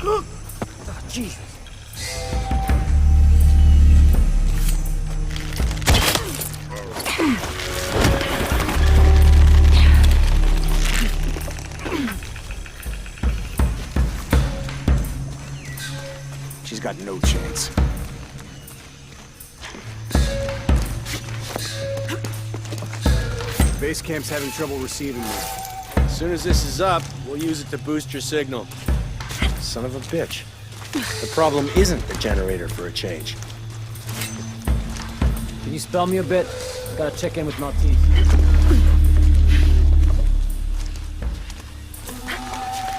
Oh, Jesus. She's got no chance. Base camp's having trouble receiving me. As soon as this is up, we'll use it to boost your signal. Son of a bitch. The problem isn't the generator for a change. Can you spell me a bit? I gotta check in with Maltese.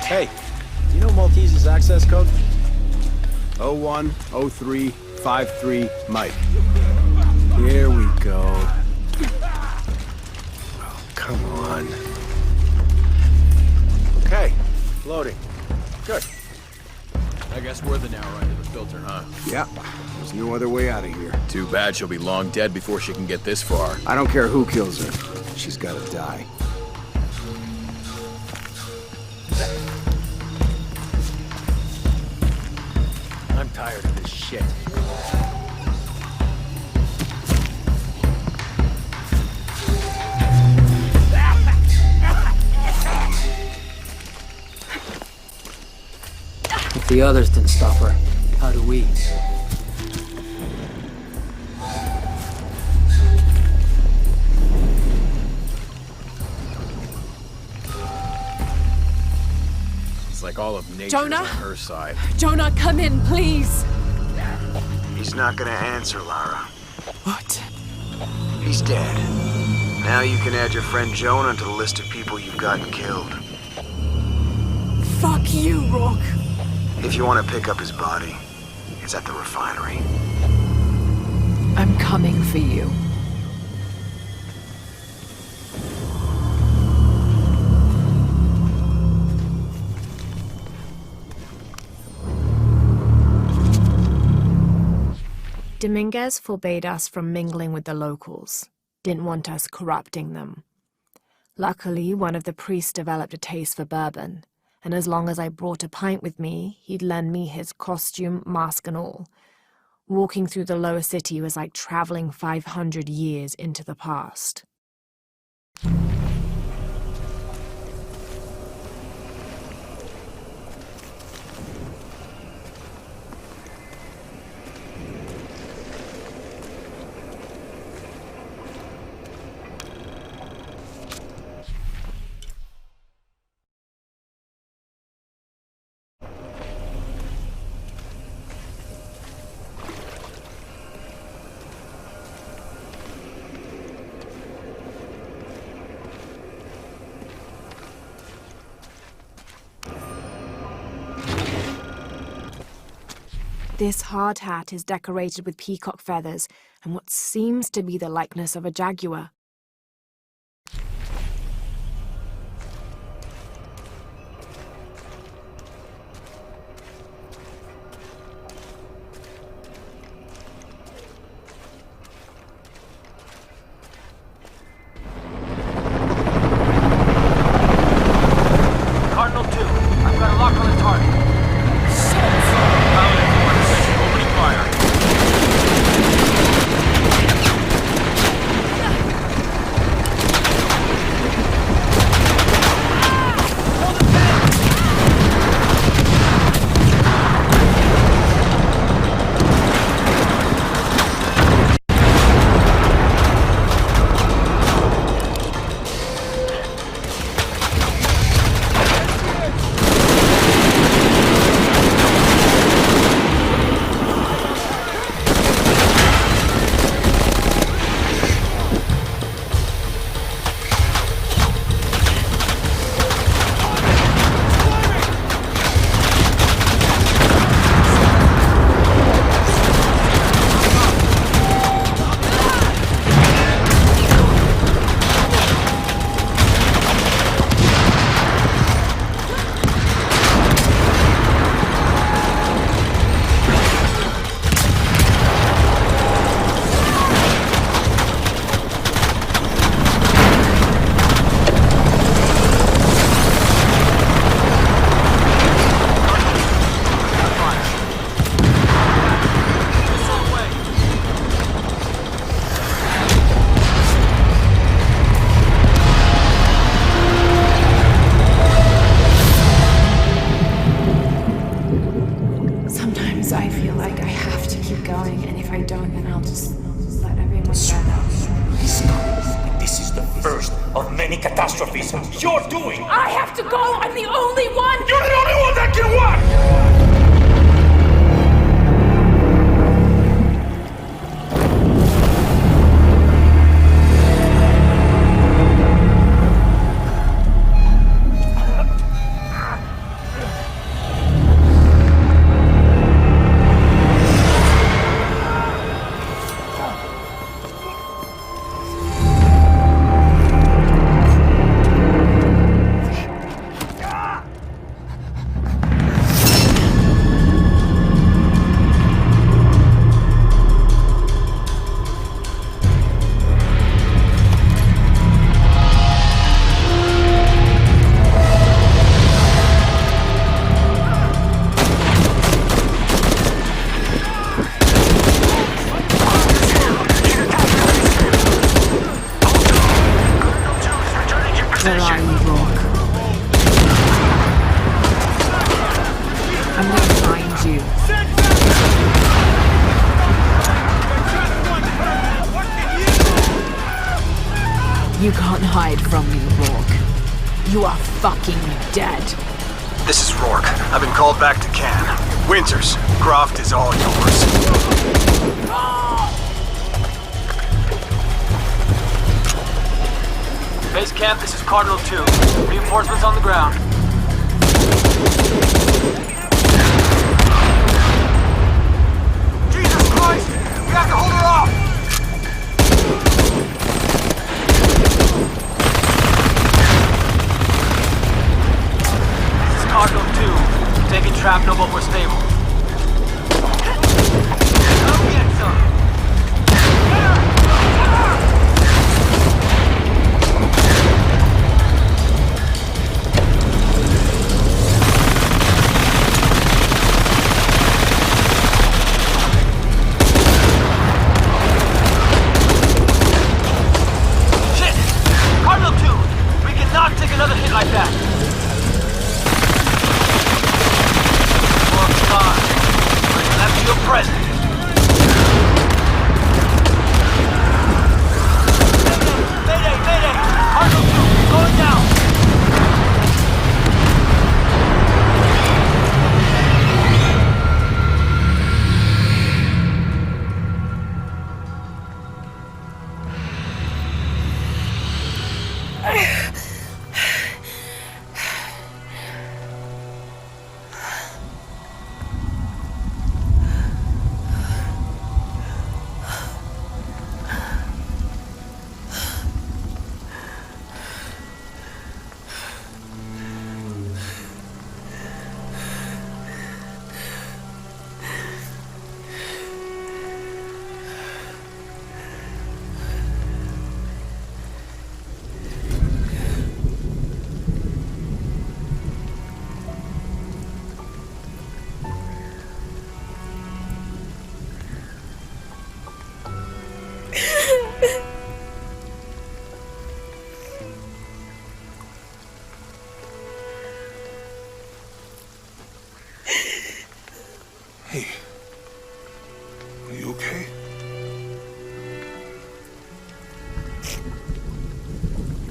Hey, do you know Maltese's access code? 01-03-4. 5-3, Mike. Here we go. Oh, come on. Okay, loading. Good. I guess we're the now right to the filter, huh? Yeah, there's no other way out of here. Too bad she'll be long dead before she can get this far. I don't care who kills her. She's gotta die. I'm tired of this shit. If the others didn't stop her, how do we? It's like all of nature's Jonah? on her side. Jonah, come in, please. He's not gonna answer, Lara. What? He's dead. Now you can add your friend Jonah to the list of people you've gotten killed. Fuck you, Rourke. If you want to pick up his body, it's at the refinery. I'm coming for you. Dominguez forbade us from mingling with the locals, didn't want us corrupting them. Luckily, one of the priests developed a taste for bourbon, and as long as I brought a pint with me, he'd lend me his costume, mask and all. Walking through the lower city was like traveling 500 years into the past. This hard hat is decorated with peacock feathers and what seems to be the likeness of a jaguar. Cardinal 2, I've got a lock on the target. Opening fire. Catastrophes you're doing! I have to go! I'm the only one! You're the only one that can what? You can't hide from me, Rourke. You are fucking dead. This is Rourke. I've been called back to Cannes. Winters, Croft is all yours. Base camp, this is Cardinal 2. Reinforcements on the ground. Jesus Christ! We have to hold her off! This is Cardinal 2. Taking shrapnel, but we're stable. Come get some! Another hit like that. Work's gone. Left your present. Mayday, mayday! Cardinal 2, going down. Hey, are you okay?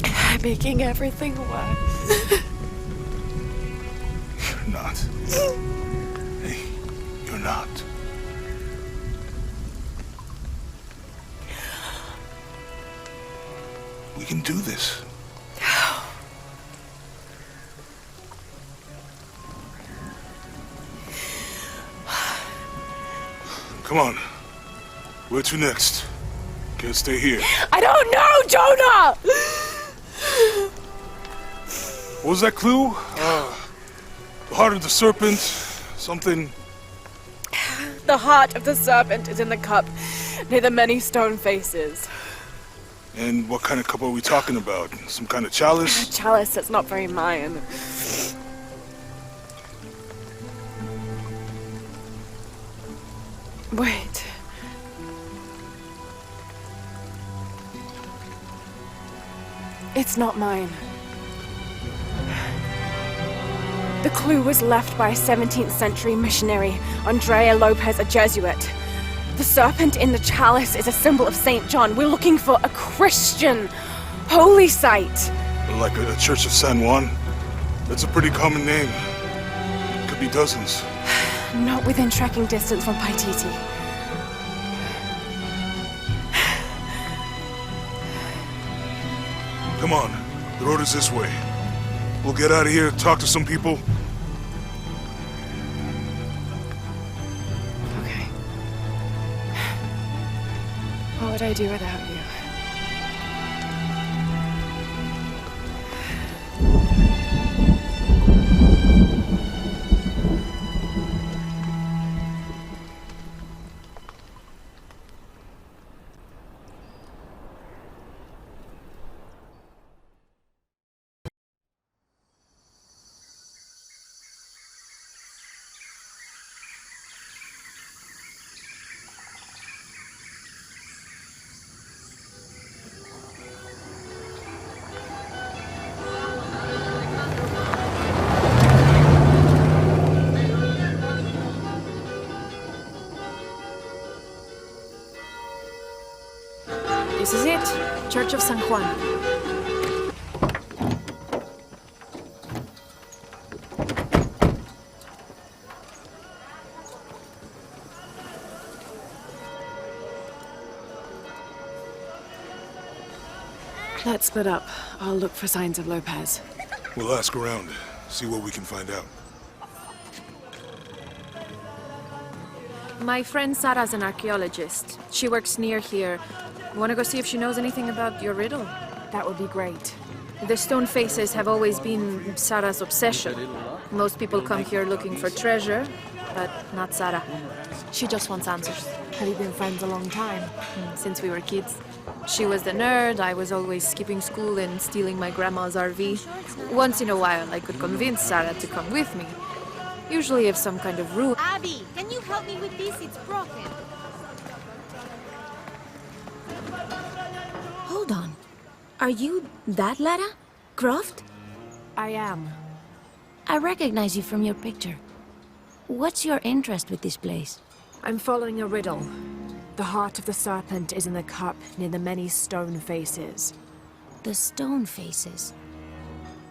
I'm making everything worse. You're not. Hey, you're not. We can do this. Come on. Where to next? Can't stay here. I don't know, Jonah! What was that clue? The heart of the serpent, something... The heart of the serpent is in the cup, near the many stone faces. And what kind of cup are we talking about? Some kind of chalice? A chalice that's not very Mayan. Wait. It's not mine. The clue was left by a 17th century missionary, Andrea Lopez, a Jesuit. The serpent in the chalice is a symbol of St. John. We're looking for a Christian holy site. Like a Church of San Juan? That's a pretty common name. Could be dozens. Not within tracking distance from Paititi. Come on, the road is this way. We'll get out of here, talk to some people. Okay. What would I do without you? This is it. Church of San Juan. Let's split up. I'll look for signs of Lopez. We'll ask around, see what we can find out. My friend Sarah's an archaeologist. She works near here. Wanna go see if she knows anything about your riddle? That would be great. The stone faces have always been Sarah's obsession. Most people come here looking for treasure, but not Sarah. She just wants answers. Have you been friends a long time? Since we were kids. She was the nerd, I was always skipping school and stealing my grandma's RV. Once in a while, I could convince Sarah to come with me. Usually if some kind of rule. Abby, can you help me with this? It's broken. Hold on. Are you that Lara Croft? I am. I recognize you from your picture. What's your interest with this place? I'm following a riddle. The heart of the serpent is in the cup near the many stone faces. The stone faces?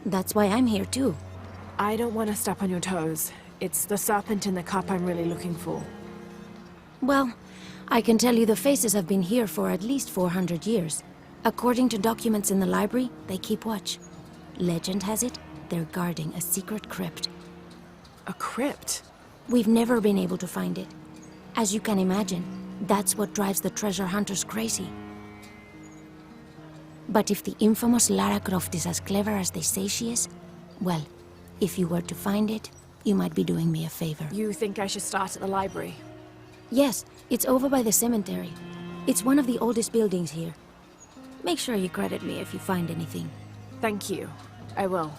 That's why I'm here too. I don't want to step on your toes. It's the serpent in the cup I'm really looking for. Well, I can tell you the faces have been here for at least 400 years. According to documents in the library, they keep watch. Legend has it, they're guarding a secret crypt. A crypt? We've never been able to find it. As you can imagine, that's what drives the treasure hunters crazy. But if the infamous Lara Croft is as clever as they say she is, well, if you were to find it, you might be doing me a favor. You think I should start at the library? Yes, it's over by the cemetery. It's one of the oldest buildings here. Make sure you credit me if you find anything. Thank you. I will.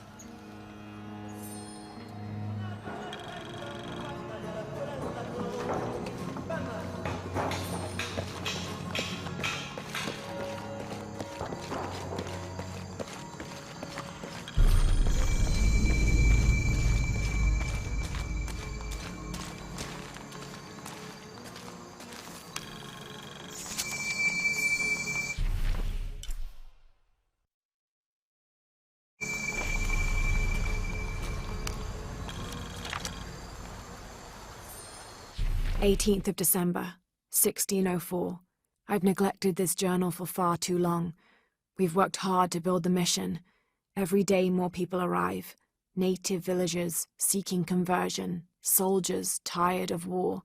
"18th of December, 1604. I've neglected this journal for far too long. We've worked hard to build the mission. Every day more people arrive. Native villagers seeking conversion, soldiers tired of war,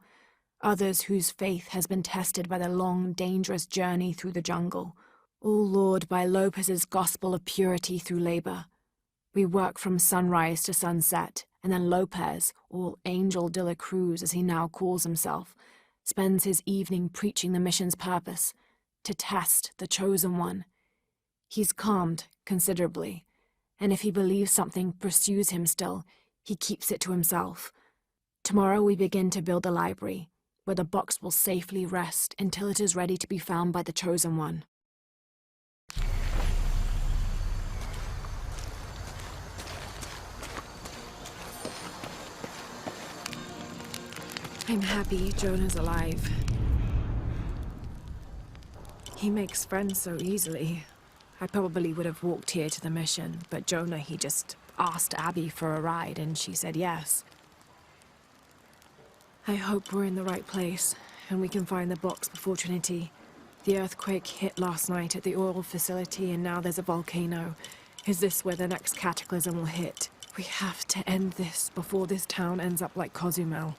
others whose faith has been tested by the long, dangerous journey through the jungle, all lured by Lopez's gospel of purity through labor. We work from sunrise to sunset, and then Lopez, or Angel de la Cruz as he now calls himself, spends his evening preaching the mission's purpose, to test the chosen one. He's calmed considerably, and if he believes something pursues him still, he keeps it to himself. Tomorrow we begin to build the library, where the box will safely rest until it is ready to be found by the chosen one. I'm happy Jonah's alive. He makes friends so easily. I probably would have walked here to the mission, but Jonah, he just asked Abby for a ride and she said yes. I hope we're in the right place and we can find the box before Trinity. The earthquake hit last night at the oil facility and now there's a volcano. Is this where the next cataclysm will hit? We have to end this before this town ends up like Cozumel.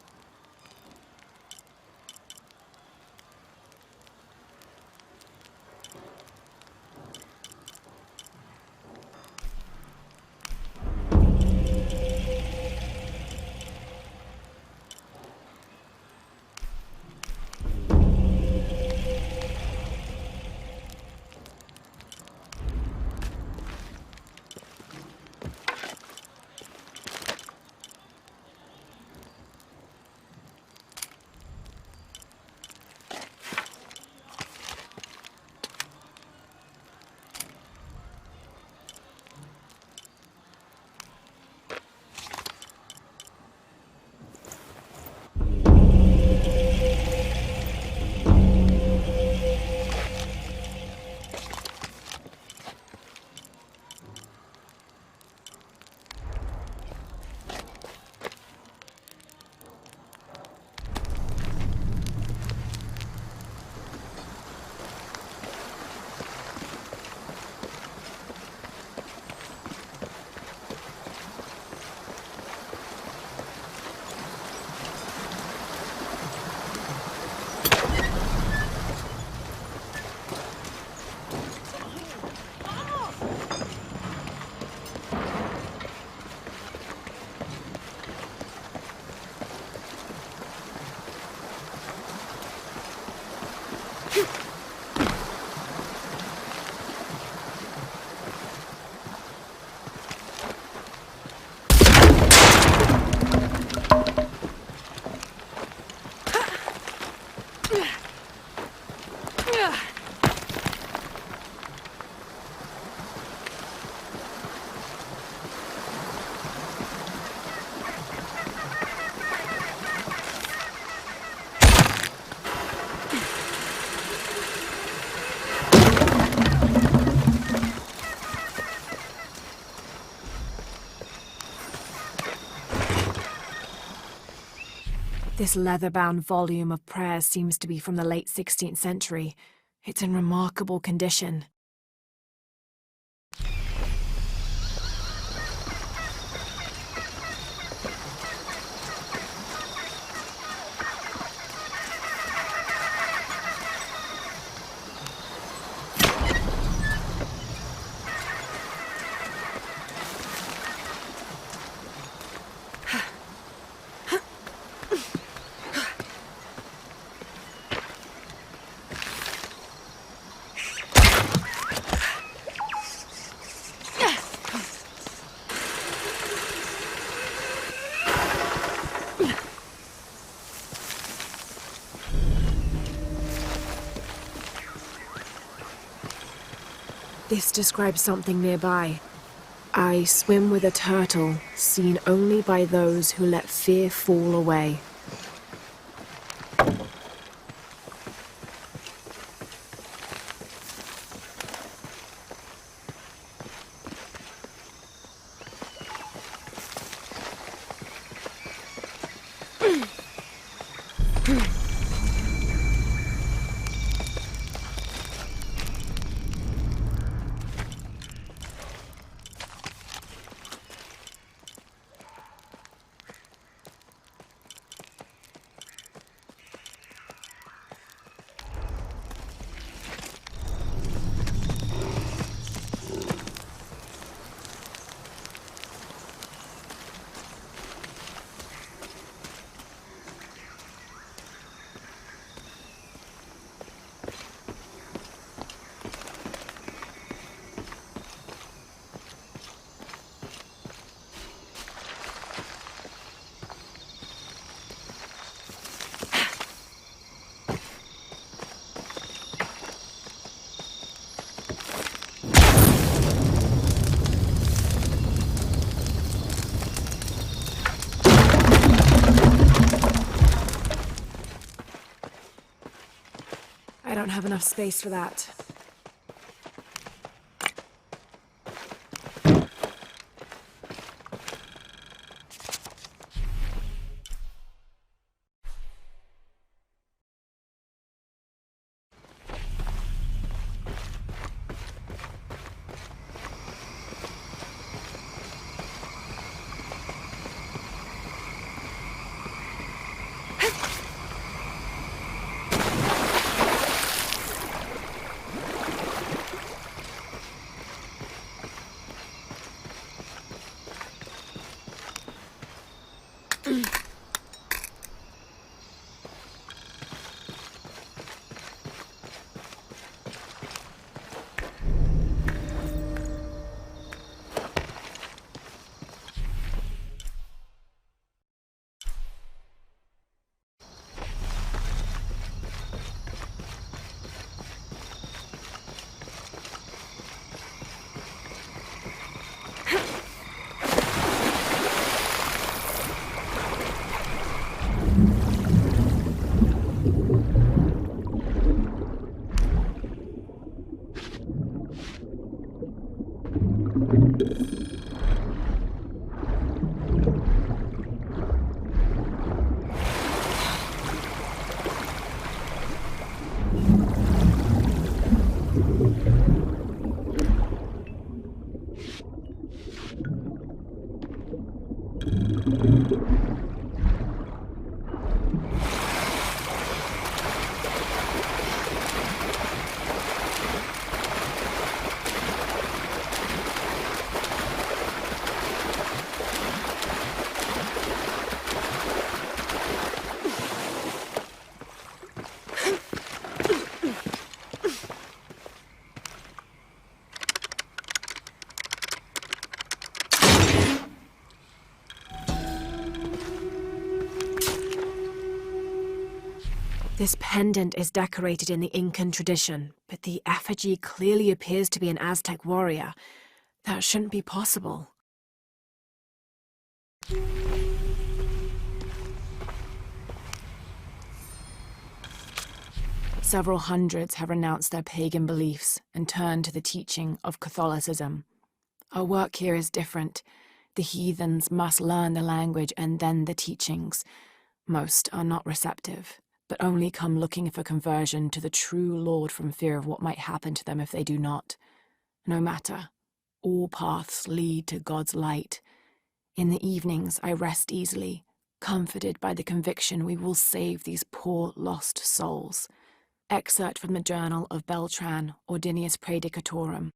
This leather-bound volume of prayers seems to be from the late 16th century. It's in remarkable condition. This describes something nearby. I swim with a turtle, seen only by those who let fear fall away. I don't have enough space for that. This pendant is decorated in the Incan tradition, but the effigy clearly appears to be an Aztec warrior. That shouldn't be possible. Several hundreds have renounced their pagan beliefs and turned to the teaching of Catholicism. Our work here is different. The heathens must learn the language and then the teachings. Most are not receptive, but only come looking for conversion to the true Lord from fear of what might happen to them if they do not. No matter, all paths lead to God's light. In the evenings, I rest easily, comforted by the conviction we will save these poor lost souls. Excerpt from the journal of Beltran, Ordinius Praedicatorum.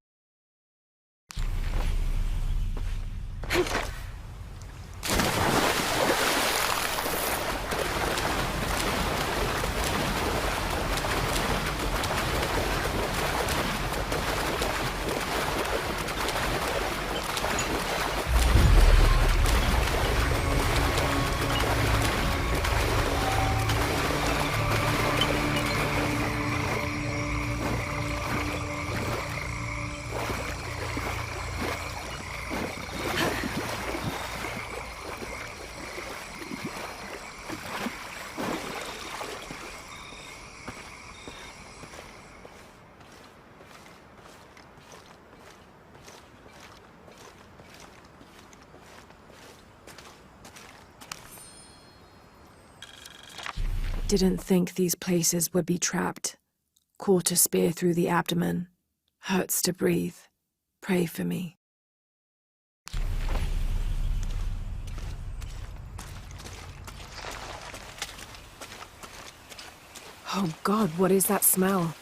Didn't think these places would be trapped. Caught a spear through the abdomen. Hurts to breathe. Pray for me. Oh God, what is that smell?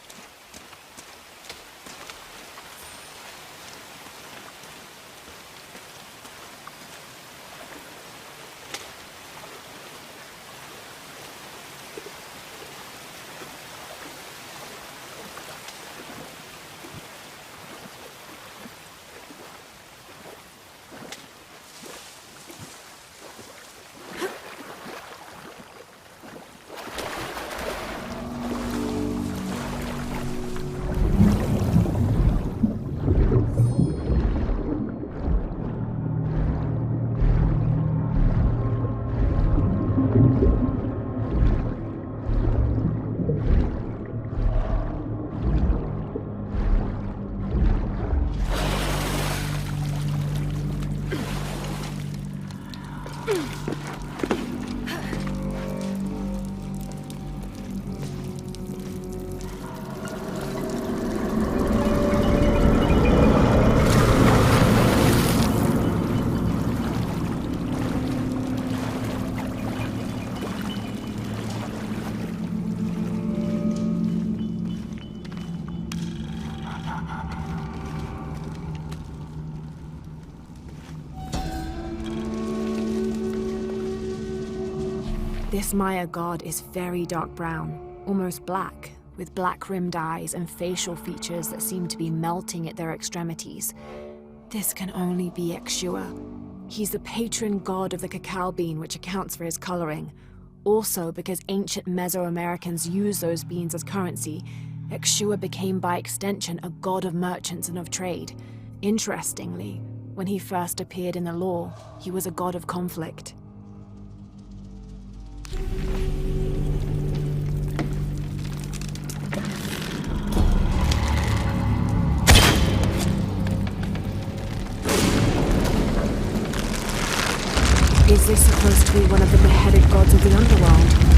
This Maya god is very dark brown, almost black, with black-rimmed eyes and facial features that seem to be melting at their extremities. This can only be Exua. He's the patron god of the cacao bean, which accounts for his coloring. Also, because ancient Mesoamericans used those beans as currency, Exua became by extension a god of merchants and of trade. Interestingly, when he first appeared in the lore, he was a god of conflict. Is this supposed to be one of the beheaded gods of the underworld?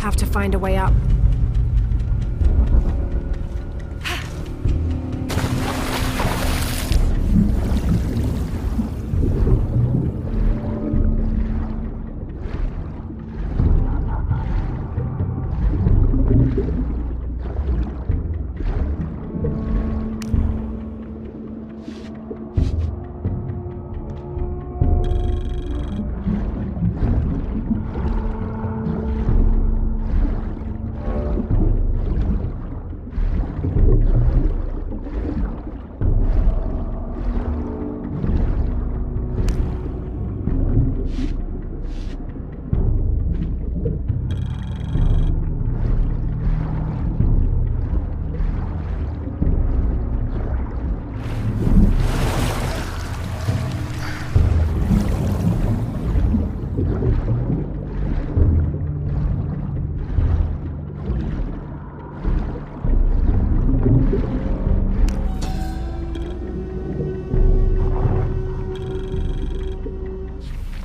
Have to find a way up.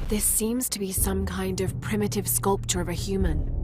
This seems to be some kind of primitive sculpture of a human.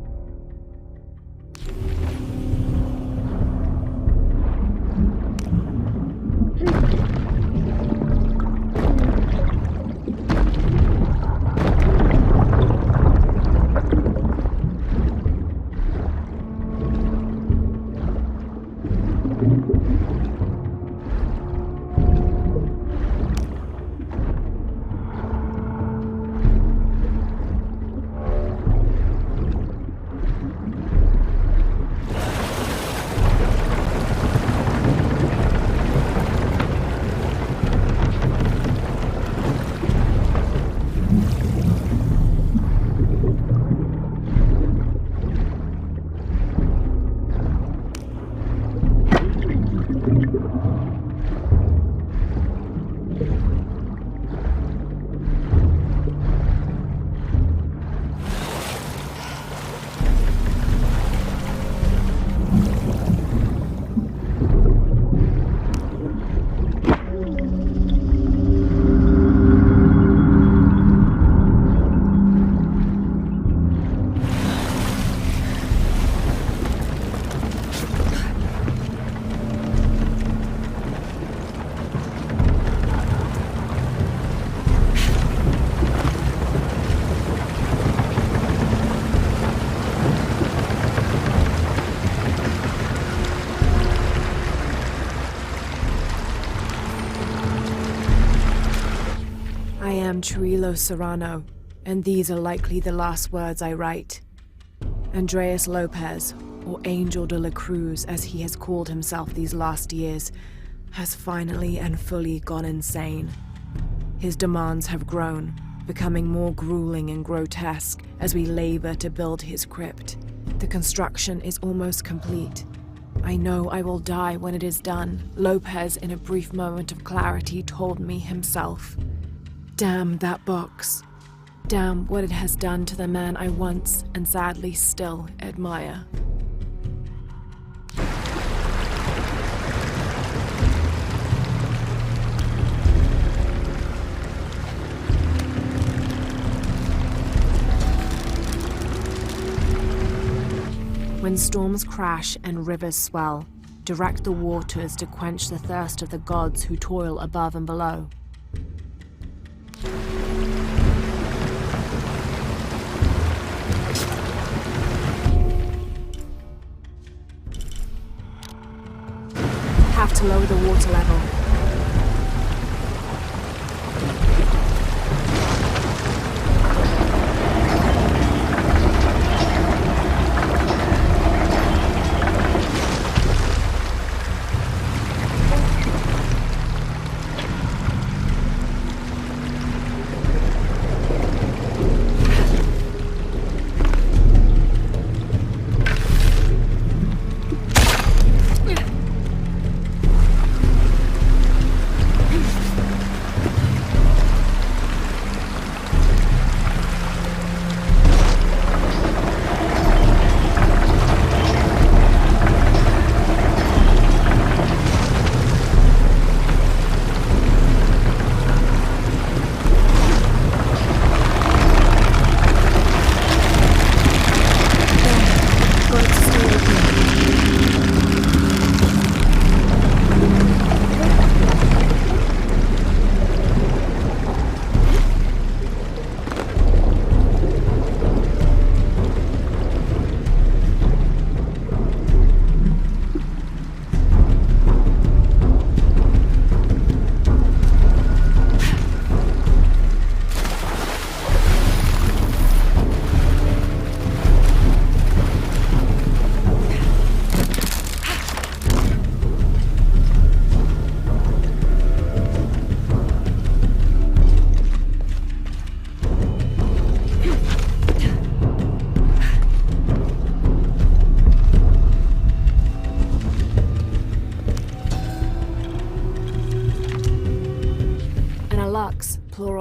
Trujillo Serrano, and these are likely the last words I write. Andreas Lopez, or Angel de la Cruz as he has called himself these last years, has finally and fully gone insane. His demands have grown, becoming more grueling and grotesque as we labor to build his crypt. The construction is almost complete. I know I will die when it is done, Lopez, in a brief moment of clarity, told me himself. Damn that box. Damn what it has done to the man I once, and sadly still, admire. When storms crash and rivers swell, direct the waters to quench the thirst of the gods who toil above and below. Have to lower the water level.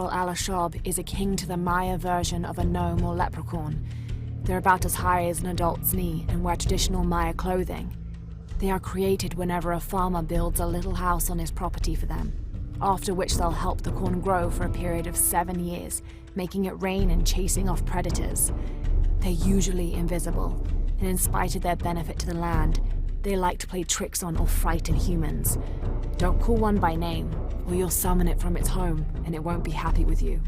General Alashab is akin to the Maya version of a gnome or leprechaun. They're about as high as an adult's knee and wear traditional Maya clothing. They are created whenever a farmer builds a little house on his property for them, after which they'll help the corn grow for a period of 7 years, making it rain and chasing off predators. They're usually invisible, and in spite of their benefit to the land, they like to play tricks on or frighten humans. Don't call one by name, or you'll summon it from its home, and it won't be happy with you.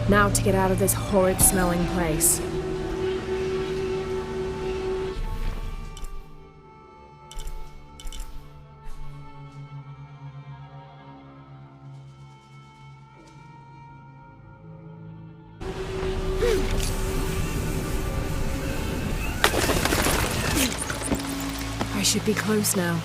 Now to get out of this horrid-smelling place. I should be close now.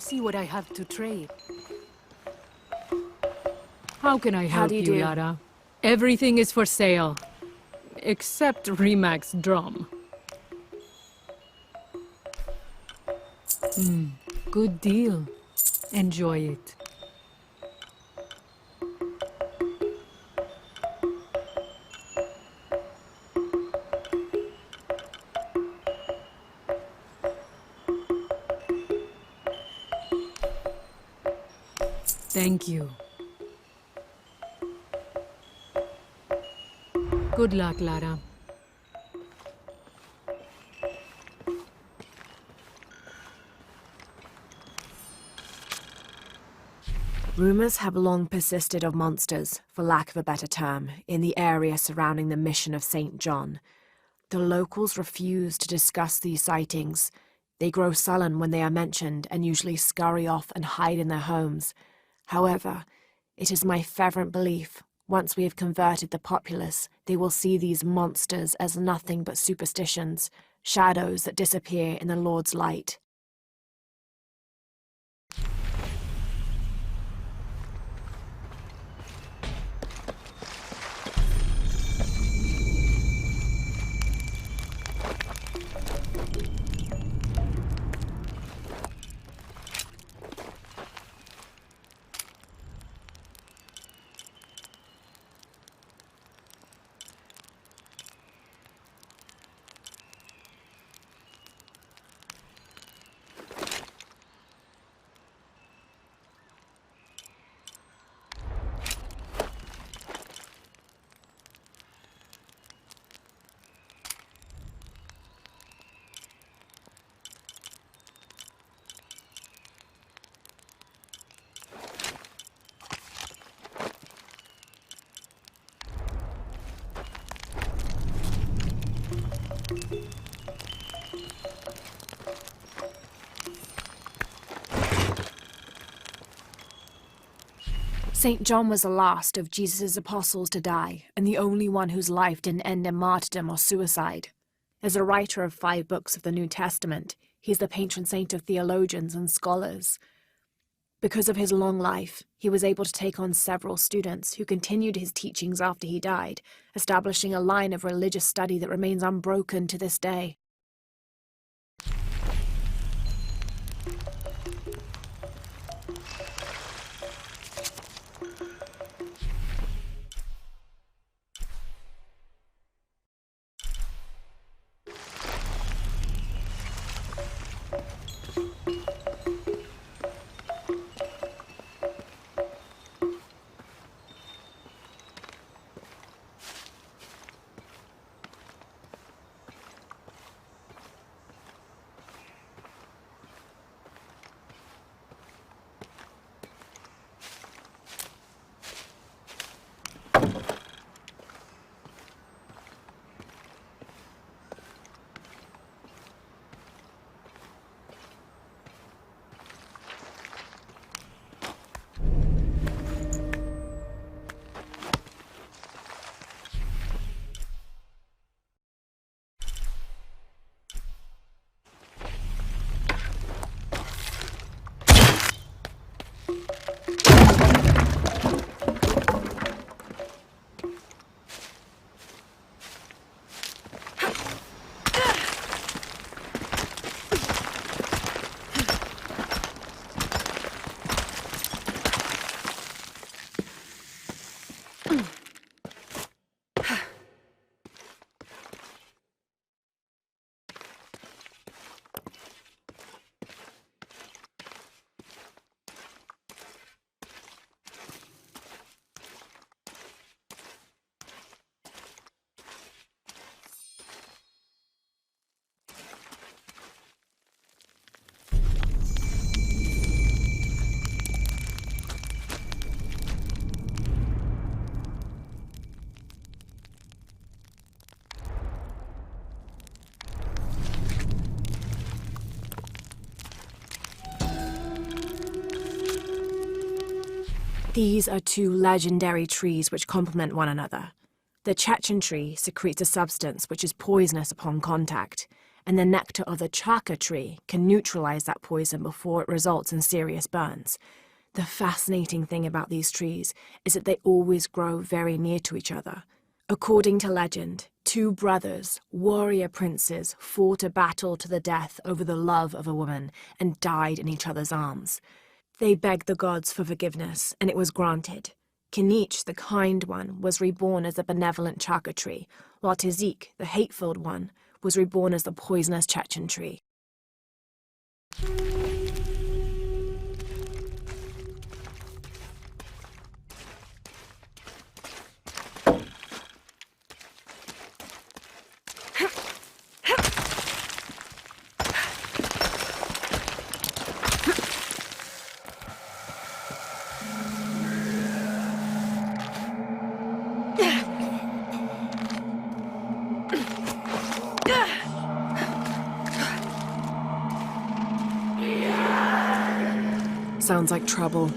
see what I have to trade. How can I How help do you you, do? Lara? Everything is for sale. Except Rimax's drum. Good deal. Enjoy it. Thank you. Good luck, Lara. Rumors have long persisted of monsters, for lack of a better term, in the area surrounding the mission of St. John. The locals refuse to discuss these sightings. They grow sullen when they are mentioned and usually scurry off and hide in their homes. However, it is my fervent belief, once we have converted the populace, they will see these monsters as nothing but superstitions, shadows that disappear in the Lord's light. St. John was the last of Jesus' apostles to die, and the only one whose life didn't end in martyrdom or suicide. As a writer of 5 books of the New Testament, he's the patron saint of theologians and scholars. Because of his long life, he was able to take on several students who continued his teachings after he died, establishing a line of religious study that remains unbroken to this day. These are 2 legendary trees which complement one another. The Chechen tree secretes a substance which is poisonous upon contact, and the nectar of the chaka tree can neutralize that poison before it results in serious burns. The fascinating thing about these trees is that they always grow very near to each other. According to legend, two brothers, warrior princes, fought a battle to the death over the love of a woman and died in each other's arms. They begged the gods for forgiveness, and it was granted. Kinich, the kind one, was reborn as a benevolent chaka tree, while Tizik, the hate-filled one, was reborn as the poisonous Chechen tree. Sounds like trouble.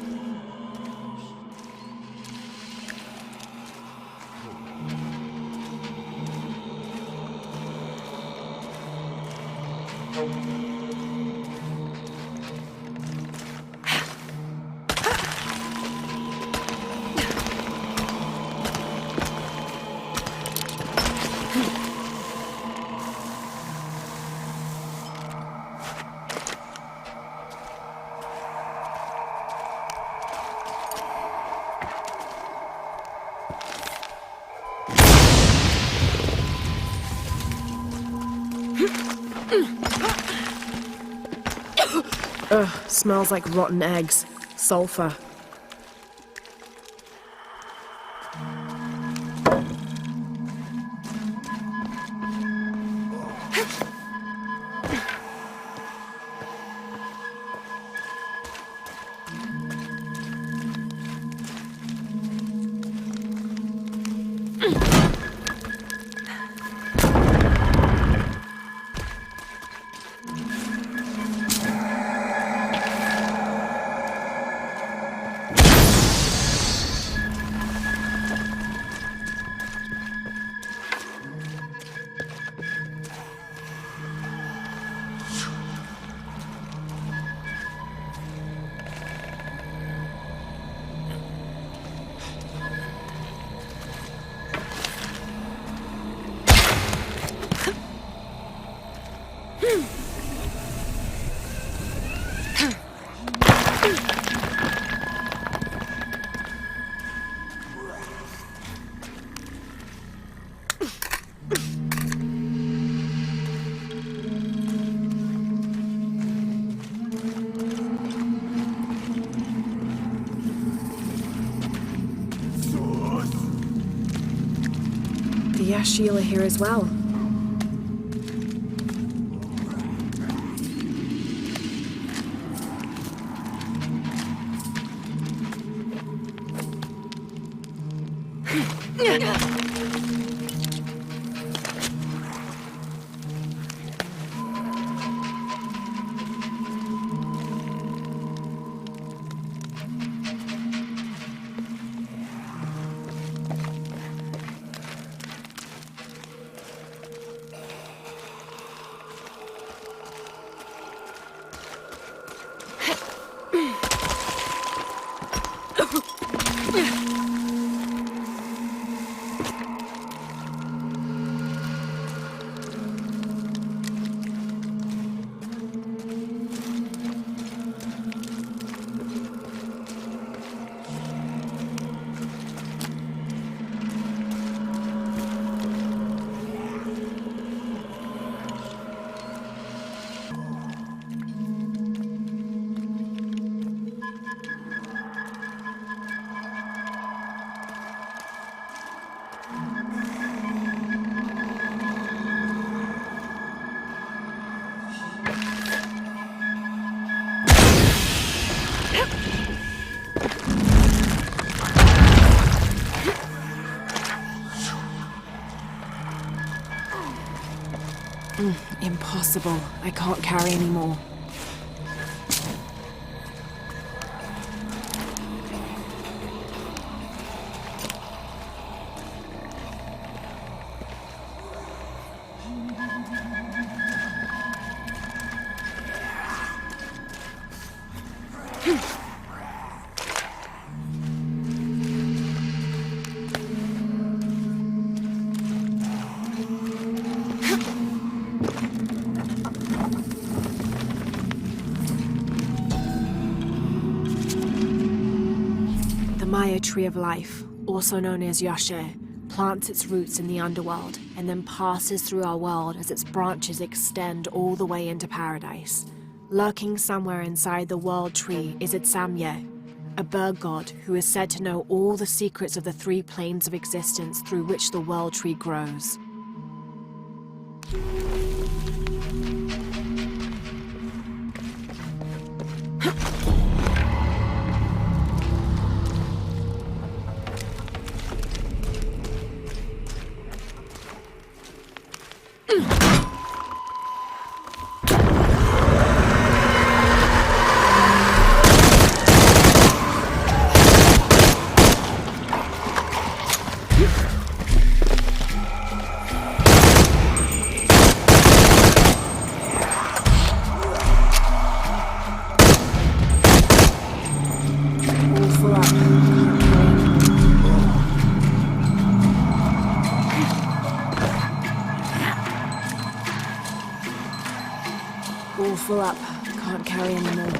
Ugh, smells like rotten eggs. Sulfur. The Sheila here as well. Impossible. I can't carry anymore. entire tree of life, also known as Yashe, plants its roots in the underworld and then passes through our world as its branches extend all the way into paradise. Lurking somewhere inside the world tree is Itsamye, a bird god who is said to know all the secrets of the 3 planes of existence through which the world tree grows. All full up, can't carry anymore.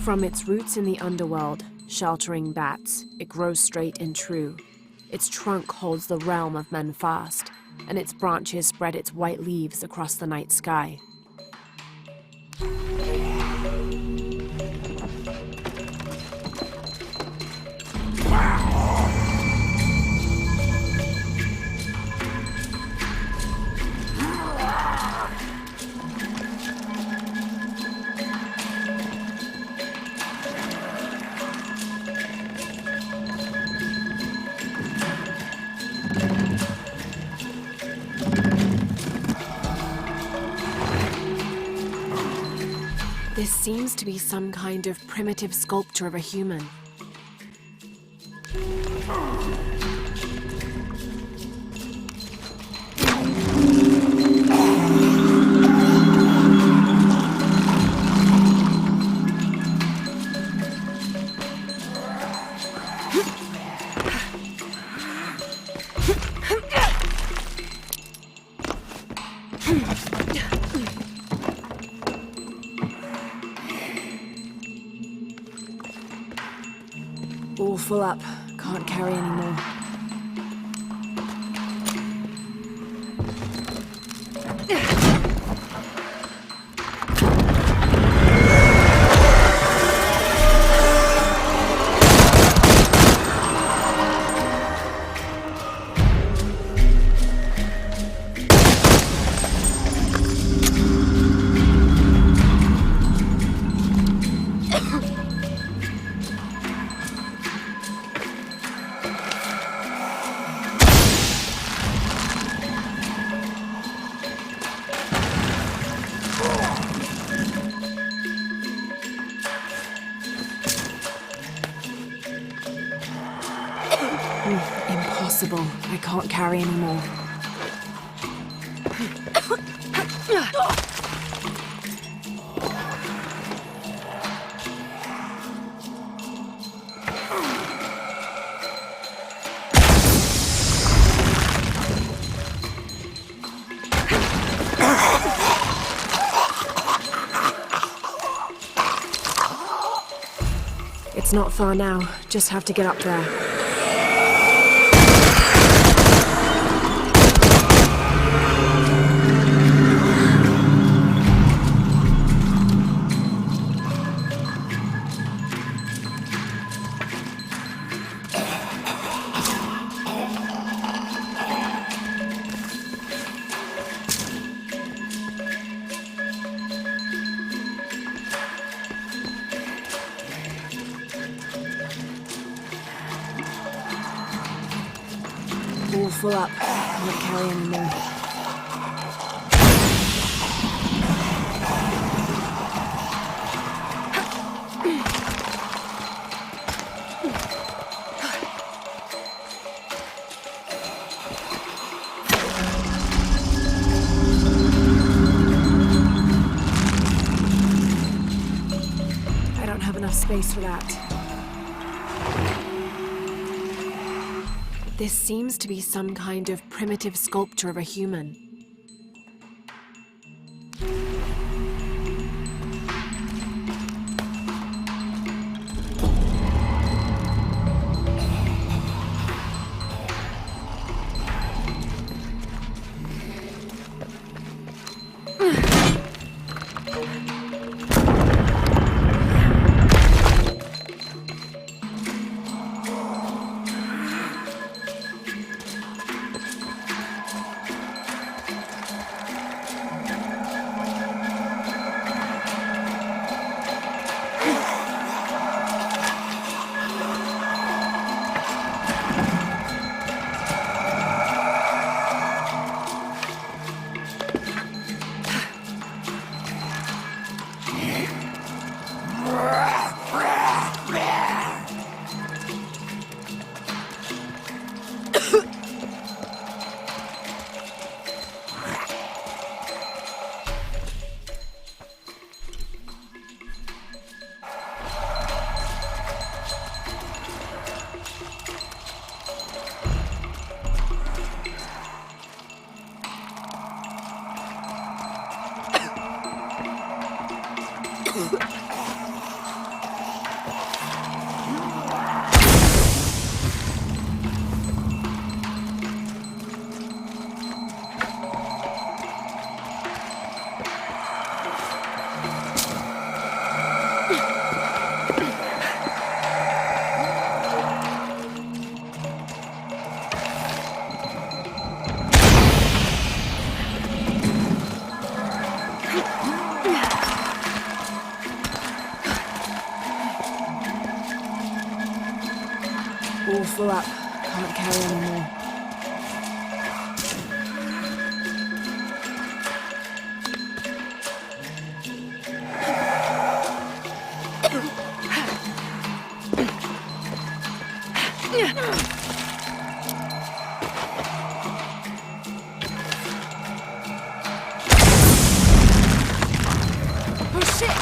From its roots in the underworld, sheltering bats, it grows straight and true. Its trunk holds the realm of men fast, and its branches spread its white leaves across the night sky. This seems to be some kind of primitive sculpture of a human. All full up, can't carry anymore. Impossible. I can't carry anymore. It's not far now. Just have to get up there. All full up. Can't carry any more. I don't have enough space for that. This seems to be some kind of primitive sculpture of a human. All full up. Can't carry any more. Oh shit!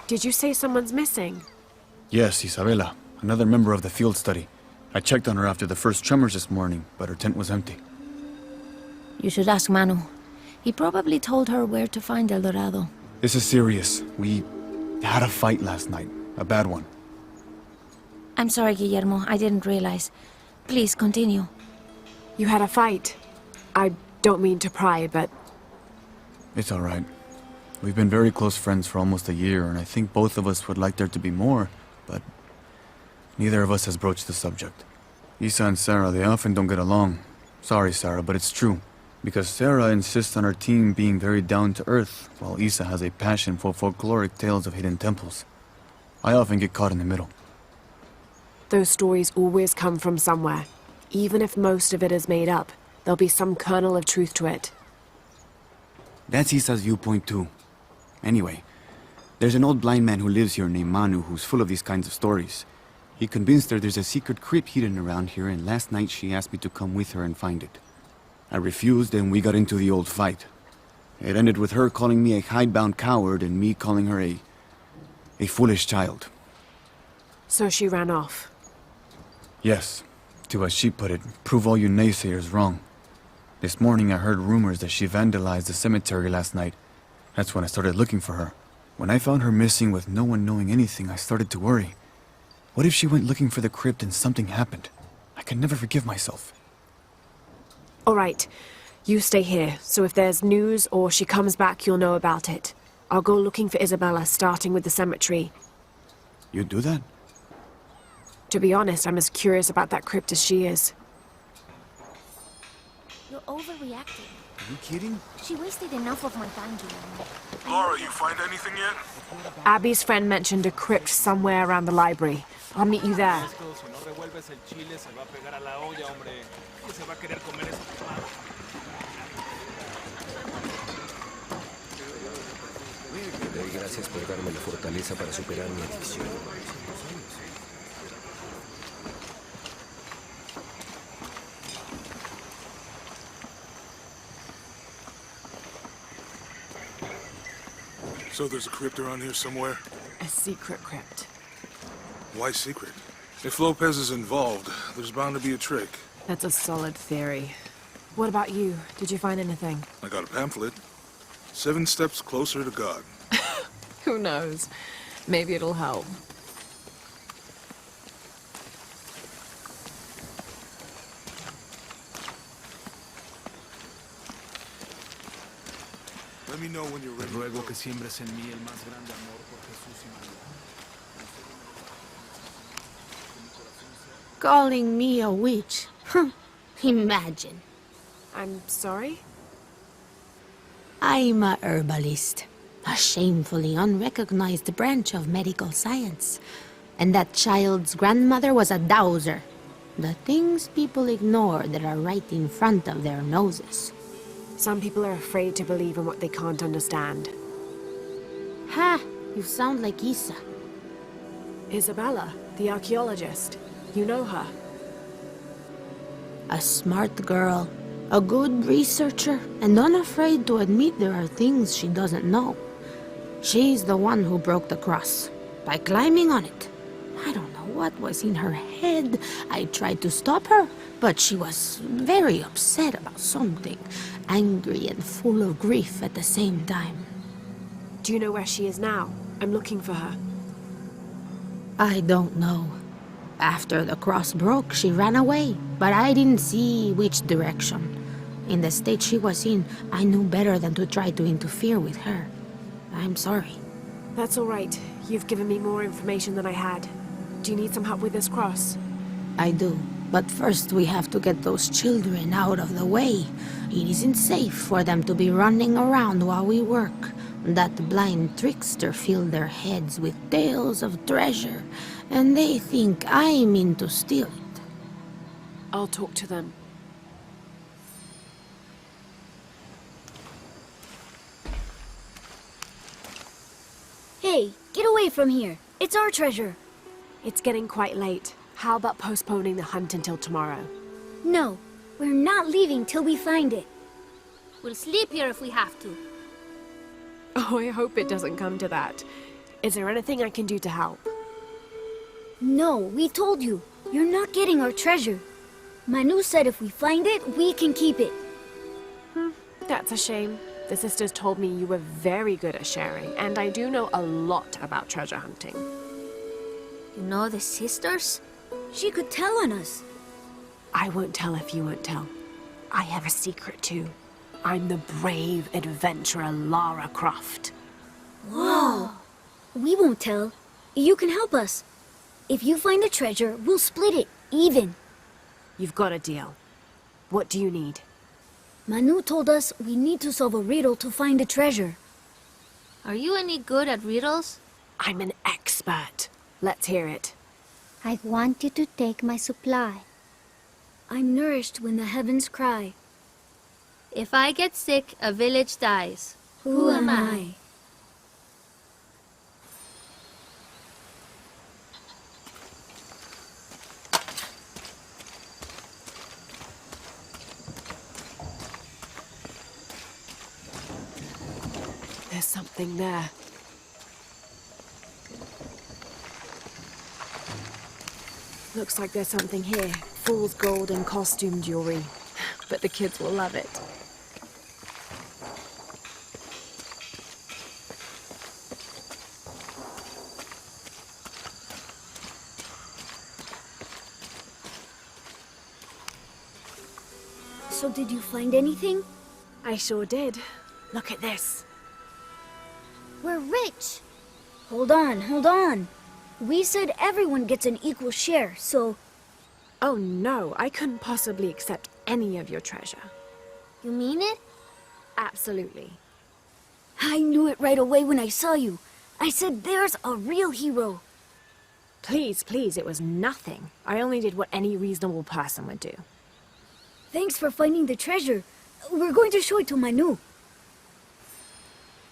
Did you say someone's missing? Yes, Isabella, another member of the field study. I checked on her after the first tremors this morning, but her tent was empty. You should ask Manu. He probably told her where to find El Dorado. This is serious. We had a fight last night. A bad one. I'm sorry, Guillermo. I didn't realize. Please, continue. You had a fight. I don't mean to pry, but... It's all right. We've been very close friends for almost a year, and I think both of us would like there to be more, but neither of us has broached the subject. Isa and Sarah, they often don't get along. Sorry, Sarah, but it's true. Because Sarah insists on her team being very down-to-earth, while Isa has a passion for folkloric tales of hidden temples. I often get caught in the middle. Those stories always come from somewhere. Even if most of it is made up, there'll be some kernel of truth to it. That's Isa's viewpoint, too. Anyway, there's an old blind man who lives here named Manu who's full of these kinds of stories. He convinced her there's a secret crypt hidden around here, and last night she asked me to come with her and find it. I refused, and we got into the old fight. It ended with her calling me a hidebound coward and me calling her a foolish child. So she ran off? Yes. To, as she put it, prove all you naysayers wrong. This morning I heard rumors that she vandalized the cemetery last night. That's when I started looking for her. When I found her missing with no one knowing anything, I started to worry. What if she went looking for the crypt and something happened? I can never forgive myself. All right. You stay here, so if there's news or she comes back, you'll know about it. I'll go looking for Isabella, starting with the cemetery. You'd do that? To be honest, I'm as curious about that crypt as she is. You're overreacting. Are you kidding? She wasted enough of my time, Guillermo. Lara, you find anything yet? Abby's friend mentioned a crypt somewhere around the library. I'll meet you there. Le doy gracias por darme la fortaleza para superar mi adicción. So there's a crypt around here somewhere? A secret crypt. Why secret? If Lopez is involved, there's bound to be a trick. That's a solid theory. What about you? Did you find anything? I got a pamphlet. 7 steps closer to God. Who knows? Maybe it'll help. Let me know when you're ready. Ruego que siembres en mí el más grande amor por Jesús y María. Calling me a witch? Imagine. I'm sorry? I'm a herbalist, a shamefully unrecognized branch of medical science. And that child's grandmother was a dowser. The things people ignore that are right in front of their noses. Some people are afraid to believe in what they can't understand. Ha! You sound like Isa. Isabella, the archaeologist. You know her. A smart girl, a good researcher, and unafraid to admit there are things she doesn't know. She's the one who broke the cross, by climbing on it. I don't know what was in her head. I tried to stop her, but she was very upset about something, angry and full of grief at the same time. Do you know where she is now? I'm looking for her. I don't know. After the cross broke, she ran away, but I didn't see which direction. In the state she was in, I knew better than to try to interfere with her. I'm sorry. That's all right. You've given me more information than I had. Do you need some help with this cross? I do, but first we have to get those children out of the way. It isn't safe for them to be running around while we work. That blind trickster filled their heads with tales of treasure, and they think I mean to steal it. I'll talk to them. Hey, get away from here. It's our treasure. It's getting quite late. How about postponing the hunt until tomorrow? No, we're not leaving till we find it. We'll sleep here if we have to. Oh, I hope it doesn't come to that. Is there anything I can do to help? No, we told you. You're not getting our treasure. Manu said if we find it, we can keep it. That's a shame. The sisters told me you were very good at sharing, and I do know a lot about treasure hunting. You know the sisters? She could tell on us. I won't tell if you won't tell. I have a secret too. I'm the brave adventurer Lara Croft. Whoa! We won't tell. You can help us. If you find the treasure, we'll split it, even. You've got a deal. What do you need? Manu told us we need to solve a riddle to find the treasure. Are you any good at riddles? I'm an expert. Let's hear it. I want you to take my supply. I'm nourished when the heavens cry. If I get sick, a village dies. Who am I? There's something there. Looks like there's something here. Fool's gold and costume jewelry. But the kids will love it. So did you find anything? I sure did. Look at this. We're rich. Hold on, hold on. We said everyone gets an equal share, so... Oh no, I couldn't possibly accept any of your treasure. You mean it? Absolutely. I knew it right away when I saw you. I said there's a real hero. Please, please, it was nothing. I only did what any reasonable person would do. Thanks for finding the treasure. We're going to show it to Manu.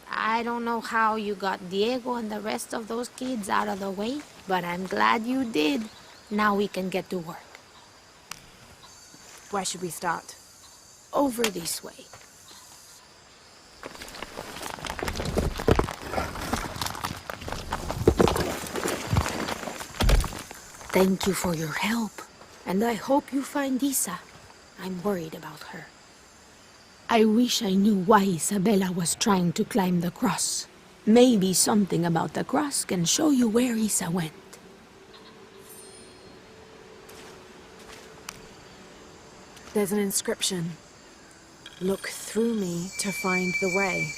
I don't know how you got Diego and the rest of those kids out of the way, but I'm glad you did. Now we can get to work. Where should we start? Over this way. Thank you for your help, and I hope you find Isa. I'm worried about her. I wish I knew why Isabella was trying to climb the cross. Maybe something about the cross can show you where Isa went. There's an inscription. Look through me to find the way.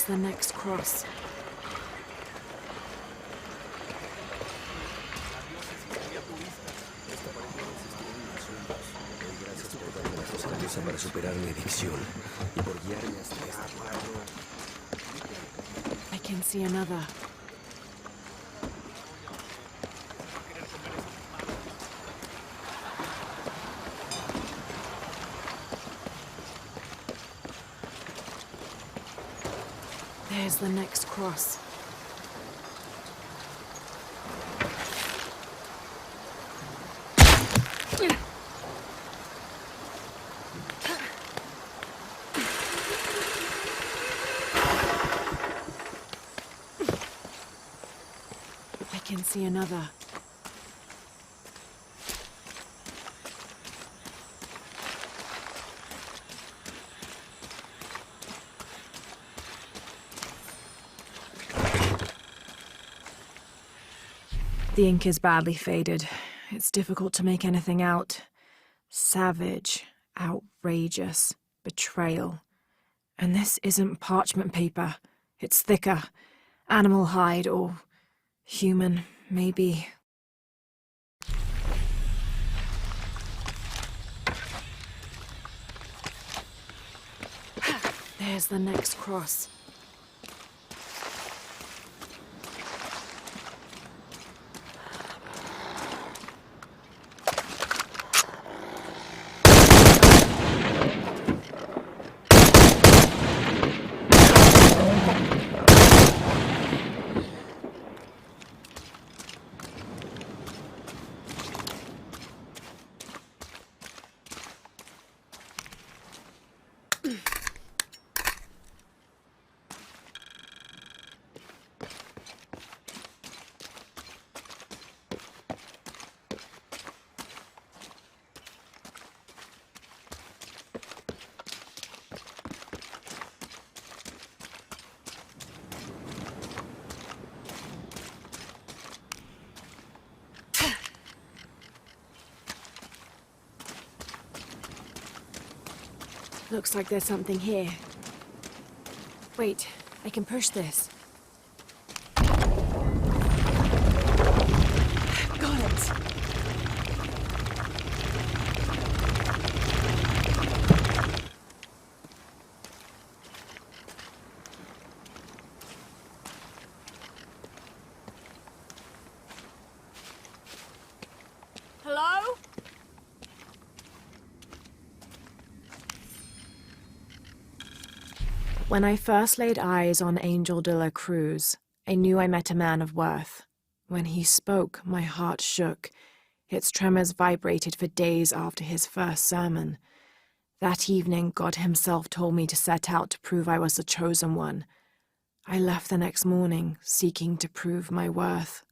There's the next cross. Para superar mi adicción y por guiarme hasta este lugar. I can see another. There's the next cross. I can see another. The ink is badly faded. It's difficult to make anything out. Savage, outrageous, betrayal. And this isn't parchment paper. It's thicker. Animal hide or human, maybe. There's the next cross. Looks like there's something here. Wait, I can push this. Got it! Hello? When I first laid eyes on Angel de la Cruz, I knew I met a man of worth. When he spoke, my heart shook. Its tremors vibrated for days after his first sermon. That evening, God himself told me to set out to prove I was the chosen one. I left the next morning, seeking to prove my worth.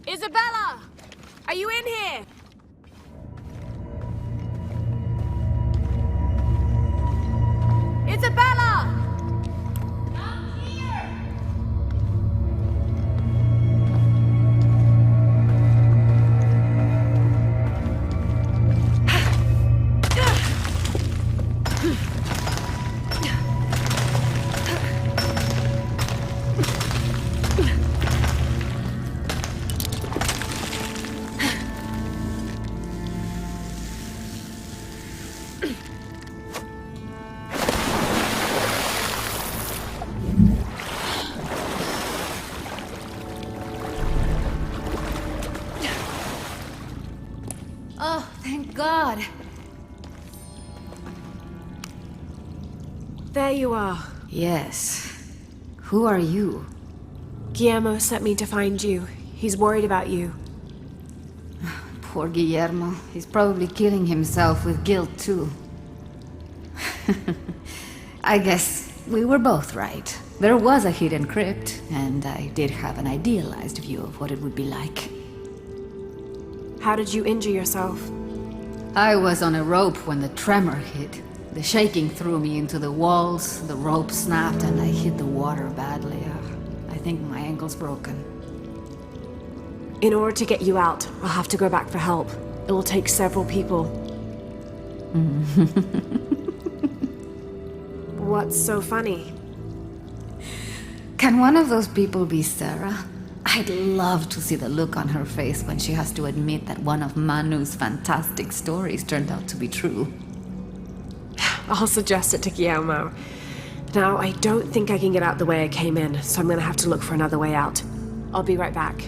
Isabella! Are you in here? Isabella! I'm here! Oh, thank God. There you are. Yes. Who are you? Guillermo sent me to find you. He's worried about you. Poor Guillermo. He's probably killing himself with guilt, too. I guess we were both right. There was a hidden crypt, and I did have an idealized view of what it would be like. How did you injure yourself? I was on a rope when the tremor hit. The shaking threw me into the walls, the rope snapped, and I hit the water badly. I think my ankle's broken. In order to get you out, I'll have to go back for help. It will take several people. What's so funny? Can one of those people be Sarah? I'd love to see the look on her face when she has to admit that one of Manu's fantastic stories turned out to be true. I'll suggest it to Guillermo. Now, I don't think I can get out the way I came in, so I'm gonna have to look for another way out. I'll be right back.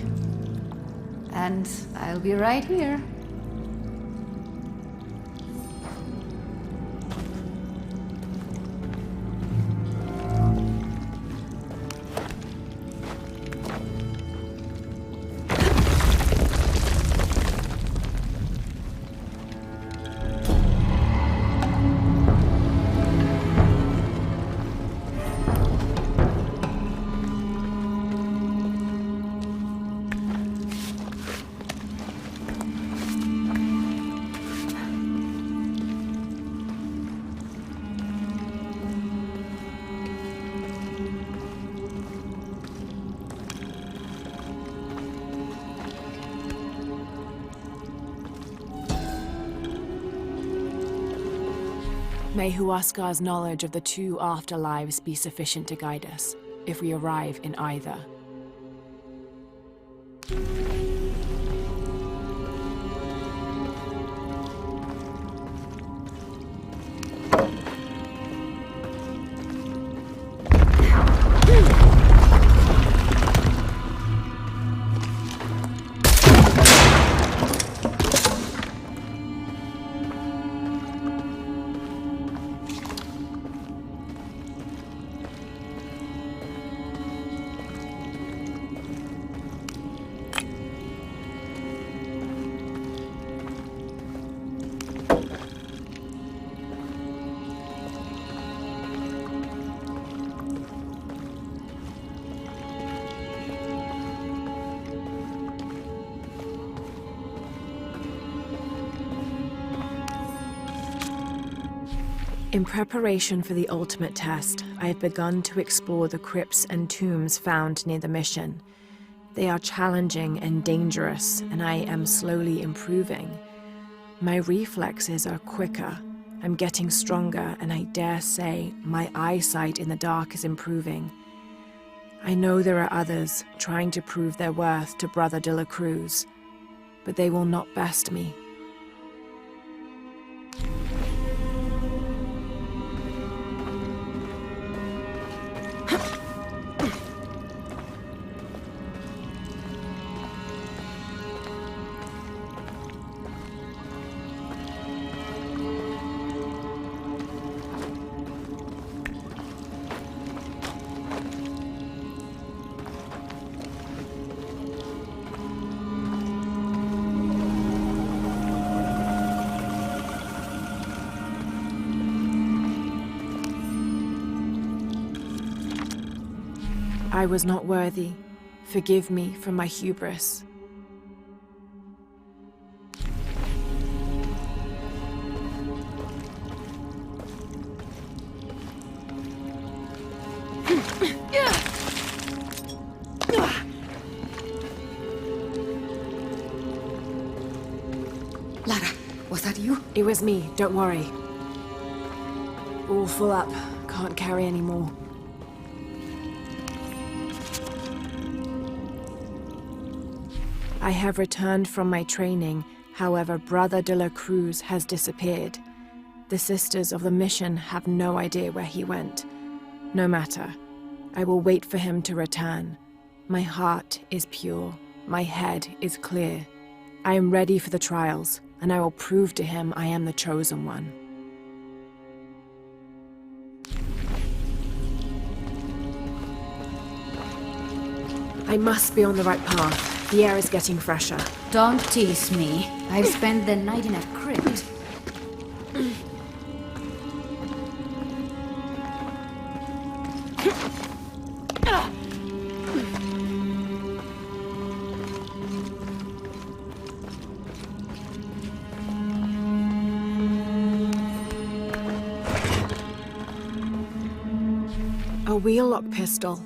And I'll be right here. May Huascar's knowledge of the two afterlives be sufficient to guide us, if we arrive in either. In preparation for the ultimate test, I have begun to explore the crypts and tombs found near the mission. They are challenging and dangerous, and I am slowly improving. My reflexes are quicker, I'm getting stronger, and I dare say my eyesight in the dark is improving. I know there are others trying to prove their worth to Brother de la Cruz, but they will not best me. I was not worthy. Forgive me for my hubris. Lara, was that you? It was me, don't worry. All full up, can't carry any more. I have returned from my training, however, Brother de la Cruz has disappeared. The sisters of the mission have no idea where he went. No matter. I will wait for him to return. My heart is pure. My head is clear. I am ready for the trials, and I will prove to him I am the chosen one. I must be on the right path. The air is getting fresher. Don't tease me. I've spent the night in a crypt. A wheel-lock pistol.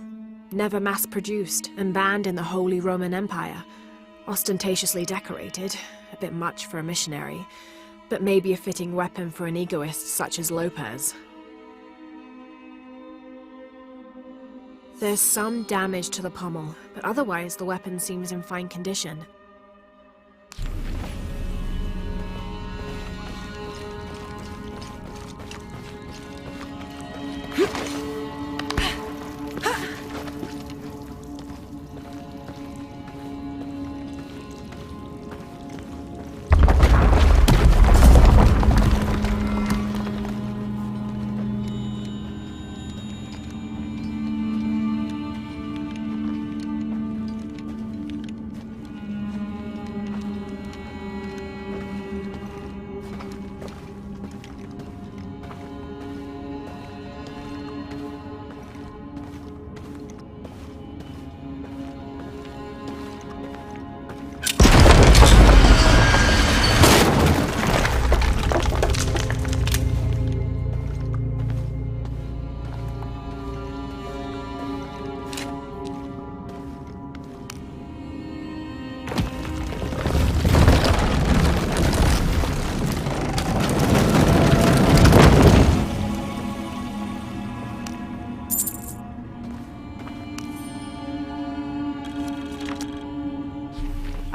Never mass-produced and banned in the Holy Roman Empire. Ostentatiously decorated. A bit much for a missionary. But maybe a fitting weapon for an egoist such as Lopez. There's some damage to the pommel, but otherwise the weapon seems in fine condition.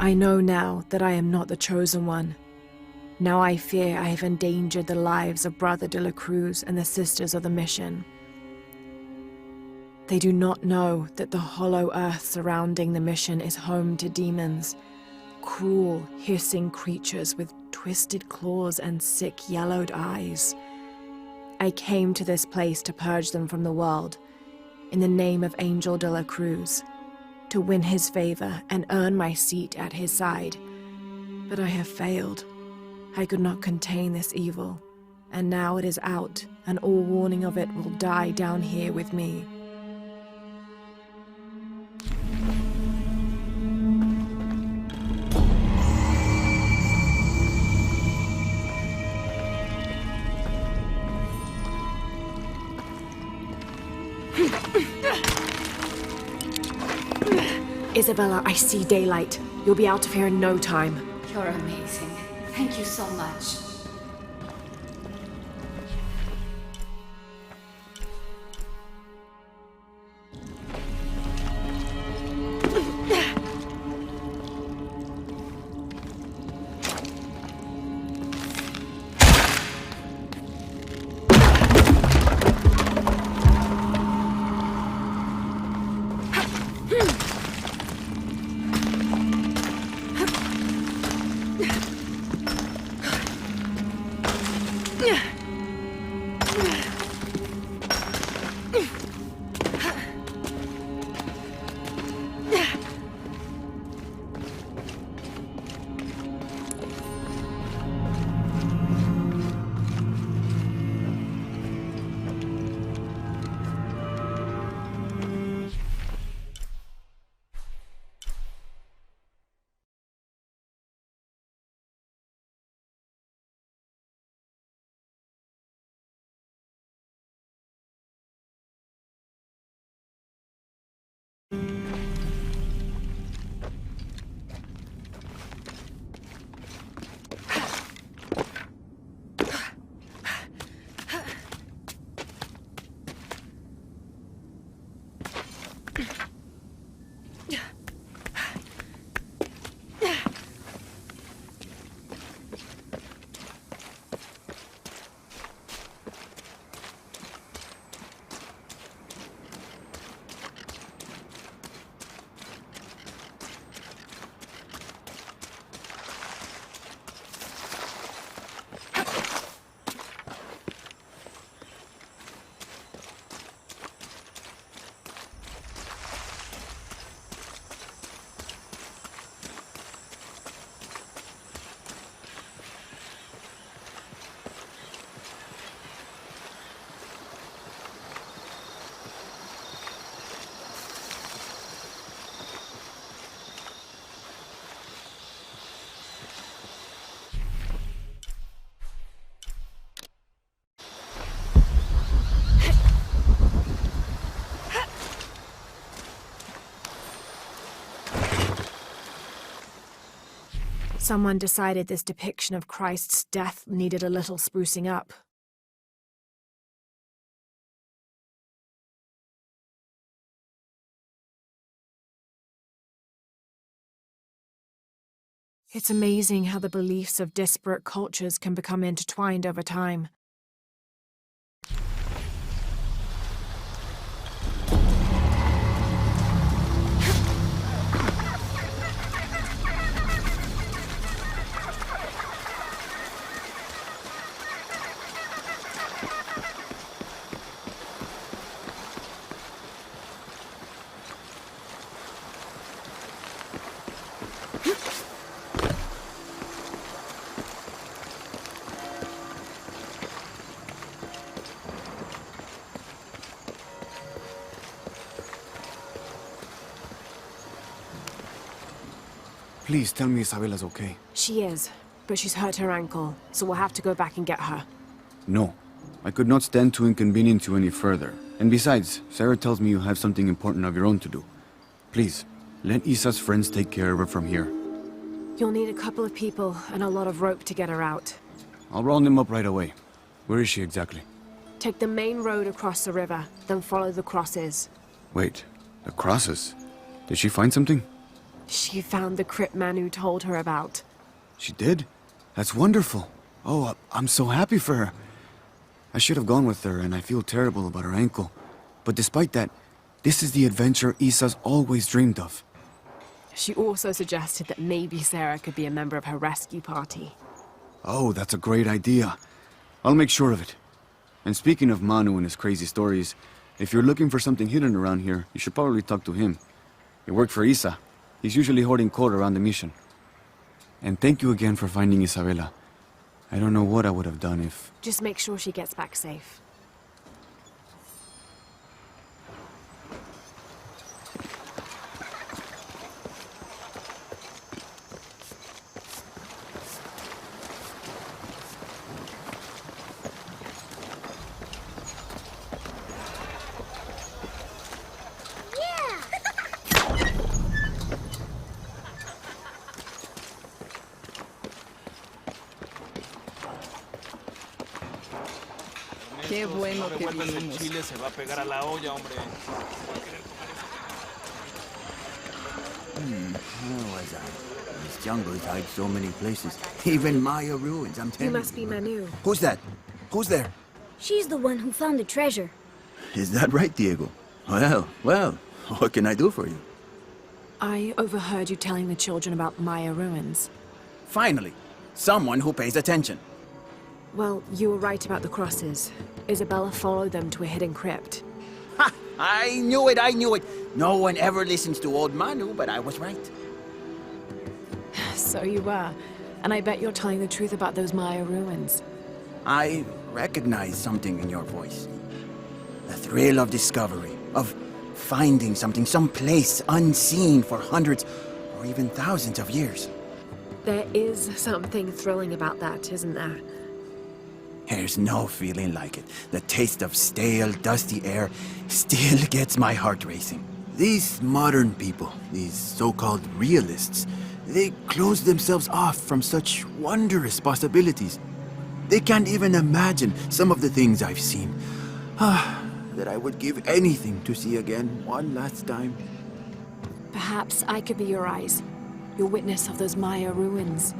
I know now that I am not the chosen one. Now I fear I have endangered the lives of Brother de la Cruz and the Sisters of the Mission. They do not know that the hollow earth surrounding the mission is home to demons, cruel, hissing creatures with twisted claws and sick, yellowed eyes. I came to this place to purge them from the world, in the name of Angel de la Cruz, to win his favor and earn my seat at his side. But I have failed. I could not contain this evil, and now it is out, and all warning of it will die down here with me. Isabella, I see daylight. You'll be out of here in no time. You're amazing. Thank you so much. Someone decided this depiction of Christ's death needed a little sprucing up. It's amazing how the beliefs of disparate cultures can become intertwined over time. Please tell me Isabella's okay. She is, but she's hurt her ankle, so we'll have to go back and get her. No. I could not stand to inconvenience you any further. And besides, Sarah tells me you have something important of your own to do. Please, let Isa's friends take care of her from here. You'll need a couple of people and a lot of rope to get her out. I'll round them up right away. Where is she exactly? Take the main road across the river, then follow the crosses. Wait, the crosses? Did she find something? She found the Crypt Manu told her about. She did? That's wonderful. Oh, I'm so happy for her. I should have gone with her, and I feel terrible about her ankle. But despite that, this is the adventure Isa's always dreamed of. She also suggested that maybe Sarah could be a member of her rescue party. Oh, that's a great idea. I'll make sure of it. And speaking of Manu and his crazy stories, if you're looking for something hidden around here, you should probably talk to him. He worked for Isa. He's usually hoarding coal around the mission. And thank you again for finding Isabella. I don't know what I would have done if... Just make sure she gets back safe. Qué bueno que el vinimos. chile se va a pegar a la olla, hombre. How was I? These jungles hide so many places. Even Maya ruins, I'm telling you. You must be Manu. Who's that? Who's there? She's the one who found the treasure. Is that right, Diego? Well, what can I do for you? I overheard you telling the children about Maya ruins. Finally, someone who pays attention. Well, you were right about the crosses. Isabella followed them to a hidden crypt. Ha! I knew it! No one ever listens to old Manu, but I was right. So you were. And I bet you're telling the truth about those Maya ruins. I recognize something in your voice. The thrill of discovery, of finding something, some place unseen for hundreds or even thousands of years. There is something thrilling about that, isn't there? There's no feeling like it. The taste of stale, dusty air still gets my heart racing. These modern people, these so-called realists, they close themselves off from such wondrous possibilities. They can't even imagine some of the things I've seen. That I would give anything to see again one last time. Perhaps I could be your eyes, your witness of those Maya ruins.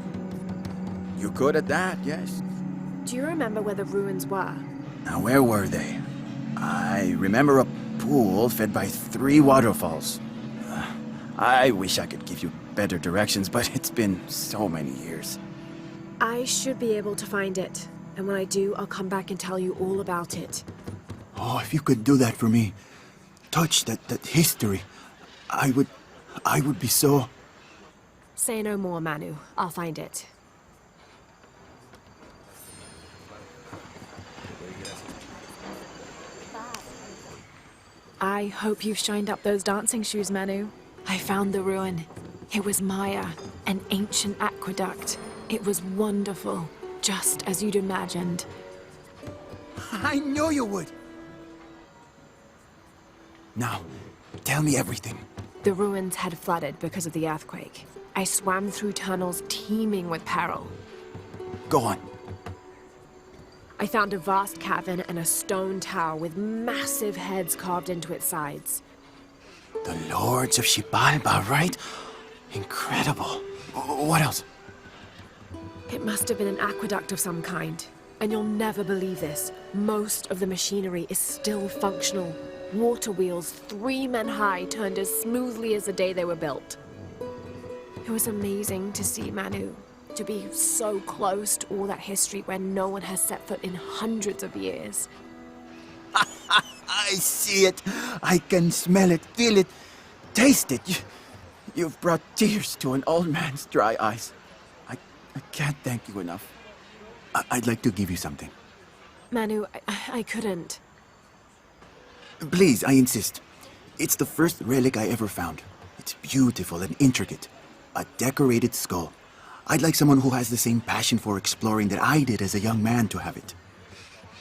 You're good at that, yes? Do you remember where the ruins were? Now, where were they? I remember a pool fed by 3 waterfalls. I wish I could give you better directions, but it's been so many years. I should be able to find it. And when I do, I'll come back and tell you all about it. Oh, if you could do that for me. Touch that history. I would be so... Say no more, Manu. I'll find it. I hope you've shined up those dancing shoes, Manu. I found the ruin. It was Maya, an ancient aqueduct. It was wonderful, just as you'd imagined. I knew you would! Now, tell me everything. The ruins had flooded because of the earthquake. I swam through tunnels teeming with peril. Go on. I found a vast cavern and a stone tower with massive heads carved into its sides. The Lords of Xibalba, right? Incredible. What else? It must have been an aqueduct of some kind. And you'll never believe this. Most of the machinery is still functional. Water wheels, 3 men high, turned as smoothly as the day they were built. It was amazing to see Manu. To be so close to all that history where no one has set foot in hundreds of years. I see it. I can smell it, feel it, taste it. You've brought tears to an old man's dry eyes. I can't thank you enough. I'd like to give you something. Manu, I couldn't. Please, I insist. It's the first relic I ever found. It's beautiful and intricate. A decorated skull. I'd like someone who has the same passion for exploring that I did as a young man to have it.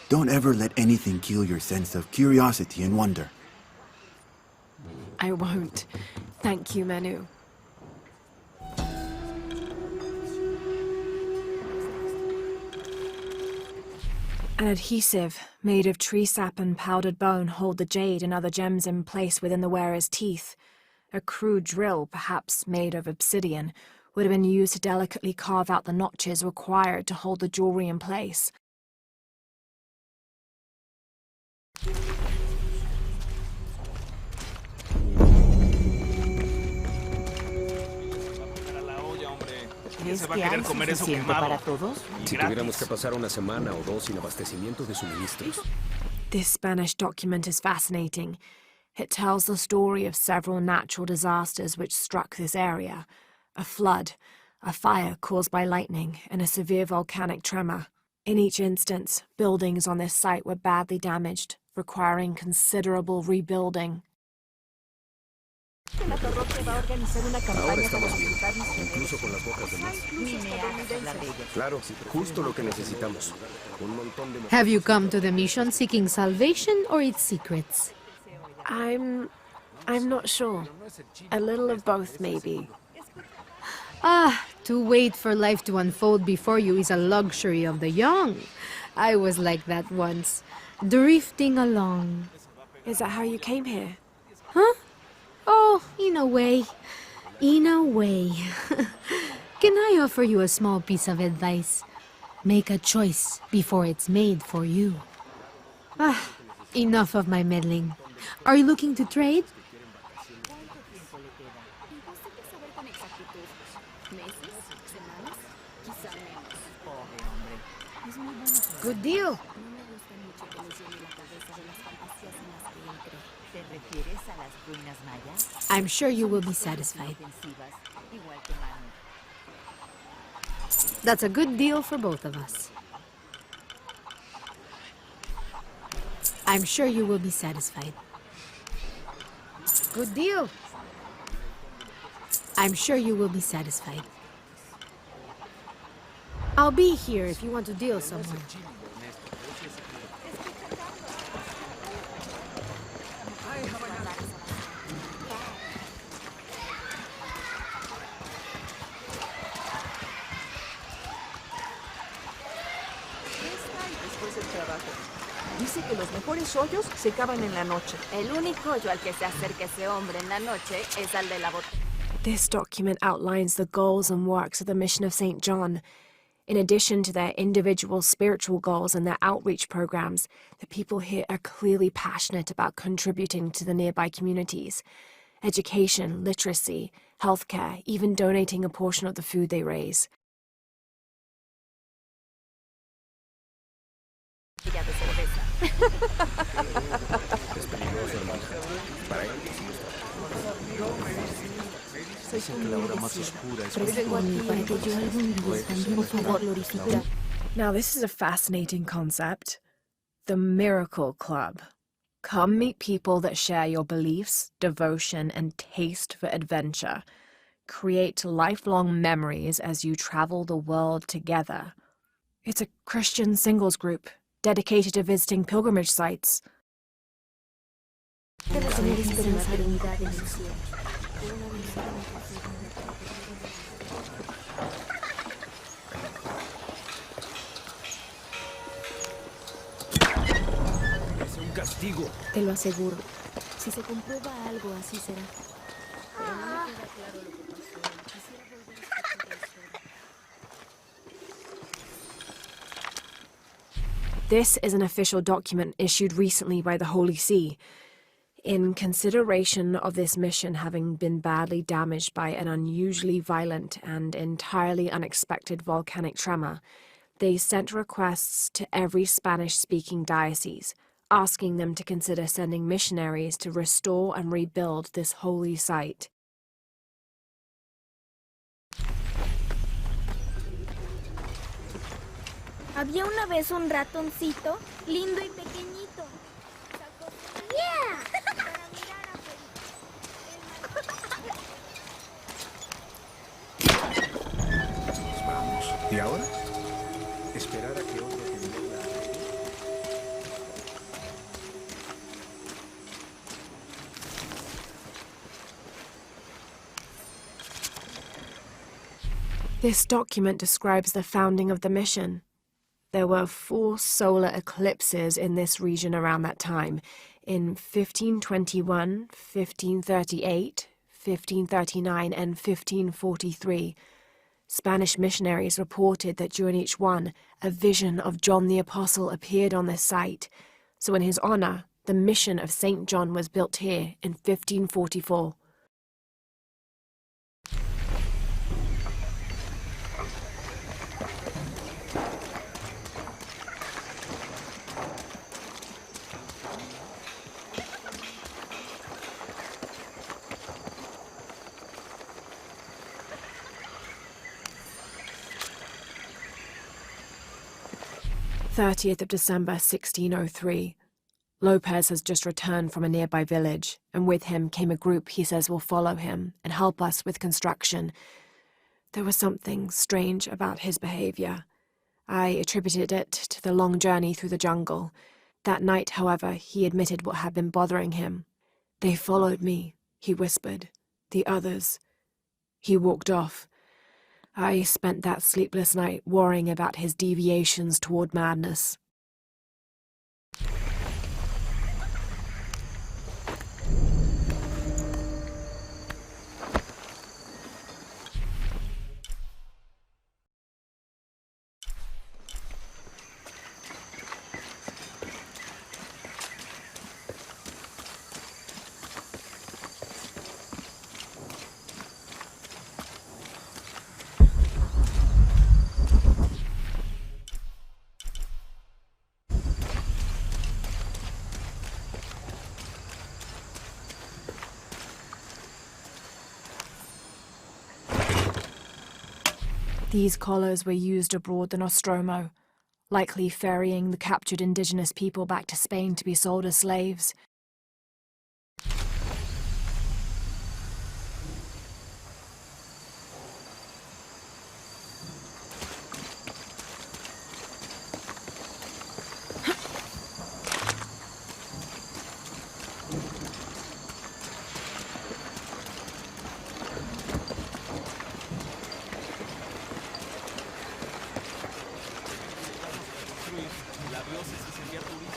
Don't ever let anything kill your sense of curiosity and wonder. I won't. Thank you, Manu. An adhesive made of tree sap and powdered bone hold the jade and other gems in place within the wearer's teeth. A crude drill, perhaps made of obsidian, would have been used to delicately carve out the notches required to hold the jewelry in place. ¿Crees que hay suficiente para todos? Si tuviéramos que pasar una semana o dos sin abastecimiento de suministros. This Spanish document is fascinating. It tells the story of several natural disasters which struck this area. A flood, a fire caused by lightning, and a severe volcanic tremor. In each instance, buildings on this site were badly damaged, requiring considerable rebuilding. Ahora estamos bien, incluso con las bocas de más. Claro, justo lo que necesitamos. Un montón de... Have you come to the mission seeking salvation or its secrets? I'm not sure. A little of both, maybe. To wait for life to unfold before you is a luxury of the young. I was like that once, drifting along. Is that how you came here? Huh? Oh, in a way. In a way. Can I offer you a small piece of advice? Make a choice before it's made for you. Enough of my meddling. Are you looking to trade? Good deal. I'm sure you will be satisfied. That's a good deal for both of us. I'm sure you will be satisfied. Good deal. I'm sure you will be satisfied. I'll be here if you want to deal somewhere. Dice que los mejores hoyos se cavan en la noche. El único hoyo al que se acerca ese hombre en la noche es al de la botella. This document outlines the goals and works of the mission of St. John. In addition to their individual spiritual goals and their outreach programs, the people here are clearly passionate about contributing to the nearby communities. Education, literacy, healthcare, even donating a portion of the food they raise. Now this is a fascinating concept. The Miracle Club. Come meet people that share your beliefs, devotion, and taste for adventure. Create lifelong memories as you travel the world together. It's a Christian singles group dedicated to visiting pilgrimage sites. Es un castigo. Te lo aseguro. Si se comprueba algo, así será. Pero no me queda claro lo que pasó. Quisiera volver a escuchar la historia. This is an official document issued recently by the Holy See. In consideration of this mission having been badly damaged by an unusually violent and entirely unexpected volcanic tremor, they sent requests to every Spanish-speaking diocese, asking them to consider sending missionaries to restore and rebuild this holy site. Había una vez un ratoncito, lindo y pequeñito. ¡Yeah! Para mirar a Vamos. ¿Y ahora? Esperar a que otro tenga la... This document describes the founding of the mission. There were 4 solar eclipses in this region around that time, in 1521, 1538, 1539, and 1543. Spanish missionaries reported that during each one, a vision of John the Apostle appeared on this site. So in his honor, the mission of St. John was built here in 1544. "30th of December, 1603. Lopez has just returned from a nearby village, and with him came a group he says will follow him and help us with construction. There was something strange about his behavior. I attributed it to the long journey through the jungle. That night, however, he admitted what had been bothering him. They followed me, he whispered. The others. He walked off. I spent that sleepless night worrying about his deviations toward madness." These collars were used abroad the Nostromo, likely ferrying the captured indigenous people back to Spain to be sold as slaves.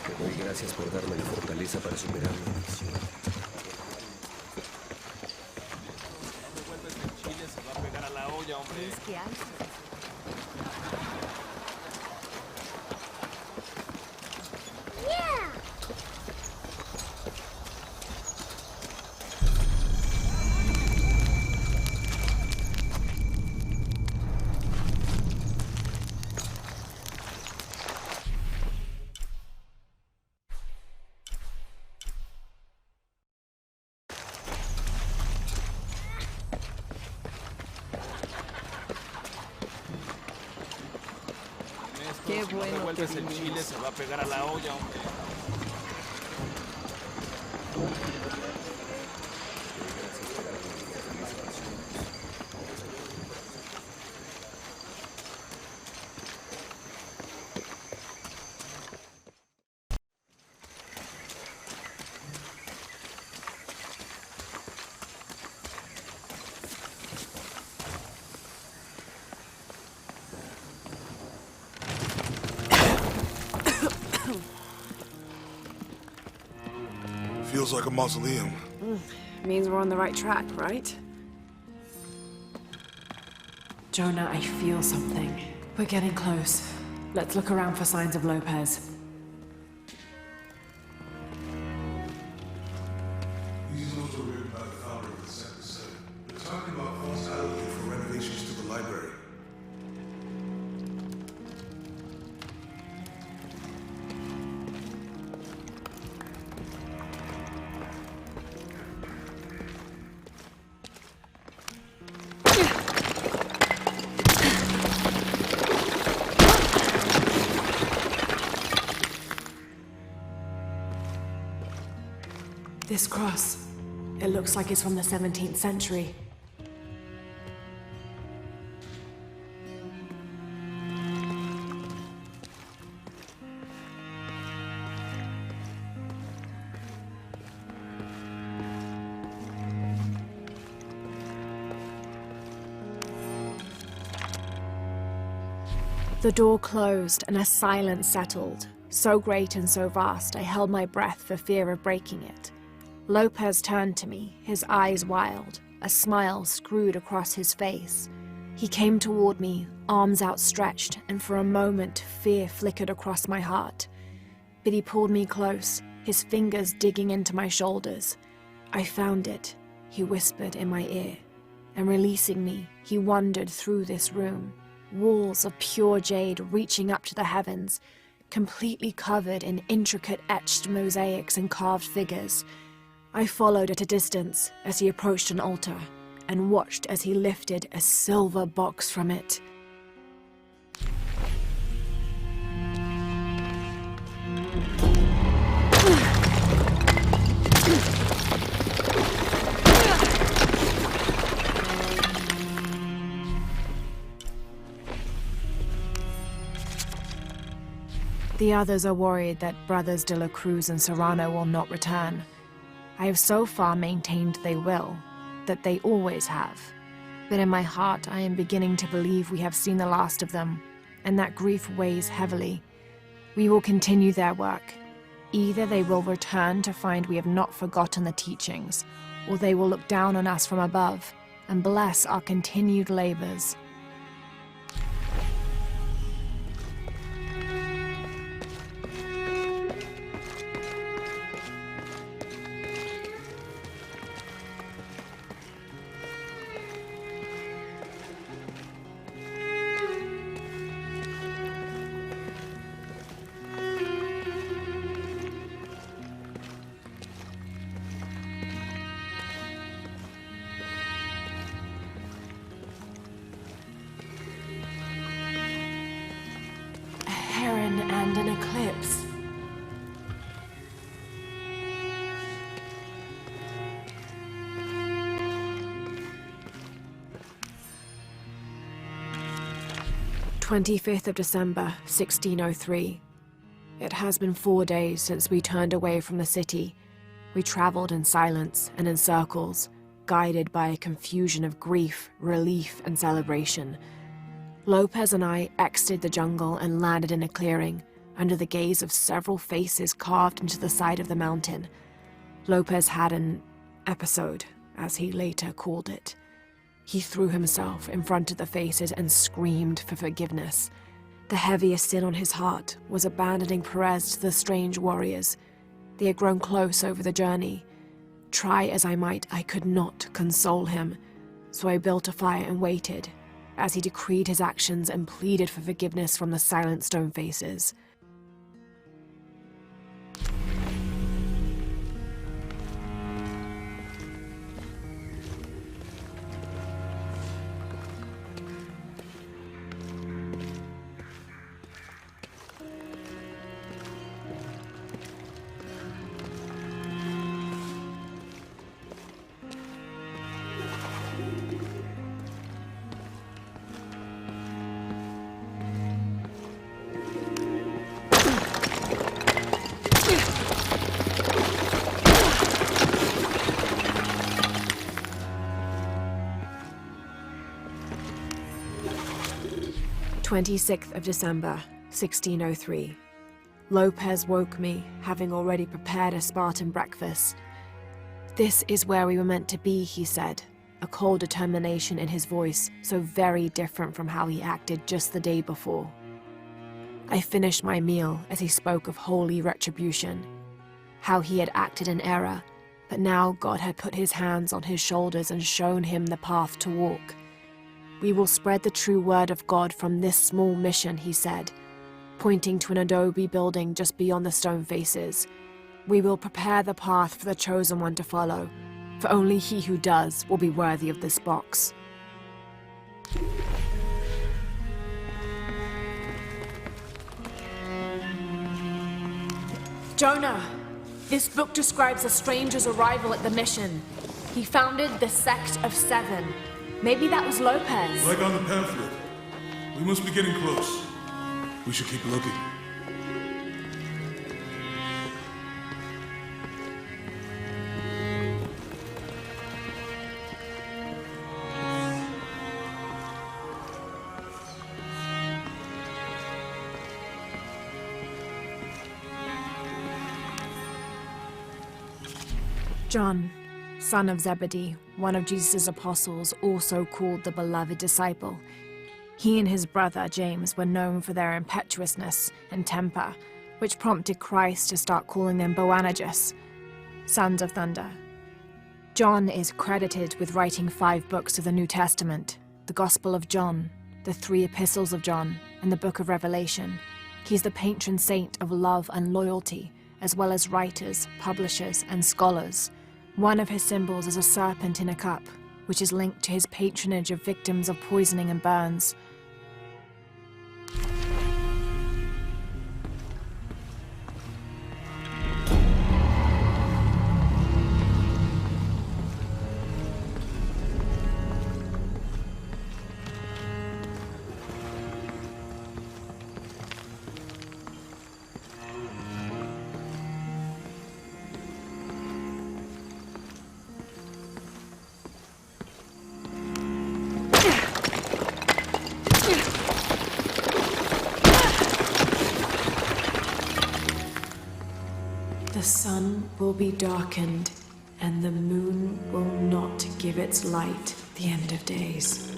Te doy gracias por darme la fortaleza para superar mi adicción. No revuelves el chile, se va a pegar a la olla, hombre. Es que hay... Qué Si bueno no revuelves que el chile, vinimos. se va a pegar a la olla, hombre. Feels like a mausoleum. Means we're on the right track, right? Jonah, I feel something. We're getting close. Let's look around for signs of Lopez. These notes were written by the founder of the Second Set. They're talking about false alibi for renovations to the library. This cross, it looks like it's from the 17th century. The door closed and a silence settled, so great and so vast I held my breath for fear of breaking it. Lopez turned to me, his eyes wild, a smile screwed across his face. He came toward me, arms outstretched, and for a moment fear flickered across my heart. But he pulled me close, his fingers digging into my shoulders. I found it, he whispered in my ear, and releasing me, he wandered through this room, walls of pure jade reaching up to the heavens, completely covered in intricate etched mosaics and carved figures. I followed at a distance as he approached an altar, and watched as he lifted a silver box from it. The others are worried that Brothers de la Cruz and Serrano will not return. I have so far maintained they will, that they always have. But in my heart, I am beginning to believe we have seen the last of them, and that grief weighs heavily. We will continue their work. Either they will return to find we have not forgotten the teachings, or they will look down on us from above and bless our continued labors. And an eclipse. December 1603. It has been 4 days since we turned away from the city. We traveled in silence and in circles, guided by a confusion of grief, relief, and celebration. Lopez and I exited the jungle and landed in a clearing, under the gaze of several faces carved into the side of the mountain. Lopez had an episode, as he later called it. He threw himself in front of the faces and screamed for forgiveness. The heaviest sin on his heart was abandoning Perez to the strange warriors. They had grown close over the journey. Try as I might, I could not console him, so I built a fire and waited, as he decreed his actions and pleaded for forgiveness from the silent stone faces. December 1603. Lopez woke me, having already prepared a Spartan breakfast. "This is where we were meant to be," he said, a cold determination in his voice, so very different from how he acted just the day before. I finished my meal as he spoke of holy retribution, how he had acted in error, but now God had put his hands on his shoulders and shown him the path to walk. "We will spread the true word of God from this small mission," he said, pointing to an adobe building just beyond the stone faces. "We will prepare the path for the chosen one to follow, for only he who does will be worthy of this box." Jonah! This book describes a stranger's arrival at the mission. He founded the Sect of Seven. Maybe that was Lopez. Like on the pamphlet. We must be getting close. We should keep looking. John, son of Zebedee, one of Jesus' apostles, also called the beloved disciple. He and his brother James were known for their impetuousness and temper, which prompted Christ to start calling them Boanerges, sons of thunder. John is credited with writing 5 books of the New Testament, the Gospel of John, the 3 epistles of John, and the Book of Revelation. He's the patron saint of love and loyalty, as well as writers, publishers, and scholars. One of his symbols is a serpent in a cup, which is linked to his patronage of victims of poisoning and burns. The sun will be darkened, and the moon will not give its light at the end of days.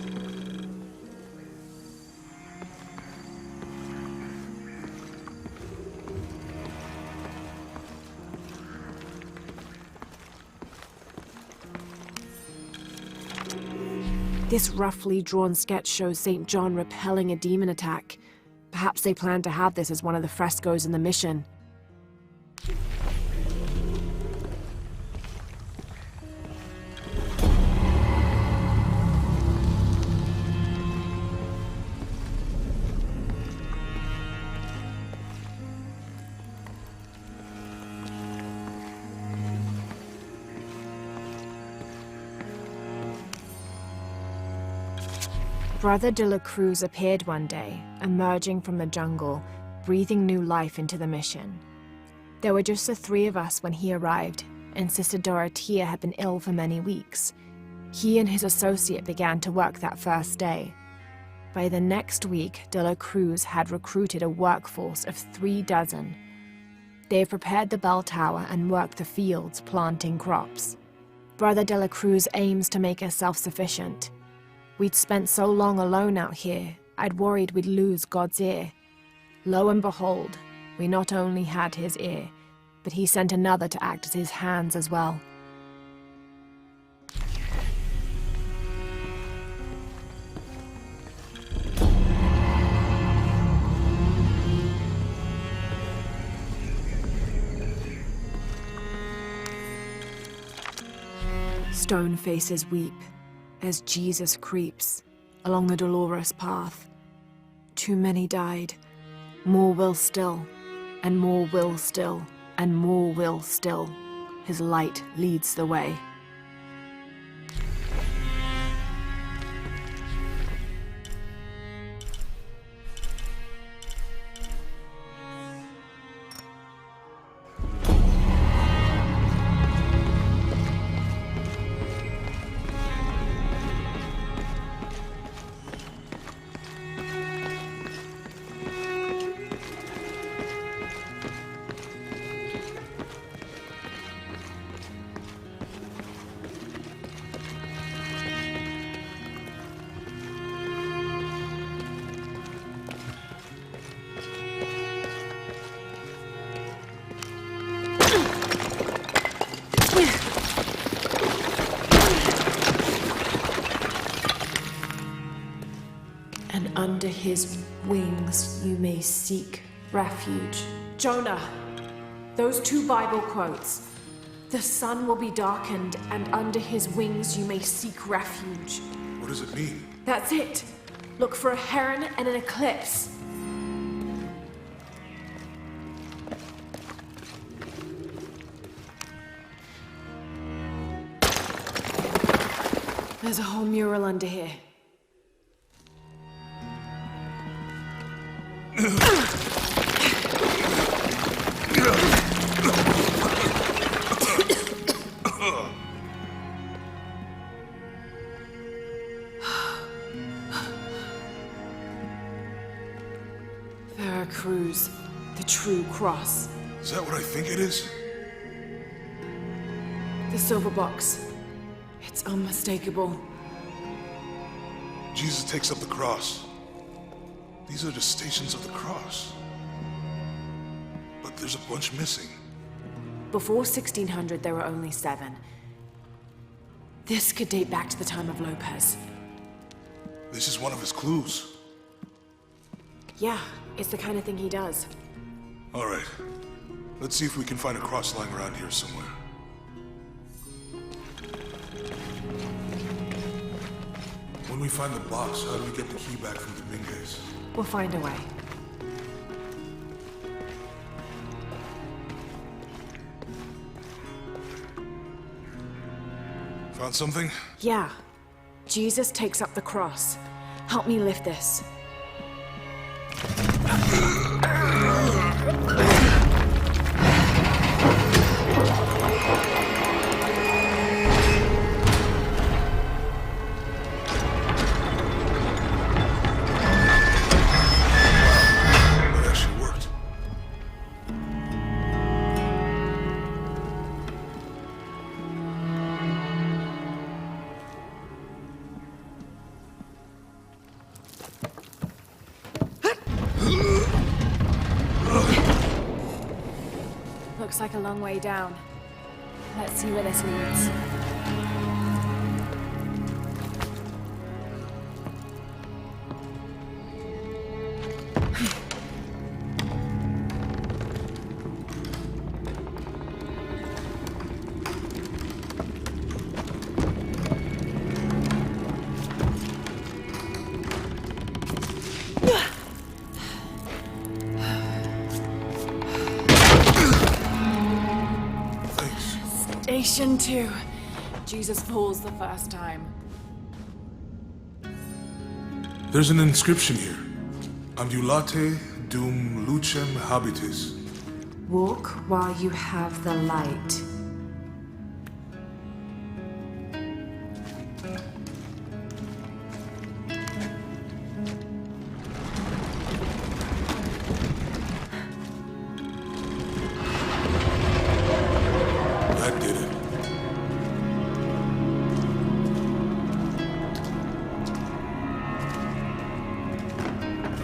This roughly drawn sketch shows St. John repelling a demon attack. Perhaps they plan to have this as one of the frescoes in the mission. Brother de la Cruz appeared one day, emerging from the jungle, breathing new life into the mission. There were just the 3 of us when he arrived, and Sister Dorothea had been ill for many weeks. He and his associate began to work that first day. By the next week, de la Cruz had recruited a workforce of 3 dozen. They have prepared the bell tower and worked the fields, planting crops. Brother de la Cruz aims to make us self-sufficient. We'd spent so long alone out here, I'd worried we'd lose God's ear. Lo and behold, we not only had his ear, but he sent another to act as his hands as well. Stone faces weep as Jesus creeps along the dolorous path. Too many died. More will still, and more will still, and more will still. His light leads the way. his wings you may seek refuge. Jonah, those two Bible quotes. The sun will be darkened, and under his wings you may seek refuge. What does it mean? That's it. Look for a heron and an eclipse. There's a whole mural under here. Veracruz, the true cross. Is that what I think it is? The silver box. It's unmistakable. Jesus takes up the cross. These are the stations of the cross. But there's a bunch missing. Before 1600, there were only 7. This could date back to the time of Lopez. This is one of his clues. Yeah, it's the kind of thing he does. All right. Let's see if we can find a cross lying around here somewhere. When we find the box, how do we get the key back from Dominguez? We'll find a way. Found something? Yeah. Jesus takes up the cross. Help me lift this. Looks like a long way down. Let's see where this leads. Station 2. Jesus falls the first time. There's an inscription here. Ambulate dum lucem habitis. Walk while you have the light.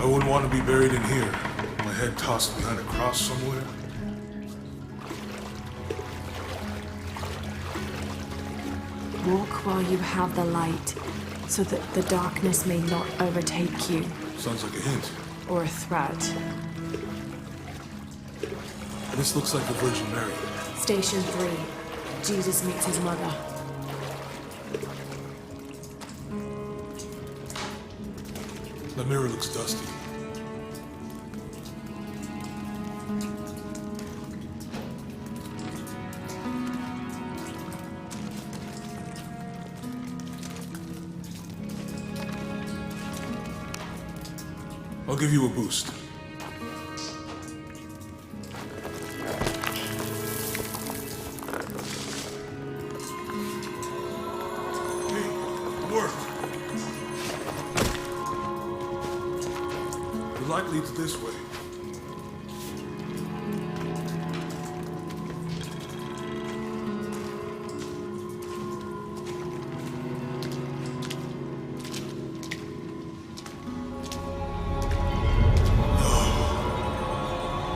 I wouldn't want to be buried in here. My head tossed behind a cross somewhere. Walk while you have the light, so that the darkness may not overtake you. Sounds like a hint. Or a threat. This looks like the Virgin Mary. Station 3. Jesus meets his mother. The mirror looks dusty. I'll give you a boost. The light leads this way.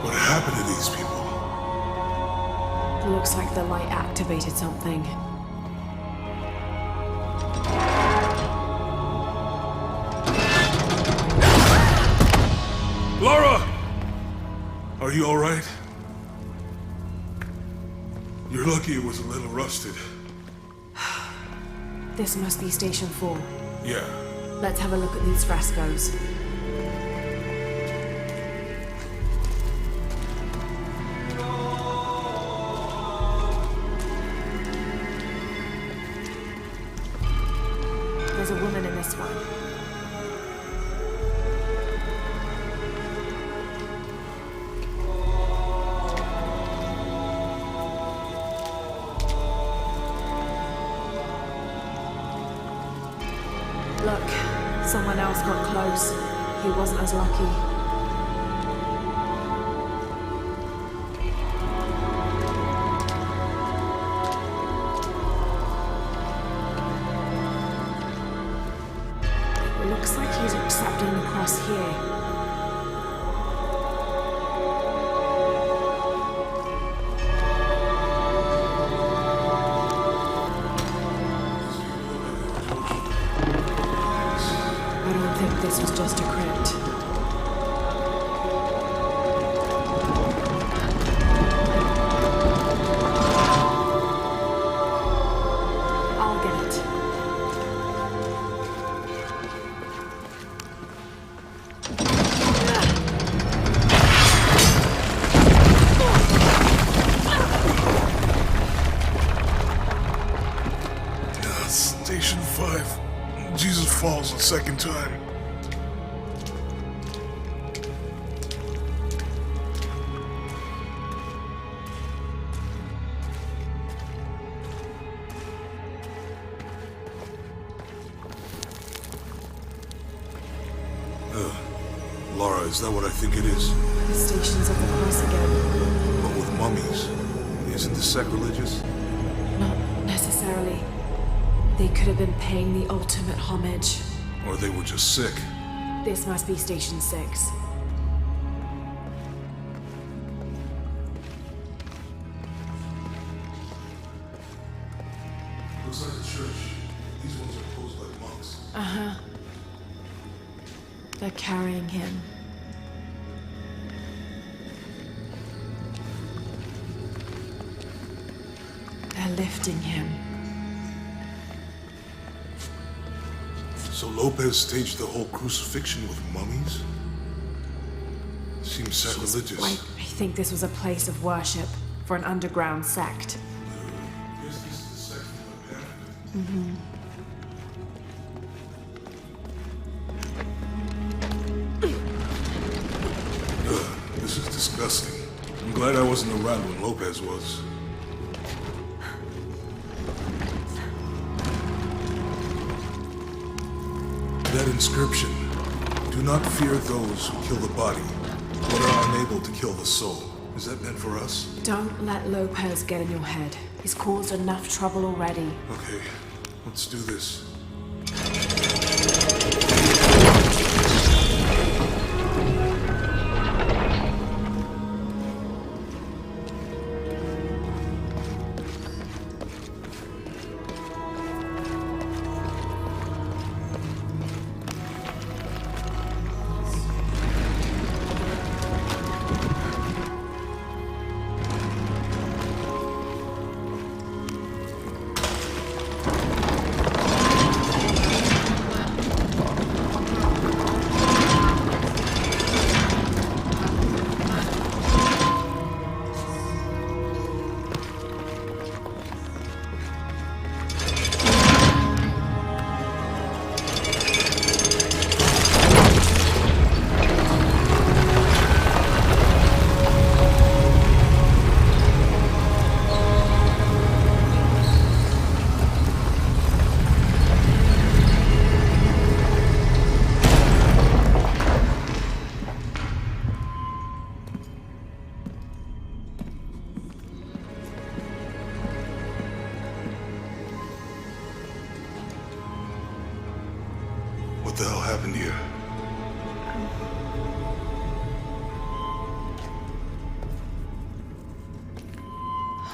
What happened to these people? It looks like the light activated something. Are you alright? You're lucky it was a little rusted. This must be Station 4. Yeah. Let's have a look at these frescoes. There's a woman in this one. Look, someone else got close. He wasn't as lucky. It looks like he's accepting the cross here. This was just a crypt. I'll get it. Station 5. Jesus falls the second time. Lara, is that what I think it is? The Stations of the Cross again. But with mummies. Isn't this sacrilegious? Not necessarily. They could have been paying the ultimate homage. Or they were just sick. This must be Station 6. Looks like a church. These ones are posed like monks. Uh-huh. They're carrying him. They're lifting him. So Lopez staged the whole crucifixion with mummies? Seems sacrilegious. Right. I think this was a place of worship for an underground sect. Is this the sect of the Mm-hmm. This is disgusting. I'm glad I wasn't around when Lopez was. That inscription. Do not fear those who kill the body, but are unable to kill the soul. Is that meant for us? Don't let Lopez get in your head. He's caused enough trouble already. Okay, let's do this. What the hell happened here?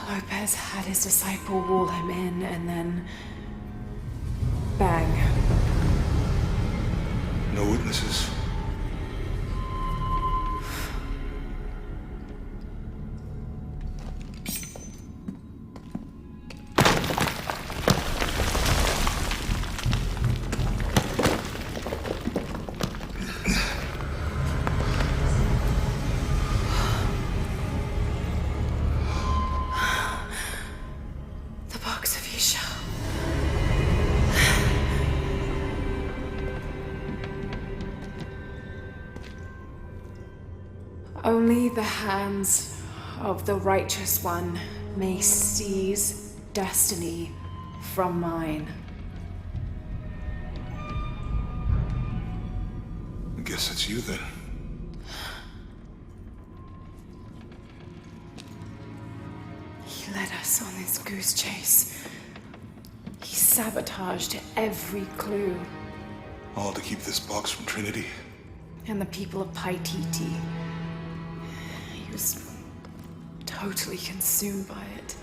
Lopez had his disciple wall him in, and then... bang. No witnesses. shall. Only the hands of the righteous one may seize destiny from mine. I guess it's you then. He led us on this goose chase. He sabotaged every clue. All to keep this box from Trinity. And the people of Paititi. He was totally consumed by it.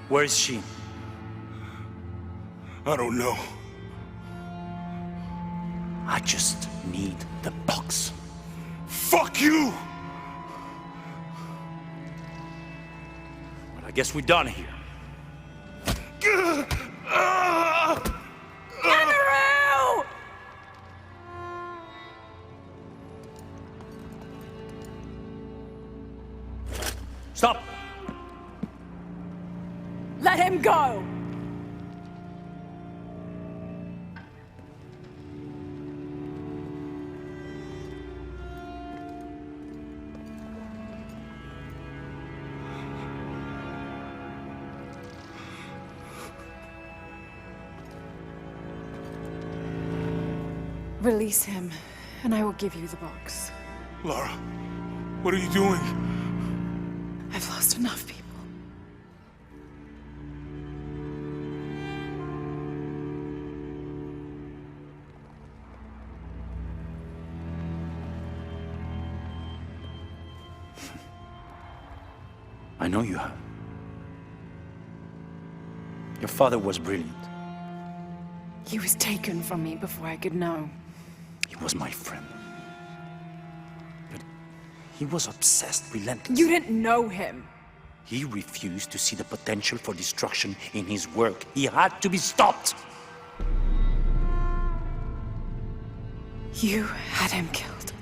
Where is she? I don't know. I just need the box. Fuck you! Well, I guess we're done here. Andrew! Stop! Let him go! Release him, and I will give you the box. Lara, what are you doing? I've lost enough people. I know you have. Your father was brilliant. He was taken from me before I could know. He was my friend. But he was obsessed, relentless. You didn't know him. He refused to see the potential for destruction in his work. He had to be stopped. You had him killed.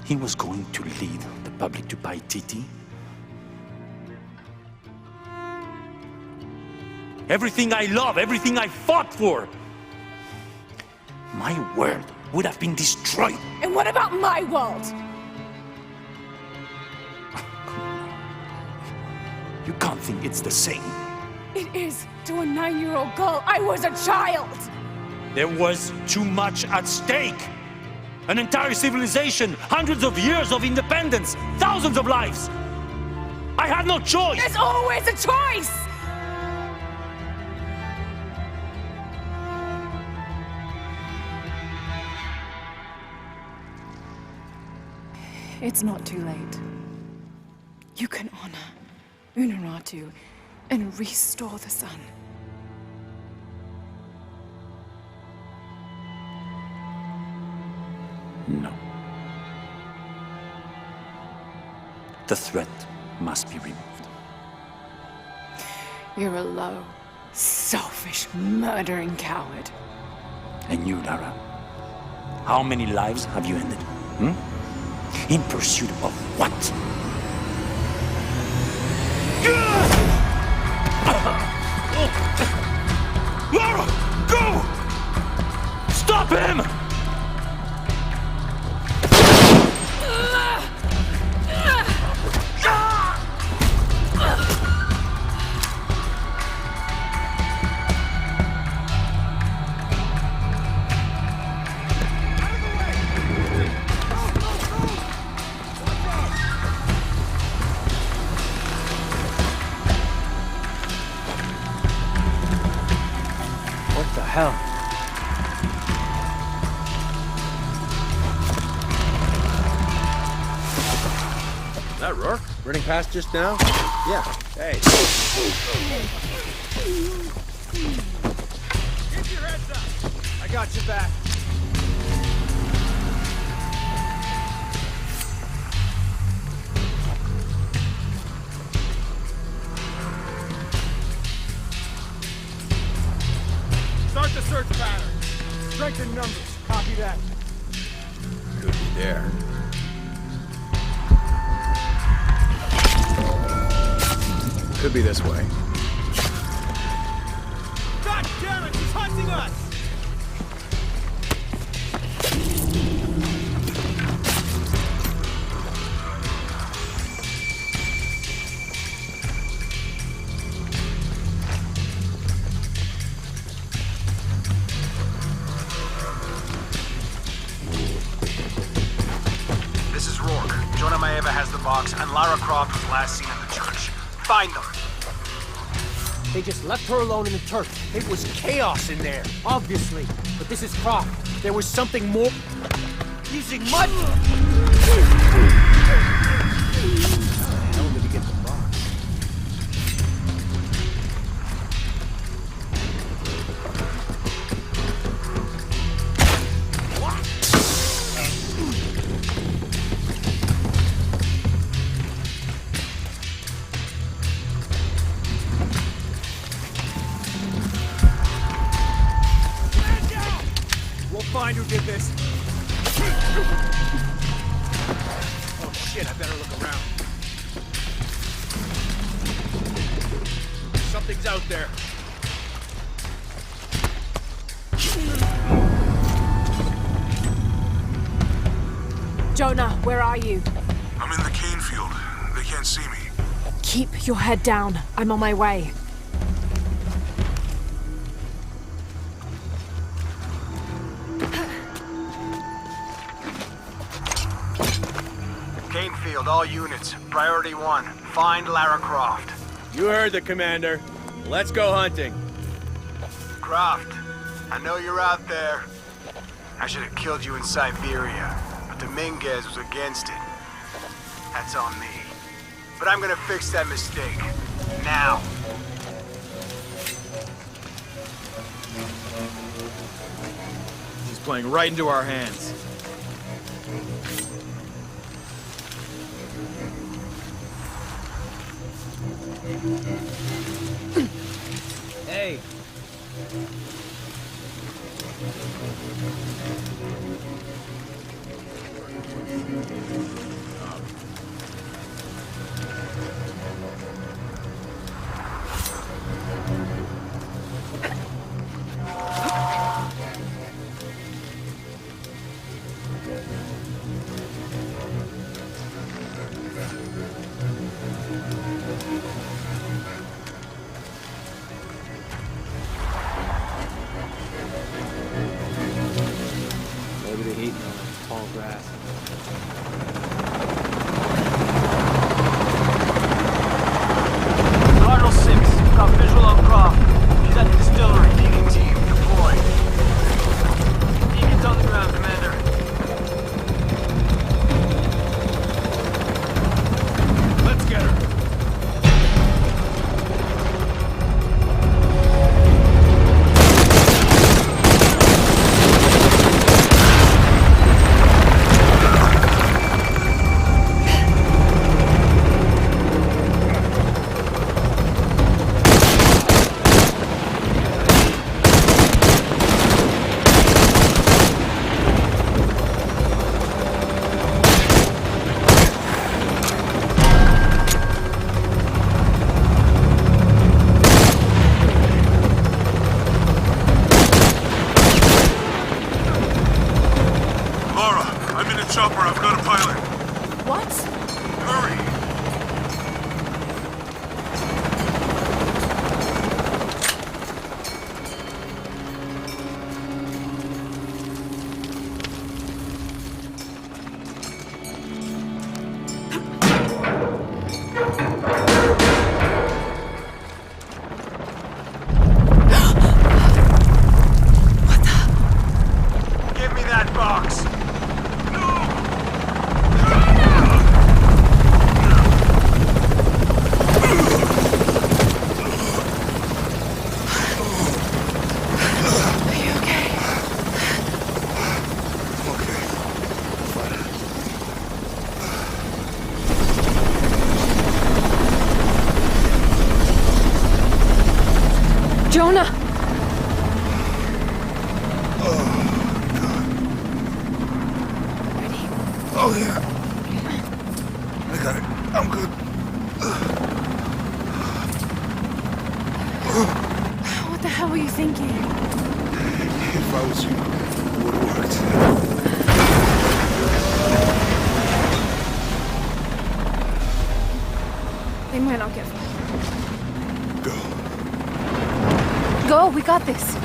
He was going to lead the public to paititi. Everything I love, everything I fought for. My world would have been destroyed. And what about my world? You can't think it's the same. It is to a 9-year-old girl. I was a child! There was too much at stake. An entire civilization, hundreds of years of independence, thousands of lives. I had no choice. There's always a choice! It's not too late. You can honor Unuratu and restore the sun. No. The threat must be removed. You're a low, selfish, murdering coward. And you, Lara? How many lives have you ended? In pursuit of what? Lara! Go! Stop him! What the hell? That Rourke? Running past just now? Yeah. Hey. Get your heads up! I got your back. Start the search pattern. Strength in numbers. Copy that. Could be there. Could be this way. God damn it! He's hunting us! This is Rourke. Jonah Maeva has the box, and Lara Croft was last seen in the church. Find them! They just left her alone in the turf. It was chaos in there, obviously. But this is Croft. There was something more... Using mud! How did he get the box? Find who did this. Oh shit, I better look around. Something's out there. Jonah, where are you? I'm in the cane field. They can't see me. Keep your head down. I'm on my way. Canefield, all units. Priority 1. Find Lara Croft. You heard the commander. Let's go hunting. Croft, I know you're out there. I should have killed you in Siberia, but Dominguez was against it. That's on me. But I'm gonna fix that mistake. Now. She's playing right into our hands. Hey. Maybe the heat and the tall grass. Cardinal 6, got visual on Croft. He's at the distillery. Beacon team, deployed. Beacon's on the ground, Commander. I'm in a chopper. I've got a pilot. What? Hurry! Give me that box! Jonah! Oh, yeah. I got it. I'm good. What the hell were you thinking? If I was you, it would have worked. They might not get far. Go. Go, we got this.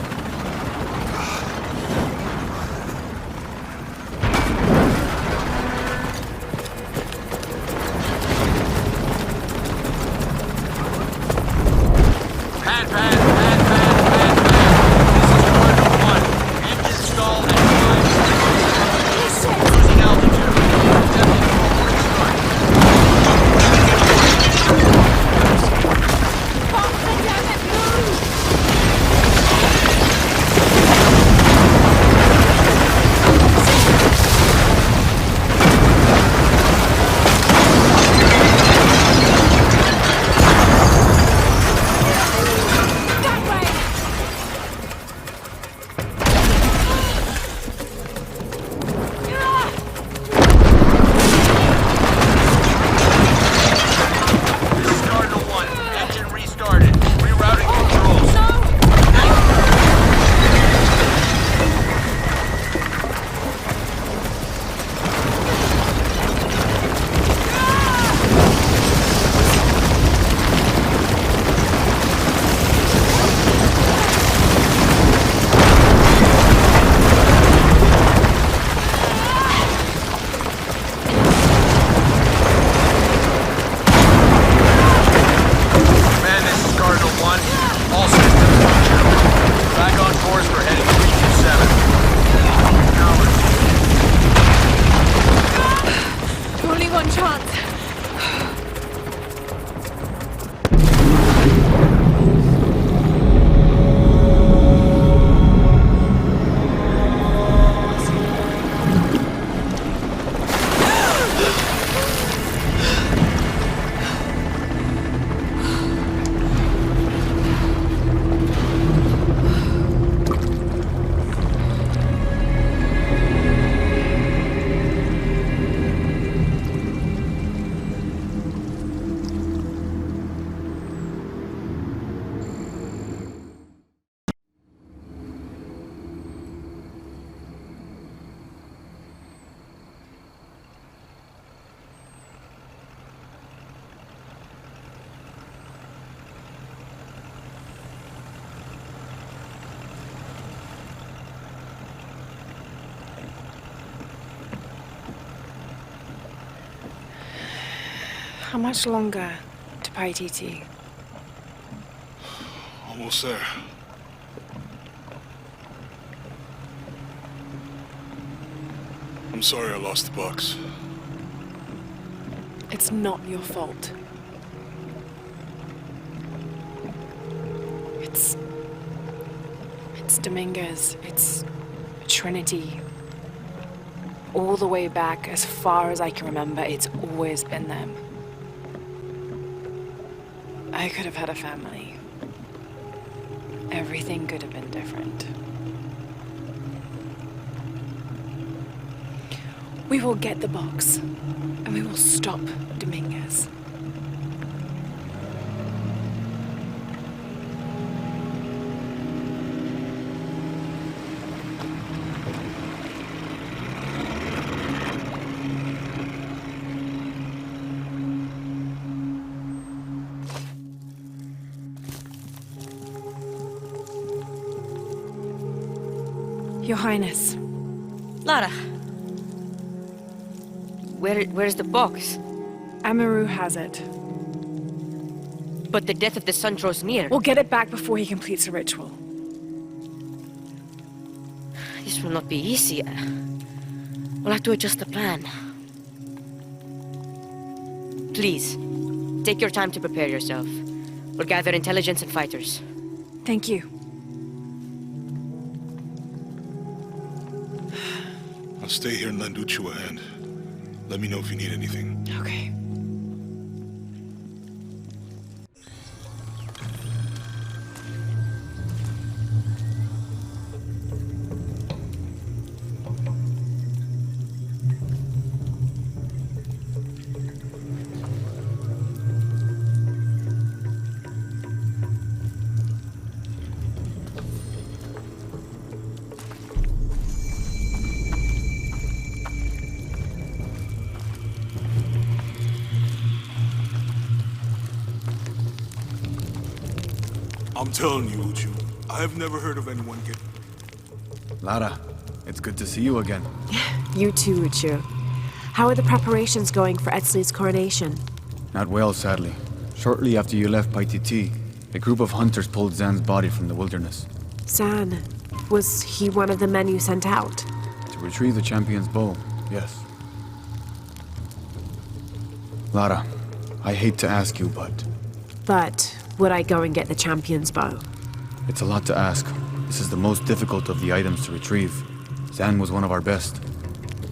How much longer to paititi? Almost there. I'm sorry I lost the box. It's not your fault. It's Dominguez. It's Trinity. All the way back, as far as I can remember, it's always been them. I could have had a family. Everything could have been different. We will get the box, and we will stop Dominguez. Your Highness. Lara. Where's the box? Amaru has it. But the death of the sun draws near. We'll get it back before he completes the ritual. This will not be easy. We'll have to adjust the plan. Please, take your time to prepare yourself. We'll gather intelligence and fighters. Thank you. I'll stay here and lend Uchu a hand. Let me know if you need anything. Okay. I'm telling you, Uchu, I have never heard of anyone get... Lara, it's good to see you again. You too, Uchu. How are the preparations going for Etzli's coronation? Not well, sadly. Shortly after you left Paititi, a group of hunters pulled Zan's body from the wilderness. Zan, was he one of the men you sent out? To retrieve the champion's bow, yes. Lara, I hate to ask you, But would I go and get the champion's bow? It's a lot to ask. This is the most difficult of the items to retrieve. Zan was one of our best.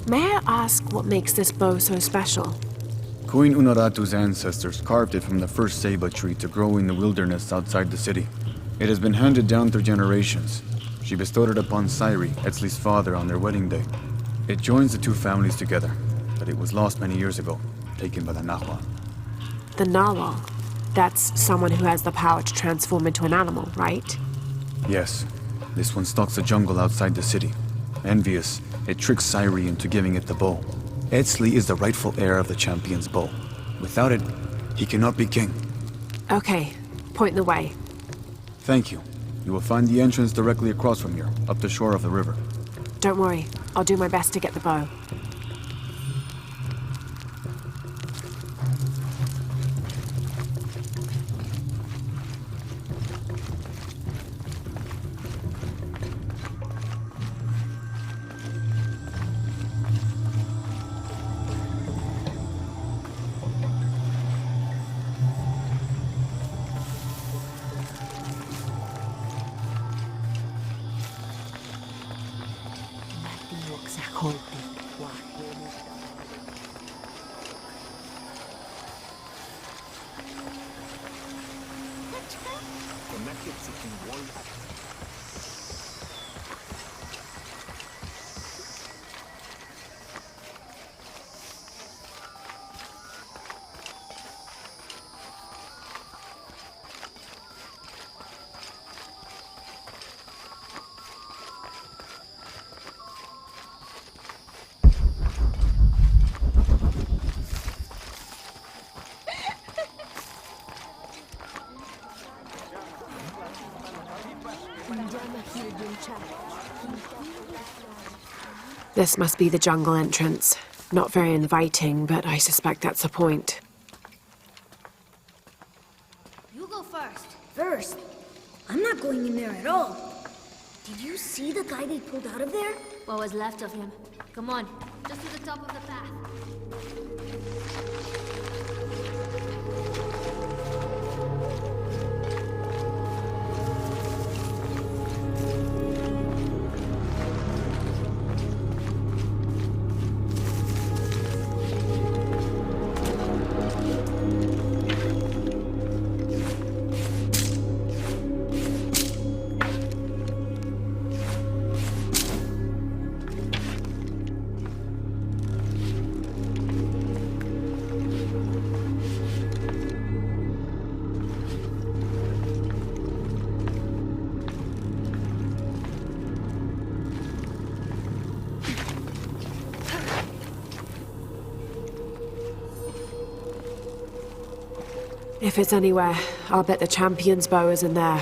May I ask what makes this bow so special? Queen Unaratu's ancestors carved it from the first ceiba tree to grow in the wilderness outside the city. It has been handed down through generations. She bestowed it upon Sairi, Etzli's father, on their wedding day. It joins the two families together, but it was lost many years ago, taken by the Nahua. The Nahua? That's someone who has the power to transform into an animal, right? Yes. This one stalks the jungle outside the city. Envious, it tricks Sairi into giving it the bow. Etzli is the rightful heir of the champion's bow. Without it, he cannot be king. Okay, point the way. Thank you. You will find the entrance directly across from here, up the shore of the river. Don't worry, I'll do my best to get the bow. This must be the jungle entrance. Not very inviting, but I suspect that's the point. You go first. First? I'm not going in there at all. Did you see the guy they pulled out of there? What was left of him? Come on, just to the top of the path. If it's anywhere, I'll bet the champion's bow is in there.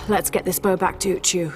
Let's get this bow back to Uchu.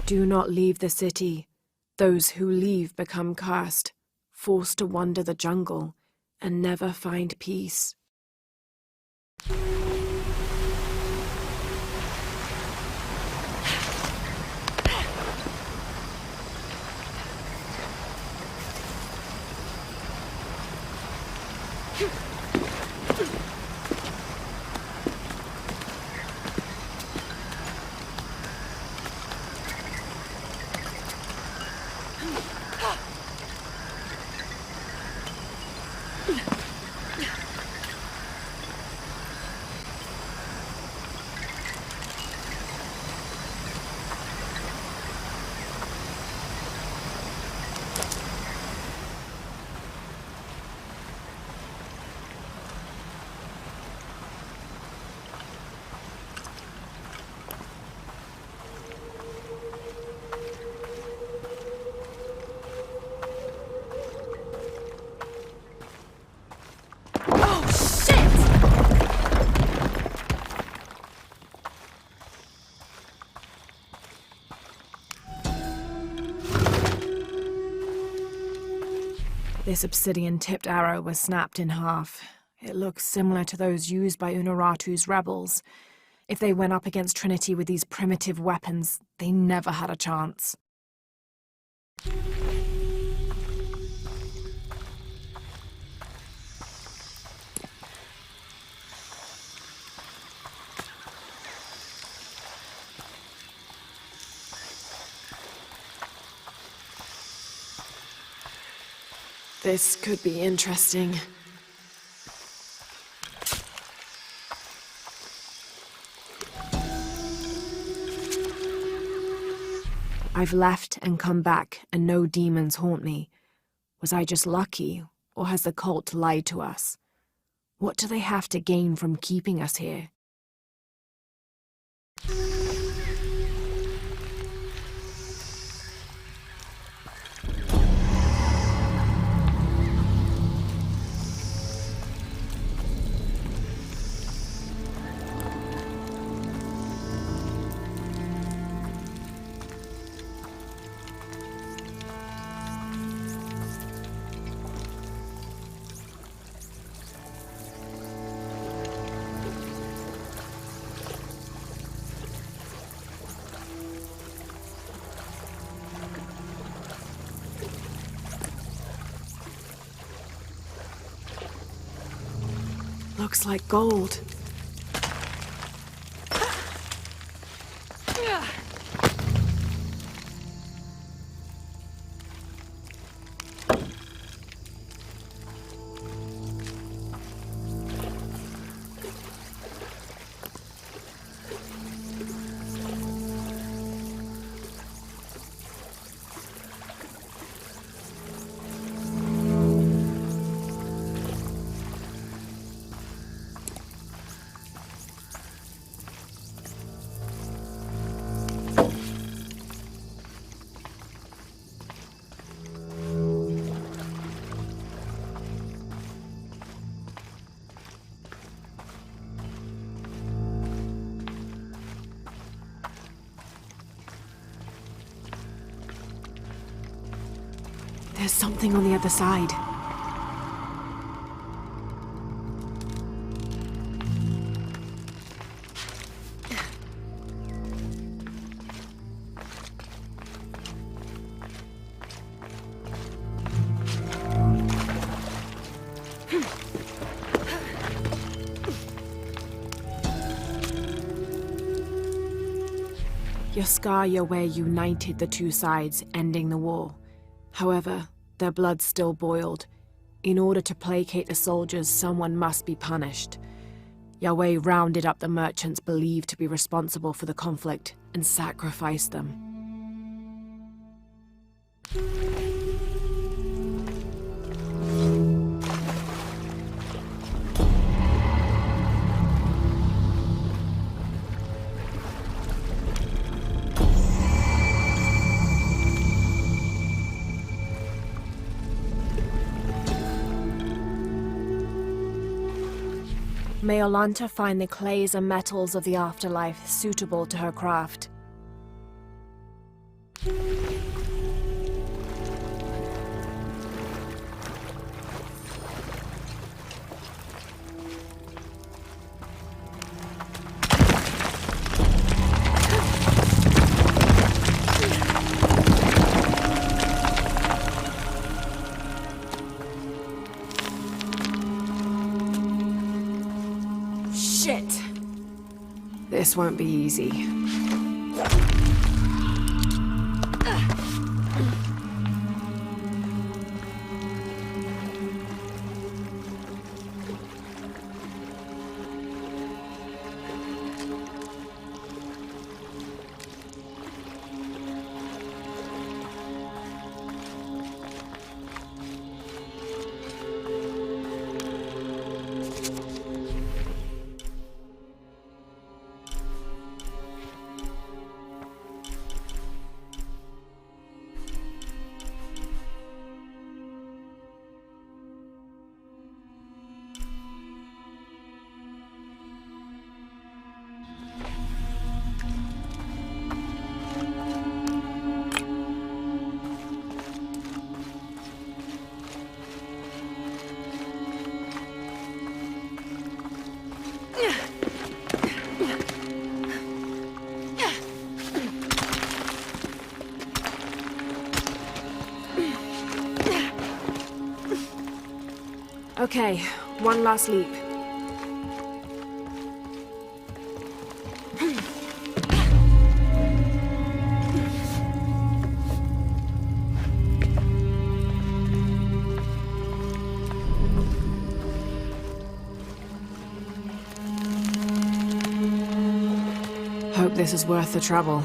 Do not leave the city. Those who leave become cursed, forced to wander the jungle, and never find peace. This obsidian-tipped arrow was snapped in half. It looks similar to those used by Unuratu's rebels. If they went up against Trinity with these primitive weapons, they never had a chance. This could be interesting. I've left and come back, and no demons haunt me. Was I just lucky, or has the cult lied to us? What do they have to gain from keeping us here? Looks like gold. There's something on the other side. Yaskar united the two sides, ending the war. However, their blood still boiled. In order to placate the soldiers, someone must be punished. Yahweh rounded up the merchants believed to be responsible for the conflict and sacrificed them. May Olanta find the clays and metals of the afterlife suitable to her craft. Shit! This won't be easy. Okay, one last leap. Hope this is worth the trouble.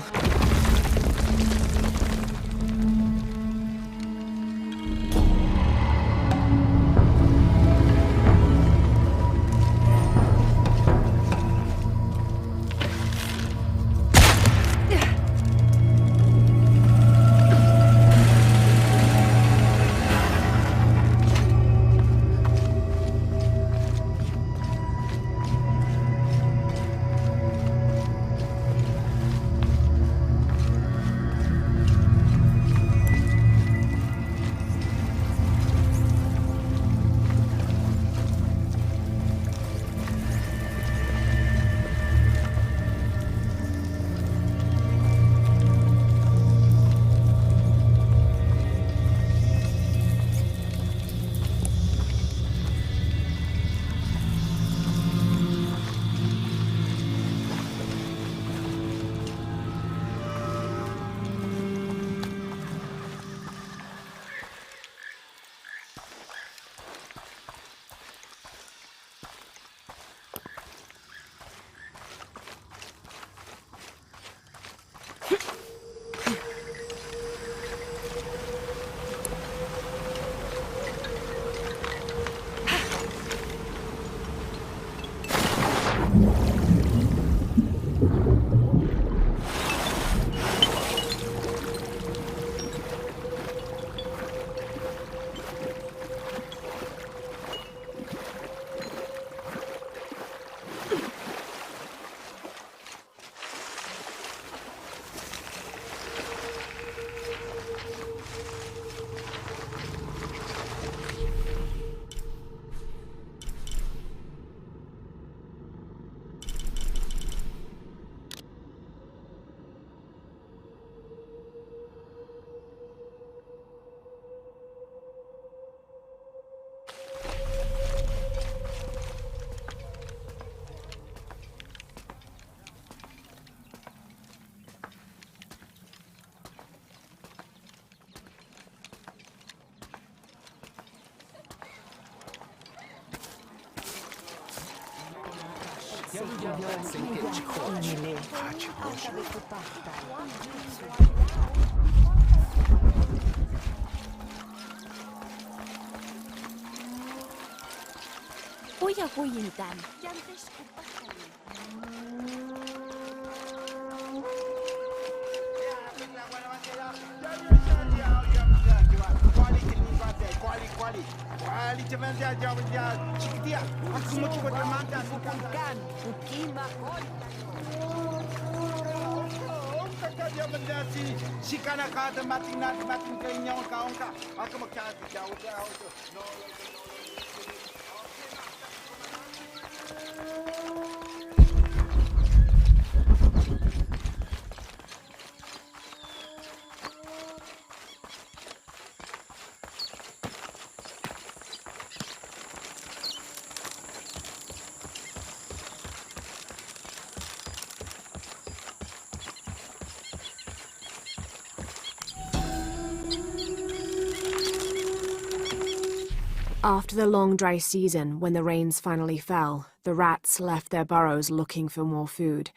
After the long dry season, when the rains finally fell, the rats left their burrows looking for more food.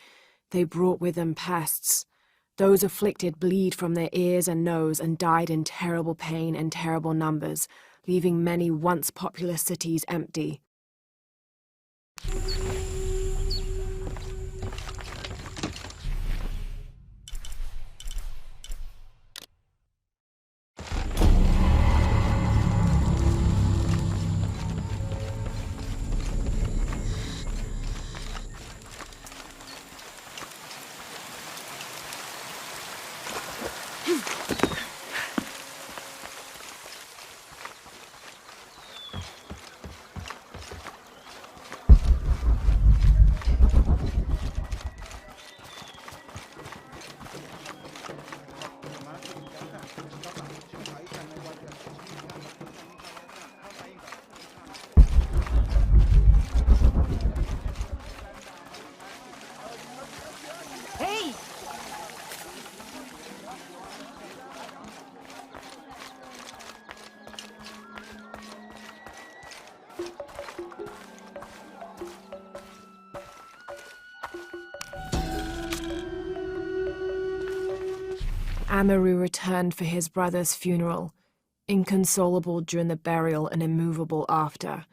They brought with them pests. Those afflicted bleed from their ears and nose and died in terrible pain and terrible numbers, leaving many once populous cities empty. Amaru returned for his brother's funeral, inconsolable during the burial and immovable after.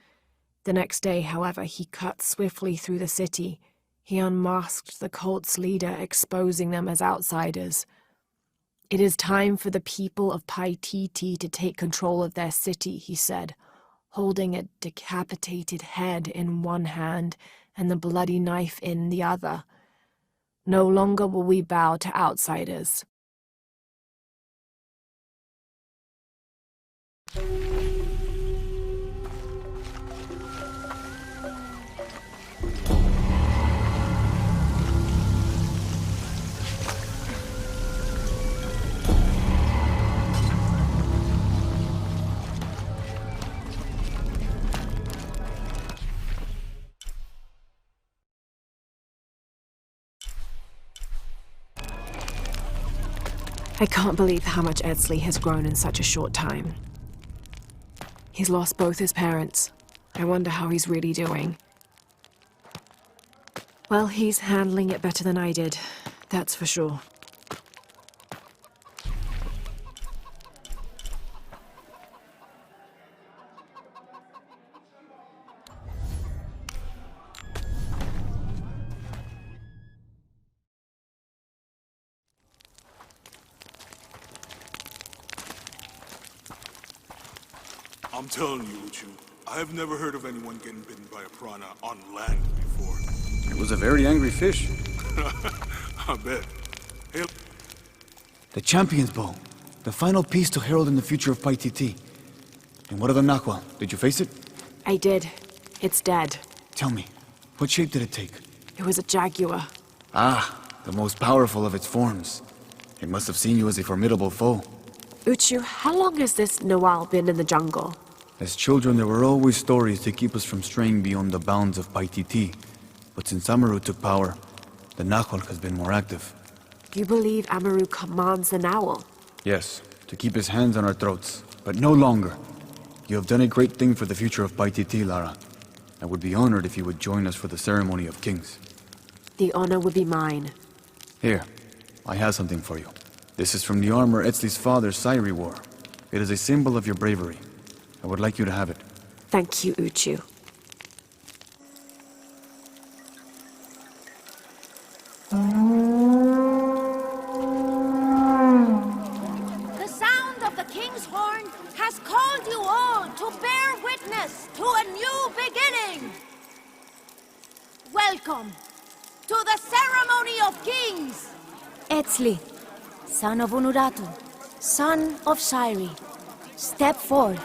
The next day, however, he cut swiftly through the city. He unmasked the cult's leader, exposing them as outsiders. "It is time for the people of Paititi to take control of their city," he said, holding a decapitated head in one hand and the bloody knife in the other. "No longer will we bow to outsiders." I can't believe how much Edsley has grown in such a short time. He's lost both his parents. I wonder how he's really doing. Well, he's handling it better than I did, that's for sure. I'm telling you, Uchu, I've never heard of anyone getting bitten by a piranha on land before. It was a very angry fish. I bet. Hey. The Champion's Bow. The final piece to herald in the future of Paititi. And what of the Nahual? Did you face it? I did. It's dead. Tell me, what shape did it take? It was a jaguar. Ah, the most powerful of its forms. It must have seen you as a formidable foe. Uchu, how long has this Nawal been in the jungle? As children, there were always stories to keep us from straying beyond the bounds of Paititi. But since Amaru took power, the Nahual has been more active. You believe Amaru commands the Nawal? Yes, to keep his hands on our throats, but no longer. You have done a great thing for the future of Paititi, Lara. I would be honored if you would join us for the ceremony of kings. The honor would be mine. Here, I have something for you. This is from the armor Etzli's father, Sairi, wore. It is a symbol of your bravery. I would like you to have it. Thank you, Uchu. The sound of the king's horn has called you all to bear witness to a new beginning. Welcome to the ceremony of kings. Etzli, son of Unuratu, son of Sairi, step forth.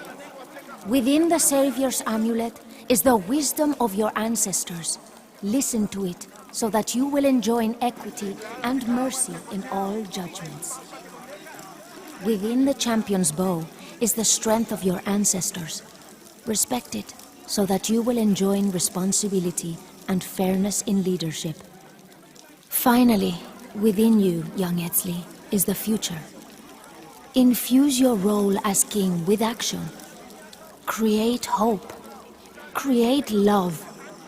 Within the Savior's amulet is the wisdom of your ancestors. Listen to it, so that you will enjoy equity and mercy in all judgments. Within the champion's bow is the strength of your ancestors. Respect it, so that you will enjoy responsibility and fairness in leadership. Finally, within you, young Etzli, is the future. Infuse your role as king with action. Create hope. Create love.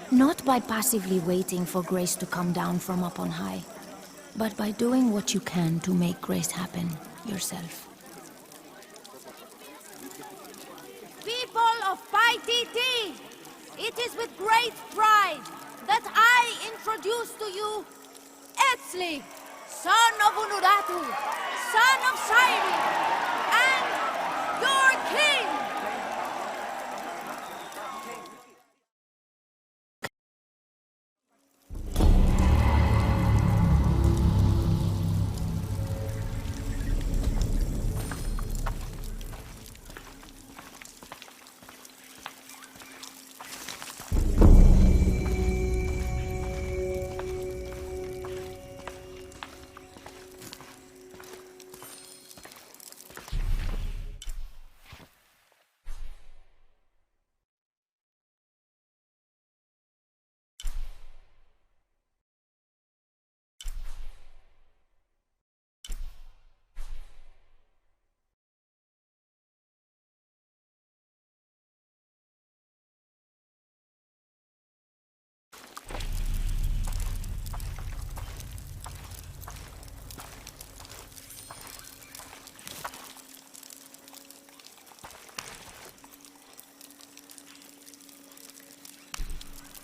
Not by passively waiting for grace to come down from up on high, but by doing what you can to make grace happen yourself. People of Paititi, it is with great pride that I introduce to you Etzli, son of Unuratu, son of Sairi, and your king!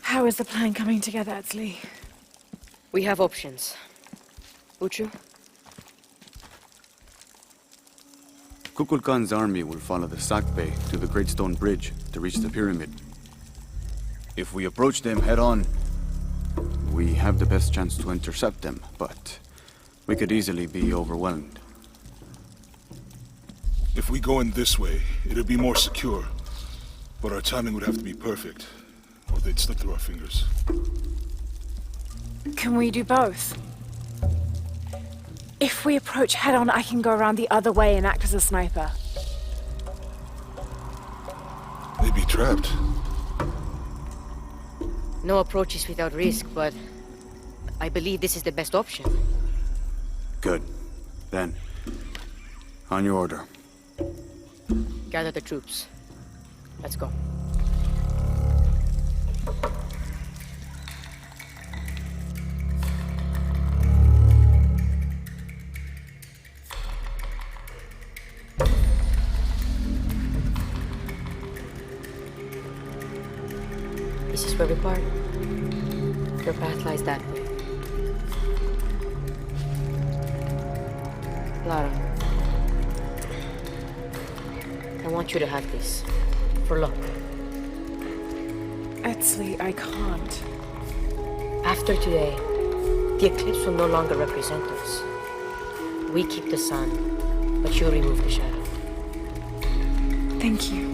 How is the plan coming together, Etzli? We have options. Uchu? Kukulkan's army will follow the Sack Bay to the Great Stone Bridge to reach the pyramid. If we approach them head-on, we have the best chance to intercept them, but we could easily be overwhelmed. If we go in this way, it'd be more secure. But our timing would have to be perfect, or they'd slip through our fingers. Can we do both? If we approach head-on, I can go around the other way and act as a sniper. They'd be trapped. No approach is without risk, but I believe this is the best option. Good. Then, on your order. Gather the troops. Let's go. This is where we part. Your path lies that way. Lara, I want you to have this. For luck. Etzli, I can't. After today, the eclipse will no longer represent us. We keep the sun, but you remove the shadow. Thank you.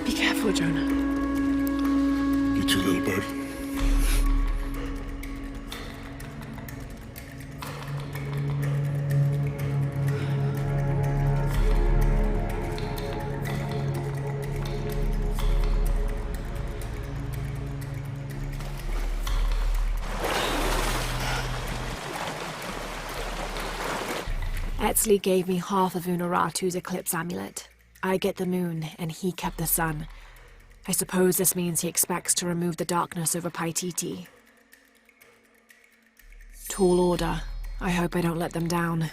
Be careful, Jonah. You too, little bird. Etzli gave me half of Unuratu's eclipse amulet. I get the moon, and he kept the sun. I suppose this means he expects to remove the darkness over Paititi. Tall order. I hope I don't let them down.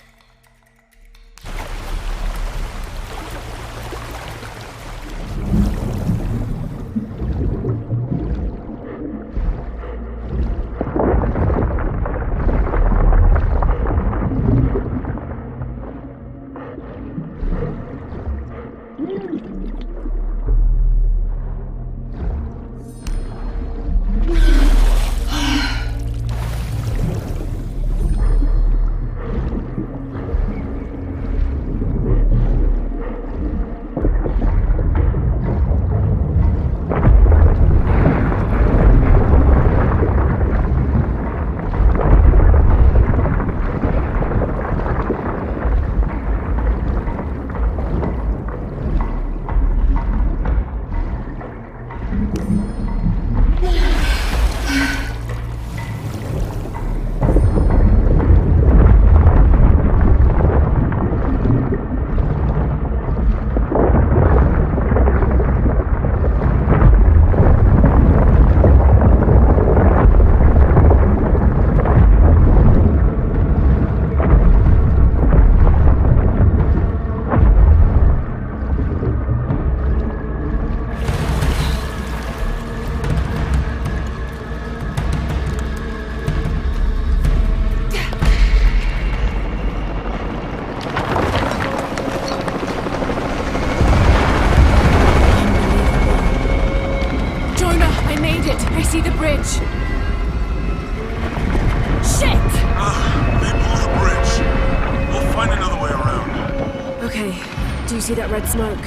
See that red smoke?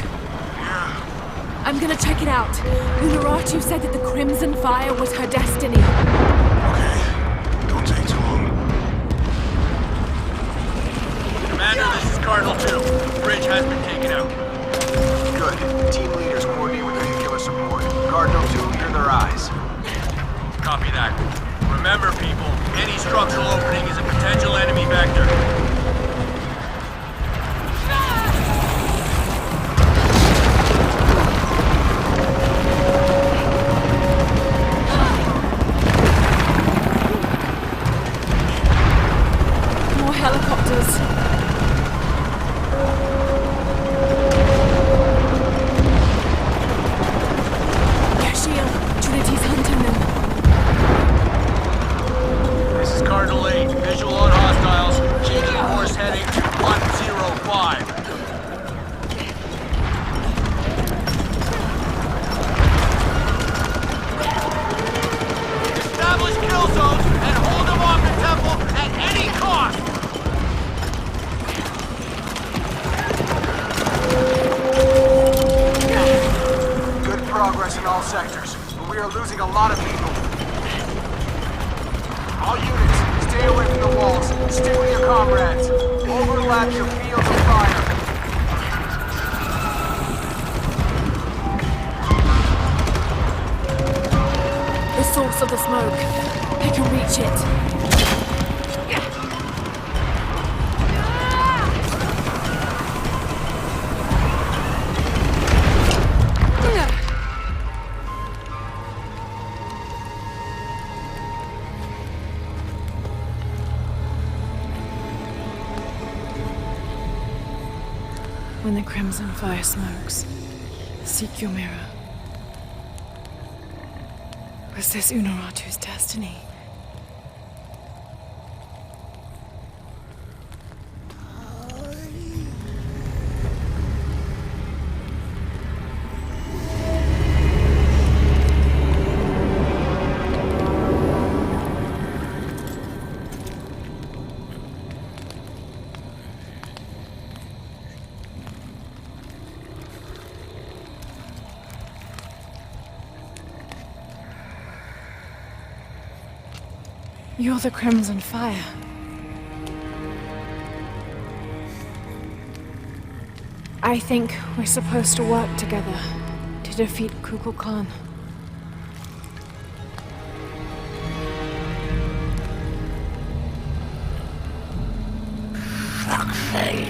Yeah. I'm gonna check it out. Unuratu said that the crimson fire was her destiny. Okay. Don't take too long. Commander, this is Cardinal 2. The bridge has been taken out. Good. Team leaders coordinate with vehicular support. Cardinal 2, you're their eyes. Copy that. Remember, people, any structural opening is a potential enemy vector. Trinity's hunting them. This is Cardinal 8. Visual on hostiles. Changing course heading to 105. Establish kill zones and hold them off the temple at any cost! Good progress in all sectors, but we are losing a lot of people. All units, stay away from the walls. Stick with your comrades. Overlap your field of fire. The source of the smoke. I can reach it. When the crimson fire smokes, seek your mirror. Was this Unuratu's destiny? You're the Crimson Fire. I think we're supposed to work together to defeat Kukulkan. Okay.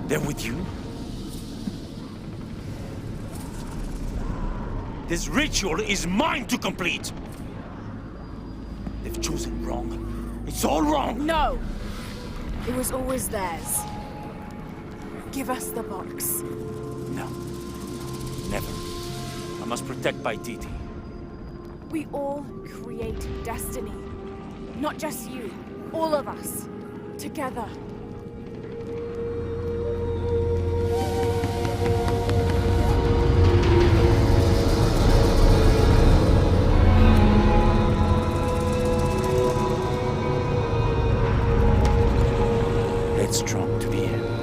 They're with you? This ritual is mine to complete! They've chosen wrong. It's all wrong! No! It was always theirs. Give us the box. No. Never. I must protect Paititi. We all create destiny. Not just you. All of us. Together. It's strong to be here.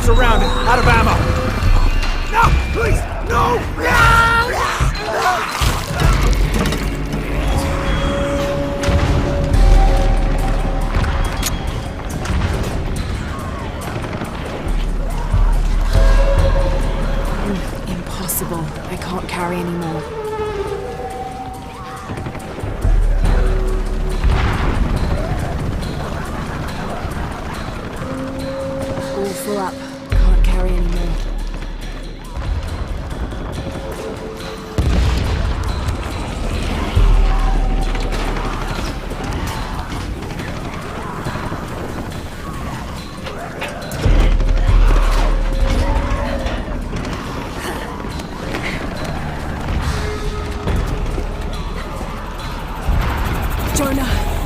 surrounded, out of ammo. No, please, no! Impossible. I can't carry anymore. All full up. Can't carry anymore.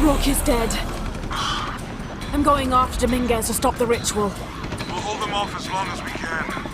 Rourke is dead. I'm going after Dominguez to stop the ritual. We'll hold them off as long as we can.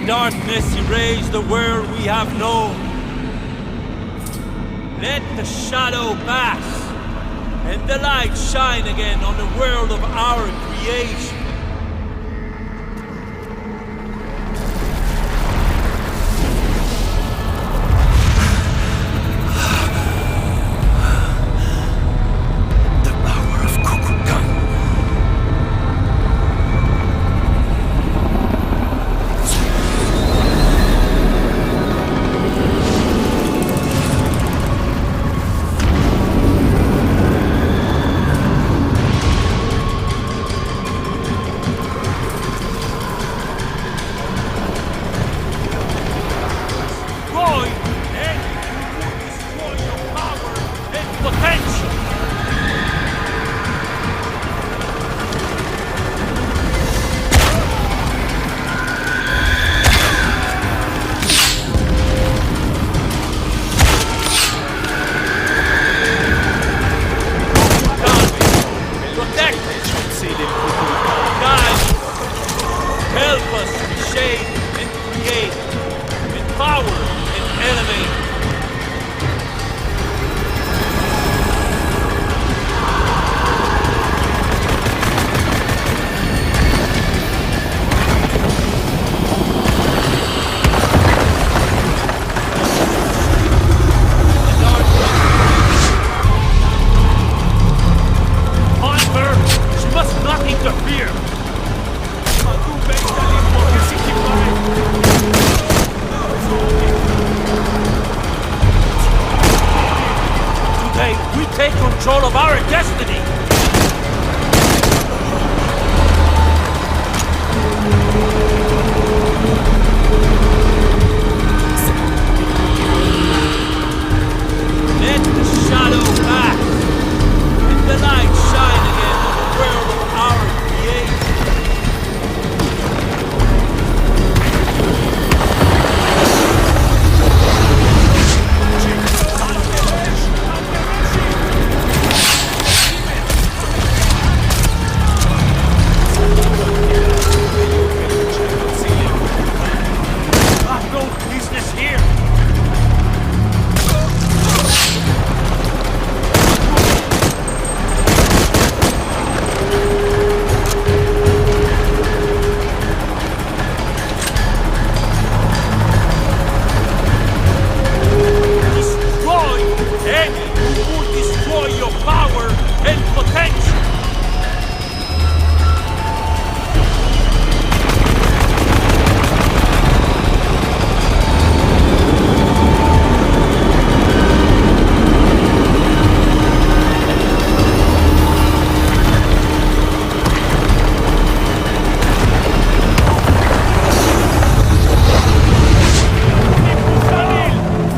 Darkness erase the world we have known. Let the shadow pass, and the light shine again on the world of our creation. control of our destiny! Let the shadow pass! Let the light shine again on the world of our creation!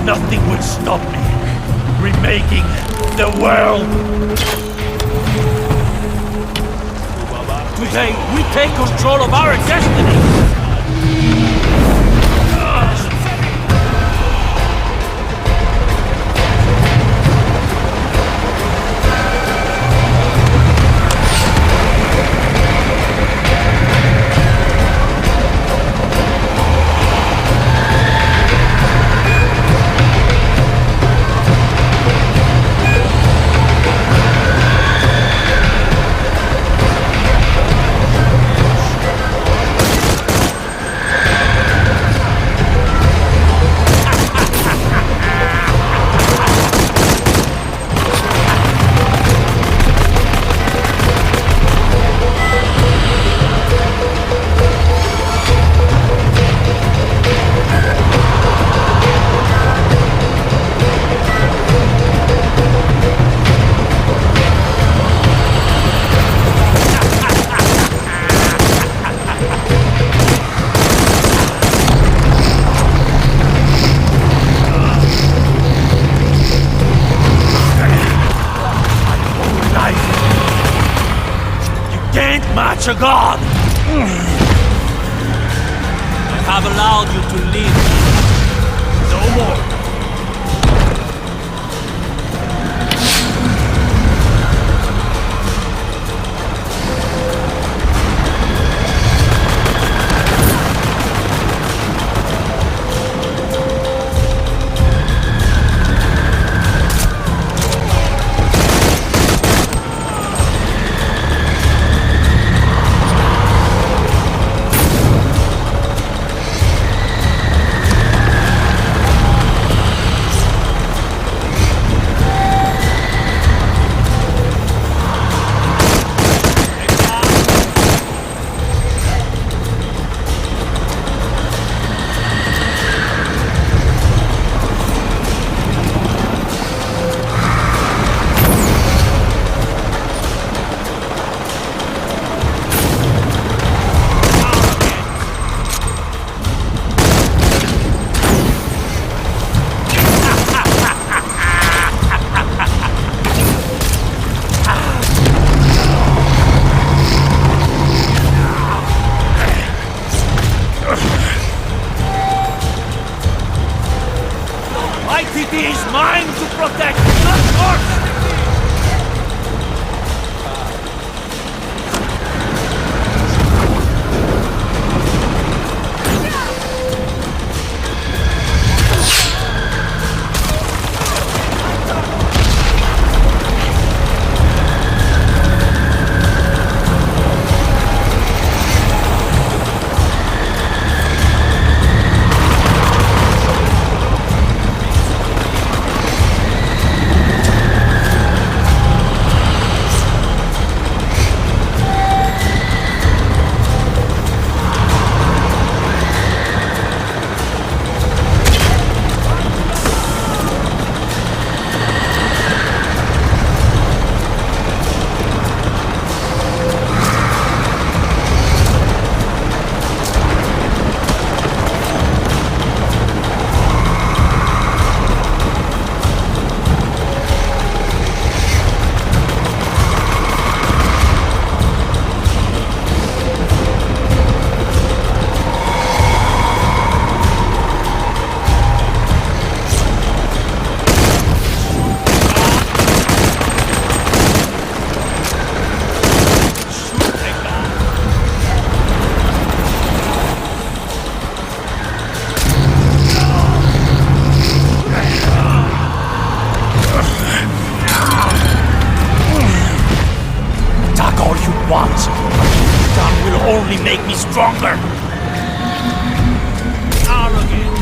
Nothing will stop me remaking the world. Today, we take control of our destiny. Match a god! I have allowed you to live. No more. Paititi is mine to protect, not yours! stronger. Arrogant.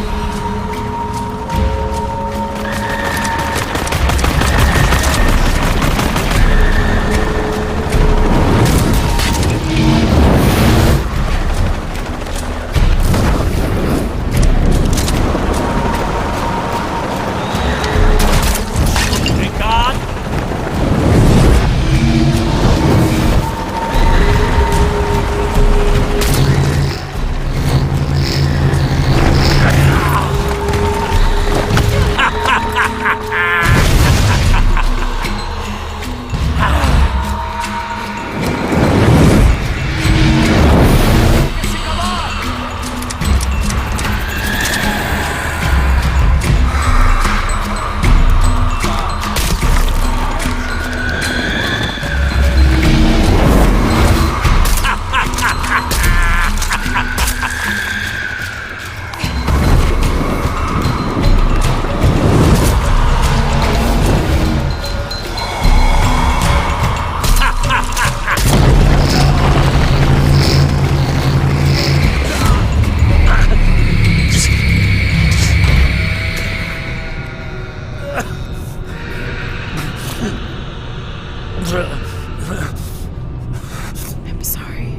I'm sorry.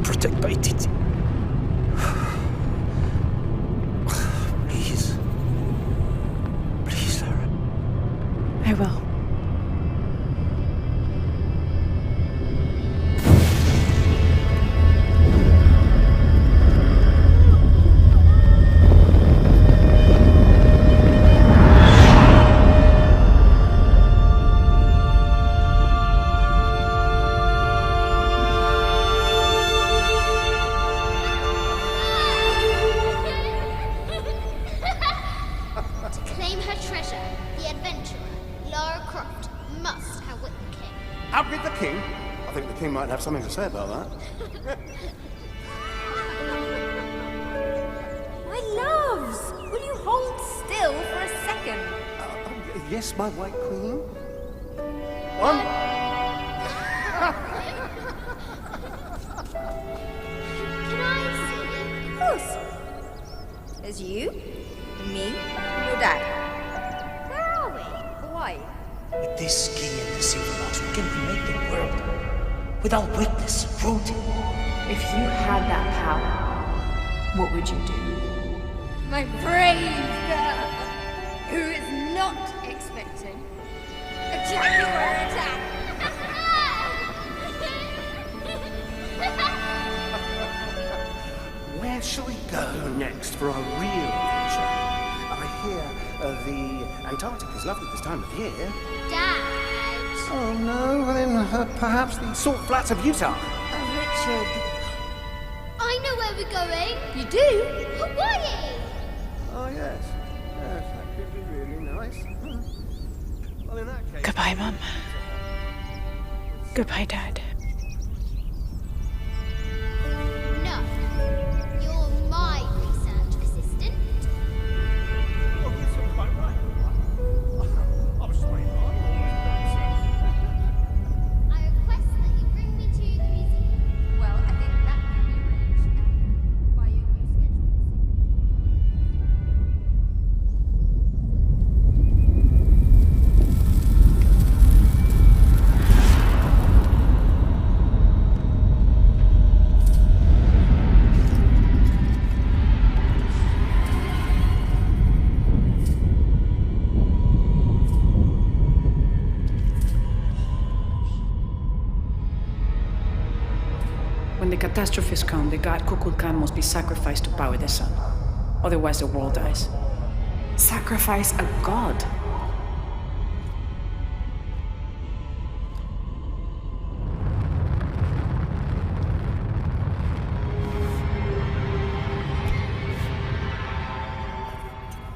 Protect paititi. Please. Please, Lara. I will. To claim her treasure, the adventurer, Lara Croft, must have with the king. Outwit the king? I think the king might have something to say about that. My loves! Will you hold still for a second? Yes, my white queen. One. Can I see? Of course. There's you, me, and your dad. Where are we? Why? With this key and the silver box, we can remake the world. Without witness, rooting. If you had that power, what would you do? My brave girl, who is not expecting a jaguar attack. Where shall we go next for our real adventure? I hear the Antarctic is lovely this time of year. Dad! Oh no, well then perhaps the salt flats of Utah. Richard. I know where we're going. You do? Hawaii! Oh yes. Yes, that could be really nice. Well, in that case... Goodbye, Mum. Goodbye, Dad. No. You're my research assistant. Oh, yes, you're quite right. I was just waiting on. I request that you bring me to the museum. Well, I think that can be arranged by your new schedule. When the catastrophes come, the god Kukulkan must be sacrificed to power the sun. Otherwise, the world dies. Sacrifice a god?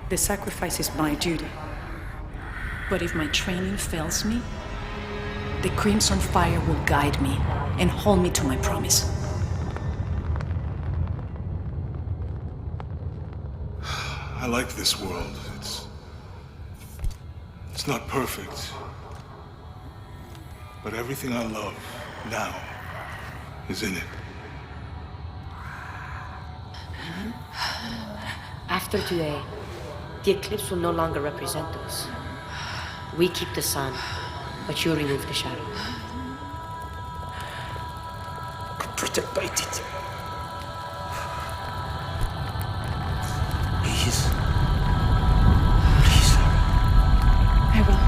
The sacrifice is my duty. But if my training fails me, the Crimson Fire will guide me and hold me to my promise. I like this world. It's not perfect. But everything I love now is in it. After today, the eclipse will no longer represent us. We keep the sun, but you remove the shadow. Protect paititi. Please. Please, Lara. I will.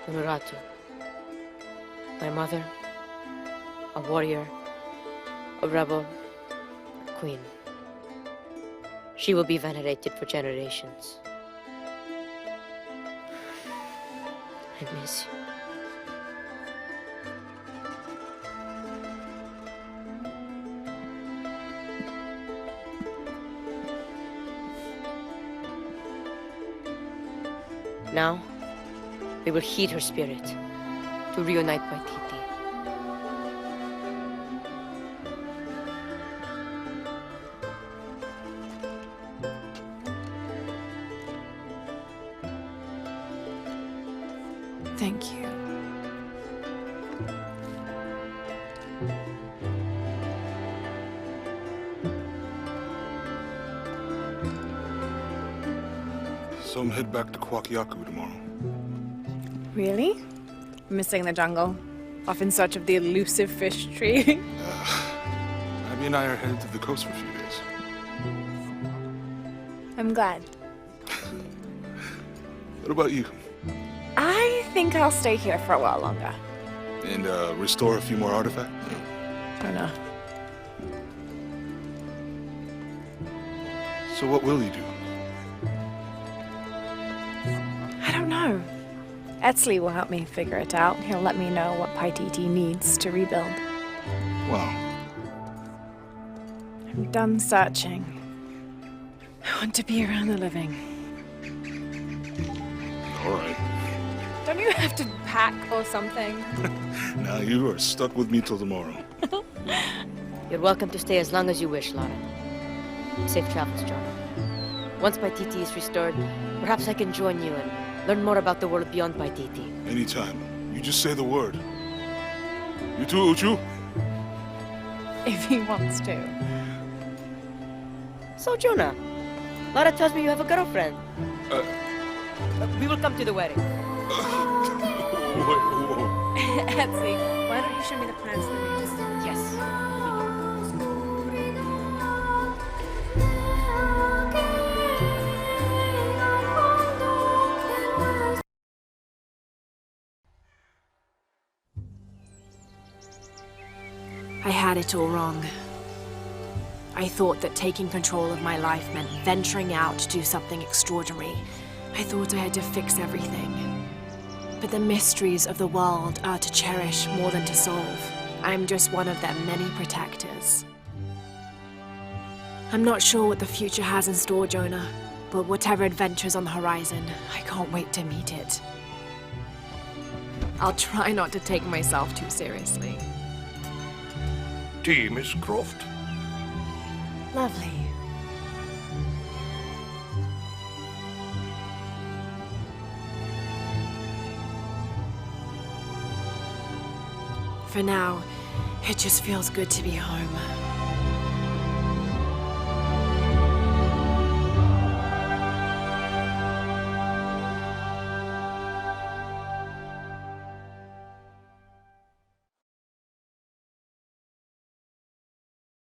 Unuratu, my mother, a warrior, a rebel, a queen. She will be venerated for generations. I miss you. Now, we will heed her spirit to reunite Paititi. Thank you. So I'm head back to Kwakyaku tomorrow. Really? Missing the jungle? Off in search of the elusive fish tree? Abby and I are headed to the coast for a few days. I'm glad. What about you? I think I'll stay here for a while longer. And restore a few more artifacts? Don't know. So what will you do? I don't know. Etzli will help me figure it out. He'll let me know what Paititi needs to rebuild. Wow. I'm done searching. I want to be around the living. All right. Don't you have to pack or something? Now you are stuck with me till tomorrow. You're welcome to stay as long as you wish, Lara. Safe travels, John. Once Paititi is restored, perhaps I can join you and learn more about the world beyond Paititi. Anytime. You just say the word. You too, Uchu? If he wants to. So, Jonah, Lara tells me you have a girlfriend. We will come to the wedding. Etzli, why don't you show me the plans for the news? Yes. I had it all wrong. I thought that taking control of my life meant venturing out to do something extraordinary. I thought I had to fix everything. But the mysteries of the world are to cherish more than to solve. I'm just one of their many protectors. I'm not sure what the future has in store, Jonah, but whatever adventure's on the horizon, I can't wait to meet it. I'll try not to take myself too seriously. Tea, Miss Croft. Lovely. For now, it just feels good to be home.